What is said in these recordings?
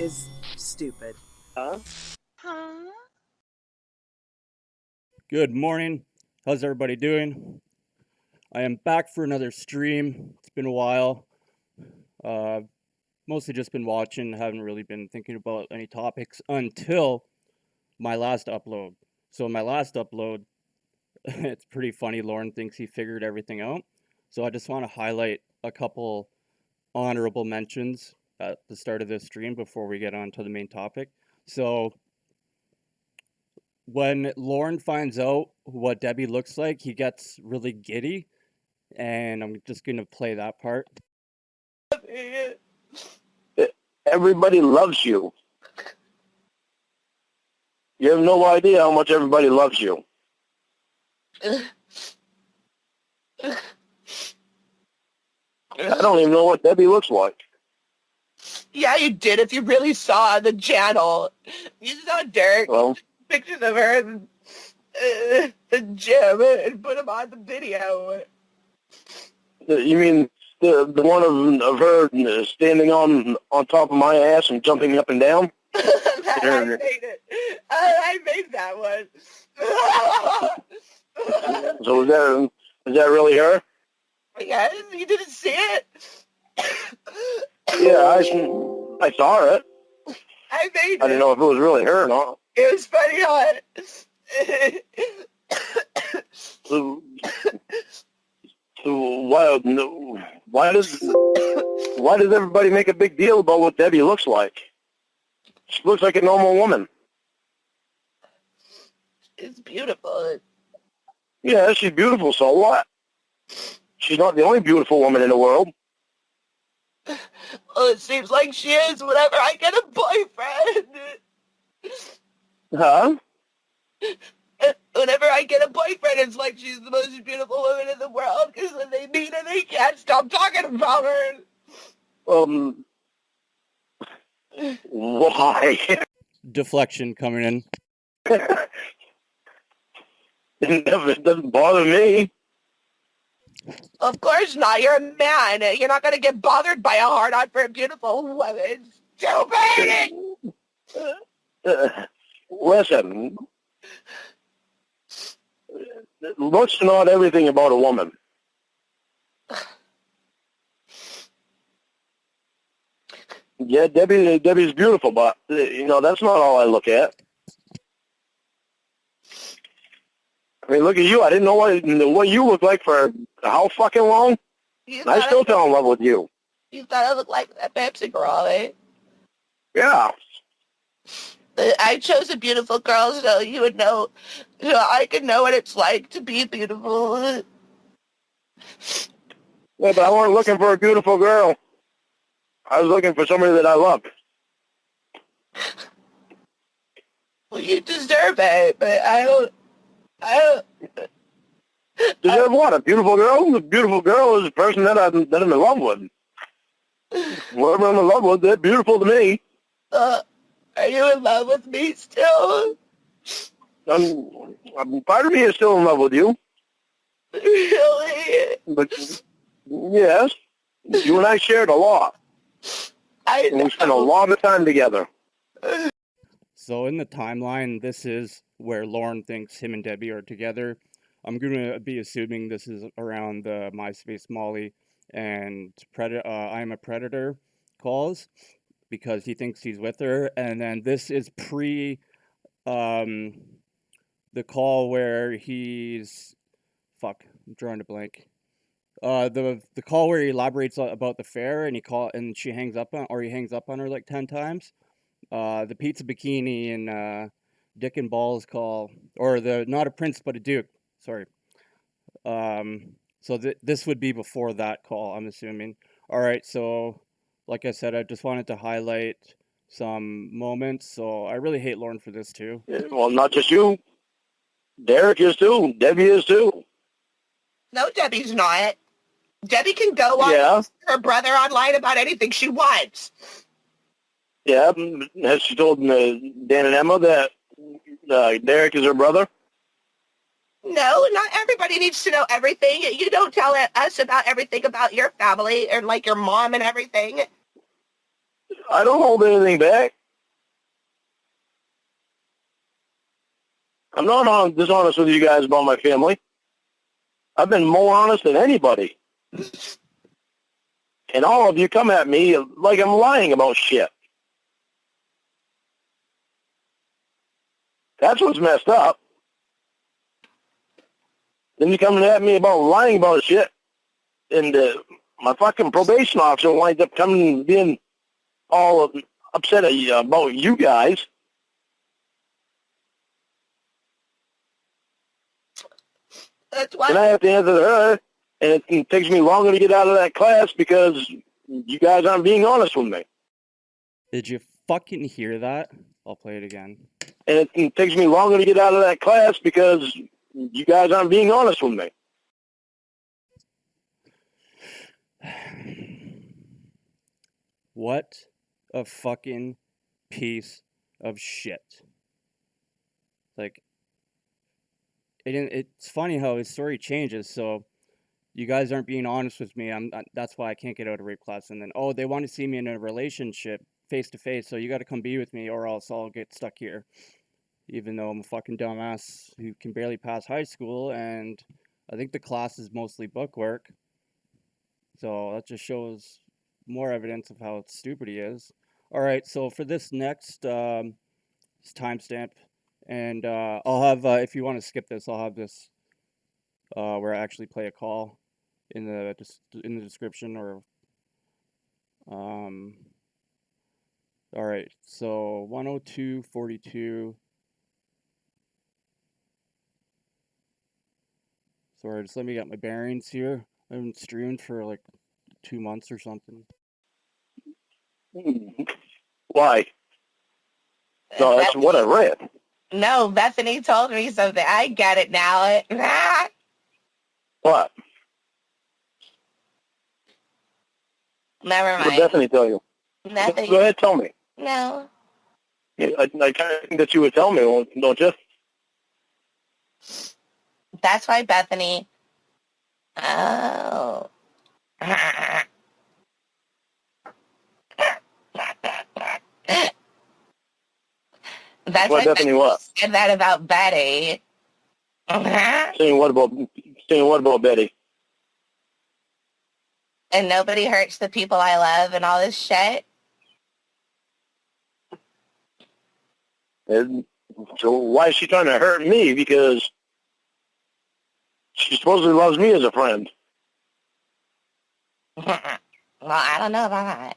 is stupid. Huh? Good morning. How's everybody doing? I am back for another stream. It's been a while. Mostly just been watching. Haven't really been thinking about any topics until my last upload. So my last upload, it's pretty funny. Lorne thinks he figured everything out. So I just want to highlight a couple honorable mentions at the start of this stream before we get on to the main topic. So when Lorne finds out what Debbie looks like, he gets really giddy, and I'm just gonna play that part. Everybody loves you. You have no idea how much everybody loves you. I don't even know what Debbie looks like. Yeah, you did. If you really saw the channel, you saw Derek Well, pictures of her in the gym and put them on the video. you mean the one of her standing on top of my ass and jumping up and down? I made it. I made that one. So is that really her? Yes, you didn't see it? Yeah, I saw it. I made it. I didn't know if it was really her or not. It was funny So why does everybody make a big deal about what Debbie looks like? She looks like a normal woman. It's beautiful. Yeah, she's beautiful, so what? She's not the only beautiful woman in the world. Well, it seems like she is whenever I get a boyfriend. Huh? Whenever I get a boyfriend, it's like she's the most beautiful woman in the world, because when they meet her, they can't stop talking about her. Why? Deflection coming in. It doesn't bother me. Of course not. You're a man. You're not going to get bothered by a hard-on for a beautiful woman. Stupid! Listen, looks are not everything about a woman. Yeah, Debbie's beautiful, but that's not all I look at. I mean, look at you. I didn't know what you look like for how fucking long. I still fell in love with you. You thought I looked like that Pepsi girl, eh? Yeah. I chose a beautiful girl so you would know, I could know what it's like to be beautiful. Yeah, but I wasn't looking for a beautiful girl. I was looking for somebody that I loved. Well, you deserve it, but I don't. Deserve what? A beautiful girl? A beautiful girl is a person that I'm in love with. Whoever I'm in love with, they're beautiful to me. Are you in love with me still? Part of me is still in love with you. Really? But, yes, you and I shared a lot. And we spent a lot of time together. So in the timeline, this is where Lorne thinks him and Debbie are together. I'm going to be assuming this is around the MySpace Molly and I'm a Predator calls, because he thinks he's with her. And then this is pre the call where he's I'm drawing a blank. The call where he elaborates about the fair, and she hangs up on her like 10 times. The pizza bikini and Dick and Balls call, or the not a prince but a duke. Sorry. So this would be before that call, I'm assuming. All right. So, like I said, I just wanted to highlight some moments. So I really hate Lorne for this too. Well, not just you. Derek is too. Debbie is too. No, Debbie's not. Debbie can go on her brother online about anything she wants. Yeah, has she told Dan and Emma that Derek is her brother? No, not everybody needs to know everything. You don't tell us about everything about your family or like your mom and everything. I don't hold anything back. I'm not dishonest with you guys about my family. I've been more honest than anybody. And all of you come at me like I'm lying about shit. That's what's messed up. Then you coming at me about lying about shit, and my fucking probation officer winds up coming and being all upset at you about you guys. That's why. And I have to answer to her, and it takes me longer to get out of that class because you guys aren't being honest with me. Did you fucking hear that? I'll play it again. And it takes me longer to get out of that class because you guys aren't being honest with me. What a fucking piece of shit. Like, it's funny how his story changes. So you guys aren't being honest with me. That's why I can't get out of rape class. And then, oh, they want to see me in a relationship face to face, so you got to come be with me or else I'll get stuck here. Even though I'm a fucking dumbass who can barely pass high school, and I think the class is mostly bookwork. So that just shows more evidence of how stupid he is. All right, so for this next timestamp, and I'll have, if you want to skip this, I'll have this where I actually play a call in the description, or all right, so 102.42. Sorry, just let me get my bearings here. I haven't streamed for like 2 months or something. Why? No, that's what I read. No, Bethany told me something. I get it now. What? Never What mind. did Bethany tell you? Nothing. Go ahead, tell me. No. I kind of think that you would tell me, don't you? That's why Bethany. Oh. That's why Bethany what? said that about Betty. Saying what about Betty? And nobody hurts the people I love and all this shit. And so why is she trying to hurt me? Because she supposedly loves me as a friend. Well, I don't know about that.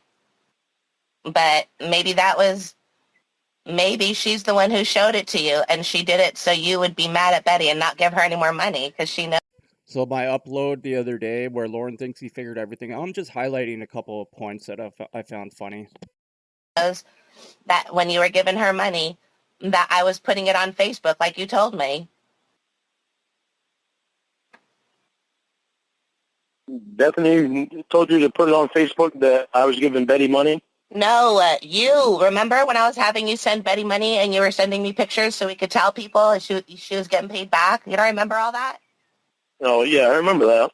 But maybe she's the one who showed it to you, and she did it so you would be mad at Betty and not give her any more money because she knows. So my upload the other day where Lorne thinks he figured everything out, I'm just highlighting a couple of points that I found funny. That when you were giving her money, that I was putting it on Facebook like you told me. Bethany told you to put it on Facebook that I was giving Betty money? No, you. Remember when I was having you send Betty money and you were sending me pictures so we could tell people she was getting paid back? You don't remember all that? Oh, yeah, I remember that.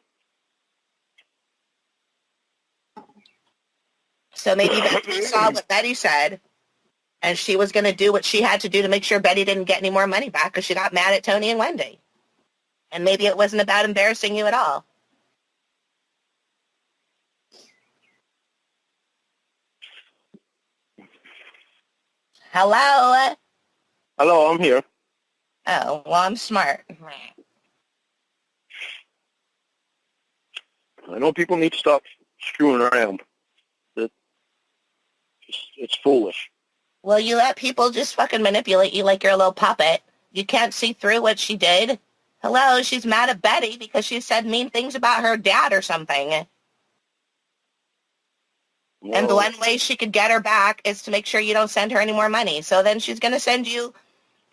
So maybe Betty saw what Betty said, and she was going to do what she had to do to make sure Betty didn't get any more money back because she got mad at Tony and Wendy. And maybe it wasn't about embarrassing you at all. Hello? Hello, I'm here. Oh, well, I'm smart. I know people need to stop screwing around. It's foolish. Well, you let people just fucking manipulate you like you're a little puppet. You can't see through what she did. Hello, she's mad at Betty because she said mean things about her dad or something. Well, and the one way she could get her back is to make sure you don't send her any more money. So then she's going to send you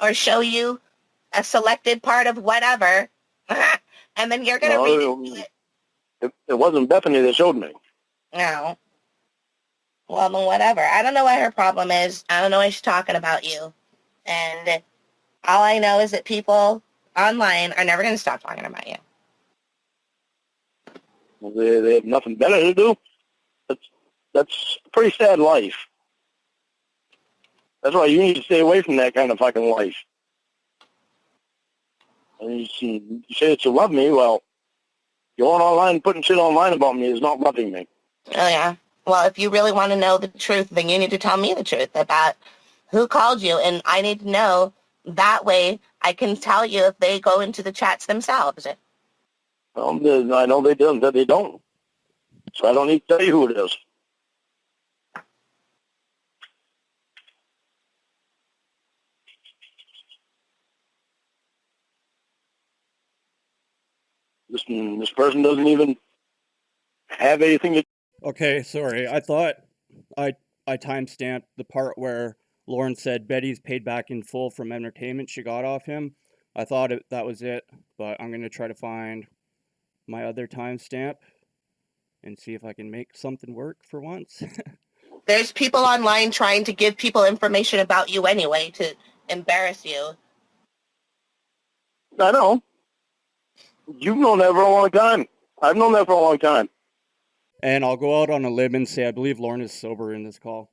or show you a selected part of whatever, and then you're going to read it. It wasn't Bethany that showed me. No. Well, then whatever. I don't know what her problem is. I don't know why she's talking about you. And all I know is that people online are never going to stop talking about you. Well, they have nothing better to do. That's a pretty sad life. That's why you need to stay away from that kind of fucking life. And you say that you love me, well, going online and putting shit online about me is not loving me. Oh, yeah. Well, if you really want to know the truth, then you need to tell me the truth about who called you, and I need to know. That way I can tell you if they go into the chats themselves. Well, I know they don't. So I don't need to tell you who it is. This person doesn't even have anything to... Okay, sorry. I thought I timestamped the part where Lorne said Betty's paid back in full from entertainment she got off him. I thought that was it, but I'm going to try to find my other timestamp and see if I can make something work for once. There's people online trying to give people information about you anyway to embarrass you. I know. You've known that for a long time. I've known that for a long time. And I'll go out on a limb and say I believe Lorne is sober in this call.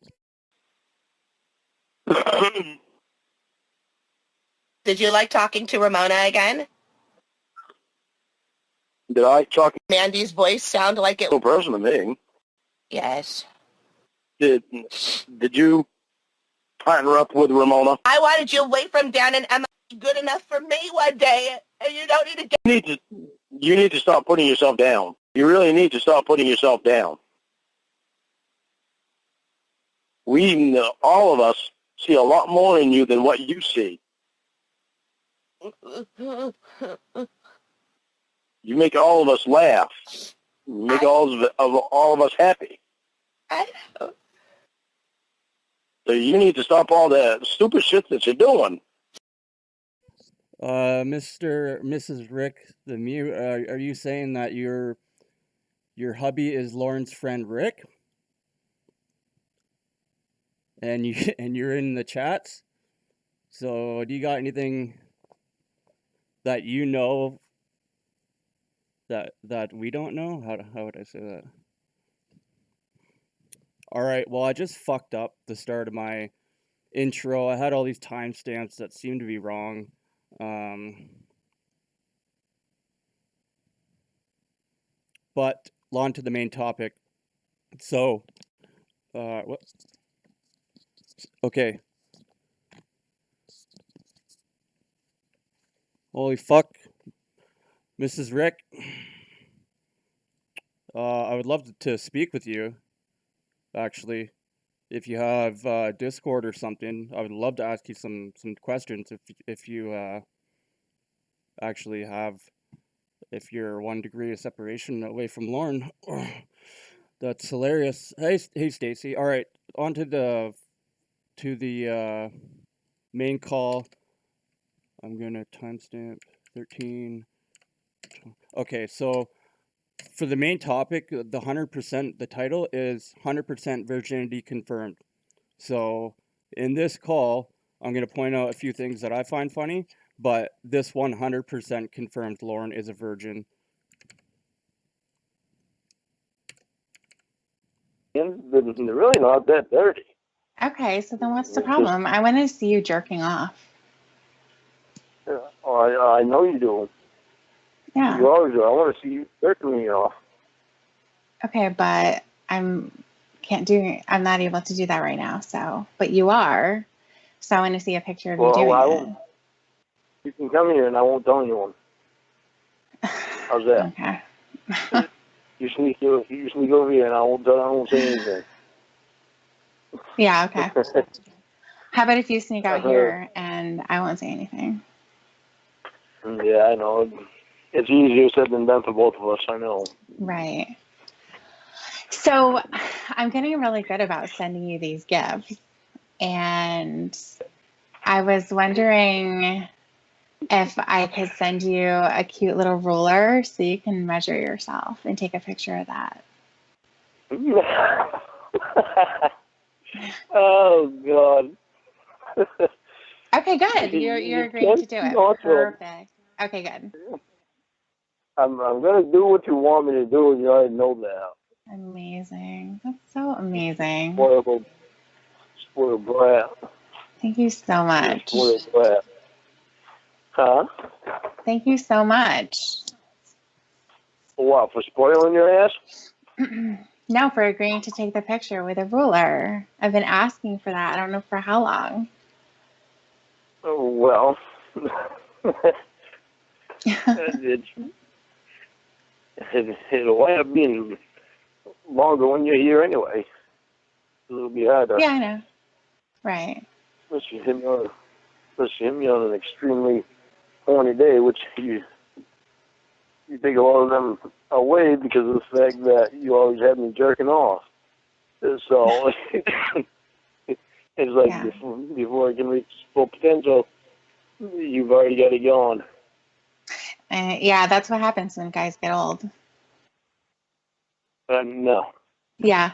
Did you like talking to Ramona again? Did I talk... Mandy's voice sound like it... No person to me. Yes. Did you partner up with Ramona? I wanted you away from Dan and Emma. Good enough for me one day, and you don't need to get... You need to stop putting yourself down. You really need to stop putting yourself down. All of us, see a lot more in you than what you see. You make all of us laugh. You make all of us happy. I know. So you need to stop all that stupid shit that you're doing. Mrs. Rick, the mute, are you saying that your hubby is Lorne's friend Rick? And you're in the chats? So do you got anything that you know that we don't know? How would I say that? All right, well, I just fucked up the start of my intro. I had all these timestamps that seemed to be wrong. But on to the main topic. So, what? Okay. Holy fuck, Mrs. Rick. I would love to speak with you. Actually, if you have Discord or something, I would love to ask you some questions. If you actually have, if you're 1 degree of separation away from Lorne, that's hilarious. Hey, Stacy. All right, on to the main call. I'm gonna timestamp 13. Okay, so for the main topic, the 100%, the title is 100% virginity confirmed. So in this call, I'm going to point out a few things that I find funny, but this 100% confirmed Lorne is a virgin. And they're really not that dirty. Okay, so then what's the problem? I want to see you jerking off. Yeah, I know you do. Yeah. You always do. I want to see you jerking me off. Okay, but I'm not able to do that right now. So, but you are. So I want to see a picture of you doing it. You can come here and I won't tell anyone. How's that? Okay. You sneak over here and I won't say anything. Yeah. Okay. How about if you sneak out here and I won't say anything? Yeah, I know. It's easier said than done for both of us. I know. Right. So I'm getting really good about sending you these gifts, and I was wondering if I could send you a cute little ruler so you can measure yourself and take a picture of that. Oh, God. Okay, good. You're agreeing to do it. Perfect. Okay, good. I'm going to do what you want me to do, and you already know that. Amazing. That's so amazing. Spoiled brat. Thank you so much. Spoiled brat. Huh? Thank you so much. What, for spoiling your ass? No, for agreeing to take the picture with a ruler. I've been asking for that. I don't know for how long. Oh, well, it'll wind up being longer when you're here anyway. It'll be harder. Yeah, I know. Right. Unless you hit me on an extremely horny day, which you take a lot of them away because of the fact that you always have me jerking off. So it's like before I can reach full potential, you've already got it going. Yeah, that's what happens when guys get old. No. Yeah.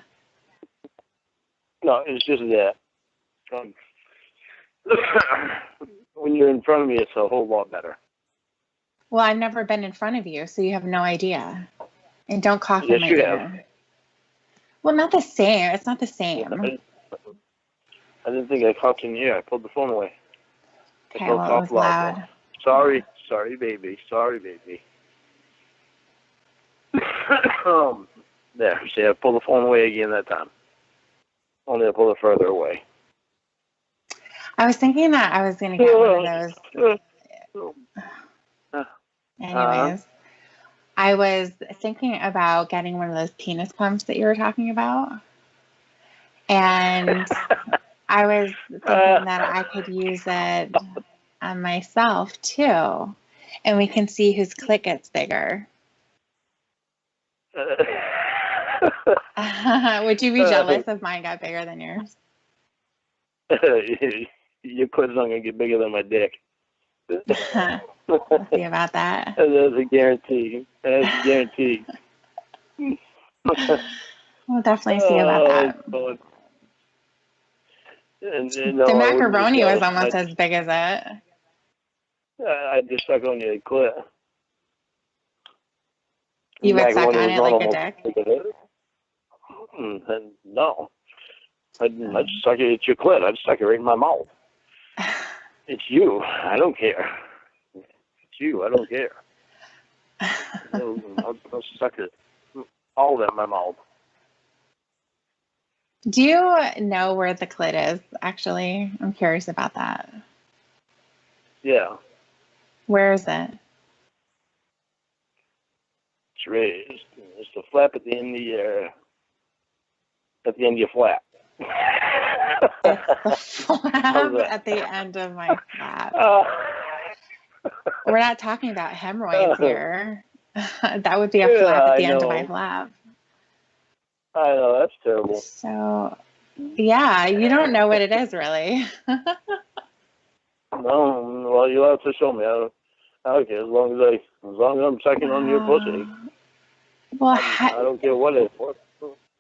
No, it's just that. When you're in front of me, it's a whole lot better. Well, I've never been in front of you, so you have no idea. And don't cough in Yes, my you ear. have. Well, not the same. It's not the same. I didn't think I coughed in the ear. I pulled the phone away. Okay, well, it was loud. Sorry, baby. There, see, I pulled the phone away again that time. Only I pulled it further away. I was thinking that I was going to get one of those. Anyways, I was thinking about getting one of those penis pumps that you were talking about. And I was thinking that I could use it on myself too. And we can see whose clit gets bigger. Would you be jealous if mine got bigger than yours? Your clit's not going to get bigger than my dick. We'll see about that. That's a guarantee. We'll definitely see about that. The macaroni was almost as big as it. I just stuck on your clit. You would suck on it like a dick? No. I'd just suck it at your clit. I'd stuck it right in my mouth. It's you. I don't care. It's you. I don't care. I'll suck it all that in my mouth. Do you know where the clit is, actually? I'm curious about that. Yeah. Where is it? It's right. It's the flap at the end of your flap. It's the flap at the end of my flap. We're not talking about hemorrhoids here. That would be a flap at the end of my flap. I know, that's terrible. So, yeah, you don't know what it is, really. No, well, you'll have to show me. I don't care, as long as I'm sucking on your pussy. Well, I don't care what I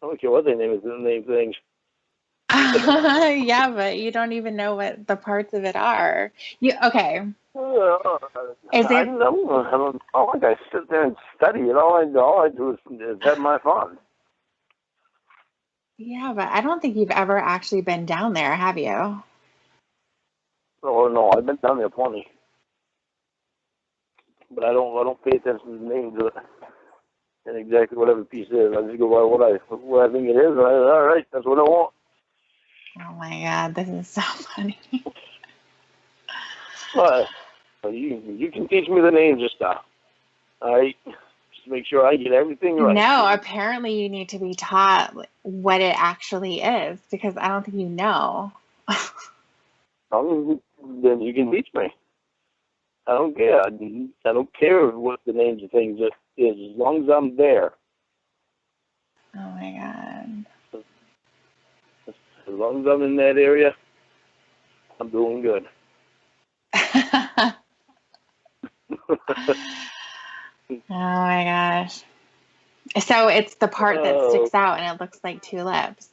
don't care what they name things. Yeah, but you don't even know what the parts of it are. Okay. Is it? I don't like I sit there and study it. All I do is have my fun. Yeah, but I don't think you've ever actually been down there, have you? Oh no, I've been down there plenty, but I don't pay attention to the names of it and exactly whatever piece it is. I just go by what I think it is. And all right, that's what I want. Oh my God, this is so funny. You can teach me the names of stuff. All right, just make sure I get everything right. No, apparently you need to be taught what it actually is because I don't think you know. Then you can teach me. I don't care. I don't care what the names of things is, as long as I'm there. Oh my God. As long as I'm in that area, I'm doing good. Oh my gosh. So it's the part that sticks out and it looks like two lips.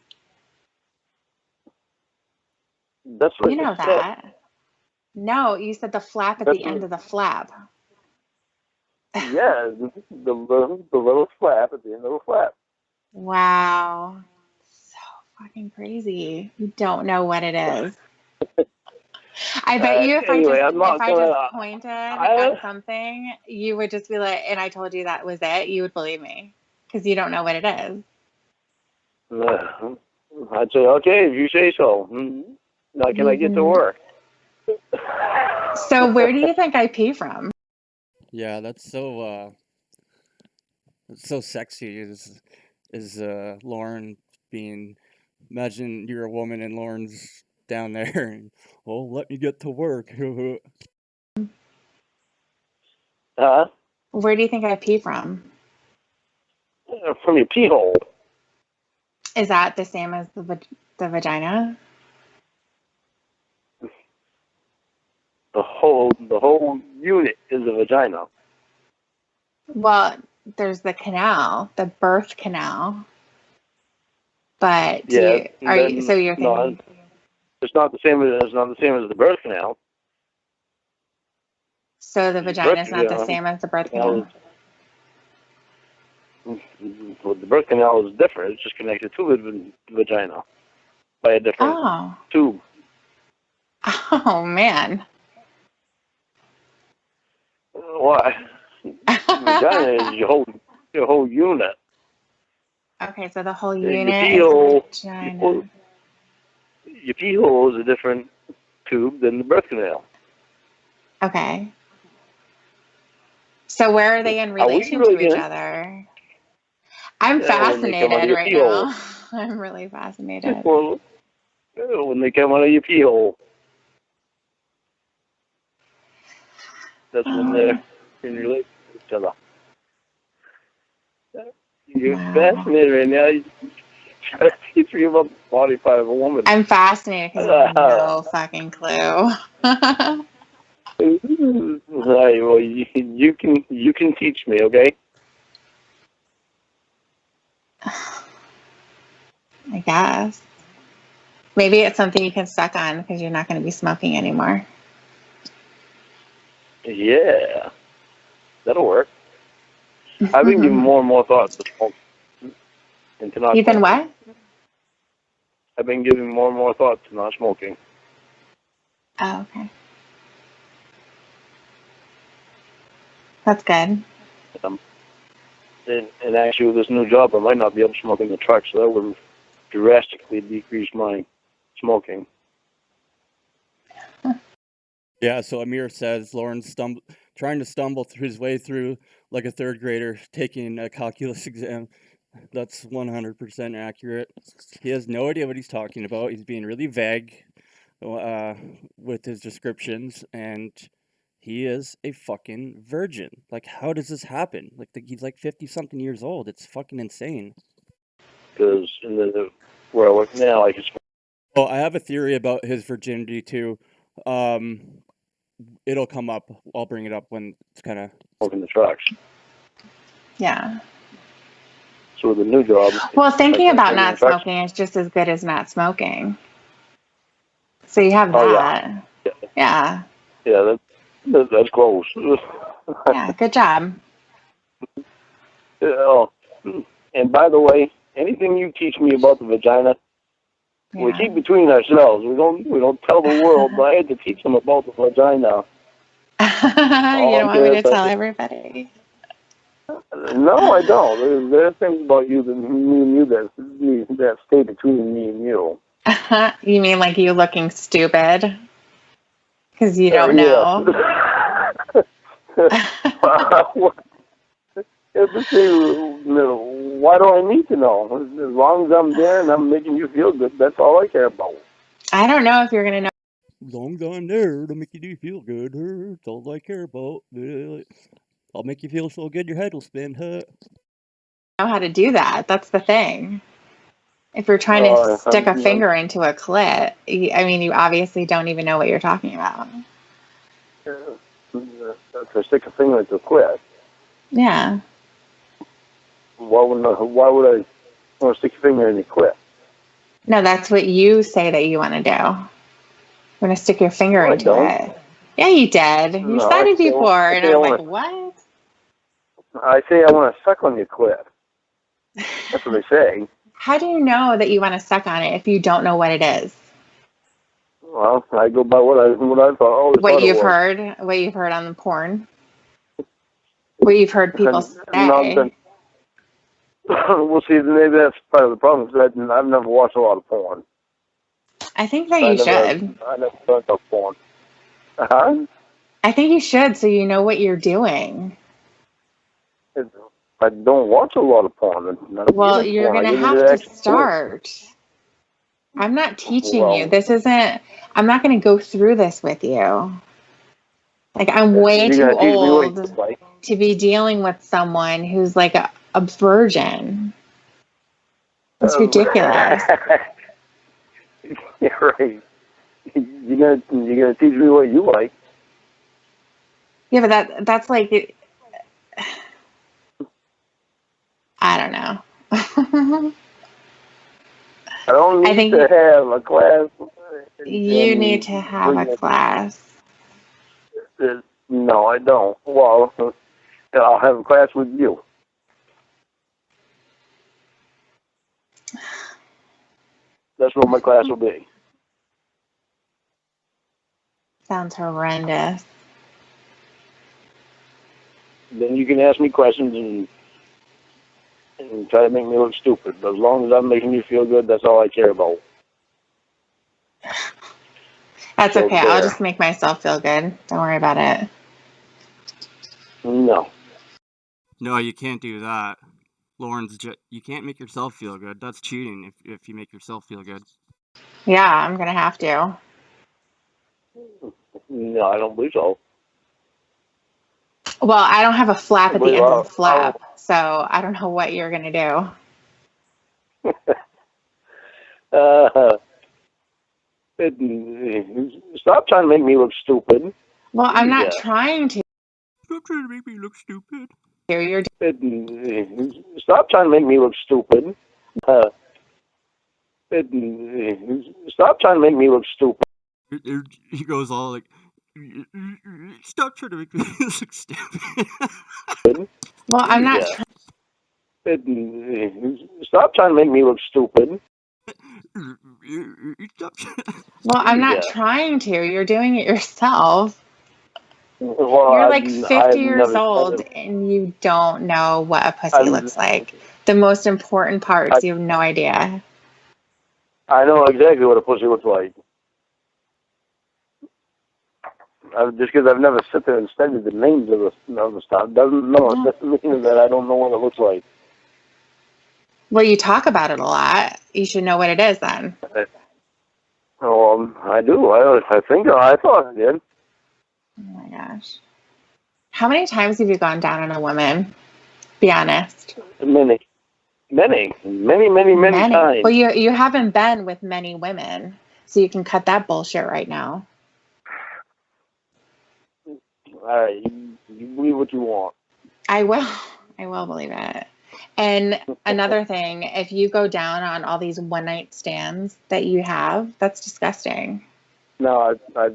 That's what you know that. No, you said the flap at the end of the flap. Yeah, the little flap at the end of the flap. Wow. So fucking crazy. You don't know what it is. I bet you if Anyway, I I'm not just gonna. pointed at something, you would just be like, and I told you that was it, you would believe me because you don't know what it is. I'd say, okay, if you say so. Now can I get to work? So where do you think I pee from? Yeah, that's so sexy. Is Lorne being? Imagine you're a woman and Lorne's down there, and let me get to work. Huh? Where do you think I pee from? From your pee hole. Is that the same as the vagina? The whole unit is a vagina. Well, there's the canal, the birth canal. But Yeah, so you're thinking it's not the same as the birth canal. So the vagina is not the same as the birth canal? Well, the birth canal is different. It's just connected to the vagina by a different tube. Oh, man. Why? Vagina is your whole unit. Okay, so the whole unit is vagina. Your pee hole is a different tube than the birth canal. Okay. So where are they in relation to each other? I'm fascinated right now. I'm really fascinated. Well, when they come out of your pee hole, that's when they're in relation to each other. You're fascinated right now. You try to teach me about the body part of a woman. I'm fascinated because I have no fucking clue. Well, you can teach me, okay? I guess. Maybe it's something you can suck on because you're not going to be smoking anymore. Yeah, that'll work. I've been giving more and more thought to smoke. You've been what? I've been giving more and more thought to not smoking. Oh, okay. That's good. And actually, with this new job, I might not be able to smoke in the truck, so that would drastically decrease my smoking. Yeah, so Amir says Lorne's trying to stumble through his way through like a third grader taking a calculus exam. That's 100% accurate. He has no idea what he's talking about. He's being really vague with his descriptions, and he is a fucking virgin. Like, how does this happen? Like, he's like 50-something years old. It's fucking insane. Because where I work now, I just... Well, I have a theory about his virginity, too. It'll come up. I'll bring it up when it's kind of... smoking the trucks. Yeah. So with the new job... Well, thinking about not smoking is just as good as not smoking. So you have that. Yeah. Yeah, that's close. Yeah, good job. And by the way, anything you teach me about the vagina, we keep between ourselves. We don't tell the world, but I had to teach them about the vagina. You don't want me to tell everybody? No, I don't. There are things about you, me and you, that stay between me and you. You mean like you looking stupid? Because you don't know. Why do I need to know? As long as I'm there and I'm making you feel good, that's all I care about. I don't know if you're going to know. As long as I'm there to make you feel good, that's all I care about. I'll make you feel so good your head will spin. Know how to do that. That's the thing. If you're trying to stick a finger into a clit, I mean, you obviously don't even know what you're talking about. To stick a finger into a clit? Yeah. Why would I want to stick a finger in the clit? No, that's what you say that you want to do. You want to stick your finger into it. Yeah, you did. You said it before, and I'm like, what? I say I want to suck on your clit. That's what they say. How do you know that you want to suck on it if you don't know what it is? Well, I go by what I thought. Always What thought it you've was. heard, what you've heard on the porn, what you've heard people say. No, well, see, maybe that's part of the problem. Because I've never watched a lot of porn. I think that you should. I never learned about porn. Huh? I think you should, so you know what you're doing. I don't watch a lot of porn. Well, you're going to have to start. I'm not teaching you. This isn't, I'm not going to go through this with you. Like, I'm way too old to be dealing with someone who's like a virgin. It's ridiculous. Yeah, right. You're gonna teach me what you like. Yeah, but that's like, I don't know. I don't need to have a class. You need to have a class. No, I don't. Well, I'll have a class with you. That's what my class will be. Sounds horrendous. Then you can ask me questions and try to make me look stupid. But as long as I'm making you feel good, that's all I care about. That's so okay. I'll just make myself feel good. Don't worry about it. No. No, you can't do that. Lorne's you can't make yourself feel good. That's cheating if you make yourself feel good. Yeah, I'm going to have to. No, I don't believe so. Well, I don't have a flap at the end of the flap, so I don't know what you're going to do. Stop trying to make me look stupid. Well, I'm not trying to. Stop trying to make me look stupid. Stop trying to make me look stupid. Stop trying to make me look stupid. He goes all like, stop trying to make me look stupid. Well, I'm not Stop trying to make me look stupid. Well, I'm not trying to. You're doing it yourself. Well, you're like 50 years old and you don't know what a pussy looks like. The most important parts, you have no idea. I know exactly what a pussy looks like. Just because I've never sit there and studied the names of the stuff doesn't mean that I don't know what it looks like. Well, you talk about it a lot. You should know what it is then. I do. I thought I did. Oh my gosh. How many times have you gone down on a woman? Be honest. Many times. Well, you haven't been with many women, so you can cut that bullshit right now. All right, you believe what you want. I will believe it. And another thing, if you go down on all these one-night stands that you have, that's disgusting. No, I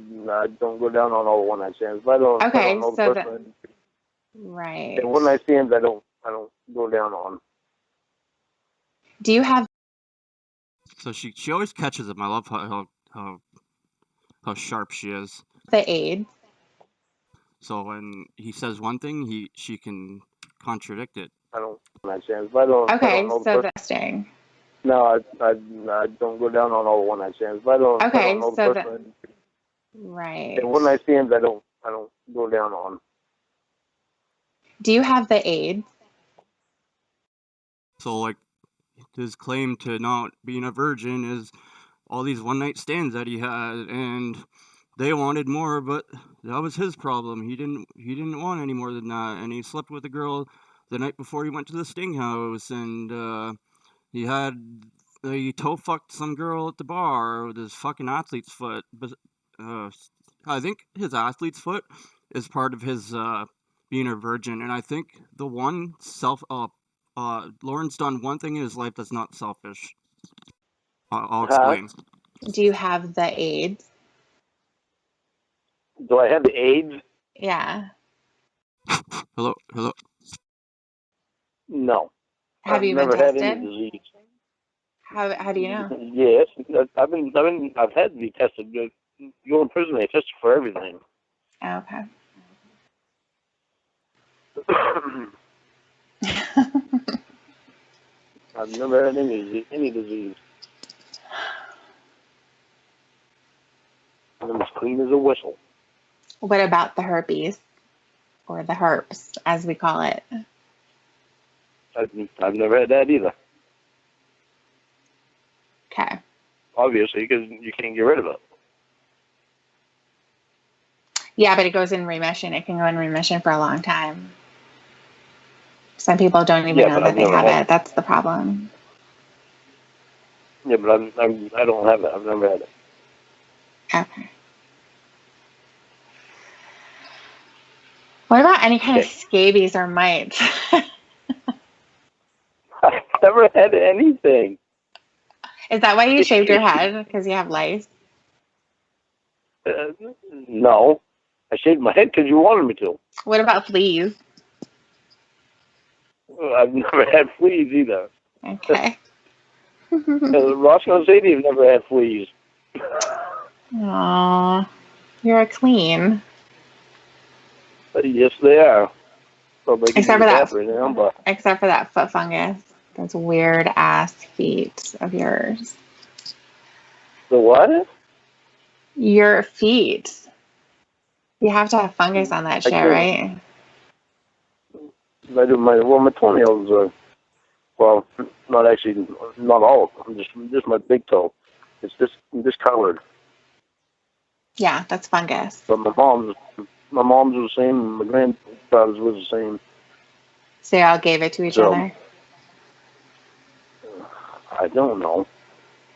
don't go down on all the one-night stands. But I don't know the person. Right. And one-night stands, I don't go down on. Do you have? So she always catches him. I love how sharp she is. The AIDS. So when he says one thing, she can contradict it. I don't one-night stands, but I don't. Okay, I don't know so that's interesting. No, I don't go down on all the one-night stands, but I don't. Okay, I don't know so the person. Right. And one-night stands, I don't go down on. Do you have the AIDS? So like, his claim to not being a virgin is all these one-night stands that he had, and they wanted more, but that was his problem. He didn't want any more than that, and he slept with a girl the night before he went to the Sting House, and he toe fucked some girl at the bar with his fucking athlete's foot. But I think his athlete's foot is part of his being a virgin, and I think the one Lorne's done one thing in his life that's not selfish. I'll explain. Do you have the AIDS? Do I have the AIDS? Yeah. Hello. No. Have you never been tested? had any disease. How do you know? Yes, I've had to be tested. you go in prison, they test you for everything. Okay. I've never had any disease. I'm as clean as a whistle. What about the herpes? Or the herpes, as we call it? I've never had that either. Okay. Obviously, because you can't get rid of it. Yeah, but it goes in remission. It can go in remission for a long time. Some people don't even know that they have it. That's the problem. Yeah, but I don't have it. I've never had it. Okay. What about any kind of scabies or mites? I've never had anything. Is that why you shaved your head? Because you have lice? No. I shaved my head because you wanted me to. What about fleas? I've never had fleas either. Okay. Ross and Sadie have never had fleas. Aww. You're clean. Yes, they are. Except for that foot fungus. Those weird ass feet of yours. The what? Your feet. You have to have fungus on that shit, right? I do my toenails are, well, not all of them, just my big toe. It's discolored. Yeah, that's fungus. But my mom's was the same, my grandfather's was the same. So y'all gave it to each other? I don't know.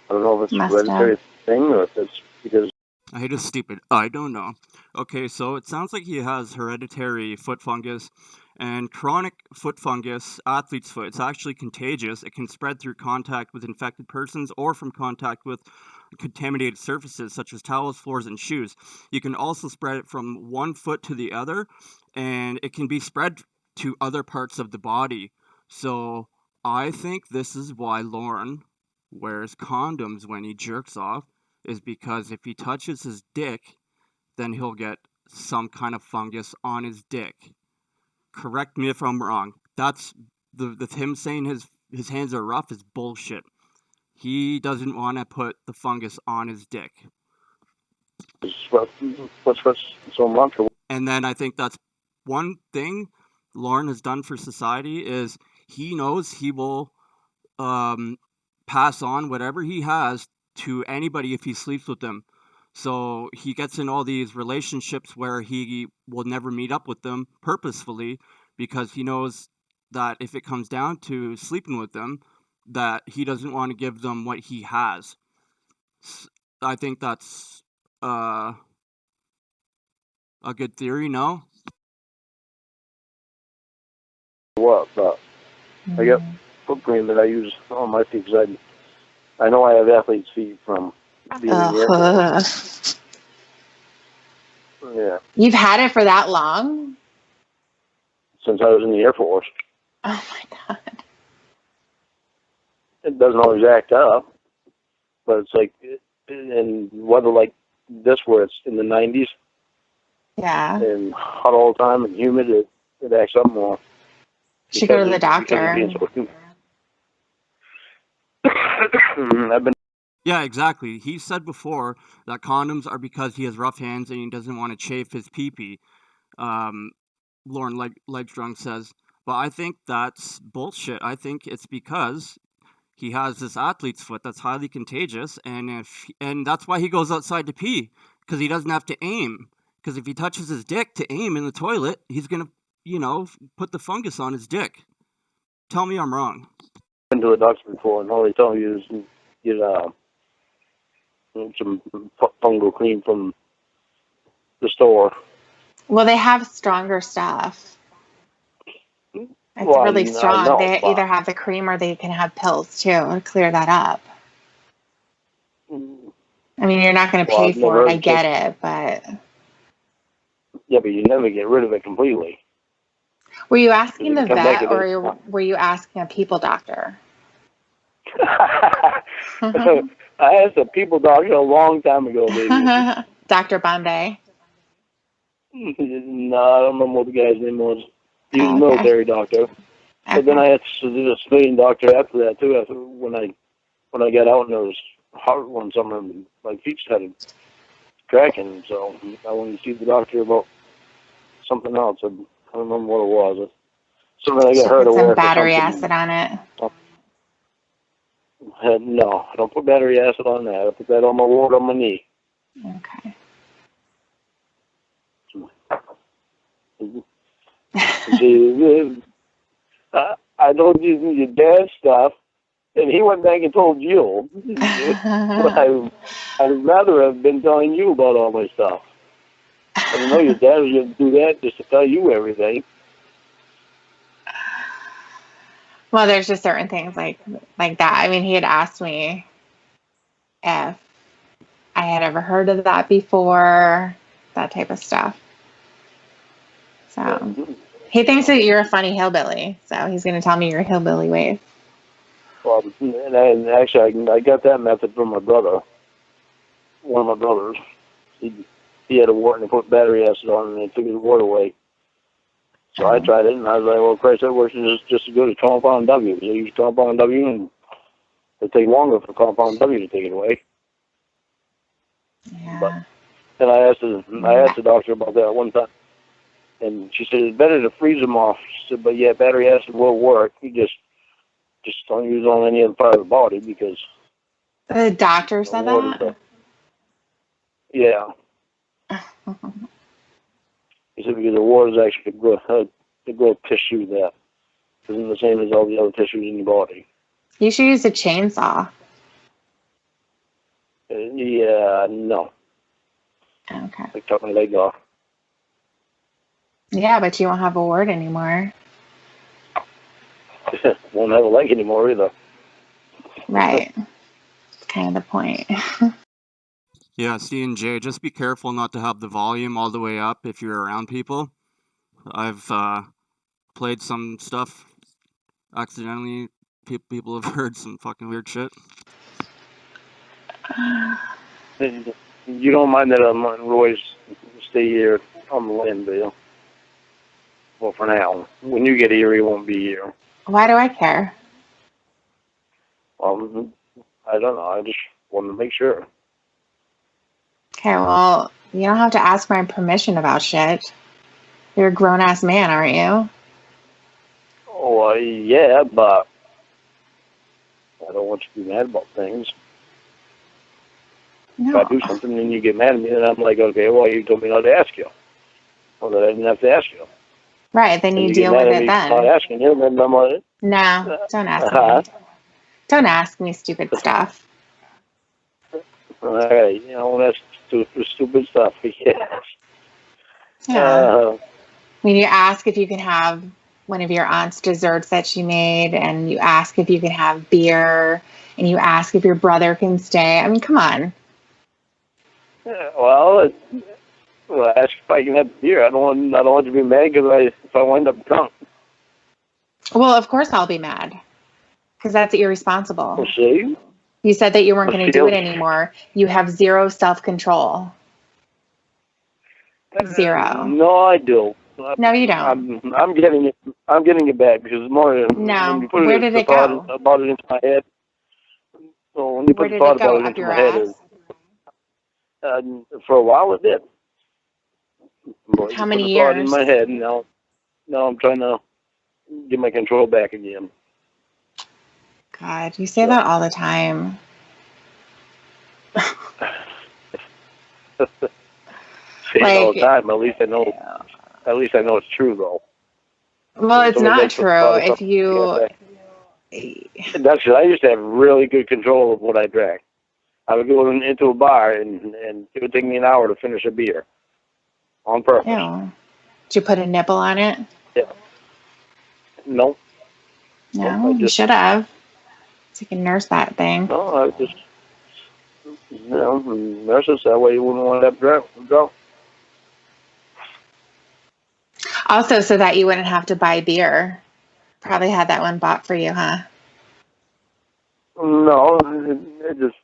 I don't know if it's a hereditary thing or if it's because... I hate a stupid. I don't know. Okay, so it sounds like he has hereditary foot fungus and chronic foot fungus, athlete's foot. It's actually contagious. It can spread through contact with infected persons or from contact with contaminated surfaces such as towels, floors, and shoes. You can also spread it from one foot to the other, and it can be spread to other parts of the body. So I think this is why Lorne wears condoms when he jerks off, is because if he touches his dick, then he'll get some kind of fungus on his dick. Correct me if I'm wrong. That's the him saying his hands are rough is bullshit. He doesn't want to put the fungus on his dick. What's so much? And then I think that's one thing Lorne has done for society is he knows he will pass on whatever he has to anybody if he sleeps with them. So he gets in all these relationships where he will never meet up with them purposefully because he knows that if it comes down to sleeping with them, that he doesn't want to give them what he has. I think that's a good theory, no? What? I got foot cream that I use on my feet because I know I have athlete's feet from being in the Air Force. Yeah. You've had it for that long? Since I was in the Air Force. Oh my God. It doesn't always act up, but it's like in weather like this where it's in the 90s. Yeah. And hot all the time and humid, it acts up more. Should go to the doctor. Yeah, exactly. He said before that condoms are because he has rough hands and he doesn't want to chafe his pee-pee. Lorne Legstrong says. But I think that's bullshit. I think it's because he has this athlete's foot that's highly contagious, and that's why he goes outside to pee, because he doesn't have to aim. Because if he touches his dick to aim in the toilet, he's going to, put the fungus on his dick. Tell me I'm wrong. I've been to a doctor before, and all they tell you is get some fungal cream from the store. Well, they have stronger stuff. It's really strong. They either have the cream or they can have pills, too, to clear that up. I mean, you're not going to pay for it. I get it, but... Yeah, but you never get rid of it completely. Were you asking the vet or were you asking a people doctor? I asked a people doctor a long time ago, baby. Dr. Bombay? No, I don't remember what the guy's name was. He was a Okay. military doctor. But then I had to do a civilian doctor after that too. After when I got out and it was hard one summer, and my feet started cracking. So I went to see the doctor about something else. I don't remember what it was. Something I got hurt at Put some work. battery acid on it. No, I don't put battery acid on that. I put that on my wart on my knee. Okay. See, I told you your dad's stuff, and he went back and told you. I'd rather have been telling you about all my stuff. I didn't know your dad was going to do that just to tell you everything. Well, there's just certain things like that. I mean, he had asked me if I had ever heard of that before, that type of stuff. So he thinks that you're a funny hillbilly, so he's going to tell me your hillbilly ways. Well, and actually, I got that method from my brother. One of my brothers. He had a wart and he put battery acid on it and he took his wart away. So I tried it and I was like, well, Christ, that works just as good as compound W. You use compound W and it take longer for compound W to take it away. Yeah. But then I asked the doctor about that one time. And she said, it's better to freeze them off. She said, but yeah, battery acid will work. You just don't use it on any other part of the body because... The doctor said that? Yeah. He said because the wart is actually the growth tissue that isn't the same as all the other tissues in your body. You should use a chainsaw. Yeah, no. Okay. Like cut my leg off. Yeah, but you won't have a wart anymore. Won't have a leg anymore either. Right. That's kind of the point. Yeah, C and J, just be careful not to have the volume all the way up if you're around people. I've played some stuff accidentally. People have heard some fucking weird shit. You don't mind that I'm always stay here on the land, Bill? Well, for now. When you get here, you won't be here. Why do I care? I don't know. I just wanted to make sure. Okay, well, you don't have to ask my permission about shit. You're a grown-ass man, aren't you? Oh, yeah, but I don't want you to be mad about things. No. If I do something and you get mad at me, then I'm like, okay, well, you told me not to ask you. Well, then I didn't have to ask you. Right, then you deal with it then. Not asking you, then I'm like, no, don't ask me. Don't ask me stupid stuff. All right, that's stupid stuff. Yes. Yeah. When you ask if you can have one of your aunt's desserts that she made, and you ask if you can have beer, and you ask if your brother can stay. I mean, come on. Yeah, well, ask if I can have beer. I don't want you to be mad because if I wind up drunk. Well, of course I'll be mad because that's irresponsible. Well, see? You said that you weren't going to do it anymore. You have zero self-control. Zero. No, I do. No, you don't. I'm getting it. I'm getting it back because more. No. When you put Where did it go? About it into my head. So when you put the thought about it into my head, for a while it did. But how many years? Thought in my head, and now I'm trying to get my control back again. God, you say that all the time. Say it all the time. At least I know. At least I know it's true, though. Well, it's not true if you. That's I used to have really good control of what I drank. I would go into a bar and it would take me an hour to finish a beer. On purpose. Ew. Did you put a nipple on it? Yeah. No. No, you should have. So you can nurse that thing. No, I just, nurse it that way you wouldn't want to have drunk. Also, so that you wouldn't have to buy beer. Probably had that one bought for you, huh? No, it just,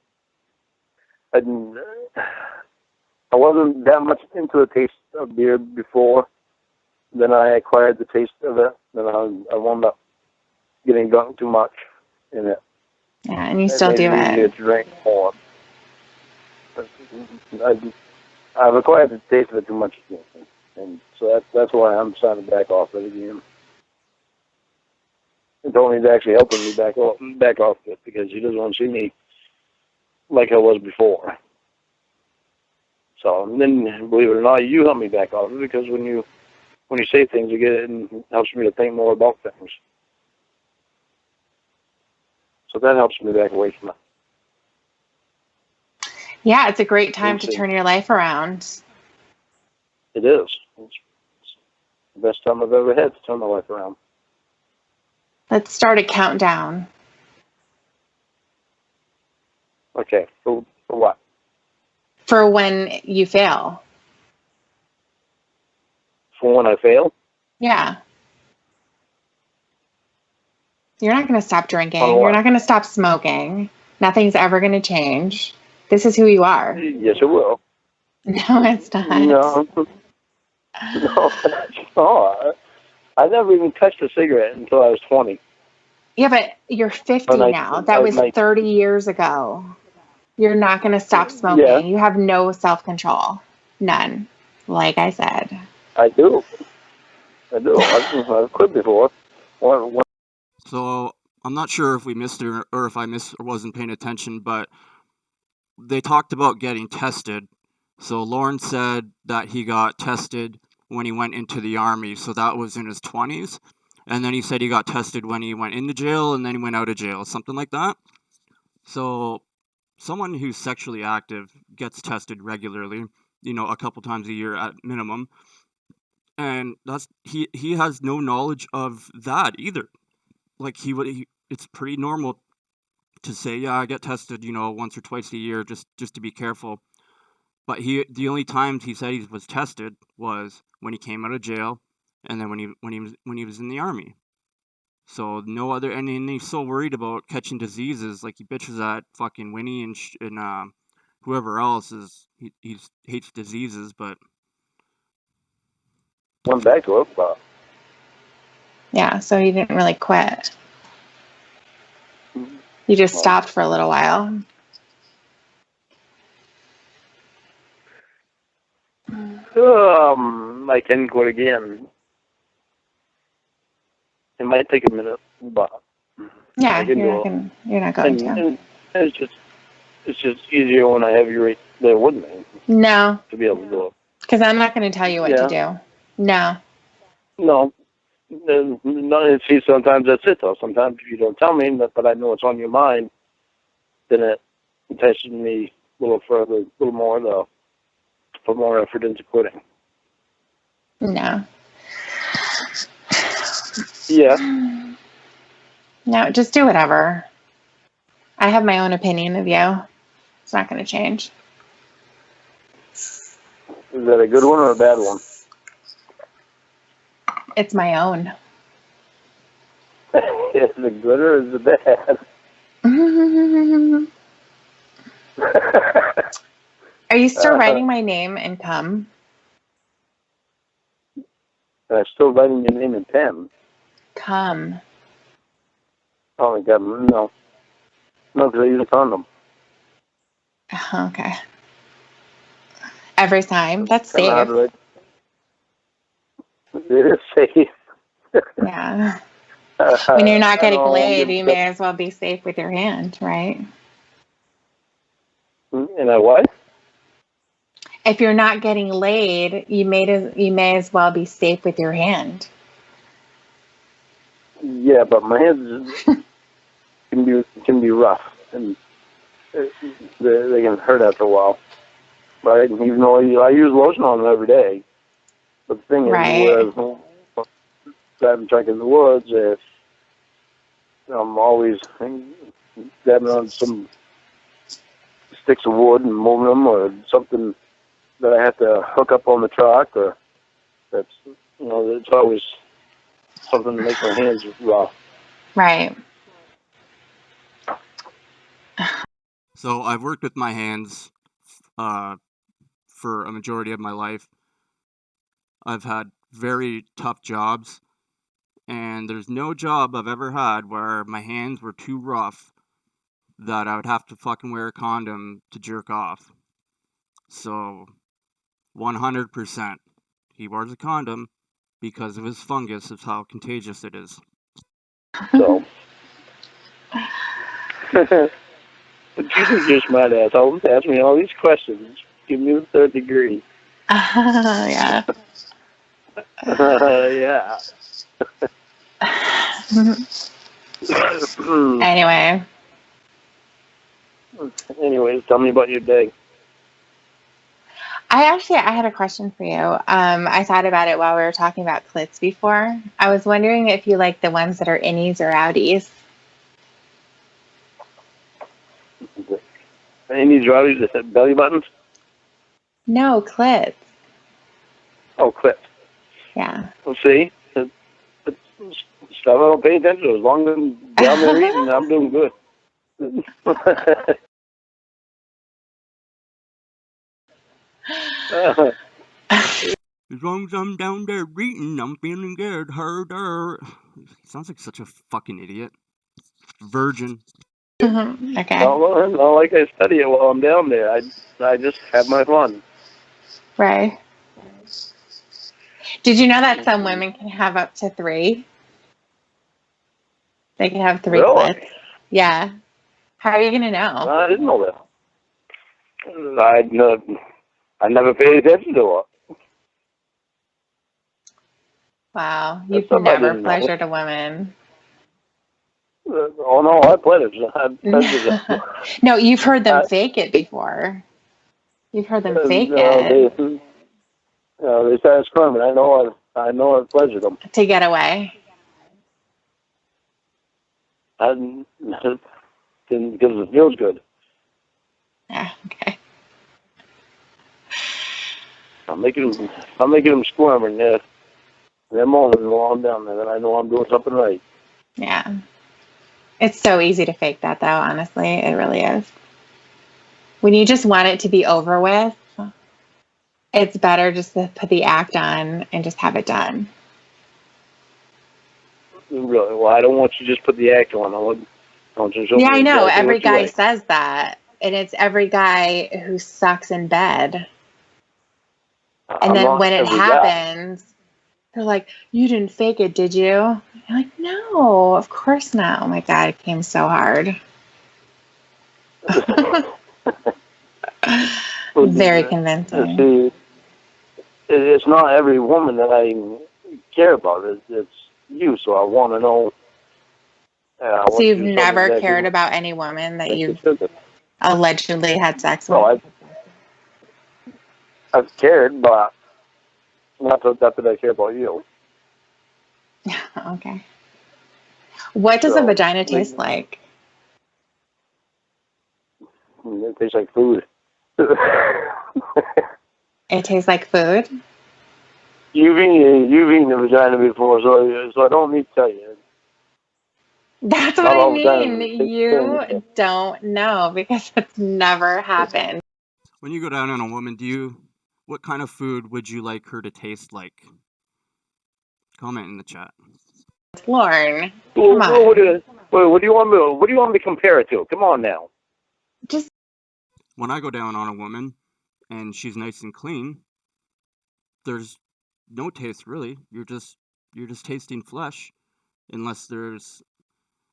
I wasn't that much into the taste of beer before. Then I acquired the taste of it. Then I wound up getting drunk too much in it. Yeah, and you still do it. it. To drink more. I've acquired the taste of it too much again, and so that's why I'm starting to back off it again. And Tony's actually helping me back off it because he doesn't want to see me like I was before. So, and then, believe it or not, you help me back off it because when you say things, it helps me to think more about things. So that helps me back away from it. Yeah, it's a great time to turn your life around. It is. It's the best time I've ever had to turn my life around. Let's start a countdown. Okay, for what? For when you fail. For when I fail? Yeah. You're not going to stop drinking. You're not going to stop smoking. Nothing's ever going to change. This is who you are. Yes, it will. No, it's not. No, I never even touched a cigarette until I was 20. Yeah, but you're 50 now. That was 30 years ago. You're not going to stop smoking. Yeah. You have no self-control. None. Like I said. I do. I've quit before. So I'm not sure if we missed it or if I missed or wasn't paying attention, but they talked about getting tested. So Lorne said that he got tested when he went into the Army. So that was in his 20s. And then he said he got tested when he went into jail and then he went out of jail, something like that. So someone who's sexually active gets tested regularly, a couple times a year at minimum. And he has no knowledge of that either. Like it's pretty normal to say, yeah, I get tested, once or twice a year just to be careful. But the only times he said he was tested was when he came out of jail and then when he was in the Army. So no other, and he's so worried about catching diseases, like he bitches at fucking Winnie and whoever else he hates diseases, but went back to it. Yeah, so he didn't really quit. You just stopped for a little while. I can quit again. It might take a minute, but yeah, you're not going to. And it's just easier when I have you right there with me. No. To be able to do it. Because I'm not going to tell you what to do. No. No. See, sometimes that's it, though. Sometimes if you don't tell me, but I know it's on your mind, then it entices me a little further, a little more, to put more effort into quitting. No. Yeah. No, just do whatever. I have my own opinion of you. It's not going to change. Is that a good one or a bad one? It's my own. Is it good or is it bad? Are you still writing my name in cum? I'm still writing your name in pen. Cum. Oh my God, no. No, because I use a condom. Okay. Every time? That's safe. It is safe. Yeah. When you're not getting laid, you may as well be safe with your hand, right? And I what? If you're not getting laid, you may as well be safe with your hand. Yeah, but my hands can be rough, and they can hurt after a while. Right? Even though I use lotion on them every day, but the thing is, whereas driving truck in the woods, if I'm always grabbing on some sticks of wood and moving them, or something that I have to hook up on the truck, or that's it's always something to make my hands rough. Right. So I've worked with my hands for a majority of my life. I've had very tough jobs, and there's no job I've ever had where my hands were too rough that I would have to fucking wear a condom to jerk off. So, 100%, he wears a condom because of his fungus, of how contagious it is. So, but you can just smart ass. Always ask me all these questions. Give me the third degree. Yeah. Yeah. Anyway. Anyways, tell me about your day. I had a question for you. I thought about it while we were talking about clits before. I was wondering if you like the ones that are innies or outies. Innies or outies? Belly buttons? No, clits. Oh, clits. Yeah. Well, see? It's stuff I don't pay attention to. As long as I'm down there eating, I'm doing good. As long as I'm down there eating, I'm feeling good. Herder. Sounds like such a fucking idiot. Virgin. Okay. Well, like I study it while I'm down there. I just have my fun. Right. Did you know that some women can have up to 3? They can have 3 Really? clits. Yeah. How are you going to know? I didn't know that. I never paid attention to it. Wow. You've never pleasured a woman. Oh, no, I pleasured. No, you've heard them fake it before. You've heard them fake it. They started screaming. I know I pleasured them. To get away. Because it feels good. Yeah, okay. I'm making them squirm, and they're moaning while I'm down there, then I know I'm doing something right. Yeah. It's so easy to fake that, though, honestly. It really is. When you just want it to be over with, it's better just to put the act on and just have it done. Really? Well, I don't want you to just put the act on. I want you to show me I know. exactly Every guy like. says that. And it's every guy who sucks in bed. And then when it happens, they're like, you didn't fake it, did you? You're like, no, of course not. Oh, my God, it came so hard. Very convincing. See, it's not every woman that I care about. It's you, so I want to know. So you've never cared about any woman that you've allegedly had sex with? No, I've cared, but not that I care about you. Okay. What does a vagina taste like? It tastes like food. It tastes like food? You've eaten the vagina before, so I don't need to tell you. That's what I mean. You don't know because it's never happened. When you go down on a woman, what kind of food would you like her to taste like? Comment in the chat. Lorne, come on. What do you want me to compare it to? Come on now. Just when I go down on a woman and she's nice and clean, there's no taste really. You're just tasting flesh, unless there's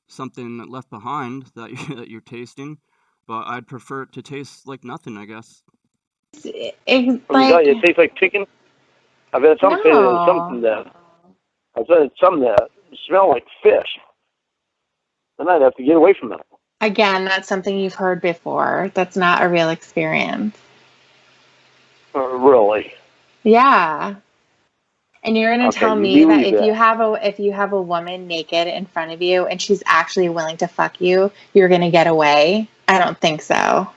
something left behind that you're tasting. But I'd prefer it to taste like nothing, I guess. It tastes like chicken. I've had something that smell like fish. Then I'd have to get away from that. Again, that's something you've heard before. That's not a real experience. Really? Yeah. And you're going to tell me that if you have a woman naked in front of you and she's actually willing to fuck you, you're going to get away? I don't think so.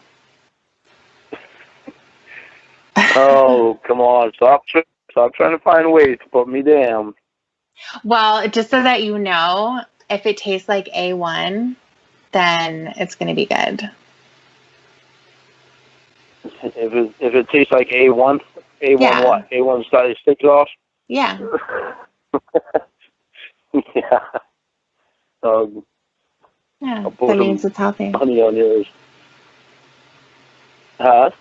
Oh, come on. Stop trying to find ways to put me down. Well, just so that you know, if it tastes like A1, then it's going to be good. If it tastes like A1, Yeah. what? A1 started sticks off? Yeah. Yeah. Yeah. I'll put That some means it's healthy. honey on yours. Huh?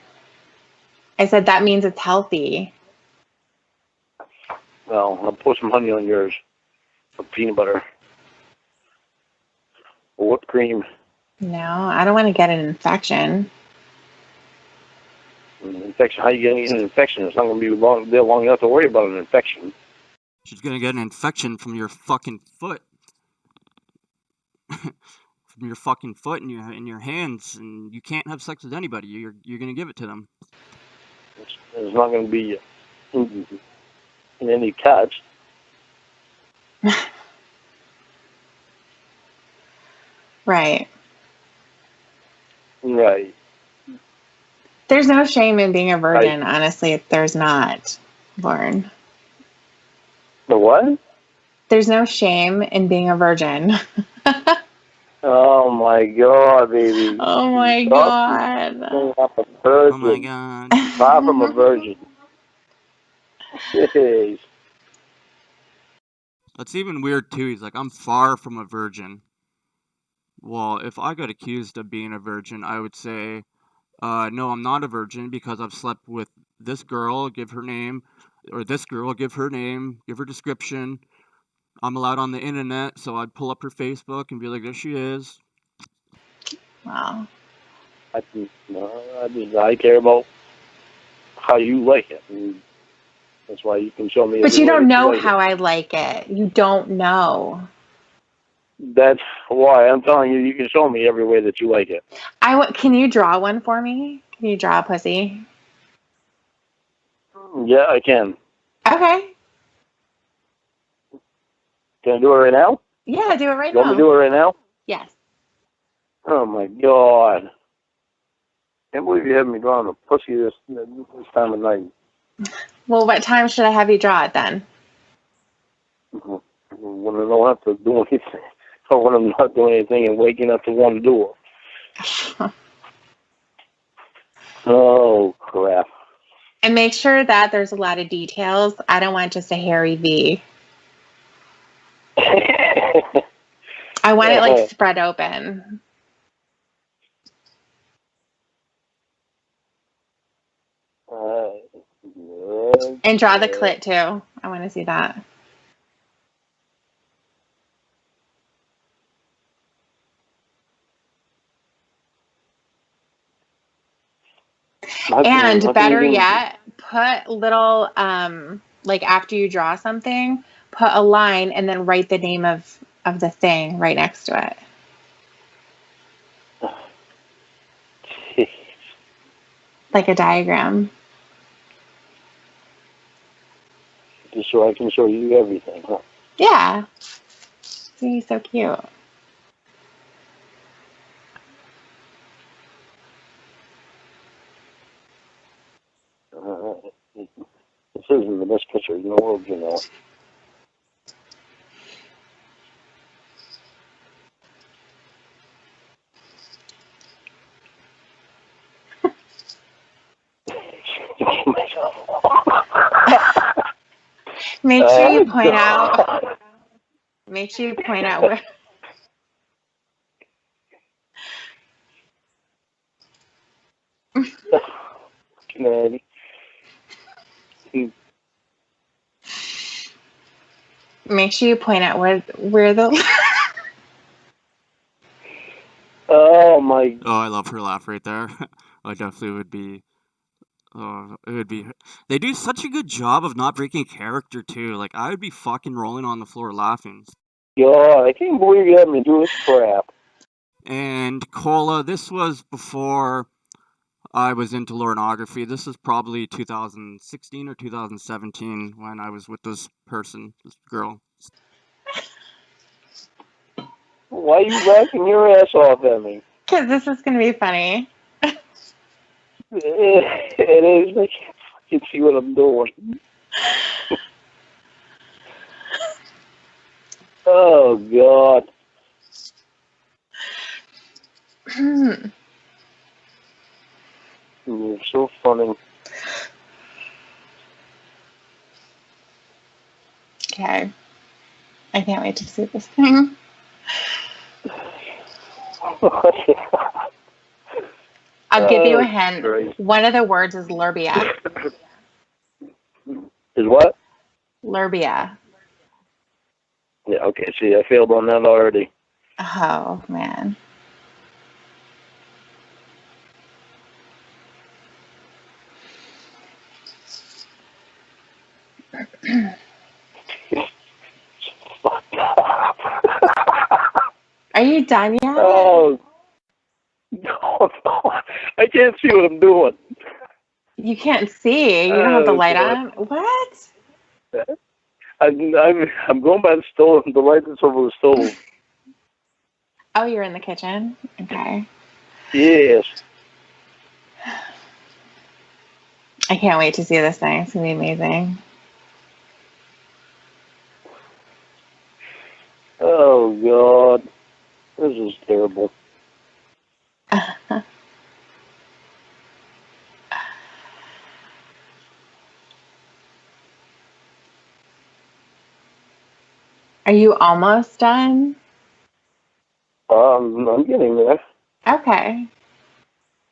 I said that means it's healthy. Well, I'll put some honey on yours. Some peanut butter. Whipped cream. No, I don't want to get an infection. Infection. How you going to get an infection? It's not going to be long enough to worry about an infection. She's gonna get an infection from your fucking foot. From your fucking foot and your hands, and you can't have sex with anybody. You're gonna give it to them. It's not going to be in any cuts. Right. Right. There's no shame in being a virgin, honestly. There's not, Lorne. The what? There's no shame in being a virgin. Oh my God, baby. Oh my God. Oh my God. Far from a virgin. Jeez. That's even weird too. He's like, I'm far from a virgin. Well, if I got accused of being a virgin, I would say, no, I'm not a virgin because I've slept with this girl, give her name, or this girl, give her name, give her description. I'm allowed on the internet, so I'd pull up her Facebook and be like, there she is. Wow. I care about how you like it. And that's why you can show me. But you don't know how I like it. You don't know. That's why I'm telling you. You can show me every way that you like it. Can you draw one for me? Can you draw a pussy? Yeah, I can. Okay. Can I do it right now? Yeah, do it right now. You want me to do it right now? Yes. Oh my God. Can't believe you had me drawing a pussy this time of night. Well, what time should I have you draw it then? When I don't have to do anything. Or when I'm not doing anything and waking up to want to do it. Oh, crap. And make sure that there's a lot of details. I don't want just a hairy V. I want it like spread open. And draw the clit too. I want to see that. And better yet, put little, like after you draw something, put a line and then write the name of the thing right next to it. Like a diagram. Just so I can show you everything, huh? Yeah. See, so cute. This isn't the best picture in the world, you know. Make sure you point out. Make sure you point out where. Make sure you point out where the. Oh my! Oh, I love her laugh right there. I definitely would be. It would be. They do such a good job of not breaking character too. Like I would be fucking rolling on the floor laughing. God, I can't believe you had me do this crap. And Cola, this was before I was into Lornography. This is probably 2016 or 2017 when I was with this person, this girl. Why are you laughing your ass off at me? Because this is going to be funny. It is. I can't fucking see what I'm doing. Oh, God. so funny. Okay. I can't wait to see this thing. I'll give you a hint. Great. One of the words is Lurbia. Is what? Lurbia. Yeah, okay, see, I failed on that already. Oh, man. Fuck up. Are you done yet? Oh, no, I can't see what I'm doing. You can't see. You don't have the light God. on. What? I'm going by the stove. The light that's over the stove. Oh, you're in the kitchen? Okay. Yes. I can't wait to see this thing. It's going to be amazing. Oh, God. This is terrible. Are you almost done? I'm getting there. Okay.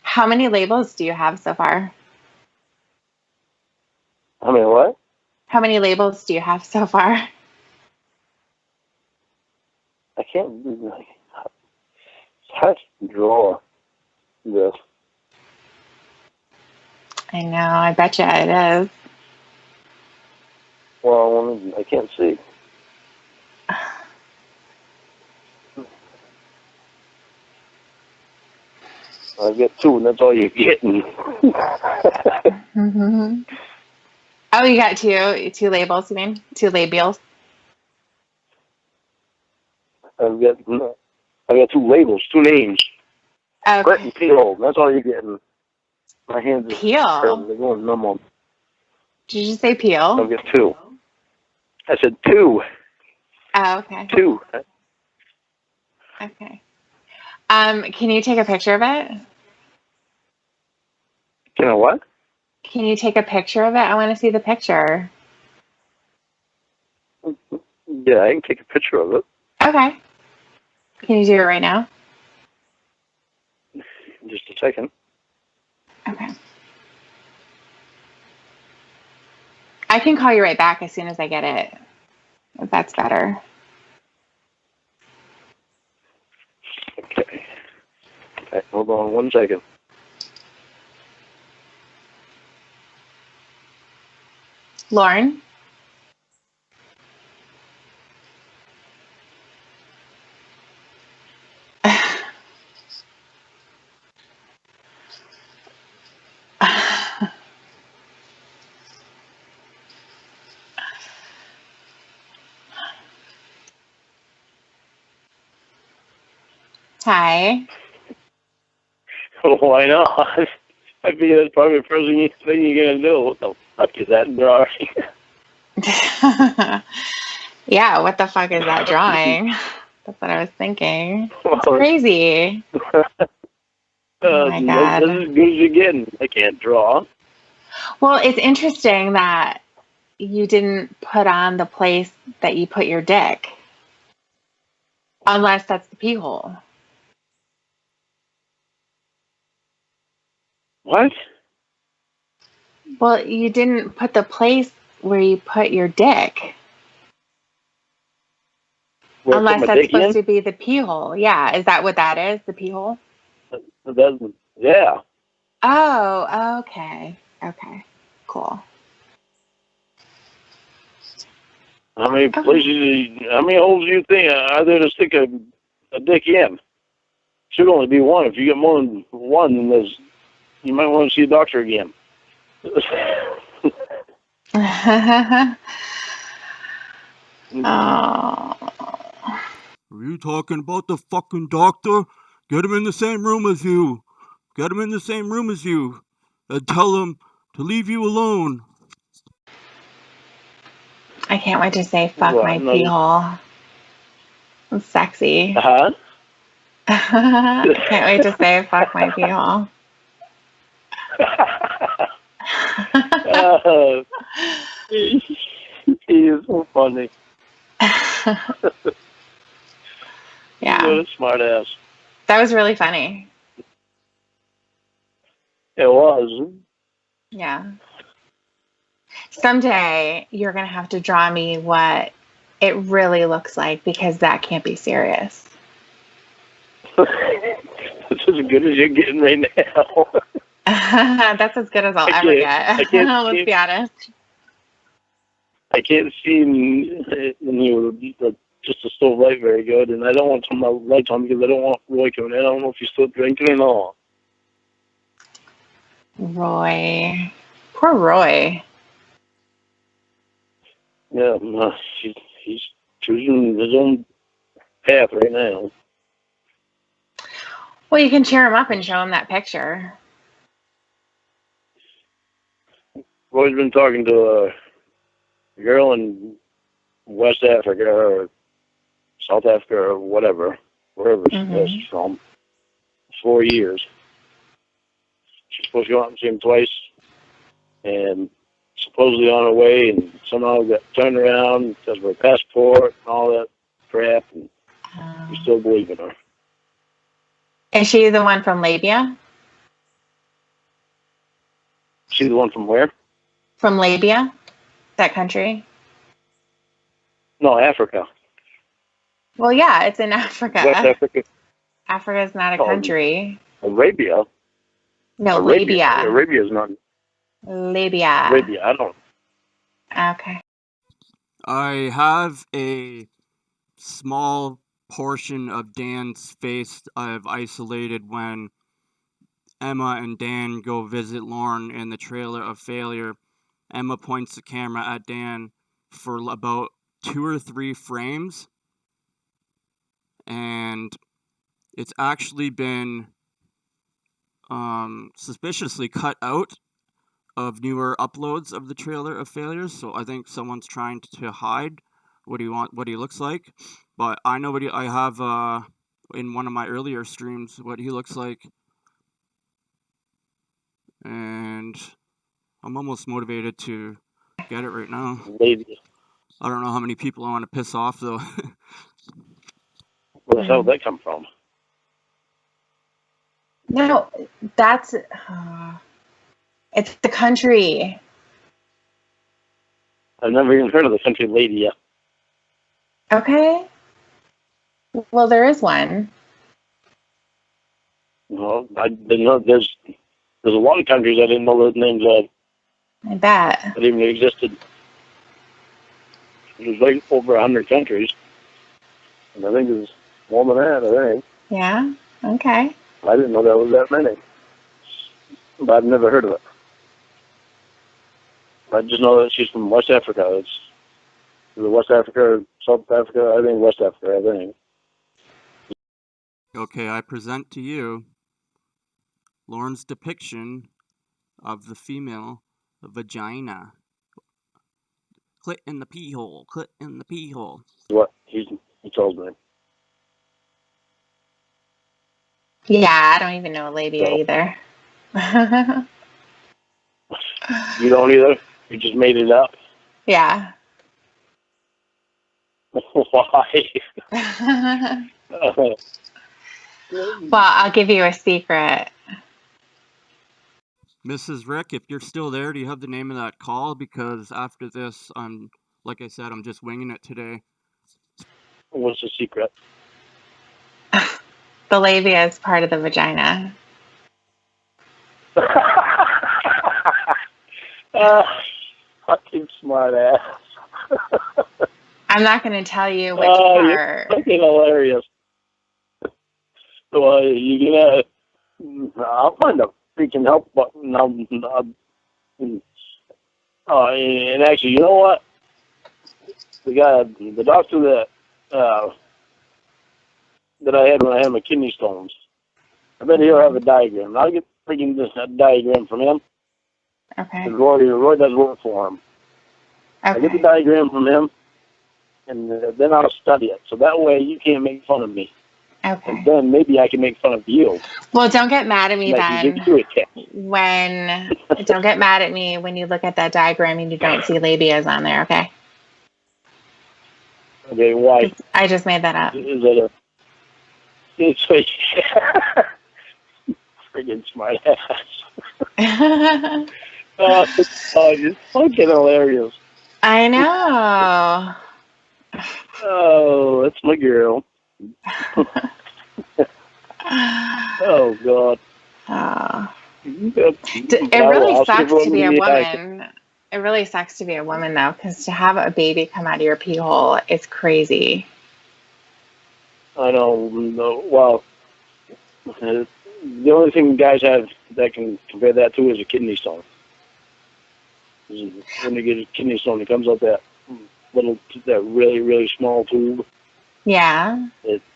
How many labels do you have so far? I mean, what? How many labels do you have so far? I can't do that. It's hard to draw this. I know. I bet you it is. Well, I can't see. I get two, and that's all you're getting. Mm-hmm. Oh, you got two labels, you mean? Two labials? I've got two labels, two names. Okay. Brett and Peel. That's all you're getting. My hands are Peel? terrible. They're going numb on. Did you say peel? I've got two. I said two. Oh, okay. Two. Okay. Can you take a picture of it? Can I what? Can you take a picture of it? I want to see the picture. Yeah, I can take a picture of it. Okay. Can you do it right now? Just a second. Okay. I can call you right back as soon as I get it, if that's better. Okay. Okay, hold on 1 second. Lorne? Hi. Why not? I think that's probably the first thing you're going to do. What the fuck is that drawing? Yeah, what the fuck is that drawing? That's what I was thinking. It's crazy. Oh my God. That's as good as you're getting. I can't draw. Well, it's interesting that you didn't put on the place that you put your dick. Unless that's the pee hole. What? Well, you didn't put the place where you put your dick. Where Unless that's supposed to be the pee hole. Yeah, is that what that is? The pee hole? Yeah. Oh, okay. Okay, cool. How many places? How many holes do you think are there to stick a dick in? Should only be one. If you get more than one, then you might want to see a doctor again. Oh. Are you talking about the fucking doctor? Get him in the same room as you. Get him in the same room as you. And tell him to leave you alone. I can't wait to say fuck my pee hole. It's sexy. Uh-huh. Can't wait to say fuck my pee hole. He is so funny. Yeah. What a smart ass. That was really funny. It was. Yeah. Someday you're going to have to draw me what it really looks like, because that can't be serious. That's as good as you're getting right now. That's as good as I'll ever get. Let's be honest. I can't see in you just a still light very good, and I don't want to turn my lights on because I don't want Roy coming in. I don't know if he's still drinking or not. Roy. Poor Roy. Yeah, he's choosing his own path right now. Well, you can cheer him up and show him that picture. Roy's been talking to a girl in West Africa or South Africa or whatever, wherever she's from, 4 years. She's supposed to go out and see him twice, and supposedly on her way, and somehow got turned around because of her passport and all that crap, and we still believe in her. Is she the one from Libya? She's the one from where? From Libya? That country? No, Africa. Well, yeah, it's in Africa. West Africa. Africa is not a country. Arabia. No, Libya. Arabia is not. Libya. Arabia, I don't. Okay. I have a small portion of Dan's face I've isolated when Emma and Dan go visit Lorne in the trailer of failure. Emma points the camera at Dan for about 2 or 3 frames, and it's actually been suspiciously cut out of newer uploads of the trailer of failures, so I think someone's trying to hide what he looks like. But I know I have in one of my earlier streams what he looks like, and I'm almost motivated to get it right now. Lady. I don't know how many people I want to piss off though. Where the hell did that come from? No, that's it's the country. I've never even heard of the country Libya. Okay. Well, there is one. Well, I didn't know there's a lot of countries I didn't know the names of. I bet. That even existed. There's like over 100 countries. And I think there's more than that, I think. Yeah? Okay. I didn't know there was that many. But I've never heard of it. I just know that she's from West Africa. It's either West Africa or South Africa. I think West Africa, I think. Okay, I present to you Lorne's depiction of the female vagina. Clit in the pee hole. Clit in the pee hole. What he told me. Yeah, I don't even know Labia either. You don't either? You just made it up? Yeah. Why? Well, I'll give you a secret. Mrs. Rick, if you're still there, do you have the name of that call? Because after this, like I said, I'm just winging it today. What's the secret? The labia is part of the vagina. Fucking smart ass. I'm not going to tell you which part. You're fucking hilarious. Well, you're gonna. I'll find a freaking help button. And actually, you know what? The doctor that I had when I had my kidney stones, I bet he'll have a diagram. I'll get freaking this diagram from him. Okay. Roy does work for him. Okay. I get the diagram from him, and then I'll study it. So that way you can't make fun of me. Okay. And then maybe I can make fun of you. Well, don't get mad at me Like then. give you a tip. Don't get mad at me when you look at that diagram and you don't see labias on there, okay? Okay, why? I just made that up. Is it a... It's like... Friggin' smart ass. You're fucking hilarious. I know. Oh, that's my girl. Oh, God. Oh. It really sucks to be a woman. It really sucks to be a woman, though, because to have a baby come out of your pee hole is crazy. I know. No, well, the only thing guys have that can compare that to is a kidney stone. When you get a kidney stone, it comes out that really, really small tube. Yeah.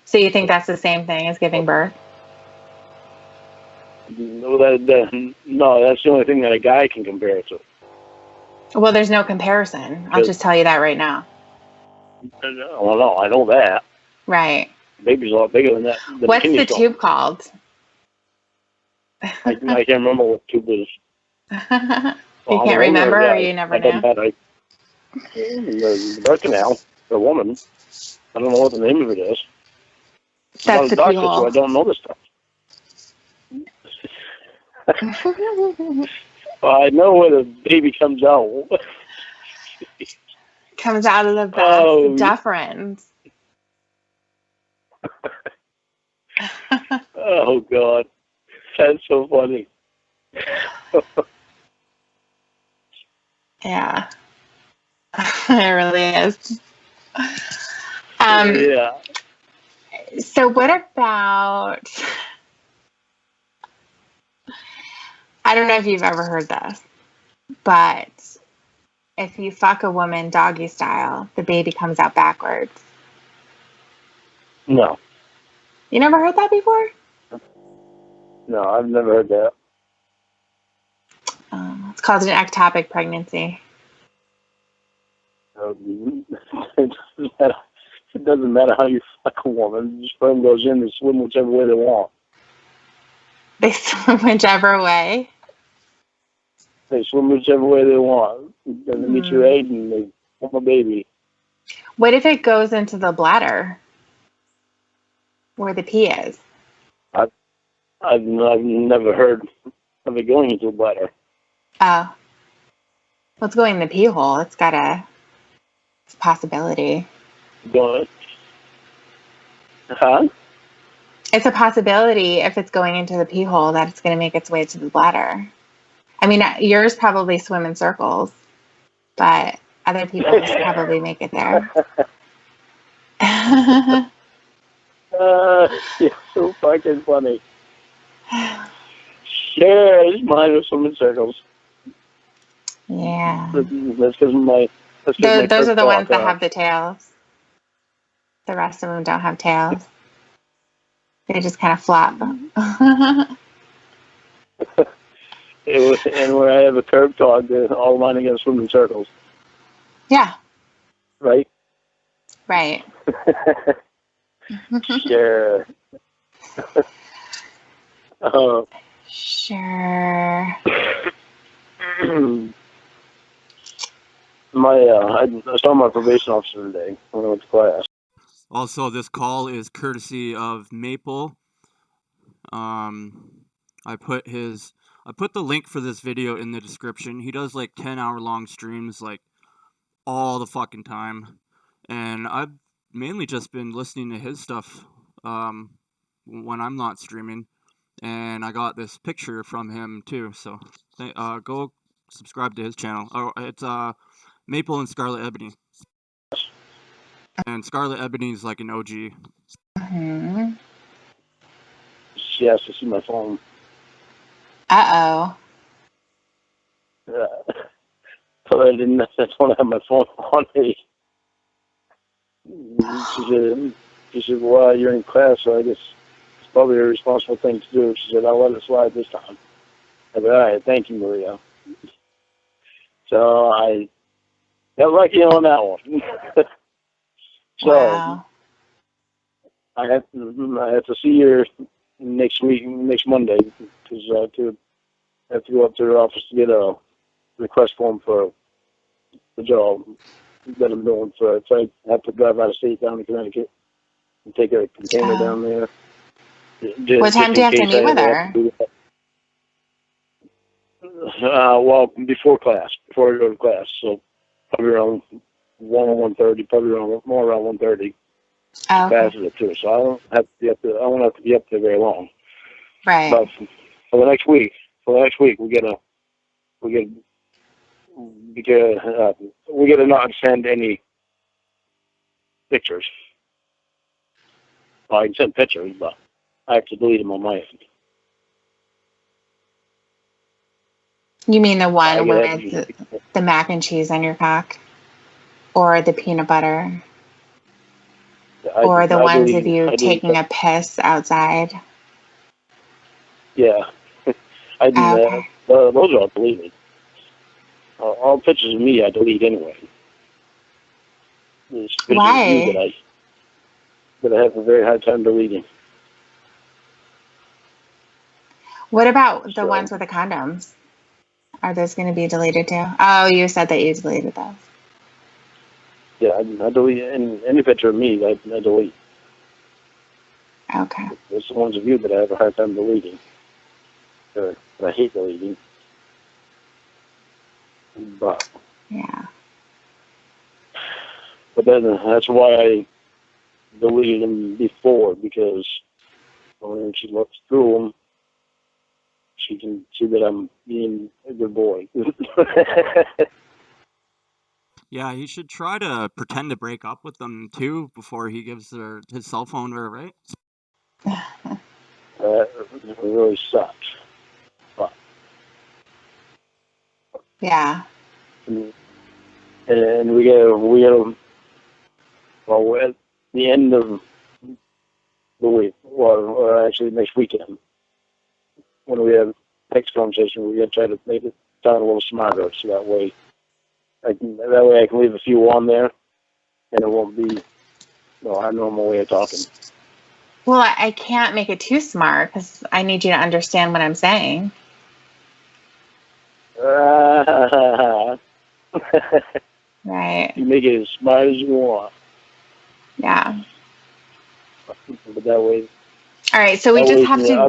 So you think that's the same thing as giving birth? No, that's the only thing that a guy can compare it to. Well, there's no comparison. I'll just tell you that right now. Well, no, I know that. Right. Baby's a lot bigger than that. What's the tube called? I can't remember what tube is. You can't remember, or you never knew? The birth canal, the woman. I don't know what the name of it is. That's the pee hole. So I don't know this stuff. Well, I know where the baby comes out. Comes out of the vas deferens. Oh, God. That's so funny. Yeah. It really is. Yeah. So what about... I don't know if you've ever heard this, but if you fuck a woman doggy style, the baby comes out backwards. No. You never heard that before? No, I've never heard that. It's called an ectopic pregnancy. It doesn't matter how you fuck a woman. The sperm goes in and swim whichever way they want. They swim whichever way? They swim whichever way they want. Then they meet your age and they form a baby. What if it goes into the bladder? Where the pee is? I've never heard of it going into the bladder. Oh. Well, it's going in the pee hole. It's a possibility. Going? Huh? It's a possibility if it's going into the pee hole that it's going to make its way to the bladder. I mean, yours probably swim in circles, but other people just probably make it there. You're so fucking funny. Sure, mine will swim in circles. Yeah. That's because those are the ones that have the tails. The rest of them don't have tails. They just kind of flop. And when I have a curved dog, all mine are going to swim in circles. Yeah. Right? Right. Sure. Sure. I saw my probation officer today when I went to class. Also, this call is courtesy of Maple. I put the link for this video in the description. He does like 10-hour-long streams like all the fucking time, and I've mainly just been listening to his stuff when I'm not streaming. And I got this picture from him too, so go subscribe to his channel. Oh, it's Maple and SkarletEbony. And SkarletEbony is like an OG. Mm-hmm. She has to see my phone. Uh-oh. Yeah. So I didn't necessarily want to have my phone on me. She said, well, you're in class, so I guess it's probably a responsible thing to do. She said, I'll let it slide this time. I said, all right, thank you, Maria. So I got lucky on that one. So, wow. I have to see her next week, next Monday, because I have to go up to her office to get a request form for the job that I'm doing. So I have to drive out of state down to Connecticut and take a container down there. What time do you have to meet with her? Well, before I go to class, so probably around 1 or 1:30, probably more around 1:30. Oh, okay. Passes it too, so I won't have to be up there very long. Right. But for the next week, we gotta not send any pictures. Well, I can send pictures, but I have to delete them on my end. You mean the one with the mac and cheese on your cock? Or the peanut butter? Or the ones of you taking a piss outside? Yeah. I do that. Those are all deleted. All pictures of me I delete anyway. There's pictures Why? of you that I have a very hard time deleting. What about the ones with the condoms? Are those going to be deleted too? Oh, you said that you deleted those. Yeah, I delete any picture of me. I delete. Okay. There's the ones of you that I have a hard time deleting. Or that I hate deleting. But yeah. But then that's why I deleted them before, because when she looks through them, she can see that I'm being a good boy. Yeah, he should try to pretend to break up with them too before he gives his cell phone to her, right? That really sucks. But, yeah. And we get well, at the end of the week, or actually next weekend, when we have text conversation, we're going to try to make it sound a little smarter, so that way I can leave a few on there, and it won't be our normal way of talking. Well, I can't make it too smart because I need you to understand what I'm saying. Right. You make it as smart as you want. Yeah. But that way. All right, so we just have to.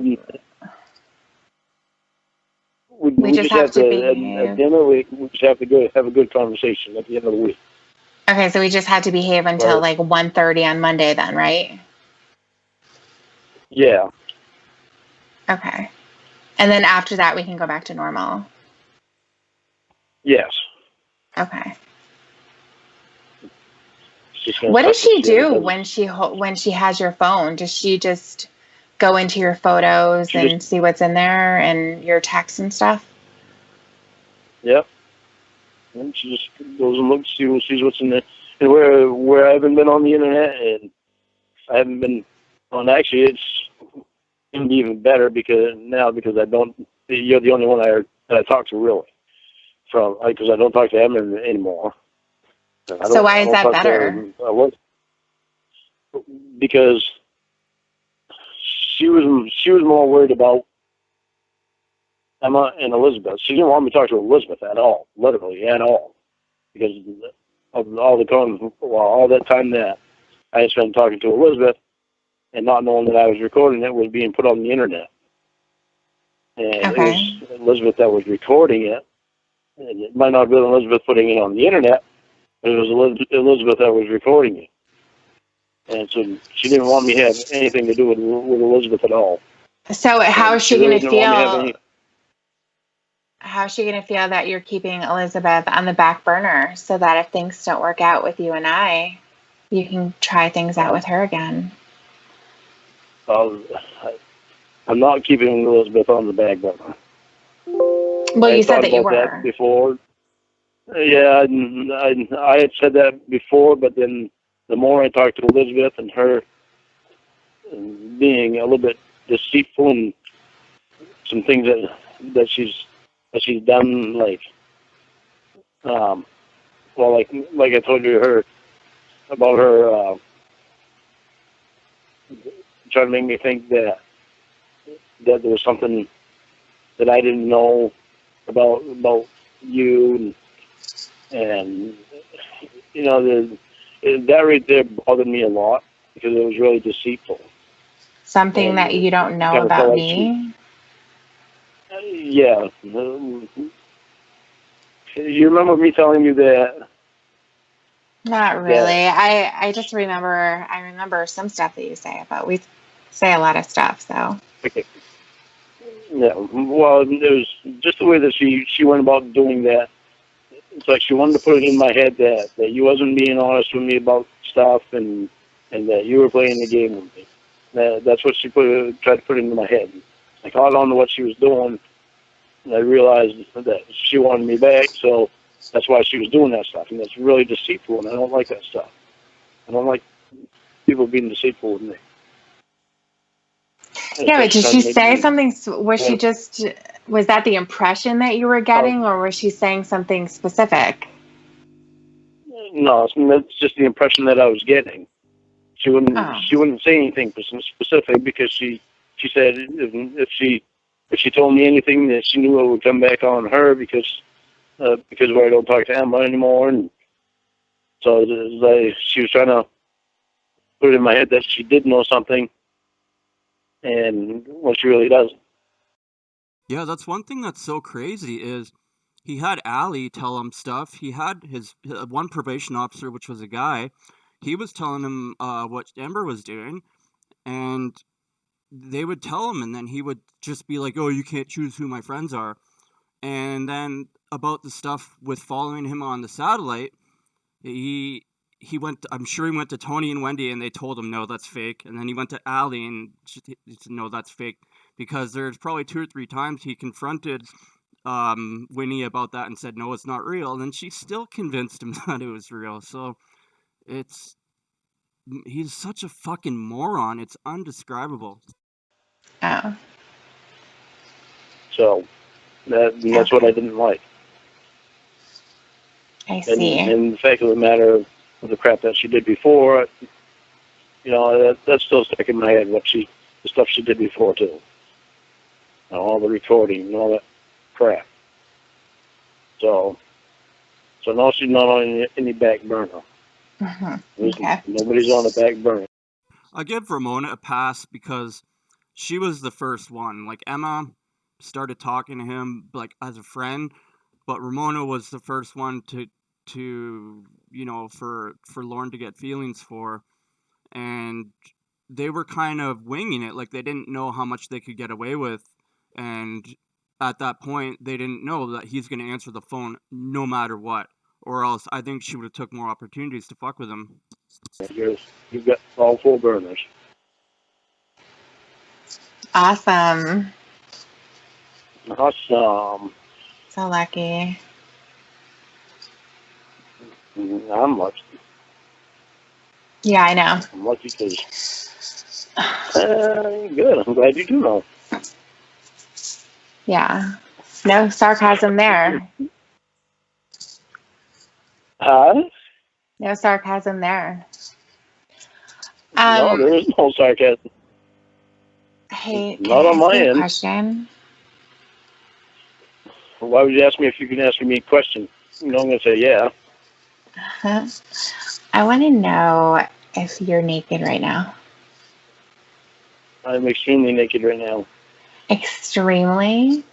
We just have to at dinner. We just have to have a good conversation at the end of the week. Okay, so we just had to behave until like 1:30 on Monday, then, right? Yeah. Okay, and then after that, we can go back to normal. Yes. Okay. What does she do when she has your phone? Does she just go into your photos and see what's in there and your texts and stuff? Yep. And she just goes and sees what's in there. And where I haven't been on the internet, and I haven't been on. Actually, it's going to be even better because I don't. You're the only one that I talk to really, because I don't talk to Emma anymore. So why is that better? Because she was more worried about Emma and Elizabeth. She didn't want me to talk to Elizabeth at all, literally at all, because of all that time that I had spent talking to Elizabeth and not knowing that I was recording it was being put on the internet. And it was Elizabeth that was recording it. And it might not have been Elizabeth putting it on the internet, but it was Elizabeth that was recording it. And so she didn't want me to have anything to do with Elizabeth at all. So how is she going to feel? How is she going to feel that you're keeping Elizabeth on the back burner so that if things don't work out with you and I, you can try things out with her again? I'm not keeping Elizabeth on the back burner. Well, you said that you were. That before. Yeah, I had said that before, but then the more I talked to Elizabeth and her being a little bit deceitful and some things that she's done, like I told you about her trying to make me think that there was something that I didn't know about you, and you know, that right there bothered me a lot because it was really deceitful. Something And that you don't know kind of about felt like me? Yeah. You remember me telling you that? Not really. I just remember some stuff that you say, but we say a lot of stuff, so. Okay. Yeah. Well, it was just the way that she went about doing that. It's like she wanted to put it in my head that you wasn't being honest with me about stuff, and that you were playing the game with me. That's what she tried to put into my head. I caught on to what she was doing, and I realized that she wanted me back, so that's why she was doing that stuff. And that's really deceitful, and I don't like that stuff. I don't like people being deceitful with me. Yeah, but did she say something? Was that the impression that you were getting, or was she saying something specific? No, that's just the impression that I was getting. She wouldn't say anything specific because she said if she told me anything that she knew it would come back on her because I don't talk to Emma anymore, and so she was trying to put it in my head that she did know something, and when she really doesn't. Yeah, that's one thing that's so crazy is he had Allie tell him stuff. He had his one probation officer, which was a guy. He was telling him what Amber was doing, and they would tell him, and then he would just be like, "Oh, you can't choose who my friends are." And then about the stuff with following him on the satellite, he went. I'm sure he went to Tony and Wendy, and they told him, "No, that's fake." And then he went to Allie, and she said, "No, that's fake," because there's probably 2 or 3 times he confronted Winnie about that and said, "No, it's not real," and then she still convinced him that it was real. So he's such a fucking moron. It's undescribable. Oh. So that's what I didn't like. I see. And the fact of the matter of the crap that she did before, you know, that's still stuck in my head. The stuff she did before too, all the recording and all that crap. So now she's not on any back burner. Mm-hmm. Okay. Nobody's on the back burner. I give Ramona a pass because she was the first one. Like, Emma started talking to him like as a friend, but Ramona was the first one to you know, for Lorne to get feelings for, and they were kind of winging it. Like, they didn't know how much they could get away with, and at that point they didn't know that he's going to answer the phone no matter what, or else I think she would have took more opportunities to fuck with him. You've got all 4 burners. Awesome. Awesome. So lucky. I'm lucky. Yeah, I know. I'm lucky because good. I'm glad you do know. Yeah. No sarcasm there. Huh? No sarcasm there. No, there is no sarcasm. Hey, not on my end. Question. Why would you ask me if you can ask me a question? You know, I'm going to say yeah. I want to know if you're naked right now. I'm extremely naked right now. Extremely?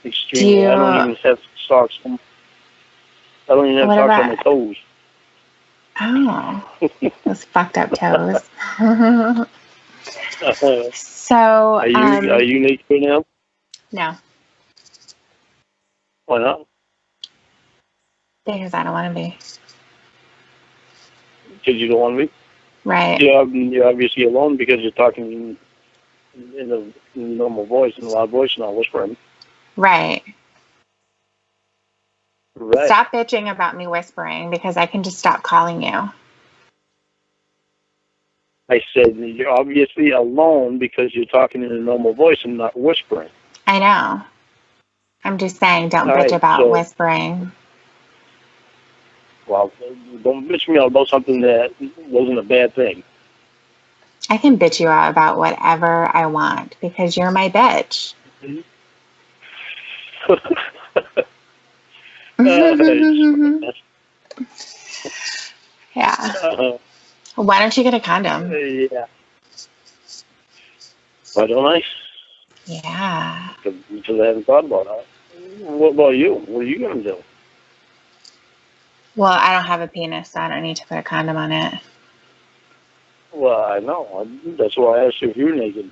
Extremely. I don't even have socks. I don't even have socks on my toes. Oh, those fucked up toes. So, are you naked right now? No. Why not? Because I don't want to be. Because you don't want to be? Right. You're obviously alone because you're talking in a normal voice, in a loud voice, not whispering. Right. Right. Stop bitching about me whispering because I can just stop calling you. I said you're obviously alone because you're talking in a normal voice and not whispering. I know. I'm just saying, don't bitch about whispering. Well, don't bitch me out about something that wasn't a bad thing. I can bitch you out about whatever I want because you're my bitch. Yeah. Why don't you get a condom? Yeah. Why don't I? Yeah. Because I haven't thought about it. What about you? What are you going to do? Well, I don't have a penis, so I don't need to put a condom on it. Well, I know. That's why I asked you if you're naked.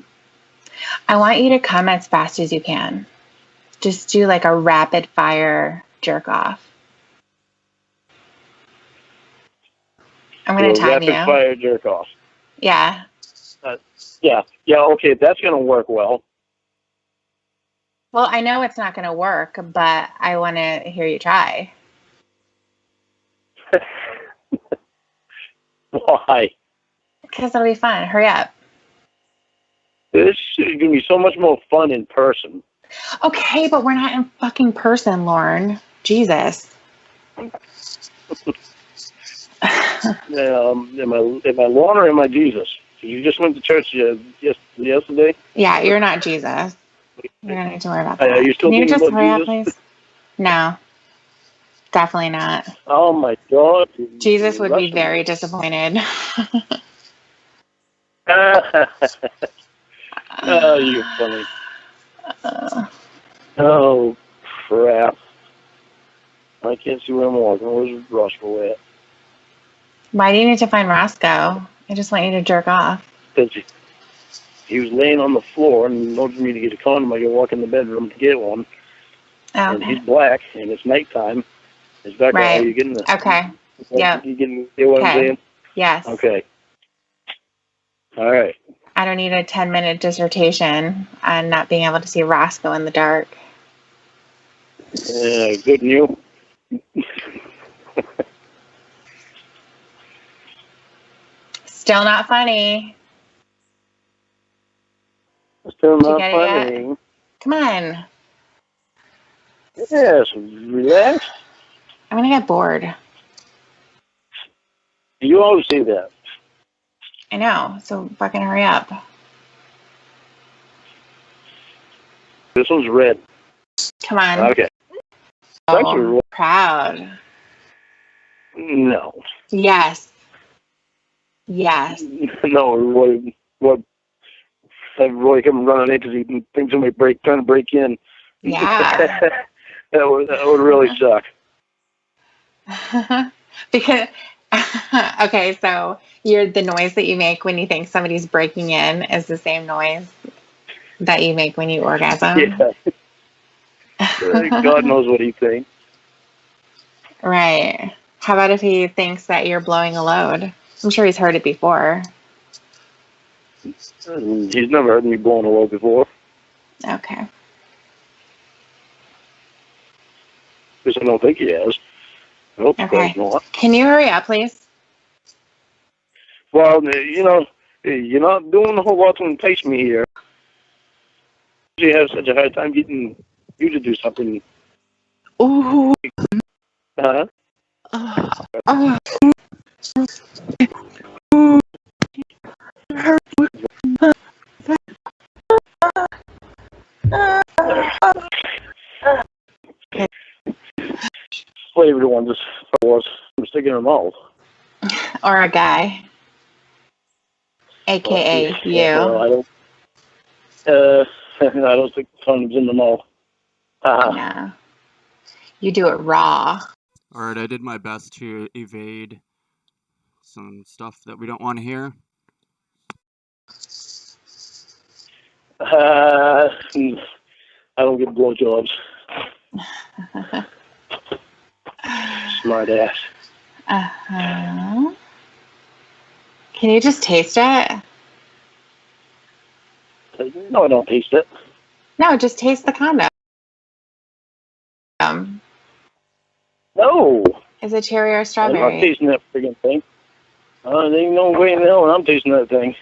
I want you to come as fast as you can. Just do like a rapid fire jerk off. I'm going to tag you. Rapid fire jerk off. Yeah. Yeah, okay, that's going to work well. Well, I know it's not going to work, but I want to hear you try. Why? Because it'll be fun. Hurry up. This is going to be so much more fun in person. Okay, but we're not in fucking person, Lorne. Jesus. Am I Lorne or am I Jesus? You just went to church yesterday? Yeah, you're not Jesus. You don't need to worry about that. Are you still Can you just hurry up, Jesus? please? No. Definitely not. Oh my God. Jesus would be very disappointed. Oh, you're funny. Oh, crap. I can't see where I'm walking. Where's Roscoe at? Why do you need to find Roscoe? I just want you to jerk off. Because he was laying on the floor, and in order for me to get a condom, I got to walk in the bedroom to get one. Oh, and he's black, and it's nighttime. Is that right? Are you getting the? Okay. Yeah. You getting what I'm saying? Yes. Okay. All right. I don't need a 10-minute dissertation on not being able to see Roscoe in the dark. Good news. Still not funny. Still not funny. Come on. Yes, relax. I'm gonna get bored. You always say that. I know, so fucking hurry up. This one's red. Come on. Okay. Oh, proud. No. Yes. Yes. No, what? Roy coming running in because he thinks somebody trying to break in. Yeah. that would really suck. Because, okay, so the noise that you make when you think somebody's breaking in is the same noise that you make when you orgasm. Yeah. God knows what he thinks. Right. How about if he thinks that you're blowing a load? I'm sure he's heard it before. He's never heard me blowing a load before. Okay. Because I don't think he has. I hope Okay. he's not. Can you hurry up, please? Well, you're not doing a whole lot to entice me here. You have such a hard time getting you to do something. Ooh. Huh? Flavored one just was sticking in her mouth. Or a guy. AKA you. Well, I don't stick condoms in the mouth. No. You do it raw. All right, I did my best to evade some stuff that we don't want to hear. I don't get blowjobs. Smart ass. Uh-huh. Can you just taste it? No, I don't taste it. No, just taste the condom. No. Is it cherry or I'm strawberry? not tasting that friggin' thing. There ain't no way in hell I'm tasting that thing.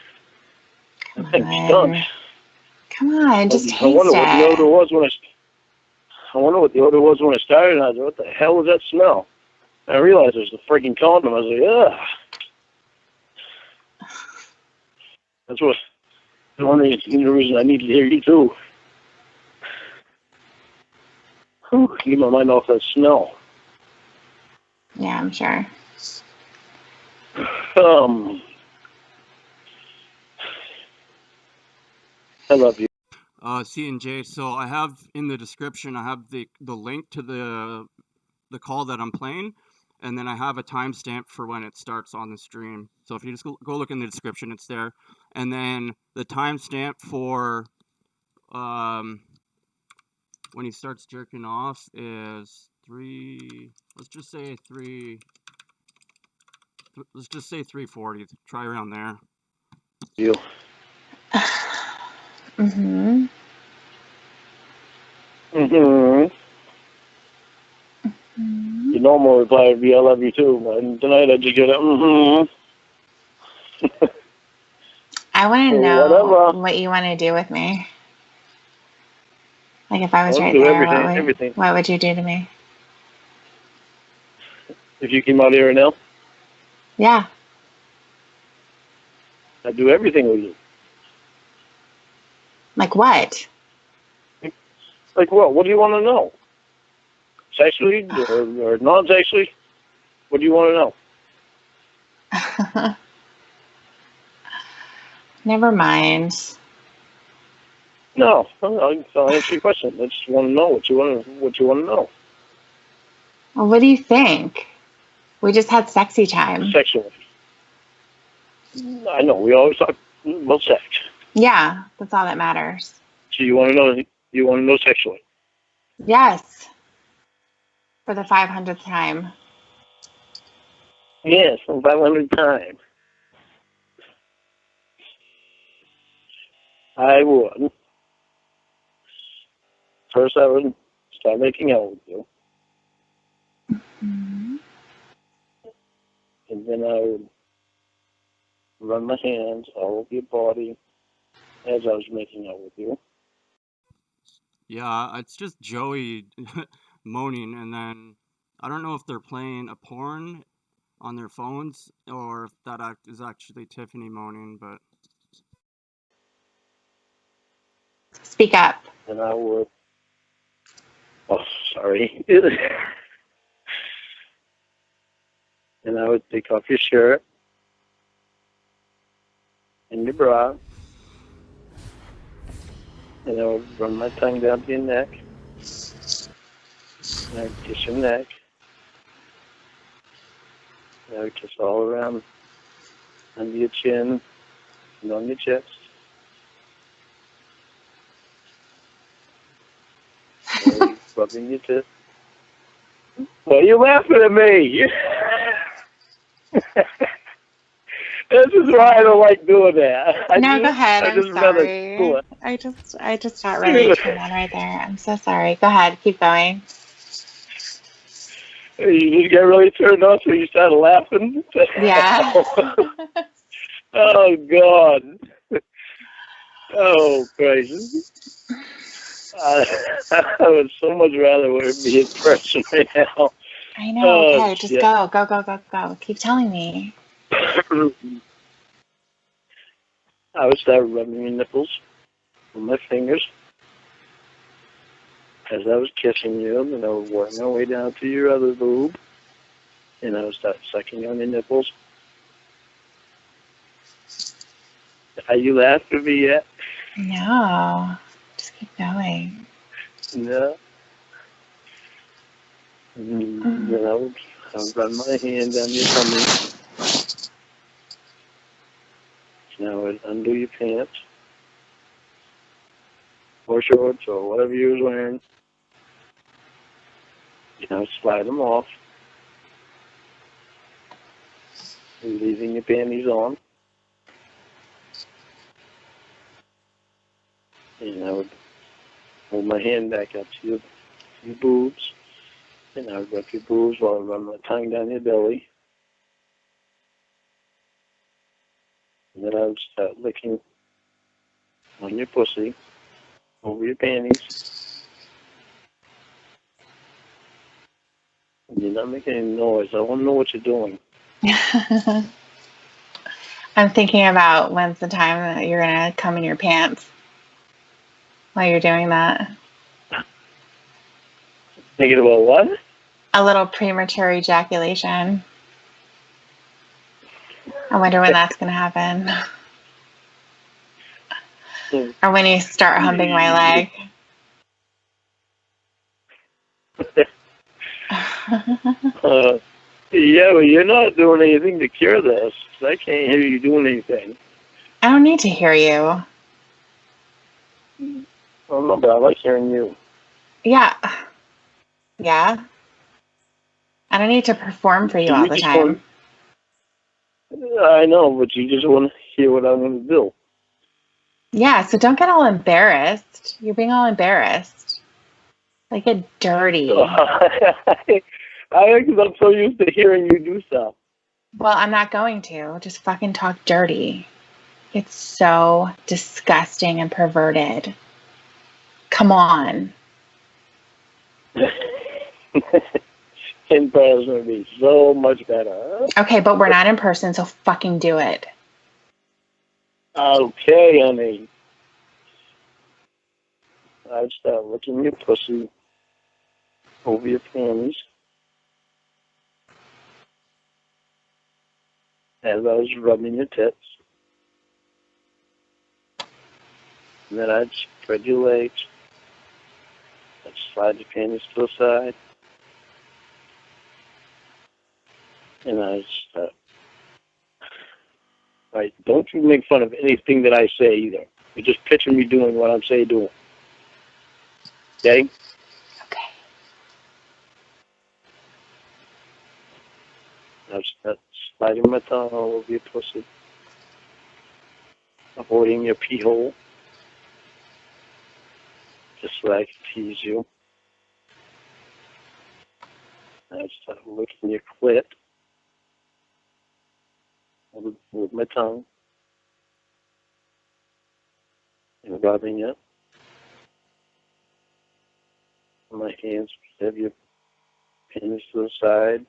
That thing stunk. Come on, just taste it. I wonder what the odor was when I started, and I was like, what the hell was that smell? And I realized it was the freaking condom. I was like, ugh. That's what the only reason I need to hear you too. Whew, get my mind off that smell. Yeah, I'm sure. I love you. C and J. So I have in the description, I have the link to the call that I'm playing, and then I have a timestamp for when it starts on the stream. So if you just go look in the description, it's there. And then the timestamp for when he starts jerking off is 3. Let's just say 3:40. Try around there. You. Mm-hmm. Mm-hmm. Your normal reply would be, I love you too. And tonight I just get a mm-hmm. I want to know whatever. what you want to do with me. Like if I was I'll right do there, everything. what would you do to me? If you came out here right now, Yeah. I'd do everything with you. Like what? Like what? What do you want to know? Sexually or non-sexually? What do you want to know? Never mind. No, I'll answer your question. I just want to know what you want to know. Well, what do you think? We just had sexy time. Sexually. I know. We always talk about sex. Yeah, that's all that matters. So you want to know? You want to know sexually? Yes. For the 500th time. Yes, 500 times. I would. First, I would start making out with you. Mm-hmm. And then I would run my hands all over your body as I was making out with you. Yeah, it's just Joey moaning, and then I don't know if they're playing a porn on their phones or if that is actually Tiffany moaning, but... Speak up. And I would... Oh, sorry. And I would take off your shirt and your bra. And I would run my tongue down to your neck. And I would kiss your neck. And I would kiss all around under your chin and on your chest. And I would rubbing your tits. Why are you laughing at me? This is why I don't like doing that. Go ahead. I'm sorry. I just got really turned on right there. I'm so sorry. Go ahead. Keep going. You just get really turned on, so you started laughing? Yeah. Oh, God. Oh, crazy. I would so much rather be in person right now. I know. Okay, just go. Go. Keep telling me. I would start rubbing your nipples with my fingers as I was kissing you, and I would work my way down to your other boob, and I would start sucking on your nipples. Are you laughing at me yet? No. Just keep going. No. And then I would run my hand down your tummy. And I would undo your pants or shorts or whatever you was wearing. You know, slide them off, and leaving your panties on. And I would hold my hand back up to your boobs, and I would rub your boobs while I run my tongue down your belly. And then I would start licking on your pussy, over your panties. And you're not making any noise. I want to know what you're doing. I'm thinking about when's the time that you're going to come in your pants while you're doing that. Thinking about what? A little premature ejaculation. I wonder when that's going to happen. Or when you start humping my leg. Yeah, but you're not doing anything to cure this. I can't hear you doing anything. I don't need to hear you. Oh, no, but I like hearing you. Yeah. Yeah. I don't need to perform for you all the time. I know, but you just want to hear what I'm going to do. Yeah, so don't get all embarrassed. You're being all embarrassed. Like get dirty. Because I'm so used to hearing you do stuff. Well, I'm not going to. Just fucking talk dirty. It's so disgusting and perverted. Come on. In person would be so much better. Okay, but we're not in person, so fucking do it. Okay, honey. I'd start licking your pussy over your panties. As I was rubbing your tits. And then I'd spread your legs. I'd slide your panties to the side. And I'd start. Right, don't you make fun of anything that I say either. You just picture me doing what I'm saying doing. Okay? Okay. I'd start sliding my tongue all over your pussy. Avoiding your pee hole. Just so I can tease you. I'd start licking your clit with my tongue. And rubbing it. My hands have your penis to the side.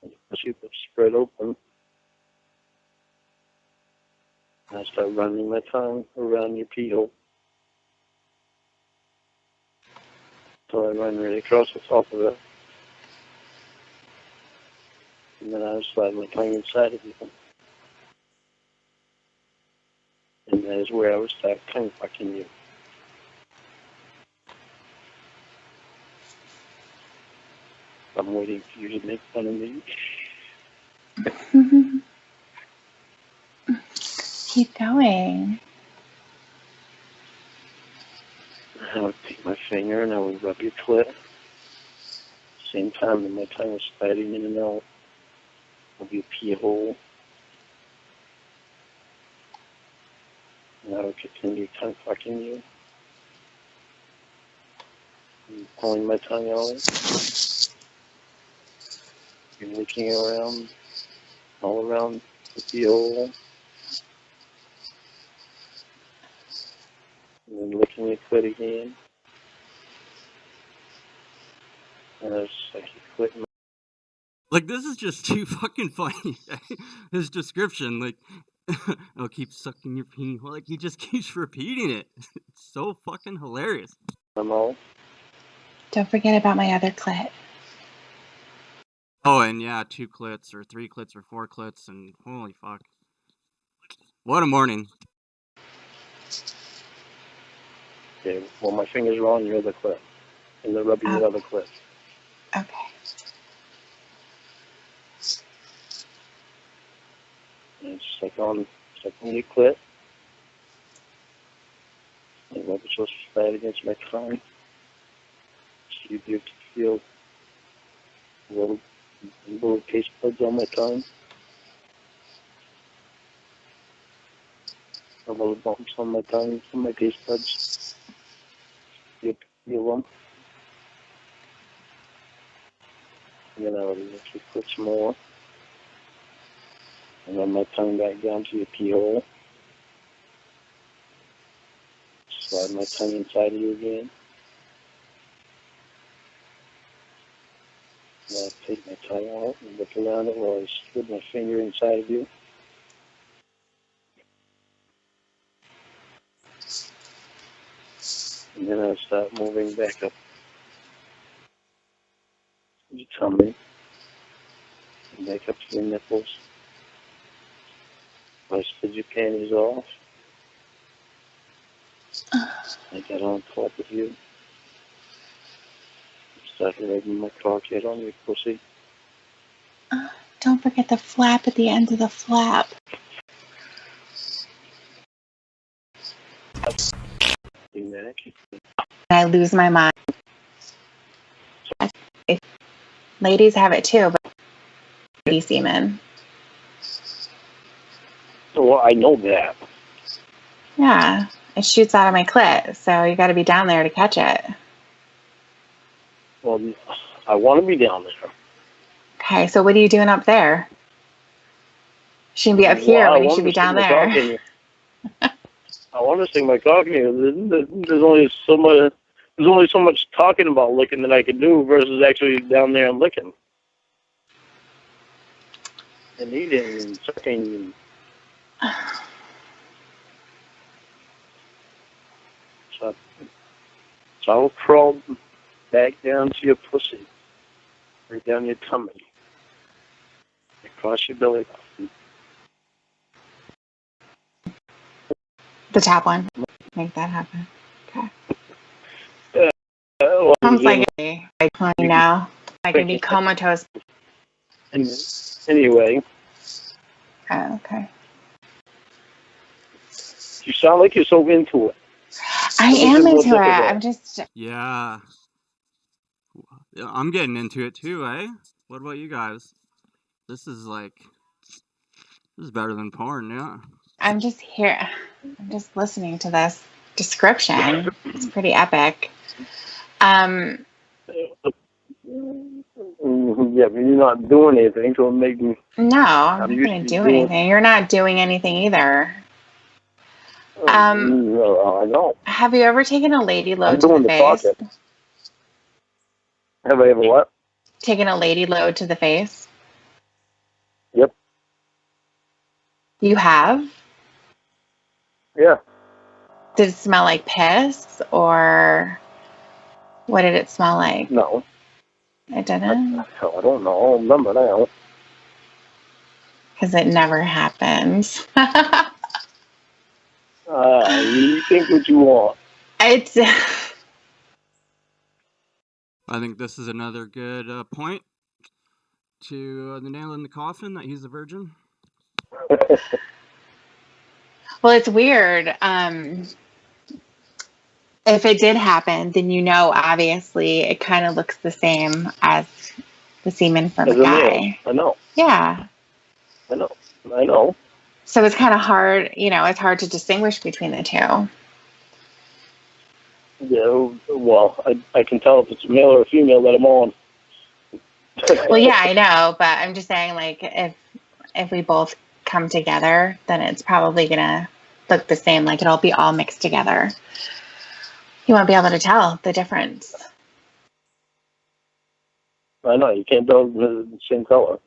And your pussy would spread open. And I start running my tongue around your pee hole. So I run right across the top of it. And then I would slide my tongue inside of you. And that is where I would start tongue fucking you. I'm waiting for you to make fun of me. Keep going. I would take my finger and I would rub your clit. Same time that my tongue was sliding in and out of your pee hole. And I would continue tongue fucking you. And pulling my tongue out. You're licking around, all around the pee hole. And then licking your clit again. And I was like, your clit. Like, this is just too fucking funny. His description, like, I'll keep sucking your pee. Like, he just keeps repeating it. It's so fucking hilarious. Don't forget about my other clit. Oh, and yeah, 2 clits, or 3 clits, or 4 clits, and holy fuck. What a morning. Okay, well, my finger's are on your other clit. And they're rubbing your other clit. Okay. And it's like on your clit. And rub it just flat against my tongue. So you do feel little taste buds on my tongue. A little bumps on my tongue from my taste buds. You feel them. And then I would lift your clit some more. And run my tongue back down to your pee hole. Slide my tongue inside of you again. And I take my tongue out and look around it while I slid my finger inside of you. And then I start moving back up your tummy, and back up to your nipples. I split your panties off. I get on top of you. Start rubbing my cockhead on your pussy. Don't forget the flap at the end of the flap. I lose my mind. Ladies have it too, but lady semen. Well, I know that. Yeah, it shoots out of my clit, so you got to be down there to catch it. Well, I want to be down there. Okay, so what are you doing up there? Shouldn't be up here when you should be down there. I want to stick my cock in you. There's only so much talking about licking that I can do versus actually down there and licking. And eating and sucking. So I'll crawl back down to your pussy. Right down your tummy. Across your belly button. The top one. Make that happen. Okay. Well, Sounds like now. I can be comatose. Anyway. Okay. You sound like you're so into it. I am into it. I'm just... Yeah. I'm getting into it too, eh? What about you guys? This is better than porn, yeah. I'm just here. I'm just listening to this description. It's pretty epic. Yeah, but you're not doing anything, so it makes me... No, I'm not going to do anything. You're not doing anything either. I know. Have you ever taken a lady load to the face? Have I ever what? Taken a lady load to the face? Yep. You have? Yeah. Did it smell like piss, or what did it smell like? No. It didn't? I don't know. I don't remember now. Because it never happens. You think what you want. I think this is another good point to the nail in the coffin that he's a virgin. Well, it's weird. If it did happen, then obviously, it kind of looks the same as the semen from a guy. I know. Yeah. I know. So it's kind of hard, it's hard to distinguish between the two. Yeah, well, I can tell if it's a male or a female that I'm on. Well, yeah, I know, but I'm just saying, like, if we both come together, then it's probably going to look the same. Like, it'll be all mixed together. You won't be able to tell the difference. I know, you can't tell the same color.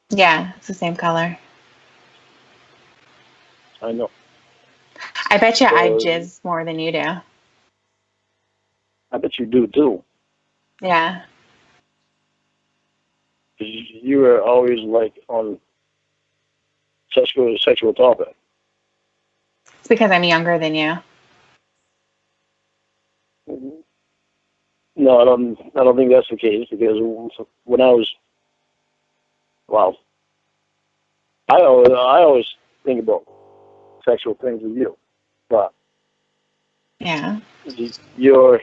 Yeah, it's the same color. I know. I bet you I jizz more than you do. I bet you do, too. Yeah. You were always, on sexual topic. It's because I'm younger than you. No, I don't think that's the case, because when I was... Well, I always think about sexual things with you, but... Yeah. You're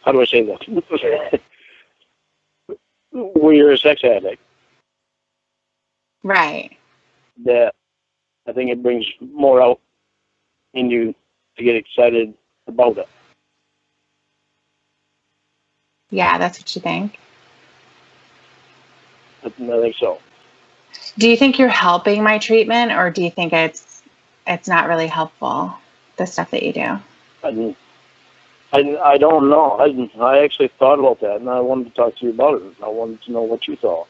how do I say that? Well, you're a sex addict. Right. That I think it brings more out in you to get excited about it. Yeah, that's what you think. I think so. Do you think you're helping my treatment, or do you think it's not really helpful, the stuff that you do? I don't know. I actually thought about that, and I wanted to talk to you about it. I wanted to know what you thought.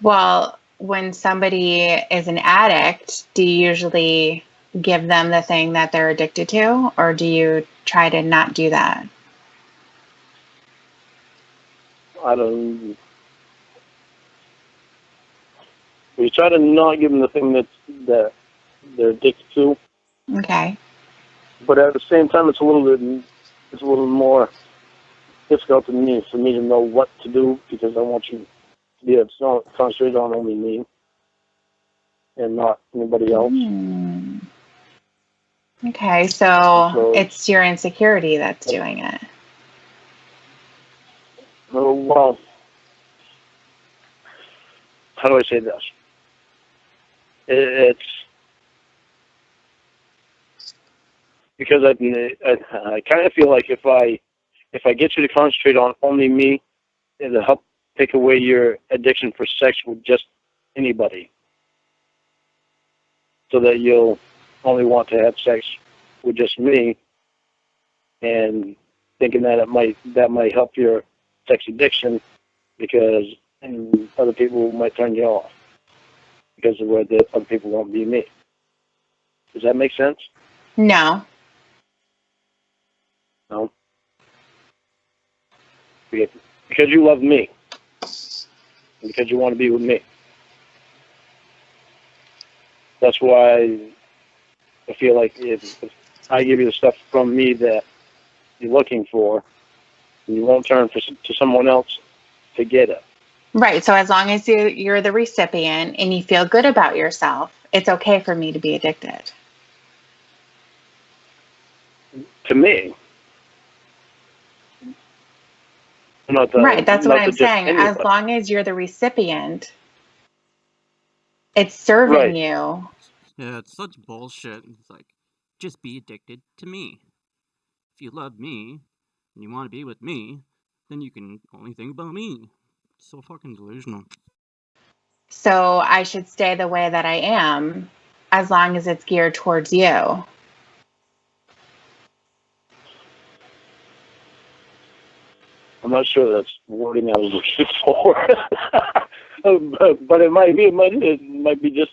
Well, when somebody is an addict, do you usually give them the thing that they're addicted to, or do you try to not do that? I don't. We try to not give them the thing that they're addicted to. Okay. But at the same time, it's a little more difficult for me to know what to do, because I want you to be able to concentrate on only me and not anybody else. Okay, so it's your insecurity that's doing it. Well, how do I say this? It's because I kind of feel like if I get you to concentrate on only me, it'll help take away your addiction for sex with just anybody, so that you'll only want to have sex with just me, and thinking that that might help your sex addiction, because other people might turn you off because of where the other people won't be me. Does that make sense? No. No. Because you love me, and because you want to be with me. That's why I feel like if I give you the stuff from me that you're looking for, you won't turn to someone else to get it. Right. So as long as you're the recipient and you feel good about yourself, it's okay for me to be addicted. To me. Right. That's what I'm saying. As long as you're the recipient, it's serving you. Yeah, it's such bullshit. It's like, just be addicted to me. If you love me and you want to be with me, then you can only think about me. It's so fucking delusional. So I should stay the way that I am as long as it's geared towards you. I'm not sure that's wording I was looking for. But it might be just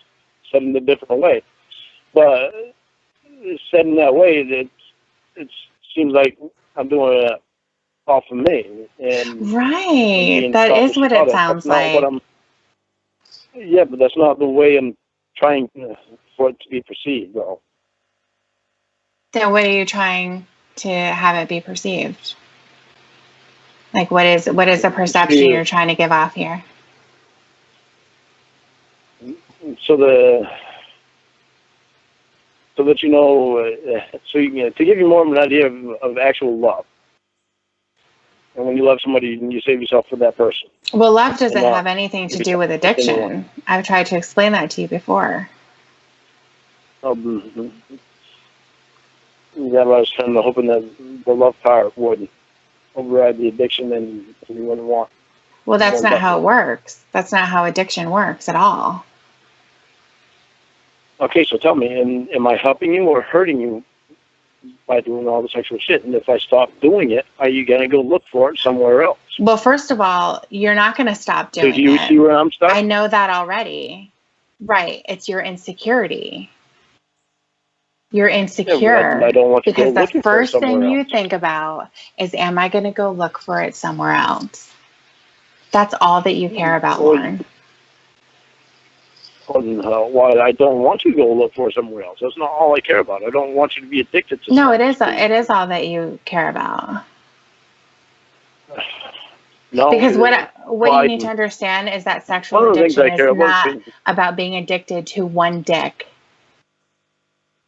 said in a different way. But said in that way, it seems like I'm doing it off of me. Right. That is what it sounds like. Yeah, but that's not the way I'm trying for it to be perceived, though. Then what are you trying to have it be perceived? Like, what is the perception you're trying to give off here? So that you know, to give you more of an idea of actual love. And when you love somebody, you save yourself for that person. Well, love doesn't have anything to do with addiction. I've tried to explain that to you before. Yeah, but I was kind of hoping that the love part would override the addiction, and you wouldn't want. Well, that's not how it works. That's not how addiction works at all. Okay, so tell me, am I helping you or hurting you by doing all the sexual shit? And if I stop doing it, are you going to go look for it somewhere else? Well, first of all, you're not going to stop doing it. Do you see where I'm stuck? I know that already. Right. It's your insecurity. You're insecure. Yeah, I don't want you because to go the first thing else. you think about is, am I going to go look for it somewhere else? That's all that you care about, Lorne. Why I don't want you to go look for it somewhere else. That's not all I care about. I don't want you to be addicted to No, it is all that you care about. No, because what you need to understand is that sexual addiction is not about being addicted to one dick.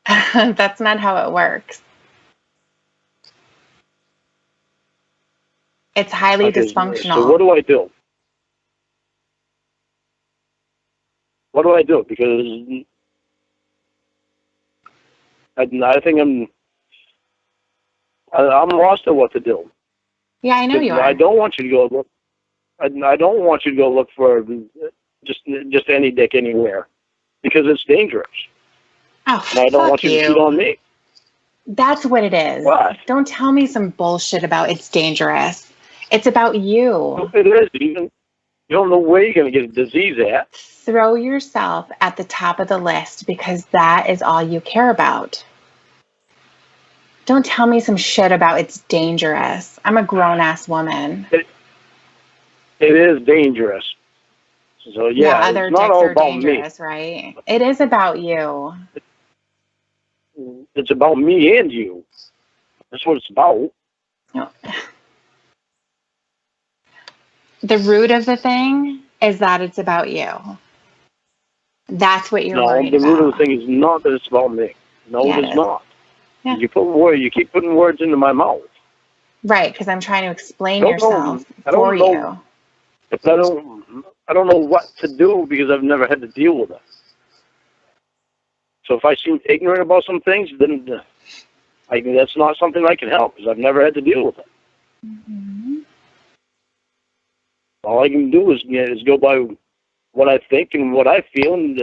That's not how it works. It's highly dysfunctional. So what do I do? What do I do? Because I think I'm lost at what to do. Yeah, I know you are. I don't want you to go look. I don't want you to go look for just any dick anywhere, because it's dangerous. Oh, and I don't want you to cheat on me. That's what it is. What? Don't tell me some bullshit about it's dangerous. It's about you. It is. You don't know where you're going to get a disease at. Throw yourself at the top of the list because that is all you care about. Don't tell me some shit about it's dangerous. I'm a grown-ass woman. It is dangerous. So, yeah, other it's not dicks all are about dangerous, right? It is about you. It's about me and you. That's what it's about. No. The root of the thing is that it's about you. That's what you're worried about. No, the root of the thing is not that it's about me. No, Yeah, it is not. Yeah. You keep putting words into my mouth. Right, because I'm trying to explain yourself for you. But I don't know what to do because I've never had to deal with it. So if I seem ignorant about some things, then that's not something I can help because I've never had to deal with it. Mm-hmm. All I can do is go by what I think and what I feel, and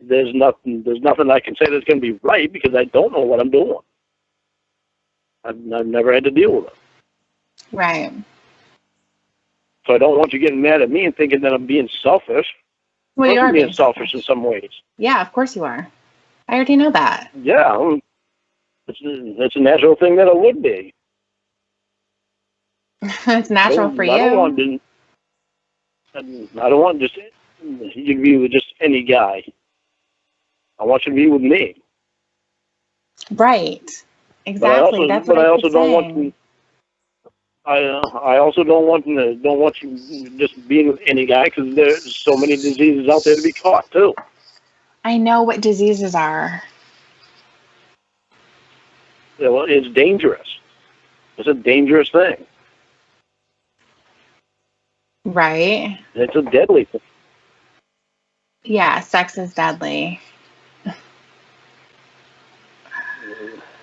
there's nothing I can say that's going to be right because I don't know what I'm doing. I've never had to deal with it. Right. So I don't want you getting mad at me and thinking that I'm being selfish. Well, you are being selfish in some ways. Yeah, of course you are. I already know that. Yeah, it's a natural thing that I would be. It's natural for you. I don't want just you to be with just any guy. I want you to be with me. Right. Exactly. That's what I also don't want. I also don't want you just being with any guy because there's so many diseases out there to be caught too. I know what diseases are. Yeah, well, it's dangerous. It's a dangerous thing. Right. It's a deadly thing. Yeah, sex is deadly.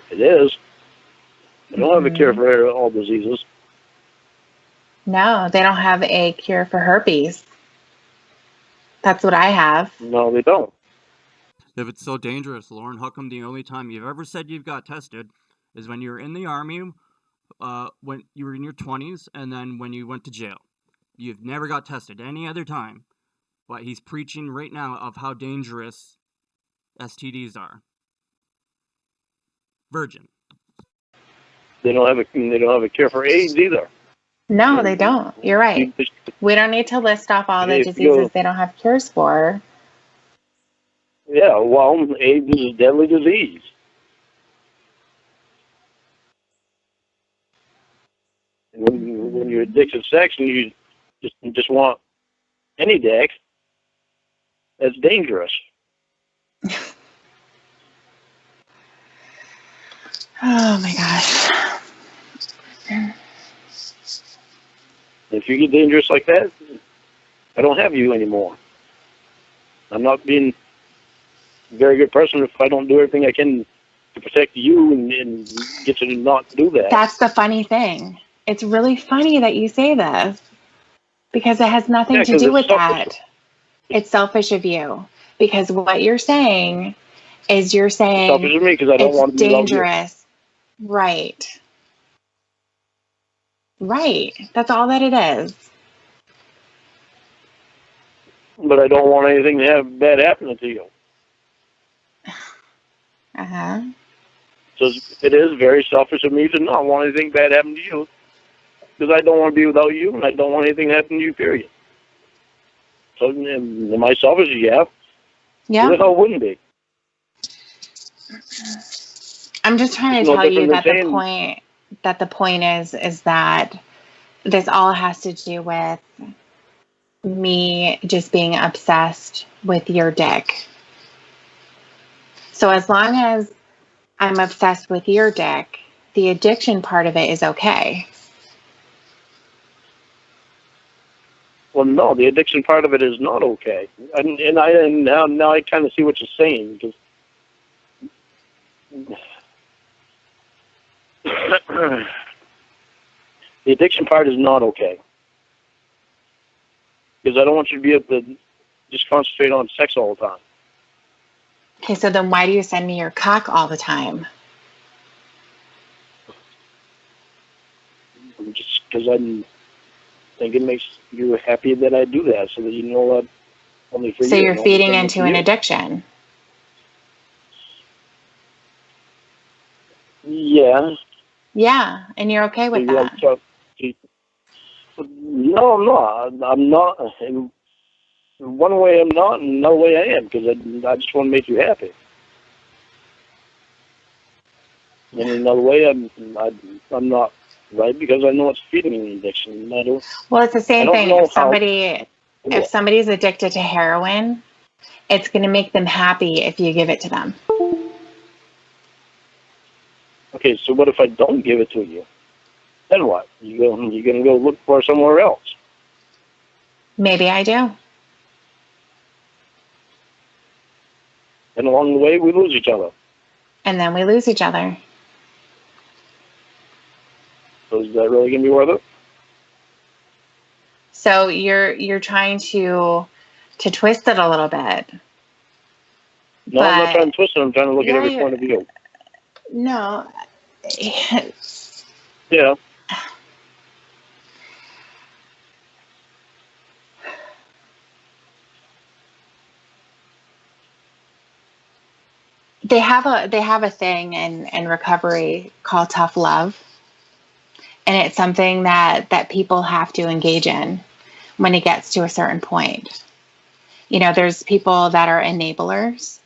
It is. They don't have a cure for all diseases. No, they don't have a cure for herpes. That's what I have. No, they don't. If it's so dangerous, Lorne, how come the only time you've ever said you've got tested is when you were in the Army, when you were in your 20s, and then when you went to jail? You've never got tested any other time. But he's preaching right now of how dangerous STDs are. Virgin. They don't have a cure for AIDS either. No, they don't. You're right. We don't need to list off all the diseases they don't have cures for. Yeah, well, AIDS is a deadly disease. When you're addicted to sex and you just want any dick, that's dangerous. Oh my gosh. If you get dangerous like that, I don't have you anymore. I'm not being a very good person if I don't do everything I can to protect you and get you to not do that. That's the funny thing. It's really funny that you say this because it has nothing to do with that. It's selfish of you because what you're saying is you're saying it's selfish of me because I don't want to be dangerous. Right. Right. That's all that it is. But I don't want anything to have bad happening to you. Uh-huh. So it is very selfish of me to not want anything bad happen to you because I don't want to be without you and I don't want anything to happen to you, period. So am I selfish? Yeah. Yeah. That's how it wouldn't be. I'm just trying to tell you that the point is that this all has to do with me just being obsessed with your dick. So as long as I'm obsessed with your dick, the addiction part of it is okay. Well, no, the addiction part of it is not okay. And now I kind of see what you're saying because the addiction part is not okay. Because I don't want you to be able to just concentrate on sex all the time. Okay, so then why do you send me your cock all the time? Just because think it makes you happy that I do that, so that you know that only for you. So you're feeding only into an addiction. Yeah. Yeah, and you're okay with that. No, I'm not. I'm not. In one way, I'm not, and another way, I am, because I just want to make you happy. And in another way, I'm not, right, because I know it's feeding me an addiction. Well, it's the same thing. If somebody's addicted to heroin, it's going to make them happy if you give it to them. Okay, so what if I don't give it to you? Then what? You're going to go look for somewhere else. Maybe I do. And along the way, we lose each other. And then we lose each other. So is that really going to be worth it? So you're trying to twist it a little bit. No, I'm not trying to twist it. I'm trying to look at every point of view. No. Yeah. They have a thing in recovery called tough love. And it's something that people have to engage in when it gets to a certain point. You know, there's people that are enablers,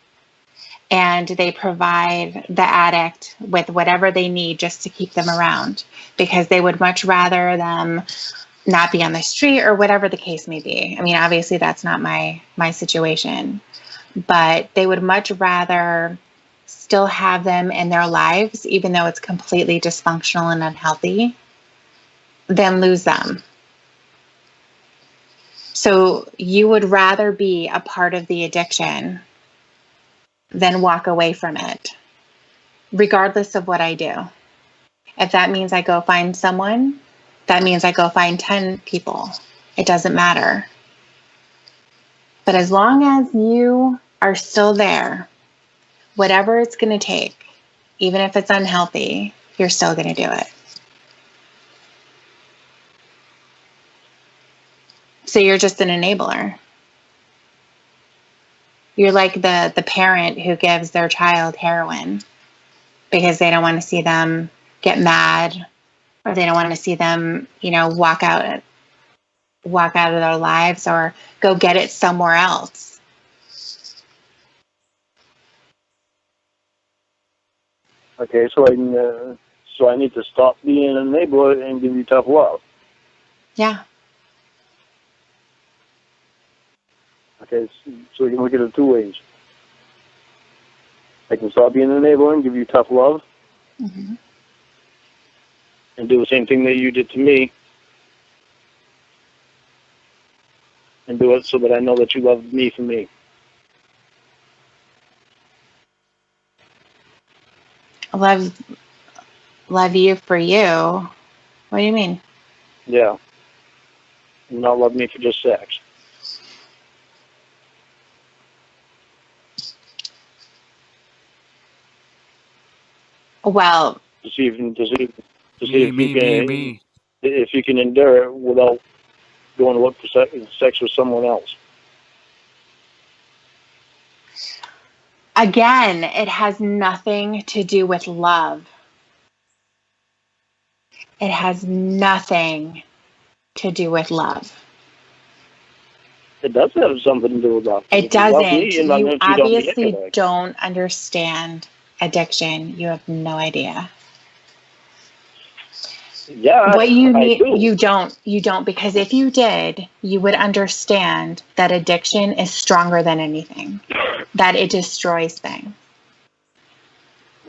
and they provide the addict with whatever they need just to keep them around, because they would much rather them not be on the street or whatever the case may be. I mean, obviously that's not my situation, but they would much rather still have them in their lives, even though it's completely dysfunctional and unhealthy, than lose them. So you would rather be a part of the addiction than walk away from it, regardless of what I do. If that means I go find someone, that means I go find 10 people. It doesn't matter. But as long as you are still there, whatever it's going to take, even if it's unhealthy, you're still going to do it. So you're just an enabler. You're like the parent who gives their child heroin because they don't want to see them get mad, or they don't want to see them, walk out of their lives or go get it somewhere else. Okay, so I need to stop being an enabler and give you tough love. Yeah. Okay, so we can look at it two ways. I can stop being an enabler and give you tough love. Mm-hmm. And do the same thing that you did to me. And do it so that I know that you love me for me. Love you for you. What do you mean? Yeah. And not love me for just sex. Well, to see if you can endure it without going to look for sex with someone else. Again, it has nothing to do with love. It has nothing to do with love. It does have something to do with love. It doesn't. You obviously don't understand addiction. You have no idea. Yeah, what you need, I do. You don't, because if you did, you would understand that addiction is stronger than anything, that it destroys things.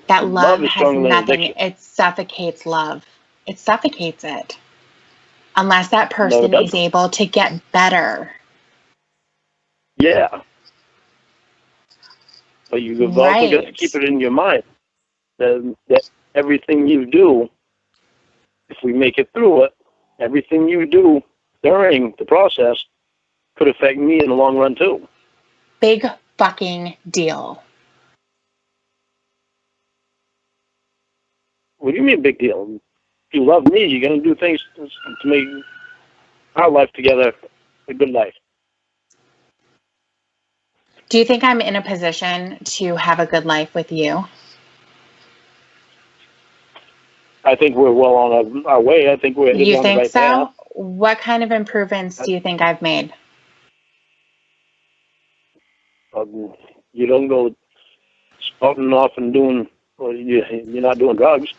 That love has nothing. It suffocates love. It suffocates it. Unless that person is able to get better. Yeah. But you've also got to keep it in your mind that everything you do, if we make it through it, everything you do during the process could affect me in the long run too. Big fucking deal. What do you mean big deal? If you love me, you're going to do things to make our life together a good life. Do you think I'm in a position to have a good life with you? I think we're well on our way. I think we're headed You on the think right so? path. What kind of improvements do you think I've made? You don't go spouting off and doing, well, you're not doing drugs.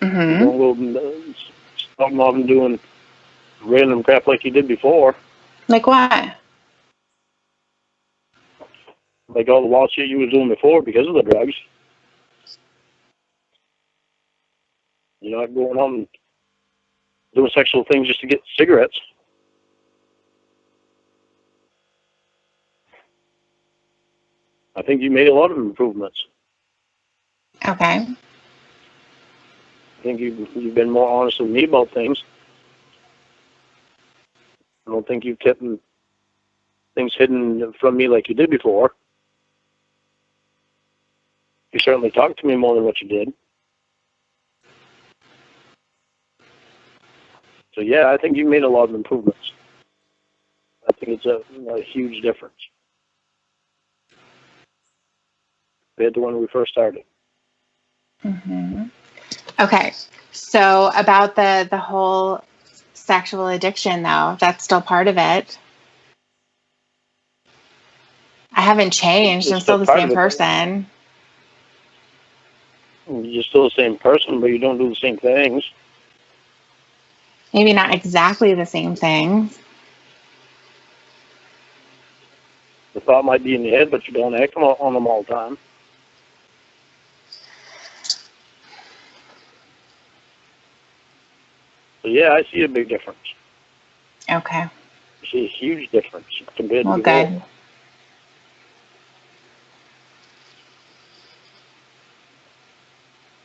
Mm-hmm. You don't go spouting off and doing random crap like you did before. Like what? Like all the wild shit you was doing before because of the drugs. You're not going on and doing sexual things just to get cigarettes. I think you made a lot of improvements. Okay. I think you've been more honest with me about things. I don't think you've kept things hidden from me like you did before. You certainly talked to me more than what you did. So yeah, I think you made a lot of improvements. I think it's a huge difference compared to when we first started. Mm-hmm. Okay. So about the whole sexual addiction, though, that's still part of it. I haven't changed. I'm still the same person. You're still the same person, but you don't do the same things. Maybe not exactly the same things. The thought might be in your head, but you don't act on them all the time. So yeah, I see a big difference. Okay. I see a huge difference compared Well, to before. good.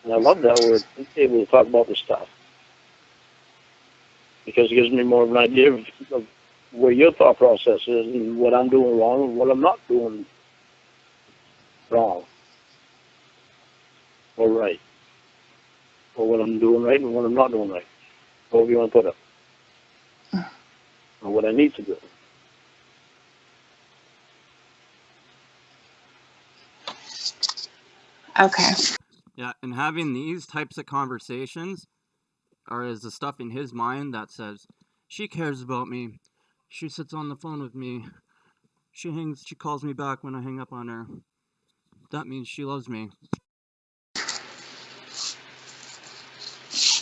And I love that we're able to talk about this stuff, because it gives me more of an idea of where your thought process is and what I'm doing wrong and what I'm not doing wrong or right, or what I'm doing right and what I'm not doing right, however you want to put it, or what I need to do. Okay. Yeah, and having these types of conversations is the stuff in his mind that says, she cares about me. She sits on the phone with me. She calls me back when I hang up on her. That means she loves me.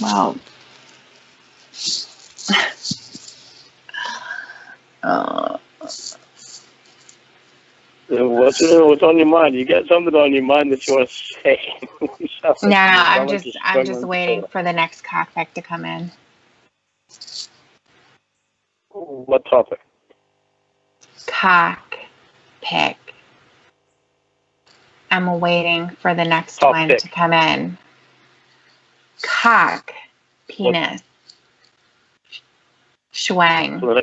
Well, What's on your mind? You got something on your mind that you want to say? no, I'm just waiting for the next cockpick to come in. What topic? Cockpick. I'm waiting for the next one to come in. Cock, penis, schwang. For the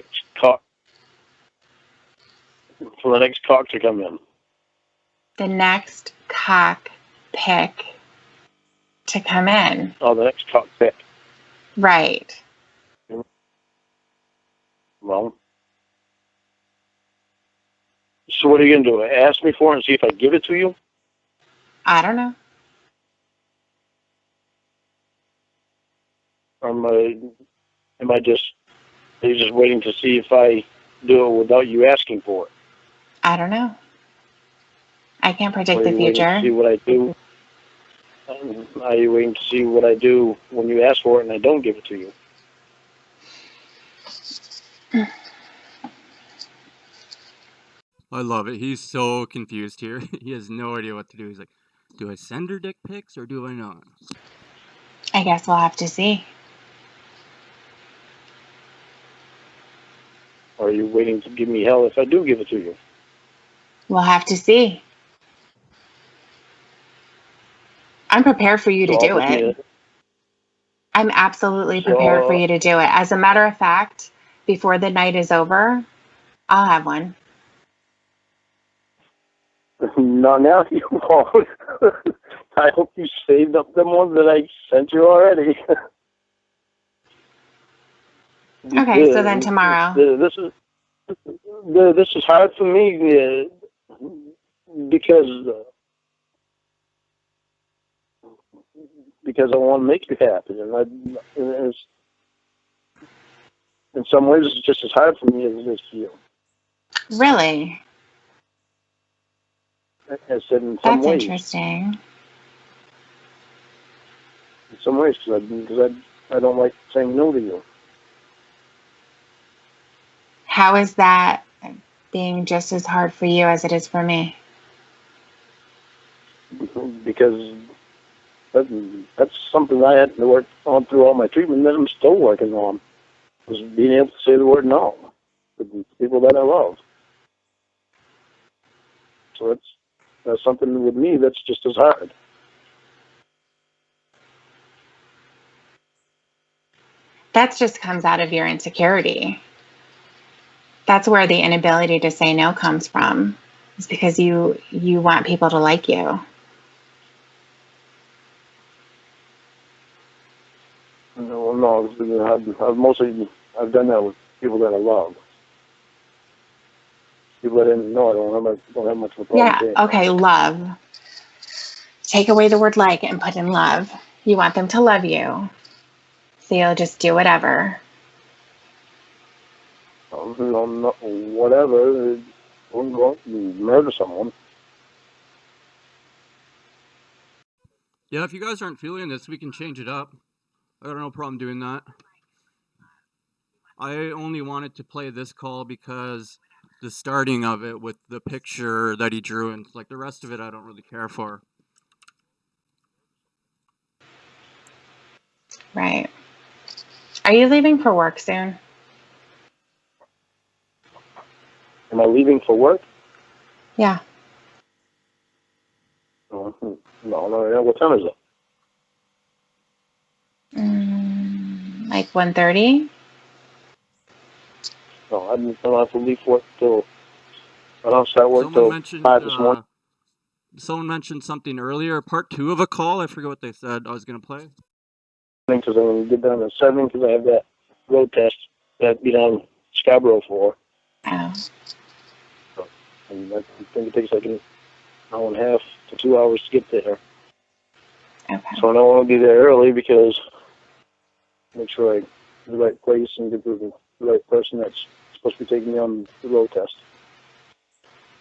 next cock to come in. The next cock pick to come in. Oh, the next cock pick. Right. Well, so what are you going to do? Ask me for it and see if I give it to you? I don't know. Are you just waiting to see if I do it without you asking for it? I don't know. I can't predict the Waiting future. to see what I do? Are you waiting to see what I do when you ask for it and I don't give it to you? I love it. He's so confused here. He has no idea what to do. He's like, do I send her dick pics or do I not? I guess we'll have to see. Or are you waiting to give me hell if I do give it to you? We'll have to see. I'm prepared for you to do it. I'm absolutely prepared for you to do it. As a matter of fact, before the night is over, I'll have one. No, now you won't. I hope you saved up the ones that I sent you already. Okay, so then tomorrow. This is hard for me because I want to make you happy, and in some ways it's just as hard for me as it is for you. Really? I said in some That's ways. interesting. In some ways, because I don't like saying no to you. How is that being just as hard for you as it is for me? Because that's something I had to work on through all my treatment, and I'm still working on. Was being able to say the word no to the people that I love. So that's something with me that's just as hard. That just comes out of your insecurity. That's where the inability to say no comes from. It's because you want people to like you. No, I've done that with people that I love. People that I didn't know, I don't have much of a problem saying. Okay, love. Take away the word like and put in love. You want them to love you. So you'll just do whatever. No, whatever. Don't go out and murder someone. Yeah, if you guys aren't feeling this, we can change it up. I got no problem doing that. I only wanted to play this call because the starting of it with the picture that he drew, and like the rest of it I don't really care for. Right. Are you leaving for work soon? Am I leaving for work? Yeah. No. What time is it? Like 1:30? No, I don't have to leave work till. I don't start work till 5 this morning. Someone mentioned something earlier, part 2 of a call. I forget what they said I was going to play. Because I'm going to get down at 7 because I have that road test that I'd be down Scarborough for. Oh. And I think it takes like an hour and a half to 2 hours to get there. Okay. So I don't want to be there early because make sure I get to the right place and get to the right person that's supposed to be taking me on the road test.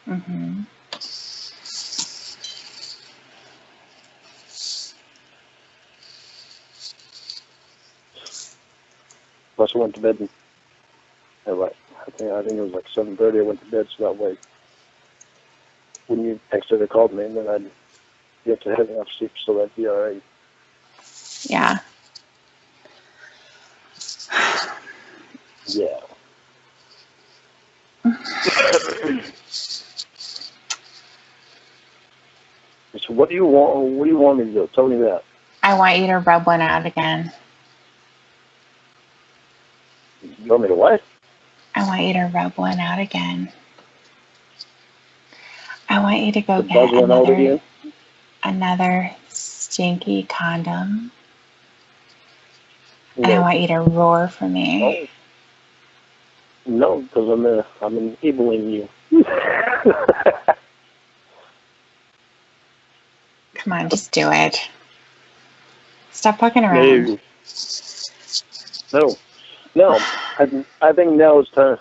Mm-hmm. Plus I went to bed at like, I think it was like 7:30 I went to bed, so that way when you actually called me, and then I'd get to have enough sleep, so that'd be all right. Yeah. Yeah. So what do you want? What do you want me to do? Tell me that. I want you to rub one out again. You want me to what? I want you to rub one out again. I want you to go get another stinky condom. And I want you to roar for me. No, because I'm enabling you. Come on, just do it. Stop fucking around. No. I think now is time.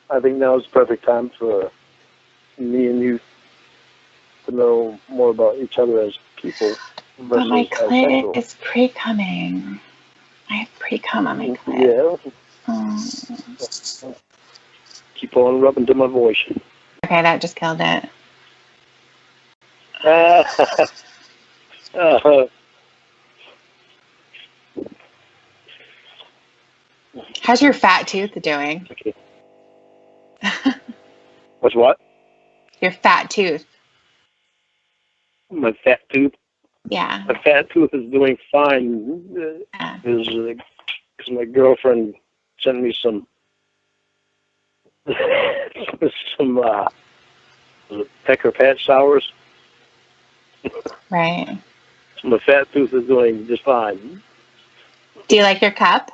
I think now is the perfect time for me and you to know more about each other as people. But my clit is pre-cumming. I have pre-cum on my clit. Yeah. Keep on rubbing to my voice. Okay, that just killed it. How's your fat tooth doing? Okay. What's what? Your fat tooth. My fat tooth? Yeah. My fat tooth is doing fine. Because my girlfriend sent me some Pecker Patch sours. Right. So my fat tooth is doing just fine. Do you like your cup?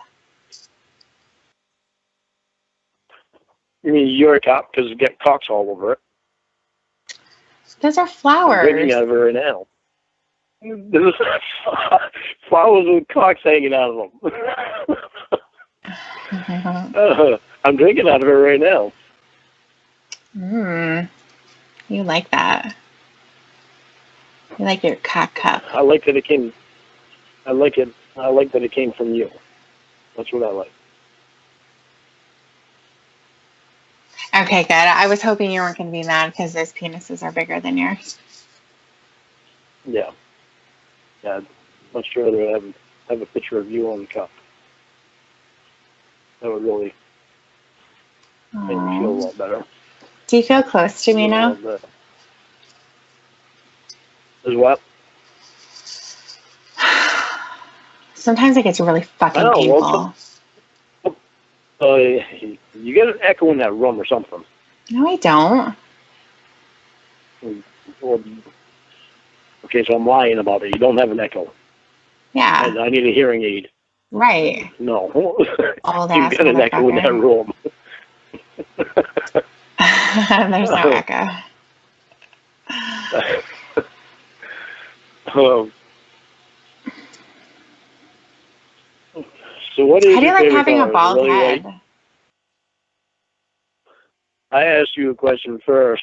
You mean your cup because it's got cocks all over it? Those are I'm flowers. drinking out of it right now. There's flowers with cocks hanging out of them. I'm drinking out of it right now. You like that. You like your cock cup. I like that it came. I like it. I like that it came from you. That's what I like. Okay, good. I was hoping you weren't going to be mad because those penises are bigger than yours. Yeah. Yeah. I'd much rather have a picture of you on the cup. That would really make me feel a lot better. Do you feel close to me now? As what? Sometimes it gets really fucking painful. You get an echo in that room or something. No, I don't. Well, okay, so I'm lying about it. You don't have an echo. Yeah. And I need a hearing aid. Right. No. Old You've got an echo in that room. There's no echo. So what is How do you like having color? a bald really head? White? I asked you a question first.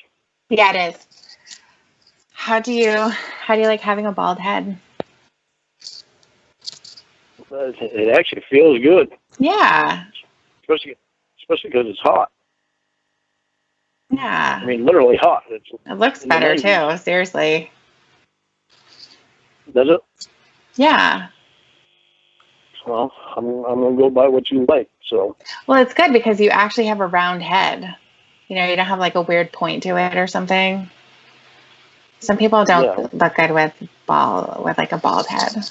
Yeah, it is. How do you like having a bald head? It actually feels good. Yeah. Especially because it's hot. Yeah. I mean, literally hot. It looks better too. Seriously. Does it? Yeah. Well, I'm gonna go by what you like. So. Well, it's good because you actually have a round head. You know, you don't have like a weird point to it or something. Some people don't look good with like a bald head.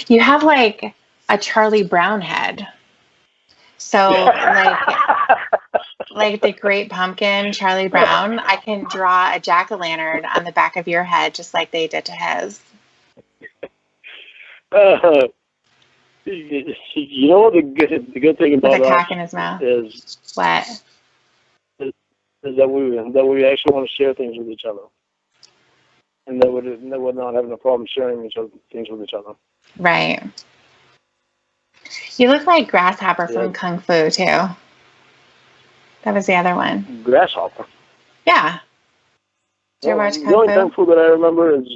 You have like a Charlie Brown head. So like the Great Pumpkin, Charlie Brown, I can draw a jack-o'-lantern on the back of your head just like they did to his. You know the good thing about with a cock in his mouth is what? Is that we actually want to share things with each other, and that we're not having a problem sharing things with each other. Right. You look like Grasshopper from Kung Fu too. That was the other one. Grasshopper. Yeah. Did you watch Kung Fu? The only Kung Fu that I remember is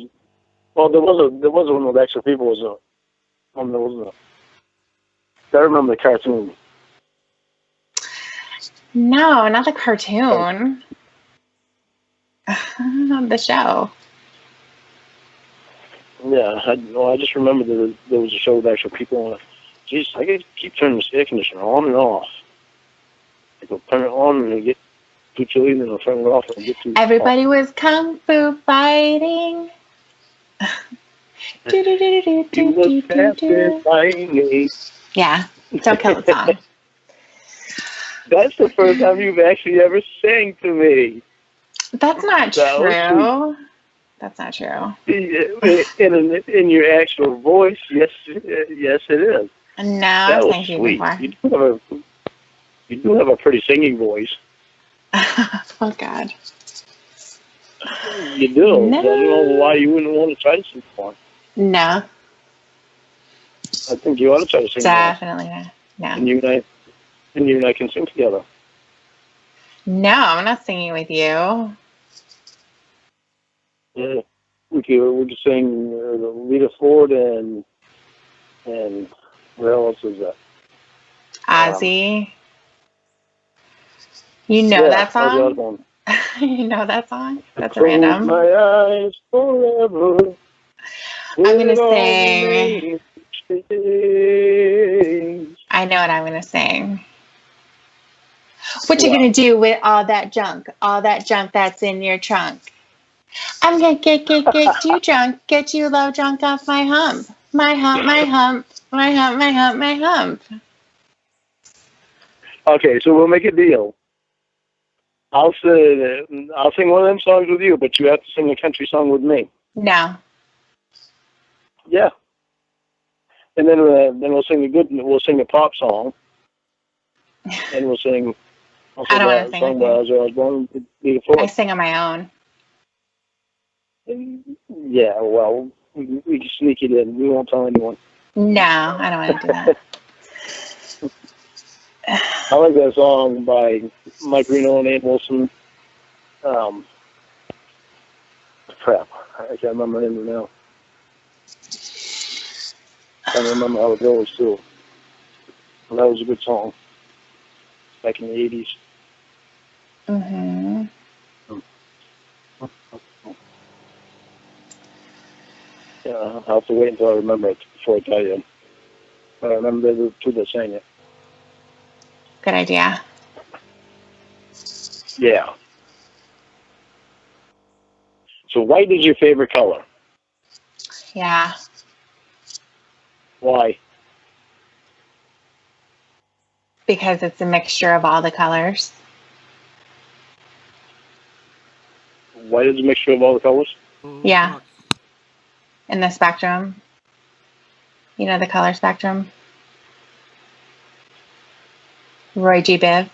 there was one with extra people. I remember the cartoon. No, not the cartoon. The show. Yeah, I just remember there was a show with actual people on it. Jeez, I could keep turning this air conditioner on and off. I go turn it on and I get too chilly, and then I'll turn it off and I get too Everybody was Kung Fu fighting. Yeah, don't kill the song. That's the first time you've actually ever sang to me. That's not true. That's not true. In your actual voice, yes, it is. No, I've sang to you before. You do have a pretty singing voice. Oh God. You do. No. I don't know why you wouldn't want to try to sing more. No. I think you ought to try to sing Definitely not. No. And you and I can sing together. No, I'm not singing with you. Yeah, we could sing Lita Ford and where else is that? Ozzy. You know that song? You know that song? That's random. My eyes forever. I'm going to sing. I know what I'm going to sing. What you going to do with all that junk that's in your trunk? I'm going to get you drunk, get you low drunk off my hump. My hump, my hump, my hump, my hump, my hump. Okay, so we'll make a deal. I'll sing one of them songs with you, but you have to sing a country song with me. No. Yeah. And then we'll sing a pop song, and we'll sing I don't want to sing with sunglasses you. are going to be the fourth. I sing on my own. Yeah, well, we can sneak it in. We won't tell anyone. No, I don't want to do that. I like that song by Mike Reno and Ann Wilson. Crap, I can't remember the name of it now. I can't remember how it goes, too. And that was a good song back in the 80s. Mm-hmm. Yeah, I'll have to wait until I remember it before I tell you. But I remember the two that sang it. Good idea. Yeah. So white is your favorite color. Yeah. Why? Because it's a mixture of all the colors. White is a mixture of all the colors? Yeah. In the spectrum. You know the color spectrum? Roy G. Biv.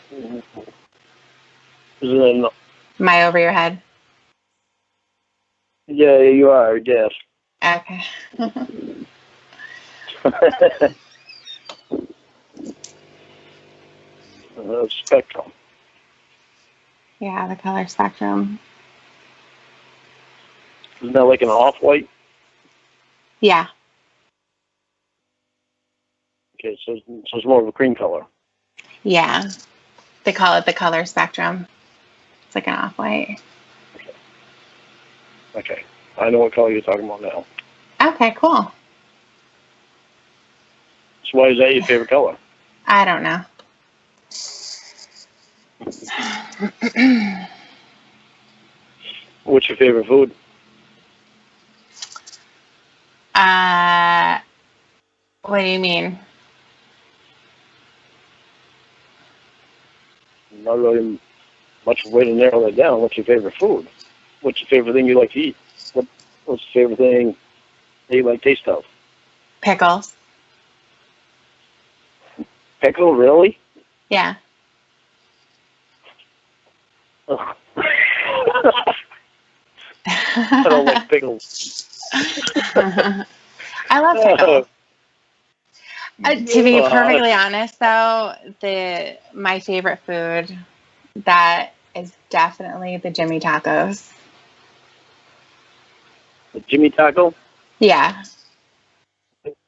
No. Am I over your head? Yeah, you are, I guess. Okay. Spectrum. Yeah, the color spectrum. Isn't that like an off-white? Yeah. Okay, so it's more of a cream color. Yeah. They call it the color spectrum. It's like an off-white. Okay. I know what color you're talking about now. Okay, cool. So why is that your favorite color? I don't know. What's your favorite food? What do you mean? Not really much way to narrow that down. What's your favorite food? What's your favorite thing you like to eat? What's your favorite thing that you like taste of? Pickles. Pickle, really? Yeah. I don't like pickles. I love pickles. To be perfectly honest, though, my favorite food, that is definitely the Jimmy tacos. The Jimmy taco? Yeah.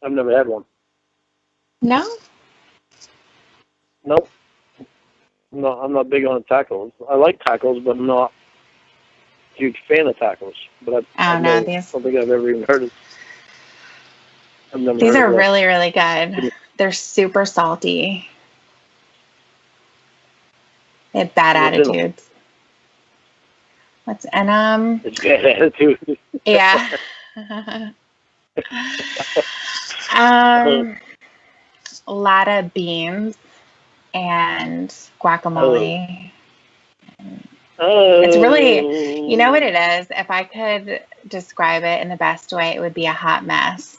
I've never had one. No? Nope. No, I'm not big on tacos. I like tacos, but I'm not a huge fan of tacos. But I don't think I've ever even heard of. These are really, really good. They're super salty. They have bad attitudes. What's in them? It's bad attitude. Yeah. A lot of beans and guacamole. It's really, you know what it is? If I could describe it in the best way, it would be a hot mess.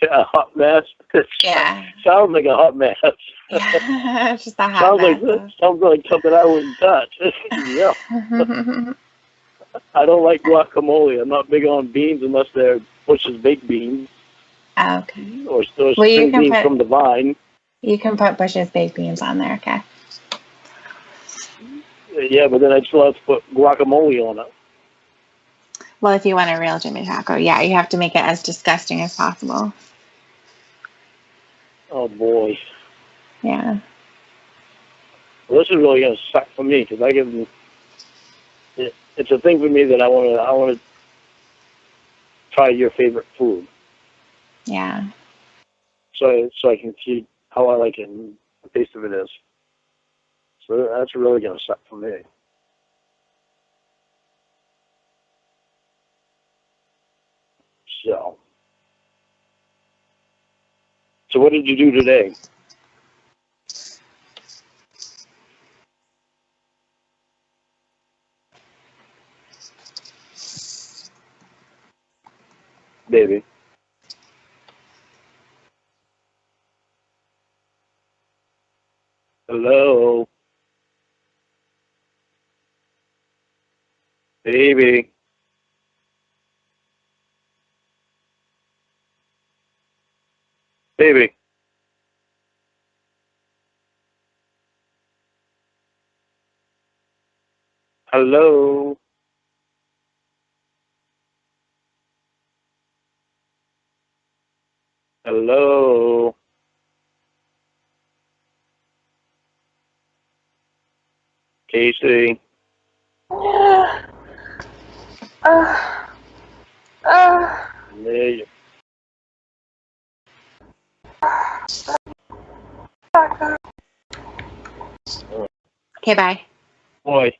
Yeah, a hot mess? Yeah. Sounds like a hot mess. Yeah, it's just a hot mess. Sounds like something I wouldn't touch. Yeah. I don't like guacamole. I'm not big on beans unless they're Bush's baked beans. Okay. Or string beans from the vine. You can put Bush's baked beans on there, okay? Yeah, but then I'd still have to put guacamole on it. Well, if you want a real Jimmy taco, yeah, you have to make it as disgusting as possible. Oh, boy. Yeah. Well, this is really going to suck for me because it's a thing for me that I want to try your favorite food. Yeah. So I can see how I like it and the taste of it is. So that's really going to suck for me. So what did you do today? Baby. Hello. Baby. Baby. Hello. Hello. Casey. There you Okay, bye. boy.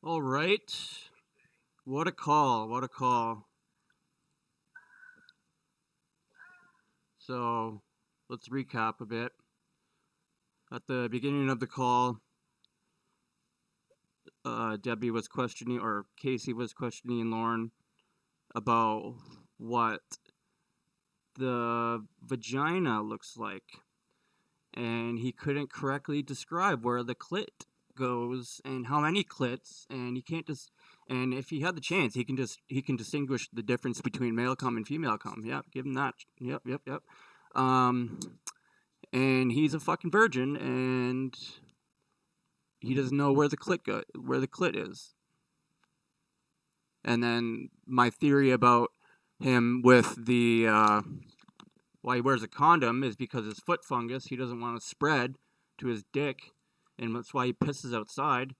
All right. What a call. What a call. So let's recap a bit. At the beginning of the call, Debbie was questioning, or Casey was questioning Lorne about what the vagina looks like. And he couldn't correctly describe where the clit goes and how many clits, and he can't just, and if he had the chance, he can distinguish the difference between male cum and female cum. Yep, give him that. Yep. And he's a fucking virgin, and he doesn't know where the clit is. And then my theory about him with the why he wears a condom is because his foot fungus, he doesn't want to spread to his dick, and that's why he pisses outside,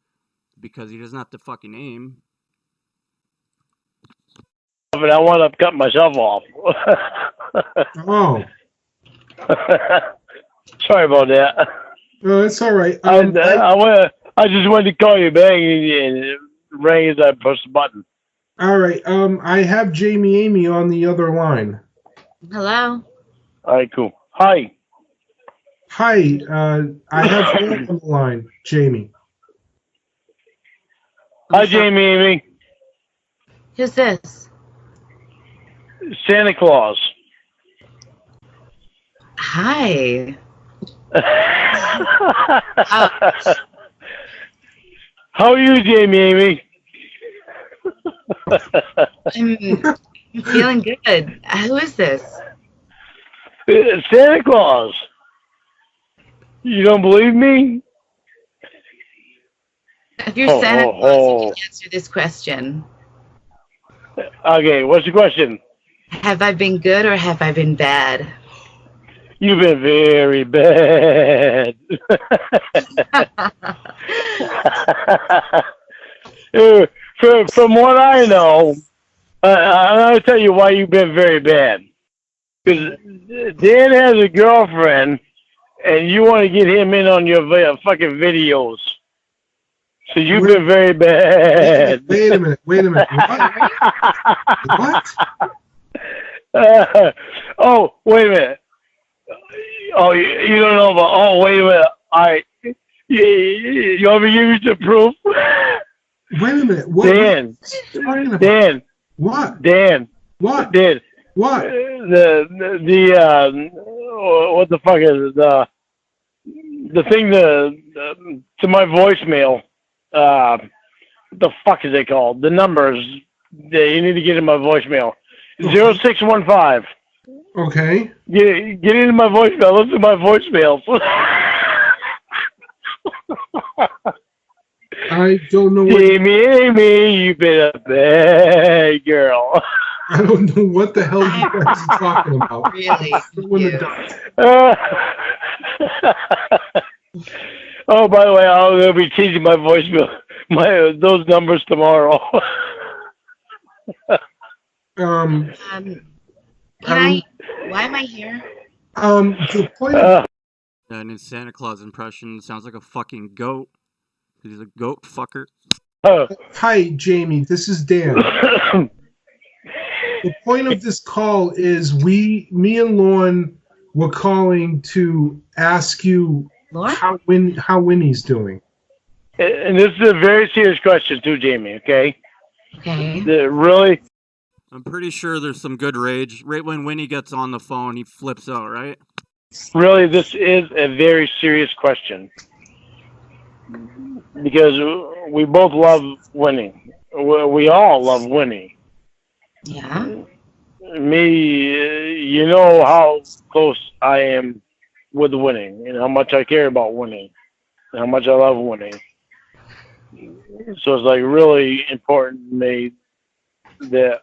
because he doesn't have to fucking aim. But I want to cut myself off. Oh. Sorry about that. No, it's all right. I just wanted to call you back and rang as I pushed the button. All right. I have Jamie Amy on the other line. Hello. All right, cool. Hi. Hi. I have you on the line, Jamie. Hi, Jamie Amy. Who's this? Santa Claus. Hi. How are you, Jamie Amy? I'm feeling good. Who is this? Santa Claus. You don't believe me? If you're Santa Claus, you can answer this question. Okay, what's the question? Have I been good or have I been bad? You've been very bad. From what I know, I'm going to tell you why you've been very bad. Because Dan has a girlfriend, and you want to get him in on your fucking videos. So you've been very bad. Wait a minute. What? Oh, wait a minute. Oh, you don't know about... Oh, wait a minute. All right. You want me to give you some proof? Wait a minute. What? Dan. Dan. What? Dan. What? Dan. What? What the fuck is it? The thing to my voicemail. What the fuck is it called? The numbers that you need to get in my voicemail. 0615. Okay. Get into my voicemail. Listen to my voicemails. I don't know what... Amy, you've been a bad girl. I don't know what the hell you guys are talking about. Really? Oh, by the way, I'll be changing my voicemail, those numbers tomorrow. Why am I here? The point of... And his Santa Claus impression sounds like a fucking goat. He's a goat fucker. Hi, Jamie. This is Dan. The point of this call is me and Lorne were calling to ask you how Winnie's doing. And this is a very serious question too, Jamie, okay? Okay. Really? I'm pretty sure there's some good rage. Right when Winnie gets on the phone, he flips out, right? Really, this is a very serious question. because we both love winning. We all love winning. Yeah. Me, you know how close I am with winning, and how much I care about winning, and how much I love winning. So it's like really important to me that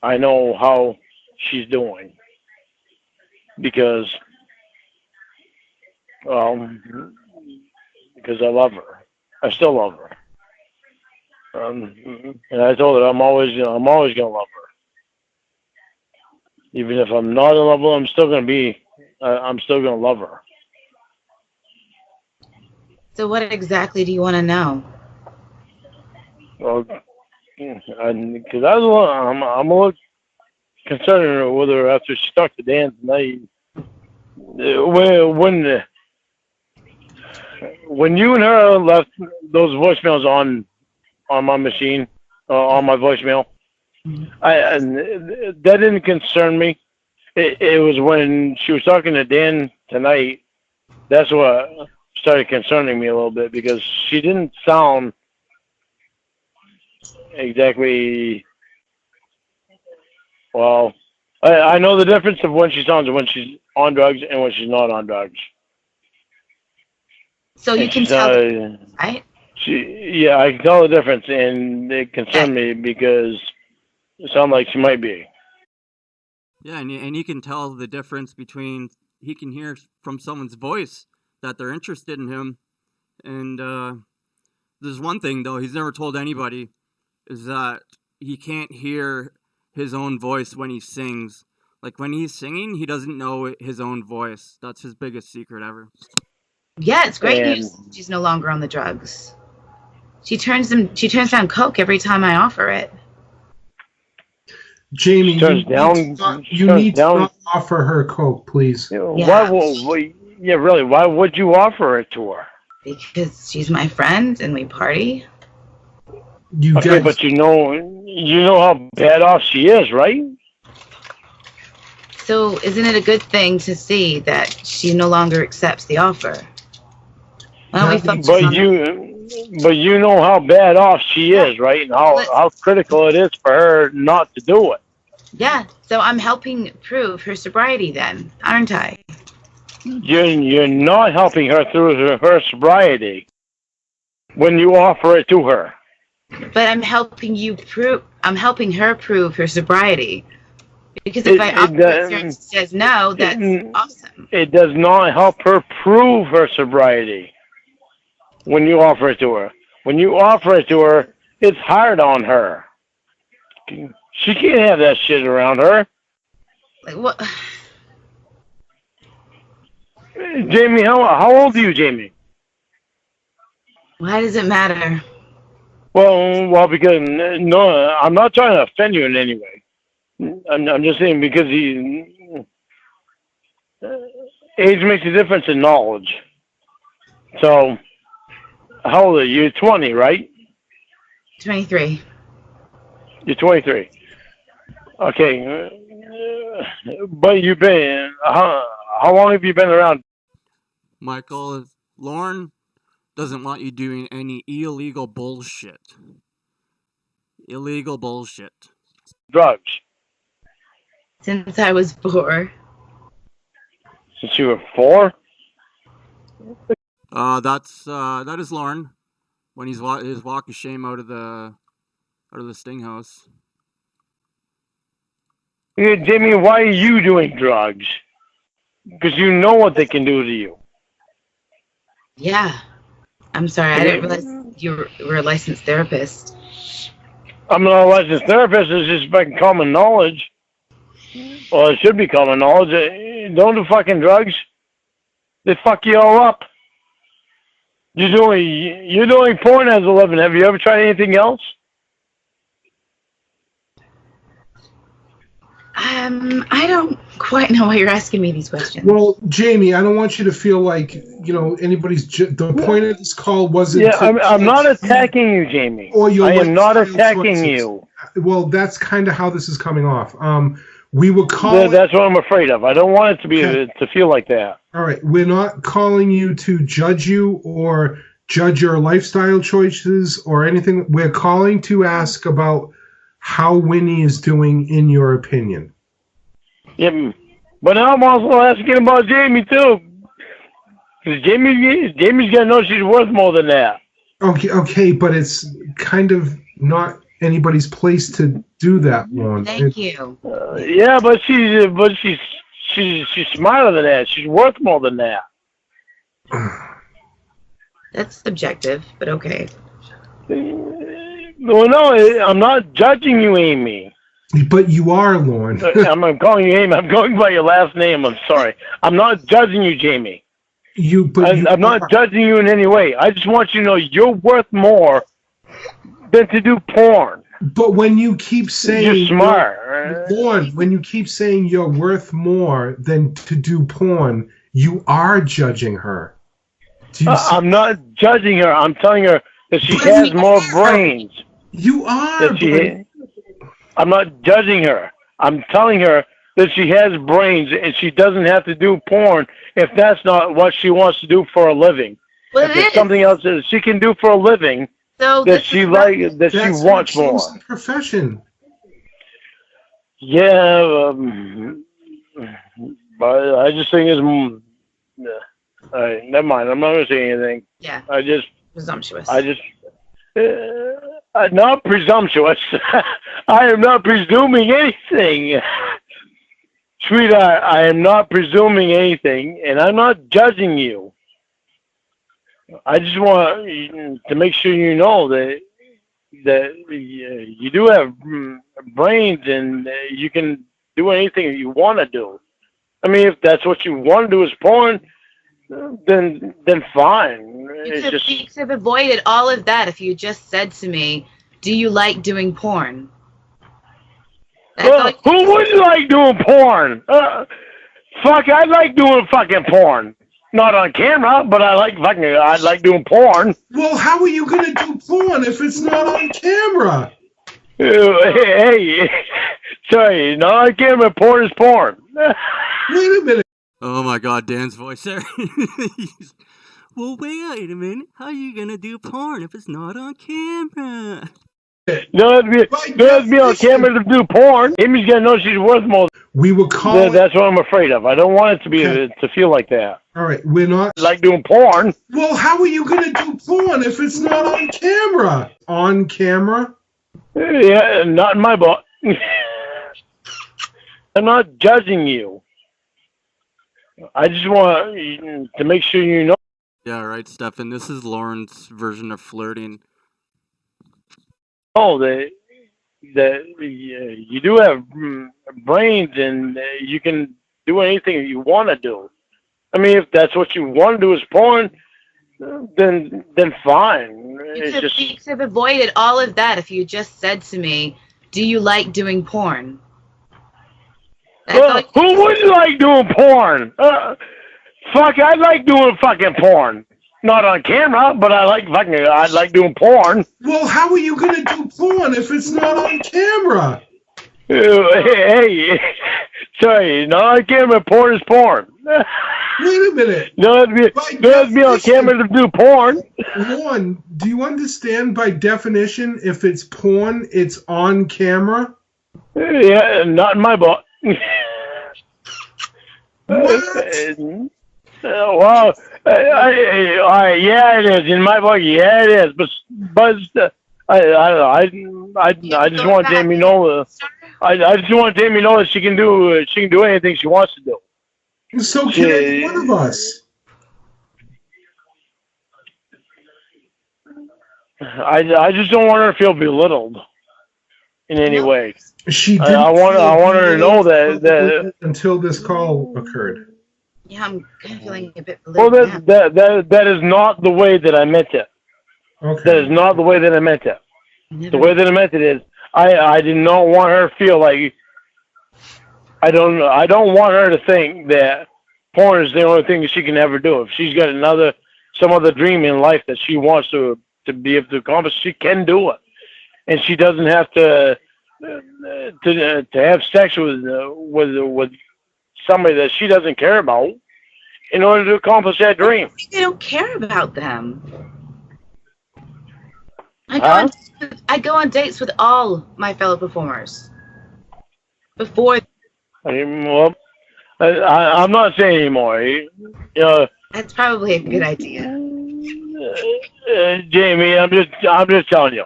I know how she's doing, because because I love her. I still love her. And I told her I'm always gonna love her. Even if I'm not in love with her, I'm still gonna love her. So what exactly do you want to know? Well, because I'm a little concerned with her after she talked to Dan tonight. When you and her left those voicemails on my machine, on my voicemail, that didn't concern me. It was when she was talking to Dan tonight. That's what started concerning me a little bit, because she didn't sound exactly. Well, I know the difference of when she sounds when she's on drugs and when she's not on drugs. So you can tell, right? Yeah, I can tell the difference, and it concerned me because it sounded like she might be. Yeah, and you can tell the difference between, he can hear from someone's voice that they're interested in him. And there's one thing, though, he's never told anybody, is that he can't hear his own voice when he sings. Like, when he's singing, he doesn't know his own voice. That's his biggest secret ever. Yeah, it's great news. She's no longer on the drugs. She turns down Coke every time I offer it. Jamie, you need to not offer her Coke, please. Yeah. Why would you offer it to her? Because she's my friend and we party. But you know how bad off she is, right? So isn't it a good thing to see that she no longer accepts the offer? But you know how bad off she is, right? And how critical it is for her not to do it. Yeah, so I'm helping prove her sobriety then, aren't I? You're not helping her through her sobriety when you offer it to her. But I'm helping her prove her sobriety. Because if I offer it and she says no, that's awesome. It does not help her prove her sobriety when you offer it to her. When you offer it to her, it's hard on her. She can't have that shit around her. Like what? Jamie, how old are you, Jamie? Why does it matter? Well, because no, I'm not trying to offend you in any way. I'm just saying because age makes a difference in knowledge. So, how old are you? You're 20, right? 23. You're 23. Okay, but you've been how long have you been around? Michael, if Lorne doesn't want you doing any illegal bullshit. Illegal bullshit. Drugs. Since I was 4. Since you were 4? That is Lorne when he's his walk of shame out of the sting house. Yeah, Jamie, why are you doing drugs? Because you know what they can do to you. Yeah. I'm sorry, I didn't realize you were a licensed therapist. I'm not a licensed therapist, it's just fucking common knowledge. Well, it should be common knowledge. Don't do fucking drugs. They fuck you all up. You're doing porn as a living. Have you ever tried anything else? I don't quite know why you're asking me these questions. Well, Jamie, I don't want you to feel like, anybody's... The point of this call wasn't... Yeah, I'm not attacking you, Jamie. I am not attacking you. Well, that's kind of how this is coming off. We were calling... That's what I'm afraid of. I don't want it to be to feel like that. All right. We're not calling you to judge you or judge your lifestyle choices or anything. We're calling to ask about how Winnie is doing in your opinion. Yeah, but I'm also asking about Jamie too. Because Jamie's got to know she's worth more than that. Okay, but it's kind of not anybody's place to do that, Lorne. Thank you. Yeah, but she's smarter than that. She's worth more than that. That's subjective, but okay. No, I'm not judging you, Amy. But you are, Lorne. I'm calling you Amy. I'm going by your last name. I'm sorry. I'm not judging you, Jamie. I'm not judging you in any way. I just want you to know you're worth more than to do porn. But when you keep saying you're smart, Lorne, when you keep saying you're worth more than to do porn, you are judging her. I'm not judging her. I'm telling her that she has more brains. You are. I'm not judging her. I'm telling her that she has brains and she doesn't have to do porn if that's not what she wants to do for a living. Well, if there's something else that she can do for a living that she wants more. Profession. Yeah, but I just think it's. All right, never mind. I'm not gonna say anything. Yeah. Presumptuous. Not presumptuous. I am not presuming anything. Sweetheart, I am not presuming anything, and I'm not judging you. I just want to make sure you know that you do have brains and you can do anything you want to do. I mean, if that's what you want to do is porn, then fine. You could have avoided all of that if you just said to me, "Do you like doing porn?" Well, who wouldn't like doing porn? Fuck, I like doing fucking porn. Not on camera, but I like doing porn. Well, how are you gonna do porn if it's not on camera? Hey, sorry, not on camera. Porn is porn. Wait a minute. Oh my God, Dan's voice there. Well, wait a minute. How are you gonna do porn if it's not on camera? No, it'd be on camera to do porn. Amy's gonna know she's worth more. We were calling. That's what I'm afraid of. I don't want it to be to feel like that. All right, we're not like doing porn. Well, how are you gonna do porn if it's not on camera? On camera? Yeah, not in my book. I'm not judging you. I just want to make sure you know. Yeah, right, Stefan. This is Lauren's version of flirting. Oh, that you do have brains and you can do anything you want to do. I mean, if that's what you want to do is porn, then fine. You could have avoided all of that if you just said to me, "Do you like doing porn?" Well, who wouldn't like doing porn? Fuck, I like doing fucking porn. Not on camera, but I like doing porn. Well, how are you gonna do porn if it's not on camera? Hey, sorry, not on camera. Porn is porn. Wait a minute. No, it'd be on camera to do porn. Lorne, do you understand by definition if it's porn, it's on camera? Yeah, not in my book. What? Wow. Yeah, it is in my book. Yeah, it is. But I just want Jamie to know. I just want Jamie to know that she can do anything she wants to do. So can any one of us. I just don't want her to feel belittled in any way. She didn't. I want her to know that until this call occurred. Yeah, I'm kind of feeling a bit belittled. Well, that is not the way that I meant it. Okay. That is not the way that I meant it. The way that I meant it is I did not want her to feel like I don't want her to think that porn is the only thing that she can ever do. If she's got some other dream in life that she wants to be able to accomplish, she can do it, and she doesn't have to have sex with somebody that she doesn't care about in order to accomplish that dream. You don't care about them. I go on dates with all my fellow performers. Before. Well, I'm not saying anymore. That's probably a good idea. Jamie, I'm just telling you.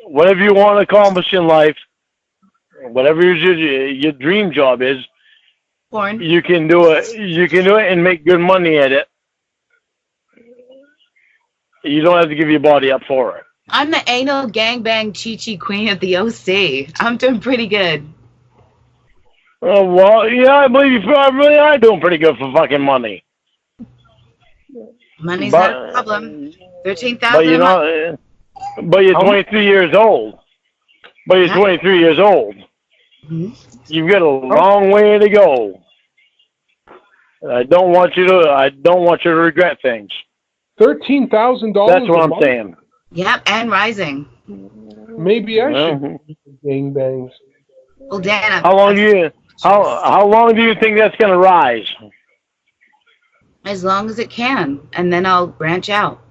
Whatever you want to accomplish in life, whatever your dream job is, Lorne, you can do it. You can do it and make good money at it. You don't have to give your body up for it. I'm the anal gangbang chi-chi queen of the OC. I'm doing pretty good. Oh, well, yeah, I believe you really are doing pretty good for fucking money. Money's not a problem. 13,000 a month. But you're 23 years old. Mm-hmm. You've got a long way to go. I don't want you to regret things. $13,000. That's what I'm saying. Yep, and rising. Maybe I should gangbangs. Well, Dan, how long do you think that's going to rise? As long as it can, and then I'll branch out.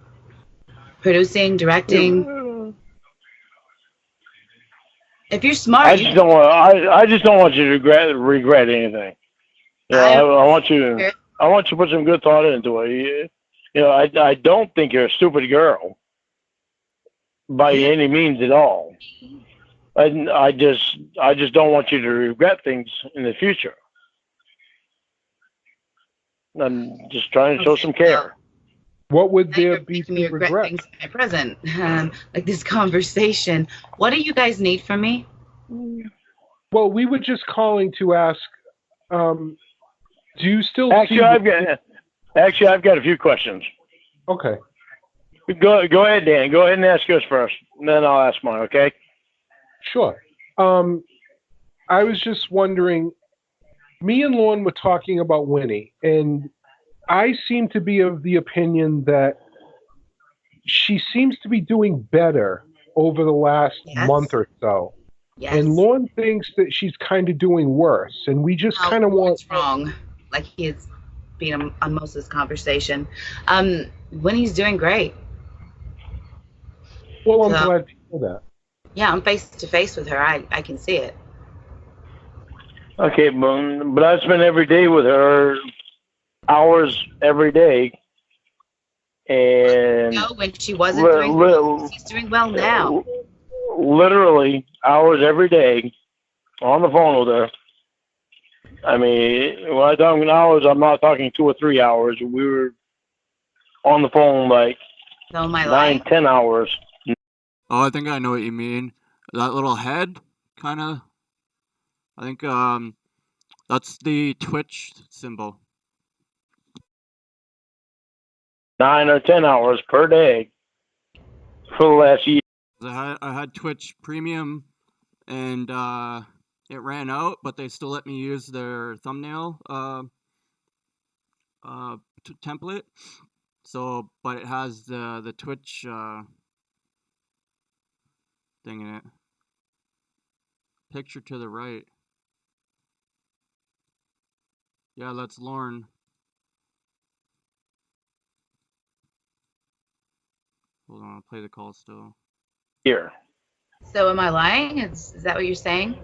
Producing, directing. If you're smart, I just don't want you to regret anything. I want you to put some good thought into it. I don't think you're a stupid girl by any means at all. I just don't want you to regret things in the future. I'm just trying to show some care. What would there be to regret? Things in my present, like this conversation. What do you guys need from me? Well, we were just calling to ask. Do you still? Actually, I've got a few questions. Okay. Go ahead, Dan. Go ahead and ask yours first, and then I'll ask mine. Okay. Sure. I was just wondering. Me and Lorne were talking about Winnie, and I seem to be of the opinion that she seems to be doing better over the last month or so. Yes. And Lorne thinks that she's kind of doing worse, and we just kind of want. What's wrong? Like he is being on most of this conversation. Winnie's doing great. Well, I'm glad to hear that. Yeah, I'm face to face with her. I can see it. Okay, but I spend every day with her, hours every day, and when she wasn't doing well, she's doing well now. Literally hours every day on the phone with her. I mean, when I'm talking hours, I'm not talking 2 or 3 hours. We were on the phone like 9, 10 hours. Oh, I think I know what you mean. That little head, kind of. I think that's the Twitch symbol. 9 or 10 hours per day for the last year. I had Twitch Premium, and it ran out, but they still let me use their thumbnail template. So, but it has the Twitch thing in it. Picture to the right. Yeah, that's Lorne. Hold on, I'll play the call still. Here. So am I lying? Is that what you're saying?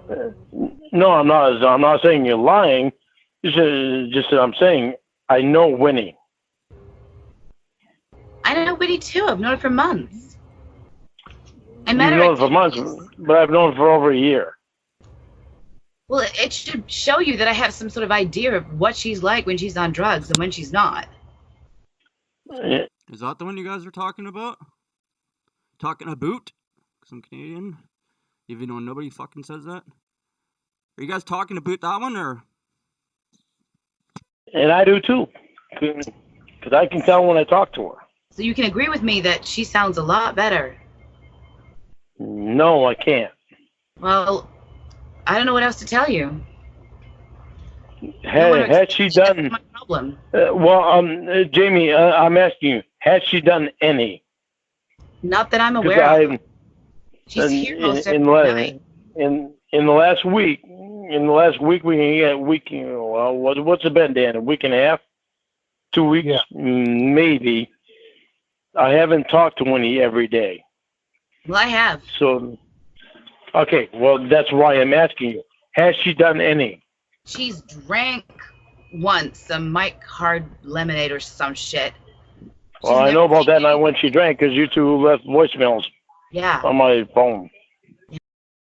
No, I'm not. I'm not saying you're lying. Just that I'm saying I know Winnie. I know Winnie too. I've known her for months. I've known her for months, but I've known her for over a year. Well, it should show you that I have some sort of idea of what she's like when she's on drugs and when she's not. Is that the one you guys are talking about? Talking about? Because I'm Canadian. Even though nobody fucking says that. Are you guys talking about that one, or? And I do too. Because I can tell when I talk to her. So you can agree with me that she sounds a lot better. No, I can't. Well, I don't know what else to tell you. Had she done? My problem. Jamie, I'm asking you. Had she done any? Not that I'm aware of. She's here most every night. In the last week, we can get a week. Well, what's it been, Dan? A week and a half? 2 weeks, maybe. I haven't talked to Winnie every day. Well, I have. So, okay, well, that's why I'm asking you. Has she done any? She's drank once some Mike Hard lemonade or some shit. Well, I know about that night when she drank because you two left voicemails on my phone.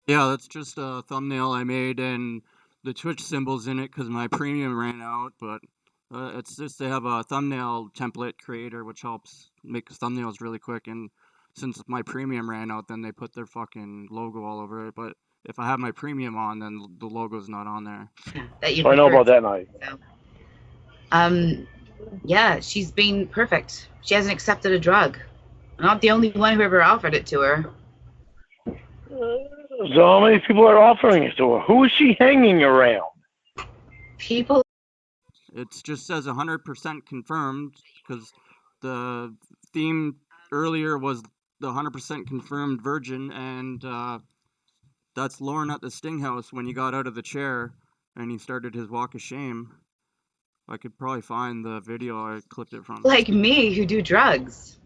Yeah, that's just a thumbnail I made and the Twitch symbols in it because my premium ran out, but it's just they have a thumbnail template creator which helps make thumbnails really quick, and since my premium ran out, then they put their fucking logo all over it, but if I have my premium on, then the logo's not on there. So I know about that night. So. Yeah, she's been perfect. She hasn't accepted a drug. I'm not the only one who ever offered it to her. So how many people are offering it to her? Who is she hanging around? People. It just says 100% confirmed because the theme earlier was the 100% confirmed virgin, and that's Lorne at the Sting House when he got out of the chair and he started his walk of shame. I could probably find the video I clipped it from. Like me, who do drugs.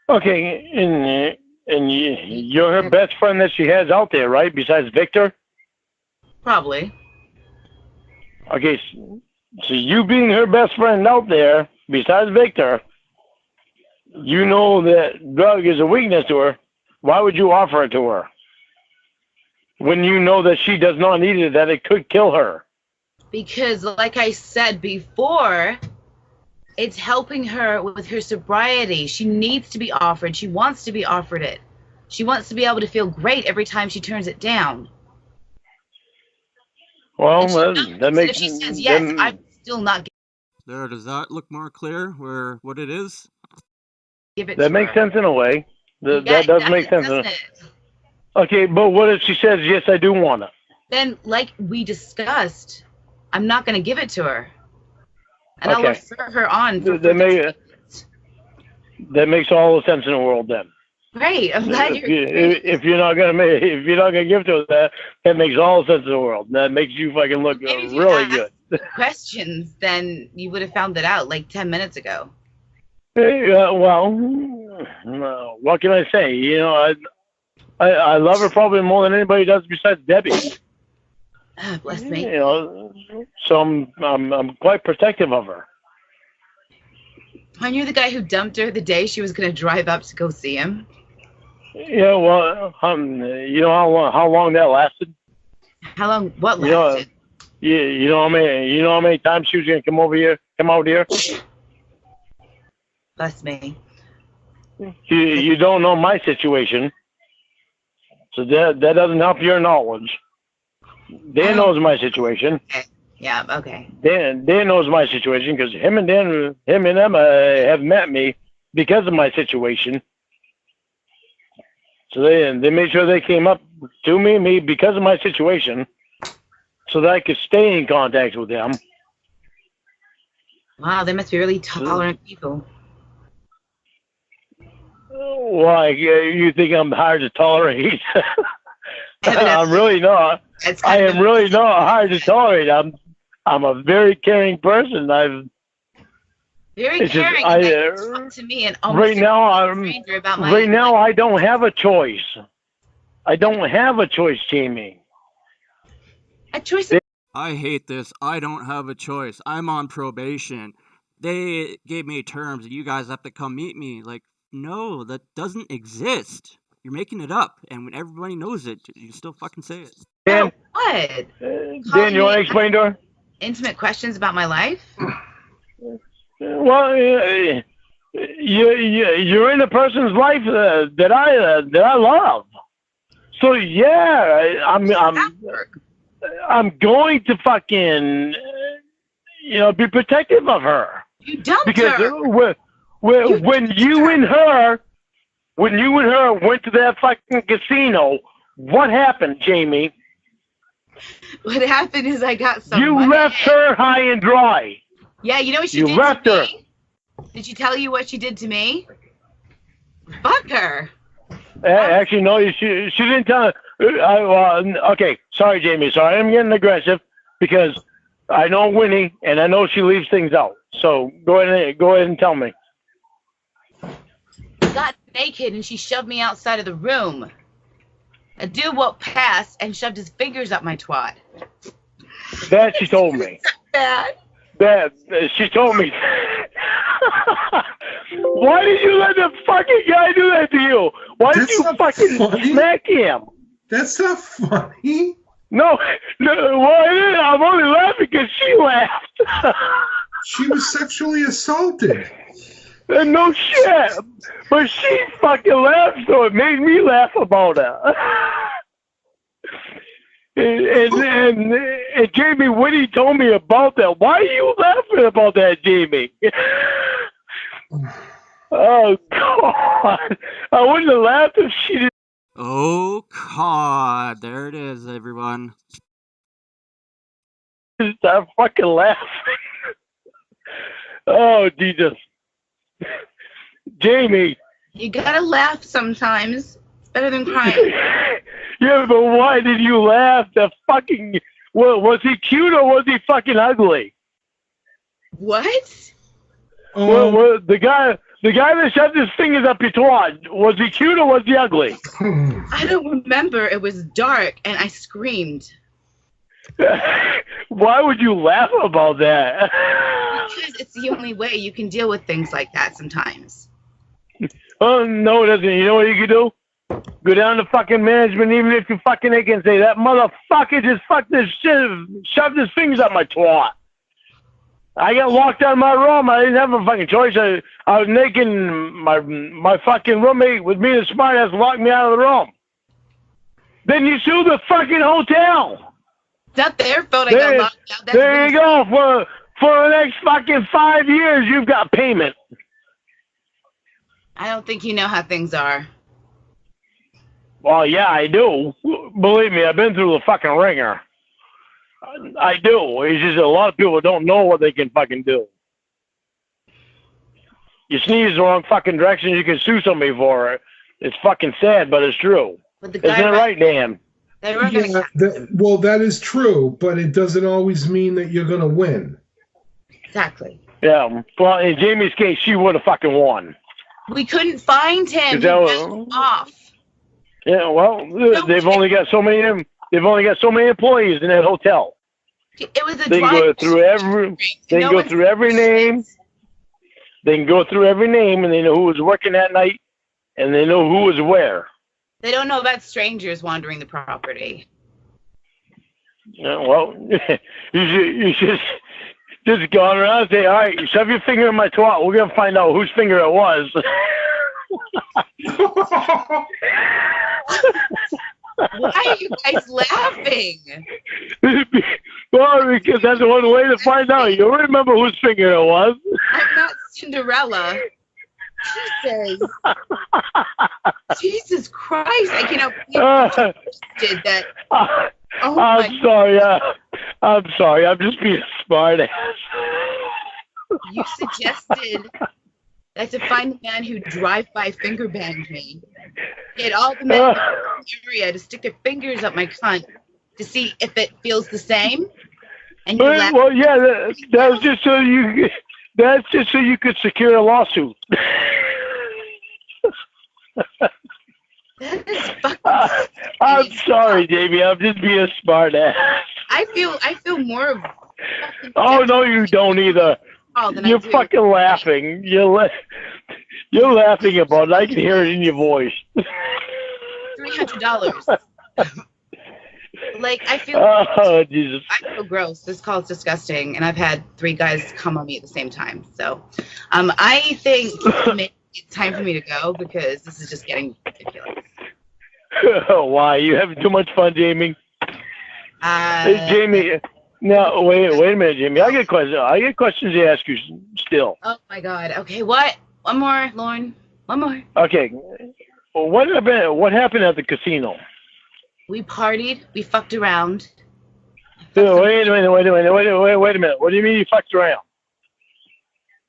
Okay, and you're her best friend that she has out there, right? Besides Victor? Probably. Okay, so you being her best friend out there, besides Victor, you know that drug is a weakness to her. Why would you offer it to her? When you know that she does not need it, that it could kill her. Because, like I said before, it's helping her with her sobriety. She needs to be offered. She wants to be offered it. She wants to be able to feel great every time she turns it down. Well, that makes... If she says yes, I'm still not... There, does that look more clear where what it is? Give it that makes sense in a way. That does make sense. Okay, but what if she says, yes, I do want it? Then, like we discussed, I'm not going to give it to her. And I'll refer her on. That makes all the sense in the world then. Great. I'm glad you're... If you're not gonna give to her that makes all the sense in the world. That makes you fucking look really good. Questions, then you would have found it out like 10 minutes ago. Well, what can I say? You know, I love her probably more than anybody does besides Debbie. Bless me. You know, so I'm quite protective of her. Aren't you the guy who dumped her the day she was going to drive up to go see him? Yeah, well, you know how long that lasted? How long? What lasted? You know how many times she was going to come out here? Bless me. You don't know my situation, so that doesn't help your knowledge. Dan knows my situation. Okay. Yeah, okay. Dan knows my situation because him and Emma have met me because of my situation. So they made sure they came up to me because of my situation, so that I could stay in contact with them. Wow, they must be really tolerant people. Why? You think I'm hard to tolerate? I'm really not. I am really not hard to tolerate. I'm a very caring person. Very caring. To me and right now I don't have a choice. I don't have a choice, Jamie. A choice. I hate this. I don't have a choice. I'm on probation. They gave me terms. You guys have to come meet me. Like, no, that doesn't exist. You're making it up, and when everybody knows it, you still fucking say it. Dan, what? Dan, you want to explain to her? Intimate questions about my life? Well, you're in a person's life that I love. So yeah, I'm going to fucking be protective of her. You dumped because her. When you and her went to that fucking casino, what happened, Jamie? What happened is I got some You money. left her high and dry. Yeah, you know what she did left to her. me? Did she tell you what she did to me? Fuck her. Actually, no, she didn't tell. Okay, sorry, Jamie. Sorry, I'm getting aggressive because I know Winnie and I know she leaves things out. So go ahead and tell me. got naked and she shoved me outside of the room. A dude walked past and shoved his fingers up my twat. That she told me. Bad. That she told me. Why did you let the fucking guy do that to you? Why did you fucking smack him? That's not funny. No, well, I'm only laughing because she laughed. She was sexually assaulted. No shit. But she fucking laughed, so it made me laugh about it. And Jamie, when he told me about that, why are you laughing about that, Jamie? Oh, God. I wouldn't have laughed if she didn't. Oh, God. There it is, everyone. Stop fucking laughing. Oh, Jesus. Jamie. You gotta laugh sometimes. It's better than crying. Yeah, but why did you laugh? The fucking... Well, was he cute or was he fucking ugly? What? Well, the guy that shoved his fingers up your twat, was he cute or was he ugly? I don't remember. It was dark and I screamed. Why would you laugh about that? Because it's the only way you can deal with things like that sometimes. Oh, no, it doesn't. You know what you can do? Go down to fucking management, even if you fucking they can say, that motherfucker just fucked this shit, shoved his fingers up my twat. I got locked out of my room. I didn't have a fucking choice. I was naked, and my fucking roommate with me and smartass locked me out of the room. Then you sue the fucking hotel. It's not their fault I got locked out. That's there you go. For the next fucking 5 years, you've got payment. I don't think you know how things are. Well, yeah, I do. Believe me, I've been through the fucking ringer. I do. It's just a lot of people don't know what they can fucking do. You sneeze the wrong fucking direction, you can sue somebody for it. It's fucking sad, but it's true. But the guy Isn't it right, Dan? Well, that is true, but it doesn't always mean that you're going to win. Exactly. Yeah. Well, in Jamie's case, she would have fucking won. We couldn't find him. He went off. Yeah. Well, they've only got so many employees in that hotel. It was a they can go through every. They can go through every name. They can go through every name, and they know who was working that night, and they know who was where. They don't know about strangers wandering the property. Yeah, well, you should just go around and say, all right, you shove your finger in my twat. We're going to find out whose finger it was. Why are you guys laughing? Well, because that's one way to find out. You'll remember whose finger it was. I'm not Cinderella. Jesus. Jesus Christ. I cannot believe you did that. I'm sorry. I'm sorry. I'm just being a smart ass. You suggested that to find the man who drive-by finger banged me, get all the men in the area to stick their fingers up my cunt to see if it feels the same. And you well, yeah, that's just so you. That's just so you could secure a lawsuit. That is fucking I'm sorry, Jamie. I'm just being a smart ass. I feel more of. Oh no, you don't either. You're fucking laughing. You're laughing about it. I can hear it in your voice. $300. Like I feel. Oh Jesus! I feel gross. This call is disgusting, and I've had 3 guys come on me at the same time. So, I think it's time for me to go because this is just getting ridiculous. Why? You having too much fun, Jamie? Hey, Jamie. No, wait a minute, Jamie. I get questions to ask you still. Oh my God. Okay, what? One more, Lorne. One more. Okay. Well, what happened at the casino? We partied. We fucked around. Wait a minute. What do you mean you fucked around?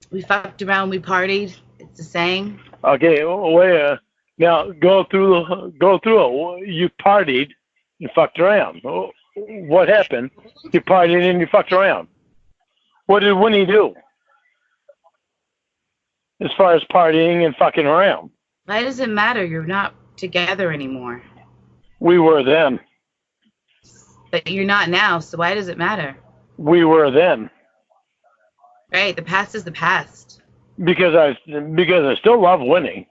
We fucked around. We partied. It's a saying. Okay. Wait. Now go through it. You partied and fucked around. What happened? You partied and you fucked around. What did Winnie do? As far as partying and fucking around. Why does it matter? You're not together anymore. We were then. But you're not now, so why does it matter? We were then. Right, the past is the past. Because I still love winning.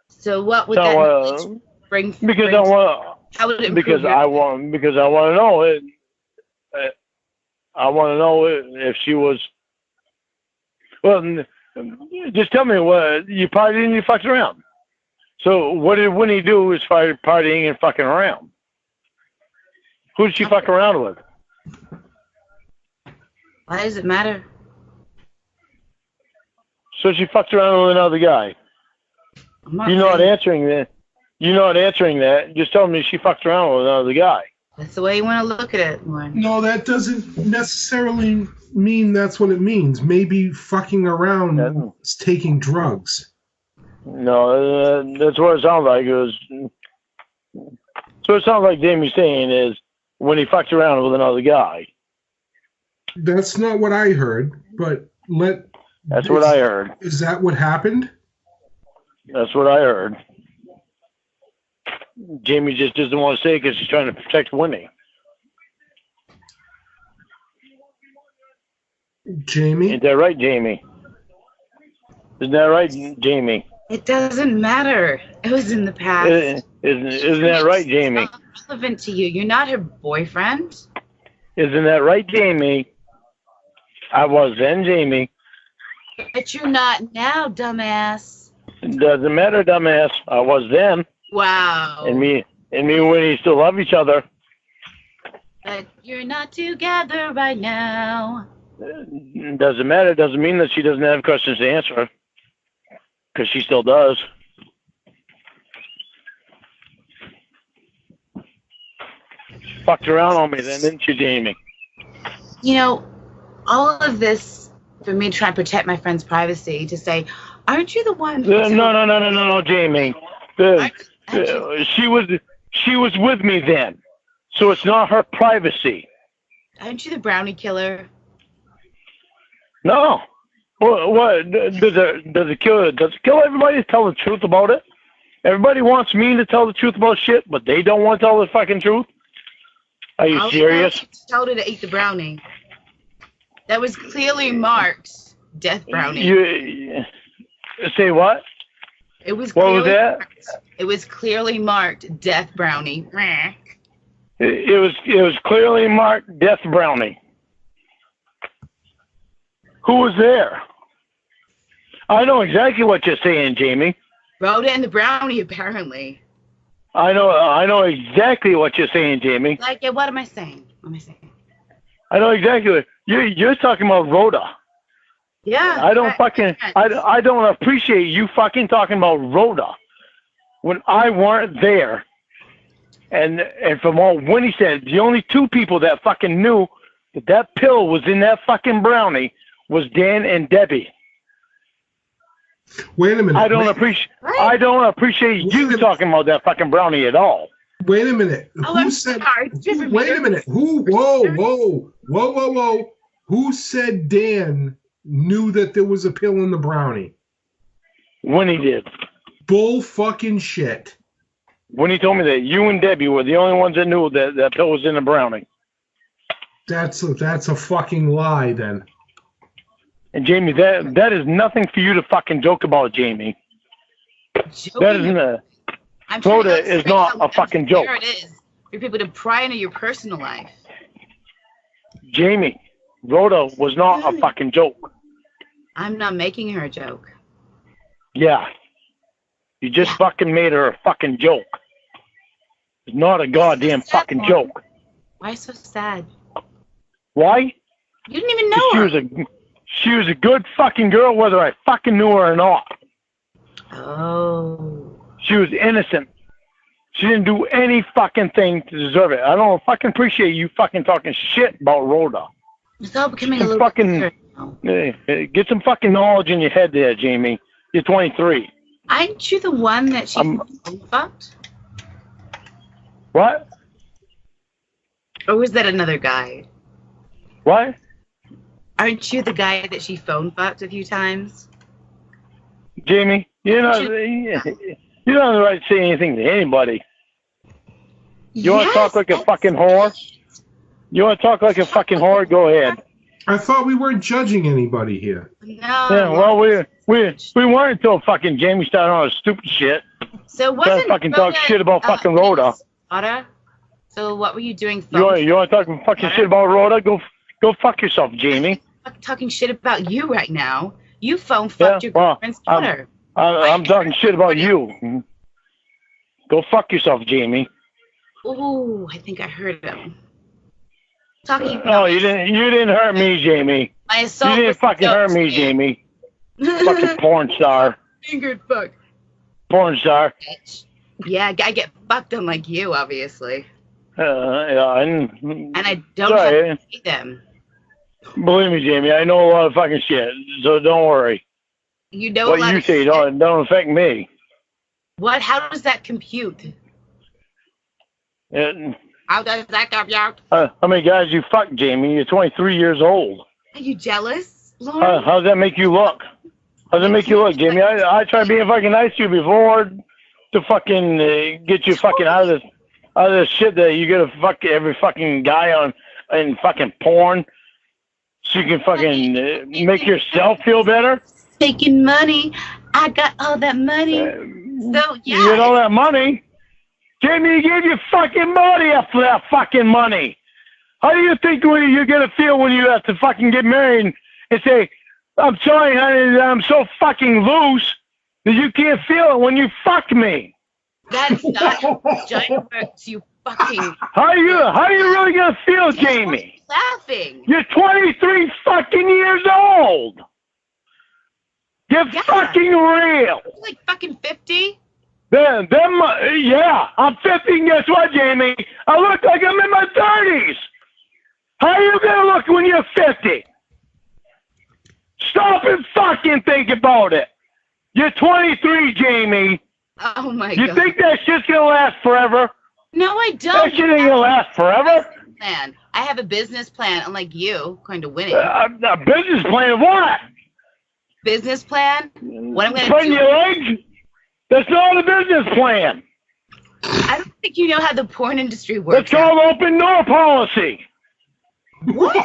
So what would that bring? Because I want. How would it because I want to know it. I want to know if she was. Well, just tell me what you partied and you fucked around. So what did Winnie do as far as partying and fucking around? Who did she fuck around with? Why does it matter? So she fucked around with another guy. You're not answering that. You're not answering that. Just tell me she fucked around with another guy. That's the way you want to look at it, Lorne. No, that doesn't necessarily mean that's what it means. Maybe fucking around is taking drugs. No, that's what it sounds like. So it sounds like Jamie's saying is when he fucked around with another guy. That's not what I heard, but That's what I heard. Is that what happened? That's what I heard. Jamie just doesn't want to say it because she's trying to protect Winnie. Jamie? Isn't that right, Jamie? Isn't that right, Jamie? It doesn't matter. It was in the past. Isn't that right, Jamie? It's not relevant to you. You're not her boyfriend. Isn't that right, Jamie? I was then, Jamie. But you're not now, dumbass. Doesn't matter, dumbass. I was then. Wow. And me and Winnie still love each other. But you're not together right now. Doesn't matter. Doesn't mean that she doesn't have questions to answer. Because she still does. Fucked around on me then, didn't you, Jamie? You know, all of this for me to try and protect my friend's privacy, to say, aren't you the one? No, Jamie. She was with me then, so it's not her privacy. Aren't you the brownie killer? No. What does it kill everybody to tell the truth about it? Everybody wants me to tell the truth about shit, but they don't want to tell the fucking truth. Are you serious? Told her to eat the brownie. That was clearly marked death brownie. You say what? It was. What was that? It was clearly marked death brownie. It was clearly marked death brownie. Who was there? I know exactly what you're saying, Jamie. Rhoda and the brownie, apparently. I know exactly what you're saying, Jamie. Like, yeah, what am I saying? What am I saying? I know exactly what you're talking about. Rhoda. Yeah. I don't appreciate you fucking talking about Rhoda when I weren't there. And from what Winnie said, the only two people that fucking knew that pill was in that fucking brownie was Dan and Debbie. Wait a minute. I don't appreciate you talking about that fucking brownie at all. Wait a minute. Who said? Wait a minute. Who? Whoa. Who said Dan knew that there was a pill in the brownie? Winnie did. Bull fucking shit. Winnie told me that you and Debbie were the only ones that knew that that pill was in the brownie. That's a fucking lie, then. And Jamie, that is nothing for you to fucking joke about, Jamie. That isn't a. Rhoda is not a fucking joke. There it is. For people to pry into your personal life. Jamie, Rhoda was not a fucking joke. I'm not making her a joke. Yeah. You just fucking made her a fucking joke. It's not a goddamn fucking joke. Why so sad? Why? You didn't even know her. She was a good fucking girl, whether I fucking knew her or not. Oh. She was innocent. She didn't do any fucking thing to deserve it. I don't fucking appreciate you fucking talking shit about Rhoda. It's all becoming a little fucking. Get some fucking knowledge in your head there, Jamie. You're 23. Aren't you the one that she fucked? What? Or was that another guy? What? Aren't you the guy that she phone fucked a few times? Jamie, You don't have the right to say anything to anybody. You want to talk like a fucking whore? You want to talk like a fucking whore? Go ahead. I thought we weren't judging anybody here. No. Yeah, well, we weren't until fucking Jamie started on his stupid shit. So wasn't fucking talk shit about fucking Rhoda. So what were you doing? You want to talk fucking shit about Rhoda? Go fuck yourself, Jamie. I'm talking shit about you right now. You phone fucked your girlfriend's daughter. I'm talking shit about you. Go fuck yourself, Jamie. Ooh, I think I heard him. Talking. No, you didn't. You didn't hurt me, Jamie. My assault. You didn't fucking hurt me, Jamie. Fucking porn star. Fingered fuck. Porn star. Yeah, I get fucked unlike you, obviously. Yeah, and I don't have to see them. Believe me, Jamie, I know a lot of fucking shit, so don't worry. You know what you say don't affect me. What? How does that compute? How does that compute? How many guys you fucked, Jamie? You're 23 years old. Are you jealous, Lorne? How does that make you look? How does it make you look, Jamie? I tried being fucking nice to you before to fucking get you fucking out of this shit that you gotta fuck every fucking guy on in fucking porn so you can fucking make yourself feel better. Making money. I got all that money. So yeah. You get all that money. Jamie gave you fucking money after that fucking money. How do you think you're gonna feel when you have to fucking get married and say, I'm sorry, honey, I'm so fucking loose that you can't feel it when you fuck me? That's not how vagina works, you fucking... How are you really gonna feel, Jamie? Laughing. You're 23 fucking years old. You're fucking real. You're like fucking 50? Yeah, I'm 50, and guess what, Jamie? I look like I'm in my 30s. How are you gonna look when you're 50? Stop and fucking think about it. You're 23, Jamie. Oh my God. You think that shit's gonna last forever? No, I don't. That shit ain't gonna last forever. Plan. I have a business plan, unlike you, going to winning. A business plan of what? Business plan? What I'm gonna do? Spreading your legs? That's not a business plan. I don't think you know how the porn industry works. That's called open door policy. What?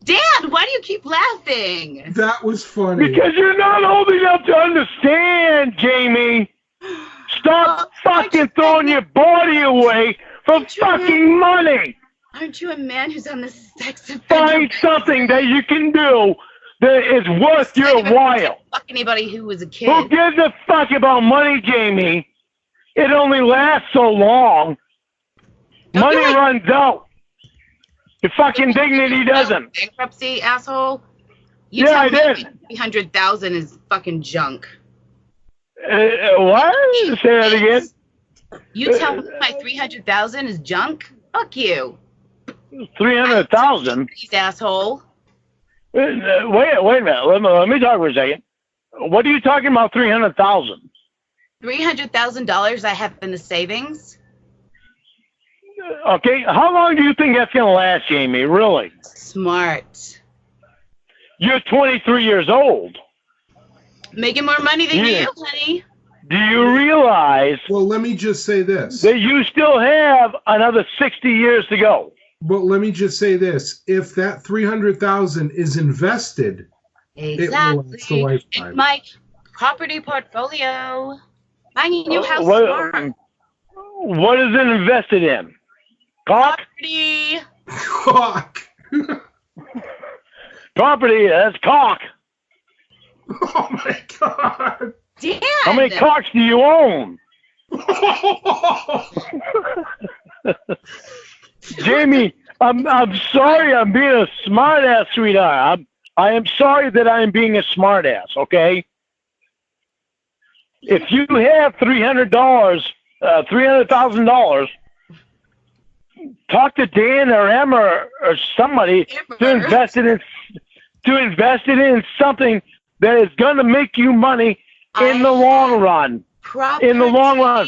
Dad, why do you keep laughing? That was funny. Because you're not old enough to understand, Jamie. Stop fucking throwing your body away for fucking money. Aren't you a man who's on the sex offender? Find something that you can do that is worth your while. Fuck anybody who was a kid. Who gives a fuck about money, Jamie? It only lasts so long. Money runs out. Your fucking dignity doesn't. Bankruptcy, asshole. Yeah, I did. 300,000 is fucking junk. What? Say that again. You tell me my 300,000 is junk? Fuck you. 300,000. Asshole. Wait a minute. Let me talk for a second. What are you talking about? 300,000. $300,000 I have in the savings. Okay, how long do you think that's gonna last, Jamie? Really? Smart. You're 23 years old. Making more money than you, honey. Do you realize? Well, let me just say this. That you still have another 60 years to go. But let me just say this: if that 300,000 is invested, it will last a lifetime. In my property portfolio, buying a new house. What is it invested in? Cock? Property. Cock. Property, that's cock. Oh my God. Dad. How many cocks do you own? Jamie, I'm sorry I'm being a smart ass, sweetheart. I am sorry that I am being a smart ass, okay? If you have $300,000, talk to Dan or Emma or somebody to invest it in something that is going to make you money in the long run. Property. In the long run.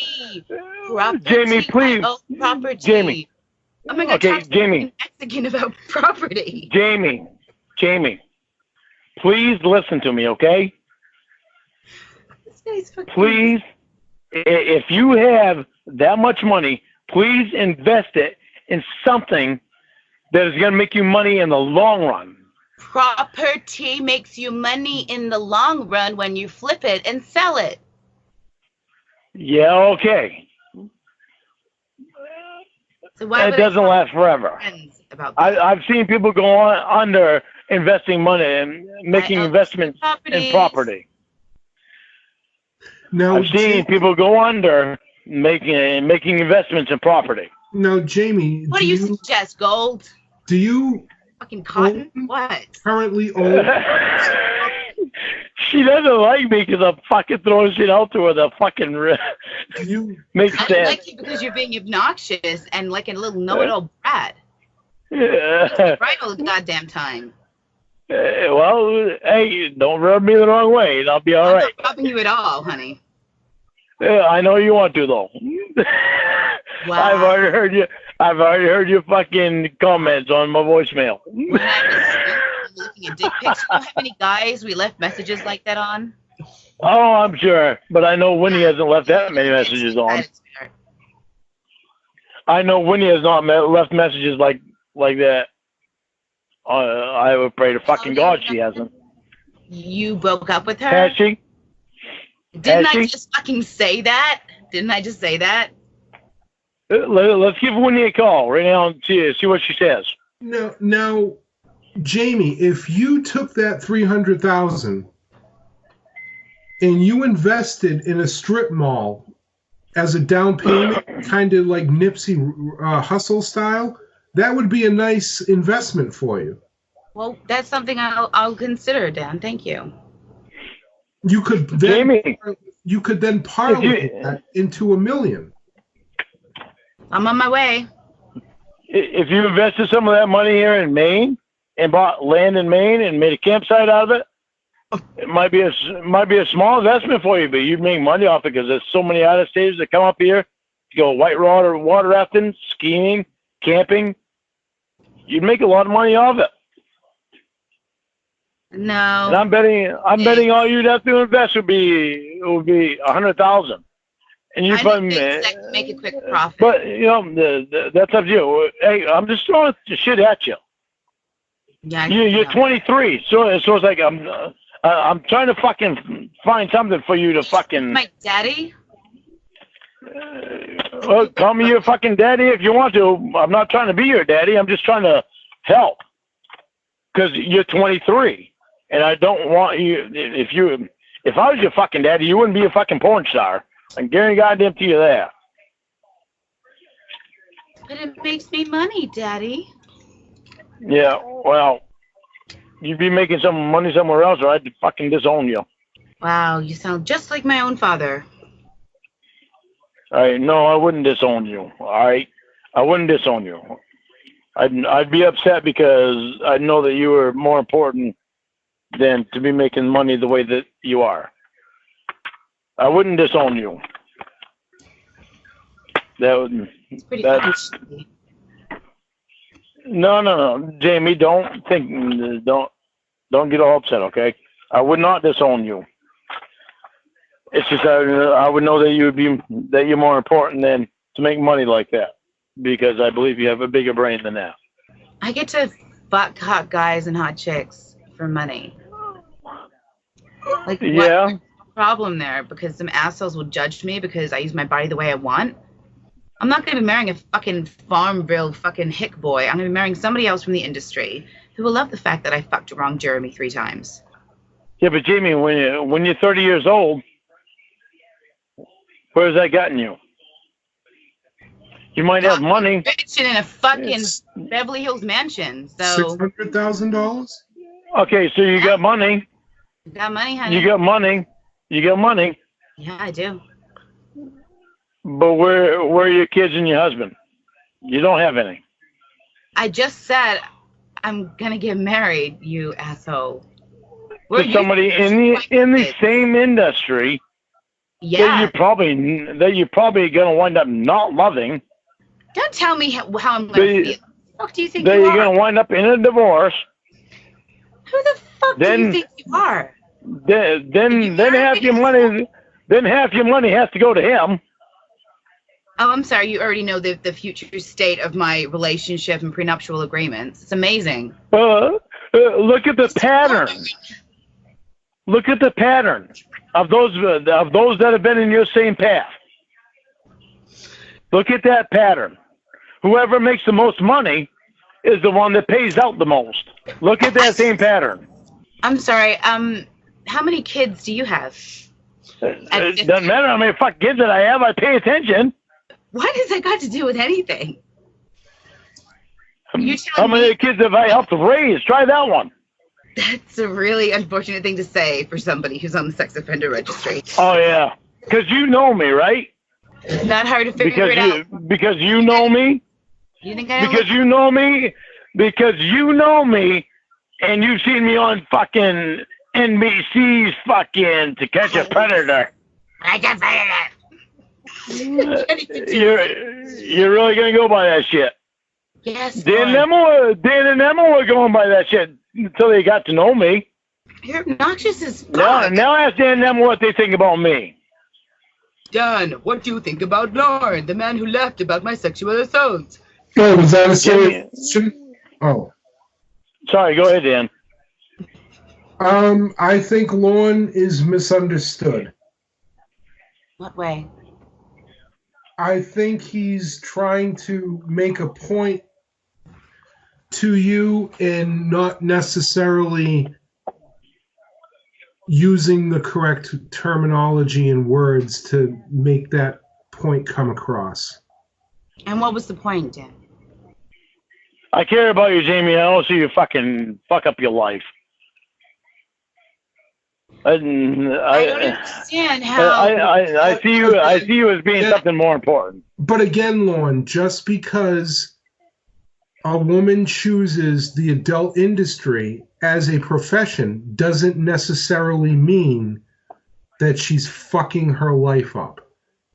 Property. Jamie, please. Property. Jamie. I'm going to talk to Mexican about property. Jamie, please listen to me, okay? please, if you have that much money, please invest it in something that is going to make you money in the long run. Property makes you money in the long run when you flip it and sell it. Yeah, okay. So why it doesn't last forever. I've seen people go on under investing money and making investments in property. Now, I've seen people go under making investments in property. Now, Jamie, what do you suggest? Gold? Do you fucking cotton? What? Currently own? She doesn't like me because I'm fucking throwing shit out to her. The fucking makes sense. I don't like you because you're being obnoxious and like a little know-it-all brat. Yeah. Right all the goddamn time. Well, hey, don't rub me the wrong way, and I'll be all right. I'm not rubbing you at all, honey. Yeah, I know you want to though. Wow. I've already heard your fucking comments on my voicemail. When I was looking at dick pics, do you know how many guys we left messages like that on? Oh, I'm sure, but I know Winnie hasn't left that many messages on. I know Winnie has not left messages like that. I would pray to fucking God she hasn't. You broke up with her? Has she? Didn't I just fucking say that? Didn't I just say that? Let's give Winnie a call right now and see what she says. Now, Jamie, if you took that $300,000 and you invested in a strip mall as a down payment, kind of like Nipsey Hussle style, that would be a nice investment for you. Well, that's something I'll consider, Dan. Thank you. You could then parlay that into $1 million. I'm on my way. If you invested some of that money here in Maine and bought land in Maine and made a campsite out of it, it might be a small investment for you, but you'd make money off it because there's so many out-of-staters that come up here to go water rafting, skiing, camping. You'd make a lot of money off it. No. And I'm betting all you'd have to invest would be $100,000. And you probably make a quick profit. But that's up to you. Hey, I'm just throwing the shit at you. Yeah, you're 23, so it's like I'm trying to fucking find something for you to fucking. My daddy. Well, call me your fucking daddy if you want to. I'm not trying to be your daddy. I'm just trying to help because you're 23, and I don't want you. If I was your fucking daddy, you wouldn't be a fucking porn star. I guarantee you that. But it makes me money, Daddy. Yeah, well, you'd be making some money somewhere else, or I'd fucking disown you. Wow, you sound just like my own father. All right, no, I wouldn't disown you. All right, I wouldn't disown you. I'd be upset because I know that you were more important than to be making money the way that you are. I wouldn't disown you. It's pretty funny. No, Jamie, don't get all upset, okay? I would not disown you. It's just I would know that you're more important than to make money like that, because I believe you have a bigger brain than that. I get to fuck hot guys and hot chicks for money. Like, yeah. What's the problem there? Because some assholes will judge me because I use my body the way I want. I'm not going to be marrying a fucking Farmville fucking hick boy. I'm going to be marrying somebody else from the industry who will love the fact that I fucked wrong Jeremy 3 times. Yeah, but Jamie, when you're 30 years old, where's that gotten you? You might have money. In a fucking Beverly Hills mansion. So $600,000. Okay, so you got money. You got money, honey. You got money. Yeah, I do. But where are your kids and your husband? You don't have any. I just said I'm gonna get married, you asshole. To somebody in the same industry. Yeah. That you're probably gonna wind up not loving. Don't tell me how I'm gonna feel. What do you think that you you're are? gonna wind up in a divorce. Who the fuck do you think you are? Then half your money. then half your money has to go to him. Oh, I'm sorry. You already know the future state of my relationship and prenuptial agreements. It's amazing. Look at the pattern. Look at the pattern of those that have been in your same path. Look at that pattern. Whoever makes the most money is the one that pays out the most. Look at that same pattern. I'm sorry. How many kids do you have? It doesn't matter how many fuck kids that I have. I pay attention. What has that got to do with anything? How many kids have I helped raise? Try that one. That's a really unfortunate thing to say for somebody who's on the sex offender registry. Oh, yeah. Because you know me, right? Not hard to figure it out. Because you know me. You think I Because you know me. Because you know me. And you've seen me on fucking NBC's fucking To Catch a Predator. I can say it. You're really going to go by that shit. Yes. Dan and Emma were going by that shit until they got to know me. You're obnoxious as fuck. Now ask Dan and Emma what they think about me. Dan, what do you think about Lorne, the man who laughed about my sexual assault? Oh, was that a serious question? Oh. Sorry, go ahead, Dan. I think Lorne is misunderstood. What way? I think he's trying to make a point to you and not necessarily using the correct terminology and words to make that point come across. And what was the point, Dan? I care about you, Jamie. I don't see you fucking fuck up your life. I don't understand how. I see you. I see you as being something more important. But again, Lorne, just because a woman chooses the adult industry as a profession doesn't necessarily mean that she's fucking her life up,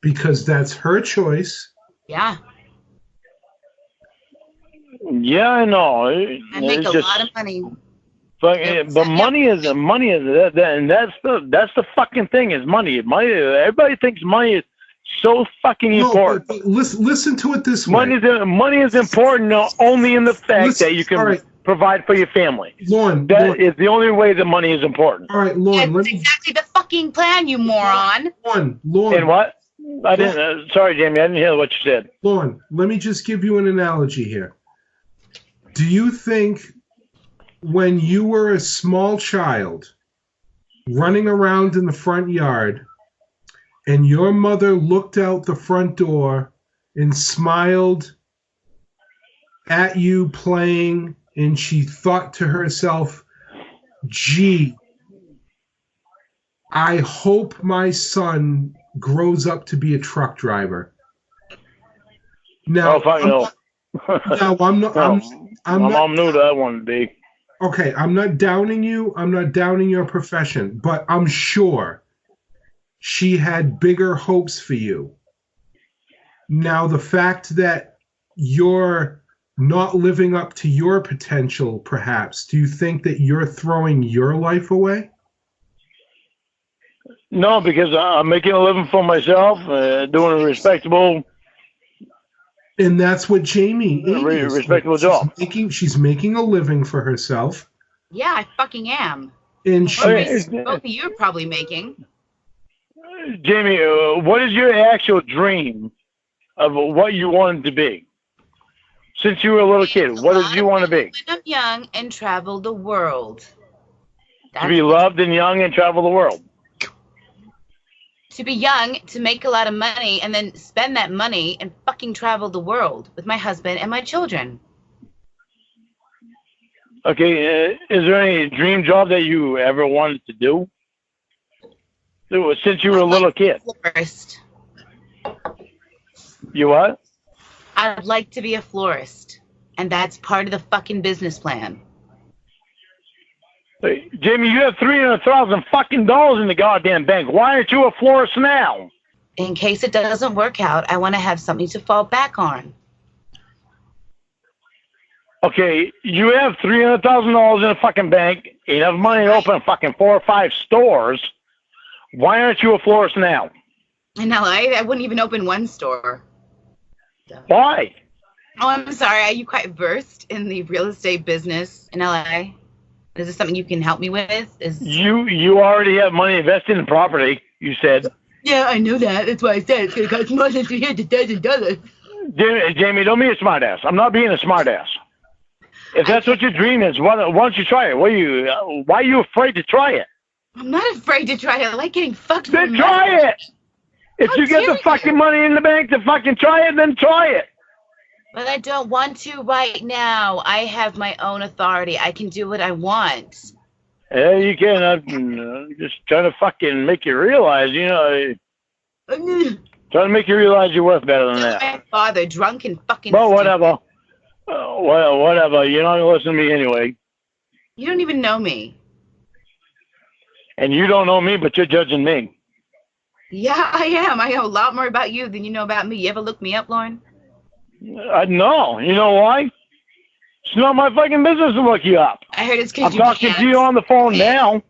because that's her choice. Yeah. Yeah, I know. I make a lot of money. But money is that, and that's the fucking thing is money. Money. Everybody thinks money is so fucking important. But listen to it this way. Money is important only in the fact that you can provide for your family. Lorne, that is the only way that money is important. All right, Lorne. That's exactly the fucking plan, you moron. Lorne. And what? I didn't. Sorry, Jamie. I didn't hear what you said. Lorne, let me just give you an analogy here. Do you think when you were a small child running around in the front yard and your mother looked out the front door and smiled at you playing and she thought to herself, gee, I hope my son grows up to be a truck driver? Now, I'm not. My mom knew that one would be. Okay, I'm not downing you. I'm not downing your profession, but I'm sure she had bigger hopes for you. Now, the fact that you're not living up to your potential, perhaps, do you think that you're throwing your life away? No, because I'm making a living for myself, doing a respectable. And that's what Jamie is. Respectable job. She's making a living for herself. Yeah, I fucking am. And both of you are probably making. Jamie, what is your actual dream of what you wanted to be? Since you were a little kid, what did you want to be? When I'm young and travel the world. To be loved and young and travel the world. To be young, to make a lot of money, and then spend that money and fucking travel the world with my husband and my children. Okay, is there any dream job that you ever wanted to do? Since you were a little kid. Florist. You what? I'd like to be a florist, and that's part of the fucking business plan. Hey, Jamie, you have $300,000 fucking dollars in the goddamn bank. Why aren't you a florist now? In case it doesn't work out, I want to have something to fall back on. Okay, you have $300,000 in a fucking bank. You have money to open fucking 4 or 5 stores. Why aren't you a florist now? In LA, I wouldn't even open one store. Why? Oh, I'm sorry. Are you quite versed in the real estate business in LA? Is this something you can help me with? You already have money invested in property, you said. Yeah, I know that. That's why I said it's going to cost more than $300,000. Jamie, don't be a smartass. I'm not being a smartass. If that's what your dream is, why don't you try it? Why are you afraid to try it? I'm not afraid to try it. I like getting fucked. Then try it. If you get the fucking money in the bank to fucking try it, then try it. But I don't want to right now. I have my own authority. I can do what I want. Yeah, you can. I'm just trying to fucking make you realize, trying to make you realize you're worth better than that. My father, drunk and fucking Well, stupid. whatever. Whatever. You're not going to listen to me anyway. You don't even know me. And you don't know me, but you're judging me. Yeah, I am. I know a lot more about you than you know about me. You ever look me up, Lorne? No. You know why? It's not my fucking business to look you up. I heard it's because I'm talking to you on the phone now.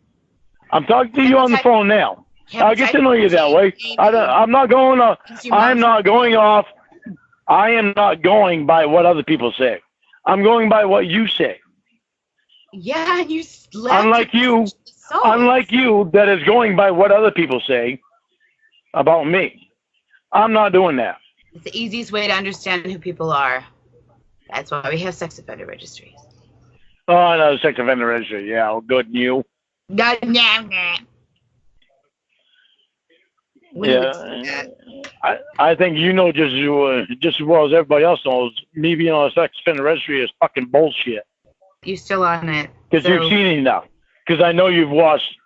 I'm talking to you on the phone now. I'll get to know you that way. I'm not going off. I'm not going off. I am not going by what other people say. I'm going by what you say. Yeah, you Unlike you, that is going by what other people say about me. I'm not doing that. It's the easiest way to understand who people are. That's why we have sex offender registries. Oh, no, sex offender registry. Yeah, good. You. Yeah. I think you know just as well as everybody else knows. Me being on a sex offender registry is fucking bullshit. You still on it? Because you've seen enough. Because I know you've watched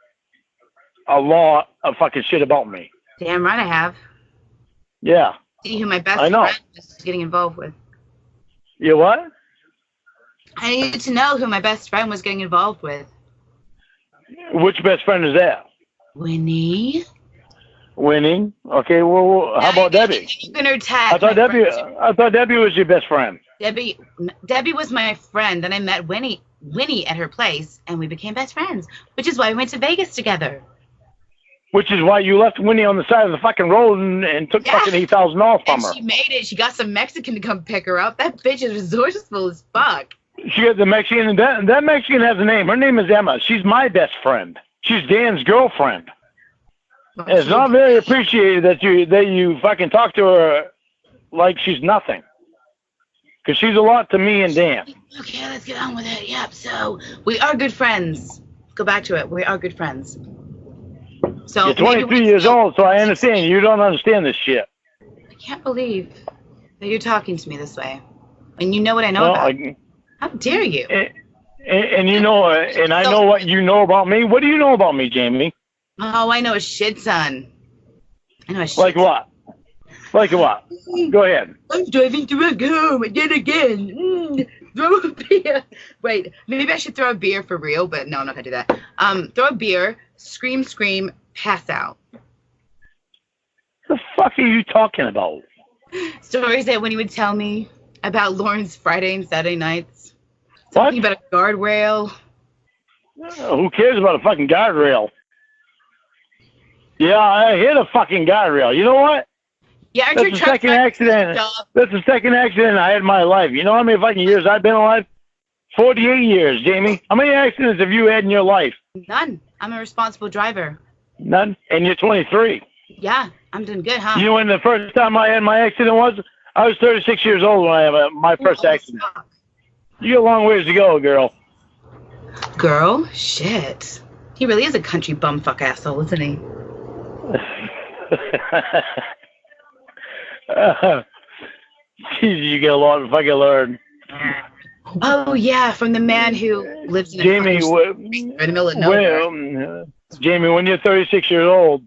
a lot of fucking shit about me. Damn right I have. Yeah. See who my best friend is getting involved with. You what? I needed to know who my best friend was getting involved with. Which best friend is that? Winnie. Winnie? Okay, well, how about Debbie? You're gonna attack. I thought Debbie was your best friend. Debbie was my friend, and I met Winnie at her place, and we became best friends, which is why we went to Vegas together. Which is why you left Winnie on the side of the fucking road and took fucking $8,000 from her. She made it. She got some Mexican to come pick her up. That bitch is resourceful as fuck. She got the Mexican, and that Mexican has a name. Her name is Emma. She's my best friend. She's Dan's girlfriend. And it's not very appreciated that you fucking talk to her like she's nothing. Because she's a lot to me and Dan. Okay, let's get on with it. Yep, so we are good friends. Go back to it. We are good friends. So you're 23 years old, so I understand. You don't understand this shit. I can't believe that you're talking to me this way. And you know what I know about you. How dare you? And you know, and I know what you know about me. What do you know about me, Jamie? Oh, I know a shit, son. I know a shit. Like what? Like what? Go ahead. I'm driving to work home again. Throw a beer. Wait, maybe I should throw a beer for real, but no, I'm not gonna do that. Throw a beer, scream, pass out. The fuck are you talking about? Stories that when he would tell me about Lorne's Friday and Saturday nights. Something about a guardrail. Who cares about a fucking guardrail? Yeah, I hit a fucking guardrail. You know what? Yeah, that's the second accident. That's the second accident I had in my life. You know how many fucking years I've been alive? 48 years, Jamie. How many accidents have you had in your life? None. I'm a responsible driver. None? And you're 23. Yeah, I'm doing good, huh? You know when the first time I had my accident was? I was 36 years old when I had my first accident. Fuck. You got a long ways to go, girl. Girl? Shit. He really is a country bumfuck asshole, isn't he? You get a lot of fucking learn. Oh yeah, from the man who lives in Jamie, in the middle of nowhere. Jamie, when you're 36 years old,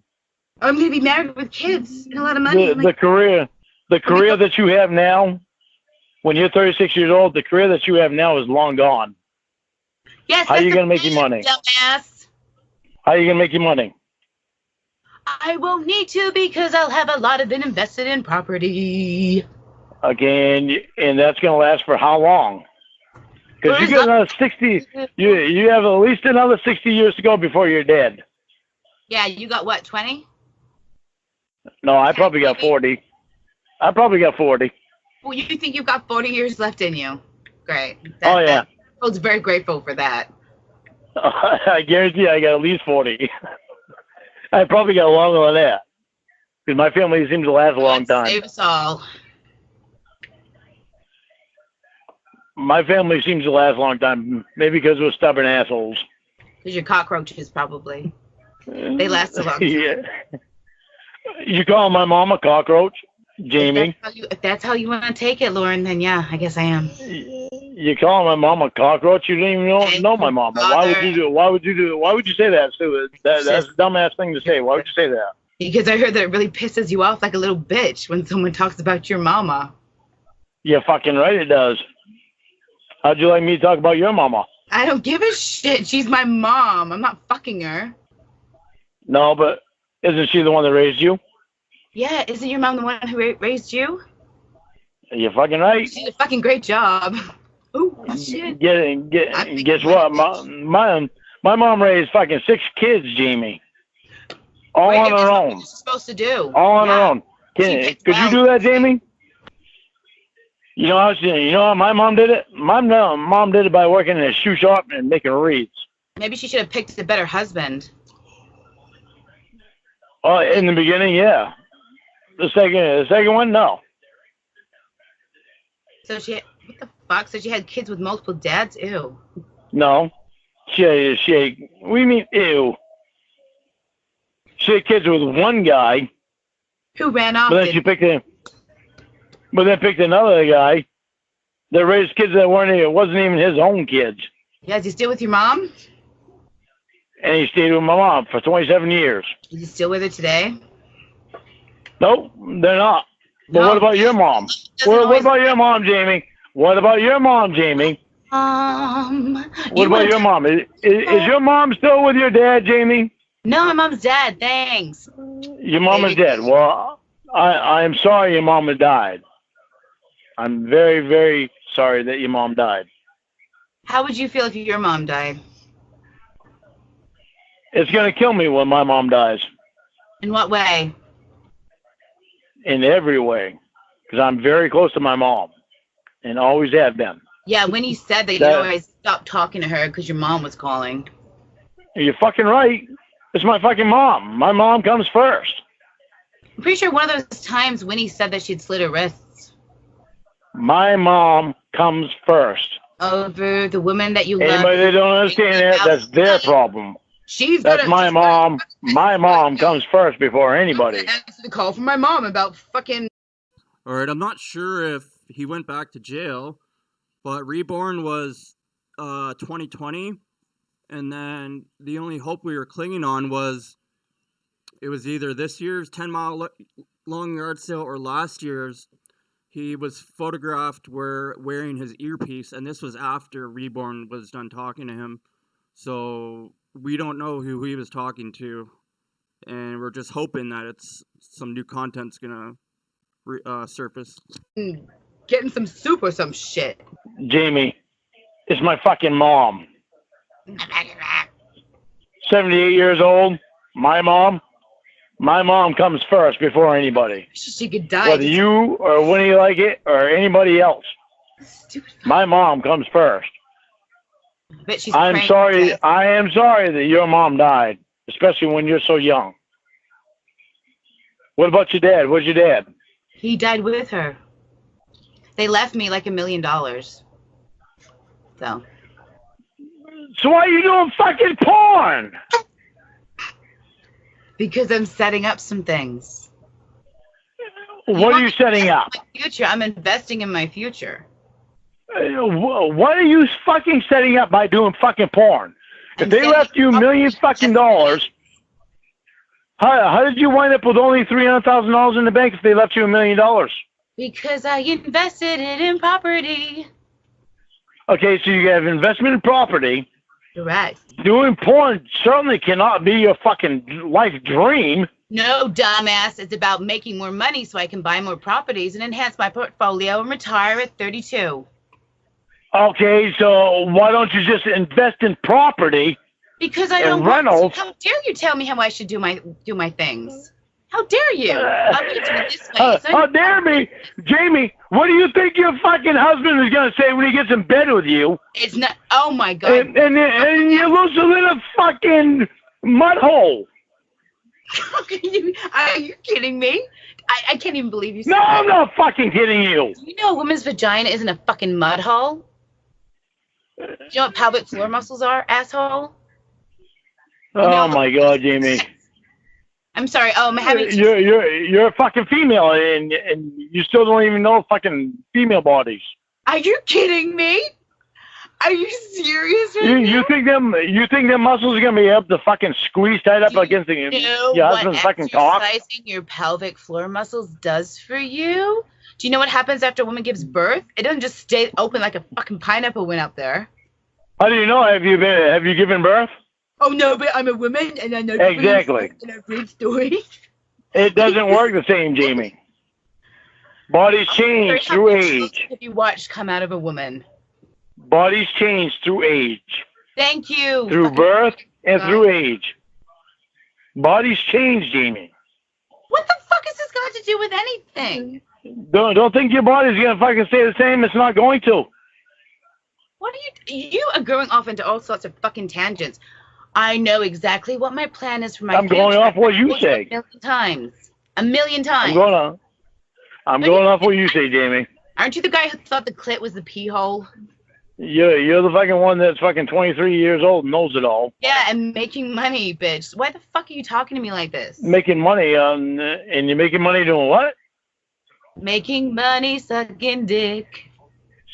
I'm gonna be married with kids and a lot of money. The career that you have now, when you're 36 years old, the career that you have now is long gone. Yes. How are you gonna make your money? Dumbass. How are you gonna make your money? I won't need to because I'll have a lot of it invested in property. Again, and that's going to last for how long? Because you got another 60. You have at least another 60 years to go before you're dead. Yeah, you got what, 20? No, I probably got 40. I probably got 40. Well, you think you've got 40 years left in you. Great. Oh, yeah. I was very grateful for that. I guarantee I got at least 40. I probably got longer than that. Because my family seems to last a long time. Save us all. My family seems to last a long time. Maybe because we're stubborn assholes. Because you're cockroaches, probably. They last a long time. Yeah. You call my mom a cockroach, Jamie? If that's how you want to take it, Lorne, then yeah, I guess I am. You call my mom a cockroach? You didn't even know my mom. Why would you do it? Why would you say that, Sue? That's a dumbass thing to say. Why would you say that? Because I heard that it really pisses you off like a little bitch when someone talks about your mama. You're fucking right, it does. How'd you like me to talk about your mama? I don't give a shit. She's my mom. I'm not fucking her. No, but isn't she the one that raised you? Yeah, isn't your mom the one who raised you? You're fucking right. She did a fucking great job. Ooh, shit. Guess what? My mom raised fucking 6 kids, Jamie. All on her own. What she's supposed to do. All on her own. Could you do that, Jamie? You know how my mom did it? My mom did it by working in a shoe shop and making reeds. Maybe she should have picked a better husband. Oh, in the beginning, yeah. The second one, no. So what the fuck? So she had kids with multiple dads? Ew. No. What do you mean, ew? She had kids with one guy. Who ran off? But then picked another guy that raised kids that wasn't even his own kids. Yeah, is he still with your mom? And he stayed with my mom for 27 years. Is he still with her today? Nope, they're not. But what about your mom? What about your mom, Jamie? What about your mom, Jamie? What about your mom? Is your mom still with your dad, Jamie? No, my mom's dead. Thanks. Your mom is dead. Well, I am sorry your mom has died. I'm very, very sorry that your mom died. How would you feel if your mom died? It's going to kill me when my mom dies. In what way? In every way. Because I'm very close to my mom. And always have been. Yeah, when you said that, you always stopped talking to her because your mom was calling. You're fucking right. It's my fucking mom. My mom comes first. I'm pretty sure one of those times Winnie said that she'd slit her wrists. My mom comes first. Over the woman that you love. Anybody that don't understand that, that's their problem. That's my mom. My mom comes first before anybody. Answer the call from my mom about fucking... Alright, I'm not sure if he went back to jail, but Reborn was 2020, and then the only hope we were clinging on was it was either this year's 10-mile long yard sale or last year's. He was photographed wearing his earpiece, and this was after Reborn was done talking to him. So we don't know who he was talking to, and we're just hoping that it's some new content's gonna surface. Getting some soup or some shit. Jamie, it's my fucking mom. 78 years old, my mom. My mom comes first before anybody. She could die. Whether you or Winnie like it or anybody else. Stupid. My mom comes first. I am sorry that your mom died, especially when you're so young. What about your dad? Where's your dad? He died with her. They left me like $1 million. So why are you doing fucking porn? Because I'm setting up some things. What are you setting up? Future. I'm investing in my future. What are you fucking setting up by doing fucking porn? If they left you millions fucking dollars, how did you wind up with only $300,000 in the bank if they left you $1 million? Because I invested it in property. Okay, so you have investment in property. Correct. Doing porn certainly cannot be your fucking life dream. No, dumbass. It's about making more money so I can buy more properties and enhance my portfolio and retire at 32. Okay, so why don't you just invest in property Because I And don't want Reynolds. to. How dare you tell me how I should do my things? How dare you? I'm going to do it this way. How dare me? Jamie, what do you think your fucking husband is going to say when he gets in bed with you? It's not. Oh my God. And you're loose in a fucking mud hole. Are you kidding me? I can't even believe you said No, that. I'm not fucking kidding you. Do you know a woman's vagina isn't a fucking mud hole? Do you know what pelvic floor muscles are, asshole? Oh my God, Jamie. I'm sorry. Oh, I'm having. You're a fucking female, and you still don't even know fucking female bodies. Are you kidding me? Are you serious? You think them muscles are gonna be able to fucking squeeze tight up against your husband's fucking cock? Exercising your pelvic floor muscles does for you? Do you know what happens after a woman gives birth? It doesn't just stay open like a fucking pineapple went out there. How do you know? Have you given birth? Oh no, but I'm a woman and I know Exactly. And I've read stories. It doesn't work the same, Jamie. Bodies change through age. If you watch come out of a woman. Bodies change through age. Thank you. Through birth and through age. Bodies change, Jamie. What the fuck has this got to do with anything? Don't think your body's gonna fucking stay the same. It's not going to. What are you are going off into all sorts of fucking tangents. I know exactly what my plan is for my future. I'm going off what you say. A million times. I'm going off what you say, Jamie. Aren't you the guy who thought the clit was the pee hole? You're the fucking one that's fucking 23 years old and knows it all. Yeah, and making money, bitch. Why the fuck are you talking to me like this? Making money and you're making money doing what? Making money, sucking dick.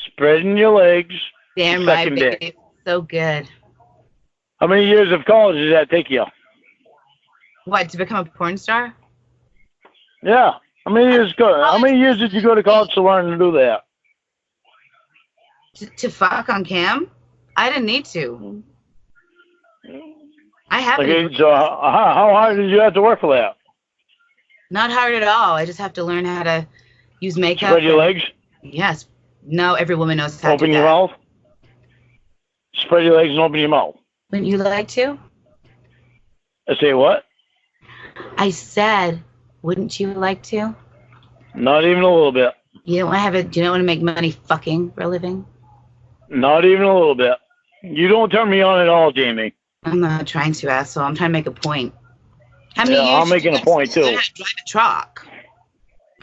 Spreading your legs. Damn right, baby. So good. How many years of college does that take you? What, to become a porn star? Yeah. How many years did you go to college to learn to do that? To fuck on cam? I didn't need to. I haven't. Okay, so how hard did you have to work for that? Not hard at all. I just have to learn how to use makeup. Spread your legs? Yes. No, every woman knows how to do that. Open your mouth? Spread your legs and open your mouth. Wouldn't you like to? I say what? I said, wouldn't you like to? Not even a little bit. You don't want to make money fucking for a living? Not even a little bit. You don't turn me on at all, Jamie. I'm not trying to, asshole. I'm trying to make a point. How many years I'm making a point too. Drive a truck.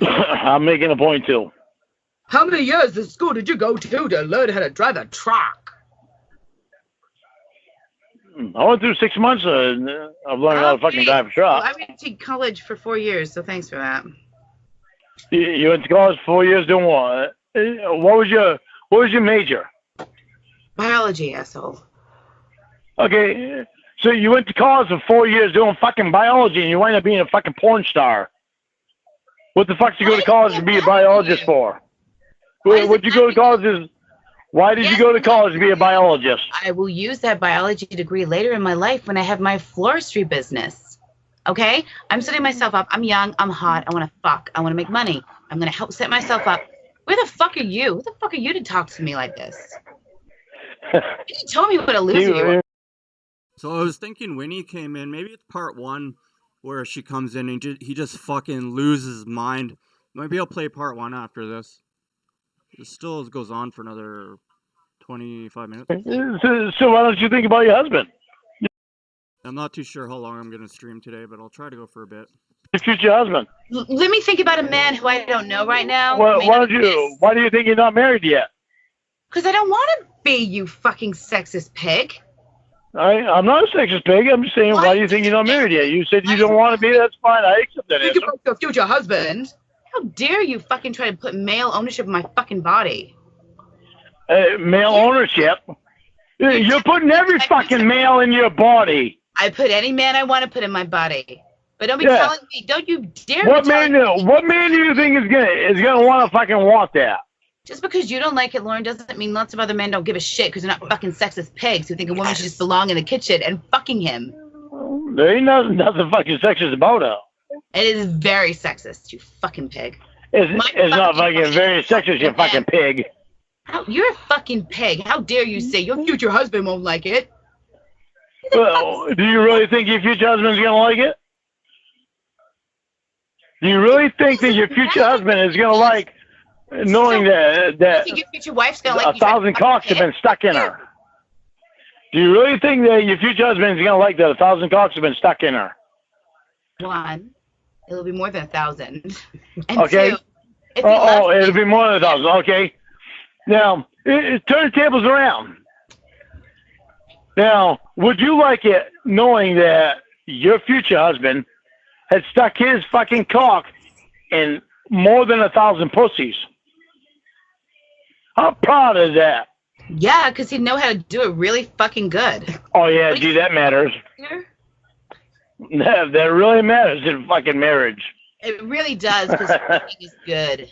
I'm making a point too. How many years of school did you go to learn how to drive a truck? I went through 6 months of learning how to fucking drive a truck. Well, I went to college for 4 years, so thanks for that. You went to college 4 years doing what? What was your major? Biology, asshole. Okay, so you went to college for 4 years doing fucking biology, and you wind up being a fucking porn star. What the fuck did you go to college to be a biologist for? What'd you go to college? Why did you go to college to be a biologist? I will use that biology degree later in my life when I have my floristry business. Okay? I'm setting myself up. I'm young. I'm hot. I want to fuck. I want to make money. I'm going to help set myself up. Where the fuck are you? Who the fuck are you to talk to me like this? You told me what a loser you were. So I was thinking Winnie came in. Maybe it's part one where she comes in and he just fucking loses his mind. Maybe I'll play part one after this. It still goes on for another 25 minutes. So why don't you think about your husband? I'm not too sure how long I'm going to stream today, but I'll try to go for a bit. Your future husband. Let me think about a man who I don't know right now. Well, why do you think you're not married yet? Because I don't want to be, you fucking sexist pig. I'm not a sexist pig. I'm just saying, why do you think you're not married yet? You said you don't want to be. That's fine. I accept that answer. Think about your future husband. How dare you fucking try to put male ownership of my fucking body? Male ownership? You're putting every fucking male in your body. I put any man I want to put in my body. But don't be telling me, don't you dare What man do you think is gonna want to fucking want that? Just because you don't like it, Lorne, doesn't mean lots of other men don't give a shit because they're not fucking sexist pigs who think a woman should just belong in the kitchen and fucking him. There ain't nothing fucking sexist about her. It is very sexist, you fucking pig. It's not fucking very sexist, you fucking pig. You're a fucking pig. How dare you say your future husband won't like it? Well, do you really think your future husband's gonna like it? Do you really think that your future husband is gonna like knowing that I think your future wife's gonna like 1,000 cocks have been stuck in her? Do you really think that your future husband is gonna like that 1,000 cocks have been stuck in her? One, it'll be more than 1,000. And Okay. two, if he loves me, it'll be more than 1,000. Okay. Now, turn the tables around. Now, would you like it knowing that your future husband had stuck his fucking cock in more than 1,000 pussies? How proud is that? yeah, because he'd know how to do it really fucking good. Oh yeah, gee, that matters. That really matters in fucking marriage. It really does, because fucking is good.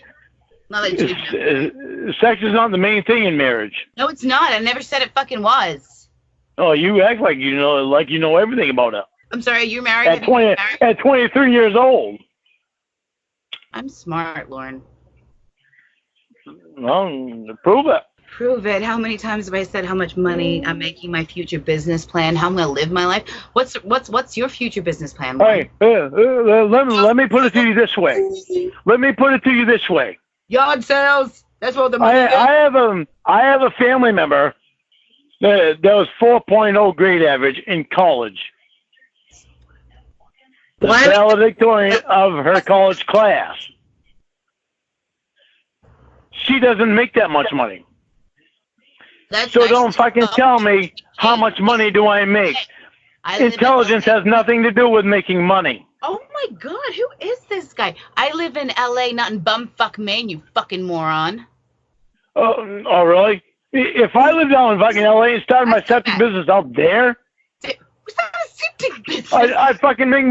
Not that you Sex is not the main thing in marriage. No, it's not. I never said it fucking was. Oh, you act like you know everything about it. I'm sorry, you're married? At 23 years old. I'm smart, Lorne. Well, prove it. Prove it. How many times have I said how much money I'm making, my future business plan, how I'm going to live my life? What's your future business plan, Lorne? Hey, let me put it to you this way. Yard sales. That's what the I money have a family member that was 4.0 grade average in college. The valedictorian of her college class. She doesn't make that much money. So don't fucking tell me how much money do I make. Intelligence has nothing to do with making money. Oh my God, who is this guy? I live in LA, not in bumfuck Maine, you fucking moron. Oh really? If I lived down in fucking LA and started my septic business out there, what's that a septic business? I'd fucking make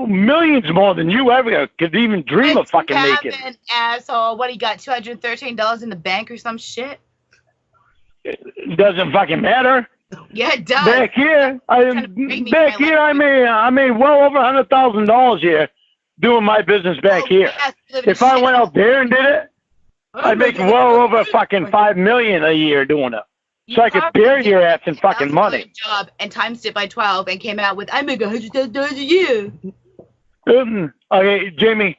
millions more than you ever could even dream of fucking making. An asshole. What, he got $213 in the bank or some shit? It doesn't fucking matter. Yeah, it does. Back here, I made well over $100,000 here doing my business back here. If I went out there and did it, I'd make well over fucking $5 million a year doing it. So I could bury your ass in fucking money. Job and times it by 12 and came out with, I make $100,000 a year. Okay, Jamie,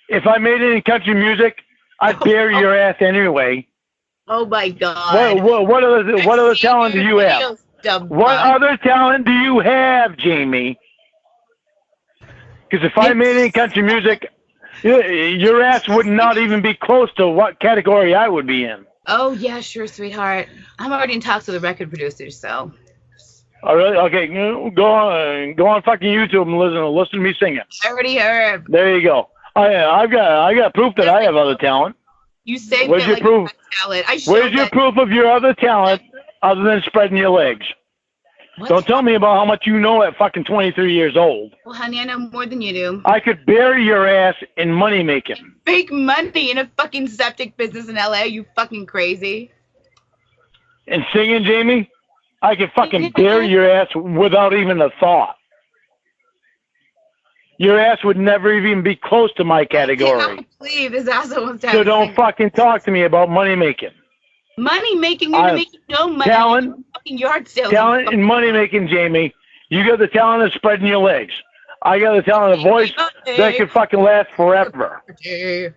if I made it in country music, I'd bury your ass anyway. Oh my God. What other talent do you have? What other talent do you have, Jamie? Because if I made it in country music, your ass would not even be close to what category I would be in. Oh yeah, sure, sweetheart. I'm already in talks with the record producers, so. Oh really? Okay, go on fucking YouTube and listen to me singing. I already heard. There you go. I've got proof that I have other talent. You saved Where's your proof? Talent. Where's your proof of your other talent other than spreading your legs? What? Don't tell me about how much you know at fucking 23 years old. Well, honey, I know more than you do. I could bury your ass in money making. Fake money in a fucking septic business in LA. You fucking crazy. And singing, Jamie, I could fucking bury your ass without even a thought. Your ass would never even be close to my category. Yeah, please, this asshole wants to so don't fucking talk to me about money making. Money making? You're making no money. Talent, fucking yard sales. Talent and money making, Jamie. You got the talent of spreading your legs. I got the talent of voice that could fucking last forever. In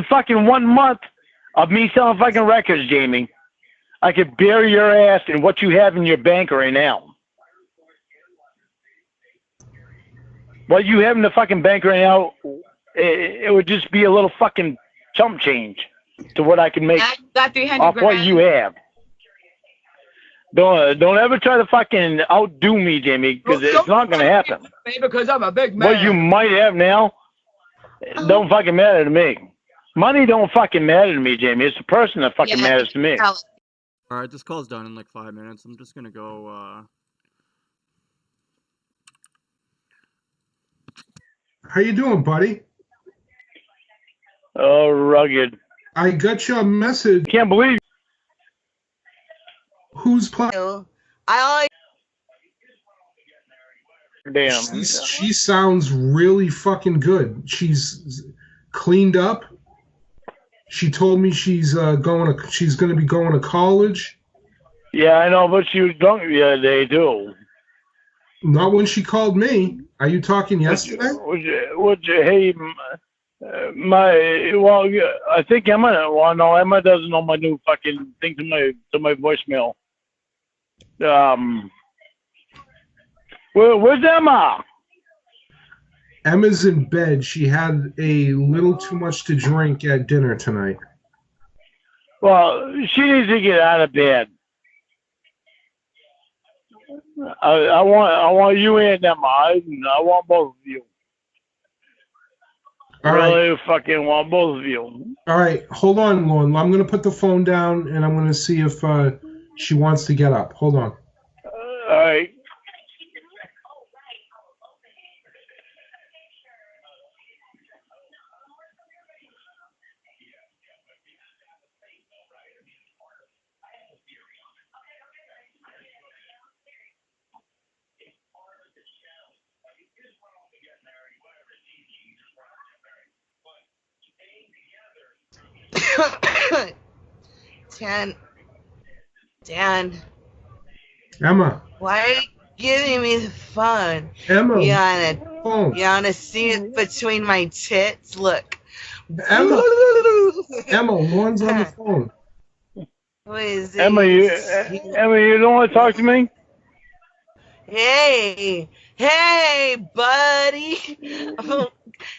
fucking 1 month of me selling fucking records, Jamie, I could bury your ass in what you have in your bank right now. What you have in the fucking bank right now, it would just be a little fucking chump change to what I can make off what you have. Don't ever try to fucking outdo me, Jamie, because it's not going to happen. Because I'm a big man. What you might have now, it don't fucking matter to me. Money don't fucking matter to me, Jamie. It's the person that fucking matters to me. All right, this call's done in like 5 minutes. I'm just going to go... How you doing, buddy? Oh, rugged. I got your message. Can't believe. Who's playing? Damn. She sounds really fucking good. She's cleaned up. She told me she's going to be going to college. Yeah, I know, but she was drunk the other day too. Not when she called me. Are you talking yesterday? Hey, I think Emma. Well, no, Emma doesn't know my new fucking thing to my voicemail. Where's Emma? Emma's in bed. She had a little too much to drink at dinner tonight. Well, she needs to get out of bed. I want you and Emma. I want both of you. All really right. Fucking want both of you. All right, hold on, Lorne. I'm going to put the phone down, and I'm going to see if she wants to get up. Hold on. All right. Dan. Emma. Why are you giving me the phone? Emma. You wanna see it between my tits? Look. Emma. Emma, Lorne's on the phone. What is it? Emma, you don't want to talk to me? Hey, buddy.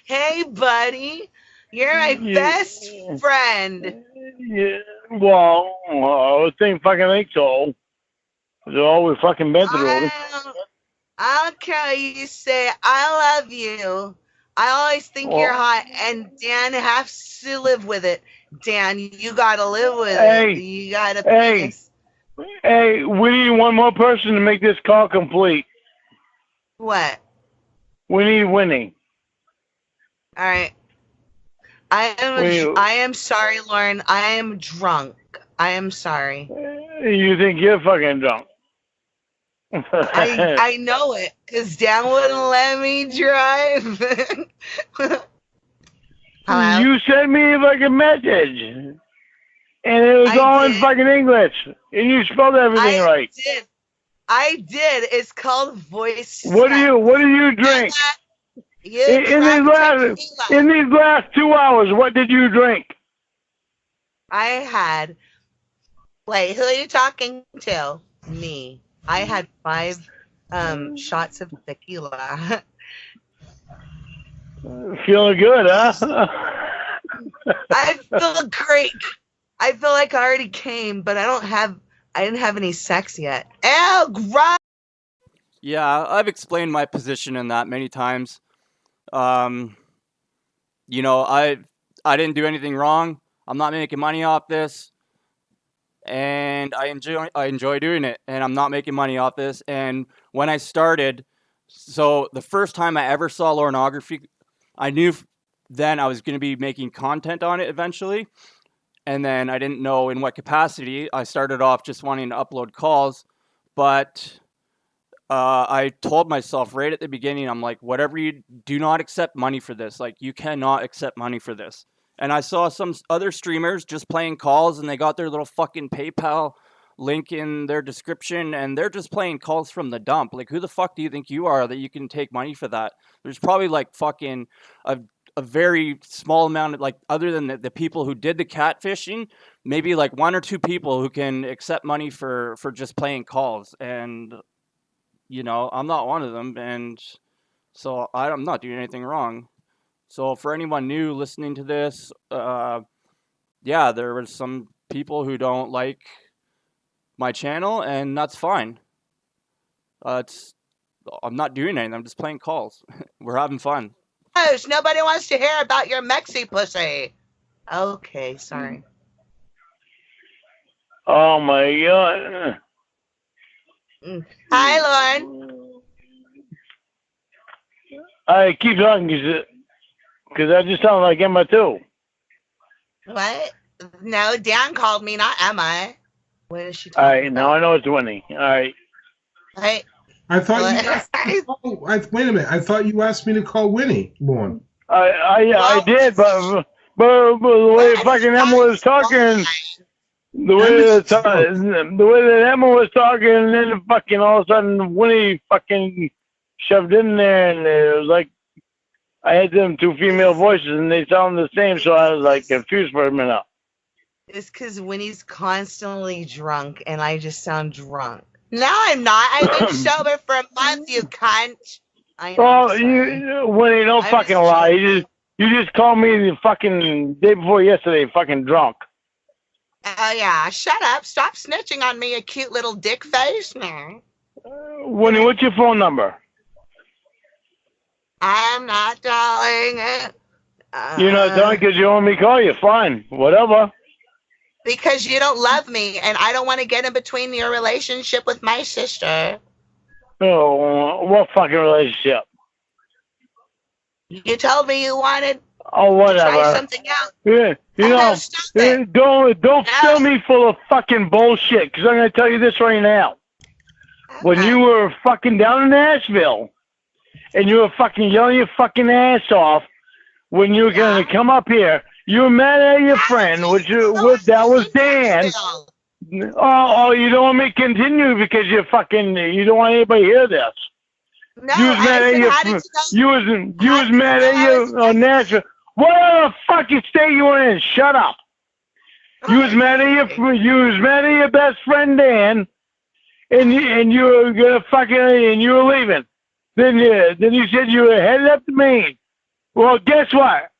Hey, buddy. You're my best friend. Yeah, well, I think so. That's all we fucking been through. I don't care what you say. I love you. I always think you're hot, and Dan has to live with it. Dan, you gotta live with it. You gotta. Hey, we need one more person to make this call complete. What? We need Winnie. All right. I am sorry, Lorne. I am drunk. I am sorry. You think you're fucking drunk? I know it, because Dan wouldn't let me drive. Hello? You sent me like a message, and it was all in fucking English, and you spelled everything right. I did. It's called voice. What do you drink? In these last 2 hours, what did you drink? I had. Wait, who are you talking to? Me. I had 5 shots of tequila. Feeling good, huh? I feel great. I feel like I already came, but I didn't have any sex yet. Ew, gross. Yeah, I've explained my position in that many times. You know, I didn't do anything wrong. I'm not making money off this, and I enjoy doing it, and I'm not making money off this. And when I started, so the first time I ever saw Lornography, I knew then I was going to be making content on it eventually, and then I didn't know in what capacity. I started off just wanting to upload calls, but I told myself right at the beginning, I'm like, whatever you do, not accept money for this. Like, you cannot accept money for this. And I saw some other streamers just playing calls, and they got their little fucking PayPal link in their description, and they're just playing calls from the dump. Like, who the fuck do you think you are that you can take money for that? There's probably like fucking a very small amount of, like, other than the people who did the catfishing, maybe like 1 or 2 people who can accept money for just playing calls. And you know, I'm not one of them, and so I'm not doing anything wrong. So for anyone new listening to this, yeah, there was some people who don't like my channel, and that's fine. I'm not doing anything. I'm just playing calls. We're having fun. Nobody wants to hear about your Mexi pussy. Okay, sorry. Oh my God. Hi, Lorne. I keep talking because I just sound like Emma too. What? No, Dan called me, not Emma. What is she talking about? All right, about? now I know it's Winnie. All right. Hey. I thought you asked me to call, wait a minute. I thought you asked me to call Winnie, Lorne. I did, but the way fucking Emma was talking, The way that Emma was talking, and then fucking all of a sudden Winnie fucking shoved in there, and it was like I had them two female voices, and they sound the same, so I was like confused for a minute. It's because Winnie's constantly drunk, and I just sound drunk. No, I'm not. I've been sober for a month, you cunt. Winnie, don't fucking lie. You just called me the fucking day before yesterday, fucking drunk. Oh, yeah. Shut up. Stop snitching on me, you cute little dick face. No. Winnie, what's your phone number? I'm not telling it. You're not telling because you want me to call you. Fine. Whatever. Because you don't love me, and I don't want to get in between your relationship with my sister. Oh, what fucking relationship? You told me you wanted whatever. to try something else. Yeah, don't fill me full of fucking bullshit, because I'm going to tell you this right now. Okay. When you were fucking down in Nashville, and you were fucking yelling your fucking ass off, when you were going to come up here, you were mad at your friend, that was Dan. Oh, you don't want me to continue because you don't want anybody to hear this. No, you was mad at your Nashville. Whatever fucking state you were in, shut up. You was mad at your best friend Dan, and you were gonna and you were leaving. Then you said you were headed up to Maine. Well, guess what?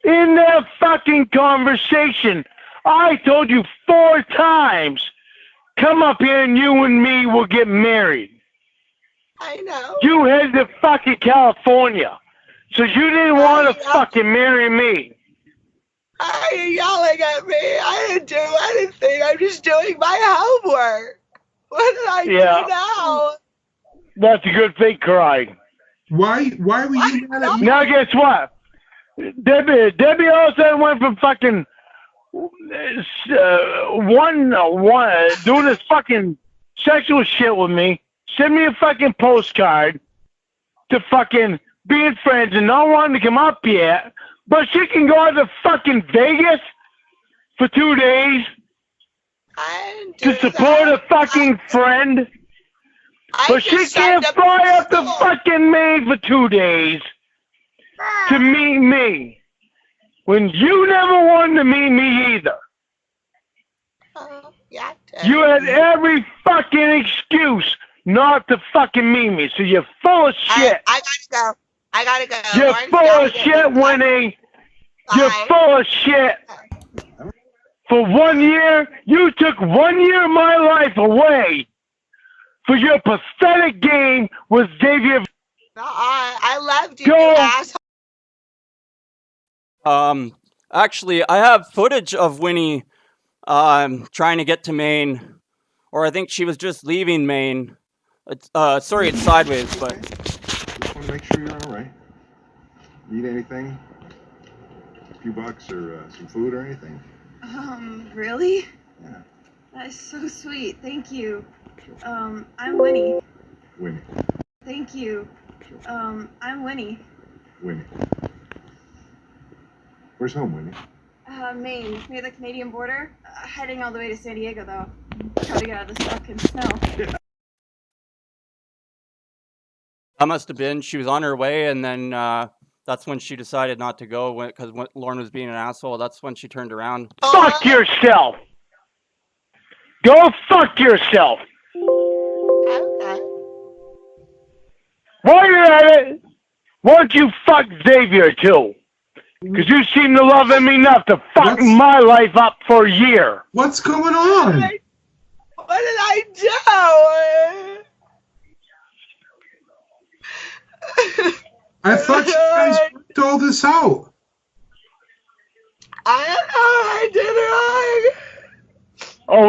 In that fucking conversation, I told you 4 times, come up here and you and me will get married. I know. You headed to fucking California, so you didn't want to fucking marry me. Why are you yelling at me? I didn't do anything. I'm just doing my homework. What did I do now? That's a good fake cry. Why were you mad at me? Now guess what? Debbie all of a sudden went from fucking doing this fucking sexual shit with me, send me a fucking postcard, to fucking being friends and not wanting to come up yet, but she can go to fucking Vegas for 2 days to support a fucking friend, but she can't fly up to fucking Maine for 2 days to meet me when you never wanted to meet me either. You had every fucking excuse not to fucking meet me, so you're full of shit. I gotta go. You're full of shit, Winnie. You're full of shit. For 1 year, you took 1 year of my life away for your pathetic game with Xavier. I loved you, asshole. Actually, I have footage of Winnie trying to get to Maine, or I think she was just leaving Maine. Sorry, it's sideways, but just want to make sure you're all right. Need anything? A few bucks or some food or anything? Really? Yeah. That is so sweet. Thank you. I'm Winnie. Winnie. Thank you. I'm Winnie. Winnie. Where's home, Winnie? Maine, near the Canadian border. Heading all the way to San Diego, though. Try to get out of this fucking snow. that must have been, she was on her way, and then that's when she decided not to go, because Lorne was being an asshole. That's when she turned around. Fuck yourself! Go fuck yourself! Okay. While you're at it, why don't you fuck Xavier too? Because you seem to love him enough to fuck my life up for a year. What's going on? What did I do? I thought you guys worked all this out. I don't know. I did it wrong. Oh,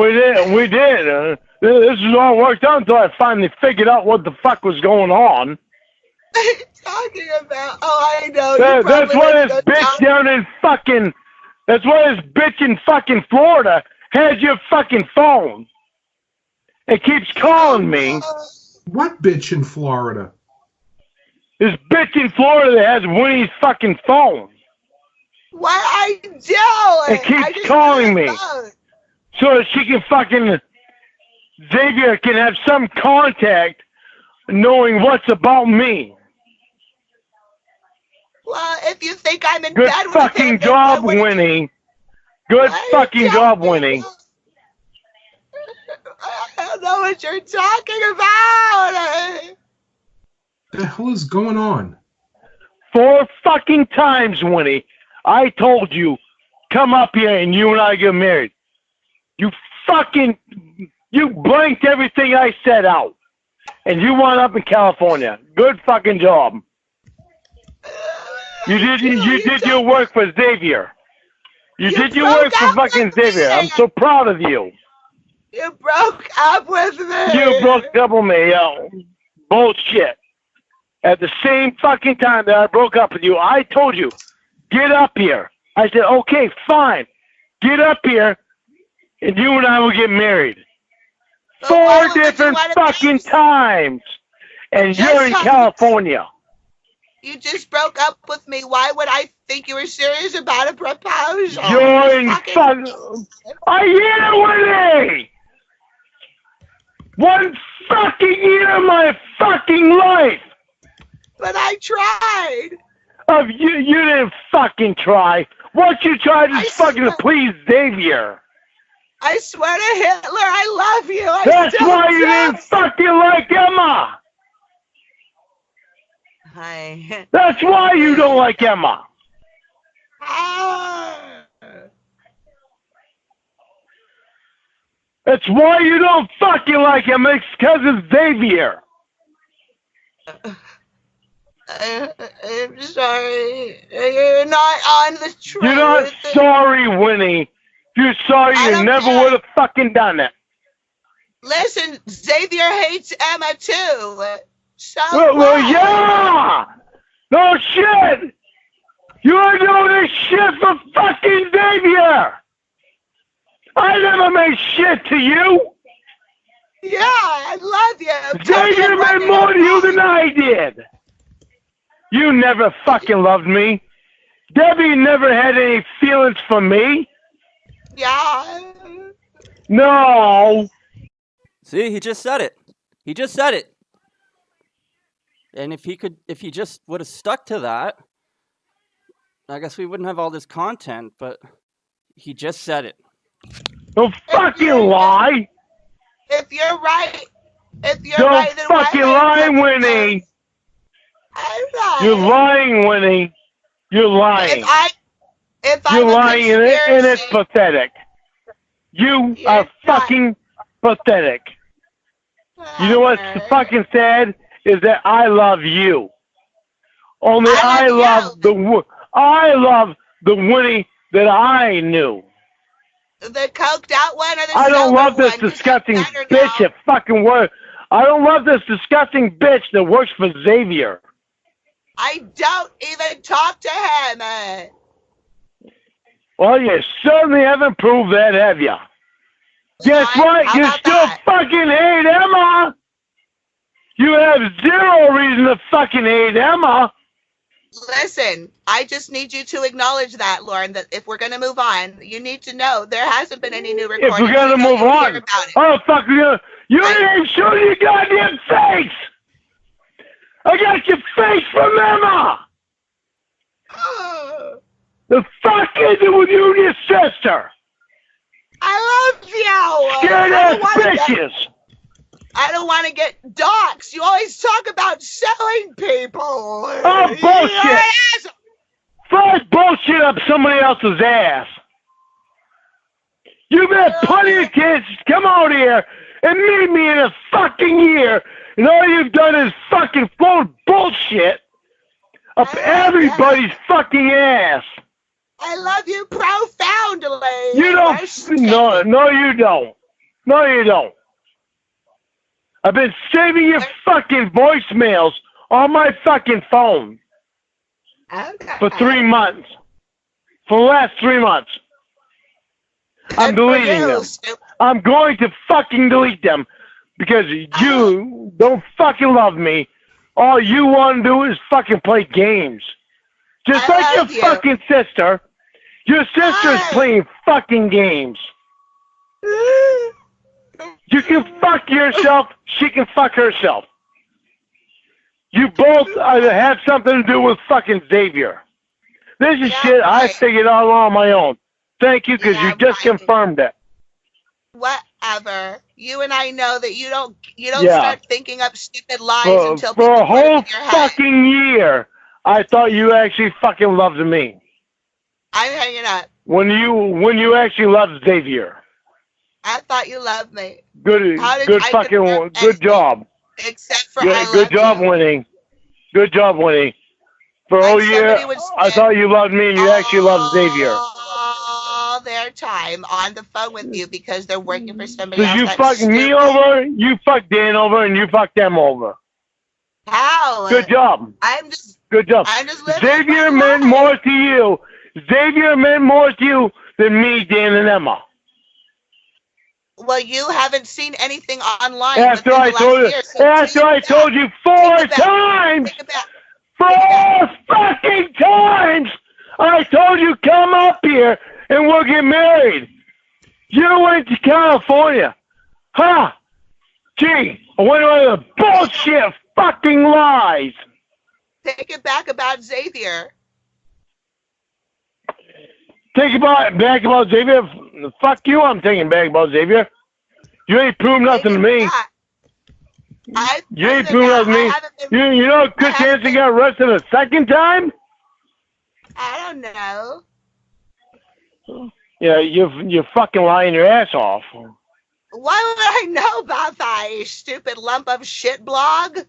we did. This is all worked out until I finally figured out what the fuck was going on. What are you talking about? Oh, I know. That's why this bitch down in fucking... That's why this bitch in fucking Florida has your fucking phone. It keeps calling me. What bitch in Florida? This bitch in Florida that has Winnie's fucking phone. What I do? It keeps calling me. so that she can fucking, Xavier can have some contact knowing what's about me. Well, if you think I'm in Good bed with fucking him, job, Winnie. Good fucking job, Winnie. I don't know what you're talking about. What the hell is going on? 4 fucking times, Winnie, I told you, come up here and you and I get married. You blanked everything I said out. And you wound up in California. Good fucking job. You did your work for Xavier. You did your work for fucking Xavier. I'm so proud of you. You broke up with me. You broke up with me, yo. Bullshit. At the same fucking time that I broke up with you, I told you, get up here. I said, okay, fine. Get up here, and you and I will get married. 4 different fucking times. And you're in California. You just broke up with me. Why would I think you were serious about a proposal? You're in fucking... A year, Winnie! 1 fucking year of my fucking life! But I tried. You didn't fucking try. What you tried is fucking to please Xavier. I swear to Hitler, I love you. That's why you didn't fucking like Emma. Hi. That's why you don't like Emma. That's why you don't fucking like Emma. It's because of Xavier. I'm sorry. You're not on the truth. You're not sorry, Winnie. If you're sorry, you never would have fucking done it. Listen, Xavier hates Emma too. So well, yeah! No shit! You're doing this shit for fucking Xavier! I never made shit to you! Yeah, I love you. Xavier made more to you than I did! You never fucking loved me. Debbie never had any feelings for me. Yeah. No. See, he just said it. He just said it. And if he just would have stuck to that, I guess we wouldn't have all this content, but he just said it. Don't fucking lie. If you're right, then fucking lie, Winnie. I'm not. You're lying, Winnie. You're lying. You're lying, and it's pathetic. You are fucking pathetic. You know what's fucking sad is that I love you. Only I love the Winnie that I knew. The coked out one or the I don't love this one? disgusting bitch that fucking works. I don't love this disgusting bitch that works for Xavier. I don't even talk to him. Well, you certainly haven't proved that, have you? Guess what? You still fucking hate Emma. You have 0 reason to fucking hate Emma. Listen, I just need you to acknowledge that, Lorne, that if we're going to move on, you need to know there hasn't been any new recordings. If we're going to move on. Oh, fuck you. You ain't show your goddamn face. I got your face from Emma. The fuck is it with you and your sister? I love you. Scared ass bitches. I don't want to get doxxed. You always talk about selling people. Oh, bullshit. Fly bullshit up somebody else's ass. You've had plenty of kids come out here and meet me in a fucking year, and all you've done is fucking float bullshit up everybody's fucking ass. I love you profoundly. You don't. No, you don't. No, you don't. I've been saving your fucking voicemails on my fucking phone for 3 months. For the last 3 months. I'm deleting them. I'm going to fucking delete them because you don't fucking love me. All you want to do is fucking play games. Just like your fucking sister. Your sister is playing fucking games. You can fuck yourself. She can fuck herself. You both have something to do with fucking Xavier. This is shit I figured out on my own. Thank you, because you just confirmed it. Whatever. You and I know that you don't start thinking up stupid lies until for people a put it whole in your head. fucking year, I thought you actually fucking loved me. I'm hanging up. When you actually loved Xavier. I thought you loved me. Good job. Except for good job, Winnie. Good job, Winnie. For a whole year, I thought you loved me and you actually loved Xavier. All their time on the phone with you because they're working for somebody So else. you That's fucked me stupid. over, you fucked Dan over, and you fucked them over. How? Good job. Good job. I'm just living Xavier my meant life. more to you. Xavier meant more to you than me, Dan, and Emma. Well, you haven't seen anything online After within I the told last you, year. So after I told you 4 times, 4 fucking times, I told you come up here and we'll get married. You went to California. Huh? Gee, I went on the bullshit fucking lies. Take it back about Xavier. Take it back about Xavier. Fuck you, I'm taking back about Xavier. You ain't proved nothing to me. You ain't proved nothing to me. You know Chris Hansen got arrested a second time? I don't know. Yeah, you're fucking lying your ass off. Why would I know about that, you stupid lump of shit blog?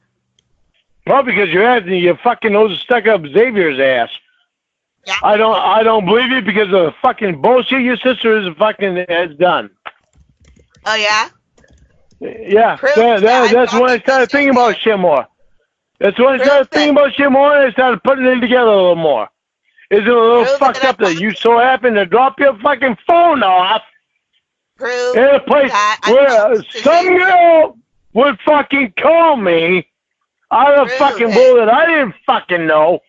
Well, because your fucking nose is stuck up Xavier's ass. Yeah. I don't believe you because of the fucking bullshit your sister has done. Oh yeah? Yeah, that's when I started thinking about shit more. That's when I started thinking about shit more and I started putting it together a little more. Is it a little fucked up that you so happen to drop your fucking phone off in a place where some girl would fucking call me out of fucking bull that I didn't fucking know.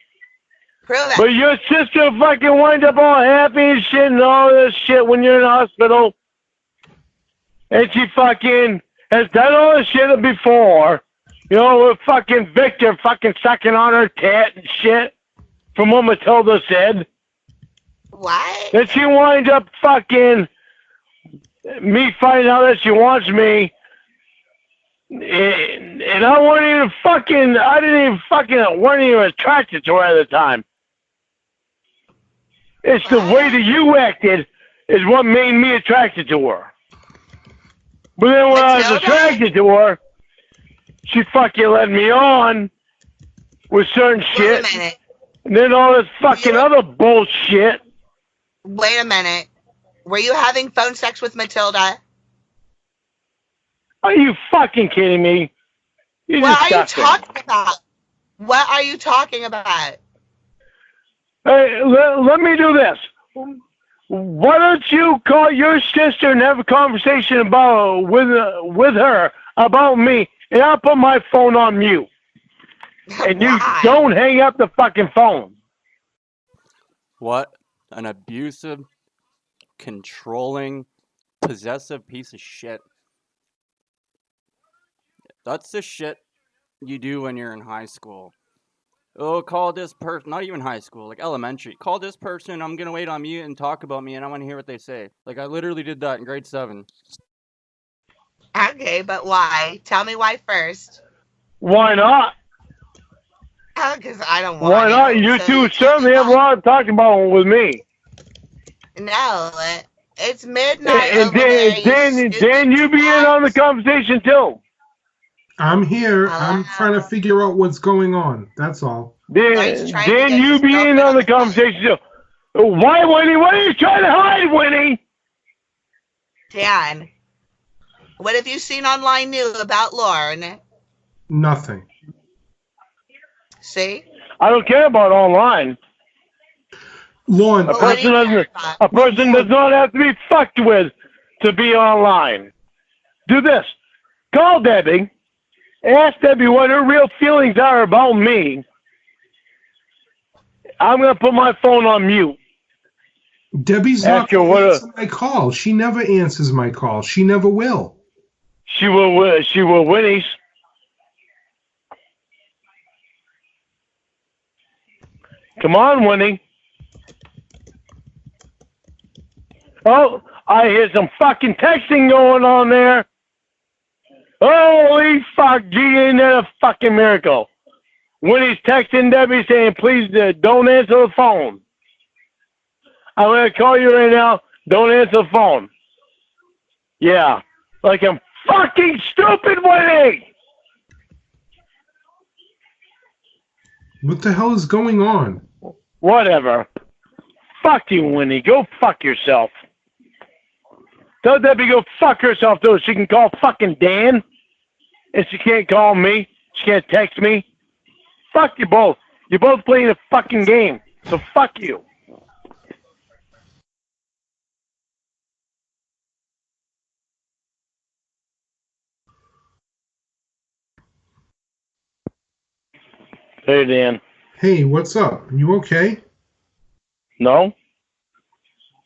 But your sister fucking winds up all happy and shit and all this shit when you're in the hospital. And she fucking has done all this shit before. You know, with fucking Victor fucking sucking on her tit and shit. From what Matilda said. What? Then she winds up fucking me finding out that she wants me. And I wasn't even attracted to her at the time. It's the way that you acted is what made me attracted to her. But then when I was attracted to her, she fucking led me on with certain shit. Wait a minute. And then all this fucking other bullshit. Wait a minute. Were you having phone sex with Matilda? Are you fucking kidding me? What are you talking about? What are you talking about? Hey, let me do this. Why don't you call your sister and have a conversation with her about me, and I'll put my phone on mute. And you don't hang up the fucking phone. What an abusive, controlling, possessive piece of shit. That's the shit you do when you're in high school. Oh, call this person, not even high school, like elementary. Call this person, I'm going to wait on mute and talk about me, and I want to hear what they say. Like, I literally did that in grade 7. Okay, but why? Tell me why first. Why not? Because I don't want Why not? You two certainly have a lot to talk about with me. No, it's midnight And over there. Dan, you be in on the conversation too. I'm here. I'm trying to figure out what's going on. That's all. Dan, you be in on the conversation too. Why, Winnie? What are you trying to hide, Winnie? Dan, what have you seen online new about Lorne? Nothing. See? I don't care about online. Lorne, a person does not have to be fucked with to be online. Do this. Call Debbie. Ask Debbie what her real feelings are about me. I'm going to put my phone on mute. Debbie's not going to answer my call. She never answers my call. She never will. She will. She will, Winnie's. Come on, Winnie. Oh, I hear some fucking texting going on there. Holy fuck, gee, ain't that a fucking miracle? Winnie's texting Debbie saying, please don't answer the phone. I'm going to call you right now. Don't answer the phone. Yeah, like I'm fucking stupid, Winnie. What the hell is going on? Whatever. Fuck you, Winnie. Go fuck yourself. Tell Debbie go fuck herself, though. She can call fucking Dan, and she can't call me. She can't text me. Fuck you both. You're both playing a fucking game, so fuck you. Hey, Dan. Hey, what's up? You okay? No.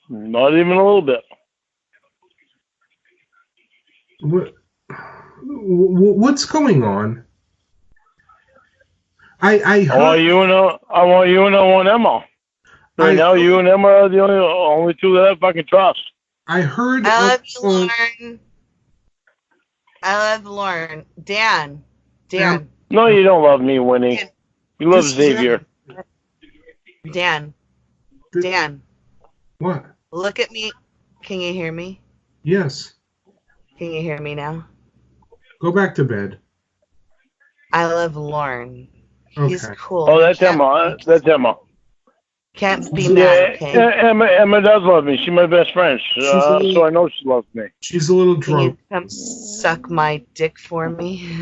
Not even a little bit. What's going on? I heard. I want you and I want Emma. Right now, you and Emma are the only two that I fucking trust. I heard. I love you, Lorne. I love Lorne. Dan. No, you don't love me, Winnie. You love Xavier. Dan. What? Look at me. Can you hear me? Yes. Can you hear me now? Go back to bed. I love Lorne. He's Okay. cool. Oh, that's Emma. That's Emma. Can't be mad, okay? Emma does love me. She's my best friend. So I know she loves me. She's a little Can drunk. you come suck my dick for me?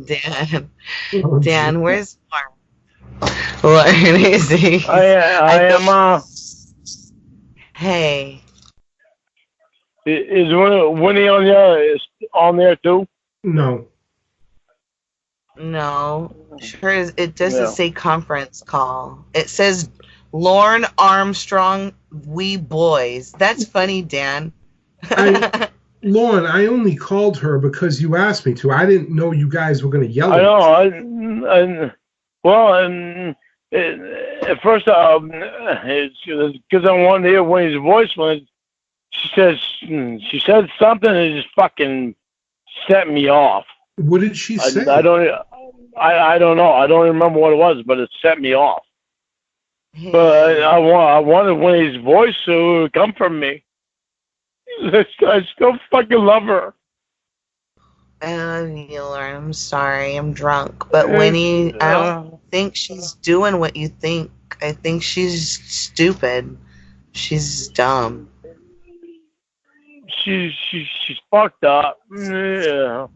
Dan. Oh, Dan, where's Lorne? Lorne, is he? I am. Hey. Is Winnie on there too? No. No. Sure is. It doesn't say conference call. It says Lorne Armstrong, we boys. That's funny, Dan. Lorne, I only called her because you asked me to. I didn't know you guys were going to yell I at know. At first, it's because I wanted to hear Winnie's voice when she said something and it just fucking set me off. What did she say? I don't know. I don't remember what it was, but it set me off. But I wanted Winnie's voice to come from me. I still fucking love her. I love you, Lorne. I'm sorry. I'm drunk. But Winnie, I don't think she's doing what you think. I think she's stupid. She's dumb. She's fucked up. Yeah.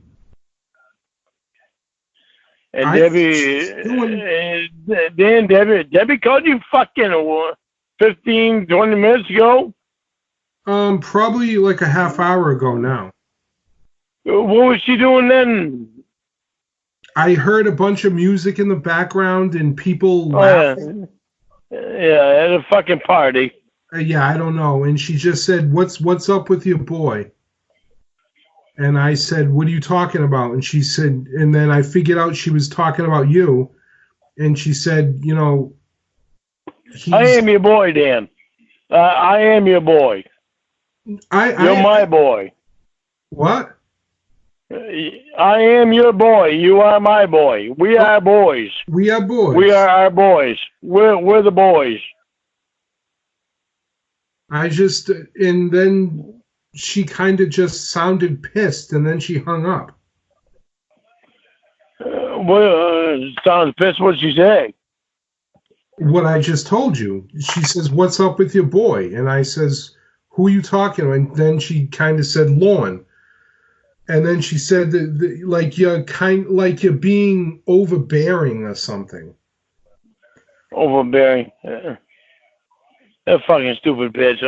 And Debbie called you fucking 15, 20 minutes ago? Probably like a half hour ago now. What was she doing then? I heard a bunch of music in the background and people laughing. Yeah, at a fucking party. Yeah, I don't know. And she just said, "What's up with your boy?" And I said, "What are you talking about?" And she said, and then I figured out she was talking about you. And she said, "You know, I am your boy, Dan. I am your boy. You're my boy. What? I am your boy. You are my boy. We are boys. We are boys. We are our boys. We're the boys." And then she kind of just sounded pissed, and then she hung up. Sounds pissed. What'd she say? What I just told you. She says, "What's up with your boy?" And I says, "Who are you talking to?" And then she kind of said, "Lorne." And then she said that like you're being overbearing or something. Overbearing. That fucking stupid bitch.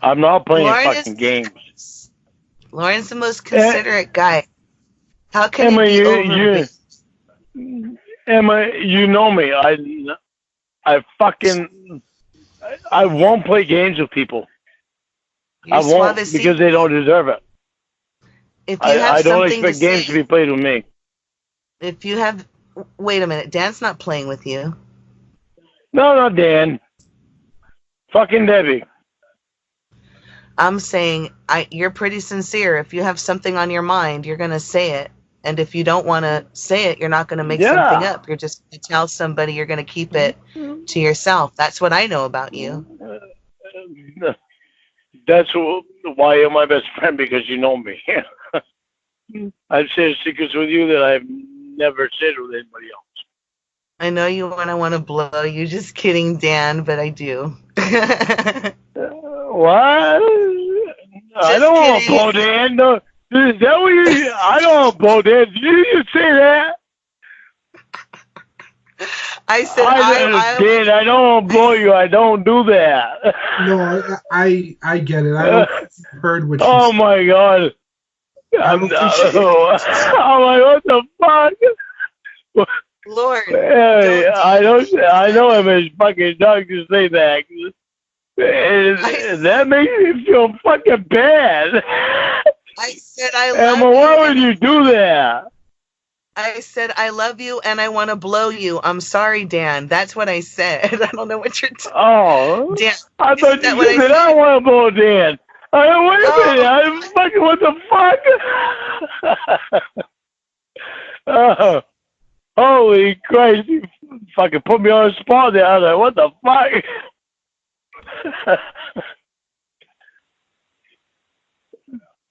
I'm not playing fucking games. Lorne's the most considerate guy. How can Emma, he be overbearing? Emma, you know me. I won't play games with people. You're I won't suavecito. because they don't deserve it. If you have I don't something to expect games say, to be played with me. if you have, wait a minute, Dan's not playing with you. No, not Dan. Fucking Debbie. I'm saying you're pretty sincere. If you have something on your mind, you're gonna say it. And if you don't want to say it, you're not going to make something up. You're just going to tell somebody. You're going to keep it to yourself. That's what I know about you. That's why you're my best friend, because you know me. I've shared secrets with you that I've never shared with anybody else. I know you want to blow you. Just kidding, Dan, but I do. What? I don't want to blow Dan. No. Is that what you? I don't blow Dan. Did you say that? I said Dan, I don't blow you. I don't do that. No, I get it. I don't heard what you Oh said. my God. I'm like, what the fuck? Lord. Hey, I know I'm a fucking dog to say that. That makes me feel fucking bad. I said I love Emma, why would you do that? I said I love you and I want to blow you. I'm sorry, Dan. That's what I said. I don't know what you're talking. Oh, Dan, I thought you said I don't want to blow Dan. Wait a minute. I'm fucking. What the fuck? Oh, holy Christ! You fucking put me on the spot there. I was like, what the fuck?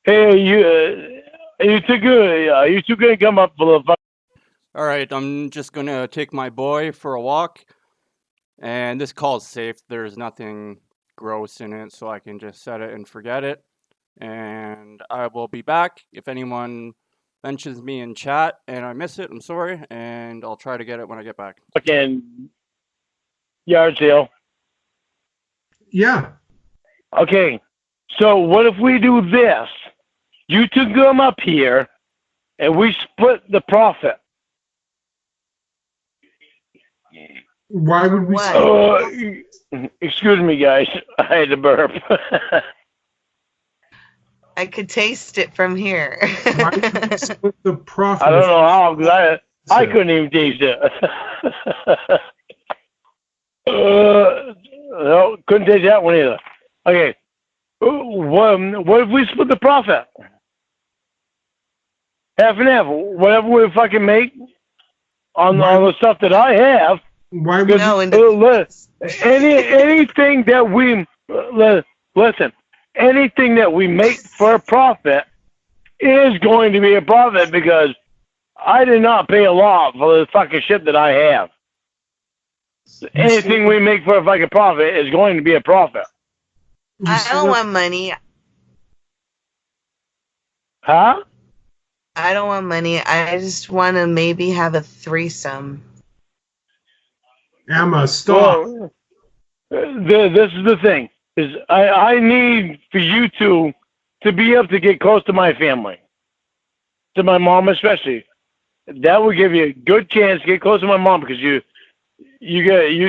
Hey, you two good? You two gonna come up for the fuck? All right, I'm just gonna take my boy for a walk, and this call's safe. There's nothing gross in it, so I can just set it and forget it. And I will be back if anyone mentions me in chat and I miss it. I'm sorry, and I'll try to get it when I get back. Fucking yard sale. Yeah. Okay, so what if we do this? You two come up here, and we split the profit. Why would we? Excuse me, guys. I had to burp. I could taste it from here. Why would we split the profit? I don't know how, because I couldn't even taste it. No, couldn't taste that one either. Okay. What if we split the profit? Half and half. Whatever we fucking make on the stuff that I have. Why would anything that we listen? Anything that we make for a profit is going to be a profit, because I did not pay a lot for the fucking shit that I have. Anything we make for a fucking profit is going to be a profit. I don't want money. Huh? I don't want money. I just want to maybe have a threesome. Emma, stop. Well, this is the thing. Is I need for you two to be able to get close to my family, to my mom especially. That would give you a good chance to get close to my mom, because you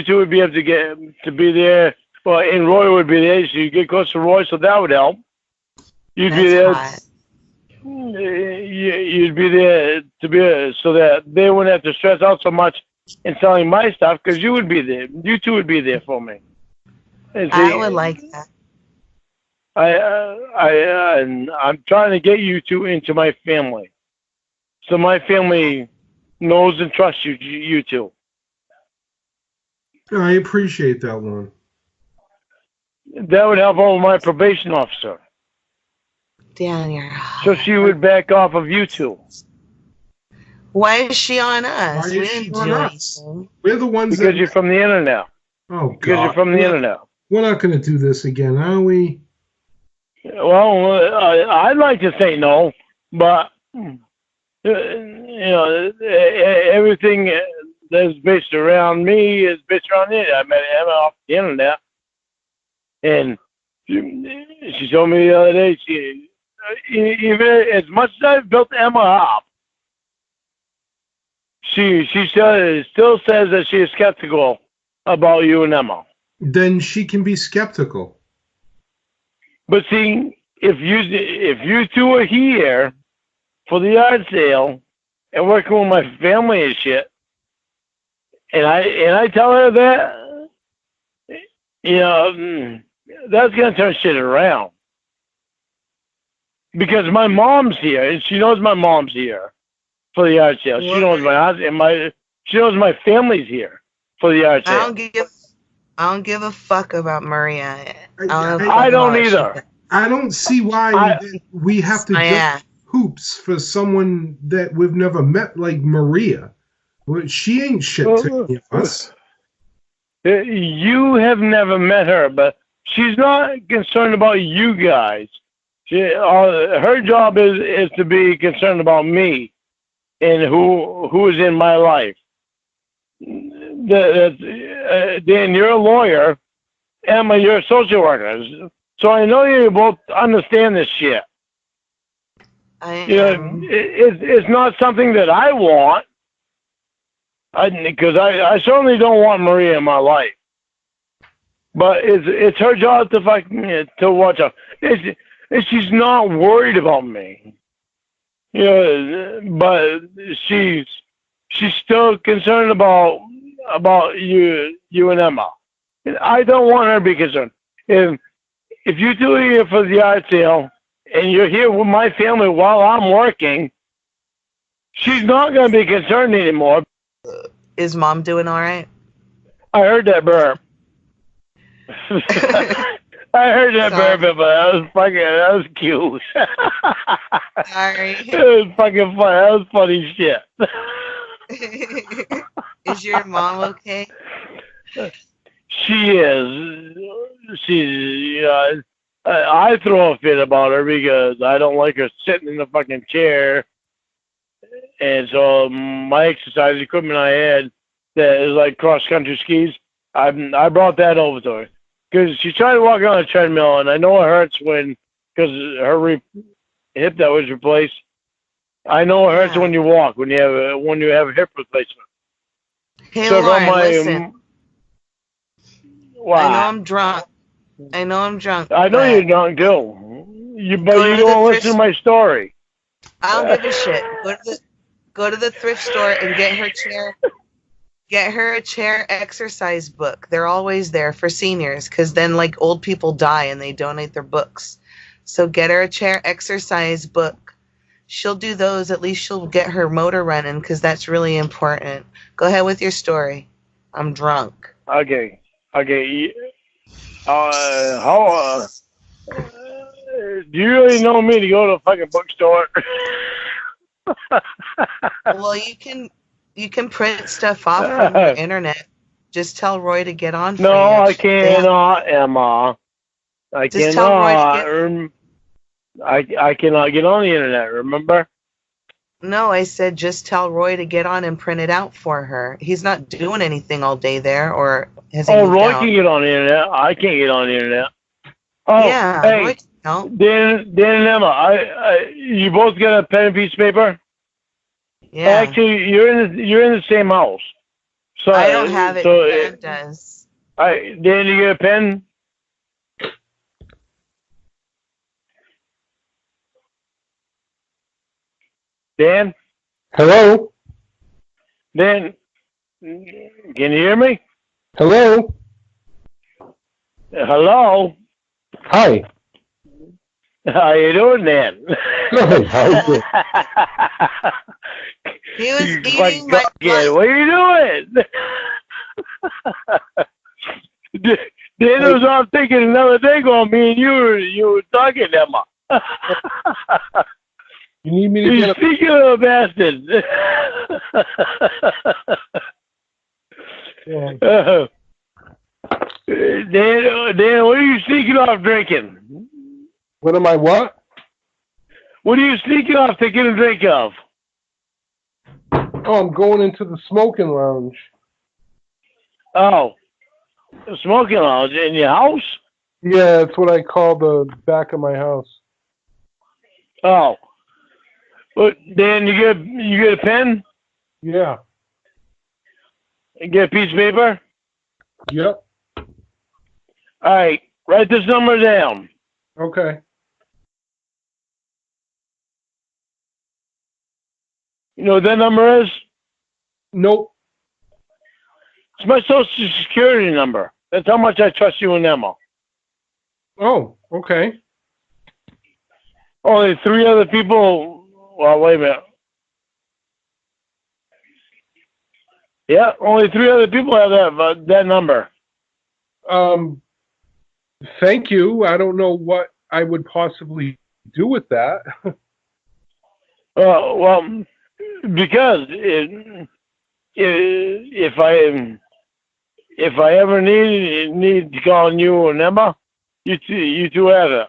two would be able to get to be there. Well, and Roy would be there, so you get close to Roy, so that would help. You'd be there. Hot. You'd be there to be so that they wouldn't have to stress out so much in selling my stuff, because you would be there. You two would be there for me. And see, I would like that. I'm trying to get you two into my family, so my family knows and trusts you two. I appreciate that one. That would help over my probation officer. Dan, you're So she would back off of you two. Why is she on us? Why We is she didn't on do us? anything. We're the ones Because that. you're from the internet. Oh, Because God. you're from the internet. We're not going to do this again, are we? Well, I'd like to say no, but everything that's based around me is based around the internet. I met Emma off the internet, and she told me the other day, even as much as I've built Emma up, she still says that she is skeptical about you and Emma. Then she can be skeptical. But see, if you two are here for the yard sale and working with my family and shit, and I tell her that, you know, that's gonna turn shit around. Because my mom's here, and she knows my mom's here for the yard sale. She knows my aunt and she knows my family's here for the yard sale. I don't give a fuck about Maria. I don't either. I don't see why we have to jump hoops for someone that we've never met, like Maria. Well, she ain't shit to any of us. You have never met her, but she's not concerned about you guys. Her job is to be concerned about me and who is in my life. Dan, you're a lawyer. Emma, you're a social worker. So I know you both understand this shit. It's not something that I want. Because I certainly don't want Maria in my life. But it's her job to watch out. She's not worried about me. You know, but she's still concerned about you and Emma. And I don't want her to be concerned. If you two are here for the yard sale and you're here with my family while I'm working, she's not going to be concerned anymore. Is Mom doing all right? I heard that burp. I heard that burp, but that was cute. Sorry. It was fucking funny. That was funny shit. Is your mom okay? She is. She's. I throw a fit about her because I don't like her sitting in the fucking chair. And so my exercise equipment I had that is like cross-country skis, I brought that over to her. Because she tried to walk on a treadmill, and I know it hurts because her hip that was replaced. I know it hurts when you walk, when you have a hip replacement. Hey, so Lorne, listen. Wow. I know I'm drunk. I know you're drunk, too. But you don't listen to my story. I don't give a shit. Go to the thrift store and get her a chair exercise book. They're always there for seniors because then like old people die and they donate their books. So get her a chair exercise book. She'll do those. At least she'll get her motor running because that's really important. Go ahead with your story. I'm drunk. Okay. Do you really know me to go to a fucking bookstore? Well, you can print stuff off from the internet. Just tell Roy to get on. No, I cannot, Emma. I cannot. I cannot get on the internet. Remember? No, I said just tell Roy to get on and print it out for her. He's not doing anything all day there, or has he? Roy can get on the internet. I can't get on the internet. Oh, yeah. Hey, Roy can help. Dan and Emma, you both got a pen and piece of paper? Yeah. Actually, you're in the same house. So I don't have it. So Dan does. Dan, you get a pen? Dan? Hello? Dan, can you hear me? Hello? Hello? Hi. How you doing, Dan? Good. How you doing? He was eating my blood. What are you doing? Dan was off thinking another thing on me, and you were talking, Emma. You need me to you get a... speaking of a bastard. Yeah. Dan, what are you sneaking off drinking? What am I what? What are you sneaking off taking a drink of? Oh, I'm going into the smoking lounge. Oh, the smoking lounge in your house? Yeah, that's what I call the back of my house. Oh. But Dan, you get a pen? Yeah. And get a piece of paper? Yep. All right, write this number down. Okay. You know what that number is? Nope. It's my social security number. That's how much I trust you and Emma. Oh, okay. Only 3 other people. Well, wait a minute. Yeah, only 3 other people have that number. Thank you. I don't know what I would possibly do with that. Well, because if I ever need to call you and Emma, you two have it.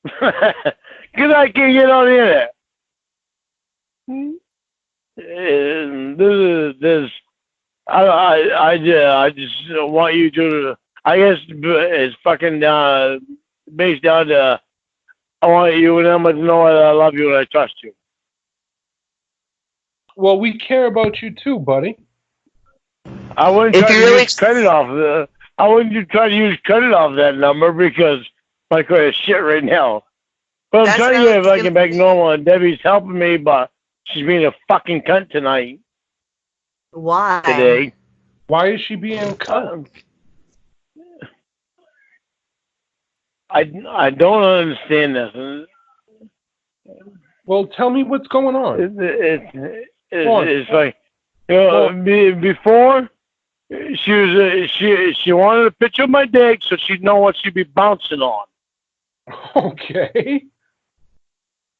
Because I can't get on the internet. I just want you to. I guess it's fucking based down to. I want you and Emma to know that I love you and I trust you. Well, we care about you too, buddy. I wouldn't try to use credit off the. I wouldn't try to use credit off that number because my credit is shit right now. But I'm trying to get fucking back normal, and Debbie's helping me, but she's being a fucking cunt tonight. Why? Today. Why is she being a cunt? I don't understand this. Well, tell me what's going on. It's like, you know, before she wanted a picture of my dick so she'd know what she'd be bouncing on. Okay.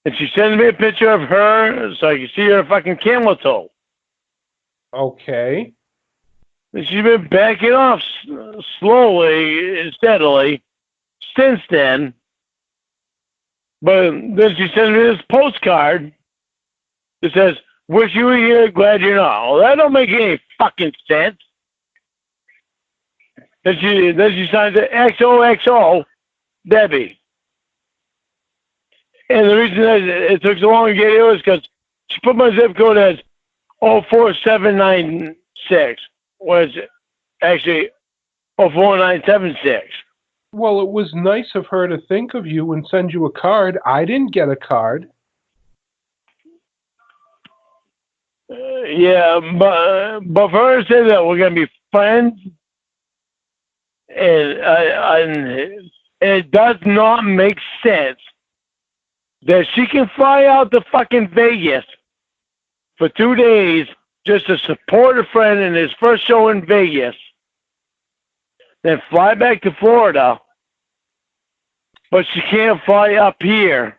And she sent me a picture of her so I could see her fucking camel toe. Okay. And she's been backing off slowly and steadily since then. But then she sent me this postcard that says, "Wish you were here, glad you're not." Well, that don't make any fucking sense. Then she signed the XOXO, Debbie. And the reason that it took so long to get here was because she put my zip code as 04796, was actually 04976. Well, it was nice of her to think of you and send you a card. I didn't get a card. Yeah, but for her to say that we're going to be friends, and it does not make sense that she can fly out to fucking Vegas for 2 days just to support a friend in his first show in Vegas, then fly back to Florida, but she can't fly up here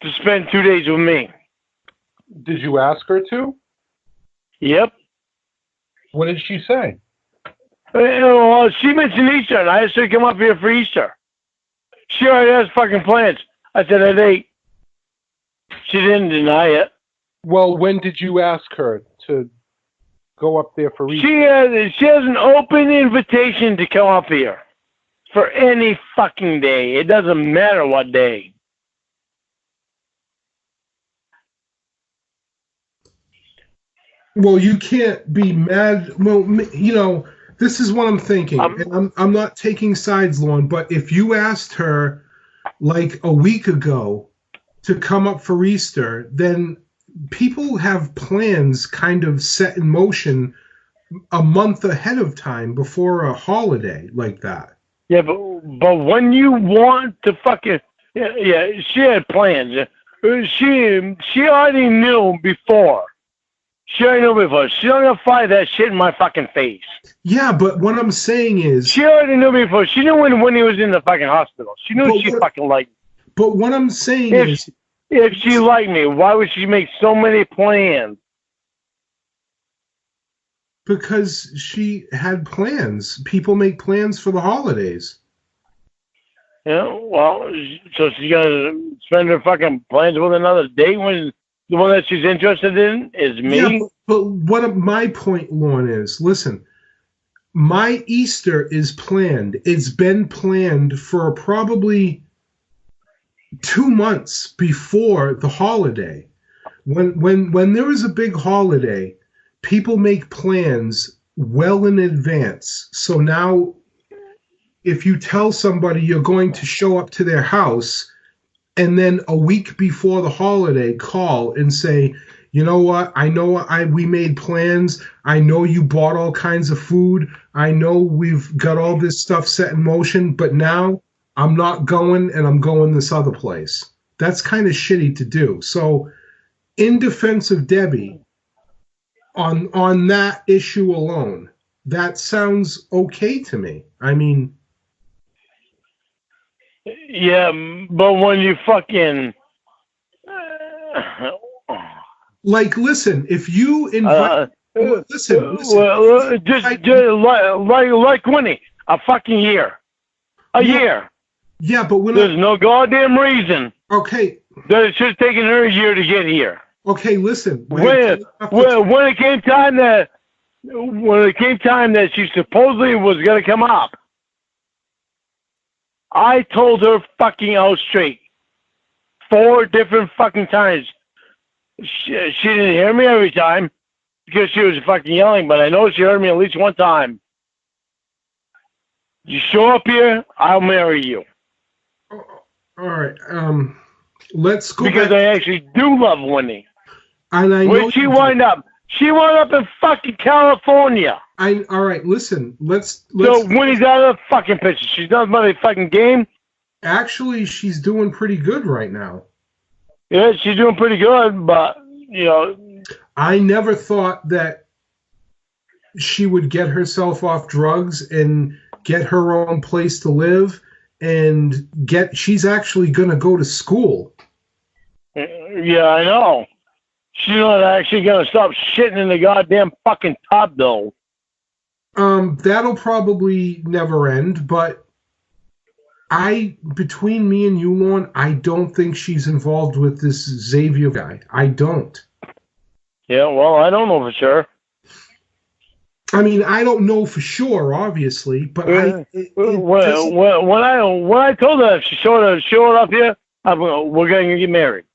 to spend 2 days with me. Did you ask her to? Yep. What did she say? Well, she mentioned Easter, and I asked her to come up here for Easter. She already has fucking plans. I said at 8. She didn't deny it. Well, when did you ask her to go up there for Easter? She has an open invitation to come up here for any fucking day. It doesn't matter what day. Well, you can't be mad. Well, you know, this is what I'm thinking. And I'm not taking sides, Lorne, but if you asked her like a week ago to come up for Easter, then people have plans kind of set in motion a month ahead of time before a holiday like that. Yeah, but when you want to fucking... Yeah, she had plans. She already knew before. She already knew before. She's not going to fly that shit in my fucking face. Yeah, but what I'm saying is... She already knew before. She knew when he was in the fucking hospital. She knew she fucking liked me. But what I'm saying is... If she liked me, why would she make so many plans? Because she had plans. People make plans for the holidays. Yeah, well, so she's going to spend her fucking plans with another date when the one that she's interested in is me? Yeah, but what my point, Lorne, is, listen, my Easter is planned. It's been planned for probably 2 months before the holiday. When there is a big holiday, people make plans well in advance. So now, if you tell somebody you're going to show up to their house, and then a week before the holiday call and say, you know what, I know we made plans. I know you bought all kinds of food. I know we've got all this stuff set in motion, but now I'm not going and I'm going this other place. That's kind of shitty to do. So in defense of Debbie, on that issue alone, that sounds okay to me. I mean, yeah, but when you fucking like, listen, if you invite, listen, well, just like Winnie, a fucking year, year. Yeah, but there's no goddamn reason. Okay. That it should have taken her a year to get here. Okay, listen. When it came time that she supposedly was gonna come up, I told her fucking out straight 4 different fucking times. She didn't hear me every time because she was fucking yelling, but I know she heard me at least one time. You show up here, I'll marry you. All right. Let's go because back. I actually do love Winnie. And I know where she wound up. She wound up in fucking California. All right, listen. Let's So Winnie's out of the fucking picture. She's done by the fucking game. Actually, she's doing pretty good right now. Yeah, she's doing pretty good, but you know, I never thought that she would get herself off drugs and get her own place to live and she's actually going to go to school. Yeah, I know. She's not actually going to stop shitting in the goddamn fucking tub, though. That'll probably never end, but between me and you, Lorne, I don't think she's involved with this Xavier guy. I don't. Yeah, well, I don't know for sure. I mean, I don't know for sure, obviously, but when I told her if she showed up here, we're going to get married.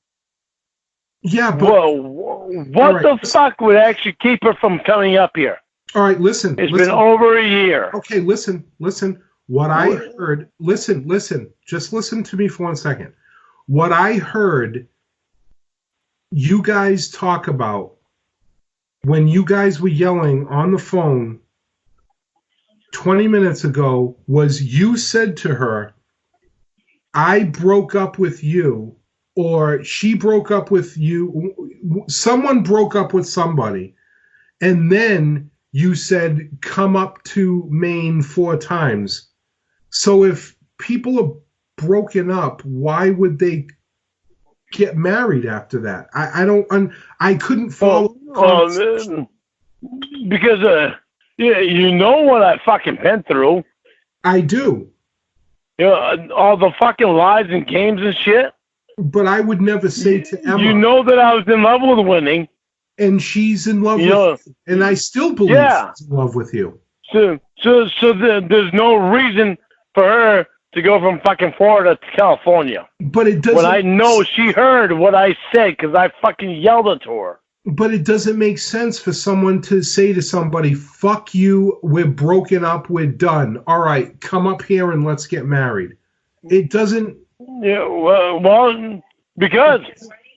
Yeah, but what the fuck would actually keep her from coming up here? All right, listen. It's been over a year. Okay, listen. What I heard, listen. Just listen to me for 1 second. What I heard you guys talk about when you guys were yelling on the phone 20 minutes ago was you said to her, I broke up with you, or she broke up with you. Someone broke up with somebody. And then you said, come up to Maine 4 times. So if people are broken up, why would they get married after that? I couldn't follow. Because you know what I fucking been through. I do. You know, all the fucking lies and games and shit. But I would never say to Emma. You know that I was in love with Winnie. And she's in love with you. And I still believe she's in love with you. So there's no reason for her to go from fucking Florida to California. But it doesn't. When I know she heard what I said because I fucking yelled it to her. But it doesn't make sense for someone to say to somebody, fuck you, we're broken up, we're done. All right, come up here and let's get married. It doesn't. Yeah, well, because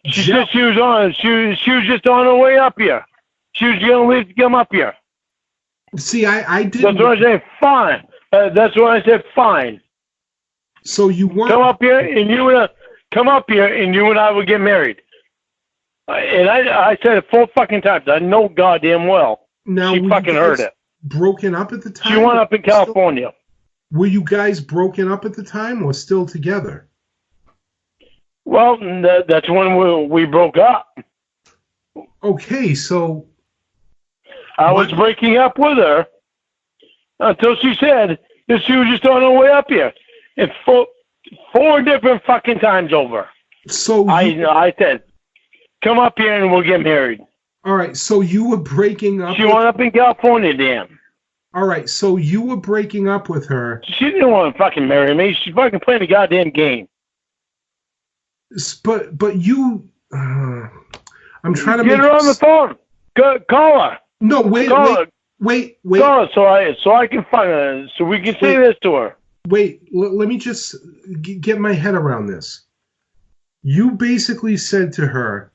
she was just on her way up here. She was going to leave to come up here. See, I didn't. That's what I said, fine. That's what I said, fine. So you weren't. Come up here and you and I would get married. And I said it 4 fucking times. I know goddamn well. Now, she fucking heard it. Broken up at the time? She went up in California. Were you guys broken up at the time or still together? Well, that's when we broke up. Okay, so... I was breaking up with her until she said that she was just on her way up here. And 4 different fucking times over. So I said, come up here and we'll get married. All right, so you were breaking up. She went up in California, damn. All right, so you were breaking up with her. She didn't want to fucking marry me. She's fucking playing the goddamn game. But you, I'm trying to get her on the phone. Call her. No, wait. Wait. So I can find her. So we can say this to her. Wait, let me just get my head around this. You basically said to her,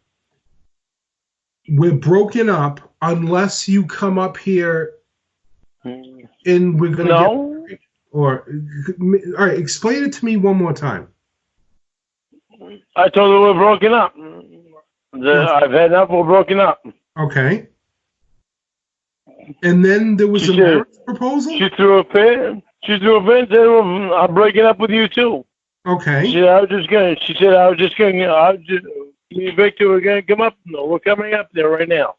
we're broken up unless you come up here and we're going to get married. Or, all right, explain it to me one more time. I told her we're broken up. I've had enough, we're broken up. Okay. And then there was a marriage proposal? She threw a fit and said, well, I'm breaking up with you too. Okay. She said, me and Victor, we're going to come up. No, we're coming up there right now.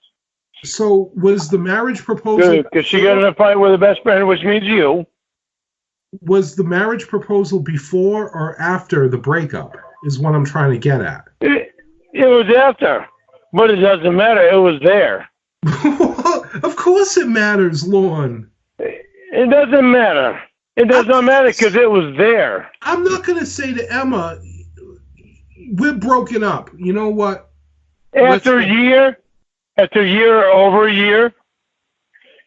So was the marriage proposal... Because she got in a fight with her best friend, which means you. Was the marriage proposal before or after the breakup is what I'm trying to get at. It was after. But it doesn't matter. It was there. Of course it matters, Lorne. It doesn't matter. It does not matter because it was there. I'm not going to say to Emma, we're broken up. You know what? After a year, over a year,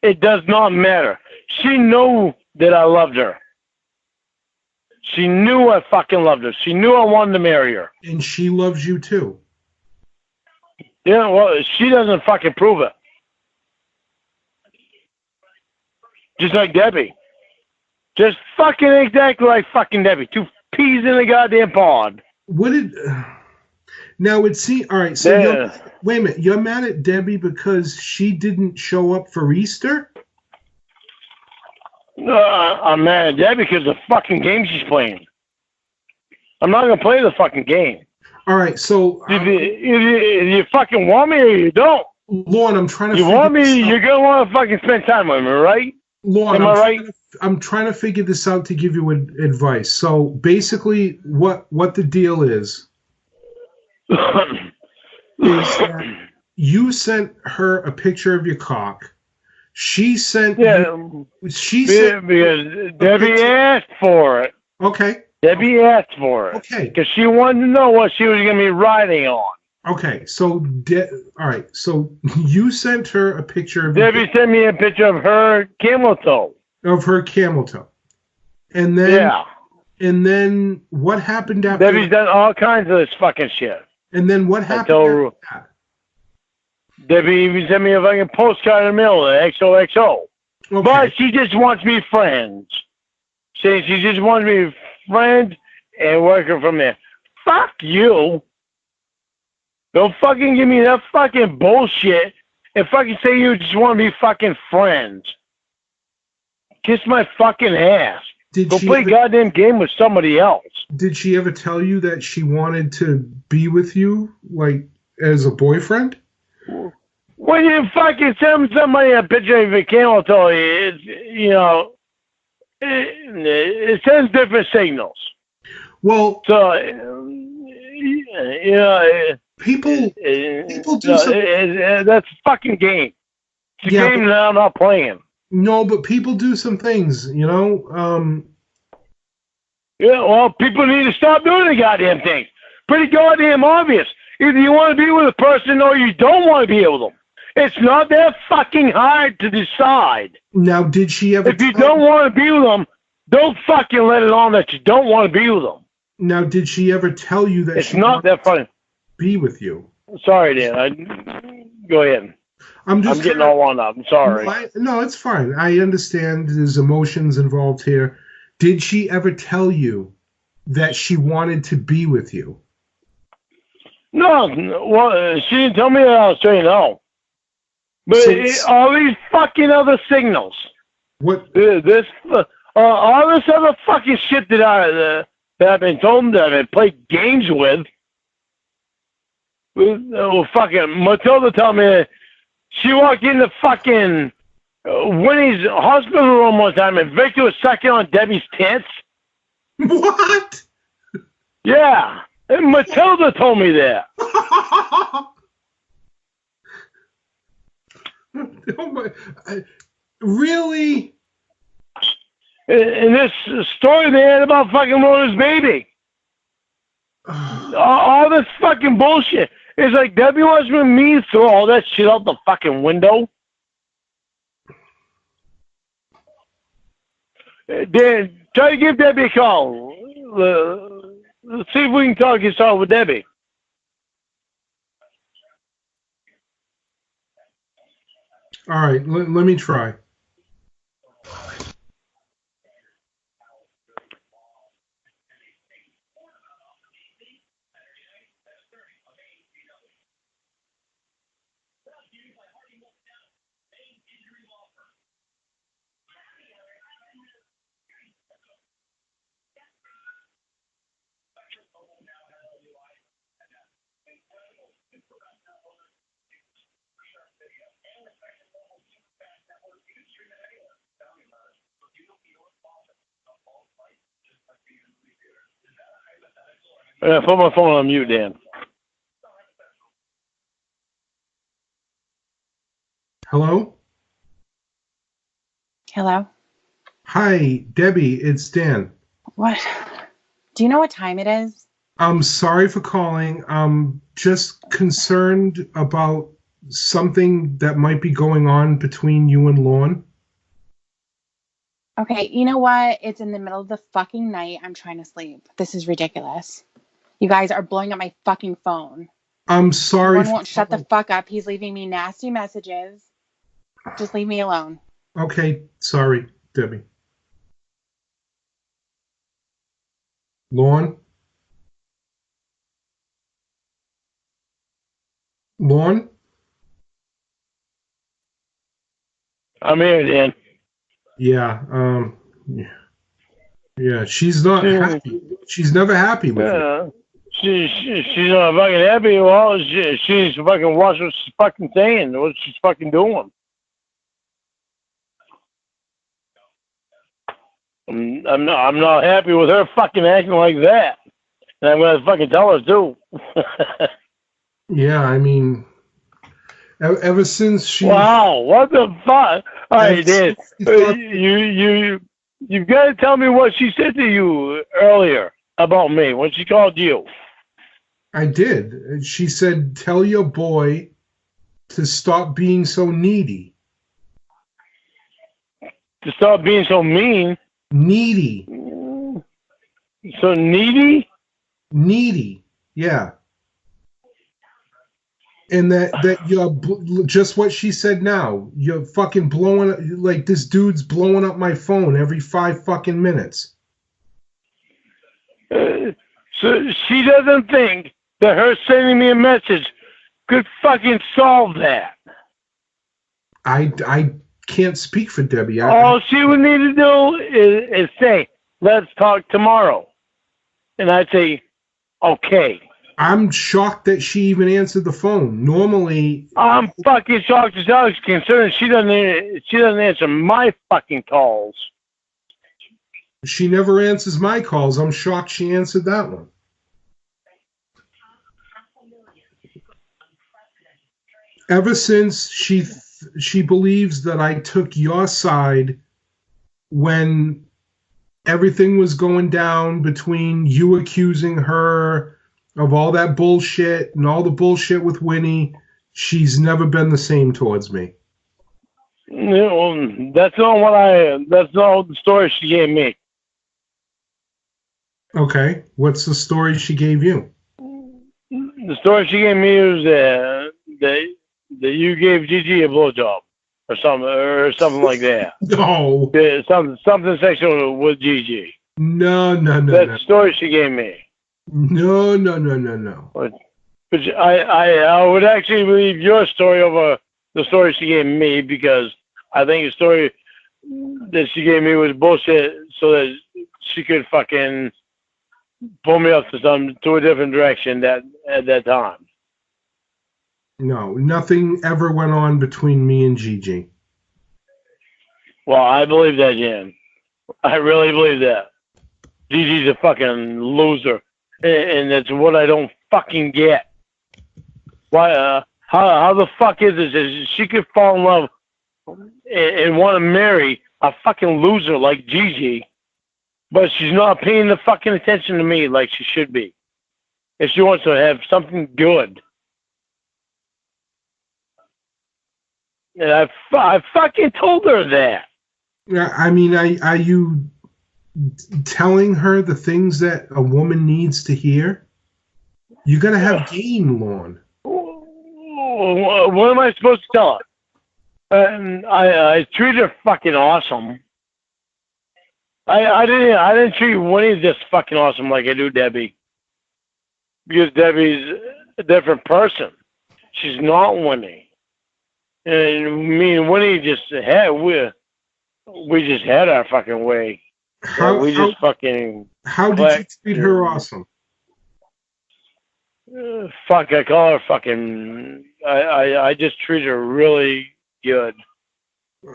it does not matter. She knew that I loved her. She knew I fucking loved her. She knew I wanted to marry her. And she loves you too. Yeah, well, she doesn't fucking prove it. Just like Debbie. Just fucking exactly like fucking Debbie. Two peas in the goddamn pod. What did... Now, it seems... All right, so wait a minute. You're mad at Debbie because she didn't show up for Easter? No, I'm mad at Debbie because of the fucking game she's playing. I'm not going to play the fucking game. All right, so... If you fucking want me or you don't. Lorne, I'm trying to... You want me, you're going to want to fucking spend time with me, right? Lorne, am I right? I'm trying to figure this out to give you advice. So basically, what the deal is that you sent her a picture of your cock. She sent because Debbie asked for it. Okay. Debbie asked for it. Okay. Because she wanted to know what she was going to be riding on. Okay, so all right, so you sent her a picture of Debbie sent me a picture of her camel toe. Of her camel toe, and then what happened after? Debbie's done all kinds of this fucking shit. And then what happened after that? Debbie even sent me a fucking postcard in the mail, XOXO. Okay. But she just wants me friends. She just wants me friends and working from there. Fuck you. Don't fucking give me that fucking bullshit and fucking say you just want to be fucking friends. Kiss my fucking ass. Go play a goddamn game with somebody else. Did she ever tell you that she wanted to be with you, like, as a boyfriend? When you fucking send somebody a picture of your camel toe, it sends different signals. Well, so people do that's a fucking game. It's a game that I'm not playing. No, but people do some things, Yeah, well, people need to stop doing the goddamn things. Pretty goddamn obvious. Either you want to be with a person or you don't want to be with them. It's not that fucking hard to decide. Now, did she ever... If you don't want to be with them, don't fucking let it on that you don't want to be with them. Now, did she ever tell you that it's not that funny? Be with you. Sorry, Dan. Go ahead. I'm getting all wound up. I'm sorry. No, it's fine. I understand there's emotions involved here. Did she ever tell you that she wanted to be with you? No. Well, she didn't tell me that. I'll say no. But all these fucking other signals. What? All this other fucking shit that I've been told that I've played games with. Fucking Matilda told me she walked in the fucking Winnie's hospital room one time and Victor was sucking on Debbie's tits. What? Yeah. And Matilda told me that. Really? In this story they had about fucking Rona's baby. All this fucking bullshit. It's like Debbie wants me to throw all that shit out the fucking window. Dan, try to give Debbie a call. Let's see if we can talk this out with Debbie. All right, let me try. Put my phone on mute, Dan. Hello? Hello? Hi, Debbie, it's Dan. What? Do you know what time it is? I'm sorry for calling. I'm just concerned about something that might be going on between you and Lorne. Okay, you know what? It's in the middle of the fucking night. I'm trying to sleep. This is ridiculous. You guys are blowing up my fucking phone. I'm sorry. Lorne won't shut the fuck up. He's leaving me nasty messages. Just leave me alone. Okay, sorry, Debbie. Lorne? Lorne? I'm here, Dan. Yeah, yeah, she's not happy. She's never happy with you. She's not fucking happy. Well, she's fucking watch what she's fucking saying, what she's fucking doing. I'm not happy with her fucking acting like that. And I'm gonna fucking tell her too. Yeah, I mean, ever since she. Wow, what the fuck? All right, Dan, you've got to tell me what she said to you earlier about me when she called you. I did. She said, "Tell your boy to stop being so needy." To stop being so mean. Needy. So needy? Needy, yeah. And that you're just what she said now. You're fucking blowing, like this dude's blowing up my phone every 5 fucking minutes. So she doesn't think that her sending me a message could fucking solve that. I can't speak for Debbie. All she would need to do is say, "Let's talk tomorrow," and I'd say, "Okay." I'm shocked that she even answered the phone. Normally, I'm fucking shocked as hell, considering she doesn't answer my fucking calls. She never answers my calls. I'm shocked she answered that one. Ever since she believes that I took your side when everything was going down between you accusing her of all that bullshit and all the bullshit with Winnie, she's never been the same towards me. No, that's not the story she gave me. Okay, what's the story she gave you? The story she gave me was that you gave Gigi a blowjob or something like that. No. Something sexual with Gigi. No. That's the story she gave me. No. But I would actually believe your story over the story she gave me, because I think the story that she gave me was bullshit, so that she could fucking pull me up to a different direction at that time. No, nothing ever went on between me and Gigi. Well, I believe that, Jan. I really believe that. Gigi's a fucking loser, and that's what I don't fucking get. Why? How the fuck is this? She could fall in love and want to marry a fucking loser like Gigi, but she's not paying the fucking attention to me like she should be. If she wants to have something good. And I fucking told her that. Yeah, I mean, are you telling her the things that a woman needs to hear? You're gonna have game, Lorne. What am I supposed to tell her? I treated her fucking awesome. I didn't treat Winnie just fucking awesome like I do Debbie. Because Debbie's a different person. She's not Winnie. And me and Winnie just had we just had our fucking way. How did you treat her awesome? Fuck, I call her fucking. I just treat her really good.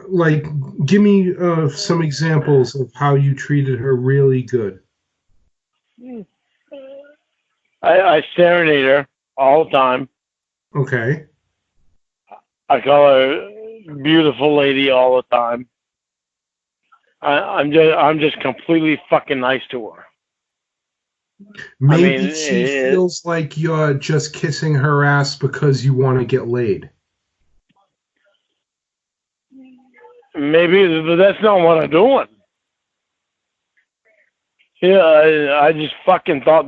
Like, give me some examples of how you treated her really good. I serenade her all the time. Okay. I call her beautiful lady all the time. I'm just completely fucking nice to her. Maybe she feels like you're just kissing her ass because you want to get laid. Maybe, but that's not what I'm doing. Yeah, I just fucking thought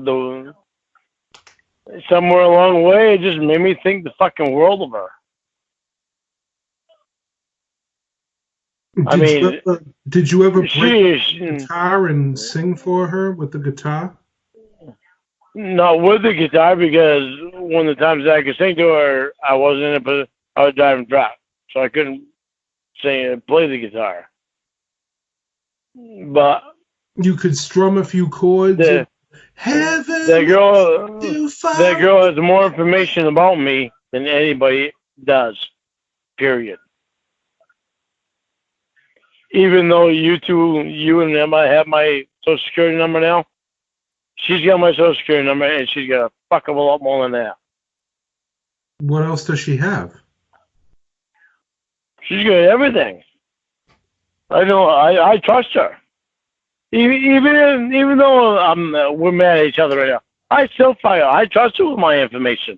somewhere along the way, it just made me think the fucking world of her. Did you ever break the guitar and sing for her with the guitar? Not with the guitar, because one of the times I could sing to her, I wasn't in a position. I was driving drunk, so I couldn't sing and play the guitar. But you could strum a few chords. That girl has more information about me than anybody does. Period. Even though you and Emma have my Social Security number now, she's got my Social Security number, and she's got a fuck of a lot more than that. What else does she have? She's got everything. I know. I trust her. Even though we're mad at each other right now, I still fight her. I trust her with my information.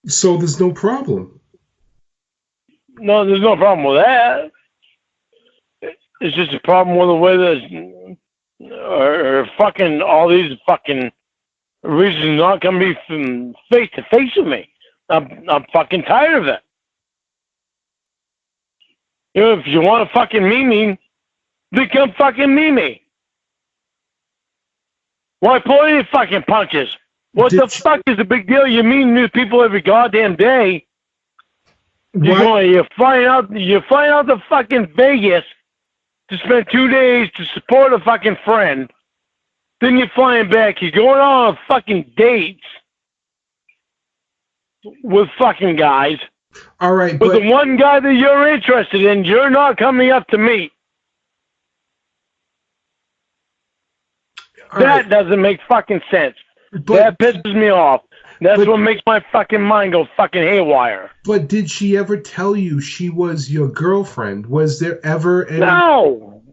So there's no problem. No, there's no problem with that. It's just a problem with the way that or fucking all these fucking reasons not gonna be face to face with me. I'm fucking tired of it. You know, if you want to fucking meet me, then come fucking meet me. Why pull any fucking punches? What the fuck is the big deal? You're meeting new people every goddamn day. You're flying out to fucking Vegas to spend 2 days to support a fucking friend. Then you're flying back. You're going on fucking dates with fucking guys. All right, but the one guy that you're interested in, you're not coming up to meet. That doesn't make fucking sense. That pisses me off. That's what makes my fucking mind go fucking haywire. But did she ever tell you she was your girlfriend? Was there ever any... No!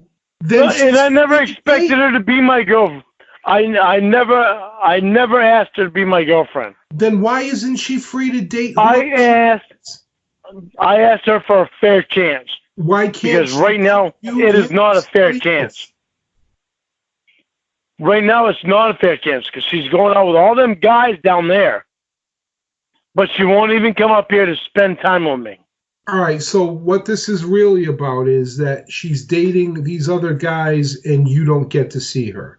And I never expected her to be my girlfriend. I never asked her to be my girlfriend. Then why isn't she free to date? I asked her for a fair chance. Why can't? Because right now it is not a fair chance. Right now it's not a fair chance because she's going out with all them guys down there, but she won't even come up here to spend time with me. All right. So what this is really about is that she's dating these other guys, and you don't get to see her.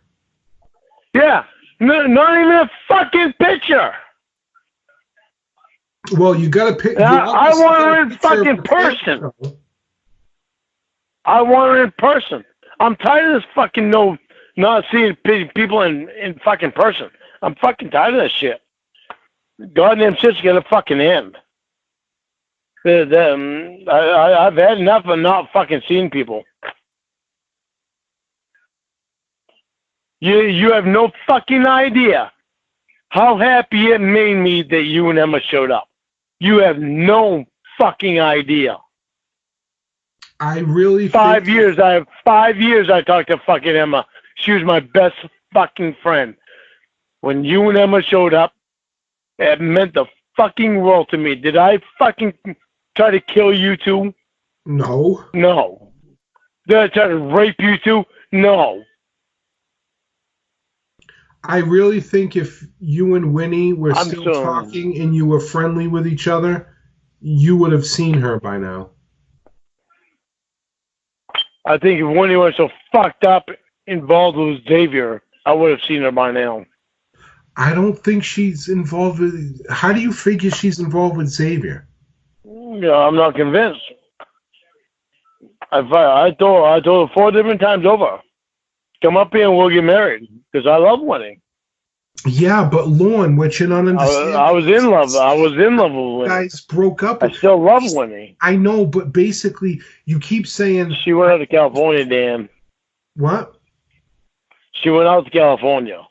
Yeah, not even a fucking picture. Well, you got to pick. I want her in fucking person. I want her in person. I'm tired of this fucking not seeing people in fucking person. I'm fucking tired of that shit. Goddamn shit's gonna fucking end. I've had enough of not fucking seeing people. You have no fucking idea how happy it made me that you and Emma showed up. You have no fucking idea. I really 5 years. I have 5 years I talked to fucking Emma. She was my best fucking friend. When you and Emma showed up, it meant the fucking world to me. Did I fucking try to kill you two? No. No. Did I try to rape you two? No. I really think if you and Winnie were still talking and you were friendly with each other, you would have seen her by now. I think if Winnie was so fucked up involved with Xavier, I would have seen her by now. I don't think she's involved with... How do you figure she's involved with Xavier? Yeah, I'm not convinced. I told her 4 different times over. Come up here and we'll get married. Because I love Winnie. Yeah, but Lorne, what you're not understanding... I was in love. I was in love with Winnie. Guys broke up. I still love Winnie. I know, but basically, you keep saying... She went out to California, Dan. What? She went out to California.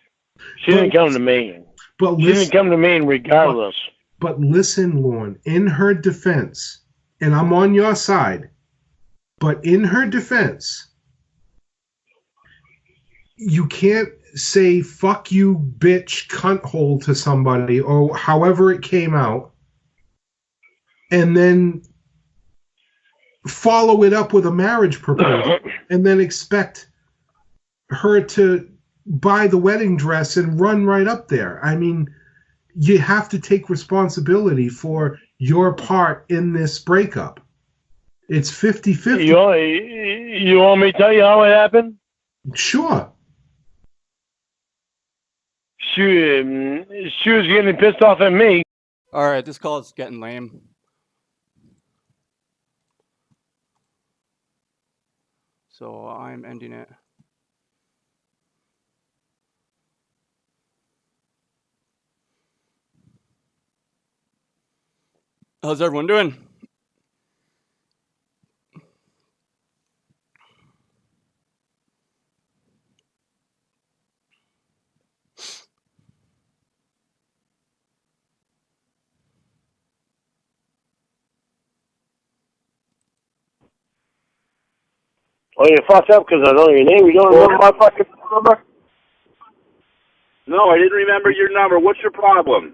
She didn't come to Maine. She didn't come to Maine regardless. But listen, Lorne, in her defense, and I'm on your side, but in her defense, you can't say fuck you, bitch, cunt hole to somebody, or however it came out, and then follow it up with a marriage proposal, and then expect her to buy the wedding dress and run right up there. I mean, you have to take responsibility for your part in this breakup. It's 50-50. You want me to tell you how it happened? Sure. She was getting pissed off at me. All right, this call is getting lame. So I'm ending it. How's everyone doing? Oh, you fucked up because I know your name. You don't remember my fucking number? No, I didn't remember your number. What's your problem?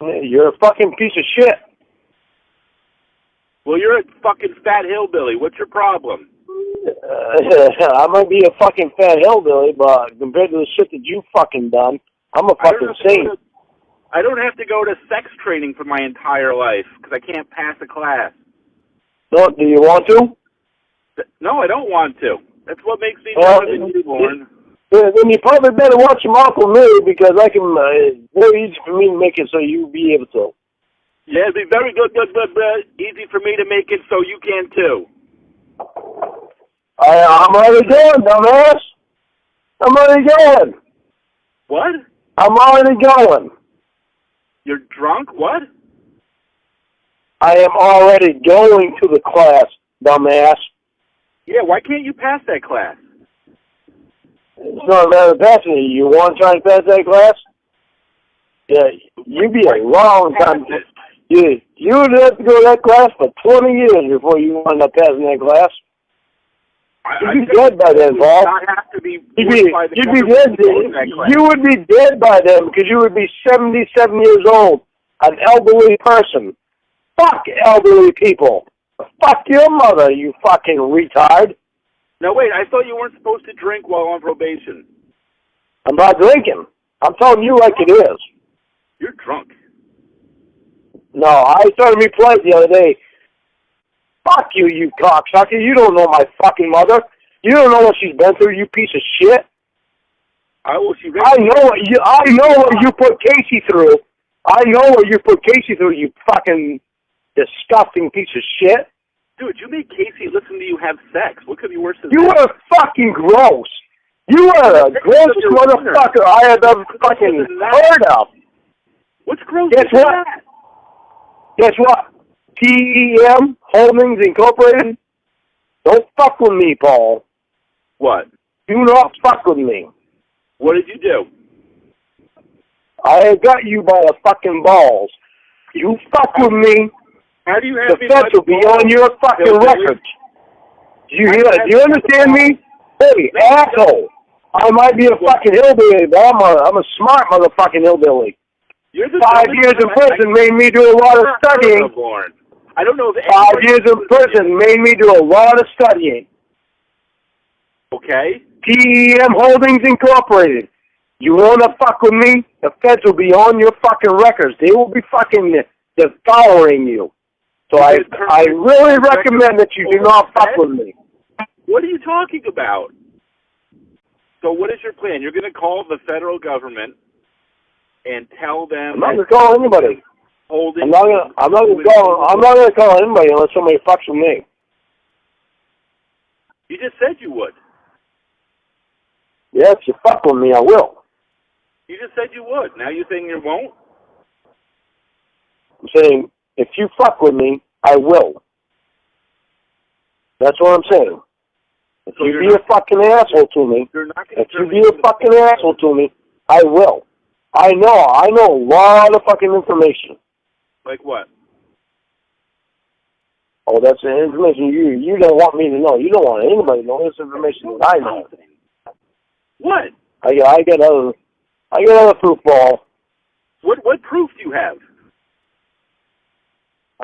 You're a fucking piece of shit. Well, you're a fucking fat hillbilly. What's your problem? I might be a fucking fat hillbilly, but compared to the shit that you fucking done, I'm a fucking saint. I don't have to go to sex training for my entire life because I can't pass a class. No, do you want to? No, I don't want to. That's what makes me better than you, Lorne. Then you probably better watch your mouth with me because I can. It's very easy for me to make it so you'll be able to. Yeah, it'd be very good, easy for me to make it so you can too. I'm already going, dumbass. I'm already going. What? I'm already going. You're drunk? What? I am already going to the class, dumbass. Yeah, why can't you pass that class? It's not a matter of passing it. You want to try and pass that class? Yeah, you'd be a long time. You would have to go to that class for 20 years before you wind up passing that class. You'd be dead by then, Paul. You'd be dead. You would be dead by then because you would be 77 years old, an elderly person. Fuck elderly people. Fuck your mother, you fucking retard. No, wait, I thought you weren't supposed to drink while on probation. I'm not drinking. I'm telling you like it is. You're drunk. No, I saw me play the other day. Fuck you, you cocksucker. You don't know my fucking mother. You don't know what she's been through, you piece of shit. I know what you put Casey through. I know what you put Casey through, you fucking disgusting piece of shit. Dude, you made Casey listen to you have sex. What could be worse than that? You are fucking gross. You are the grossest motherfucker I have ever fucking heard of. What's gross? Guess what? Guess what? TEM Holdings Incorporated? Don't fuck with me, Paul. What? Do not fuck with me. What did you do? I have got you by the fucking balls. You fuck with me. How do you have the feds will be on your fucking record. Do you understand me? Hey, asshole. I might be a fucking hillbilly, but I'm a smart motherfucking hillbilly. 5 years in prison made me do a lot of studying. I don't know if 5 years in prison made me do a lot of studying. Okay? PEM Holdings Incorporated. You want to fuck with me? The feds will be on your fucking records. They will be fucking following you. So I really recommend that you do not fuck with me. What are you talking about? So what is your plan? You're going to call the federal government and tell them... I'm not going to call anybody. I'm not going to call anybody unless somebody fucks with me. You just said you would. Yeah, if you fuck with me, I will. You just said you would. Now you're saying you won't? I'm saying, if you fuck with me, I will. That's what I'm saying. If So you be a fucking asshole to me, I will. I know a lot of fucking information. Like what? Oh, that's the information you don't want me to know. You don't want anybody to know this information that I know. What? I got other proof, Paul. What proof do you have?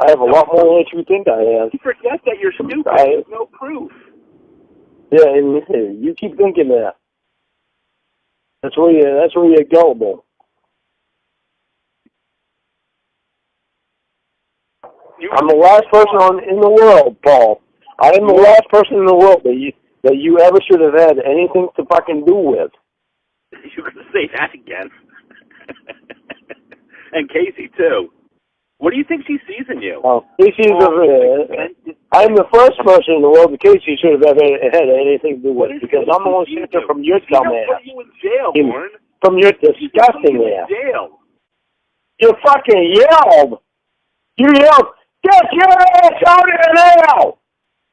I have a lot more than you think I have. You forget that you're stupid. There's no proof. Yeah, and you keep thinking that. That's where you're gullible. I'm the last person in the world, Paul. I am the last person in the world that you ever should have had anything to fucking do with. You're going to say that again. And Casey, too. What do you think she sees in you? Casey's I'm the first person in the world that Casey should have ever had anything to do with because I'm the one sent her from your dumb ass. You in jail, Lorne. From your disgusting ass. Jail. You fucking yelled. You yelled, get your ass out of here now!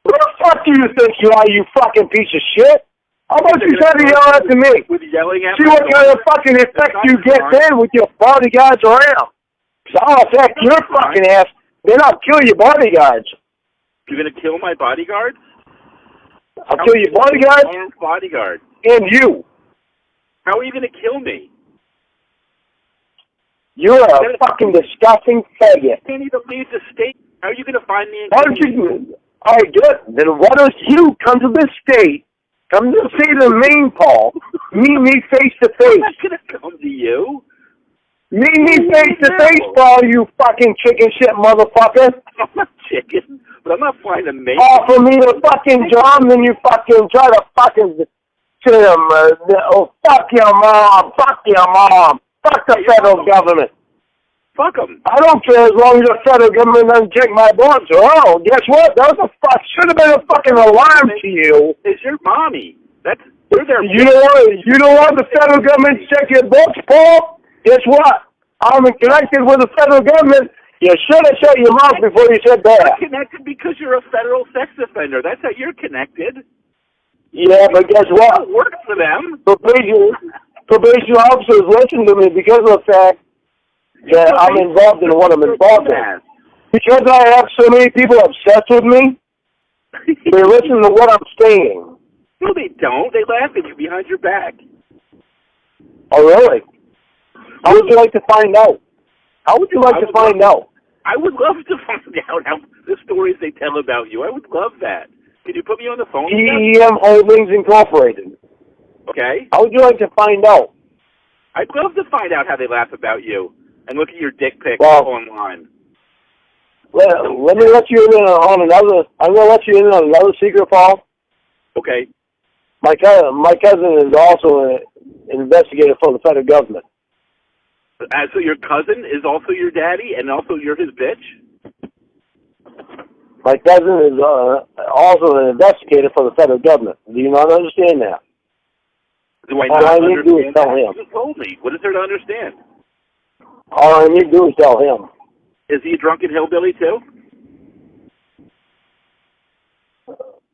Who the fuck do you think you are, you fucking piece of shit? How about you try to yell at to me? With yelling at See what kind of fucking effect you get then with your bodyguards around. Because I'll attack your fucking ass, then I'll kill your bodyguards. You're going to kill my bodyguards? I'll kill your bodyguards bodyguard. and you. How are you going to kill me? You're a fucking disgusting faggot. You can't even leave the state. How are you going to find me and Why don't you... All right, good. Then why don't you come to the state, come to the state of Maine, Paul, meet me face to face. I'm not going to come to you. Meet me face to face, Paul, you fucking chicken shit motherfucker. I'm not chicken, but I'm not flying to Maine. Offer me the fucking job, then you fucking try to fucking say fuck your mom, fuck the federal government. Fuck them. I don't care as long as the federal government doesn't check my bones. Oh, guess what? That was should have been a fucking alarm to you. It's your mommy. You don't want the federal government to check your books, Paul? Guess what? I'm connected with the federal government. You should have shut your mouth before you said that. You're connected because you're a federal sex offender. That's how you're connected. Yeah, but guess what? It works for them. Probation officers listen to me because of the fact that I'm involved in what I'm involved in. Because I have so many people obsessed with me, they listen to what I'm saying. No, they don't. They laugh at you behind your back. Oh, really? How would you like to find out? How would you like to find out? I would love to find out how the stories they tell about you. I would love that. Can you put me on the phone? PEM Holdings Incorporated. Okay. How would you like to find out? I'd love to find out how they laugh about you and look at your dick pics online. Let me let you in on another. I'm going to let you in on another secret, Paul. Okay. My cousin is also an investigator for the federal government. So your cousin is also your daddy, and also you're his bitch? My cousin is also an investigator for the federal government. Do you not understand that? Do I All not I need to do is understand tell that? him. You just told me. What is there to understand? All I need to do is tell him. Is he a drunken hillbilly too?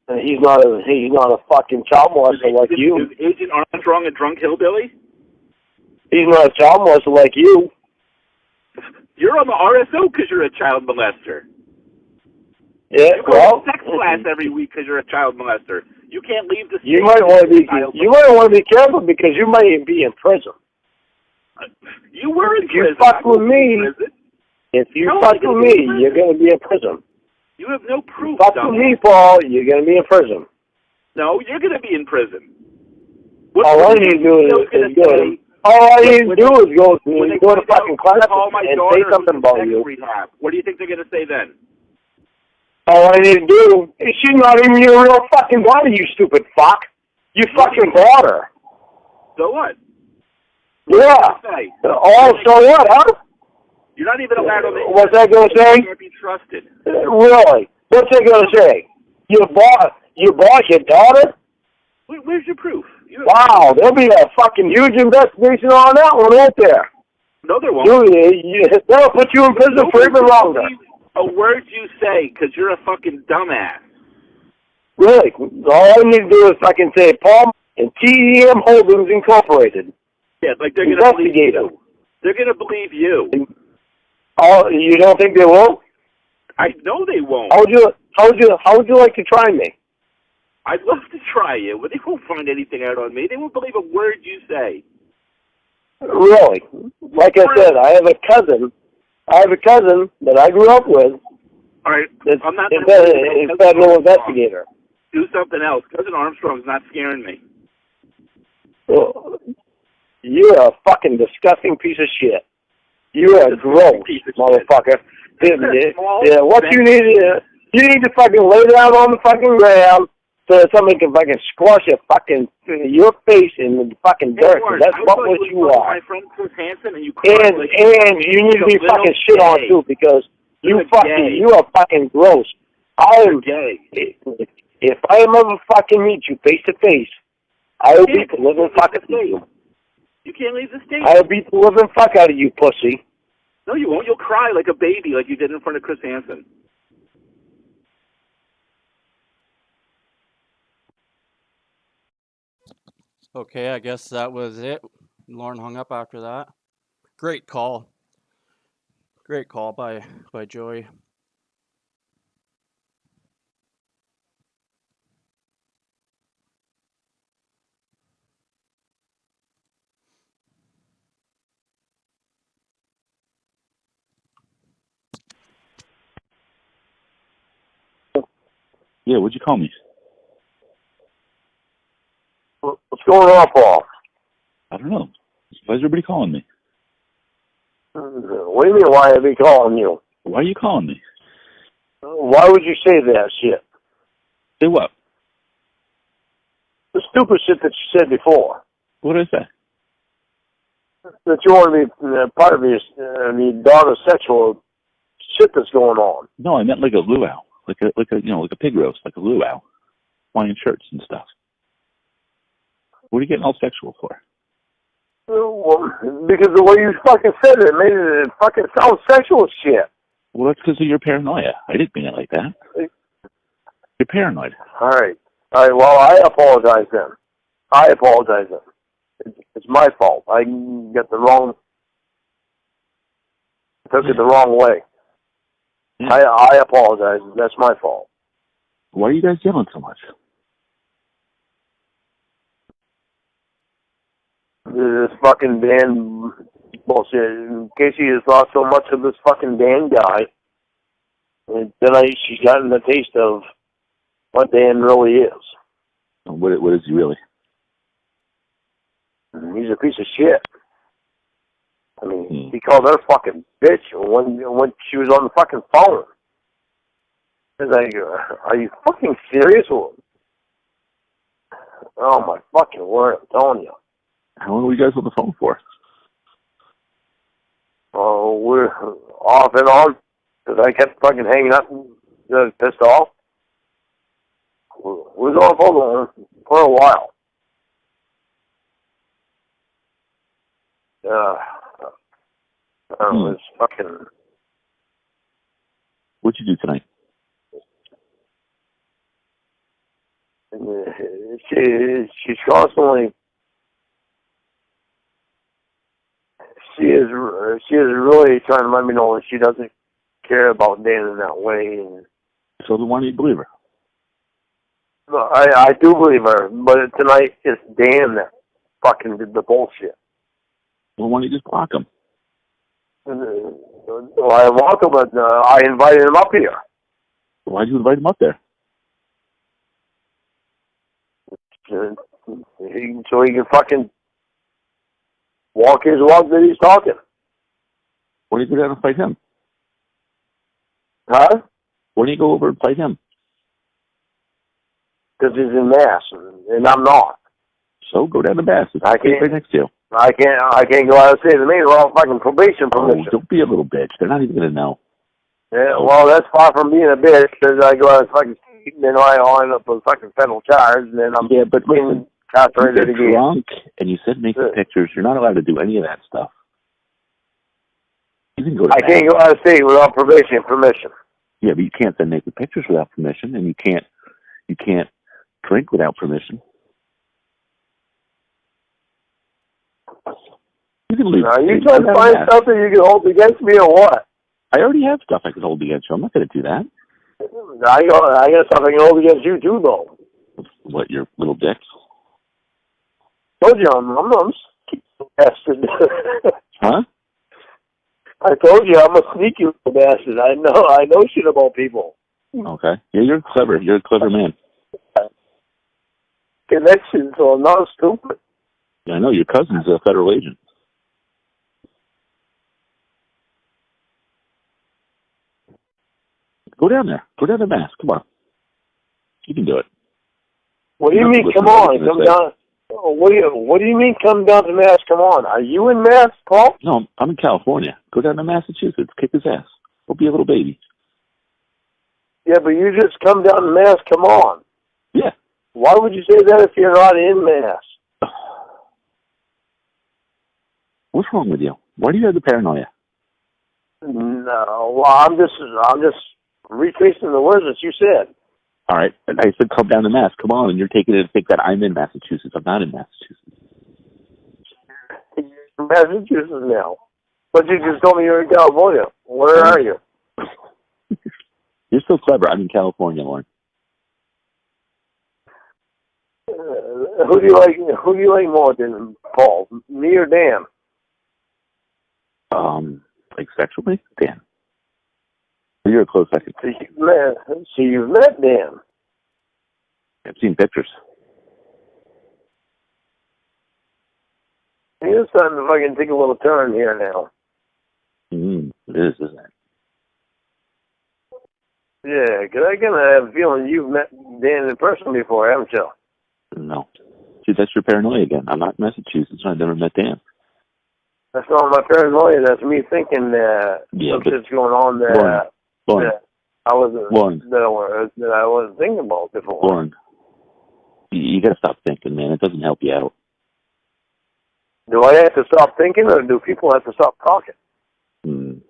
And he's not a fucking child molester like you. Is Agent Armstrong a drunk hillbilly? He's not a child molester like you. You're on the RSO because you're a child molester. Yeah, you go well, to sex class every week because you're a child molester. You can't leave the state. You might want to be careful because you might be in prison. You were in if prison. You fuck with me. If you fuck with me, you're going to be in prison. You have no proof. Fuck with me, Paul. You're going to be in prison. No, you're going to be in prison. All I need to do is go. All I need to do is go to fucking class and say something about you. Rehab. What do you think they're going to say then? All I need to do is she's not even your real fucking daughter, you stupid fuck. You fucking bought her. So what? Yeah. Oh, so what, huh? You're not even allowed to. What's that going to say? You can't be trusted. Really? What's that going to say? You bought your daughter? Where's your proof? Wow, there'll be a fucking huge investigation on that one, won't there? No, there won't. They'll put you in prison for even longer. A word you say, because you're a fucking dumbass. Really? All I need to do is fucking say Paul and TEM Holdings Incorporated. Yeah, like they're going to believe you. They're going to believe you. Oh, you don't think they will? I know they won't. How would you like to try me? I'd love to try you, but they won't find anything out on me. They won't believe a word you say. Really? Like I said, I have a cousin that I grew up with. All right, I'm not a federal investigator. Do something else. Cousin Armstrong's not scaring me. Well, you're a fucking disgusting piece of shit. You're a gross motherfucker. Yeah, what you need to fucking lay down on the fucking ground so that somebody can fucking squash your face in the fucking dirt. That's what you are. My friend Chris Hansen, and you you need to be fucking shit on too, because you are fucking gross. You're gay. If I ever fucking meet you face to face, I will beat the living fuck out of you. You can't leave the state. I'll beat the living fuck out of you, pussy. No, you won't. You'll cry like a baby, like you did in front of Chris Hansen. Okay, I guess that was it. Lorne hung up after that. Great call. Great call by Joey. Yeah, what'd you call me? What's going on, Paul? I don't know. Why is everybody calling me? What do you mean, why are they calling you? Why are you calling me? Why would you say that shit? Say what? The stupid shit that you said before. What did I say? That you want to be part of your daughter's sexual shit that's going on. No, I meant like a luau. Like a pig roast, like a luau. Flying shirts and stuff. What are you getting all sexual for? Well, because the way you fucking said it made it fucking sound sexual shit. Well, that's because of your paranoia. I didn't mean it like that. You're paranoid. All right. Well, I apologize then. It's my fault. I took it the wrong way. Yeah. I apologize. That's my fault. Why are you guys yelling so much? This fucking Dan bullshit. Casey has thought so much of this fucking Dan guy. And tonight she's gotten a taste of what Dan really is. What is he really? He's a piece of shit. I mean, he called her fucking bitch when she was on the fucking phone. It's like, are you fucking serious? Oh my fucking word, I'm telling you. How long were you guys on the phone for? Oh, we're off and on, because I kept fucking hanging up and pissed off. We was on the phone for a while. It's fucking... What'd you do tonight? She's constantly... She is really trying to let me know that she doesn't care about Dan in that way. And so then why do you believe her? I do believe her, but tonight it's Dan that fucking did the bullshit. Well, why don't you just block him? Well, I want to, but I invited him up here. Why'd you invite him up there? so he can fucking walk his walk that he's talking. Why don't you go down and fight him? Huh? Why don't you go over and fight him? Because he's in Mass, and I'm not. So go down to Mass. It's right next to you. I can't go out and say the name without fucking probation permission. Oh, don't be a little bitch. They're not even going to know. Yeah, well, that's far from being a bitch, because I go out and fucking, then I'll end up with fucking federal charge, and then I'm listen, incarcerated you're again. drunk, and you said make the pictures. You're not allowed to do any of that stuff. You can go to I can't go out of state without probation permission. Yeah, but you can't then make the pictures without permission, and you can't drink without permission. You can leave. Are you trying to find something you can hold against me or what? I already have stuff I can hold against you. I'm not going to do that. I got something I can hold against you too, though. What, your little dick? Told you I'm a bastard. Huh? I told you I'm a sneaky little bastard. I know shit about people. Okay. Yeah, you're clever. You're a clever man. Connections, so I'm not stupid. Yeah, I know. Your cousin's a federal agent. Go down there. Go down to Mass. Come on. You can do it. What do you mean, come on? Come down. What do you mean, come down to Mass? Come on. Are you in Mass, Paul? No, I'm in California. Go down to Massachusetts. Kick his ass. Go be a little baby. Yeah, but you just come down to Mass. Come on. Yeah. Why would you say that if you're not in Mass? What's wrong with you? Why do you have the paranoia? No, well, I'm just retracing the words that you said. All right, I said come down to Mass. Come on, and you're taking it to think that I'm in Massachusetts. I'm not in Massachusetts. You're in Massachusetts now. But you just told me you're in California. Where are you? You're so clever. I'm in California, Lorne. Who do you like more than Paul? Me or Dan? Like sexually? Dan. You're a close second. So you've met Dan. I've seen pictures. You're starting to fucking take a little turn here now. It is, isn't it? Yeah, because I kind of have a feeling you've met Dan in person before, haven't you? No. See, that's your paranoia again. I'm not in Massachusetts. I've never met Dan. That's not my paranoia. That's me thinking that something's going on there. Lorne. That I wasn't thinking about before. Lorne, you got to stop thinking, man. It doesn't help you out. Do I have to stop thinking, or do people have to stop talking? You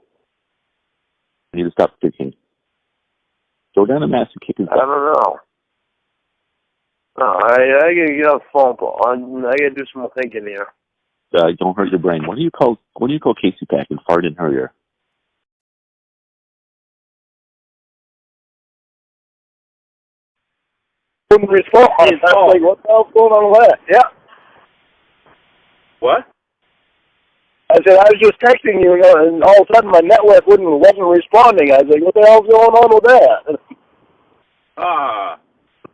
need to stop thinking. Go down to Mass and kick his butt. I don't know. No, I gotta get off the phone call. I gotta do some more thinking here. Don't hurt your brain. What do you call Casey back and fart in her ear? Couldn't respond. I was like, what the hell's going on with that? Yeah. What? I said, I was just texting you, and all of a sudden my network wasn't responding. I was like, what the hell's going on with that?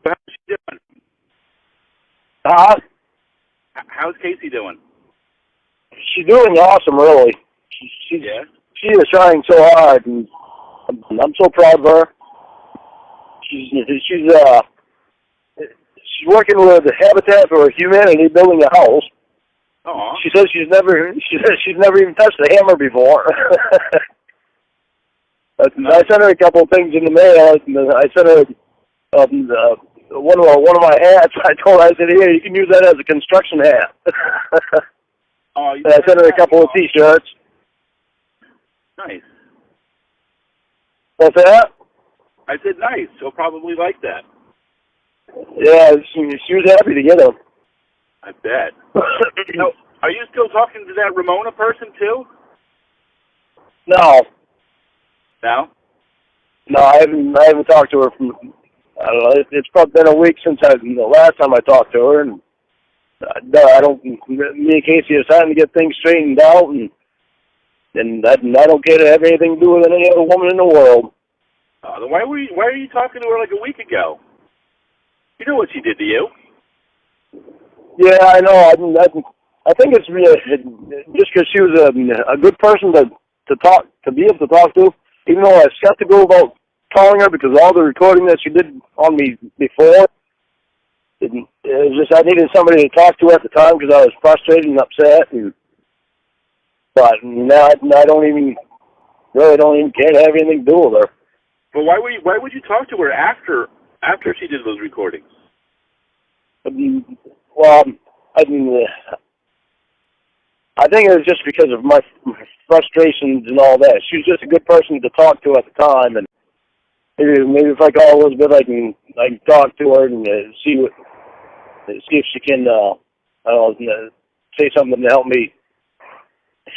How's she doing? How's Casey doing? She's doing awesome, really. She is trying so hard, and I'm so proud of her. She's working with the Habitat for Humanity, building a house. Aww. She says she's never even touched a hammer before. I sent her a couple of things in the mail. I sent her one of my hats. I told her, I said, here, you can use that as a construction hat. And I sent her a couple of T-shirts. Nice. What's that? I said nice. She'll probably like that. Yeah, she was happy to get them. I bet. So, are you still talking to that Ramona person too? No. No? No, I haven't talked to her from. I don't know. It's probably been a week since the last time I talked to her, and I don't. Me and Casey are starting to get things straightened out, and I don't care to have anything to do with any other woman in the world. Then why are you talking to her like a week ago? You know what she did to you. Yeah, I know. I think it's just because she was a good person to be able to talk to, even though I was skeptical about calling her because all the recording that she did on me before, it was just I needed somebody to talk to at the time because I was frustrated and upset. But now I don't even can't have anything to do with her. But why would you talk to her after she did those recordings? Well, I think it was just because of my frustrations and all that. She was just a good person to talk to at the time, and maybe if I call Elizabeth, I can talk to her and see if she can I don't know, say something to help me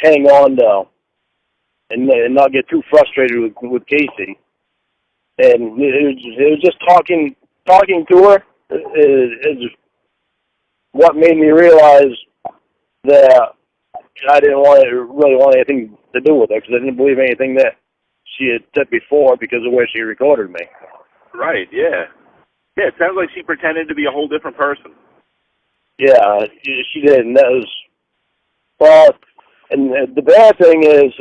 hang on and not get too frustrated with Casey. And it was just talking to her is what made me realize that I didn't really want anything to do with her because I didn't believe anything that she had said before because of where she recorded me. Right, yeah. Yeah, it sounds like she pretended to be a whole different person. Yeah, she did, and that was... Well, and the bad thing is,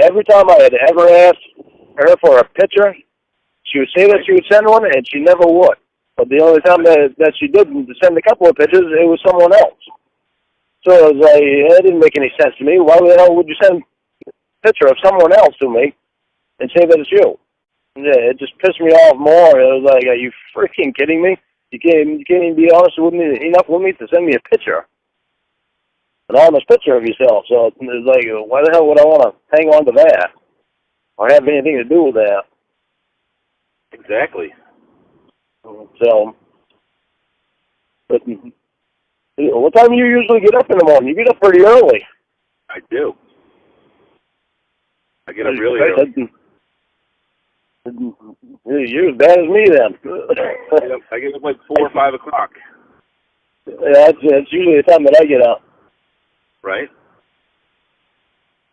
every time I had ever asked her for a picture, she would say that she would send one, and she never would. But the only time that she did send a couple of pictures, it was someone else. So it was like, it didn't make any sense to me. Why the hell would you send a picture of someone else to me and say that it's you? Yeah, it just pissed me off more. It was like, are you freaking kidding me? You can't even be honest with me enough with me to send me a picture. An honest picture of yourself. So it's like, why the hell would I want to hang on to that? Or have anything to do with that? Exactly. So, but what time do you usually get up in the morning? You get up pretty early. I do. I get up really early. You're as bad as me then. I get up like 4 or 5 o'clock. Yeah, that's usually the time that I get up. Right.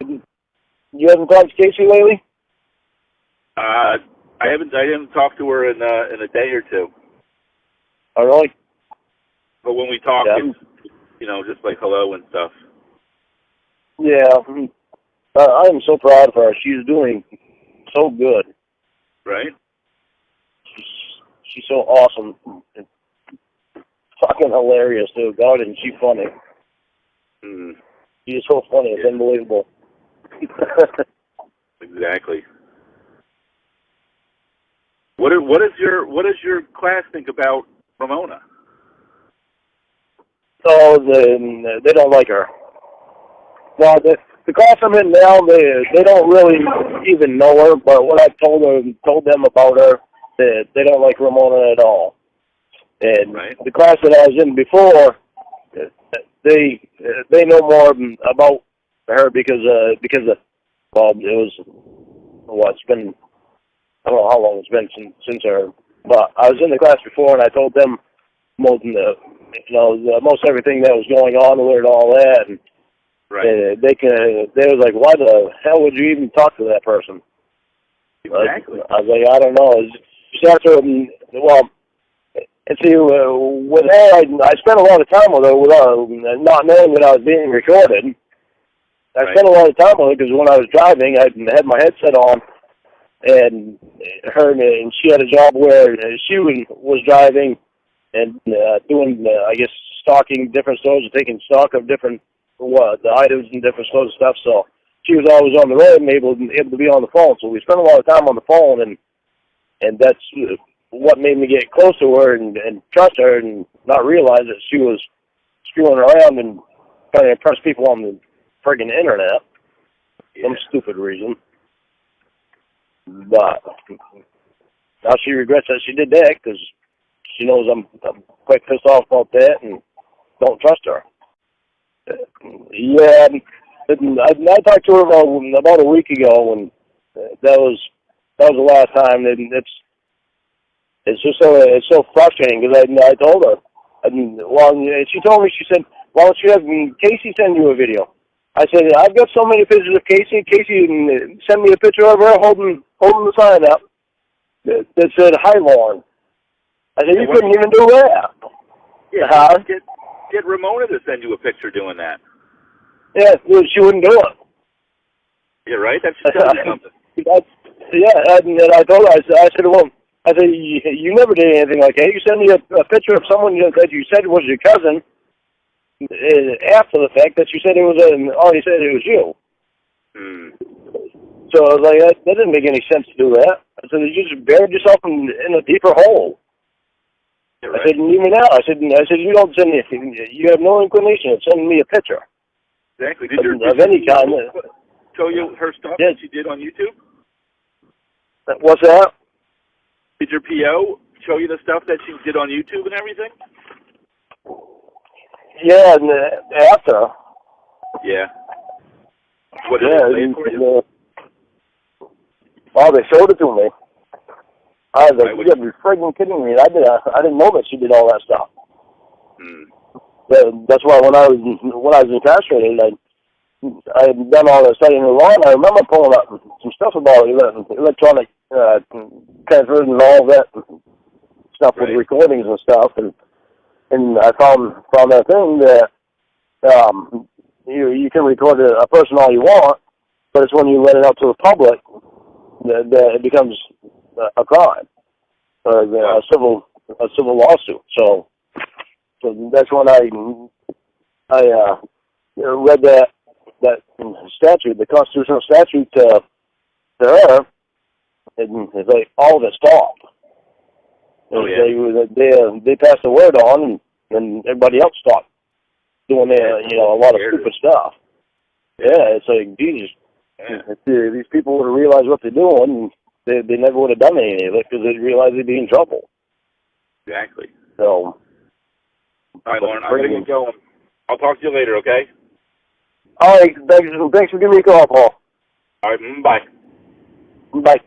You haven't talked to Casey lately? I haven't talked to her in a day or two. Oh, really? But when we talk, it's, just like hello and stuff. Yeah. I am so proud of her. She's doing so good. Right? She's so awesome. And fucking hilarious, too. God, isn't she funny? Mm. She's so funny. It's unbelievable. Exactly. What does your class think about Ramona? Oh, they don't like her. Well, the class I'm in now, they don't really even know her. But what I told them about her, they don't like Ramona at all. And the class that I was in before, they know more about her because it was it's been, I don't know how long it's been since her, but I was in the class before and I told them most everything that was going on with her and all that, and they was like, why the hell would you even talk to that person? Exactly. I was like, I don't know. Just after, and see, with her, I spent a lot of time with her not knowing that I was being recorded. I spent a lot of time with her because when I was driving, I had my headset on, and she had a job where she was driving and doing, I guess, stocking different stores or taking stock of different the items in different stores and stuff. So she was always on the road and able to be on the phone. So we spent a lot of time on the phone, and that's what made me get close to her and trust her and not realize that she was screwing around and trying to impress people on the friggin' internet. Some stupid reason. But now she regrets that she did that because she knows I'm quite pissed off about that and don't trust her. Yeah, I talked to her about a week ago, and that was the last time. And it's so frustrating because I told her. She told me, she said, "Why don't you have Casey send you a video?" I said, "I've got so many pictures of Casey. Casey sent me a picture of her holding the sign up that said, 'Hi, Lorne.'" I said, "You couldn't even do that." Yeah, get Ramona to send you a picture doing that. Yeah, she wouldn't do it. Yeah, right? That should tell you something. And I told her, I said, well, you never did anything like that. You sent me a picture of someone that you said was your cousin after the fact that you said it was already said it was you. So I was like, that didn't make any sense to do that. I said, you just buried yourself in a deeper hole. Right. I said, and even now, I said, you don't send me, you have no inclination of sending me a picture. Exactly. Did any kind. Show you her stuff that she did on YouTube? What's that? Did your PO show you the stuff that she did on YouTube and everything? Yeah, and after. Yeah. What did they play for you? Oh, they showed it to me. I was like, you gotta be friggin' kidding me. I didn't know that she did all that stuff. That's why when I was incarcerated, I had done all the studying in Lorne. I remember pulling up some stuff about electronic transfers and all that stuff with recordings and stuff, and I found that thing that you can record a person all you want, but it's when you let it out to the public that it becomes a crime, a civil lawsuit. So that's when I read that statute, the constitutional statute to her, and it's like all of it stopped. Oh, yeah. They passed the word on, and everybody else stopped doing a lot of stupid stuff. Yeah, it's like, Jesus, if these people would have realized what they're doing, they never would have done any of it because they'd realize they'd be in trouble. Exactly. So. All right, Lorne, I'm going to get going. I'll talk to you later, okay? All right, thanks for giving me a call, Paul. All right, bye. Bye.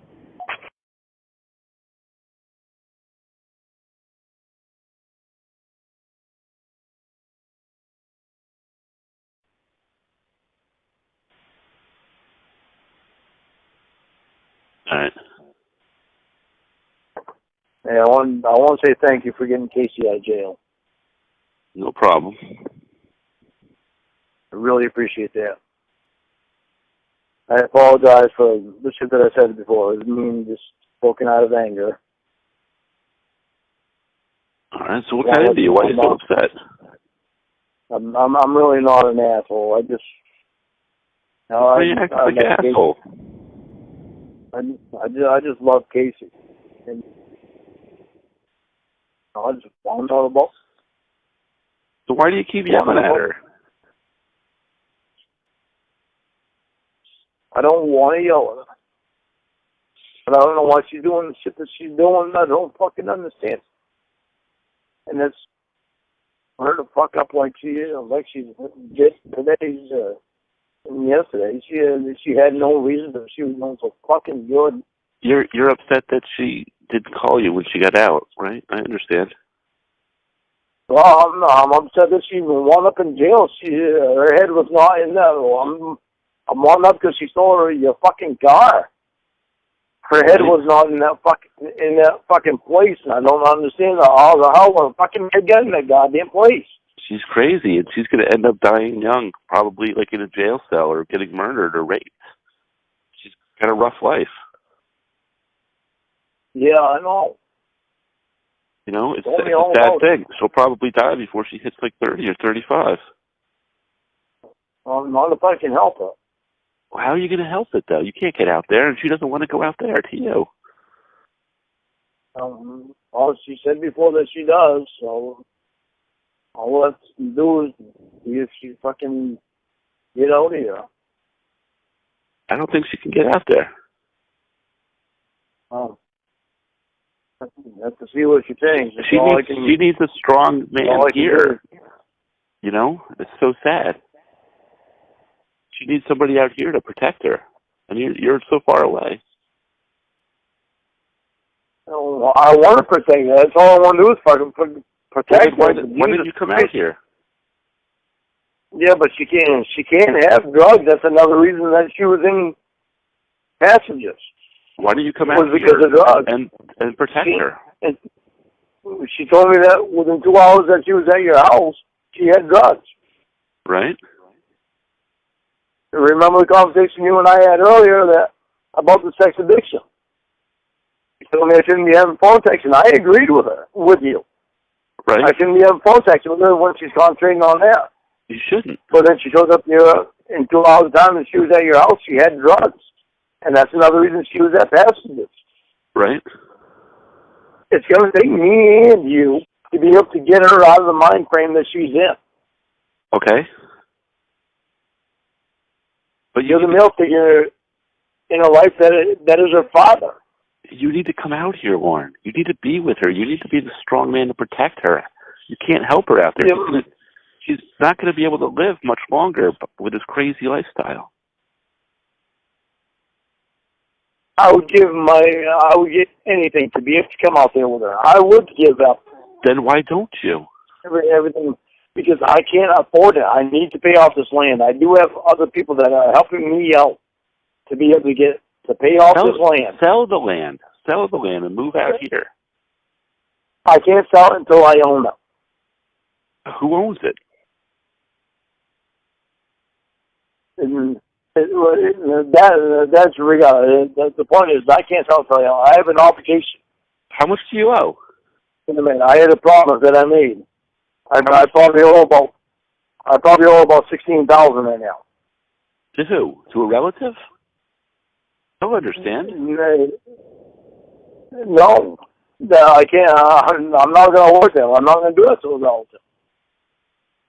All right. Hey, I want to say thank you for getting Casey out of jail. No problem. I really appreciate that. I apologize for the shit that I said before. It was me just spoken out of anger. All right. So what kind of you? Why are you so upset? I'm really not an asshole. I just. Why are you acting like an asshole? I just love Casey. And I just want to know about. So why do you keep yelling at her? I don't want to yell at her. But I don't know why she's doing the shit that she's doing. I don't fucking understand. And it's her to fuck up like she did today and yesterday. She had no reason to. She was doing so fucking good. You're upset that she didn't call you when she got out, right? I understand. Well, I'm upset that she wound up in jail. Her head was not in that. I'm wound up because she stole your fucking car. Her head was not in that fucking place, and I don't understand how the hell will fucking head get in that goddamn place. She's crazy, and she's going to end up dying young, probably like in a jail cell or getting murdered or raped. She's got a rough life. Yeah, I know. You know, it's a sad thing. She'll probably die before she hits like 30 or 35. Well, not if I can help her. Well, how are you going to help it, though? You can't get out there, and she doesn't want to go out there to you. Well, she said before that she does, so all let's do is see if she fucking get out of here. I don't think she can get out there. I have to see what she thinks. She needs a strong man here. You know? It's so sad. She needs somebody out here to protect her. And you're so far away. Well, I want to protect her. That's all I want to do is fucking protect her. When did you come out here? Yeah, but she can't have drugs. That's another reason that she was in passages. Why do you come out here because of drugs. and protect her? she told me that within 2 hours that she was at your house, she had drugs. Right? Remember the conversation you and I had earlier about the sex addiction? She told me I shouldn't be having phone sex, and I agreed with you. Right. I shouldn't be having phone sex with her when she's concentrating on that. You shouldn't. But then she shows up here in 2 hours' time and she was at your house. She had drugs. And that's another reason she was at Passages. Right. It's going to take me and you to be able to get her out of the mind frame that she's in. Okay. But you're the male figure in a life that is her father. You need to come out here, Lorne. You need to be with her. You need to be the strong man to protect her. You can't help her out there. Yeah. She's not going to be able to live much longer with this crazy lifestyle. I would give anything to be able to come out there with her. I would give up. Then why don't you? Everything, because I can't afford it. I need to pay off this land. I do have other people that are helping me out to be able to pay off this land. Sell the land. Sell the land and move out here. I can't sell it until I own it. Who owns it? That's regardless. The point is, I can't sell it until I own it. I have an obligation. How much do you owe? In a minute, I had a promise that I made. I probably owe about $16,000 right now. To who? To a relative? They'll understand. No, I can't. I'm not going to work there. I'm not going to do it to a relative.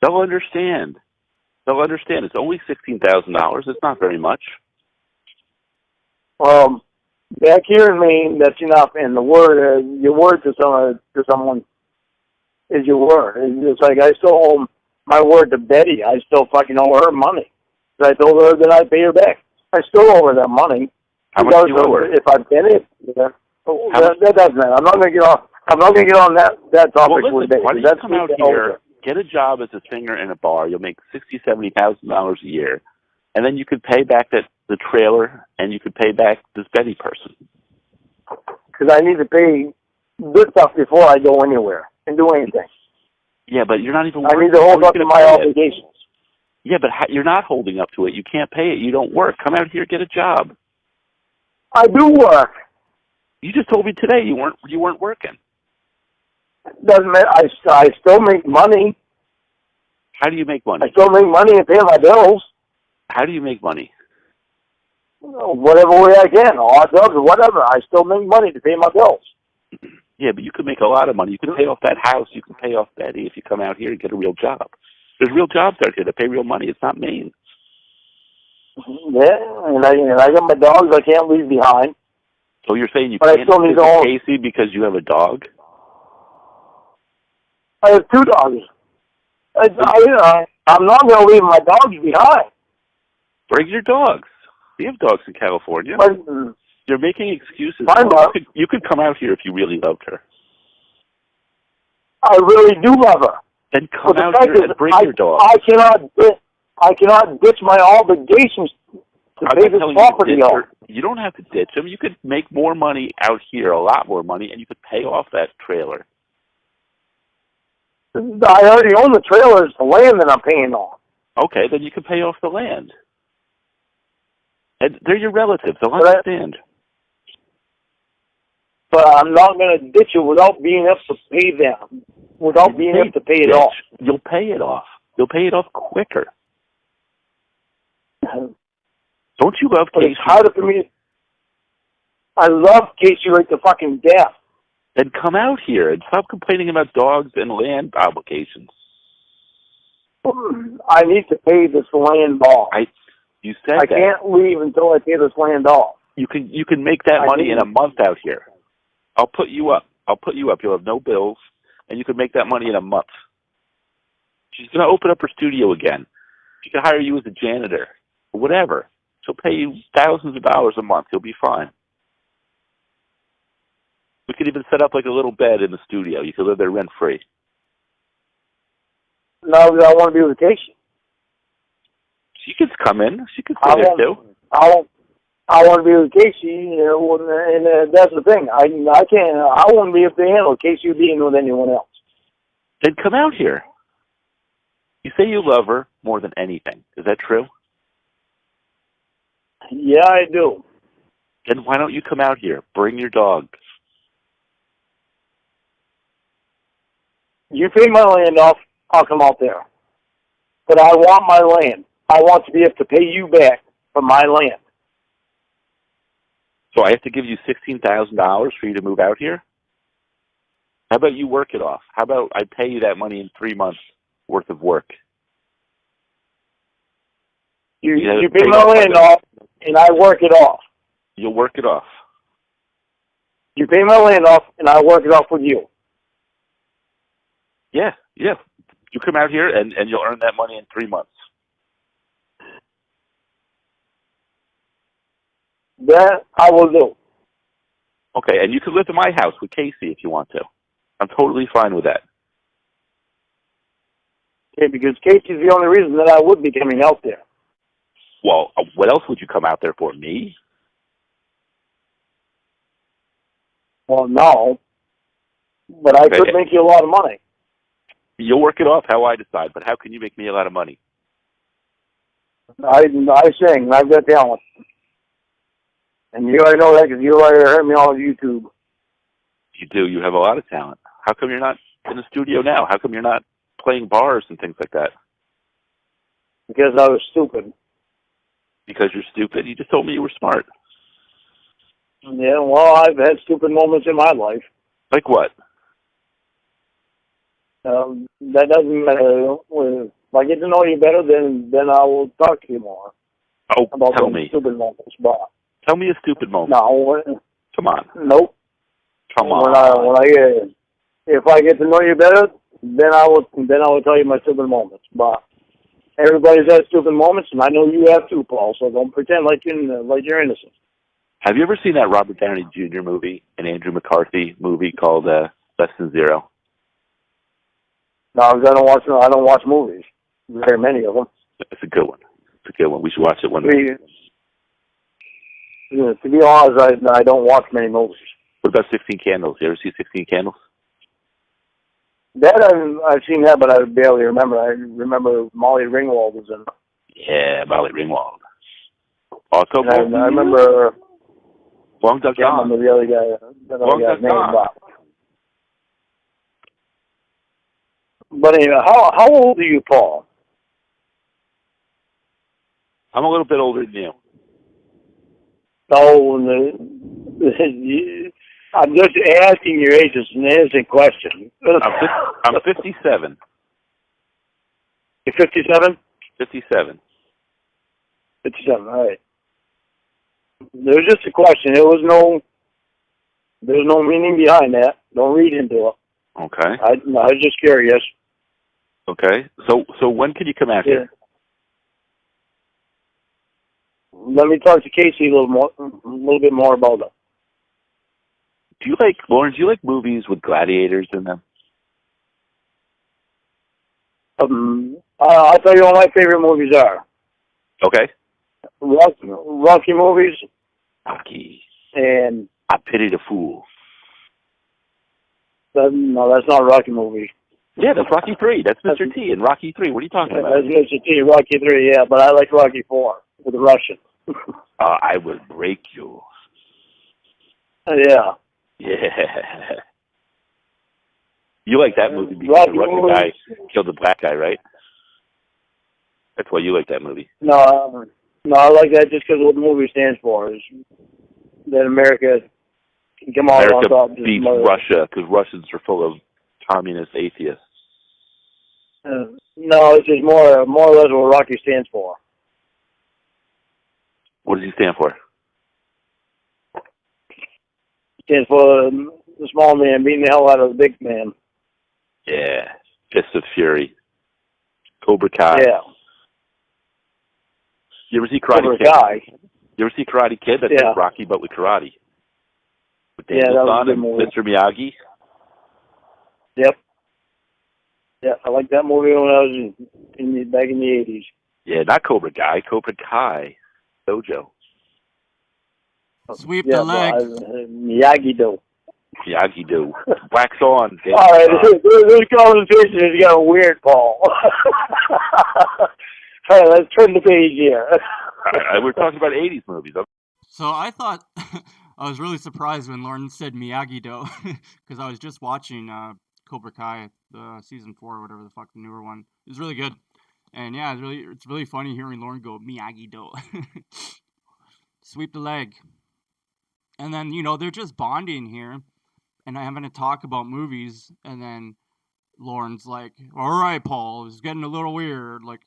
They'll understand. They'll understand. It's only $16,000. It's not very much. Back here in Maine, that's enough. And your word to someone is your word. It's like I still owe my word to Betty. I still fucking owe her money. I told her that I'd pay her back. I still owe her that money. How much do you owe her? If I've been it, that doesn't matter. I'm not going to get on. I'm not going to get on that topic with Betty. Why don't you come out here, get a job as a singer in a bar? You'll make $60,000-$70,000 a year, and then you could pay back the trailer, and you could pay back this Betty person. Because I need to pay good stuff before I go anywhere and do anything. Yeah, but you're not even. I need to hold up to my obligations. Yeah, but you're not holding up to it. You can't pay it. You don't work. Come out here, get a job. I do work. You just told me today you weren't working. Doesn't matter. I still make money. How do you make money? I still make money and pay my bills. How do you make money? Whatever way I can, odd jobs or whatever. I still make money to pay my bills. Yeah, but you could make a lot of money. You can pay off that house. You can pay off Betty if you come out here and get a real job. There's real jobs out here that pay real money. It's not Maine. Yeah, and I got my dogs I can't leave behind. So you're saying you but can't visit Casey because you have a dog? I have 2 dogs. I'm not going to leave my dogs behind. Bring your dogs. We have dogs in California. But, you're making excuses. You could come out here if you really loved her. I really do love her. Then come out here and bring your dog. I cannot ditch my obligations to pay this property off. You don't have to ditch them. You could make more money out here, a lot more money, and you could pay off that trailer. I already own the trailer. It's the land that I'm paying off. Okay, then you can pay off the land. And they're your relatives. They'll understand. But I'm not going to ditch it without being able to pay them. Without being able to pay it off. You'll pay it off. You'll pay it off quicker. Don't you love Casey? It's harder for me. I love Casey like the fucking death. Then come out here and stop complaining about dogs and land obligations. I need to pay this land off. You said I can't leave until I pay this land off. You can make that money in a month out here. I'll put you up. You'll have no bills, and you can make that money in a month. She's going to open up her studio again. She can hire you as a janitor or whatever. She'll pay you thousands of dollars a month. You'll be fine. We could even set up like a little bed in the studio. You could live there rent-free. No, I want to be with Casey. She could come in. She could stay there too. I want to be with Casey, you know, and that's the thing. I can't. I wouldn't be able to handle Casey being with anyone else. Then come out here. You say you love her more than anything. Is that true? Yeah, I do. Then why don't you come out here? Bring your dog. You pay my land off, I'll come out there. But I want my land. I want to be able to pay you back for my land. So I have to give you $16,000 for you to move out here? How about you work it off? How about I pay you that money in 3 months worth of work? You pay my land off, and I work it off. You'll work it off. You pay my land off, and I work it off with you. Yeah. You come out here, and you'll earn that money in 3 months. That I will do. Okay, and you can live in my house with Casey if you want to. I'm totally fine with that. Okay, because Casey's the only reason that I would be coming out there. Well, what else would you come out there for? Me? Well, no. But I could make you a lot of money. You'll work it off how I decide, but how can you make me a lot of money? I sing. I've got talent. And you already know that because you already heard me on YouTube. You do. You have a lot of talent. How come you're not in the studio now? How come you're not playing bars and things like that? Because I was stupid. Because you're stupid? You just told me you were smart. Yeah, well, I've had stupid moments in my life. Like what? That doesn't matter. If I get to know you better, then I will talk to you more. Oh, about tell me. Stupid moments, but tell me a stupid moment. No. Come on. Nope. Come on. If I get to know you better, then I will tell you my stupid moments. But everybody's had stupid moments, and I know you have too, Paul. So don't pretend like you're innocent. Have you ever seen that Robert Downey Jr. movie, an Andrew McCarthy movie called Less Than Zero? No, I don't watch movies. Very many of them. It's a good one. It's a good one. We should watch it one day. To be honest, I don't watch many movies. What about 16 Candles? You ever see 16 Candles? That I've seen that, but I barely remember. I remember Molly Ringwald was in it. Yeah, Molly Ringwald. Also, I remember. Long Duck I can't remember the other guy's name. But anyway, how old are you, Paul? I'm a little bit older than you. No, I'm just asking your age. It's an innocent question. I'm 57. You're 57? 57. 57, all right. There's just a question. There's no meaning behind that. Don't read into it. Okay. I was just curious. Okay. So when can you come out here? Let me talk to Casey a little bit more about it. Do you like, Lorne, do you like movies with gladiators in them? I'll tell you what my favorite movies are. Okay. Rocky movies. Rocky. And I Pity the Fool. No, that's not a Rocky movie. Yeah, that's Rocky 3. That's Mr. T in Rocky 3. What are you talking about? That's Mr. T, Rocky 3, yeah, but I like Rocky 4 with the Russian. I will break you. Yeah. Yeah. You like that movie because the Russian guy killed the black guy, right? That's why you like that movie. No, I like that just because of what the movie stands for. Is that America can come out on top. America beats Russia because Russians are full of communist atheists. No, it's just more or less what Rocky stands for. What does he stand for? Stands for the small man beating the hell out of the big man. Yeah, Fist of Fury. Cobra Kai. Yeah. You ever see Karate Kid? You ever see Karate Kid? That's like Rocky, but with karate. With Daniel-san and Mr. Miyagi. Yep. Yeah, I like that movie when I was back in the 80s. Yeah, not Cobra Kai, Cobra Kai. Dojo. Sweep Yeah, the leg. Miyagi-Do. Miyagi-Do. Wax on. All right, this conversation is getting weird, Paul. All right, let's turn the page here. We're talking about 80s movies. So I thought, I was really surprised when Lorne said Miyagi-Do, because I was just watching Cobra Kai, the season 4, whatever the fuck, the newer one. It was really good. And yeah, it's really funny hearing Lorne go Miyagi-Do. Sweep the leg. And then, they're just bonding here and having to talk about movies. And then Lorne's like, all right, Paul, it's getting a little weird. Like,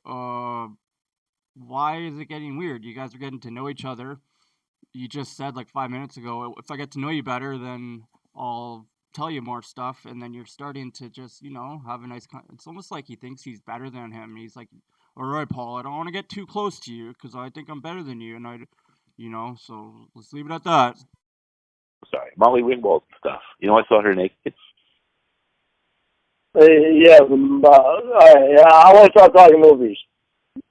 why is it getting weird? You guys are getting to know each other. You just said like 5 minutes ago, if I get to know you better, then I'll tell you more stuff. And then you're starting to just, have a nice, it's almost like he thinks he's better than him. He's like, all right, Paul, I don't want to get too close to you because I think I'm better than you. And so let's leave it at that. Sorry, Molly Ringwald stuff. I saw her naked. Yeah, I want to start talking movies.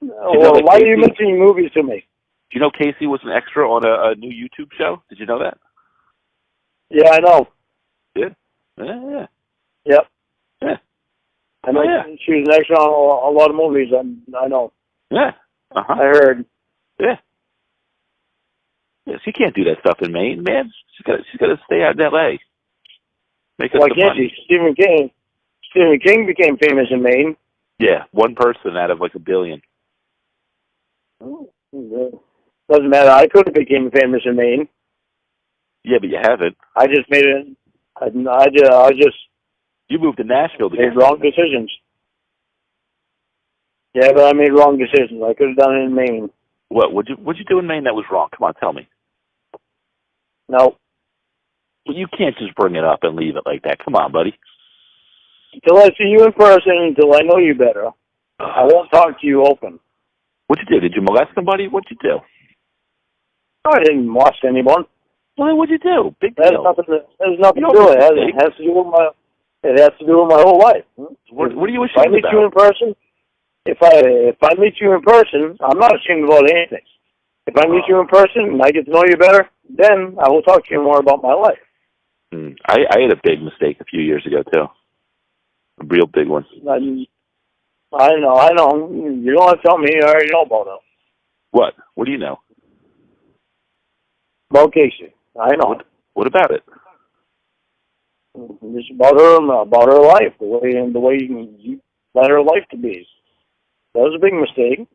Well, why are you mentioning movies to me? Do you know Casey was an extra on a new YouTube show? Did you know that? Yeah, I know. Yeah? Yeah. Yep. Yeah. I know she was an extra on a lot of movies. I know. Yeah. Uh-huh. I heard. Yeah. Yeah, she can't do that stuff in Maine, man. She's got to stay out in L.A. Why can't she? Stephen King became famous in Maine. Yeah, one person out of like a billion. Doesn't matter. I could have became famous in Maine. Yeah, but you haven't. I just made it. You moved to Nashville to made wrong decisions. Yeah, but I made wrong decisions. I could have done it in Maine. What'd you do in Maine that was wrong? Come on, tell me. No. Well, you can't just bring it up and leave it like that. Come on, buddy. Until I see you in person, until I know you better, I won't talk to you open. What'd you do? Did you molest somebody? What'd you do? I didn't molest anyone. Well, what'd you do? Big deal. There's nothing to do with it. It has to do with my whole life. What are you ashamed about? If I meet you in person, if I meet you in person, I'm not ashamed about anything. If I meet you in person and I get to know you better, then I will talk to you more about my life. I had a big mistake a few years ago too. A real big one. I know. You don't have to tell me. I already know about it. What? What do you know? About Casey. I know. What about it? Just about her life, the way you let her life to be. That was a big mistake.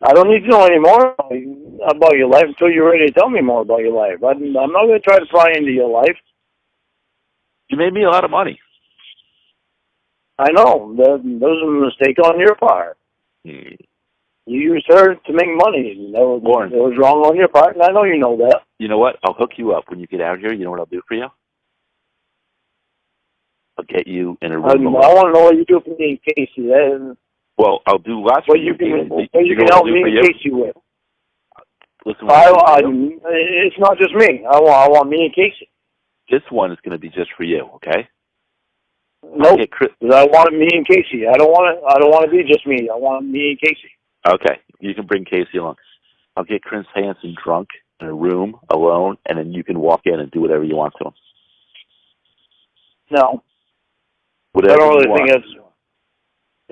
I don't need to know any more about your life until you're ready to tell me more about your life. I'm not going to try to pry into your life. You made me a lot of money. I know. That was a mistake on your part. You used her to make money. That was wrong on your part, and I know you know that. You know what? I'll hook you up when you get out here. You know what I'll do for you? I'll get you in a room. I want to know what you do for me, Casey. Well, I'll do lots what for you can help me and Casey with. Listen, it's not just me. I want me and Casey. This one is going to be just for you, okay? Nope. I want me and Casey. I don't want to be just me. I want me and Casey. Okay, you can bring Casey along. I'll get Chris Hansen drunk in a room alone, and then you can walk in and do whatever you want to him. No. Whatever I don't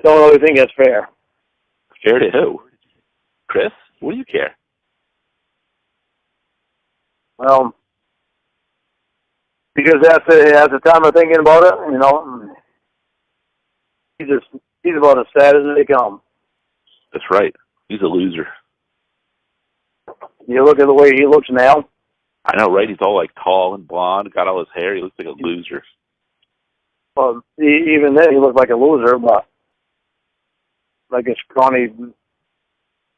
really think that's fair. Fair to who? Chris? What do you care? Well, because at the time of thinking about it, he's about as sad as they come. That's right. He's a loser. You look at the way he looks now. I know, right? He's all like tall and blonde, got all his hair. He looks like a loser. Well, even then, he looked like a loser, but like a scrawny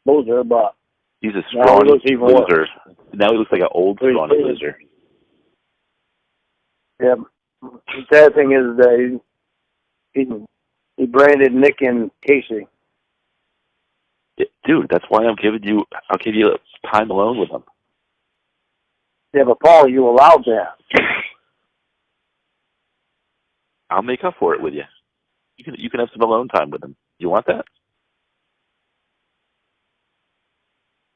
loser. But he's a scrawny loser. Now he looks like an old scrawny loser. Yeah. The sad thing is that he branded Nick and Casey. Yeah, dude, that's why I'll give you time alone with him. Yeah, but Paul, you allowed that. I'll make up for it with you. You can have some alone time with him. You want that?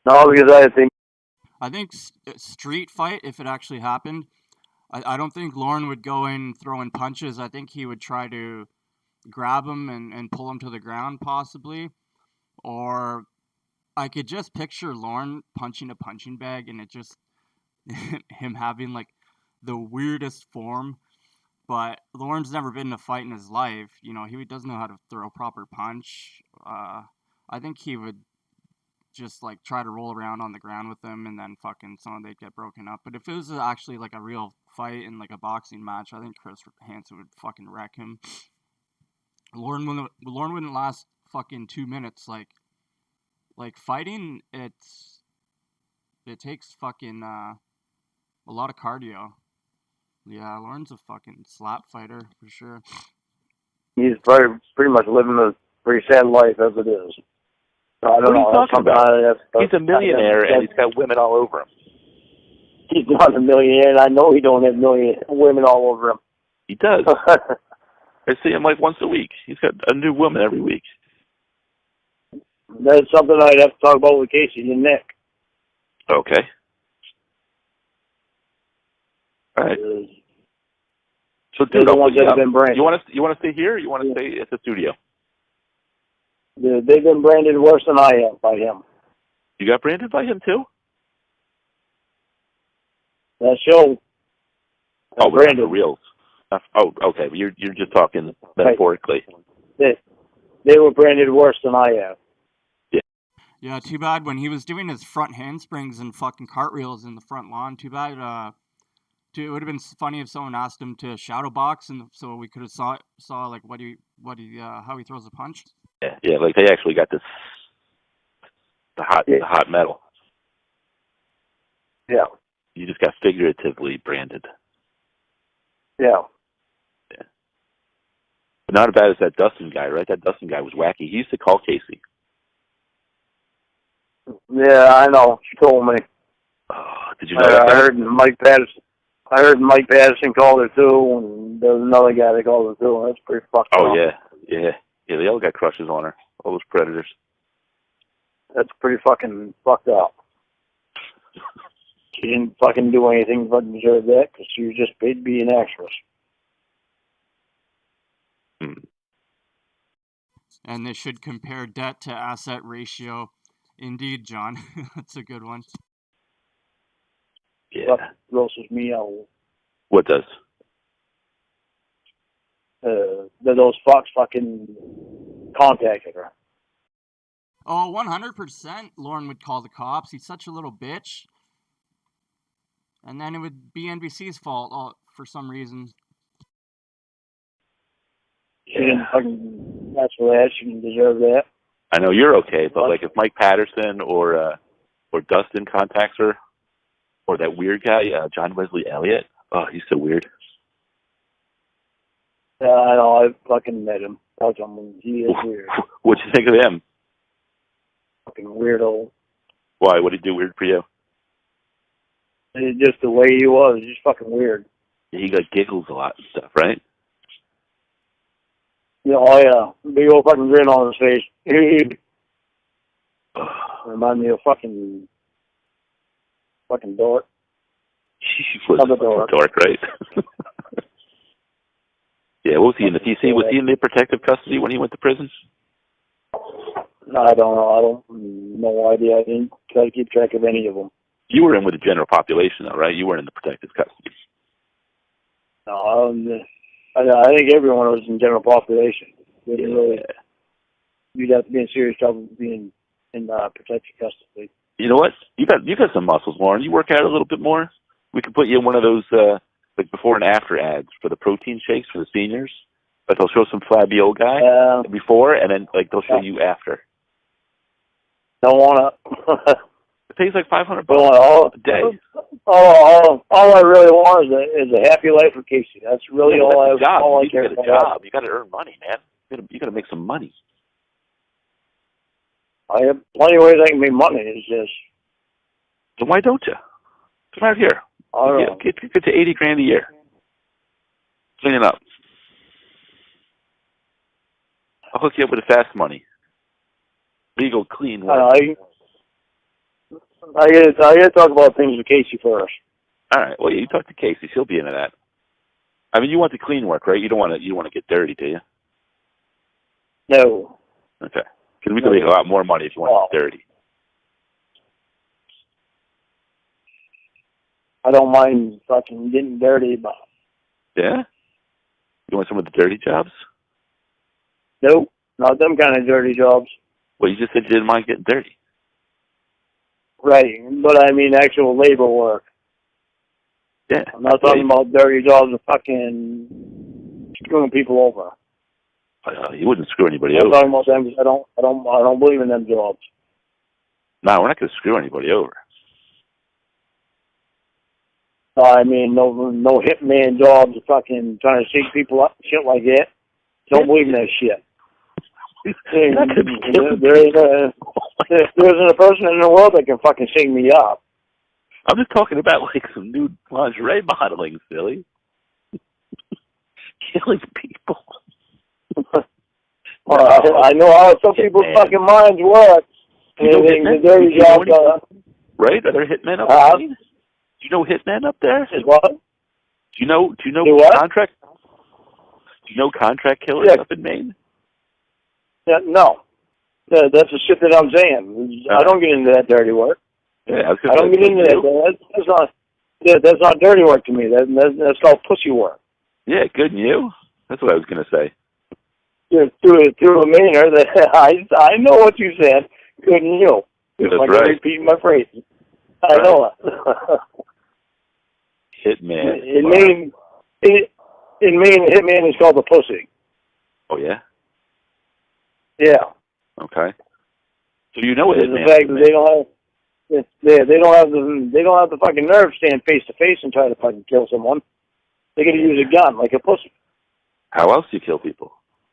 No, because I think. I think street fight, if it actually happened, I don't think Lorne would go in throwing punches. I think he would try to grab him and pull him to the ground, possibly. Or I could just picture Lorne punching a punching bag and it just him having like the weirdest form. But Lorne's never been in a fight in his life. You know, he doesn't know how to throw a proper punch. I think he would just like try to roll around on the ground with them and then fucking they'd get broken up. But if it was actually like a real fight in like a boxing match, I think Chris Hansen would fucking wreck him. Lorne wouldn't last fucking 2 minutes. Like fighting, it takes fucking a lot of cardio. Yeah, Lorne's a fucking slap fighter for sure. He's pretty much living a pretty sad life as it is. So I don't know. What are you talking about? He's a millionaire and he's got women all over him. He's not a millionaire, and I know he don't have women all over him. He does. I see him like once a week. He's got a new woman every week. That's something I'd have to talk about with Casey and Nick. Okay. All right. So, dude, you want to stay here? Or you want to stay at the studio? They've been branded worse than I am by him. You got branded by him too? That show. Oh, we're on the reels. Oh, okay. You're just talking metaphorically. They were branded worse than I am. Yeah. Yeah. Too bad when he was doing his front handsprings and fucking cartwheels in the front lawn. Too bad. It would have been funny if someone asked him to shadow box, and so we could have saw like how he throws a punch. Yeah. Like they actually got the hot metal. Yeah. You just got figuratively branded. Yeah. But not as bad as that Dustin guy, right? That Dustin guy was wacky. He used to call Casey. Yeah, I know. She told me. Did you know I heard Mike Patterson called her too, and there was another guy that called her too, and that's pretty fucked up. Oh, yeah. They all got crushes on her. All those predators. That's pretty fucking fucked up. She didn't fucking do anything but deserve that, because she was just paid to be an actress. And they should compare debt to asset ratio. Indeed, John. That's a good one. Yeah. What grosses me out? What does? Those fucks fucking contacted her. Oh, 100% Lorne would call the cops. He's such a little bitch. And then it would be NBC's fault for some reason. She didn't fucking ask for that. She didn't deserve that. I know you're okay, but like if Mike Patterson or Dustin contacts her, or that weird guy, John Wesley Elliott. Oh, he's so weird. Yeah, I know. I fucking met him. He is weird. What'd you think of him? Fucking weirdo. Why? What did he do weird for you? It's just the way he was. He's fucking weird. Yeah, he got giggles a lot and stuff, right? Yeah, oh yeah. Big old fucking grin on his face. Remind me of fucking dork. He was a dork, right? Yeah, what was he in the PC? Was he in the protective custody when he went to prison? I don't know. I don't no idea. I didn't try to keep track of any of them. You were in with the general population, though, right? You weren't in the protective custody. No, I think everyone was in general population. Really, you'd have to be in serious trouble being in protective custody. You know what? You got some muscles, Lorne. You work out a little bit more. We could put you in one of those like before and after ads for the protein shakes for the seniors. Like they'll show some flabby old guy before, and then like they'll show you after. Don't wanna. It pays like $500 a day. All I really want is a happy life for Casey. That's really all I care about. You got a job. You got to earn money, man. You got to make some money. I have plenty of ways I can make money. It's just. So why don't you? Come out here. Get to $80,000 a year. Clean it up. I'll hook you up with the fast money. Legal, clean work. I gotta talk about things with Casey first. All right. Well, you talk to Casey. She'll be into that. I mean, you want the clean work, right? You don't want to get dirty, do you? No. Okay. Because we can make a lot more money if you want to get dirty. I don't mind fucking getting dirty, but Yeah? You want some of the dirty jobs? nope, not them kind of dirty jobs. Well, you just said you didn't mind getting dirty. Right, but I mean actual labor work. Yeah. I'm not talking about dirty jobs of fucking screwing people over. You wouldn't screw anybody I'm over. talking about them because I don't believe in them jobs. No, we're not going to screw anybody over. I mean, no hitman jobs of fucking trying to shake people up and shit like that. Don't believe in that shit. There isn't a person in the world that can fucking shake me up. I'm just talking about like some new lingerie modeling, silly. Killing people. I know how some people's fucking minds work. The dirty jobs. Right? Are there hitmen up there? Do you know hitmen up there? What? Do you know contract? Do you know contract killers up in Maine? Yeah, no. That's the shit that I'm saying. I don't get into that dirty work. Yeah, I don't get into that. That's not dirty work to me. That's called pussy work. Yeah, good and you? That's what I was going to say. To a manner that I know what you said. Good and you. That's I'm right. repeating my phrase. I know it. Hitman. In Maine, hitman is called a pussy. Oh yeah. Yeah. Okay. So you know what The fact that they don't have the fucking nerve to stand face to face and try to fucking kill someone. They got to use a gun like a pussy. How else do you kill people?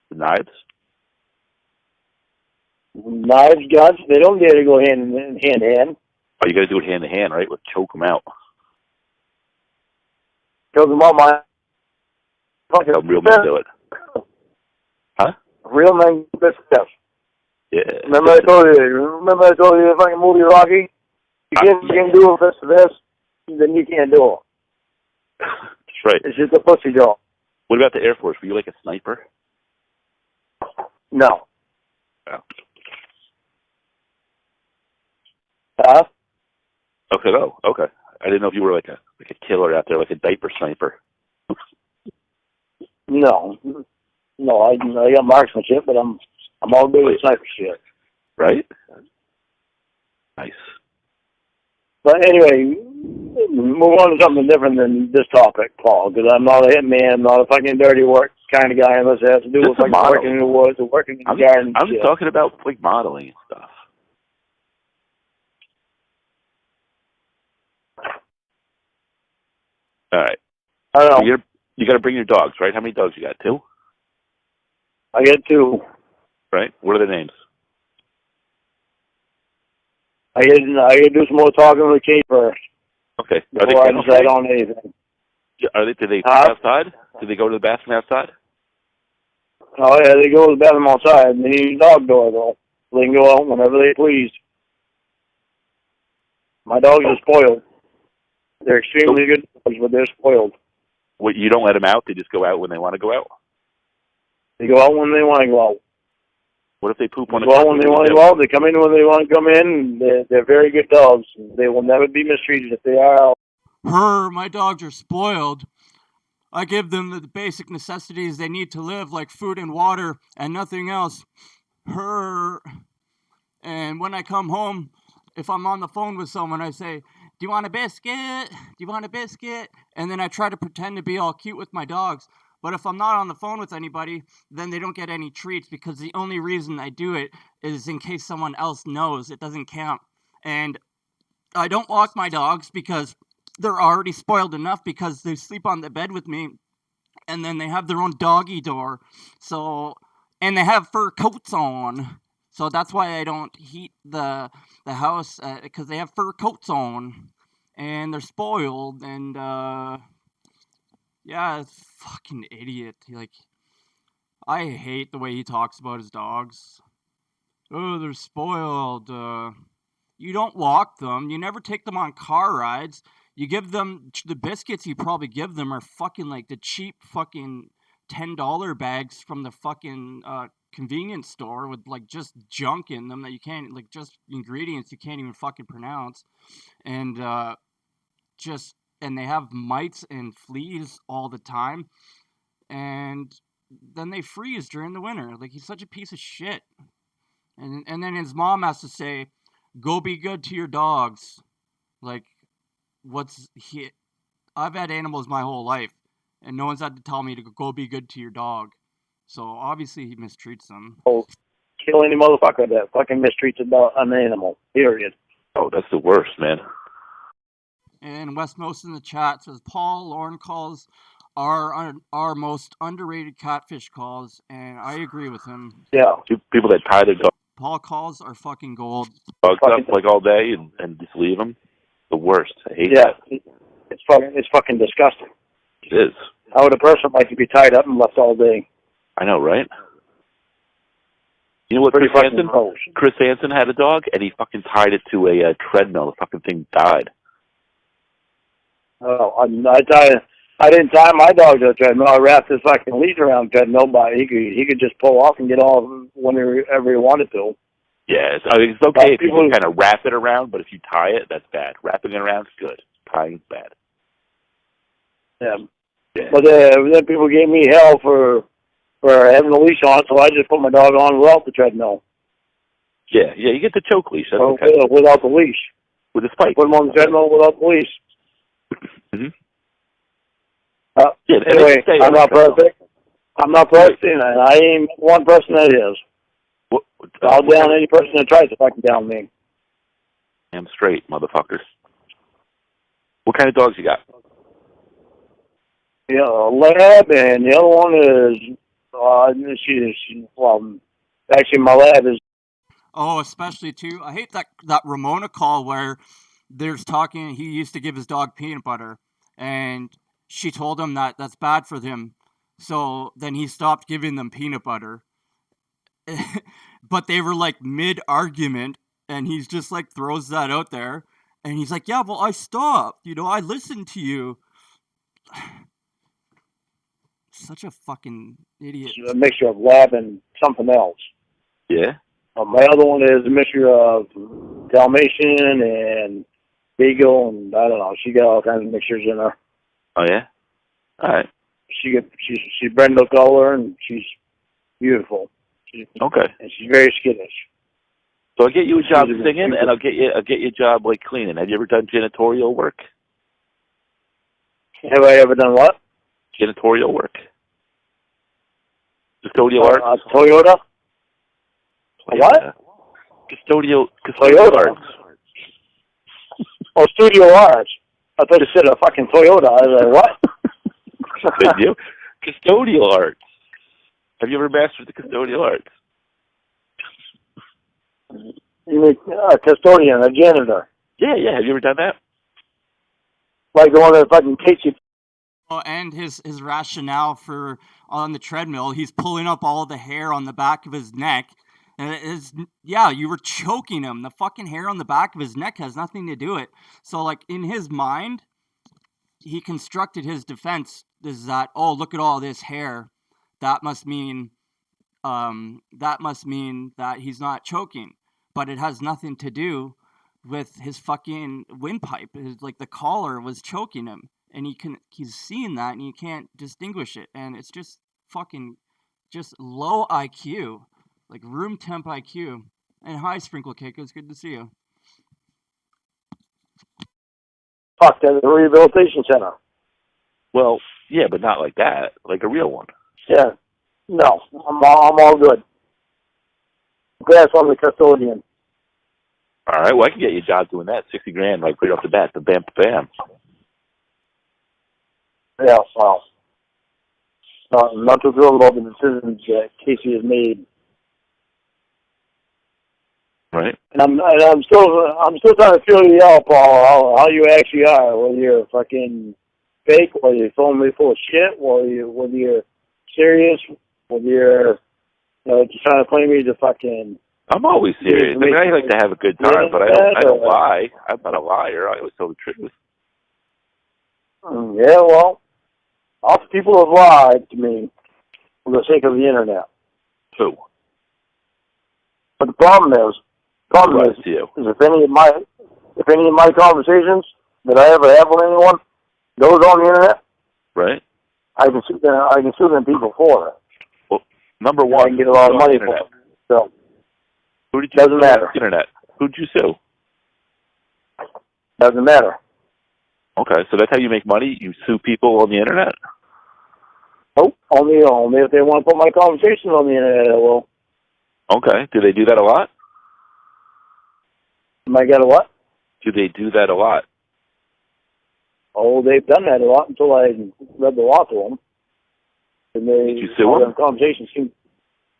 With knives? Knives, guns. They don't dare to go hand in hand. Oh, you got to do it hand to hand, right? With choke them out. Choke them out, my. How real men do it. Huh? Real men do this stuff. Yeah. Remember I told you the fucking movie Rocky? You can't do this, then you can't do it. That's right. It's just a pussy job. What about the Air Force? Were you like a sniper? No. Oh. Huh? Okay, no. Okay. I didn't know if you were like a killer out there, like a diaper sniper. No. I got marksmanship, but I'm all good with sniper shit. Right? Nice. But anyway, move on to something different than this topic, Paul, because I'm not a hitman, I'm not a fucking dirty work kind of guy unless it has to do with like working in the woods or working in the garden. I'm just talking about like modeling and stuff. All right. I don't know. You got to bring your dogs, right? How many dogs you got? 2? I got 2. Right. What are their names? I got to do some more talking with Kate first. Okay. Before I decide on anything. Do they outside? Do they go to the bathroom outside? Oh yeah, they go to the bathroom outside. They need a dog door though. They can go out whenever they please. My dogs are spoiled. They're extremely good dogs, but they're spoiled. What, you don't let them out? They just go out when they want to go out? They go out when they want to go out. What if they poop on the carpet? They go out when they want to go out. They come in when they want to come in. They're very good dogs. They will never be mistreated if they are out. My dogs are spoiled. I give them the basic necessities they need to live, like food and water, and nothing else. And when I come home, if I'm on the phone with someone, I say, "Do you want a biscuit? Do you want a biscuit?" And then I try to pretend to be all cute with my dogs. But if I'm not on the phone with anybody, then they don't get any treats, because the only reason I do it is in case someone else knows. It doesn't count. And I don't walk my dogs because they're already spoiled enough because they sleep on the bed with me, and then they have their own doggy door. So, and they have fur coats on. So that's why I don't heat the house, because they have fur coats on, and they're spoiled. And yeah, it's fucking idiot. Like, I hate the way he talks about his dogs. Oh, they're spoiled. You don't walk them. You never take them on car rides. You give them the biscuits you probably give them are fucking like the cheap fucking $10 bags from the fucking convenience store with like just junk in them that you can't, like just ingredients you can't even fucking pronounce. And and they have mites and fleas all the time. And then they freeze during the winter. Like, he's such a piece of shit. And then his mom has to say, go be good to your dogs. Like, I've had animals my whole life, and no one's had to tell me to go be good to your dog. So obviously he mistreats them. Oh, kill any motherfucker that fucking mistreats an animal, period. Oh, that's the worst, man. And Westmost in the chat says, Paul, Lorne calls our most underrated catfish calls, and I agree with him. Yeah. People that tie their Paul calls are fucking gold. dogs up like all day and just leave them. The worst. I hate that. It's fucking disgusting. It is. How would a person like to be tied up and left all day? I know, right? You know what, Chris Hansen had a dog, and he fucking tied it to a treadmill. The fucking thing died. Oh, I didn't tie my dog to a treadmill. I wrapped his fucking leash around the treadmill, but he could just pull off and get off whenever he wanted to. Yeah, it's okay if you can kind of wrap it around, but if you tie it, that's bad. Wrapping it around is good. Tying is bad. Yeah. But then people gave me hell for having a leash on, so I just put my dog on without the treadmill. Yeah, you get the choke leash. That's okay. Without the leash. With the spike. Put him on the treadmill without the leash. Mm-hmm. Anyway, I'm not perfect. I'm not perfect, and I ain't one person that is. I'll down any person that tries to fucking down me. Damn straight, motherfuckers. What kind of dogs you got? Yeah, a lab, and the other one is actually my lab is. Oh, especially too. I hate that Ramona call where there's talking. He used to give his dog peanut butter, and she told him that that's bad for him. So then he stopped giving them peanut butter. But they were like mid-argument, and he's just like throws that out there. And he's like, yeah, well, I stopped. I listened to you. Such a fucking idiot. It's a mixture of lab and something else. Yeah? My other one is a mixture of Dalmatian and Beagle, and I don't know. She got all kinds of mixtures in her. Oh, yeah? All right. She's brindle color, and she's beautiful. Okay. And she's very skittish. So I'll get you a job singing, and I'll get you a job like cleaning. Have you ever done janitorial work? Have I ever done what? Janitorial work. Custodial arts. Toyota? What? Custodial Toyota. arts. Oh, studio arts. I thought you said a fucking Toyota. I was like, what? Did you? Custodial arts. Have you ever mastered the custodial arts? You mean a custodian, a janitor? Yeah. Have you ever done that? Like the one that fucking takes you. Oh, and his rationale for on the treadmill, he's pulling up all the hair on the back of his neck. And you were choking him. The fucking hair on the back of his neck has nothing to do with it. So, like, in his mind, he constructed his defense is that, oh, look at all this hair. That must mean that he's not choking. But it has nothing to do with his fucking windpipe. Like, the collar was choking him. And he's seeing that, and you can't distinguish it. And it's just fucking just low IQ. Like room temp IQ. And hi, Sprinkle Cake. It's good to see you. Fuck, at the rehabilitation center. Well, yeah, but not like that. Like a real one. Yeah. No, I'm all good. Grass on the custodian. All right, well, I can get you a job doing that. $60,000, like right off the bat. Bam, bam. Yeah, well, not too thrilled about the decisions that Casey has made. Right. And I'm still trying to feel you out, Paul. How you actually are. Whether you're fucking fake, whether you're totally full of shit, whether you're serious, whether you're just trying to play me to fucking I'm always serious. I mean, I like to have a good time, but I don't lie. I'm not a liar. I always tell the truth. Yeah, well, lots of people have lied to me for the sake of the internet. Who? But the problem is if any of my conversations that I ever have with anyone goes on the internet, right? I can sue them people for it. Well, number one, I can get a lot of money for it. So who did you doesn't matter. On the internet? Who'd you sue? Doesn't matter. Okay, so that's how you make money? You sue people on the internet? Oh, only if they want to put my conversations on the internet, I will. Okay. Do they do that a lot? Am I got a what? Do they do that a lot? Oh, they've done that a lot until I read the law to them. And Did you sue all them?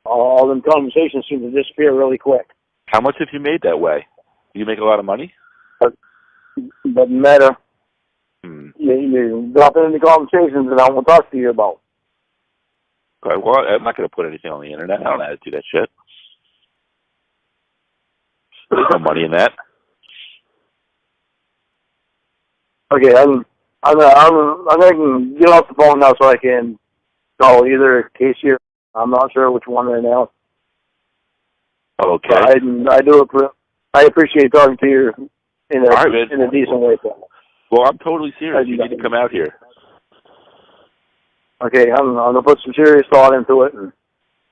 All them conversations seem to disappear really quick. How much have you made that way? Do you make a lot of money? Doesn't matter. You drop it in the conversations and I won't talk to you about. Okay, well, I'm not going to put anything on the internet. I don't know how to do that shit. There's no money in that. Okay, I'm going to get off the phone now so I can call either Casey or I'm not sure which one right now. Okay. But I appreciate talking to you in a decent way. Well, I'm totally serious. You need to come out here. Okay, I'm going to put some serious thought into it and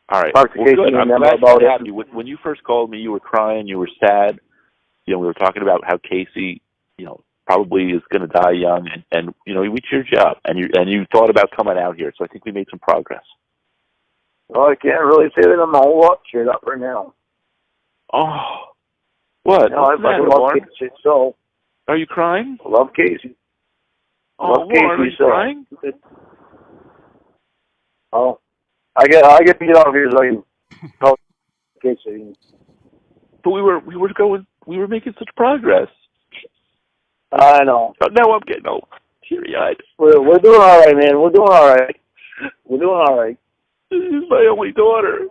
all right. talk to Casey and them about it. When you first called me, you were crying, you were sad. You know, we were talking about how Casey, you know, probably is going to die young, and you know, we cheered you up, and you thought about coming out here. So I think we made some progress. Well, I can't really say that I'm a whole lot cheered up right now. Oh, what? No, I fucking love Casey, so. Are you crying? I love Casey. Oh, Lorne, are you crying? Oh, I get to get out here so I can talk to Casey. But we were making such progress. I know. But now I'm getting all teary-eyed. We're doing all right, man. We're doing all right. We're doing all right. This is my only daughter.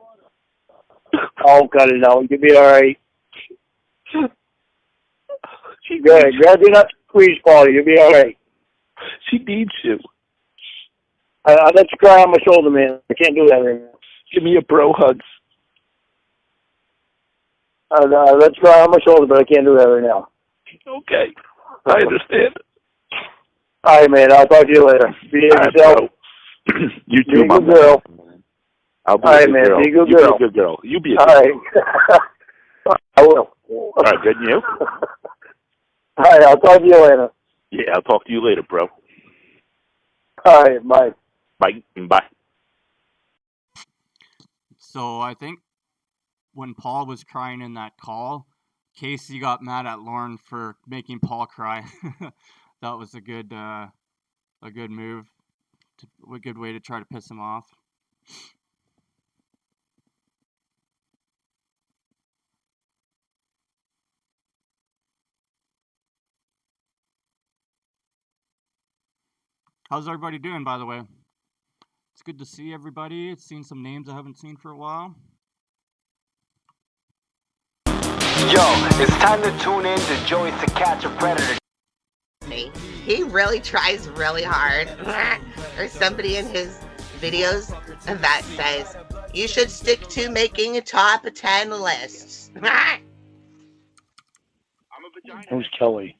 Oh, cut it out. You'll be all right. Good. Grab your nuts, squeeze, Paul. You'll be all right. She needs you. I let you cry on my shoulder, man. I can't do that right now. Give me a bro hug. I let you cry on my shoulder, but I can't do that right now. Okay. I understand. All right, man. I'll talk to you later. Be yourself. You too, be a good girl. I'll be all a right, good man. girl. Be a good you girl. Be a good girl. You be a all good right. girl. I will. All right, good news. All right, I'll talk to you later. Yeah, I'll talk to you later, bro. All right, bye. Bye. So I think when Paul was crying in that call, Casey got mad at Lorne for making Paul cry. That was a good move, a good way to try to piss him off. How's everybody doing, by the way? It's good to see everybody. It's seen some names I haven't seen for a while. Yo, it's time to tune in to Joey's To Catch a Predator. He really tries really hard. There's somebody in his videos that says, you should stick to making a top 10 lists. Who's Kelly?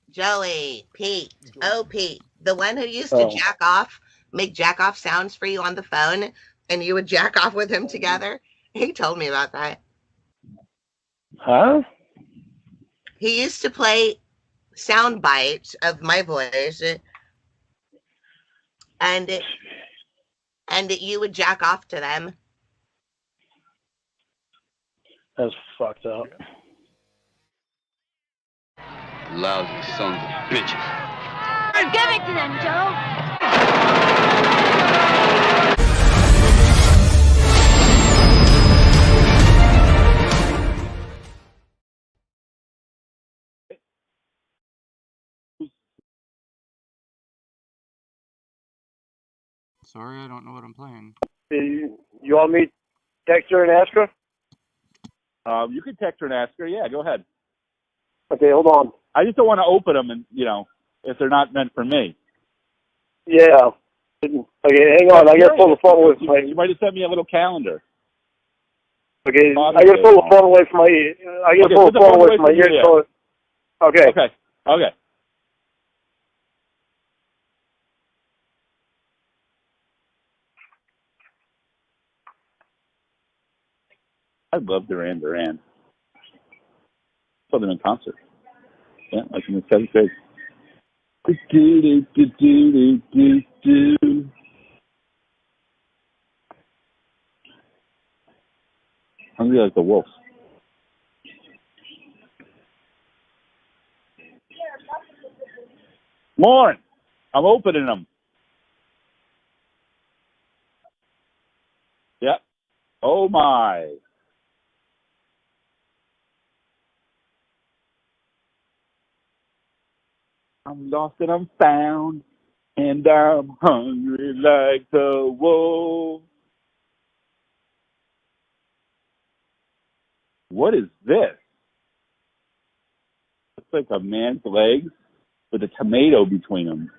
Joey, Pete, Pete, the one who used to make jack off sounds for you on the phone, and you would jack off with him together. He told me about that. Huh? He used to play sound bites of my voice, and you would jack off to them. That's fucked up. Lousy sons of bitches. Give it to them, Joe. Sorry, I don't know what I'm playing. You want me to text her and ask her? You can text her and ask her. Yeah, go ahead. Okay, hold on. I just don't want to open them, and if they're not meant for me. Yeah. Okay, hang on. I got to pull the phone away from my. You might have sent me a little calendar. Okay, I got to pull the phone away from my. I got to pull the phone away from my ear. So, okay. Okay. Okay. I love Duran Duran. Saw them in concert. Yeah, like in the 7th grade. Hungry like the wolf. Lorne, I'm opening them. Yep. Oh my. I'm lost and I'm found, and I'm hungry like the wolf. What is this? Looks like a man's legs with a tomato between them.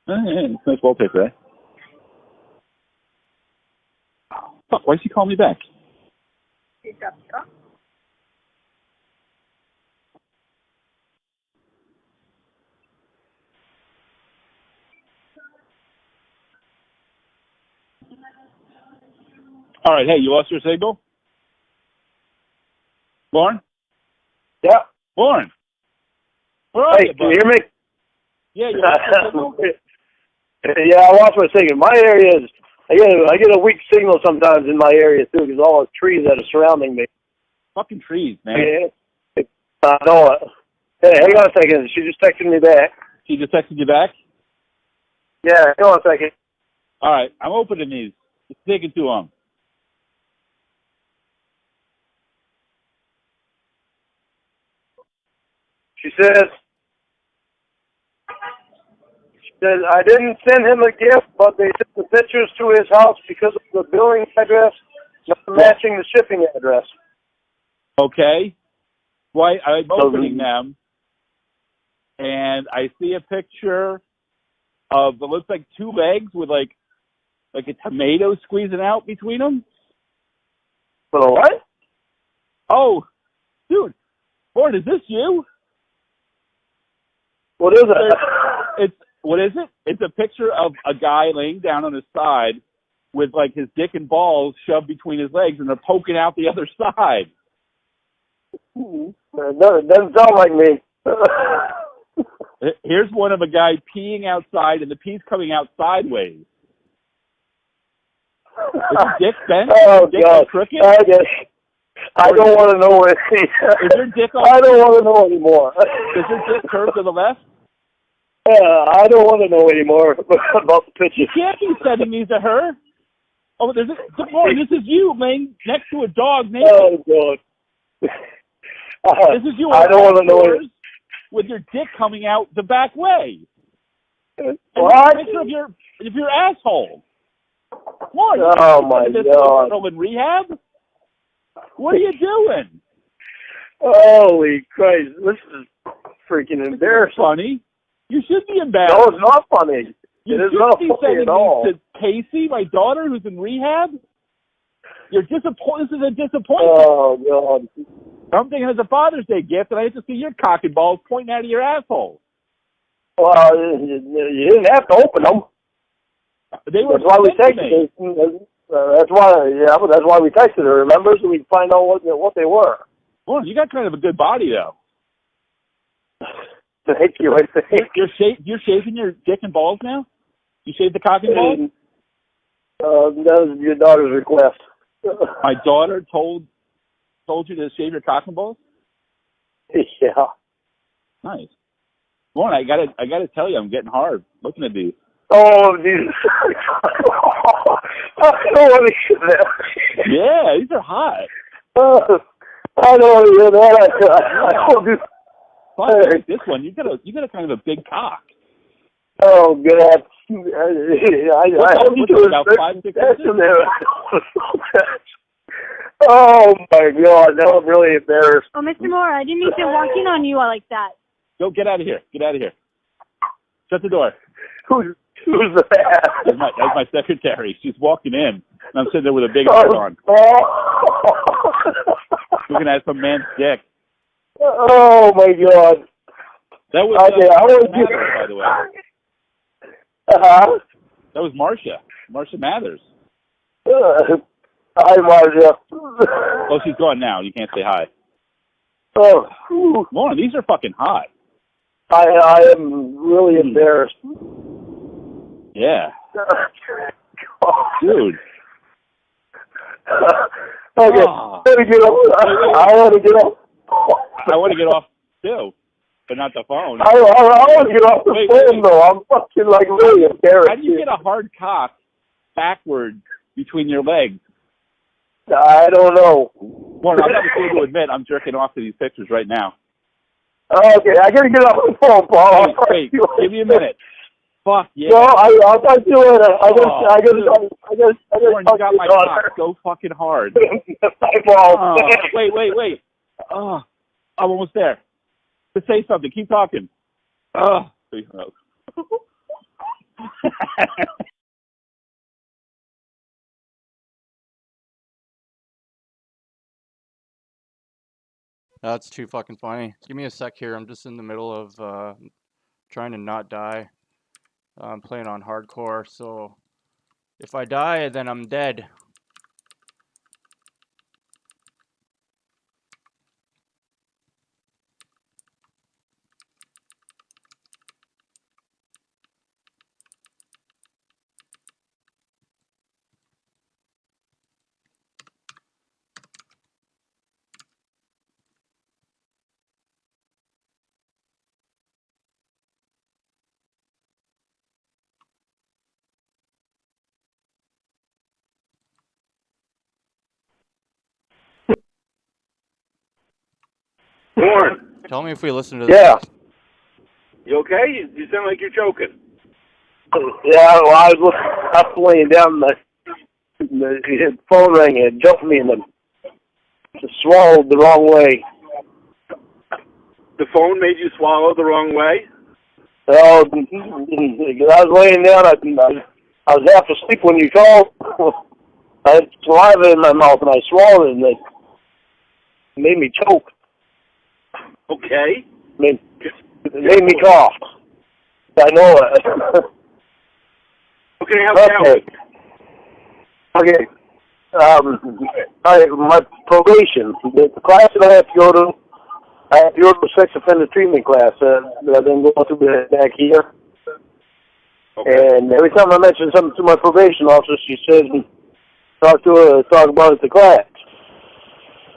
It's nice wallpaper, eh? Oh, fuck, why did she call me back? All right, hey, you lost your signal? Lorne? Yeah. Lorne? Where are Hey, you, can you hear me? Yeah, you lost your signal? Yeah, I lost my signal. My area is, I get a weak signal sometimes in my area too because all the trees that are surrounding me. Fucking trees, man. Yeah. I know it. Hey, hang on a second. She just texted me back. She just texted you back? Yeah, hang on a second. All right, I'm opening these. It's taking too long. She says, I didn't send him a gift, but they sent the pictures to his house because of the billing address not matching the shipping address. Okay. Well, I'm opening them, and I see a picture of, it looks like 2 legs with like a tomato squeezing out between them. For what? Oh, dude. Lord, is this you? What is it? What is it? It's a picture of a guy laying down on his side with like his dick and balls shoved between his legs, and they're poking out the other side. It doesn't sound like me. Here's one of a guy peeing outside, and the pee's coming out sideways. Is your dick bent? Oh, dick God. Crooked? I don't want to know it. Is your dick I don't want to know anymore. Is your dick curved to the left? I don't want to know anymore about the picture. You can't be sending these to her. Oh, this is you laying next to a dog naked. Oh, God. This is you. I don't want to know it. With your dick coming out the back way. What? A picture of your asshole. What? Oh, my God. In rehab? What are you doing? Holy Christ. This is freaking embarrassing. Funny. You should be embarrassed. No, it's not funny. It is not funny at all. To Casey, my daughter, who's in rehab? You're disappointed. This is a disappointment. Oh, God. I'm thinking it's a Father's Day gift, and I have to see your cock and balls pointing out of your asshole. Well, you didn't have to open them. They were. That's why we texted her. That's why we texted her. Remember, so we could find out what they were. Well, you got kind of a good body, though. Thank you. I think you're shaving your dick and balls now. You shaved the cock and balls. That was your daughter's request. My daughter told you to shave your cock and balls. Yeah. Nice. Lorne, I gotta tell you, I'm getting hard looking at these. Oh, Jesus. I don't want to hear that. Yeah, these are hot. I don't want to hear that. I don't do. Like this one, you got a kind of a big cock. Oh, God. About 5, 6 inches? Oh my God, that was really embarrassed. Oh, Mr. Moore, I didn't mean to walk in on you all like that. Go, get out of here. Get out of here. Shut the door. Who's that? That's my secretary. She's walking in, and I'm sitting there with a big heart on. Looking at some man's dick. Oh my God. That was Mathers, by the way. That was Marcia Mathers. Hi, Marcia. Oh, she's gone now. You can't say hi. Oh, Lorne, these are fucking hot. I am really embarrassed. Yeah. Dude. Okay, let me get off. I want to get off. I want to get off too, but not the phone. I want to get off the phone though. I'm fucking like really embarrassed. How do you get a hard cock backwards between your legs? I don't know. Lorne, I'm not ashamed to admit I'm jerking off to these pictures right now. Okay, I gotta get off the phone, Paul. Wait, give me a minute. Fuck yeah. No, I'll talk to you later. I gotta. Lorne, you got my cock. Go fucking hard. Wait. Oh, I'm almost there. Just say something. Keep talking. That's too fucking funny. Give me a sec here. I'm just in the middle of trying to not die. I'm playing on hardcore, so if I die, then I'm dead. Lorne. Tell me if we listen to this. Yeah. You okay? You sound like you're choking. Yeah, well, I was laying down, the phone rang and it jumped me and swallowed the wrong way. The phone made you swallow the wrong way? Oh, I was laying down. I was half asleep when you called. I had saliva in my mouth and I swallowed it and it made me choke. Okay. It made me cough. I know it. Okay, how about Okay. My probation, the class that I have to go to, I have to go to the sex offender treatment class that I've been going through back here. Okay. And every time I mention something to my probation officer, she says, talk about it to class.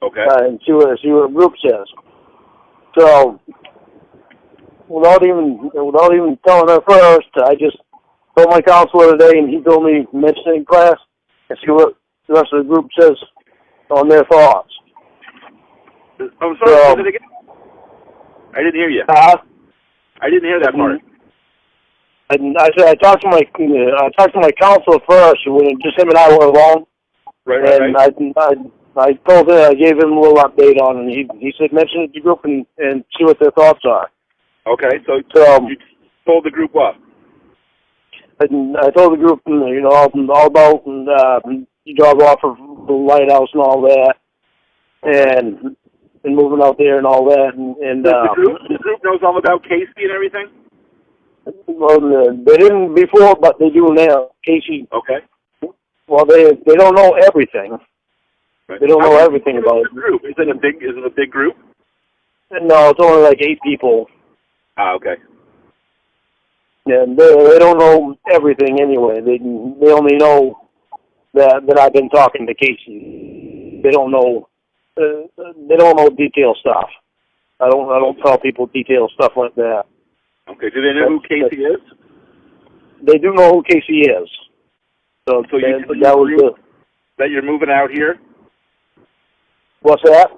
Okay. And see what the group says. So, without even telling her first, I just told my counselor today, and he told me mention it in class and see what the rest of the group says on their thoughts. I'm sorry, say it again. I didn't hear you. I didn't hear that part. And I said I talked to my counselor first when just him and I were alone. Right. I told him, I gave him a little update on it, and he said mention it to the group and see what their thoughts are. Okay, so you told the group what? And I told the group, all about the job offer for the lighthouse and all that, and moving out there and all that, and the group knows all about Casey and everything. Well, they didn't before, but they do now. Casey. Okay. Well, they don't know everything. Right. They don't know everything about it. Group. Is it a big group? No, it's only like 8 people. Ah, okay. And they don't know everything anyway. They only know that I've been talking to Casey. They don't know detailed stuff. I don't tell people detailed stuff like that. Okay. Do they know who Casey is? They do know who Casey is. So that you're moving out here? What's that?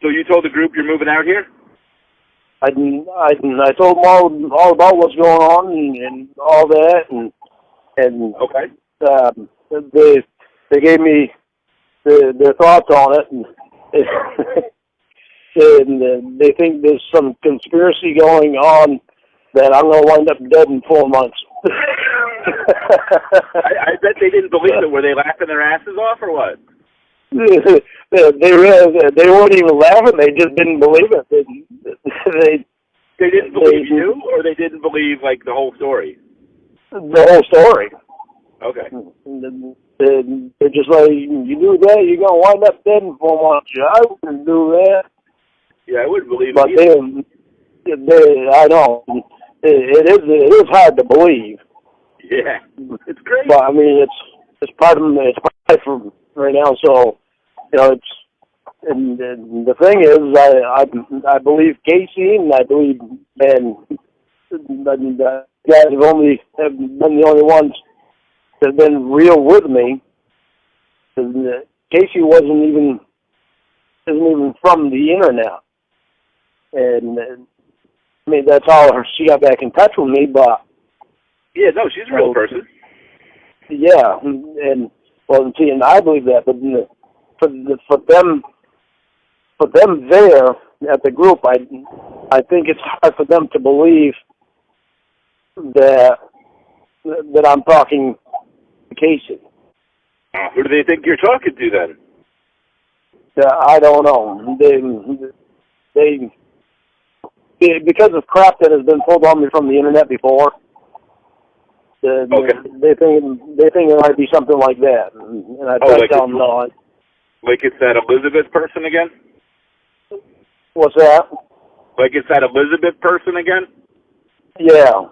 So you told the group you're moving out here? I told them all about what's going on and all that and okay. They gave me their thoughts on it, and they think there's some conspiracy going on that I'm going to wind up dead in 4 months. I bet they didn't believe it. Were they laughing their asses off or what? They weren't even laughing. They just didn't believe it. They didn't believe you, or they didn't believe like the whole story? The whole story. Okay. They're just like, you do that, you're going to wind up dead in 4 months. I wouldn't do that. Yeah, I wouldn't believe but it either. I know. It is hard to believe. Yeah, it's great. But I mean, it's part of life right now. So, you know, and the thing is, I believe Casey, and I believe and guys have been the only ones that have been real with me. Casey isn't even from the internet, and I mean that's how she got back in touch with me. But yeah, no, she's a real person. Yeah, and well, see, and I believe that, but for them there at the group, I think it's hard for them to believe that I'm talking to Casey. Who do they think you're talking to then? I don't know. They because of crap that has been pulled on me from the internet before. They think it might be something like that, and I tell them no. Like it's that Elizabeth person again? What's that? Like it's that Elizabeth person again? Yeah.